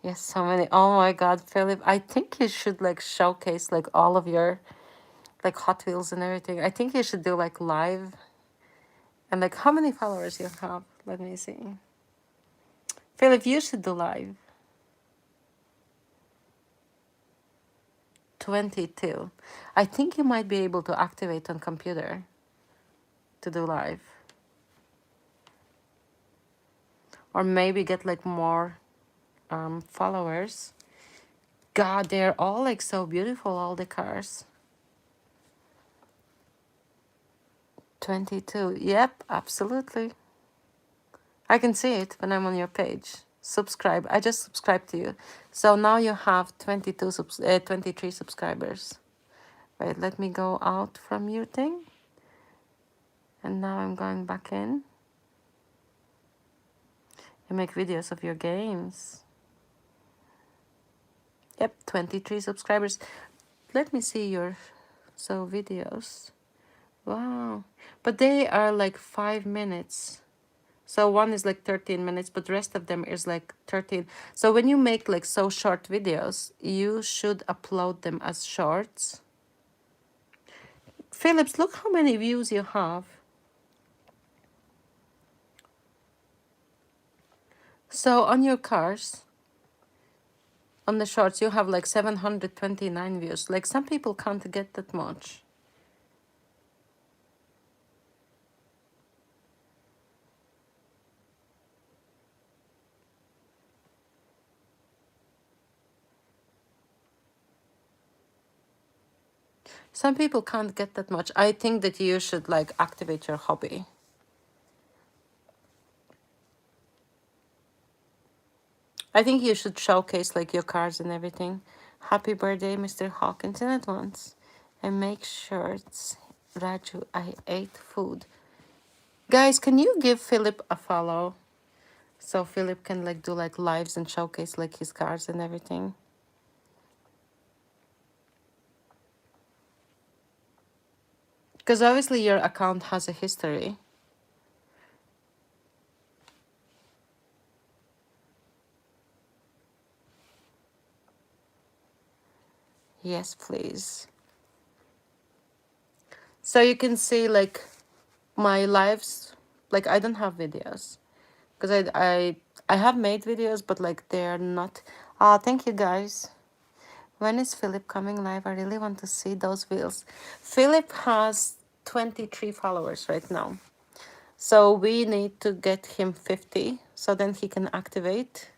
Yes, so many. Oh my God, Philip, I think you should like showcase like all of your like Hot Wheels and everything. I think you should do like live. And like how many followers you have? Let me see. Philip, you should do live. 22. I think you might be able to activate on computer to do live. Or maybe get like more followers. God, they're all like so beautiful, all the cars. 22. Yep, absolutely. I can see it when I'm on your page. Subscribe. I just subscribed to you. So now you have 23 subscribers. Wait, let me go out from your thing. And now I'm going back in. You make videos of your games. Yep, 23 subscribers. Let me see your videos. Wow. But they are like 5 minutes. So one is like 13 minutes, but the rest of them is like 13. So when you make like so short videos, you should upload them as shorts. Phillips, look how many views you have. So on your cars, on the shorts, you have like 729 views. Like some people can't get that much. Some people can't get that much. I think that you should like activate your hobby. I think you should showcase like your cars and everything. Happy birthday, Mr. Hawkins, in advance. And make shirts. Raju, I ate food. Guys, can you give Philip a follow? So Philip can like do like lives and showcase like his cars and everything. Because obviously your account has a history. Yes, please. So you can see like my lives. Like I don't have videos. Because I have made videos, but like they're not. Ah, thank you guys. When is Philip coming live? I really want to see those wheels. Philip has 23 followers right now. So we need to get him 50. So then he can activate.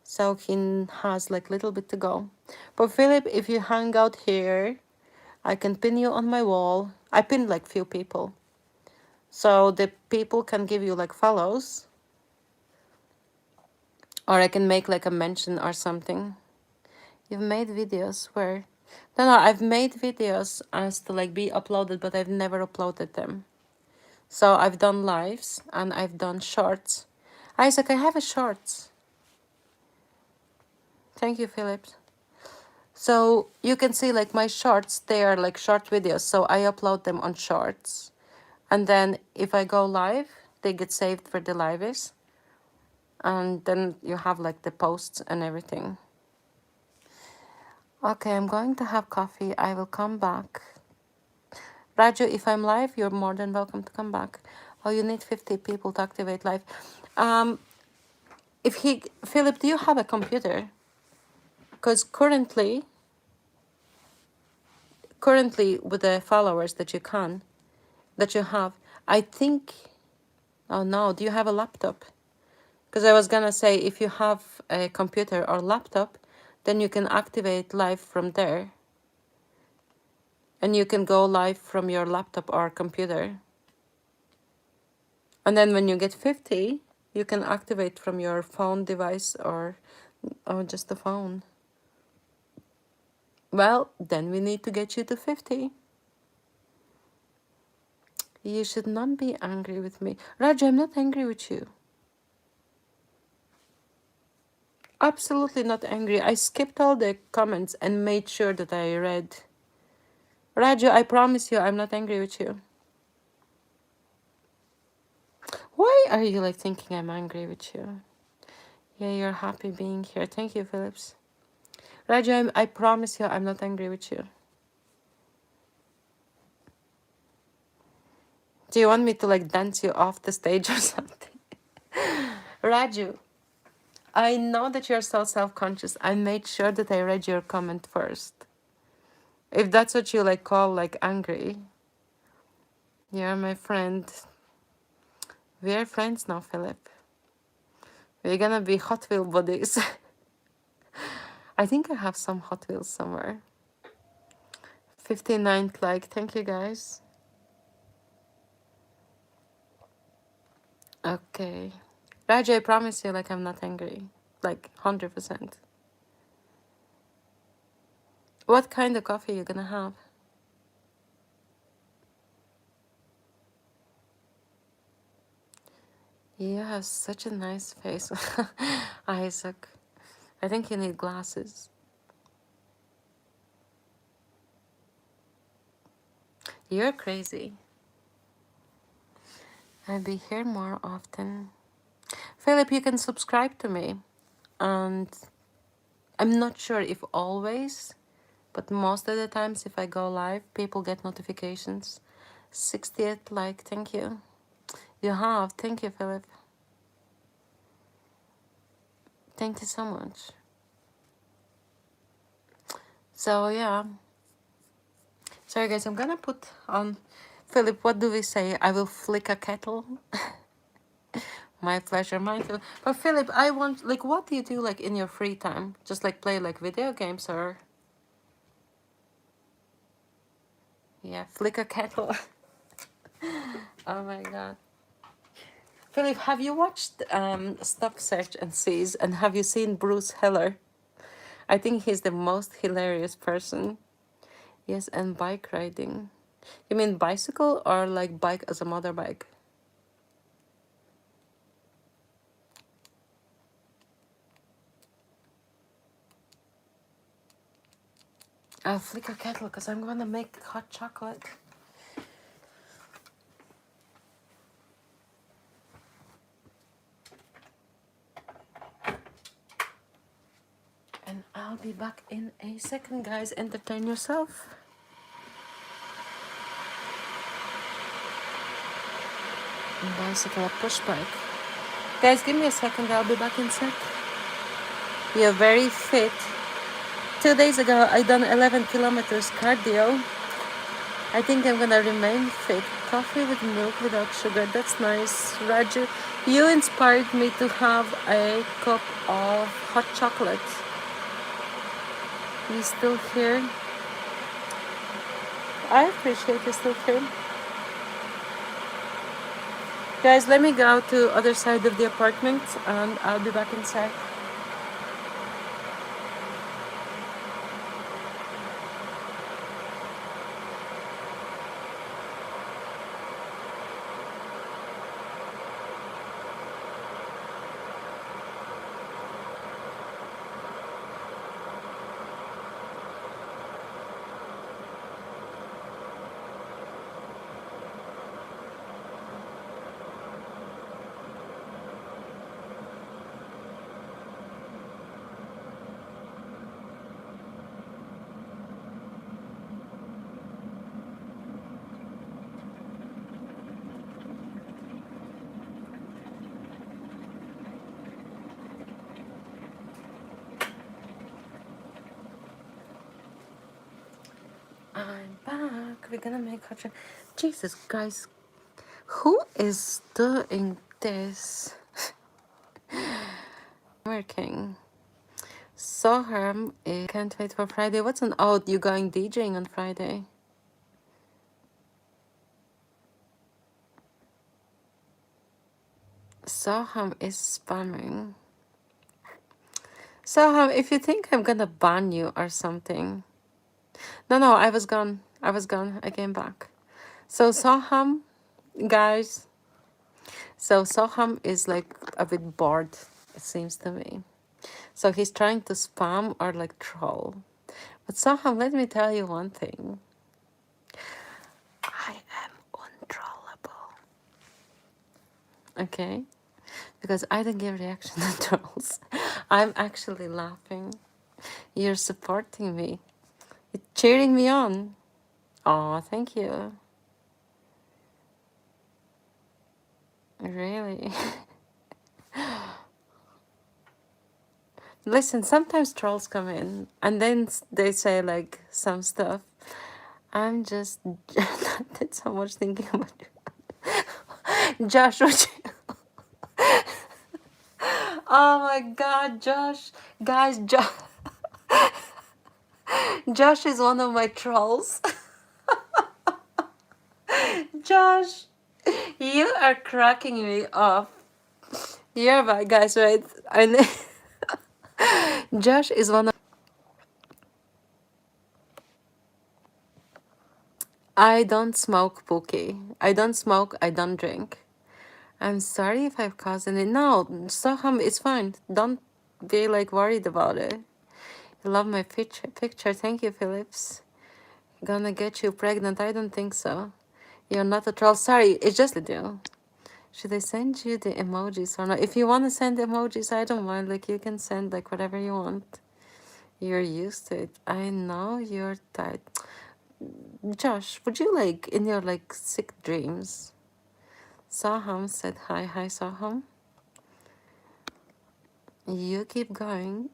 So he has like a little bit to go. But Philip, if you hang out here, I can pin you on my wall. I pinned like few people. So the people can give you like follows. Or I can make like a mention or something. You've made videos where... No, I've made videos as to like be uploaded, but I've never uploaded them. So I've done lives and I've done shorts. Isaac, I have a shorts. Thank you, Philip. So you can see like my shorts, they are like short videos. So I upload them on shorts. And then if I go live, they get saved for the lives. And then you have like the posts and everything. Okay, I'm going to have coffee. I will come back. Raju, if I'm live, you're more than welcome to come back. Oh, you need 50 people to activate live. Philip, do you have a computer? Because currently with the followers that you have, I think, oh no, do you have a laptop? Because I was gonna say, if you have a computer or laptop, then you can activate live from there. And you can go live from your laptop or computer. And then when you get 50, You can activate from your phone device or just the phone. Well, then we need to get you to 50. You should not be angry with me. Raju, I'm not angry with you. Absolutely not angry. I skipped all the comments and made sure that I read. Raju, I promise you I'm not angry with you. Why are you like thinking I'm angry with you? Yeah, you're happy being here. Thank you, Phillips. Raju, I promise you I'm not angry with you. Do you want me to like dance you off the stage or something? Raju, I know that you're so self-conscious. I made sure that I read your comment first. If that's what you like call like angry, you're my friend. We're friends now, Philip. We're gonna be Hot Wheel buddies. I think I have some Hot Wheels somewhere. 59th like, thank you guys. Okay. Raju, I promise you like I'm not angry. Like 100%. What kind of coffee you gonna have? You have such a nice face, Isaac. I think you need glasses. You're crazy. I'll be here more often. Philip, you can subscribe to me. And I'm not sure if always, but most of the times if I go live, people get notifications. 60th like, thank you. You have, thank you, Philip. Thank you so much. So yeah. Sorry guys, I'm gonna put on, Philip, what do we say? I will flick a kettle. My pleasure, mine too. But Philip, I want, like, what do you do like in your free time? Just like play like video games or? Yeah, flick a kettle. Oh my god. Philip, have you watched Stop Search and Seize, and have you seen Bruce Heller? I think he's the most hilarious person. Yes, and bike riding. You mean bicycle or like bike as a motorbike? I'll flick a kettle because I'm gonna make hot chocolate. And I'll be back in a second, guys. Entertain yourself. Bicycle, a push bike. Guys, give me a second. I'll be back in a sec. You're very fit. 2 days ago, I done 11 kilometers cardio. I think I'm gonna remain fit. Coffee with milk without sugar. That's nice. Raju, you inspired me to have a cup of hot chocolate. You still here? I appreciate you still here. Guys, let me go to other side of the apartment and I'll be back inside. I'm back. We're gonna make hot chocolate. Jesus, guys, who is doing this? Working. Soham, I can't wait for Friday. What's on? Oh, you going DJing on Friday? Soham is spamming. Soham, if you think I'm gonna ban you or something. No, I was gone. I came back. So Soham, guys. So Soham is like a bit bored, it seems to me. So he's trying to spam or like troll. But Soham, let me tell you one thing. I am untrollable. Okay? Because I don't give reaction to trolls. I'm actually laughing. You're supporting me. You're cheering me on. Oh, thank you. Really. Listen, sometimes trolls come in and then they say like some stuff. I'm just not that so much thinking about you. Josh, what you... Oh my god, Josh. Guys, Josh is one of my trolls. Josh, you are cracking me up. Yeah, but guys, wait. Josh is one of... I don't smoke, Pookie. I don't smoke, I don't drink. I'm sorry if I've caused any... No, Soham, it's fine. Don't be like worried about it. I love my picture. Thank you, Phillips. Gonna get you pregnant? I don't think so. You're not a troll. Sorry, it's just... do. Should I send you the emojis or not? If you want to send emojis, I don't mind. Like, you can send like whatever you want. You're used to it. I know you're tight. Josh, would you like in your like sick dreams? Saham said hi. Hi, Saham. You keep going.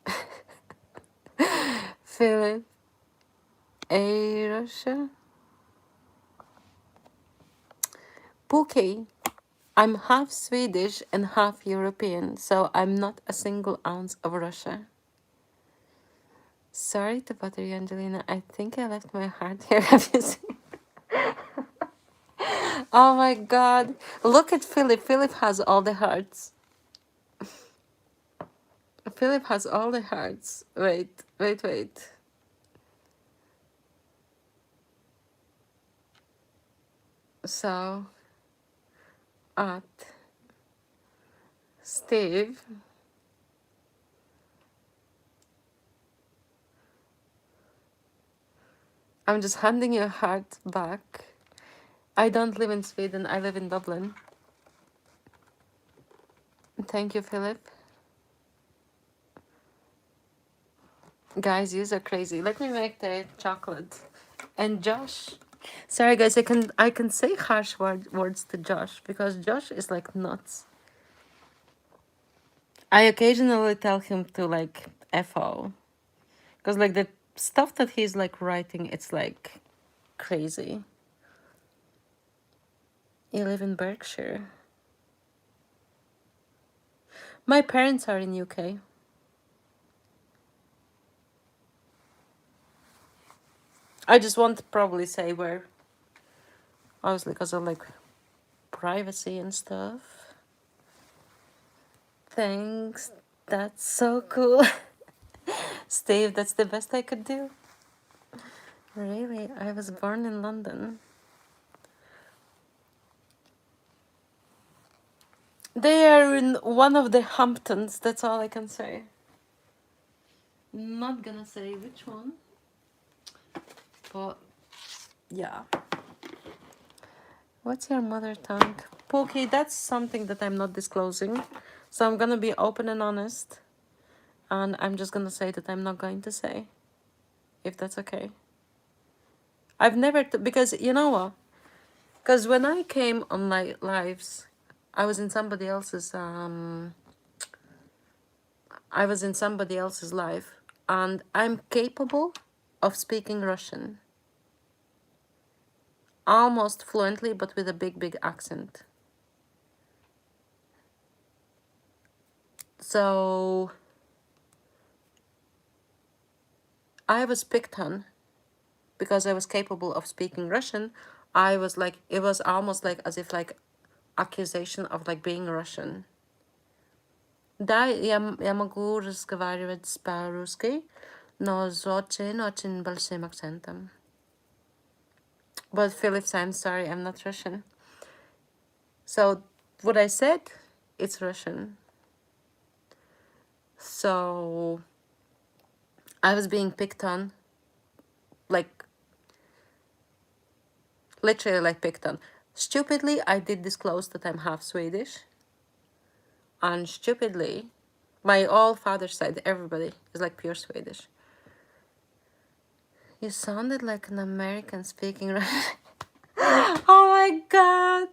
Philip. A Russia. Pookie. I'm half Swedish and half European, so I'm not a single ounce of Russia. Sorry to bother you, Angelina. I think I left my heart here. Have you seen? Oh my god. Look at Philip. Philip has all the hearts. Philip has all the hearts. Wait. So, at Steve. I'm just handing your heart back. I don't live in Sweden. I live in Dublin. Thank you, Philip. Guys, yous are crazy. Let me make the chocolate. And Josh. Sorry guys, I can say harsh words to Josh because Josh is like nuts. I occasionally tell him to like FO. Because like the stuff that he's like writing, it's like crazy. You live in Berkshire. My parents are in UK. I just want to probably say where. Obviously because of like privacy and stuff. Thanks. That's so cool. Steve, that's the best I could do. Really? I was born in London. They are in one of the Hamptons, that's all I can say. Not gonna say which one. But, yeah. What's your mother tongue? Pookie, that's something that I'm not disclosing. So I'm gonna be open and honest. And I'm just gonna say that I'm not going to say. If that's okay. I've never... because, you know what? Because when I came on my lives, I was in somebody else's... I was in somebody else's life. And I'm capable of speaking Russian. Almost fluently, but with a big accent. So I was picked on because I was capable of speaking Russian. I was like, it was almost like as if like accusation of like being Russian. Да, я могу разговаривать по-русски, но с очень большим акцентом. But Philips, I'm sorry, I'm not Russian. So what I said, it's Russian. So I was being picked on, like literally like picked on. Stupidly, I did disclose that I'm half Swedish. And stupidly, my all father's side, everybody is like pure Swedish. You sounded like an American speaking Russian. Oh my god.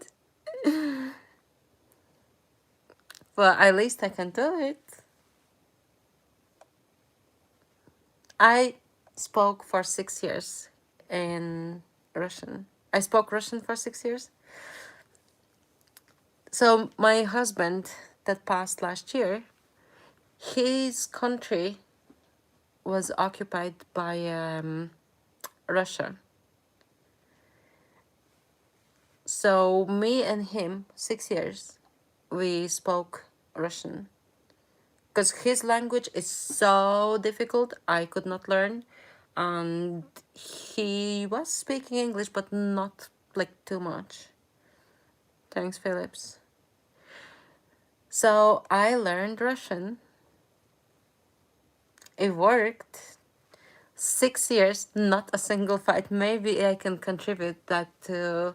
Well, at least I can do it. I spoke for 6 years in Russian. I spoke Russian for 6 years. So my husband that passed last year, his country was occupied by Russia. So me and him, 6 years, we spoke Russian. Because his language is so difficult, I could not learn. And he was speaking English, but not like too much. Thanks, Phillips. So I learned Russian. It worked. 6 years, not a single fight. Maybe I can contribute that to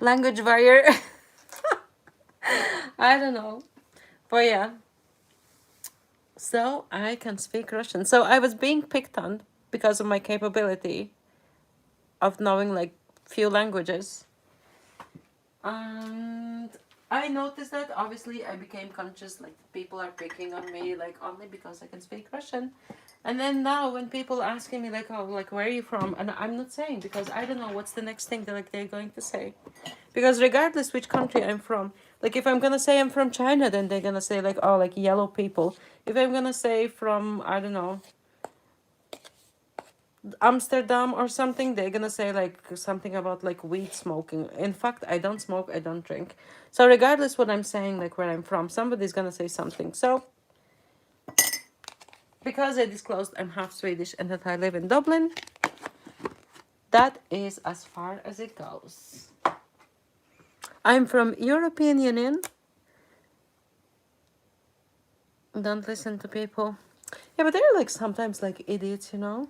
language barrier. I don't know. But yeah. So I can speak Russian. So I was being picked on because of my capability of knowing like few languages. And I noticed that obviously I became conscious like people are picking on me like only because I can speak Russian. And then now when people asking me like, oh, like where are you from? And I'm not saying because I don't know what's the next thing that like they're going to say. Because regardless which country I'm from, like if I'm gonna say I'm from China, then they're gonna say like, oh, like yellow people. If I'm gonna say from, I don't know, Amsterdam or something, they're gonna say like something about like weed smoking. In fact, I don't smoke, I don't drink. So regardless what I'm saying, like where I'm from, somebody's gonna say something. So because I disclosed I'm half Swedish and that I live in Dublin, that is as far as it goes. I'm from European Union. Don't listen to people. Yeah, but they're like sometimes like idiots, you know.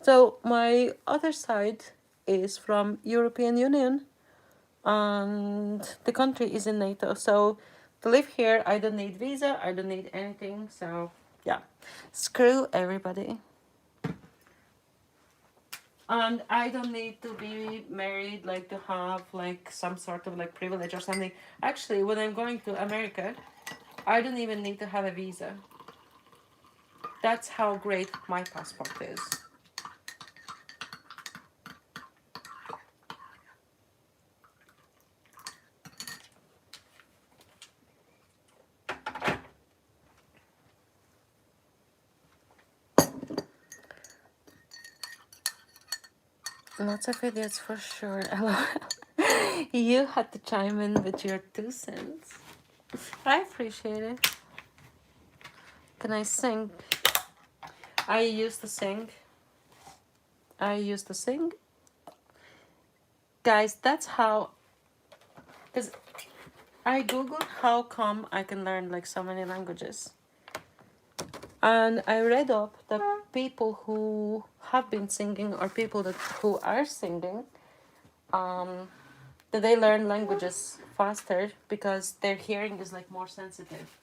So my other side is from European Union and the country is in NATO. So to live here, I don't need visa, I don't need anything. So yeah, screw everybody. And I don't need to be married, like to have like some sort of like privilege or something. Actually, when I'm going to America, I don't even need to have a visa. That's how great my passport is. Lots of idiots for sure. LOL. You had to chime in with your 2 cents. I appreciate it. Can I sing? I used to sing. Guys, that's how... Because I googled how come I can learn like so many languages. And I read up that people who have been singing or people who are singing, that they learn languages faster because their hearing is like more sensitive.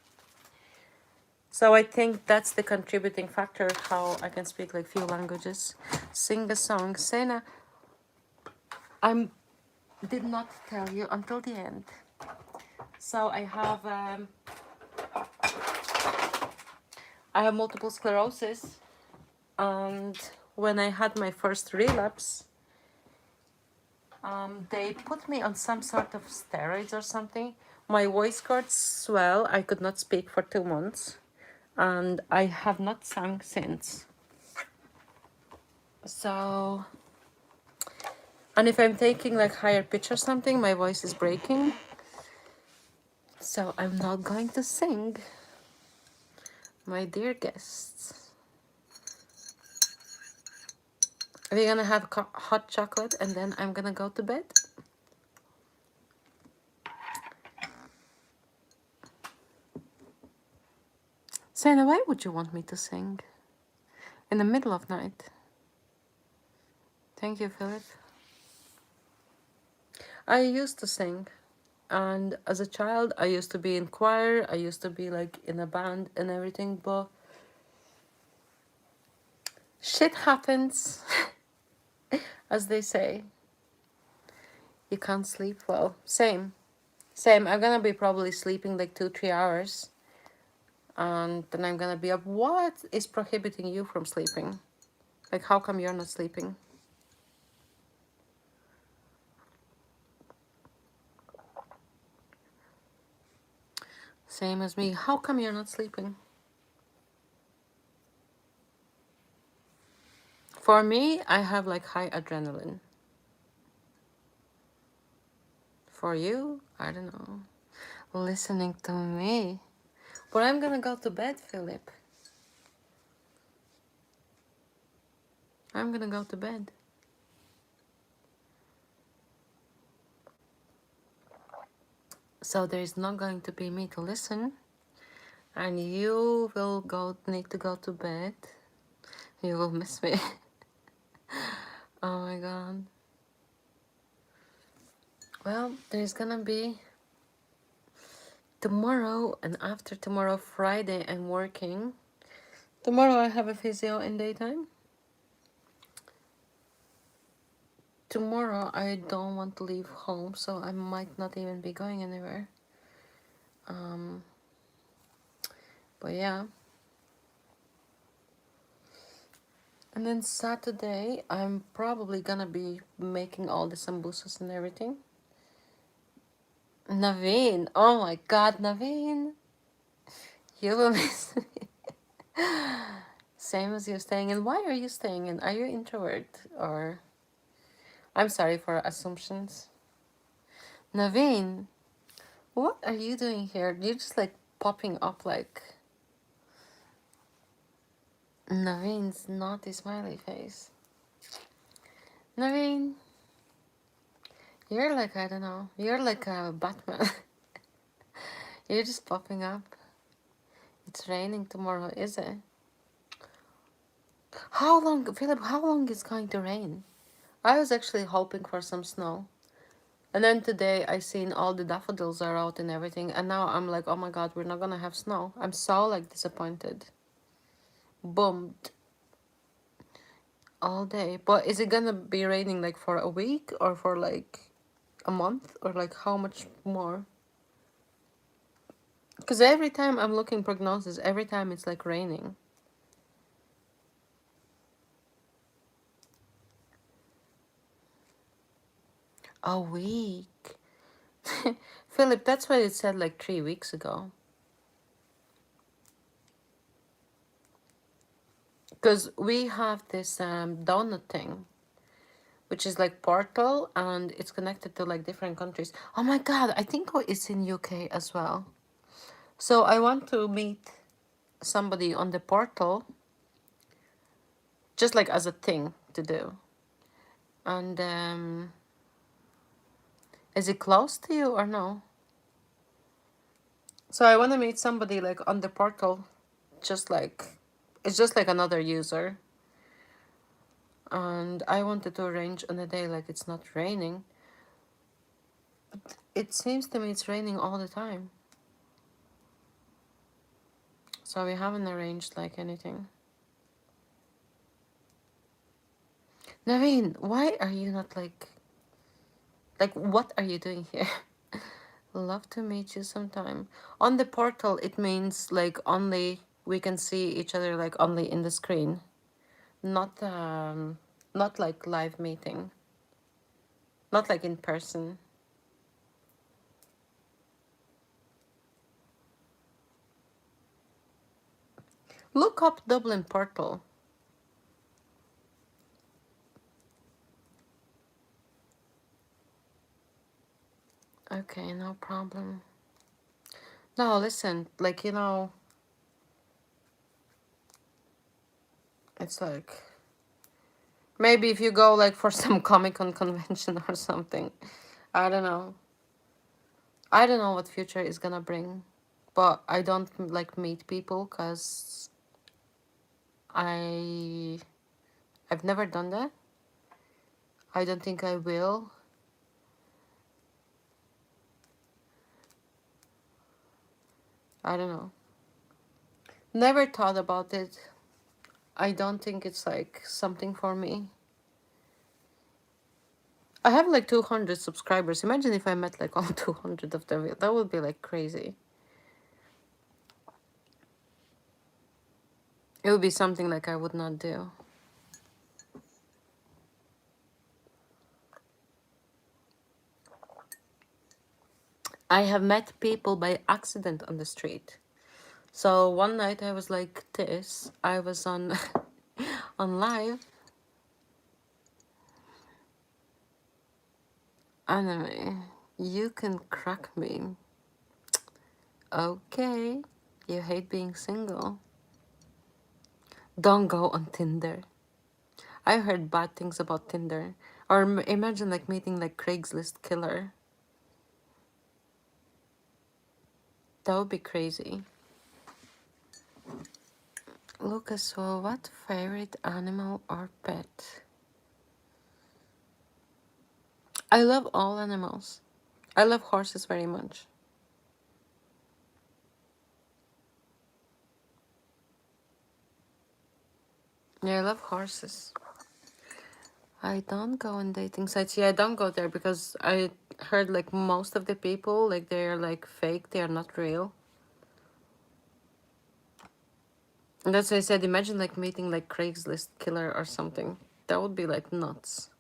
So I think that's the contributing factor how I can speak like few languages. Sing a song. Sena, I did not tell you until the end. So I have multiple sclerosis, and when I had my first relapse, they put me on some sort of steroids or something. My voice cords swell. I could not speak for 2 months, and I have not sung since. So, and if I'm taking like higher pitch or something, my voice is breaking. So I'm not going to sing, my dear guests. We're gonna have hot chocolate and then I'm gonna go to bed. Sana, why would you want me to sing in the middle of night? Thank you, Philip. I used to sing, and as a child I used to be in choir, I used to be like in a band and everything, but shit happens. As they say, you can't sleep well. Same. I'm gonna be probably sleeping like 2-3 hours, and then I'm gonna be up. What is prohibiting you from sleeping? Like, how come you're not sleeping? Same as me. How come you're not sleeping? For me, I have like high adrenaline. For you, I don't know. Listening to me. But I'm gonna go to bed, Philip. I'm gonna go to bed. So there is not going to be me to listen. And you will need to go to bed. You will miss me. Oh my god. Well, there's gonna be tomorrow and after tomorrow, Friday, I'm working. Tomorrow I have a physio in daytime. Tomorrow I don't want to leave home, so I might not even be going anywhere. But yeah. And then Saturday, I'm probably gonna be making all the sambusas and everything. Naveen, oh my god, Naveen. You will miss me. Same as you staying in. Why are you staying in? Are you introvert or... I'm sorry for assumptions. Naveen, what are you doing here? You're just like popping up like... Naveen's naughty smiley face. Naveen, you're like, I don't know, you're like a Batman. You're just popping up. It's raining tomorrow, is it? How long, Philip, how long is going to rain? I was actually hoping for some snow. And then today I seen all the daffodils are out and everything. And now I'm like, oh my god, we're not gonna have snow. I'm so like disappointed. Bummed. All day. But is it gonna be raining like for a week or for like a month? Or like how much more? Because every time I'm looking prognosis, every time it's like raining. A week. Philip, that's what it said like 3 weeks ago. Because we have this donut thing, which is like portal, and it's connected to like different countries. Oh my god, I think it's in UK as well. So I want to meet somebody on the portal, just like as a thing to do. And is it close to you or no? So I want to meet somebody like on the portal, just like, it's just like another user. And I wanted to arrange on a day like it's not raining. But it seems to me it's raining all the time. So we haven't arranged like anything. Naveen, why are you not like what are you doing here? Love to meet you sometime. On the portal, it means like only we can see each other like only in the screen. Not not like live meeting. Not like in person. Look up Dublin portal. Okay, no problem. No, listen, like, you know, it's like maybe if you go like for some Comic-Con convention or something. I don't know. I don't know what future is gonna bring, but I don't like meet people because I I've never done that. I don't think I will. I don't know. Never thought about it. I don't think it's like something for me. I have like 200 subscribers. Imagine if I met like all 200 of them. That would be like crazy. It would be something like I would not do. I have met people by accident on the street. So one night I was like this. I was on on live. Anime, you can crack me. Okay. You hate being single. Don't go on Tinder. I heard bad things about Tinder. Or imagine like meeting like Craigslist killer. That would be crazy. Lucas, so what favorite animal or pet? I love all animals. I love horses very much. Yeah, I love horses. I don't go on dating sites. Yeah, I don't go there because I heard like most of the people, like they're like fake, they are not real. And that's why I said, imagine like meeting like Craigslist killer or something. That would be like nuts.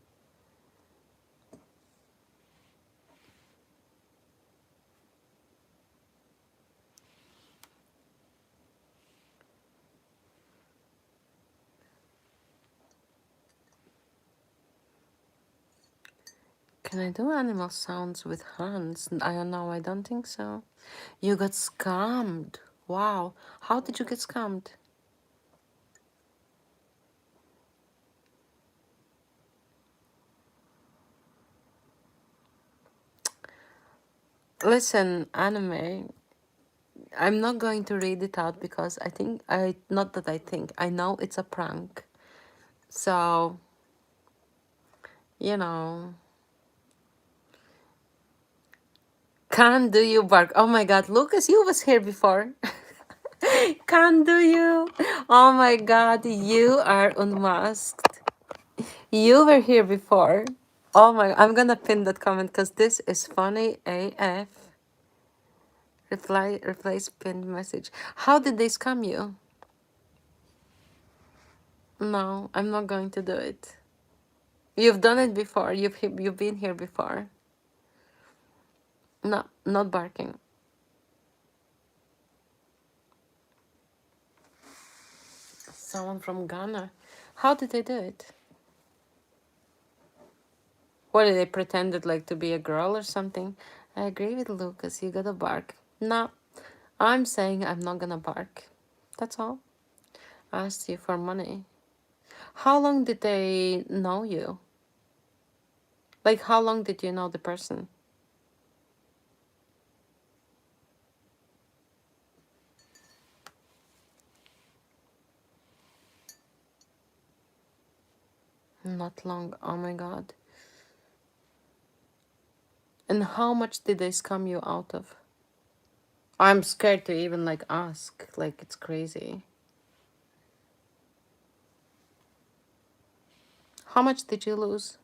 Can I do animal sounds with hands? I don't know, I don't think so. You got scammed. Wow. How did you get scammed? Listen, anime, I'm not going to read it out because not that I think, I know it's a prank. So, you know, can do you bark? Oh my God, Lucas, you was here before. Can do you? Oh my God, you are unmasked. You were here before. Oh my, I'm gonna pin that comment because this is funny AF. Replace pinned message. How did they scam you? No, I'm not going to do it. You've done it before. You've been here before. No, not barking. Someone from Ghana. How did they do it? What did they pretended like to be a girl or something? I agree with Lucas. You gotta bark. No, I'm saying I'm not gonna bark. That's all. I asked you for money. How long did they know you? Like, how long did you know the person? Not long. Oh my God. And how much did they scam you out of? I'm scared to even like ask. Like, it's crazy. How much did you lose?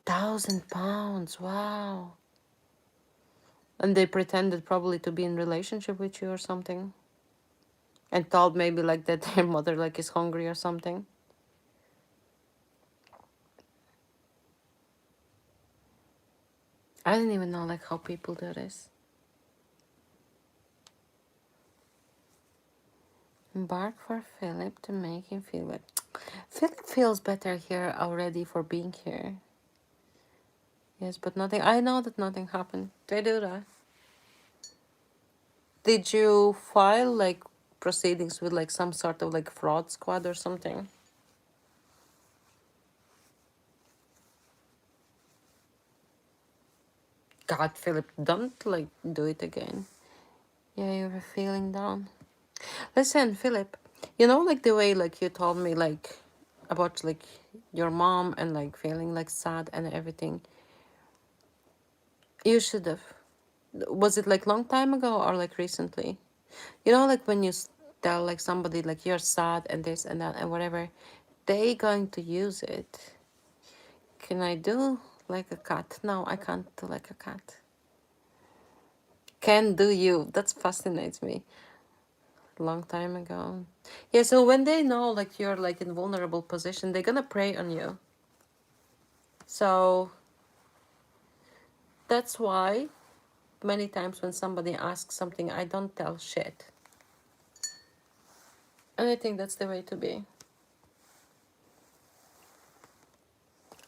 1,000 pounds. Wow. And they pretended probably to be in relationship with you or something. And told maybe like that their mother like is hungry or something. I didn't even know like how people do this. Bark for Philip to make him feel better. Philip feels better here already for being here. Yes, but nothing. I know that nothing happened. They do that. Did you file like proceedings with like some sort of like fraud squad or something? God, Philip, don't like do it again. Yeah, you were feeling down. Listen, Philip, you know like the way like you told me like about like your mom and like feeling like sad and everything. You should have. Was it like long time ago or like recently? You know like when you tell like somebody like you're sad and this and that and whatever, they going to use it. Can I do like a cat? No, I can't do like a cat. Can do you? That fascinates me. Long time ago. Yeah, so when they know like you're like in vulnerable position, they're gonna prey on you. So that's why many times when somebody asks something, I don't tell shit. And I think that's the way to be.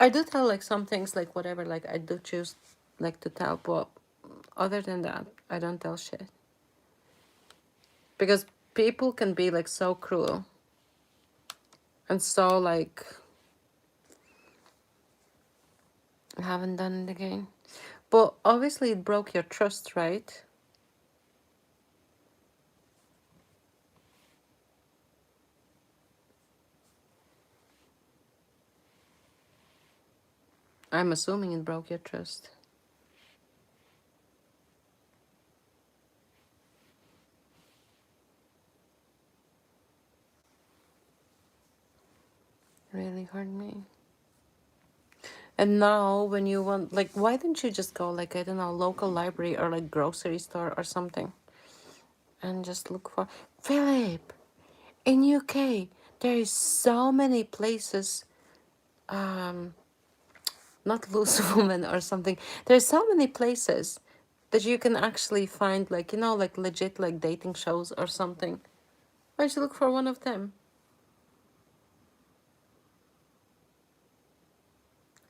I do tell like some things like whatever, like I do choose like to tell, but other than that, I don't tell shit. Because people can be like so cruel and so like I haven't done it again. But obviously it broke your trust, right? I'm assuming it broke your trust. Really hurt me. And now when you want like why don't you just go like I don't know, local library or like grocery store or something and just look for Philip in UK there is so many places not loose woman or something. There's so many places that you can actually find like you know like legit like dating shows or something. Why don't you look for one of them?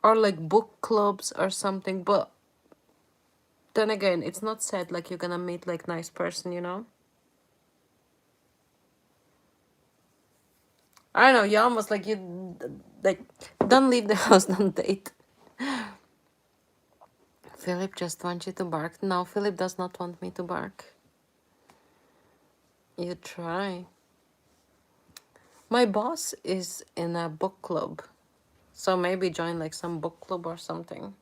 Or like book clubs or something, but then again, it's not said like you're gonna meet like nice person, you know? I don't know, you almost like you like don't leave the house, don't date. Philip just wants you to bark. No, Philip does not want me to bark. You try. My boss is in a book club. So maybe join like some book club or something.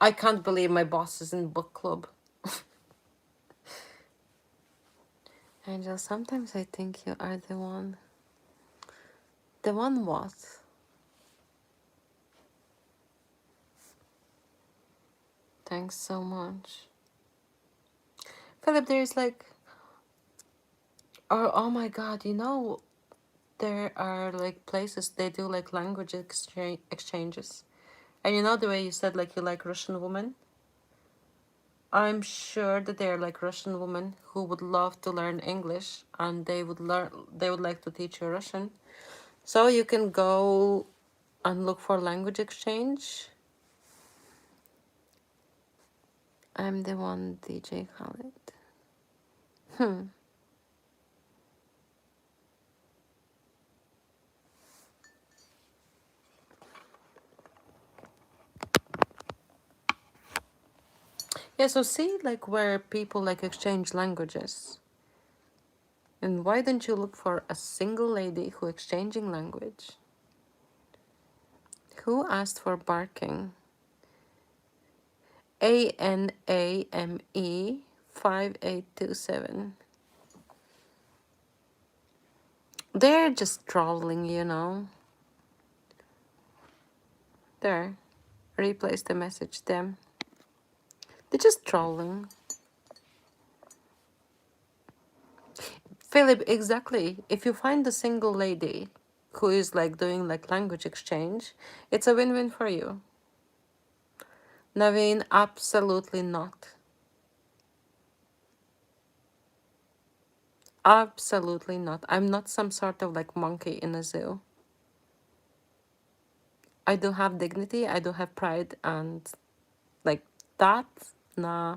I can't believe my boss is in book club. Angel, sometimes I think you are the one. The one what? Thanks so much. Philip, there's like, oh my god, you know, there are like places they do like language exchanges. And you know the way you said like you like Russian women? I'm sure that there are like Russian women who would love to learn English and they would like to teach you Russian. So you can go and look for language exchange. I'm the one, DJ Khaled. Yeah, so see like where people like exchange languages. And why don't you look for a single lady who exchanging language? Who asked for barking? ANAME 5827. They're just trolling, you know. There. Replace the message them. They're just trolling. Philip, exactly. If you find a single lady who is like doing like language exchange, it's a win-win for you. Naveen, absolutely not. Absolutely not. I'm not some sort of like monkey in a zoo. I do have dignity, I do have pride, and like that, nah.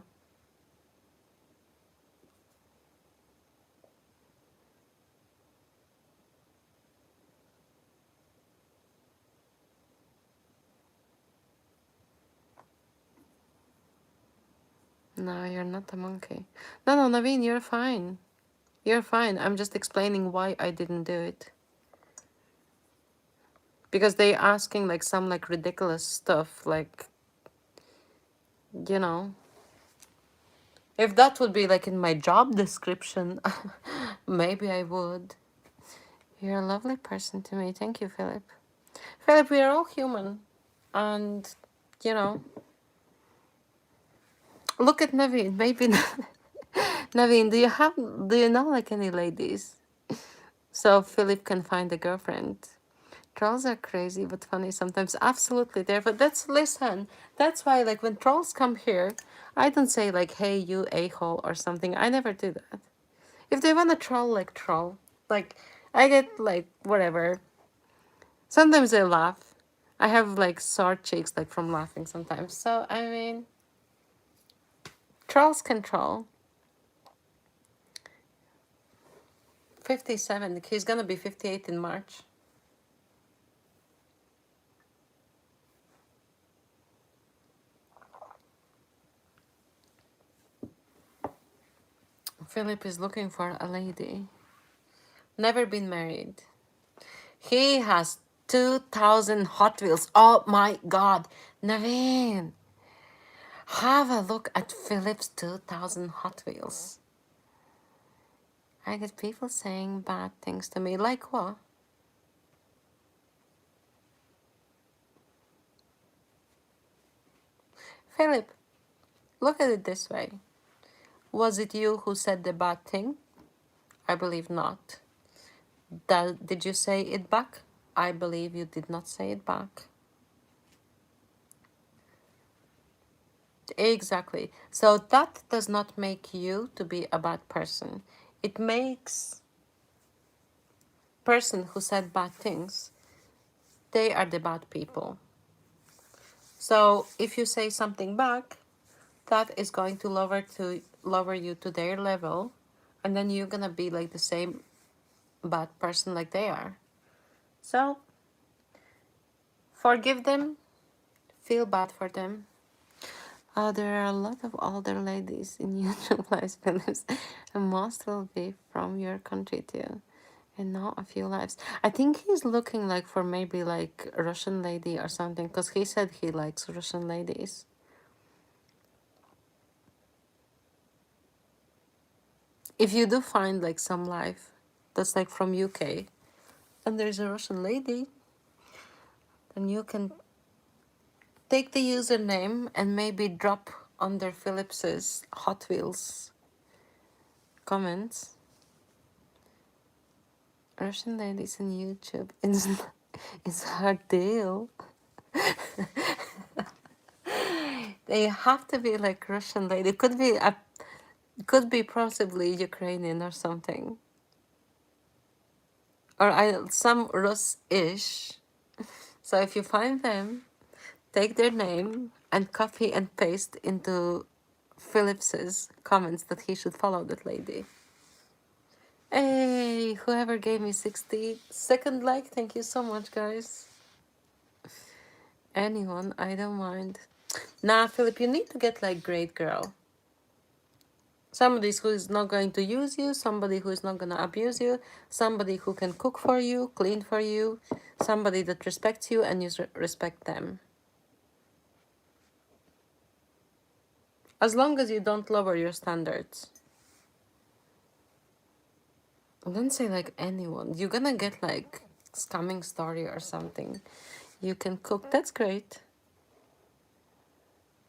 No, you're not a monkey. No, no, Naveen, you're fine. You're fine. I'm just explaining why I didn't do it. Because they asking like some like ridiculous stuff, like, you know. If that would be like in my job description, maybe I would. You're a lovely person to me. Thank you, Philip. Philip, we are all human. And, you know, look at Naveen. Maybe Naveen, do you know like any ladies? So Philip can find a girlfriend. Trolls are crazy but funny sometimes. Absolutely there. But listen, that's why like when trolls come here, I don't say like, hey, you a-hole or something. I never do that. If they want to troll, like troll. Like, I get like, whatever. Sometimes I laugh. I have like sore cheeks like from laughing sometimes. So, I mean, trolls can troll. 57. He's gonna be 58 in March. Philip is looking for a lady. Never been married. He has 2,000 Hot Wheels. Oh my god. Naveen. Have a look at Philip's 2,000 Hot Wheels. I get people saying bad things to me. Like what? Philip, look at it this way. Was it you who said the bad thing? I believe not. Did you say it back? I believe you did not say it back. Exactly. So that does not make you to be a bad person. It makes person who said bad things, they are the bad people. So if you say something back, that is going to lower you to their level, and then you're gonna be like the same bad person like they are. So forgive them, feel bad for them. There are a lot of older ladies in YouTube live films, and most will be from your country too. And know a few lives. I think he's looking like for maybe like a Russian lady or something, because he said he likes Russian ladies. If you do find like some life that's like from UK and there's a Russian lady, then you can take the username and maybe drop under Phillips's Hot Wheels comments. Russian ladies on YouTube. It's a hard deal. They have to be like Russian lady. Could be possibly Ukrainian or something. Or some Rus-ish. So if you find them, take their name and copy and paste into Phillips's comments that he should follow that lady. Hey, whoever gave me 60-second like, thank you so much, guys. Anyone, I don't mind. Nah, Philip, you need to get like great girl. Somebody who is not going to use you, somebody who is not going to abuse you, somebody who can cook for you, clean for you, somebody that respects you and you respect them. As long as you don't lower your standards. Don't say like anyone. You're gonna get like scamming story or something. You can cook, that's great.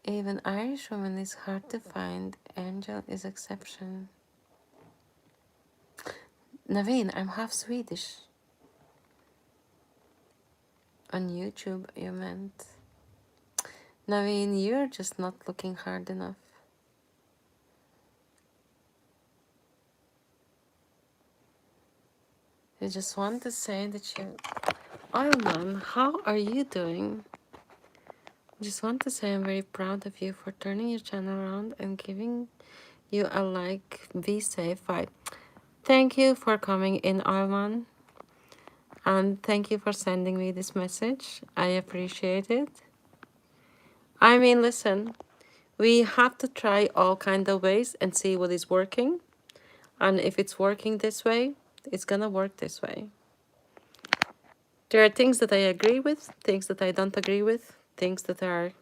Even Irish woman is hard to find. Angel is exception. Naveen, I'm half Swedish. On YouTube, you meant. Naveen, you're just not looking hard enough. You just want to say that you Oilman, how are you doing? Just want to say I'm very proud of you for turning your channel around and giving you a like. Be safe. Bye. Thank you for coming in, Oilman. And thank you for sending me this message. I appreciate it. I mean, listen, we have to try all kind of ways and see what is working. And if it's working this way, it's gonna work this way. There are things that I agree with, things that I don't agree with, things that are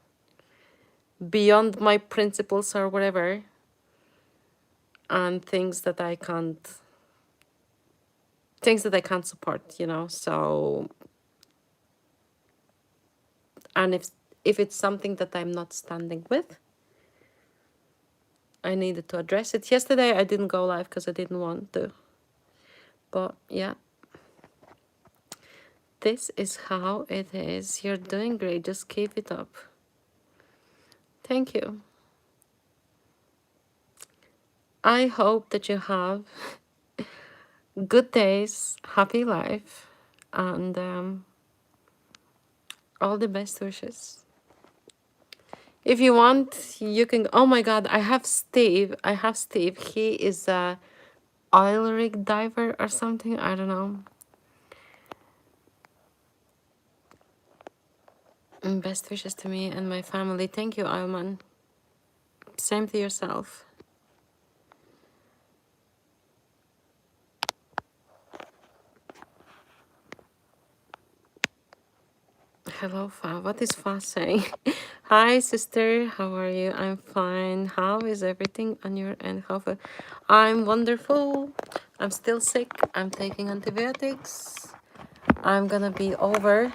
beyond my principles or whatever, and things that I can't support, you know. So, and if it's something that I'm not standing with, I needed to address it. Yesterday I didn't go live because I didn't want to. But yeah, this is how it is. You're doing great. Just keep it up. Thank you. I hope that you have good days, happy life, and all the best wishes. If you want, you can. Oh my God, I have Steve. He is a oil rig diver or something. I don't know. And best wishes to me and my family. Thank you, Oilman. Same to yourself. Hello, Fa. What is Fa saying? Hi, sister. How are you? I'm fine. How is everything on your end? I'm wonderful. I'm still sick. I'm taking antibiotics. I'm gonna be over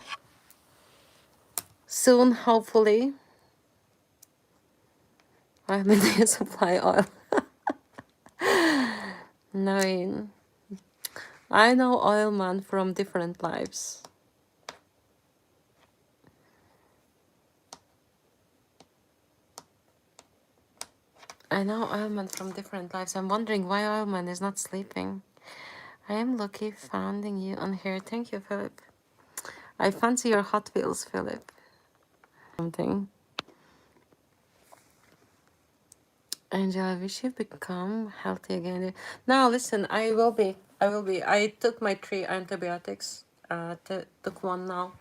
soon, hopefully. I'm in the supply oil. Nine. I know oil man from different lives. I know Oilman from different lives. I'm wondering why Oilman is not sleeping. I am lucky finding you on here. Thank you, Philip. I fancy your Hot Wheels, Philip. Something. Angel, I wish you become healthy again. Now, listen, I will be. I took my 3 antibiotics. Took one now.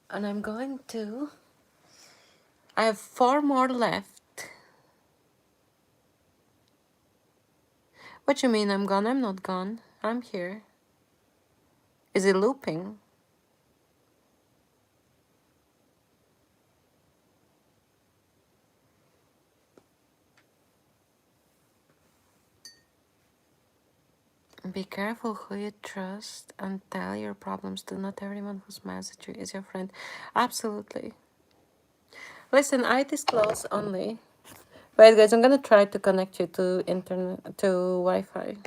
And I'm going to... I have 4 more left. What you mean I'm gone? I'm not gone. I'm here. Is it looping? Be careful who you trust and tell your problems to. Not everyone who smiles at you is your friend. Absolutely. Listen, I disclose only. Wait, guys, I'm gonna try to connect you to internet, to Wi-Fi.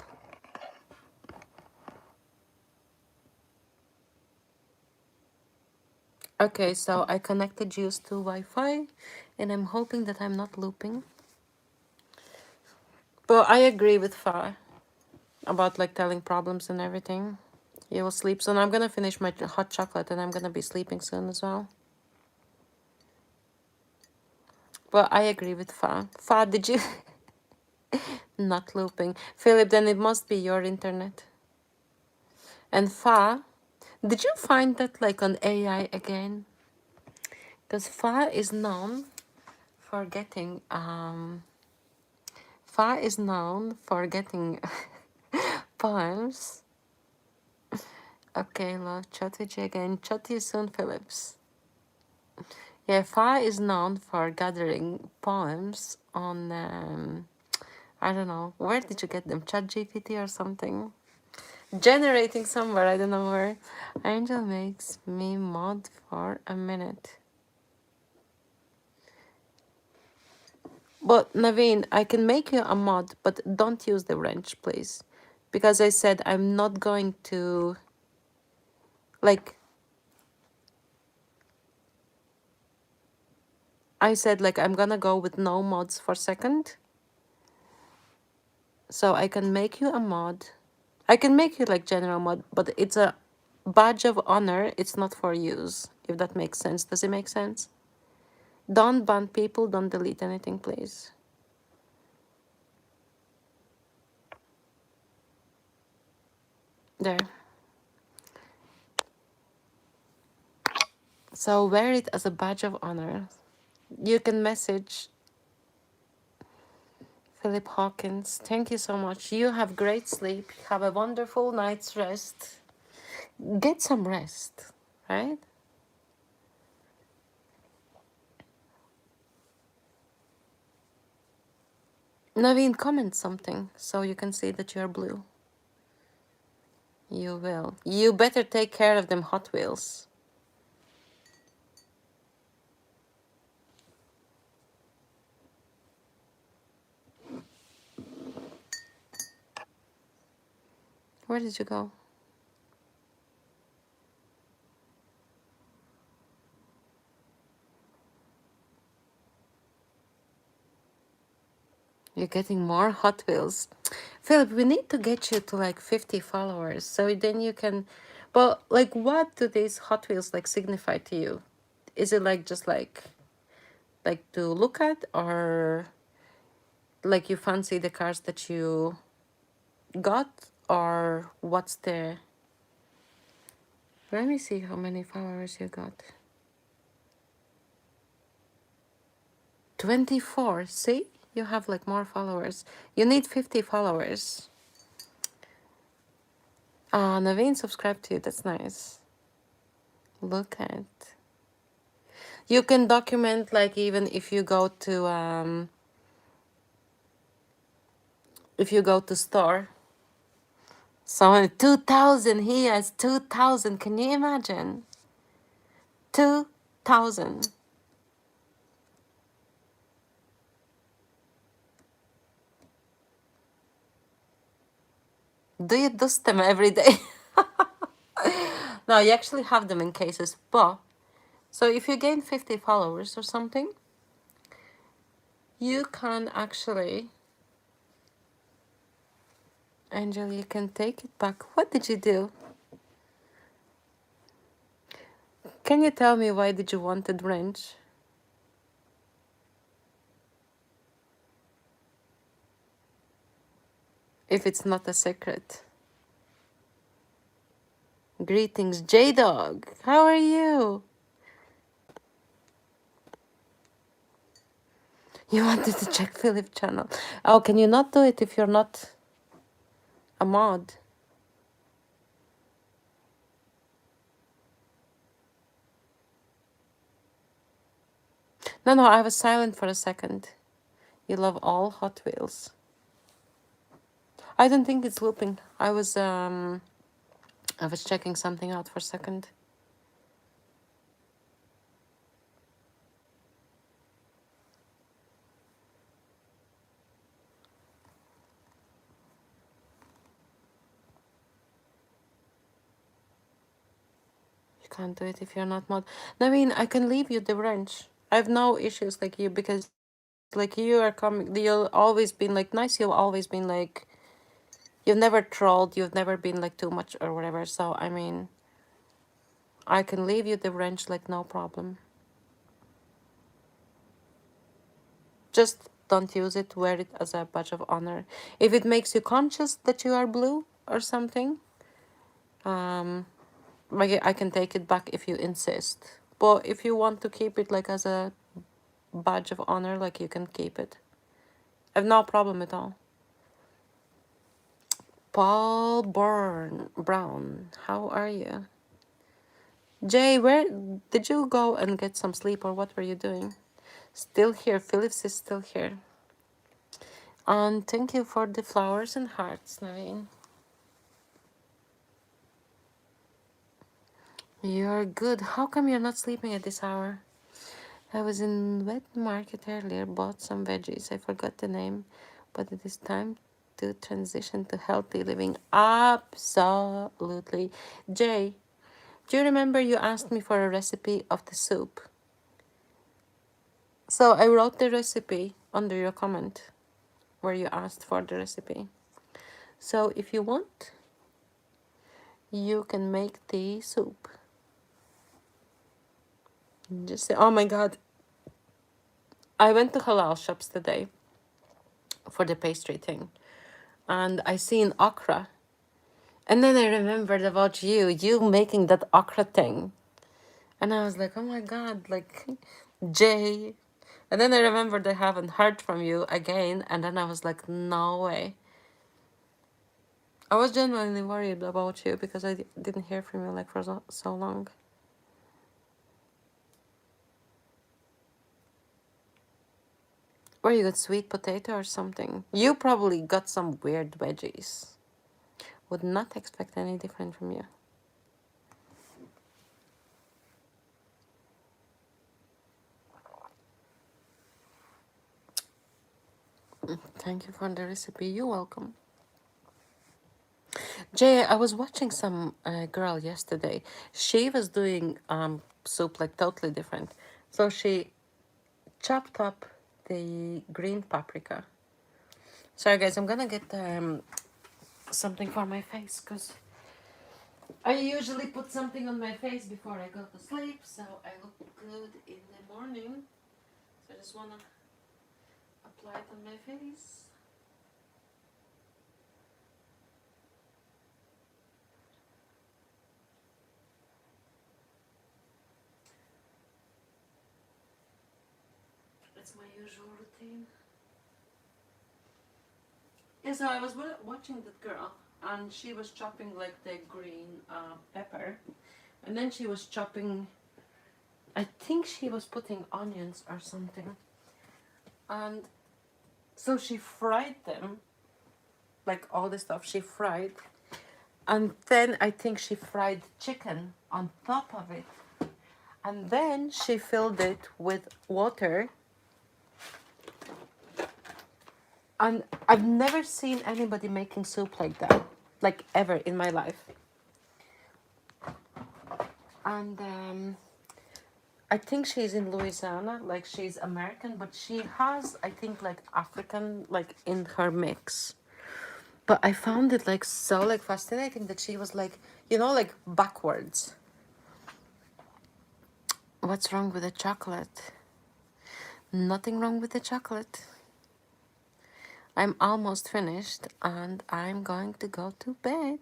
Okay, so I connected you to Wi-Fi, and I'm hoping that I'm not looping. But I agree with Fa about like telling problems and everything. You will sleep soon. I'm gonna finish my hot chocolate, and I'm gonna be sleeping soon as well. But I agree with Fa. Fa, did you... Not looping. Philip, then it must be your internet. And Fa, did you find that like on AI again? Because Fa is known for getting poems. Okay, love, chat with you again. Chat to you soon, Phillips. Yeah, Fa is known for gathering poems on I don't know, where did you get them? Chat GPT or something? Generating somewhere, I don't know where. Angel makes me mod for a minute. But Naveen, I can make you a mod, but don't use the wrench, please. Because I said I'm not going to... Like... I said like I'm gonna go with no mods for second. So I can make you a mod. I can make you like general mod, but it's a badge of honor, it's not for use, if that makes sense. Does it make sense? Don't ban people, don't delete anything, please. There. So wear it as a badge of honor. You can message Philip Hawkins. Thank you so much. You have great sleep. Have a wonderful night's rest. Get some rest, right? Naveen, comment something so you can see that you're blue. You will. You better take care of them Hot Wheels. Where did you go? You're getting more Hot Wheels. Philip, we need to get you to like 50 followers. So then you can... But like what do these Hot Wheels like signify to you? Is it like just like to look at, or like you fancy the cars that you got, or what's the... Let me see how many followers you got. 24. See? You have like more followers. You need 50 followers. Ah, Naveen subscribed to you. That's nice. Look at. You can document like even if you go to store. So 2,000. He has 2,000. Can you imagine? 2,000. Do you dust them every day? No, you actually have them in cases. But so if you gain 50 followers or something, you can actually, Angel, you can take it back. What did you do? Can you tell me why did you want a wrench? If it's not a secret. Greetings, J-Dog. How are you? You wanted to check Philip channel. Oh, can you not do it if you're not a mod? No, I was silent for a second. You love all Hot Wheels. I don't think it's looping. I was checking something out for a second. You can't do it if you're not mod. I mean, I can leave you the wrench. I have no issues like you, because like you are coming, you've always been like nice. You've always been like, you've never trolled. You've never been like too much or whatever. So I mean, I can leave you the wrench like no problem. Just don't use it. Wear it as a badge of honor. If it makes you conscious that you are blue or something, like I can take it back if you insist. But if you want to keep it like as a badge of honor, like you can keep it. I have no problem at all. Paul Brown, how are you? Jay, where did you go and get some sleep, or what were you doing? Still here. Phillips is still here. And thank you for the flowers and hearts, Naveen. You're good. How come you're not sleeping at this hour? I was in wet market earlier, bought some veggies. I forgot the name, but it is time to transition to healthy living. Absolutely. Jay, do you remember you asked me for a recipe of the soup? So I wrote the recipe under your comment where you asked for the recipe. So if you want, you can make the soup. Just say, oh my god, I went to halal shops today for the pastry thing, and I seen okra, and then I remembered about you making that okra thing, and I was like, oh my god, like Jay. And then I remembered I haven't heard from you again, and then I was like, no way. I was genuinely worried about you because I didn't hear from you like for so long. Or you got sweet potato or something. You probably got some weird veggies. Would not expect any different from you. Thank you for the recipe. You're welcome. Jay, I was watching some girl yesterday. She was doing soup like totally different. So she chopped up the green paprika. Sorry guys, I'm gonna get something for my face because I usually put something on my face before I go to sleep, so I look good in the morning. So I just wanna apply it on my face. That's my usual routine. Yeah, so I was watching that girl, and she was chopping like the green pepper, and then she was chopping, I think she was putting onions or something, and so she fried them, like all the stuff she fried, and then I think she fried chicken on top of it, and then she filled it with water. And I've never seen anybody making soup like that, like ever in my life. And I think she's in Louisiana, like she's American, but she has, I think, like African, like in her mix. But I found it like so like fascinating that she was like, you know, like backwards. What's wrong with the chocolate? Nothing wrong with the chocolate. I'm almost finished and I'm going to go to bed.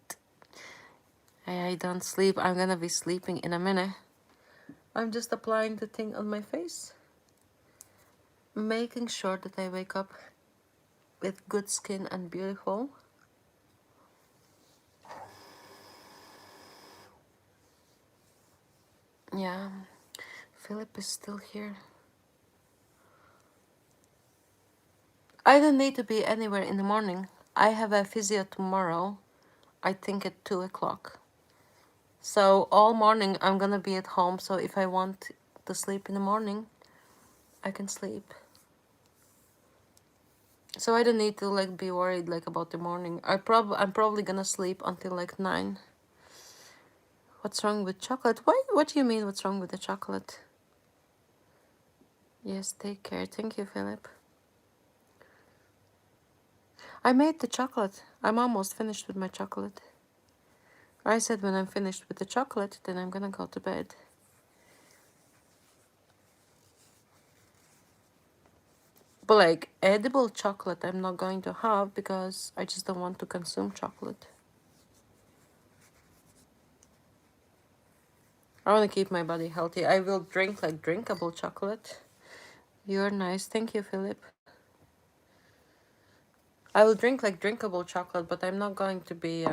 I don't sleep. I'm gonna be sleeping in a minute. I'm just applying the thing on my face, making sure that I wake up with good skin and beautiful. Yeah, Philip is still here. I don't need to be anywhere in the morning. I have a physio tomorrow, I think at 2 o'clock. So all morning I'm gonna be at home, so if I want to sleep in the morning, I can sleep. So I don't need to like be worried like about the morning. I'm probably gonna sleep until like 9. What's wrong with chocolate? Why? What do you mean what's wrong with the chocolate? Yes, take care. Thank you, Philip. I made the chocolate. I'm almost finished with my chocolate. I said when I'm finished with the chocolate, then I'm gonna go to bed. But like edible chocolate I'm not going to have because I just don't want to consume chocolate. I want to keep my body healthy. I will drink like drinkable chocolate. You're nice. Thank you, Philip. I will drink like drinkable chocolate, but I'm not going to be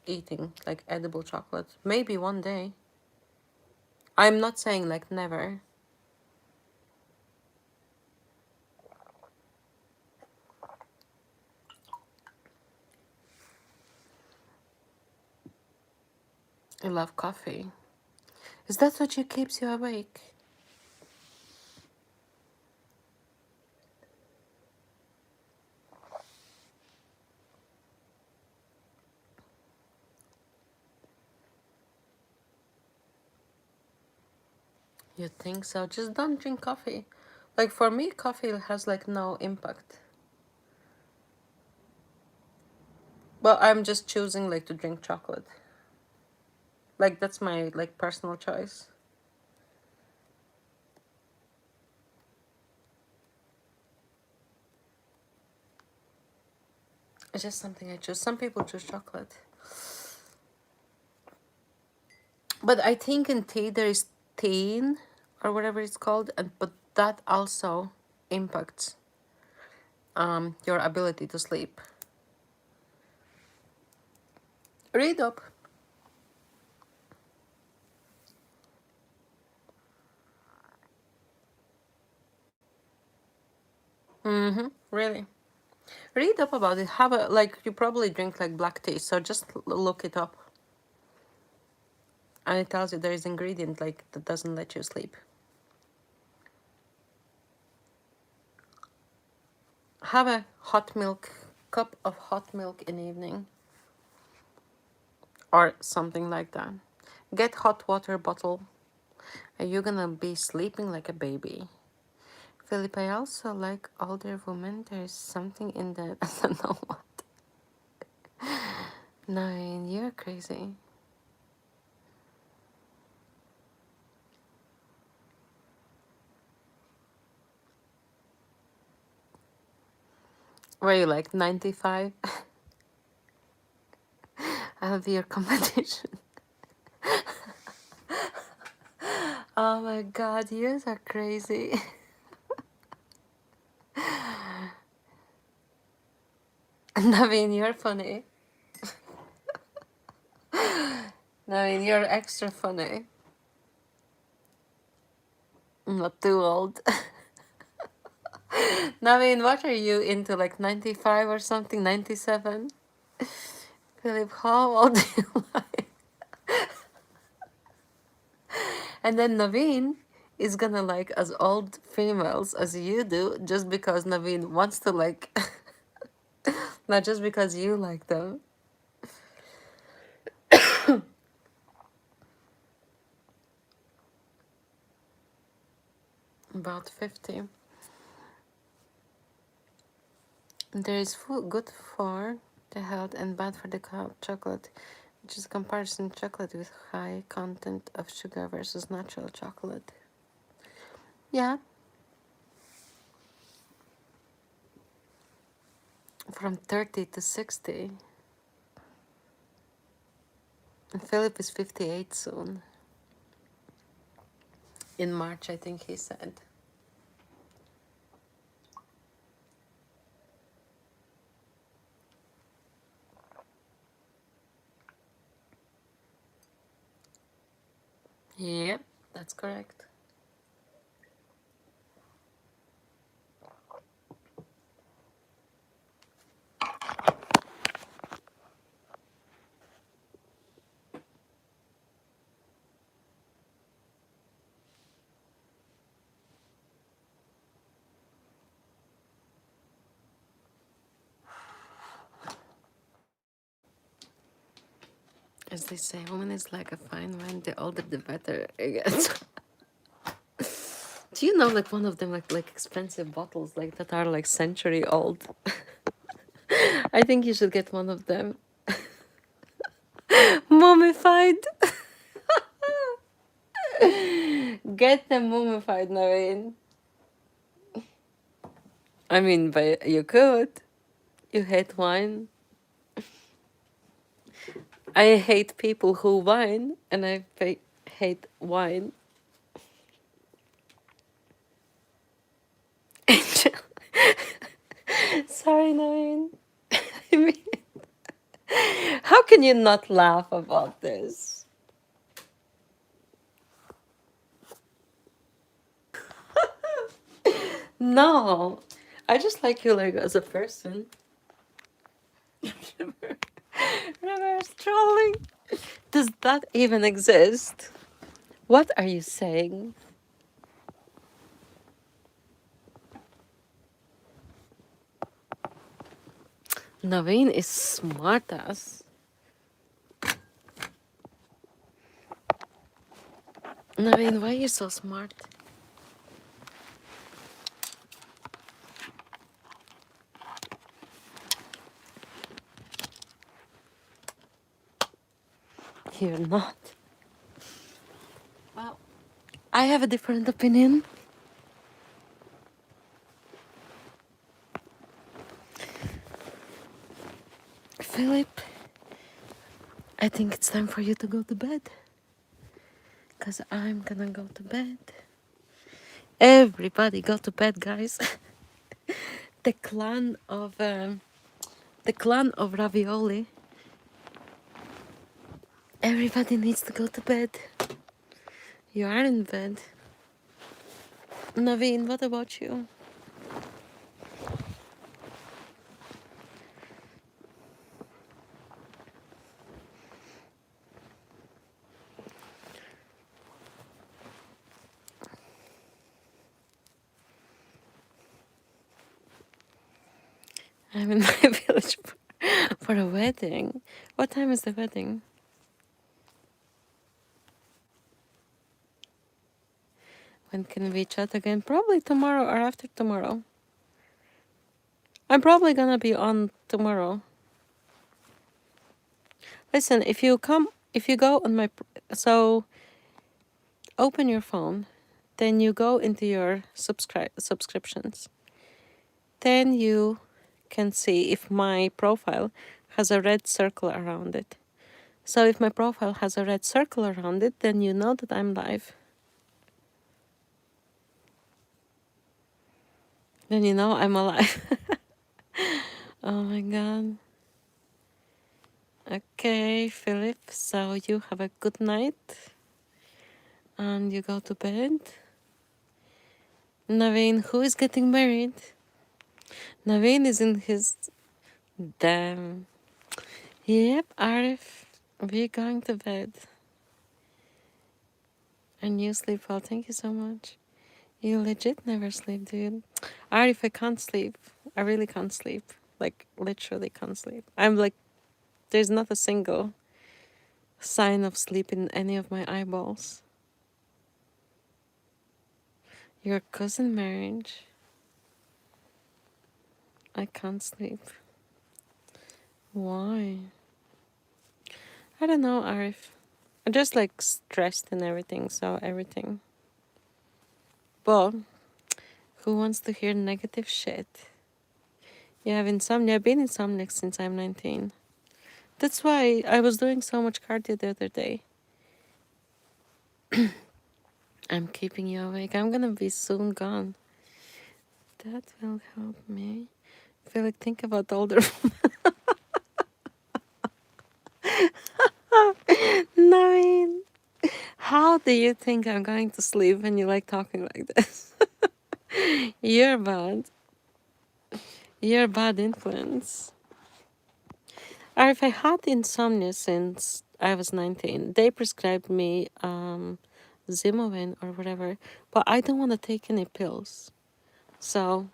eating like edible chocolate. Maybe one day. I'm not saying like never. I love coffee. Is that what keeps you awake? You think so? Just don't drink coffee. Like for me, coffee has like no impact. But I'm just choosing like to drink chocolate. Like, that's my, like, personal choice. It's just something I choose. Some people choose chocolate. But I think in tea there is thein or whatever it's called, and but that also impacts your ability to sleep. Read up. Mm-hmm. Really. Read up about it. Have a like you probably drink like black tea, so just look it up. And it tells you there is ingredient like that doesn't let you sleep. Have a hot milk cup of hot milk in the evening. Or something like that. Get hot water bottle. And you're gonna be sleeping like a baby. Philip, I also like older women. There's something in the I don't know what. Nine, you're crazy. Were you like 95? I'll be your competition. Oh my god, you are crazy. Naveen, you're funny. Naveen, you're extra funny. Not too old. Naveen, what are you into? Like 95 or something? 97? Philip, how old do you like? And then Naveen is gonna like as old females as you do just because Naveen wants to like, not just because you like them. About 50. There is food good for the health and bad for the chocolate, which is comparison chocolate with high content of sugar versus natural chocolate. Yeah, from 30 to 60. And Philip is 58 soon. In March, I think he said. Yep, that's correct. As they say, woman is like a fine wine. The older, the better it gets. Do you know like one of them like expensive bottles like that are like century old? I think you should get one of them. Mummified. Get them mummified, Naveen. I mean, but you could. You hate wine. I hate people who whine, and I hate wine. Angel. Sorry, Naveen. I mean, how can you not laugh about this? No, I just like you like as a person. Reverse trolling. Does that even exist? What are you saying? Naveen is smart ass. Naveen, why are you so smart? You're not. I have a different opinion. Philip, I think it's time for you to go to bed. Because I'm gonna go to bed. Everybody go to bed, guys. the clan of ravioli. Everybody needs to go to bed. You are in bed. Naveen, what about you? I'm in my village for a wedding. What time is the wedding? When can we chat again? Probably tomorrow or after tomorrow. I'm probably gonna be on tomorrow. Listen, if you go on my, so open your phone, then you go into your subscriptions. Then you can see if my profile has a red circle around it. So if my profile has a red circle around it, then you know that I'm live. Then you know I'm alive. Oh my god. Okay, Philip, so you have a good night and you go to bed. Naveen, who is getting married? Naveen is in his... Damn. Yep, Arif, we're going to bed. And you sleep well. Thank you so much. You legit never sleep, dude. Arif, I can't sleep. I really can't sleep. Like, literally can't sleep. I'm like, there's not a single sign of sleep in any of my eyeballs. Your cousin marriage. I can't sleep. Why? I don't know, Arif. I'm just like stressed and everything, so everything. But who wants to hear negative shit? You have insomnia. I've been insomniac since I'm 19. That's why I was doing so much cardio the other day. I'm keeping you awake. I'm gonna be soon gone. That will help me. I feel like think about older. Nine. How do you think I'm going to sleep when you like talking like this? You're bad. You're a bad influence. Or if I had insomnia since I was 19, they prescribed me Zimovin or whatever, but I don't want to take any pills. So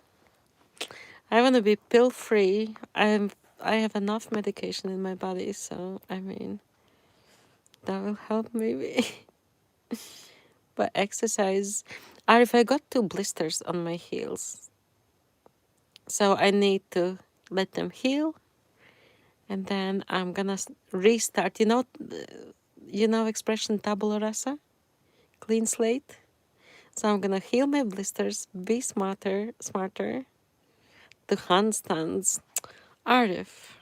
I want to be pill free. I have enough medication in my body, so I mean that will help maybe. But exercise, or if I got 2 blisters on my heels, so I need to let them heal, and then I'm gonna restart. You know expression tabula rasa, clean slate. So I'm gonna heal my blisters, be smarter, do handstands. Arif,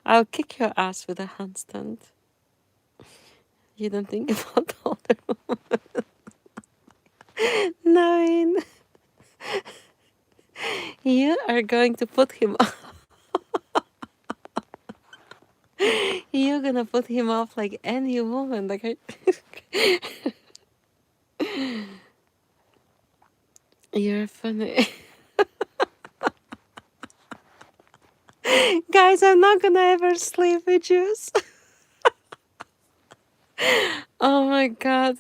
I'll kick your ass with a handstand. You don't think about older women. Nine. You are going to put him off. You're gonna put him off like any woman. Like you're funny. Guys, I'm not gonna ever sleep with you. Oh my god.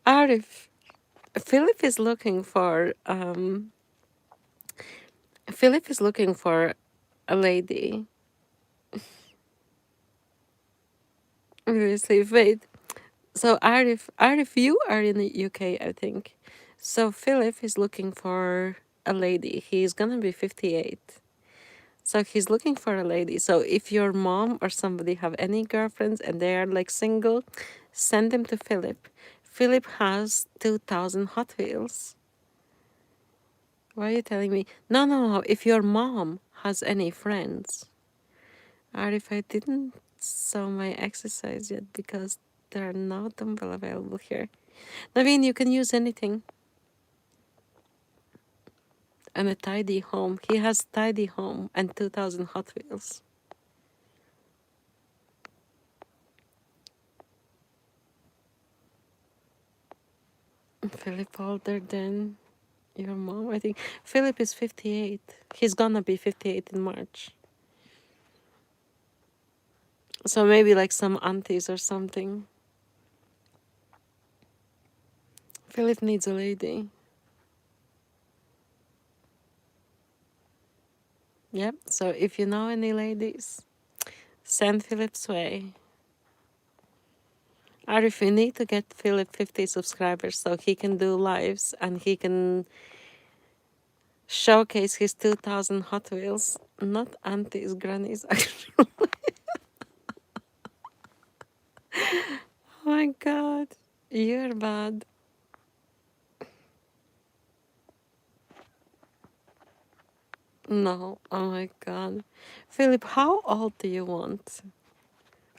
Arif, Philip is looking for a lady. Seriously, wait. So Arif, you are in the UK, I think. So Philip is looking for a lady. He's gonna be 58. So he's looking for a lady. So if your mom or somebody have any girlfriends and they are like single, send them to Philip. Philip has 2,000 Hot Wheels. Why are you telling me? No, no, no. If your mom has any friends, or if I didn't show my exercise yet because there are no dumbbell available here. Naveen, you can use anything. And a tidy home. He has tidy home and 2,000 Hot Wheels. Philip older than your mom, I think. Philip is 58. He's gonna be 58 in March. So maybe like some aunties or something. Philip needs a lady. Yep. So if you know any ladies, send Philip's way. Or if you need to get Philip 50 subscribers so he can do lives and he can showcase his 2,000 Hot Wheels. Not aunties, grannies, actually. Oh my god. You're bad. No. Oh my god. Philip, how old do you want?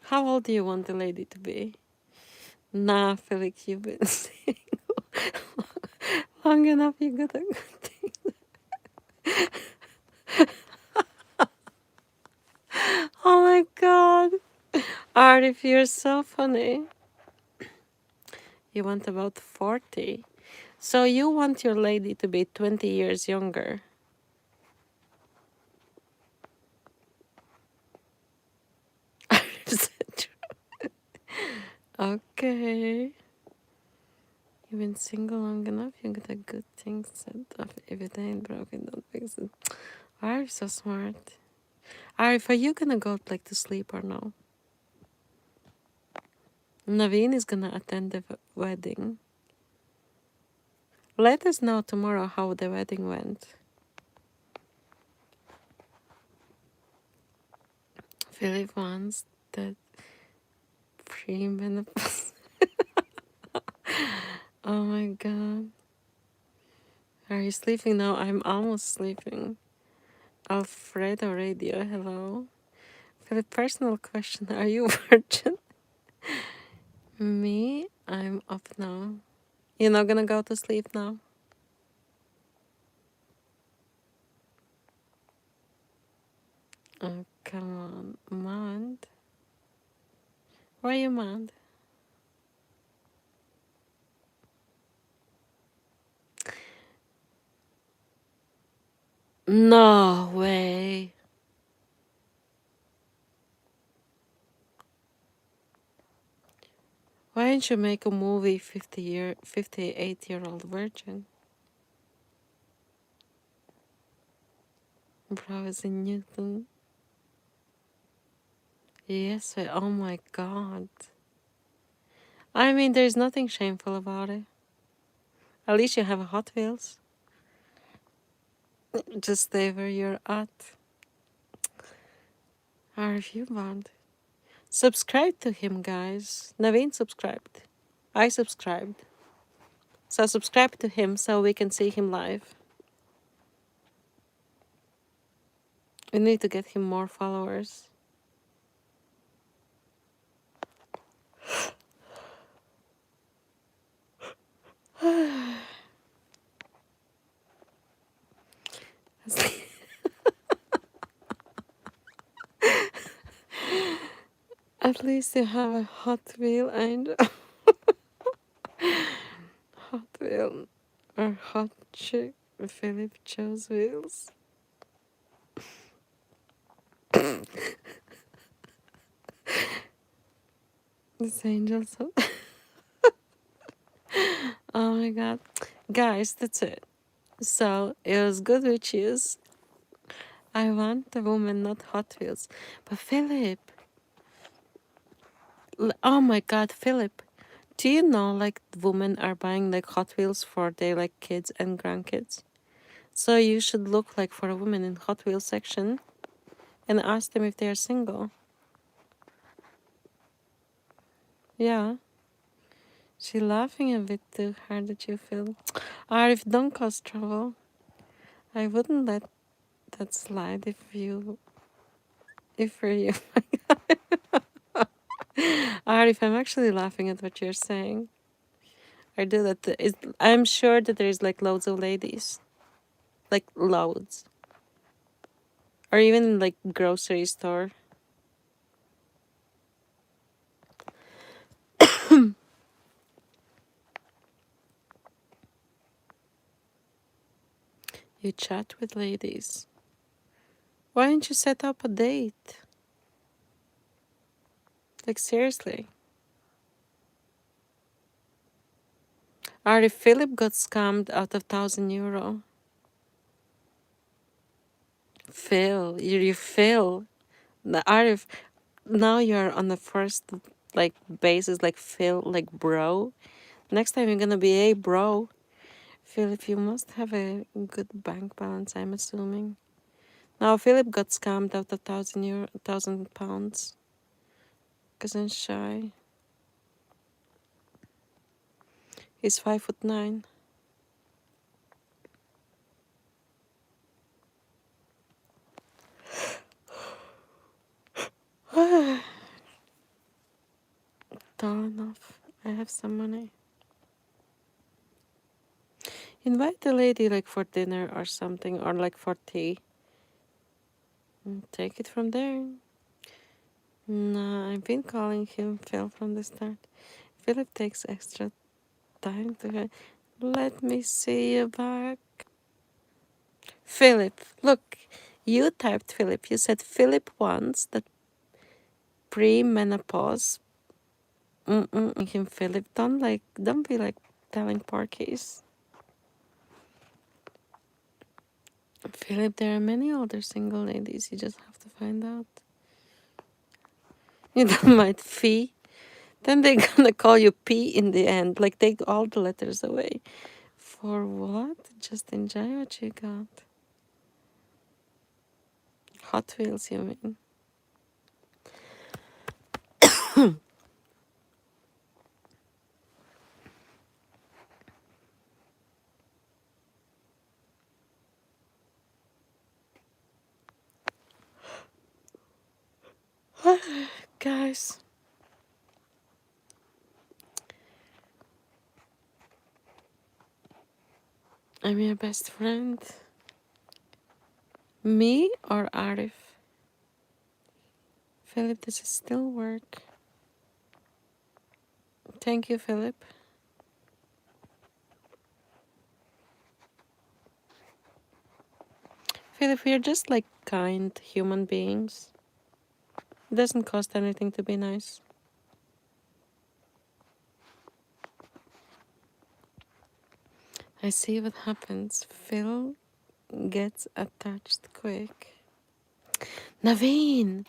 How old do you want the lady to be? Nah, Philip, you've been single long enough. You got a good thing. Oh my god. Arif, you're so funny. You want about 40. So you want your lady to be 20 years younger. Arif said true. Okay. You've been single long enough, you got a good thing set up. If it ain't broken, don't fix it. Arif so smart. Arif, are you gonna go like to sleep or no? Naveen is gonna attend the wedding. Let us know tomorrow how the wedding went. Philip wants that free benefits. Oh my god. Are you sleeping now? I'm almost sleeping. Alfredo Radio, hello. Philip, personal question. Are you virgin? Me? I'm up now. You're not gonna go to sleep now? Oh, come on. Mad? Why are you mad? No way. Why don't you make a movie 58-year-old virgin? Bro is in Newton. Yes, oh my god. I mean, there's nothing shameful about it. At least you have a Hot Wheels. Just stay where you're at. Are you bad? Subscribe to him, guys. Naveen subscribed. I subscribed. So subscribe to him so we can see him live. We need to get him more followers. At least you have a Hot Wheel and Hot Wheel or Hot Chick. Philip chose wheels. This angel so. Oh my god. Guys, that's it. So it was good with yous. I want a woman, not Hot Wheels. But Philip. Oh my god, Philip. Do you know like women are buying like Hot Wheels for their like kids and grandkids? So you should look like for a woman in Hot Wheels section. and ask them if they are single. Yeah. She laughing a bit too hard that you feel. Arif, don't cause trouble. I wouldn't let that slide if for you. Arif, I'm actually laughing at what you're saying. I do that. I'm sure that there's like loads of ladies. Like loads. Or even like grocery store. You chat with ladies. Why don't you set up a date? Like seriously. Arif, Philip got scammed out of €1,000. Phil, you Phil. Arif, now you're on the first like basis, like Phil, like bro. Next time you're gonna be a bro. Philip, you must have a good bank balance, I'm assuming. Now Philip got scammed out of £1,000 because I'm shy. He's 5'9". Tall enough. I have some money. Invite the lady like for dinner or something, or like for tea. And take it from there. No, I've been calling him Phil from the start. Philip takes extra time to. Let me see you back. Philip, look, you typed Philip. You said Philip wants the pre-menopause. Him Philip. Don't be like telling porkies. Philip, there are many other single ladies. You just have to find out. You don't mind fee. Then they're gonna call you P in the end. Like take all the letters away. For what? Just enjoy what you got. Hot Wheels, you mean? Guys. I'm your best friend. Me or Arif? Philip, this is still work. Thank you, Philip. Philip, we're just like kind human beings. It doesn't cost anything to be nice. I see what happens. Phil gets attached quick. Naveen,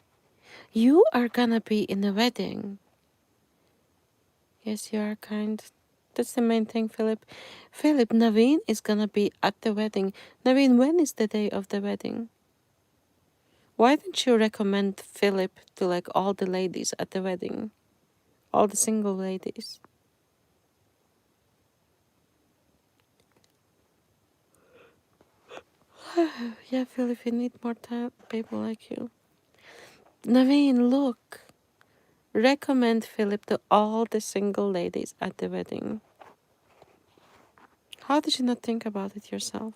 you are gonna be in the wedding. Yes, you are kind. That's the main thing, Philip. Philip, Naveen is gonna be at the wedding. Naveen, when is the day of the wedding? Why don't you recommend Philip to like all the ladies at the wedding? All the single ladies. Yeah, Philip, we need more people like you. Naveen, look. Recommend Philip to all the single ladies at the wedding. How did you not think about it yourself?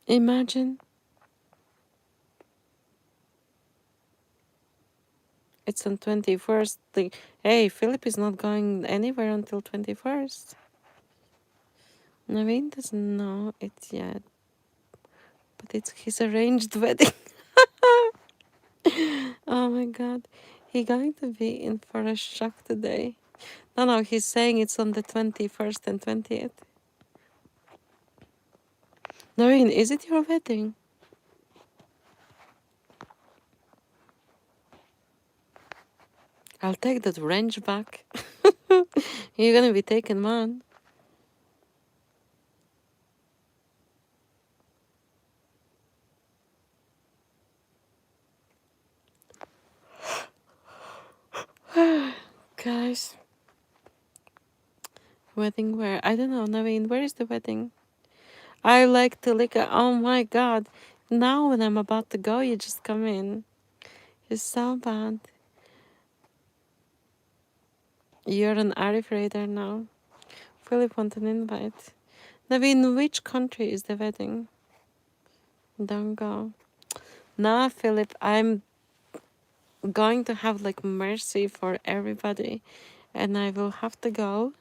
Imagine. It's on 21st. Hey, Philip is not going anywhere until 21st. Naveen doesn't know it yet. But it's his arranged wedding. Oh my god. He's going to be in for a shock today. No, he's saying it's on the 21st and 20th. Noreen, is it your wedding? I'll take that wrench back. You're gonna be taken, man. Guys, wedding where? I don't know, Naveen, where is the wedding? I like to lick it. Oh my god. Now when I'm about to go, you just come in. You're so bad. You're an Arif raider now. Philip want an invite. Naveen, which country is the wedding? Don't go. Nah, Philip, I'm going to have like mercy for everybody. And I will have to go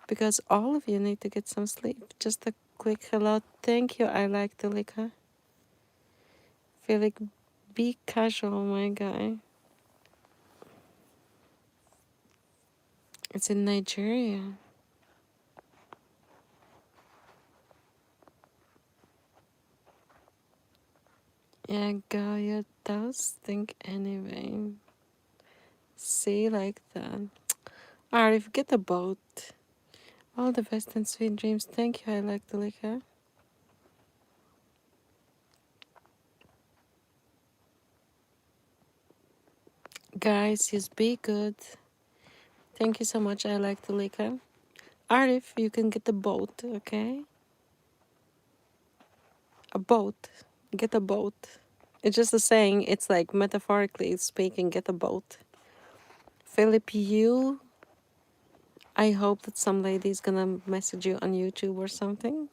because all of you need to get some sleep. Just a quick hello. Thank you. I like the liquor. Philip, be casual, my guy. It's in Nigeria. Yeah, go your toes stink anyway. See like that. Arif, get a boat. All the best and sweet dreams. Thank you, I like the liquor. Guys, just be good. Thank you so much, I like the liquor. Arif, you can get a boat, okay? A boat. Get a boat. It's just a saying, it's like metaphorically speaking, get a boat. Philip, you, I hope that some lady is gonna message you on YouTube or something.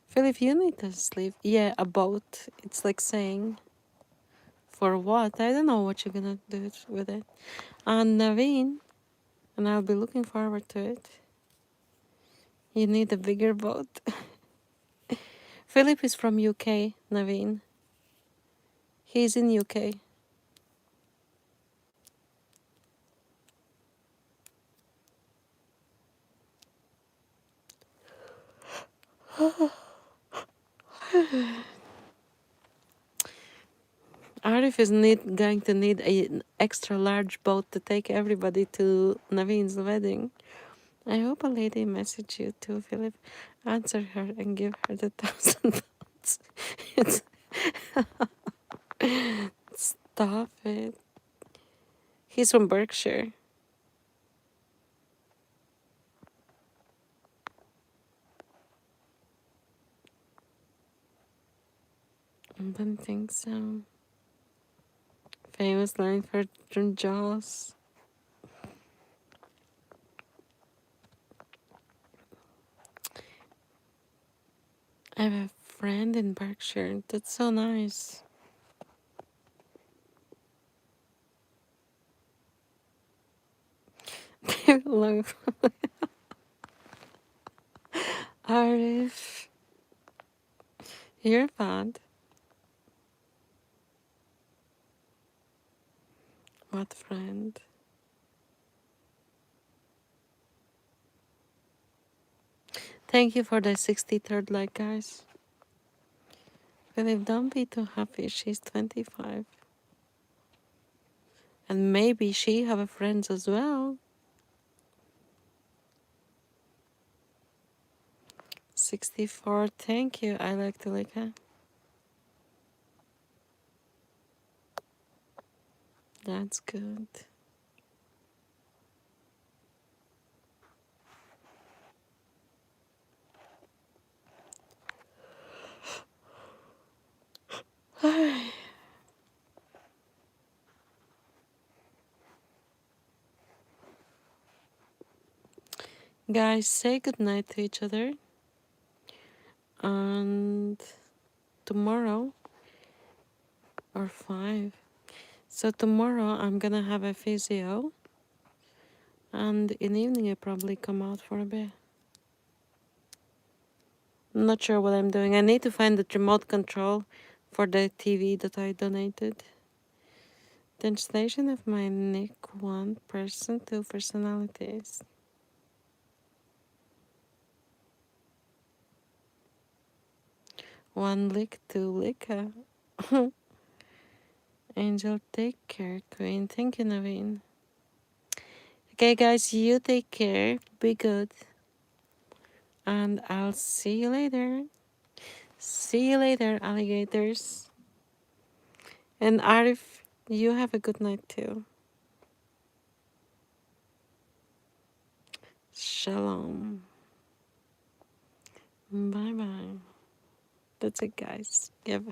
Philip, you need to sleep. Yeah, a boat. It's like saying, for what? I don't know what you're gonna do with it. And Naveen, and I'll be looking forward to it. You need a bigger boat. Philip is from UK, Naveen. He's in UK. Arif is going to need an extra large boat to take everybody to Naveen's wedding. I hope a lady message you too, Philip. Answer her and give her the £1,000. It's Stop it. He's from Berkshire. I don't think so. Famous line from Jaws. I have a friend in Berkshire. That's so nice. Look, Arif, you're bad. What friend? Thank you for the 63rd like, guys. Philip, don't be too happy. She's 25. And maybe she have a friends as well. 64. Thank you. I like the liquor. That's good. Guys, say goodnight to each other. And tomorrow, or 5. So tomorrow I'm gonna have a physio. And in the evening I probably come out for a bit. I'm not sure what I'm doing. I need to find the remote control for the TV that I donated. Translation of my nick: 1 person, 2 personalities. One lick, 2 liquor. Angel, take care. Queen, thank you, Naveen. Okay, guys, you take care. Be good. And I'll see you later. See you later, alligators. And Arif, you have a good night too. Shalom. Bye bye. That's it, guys. Have a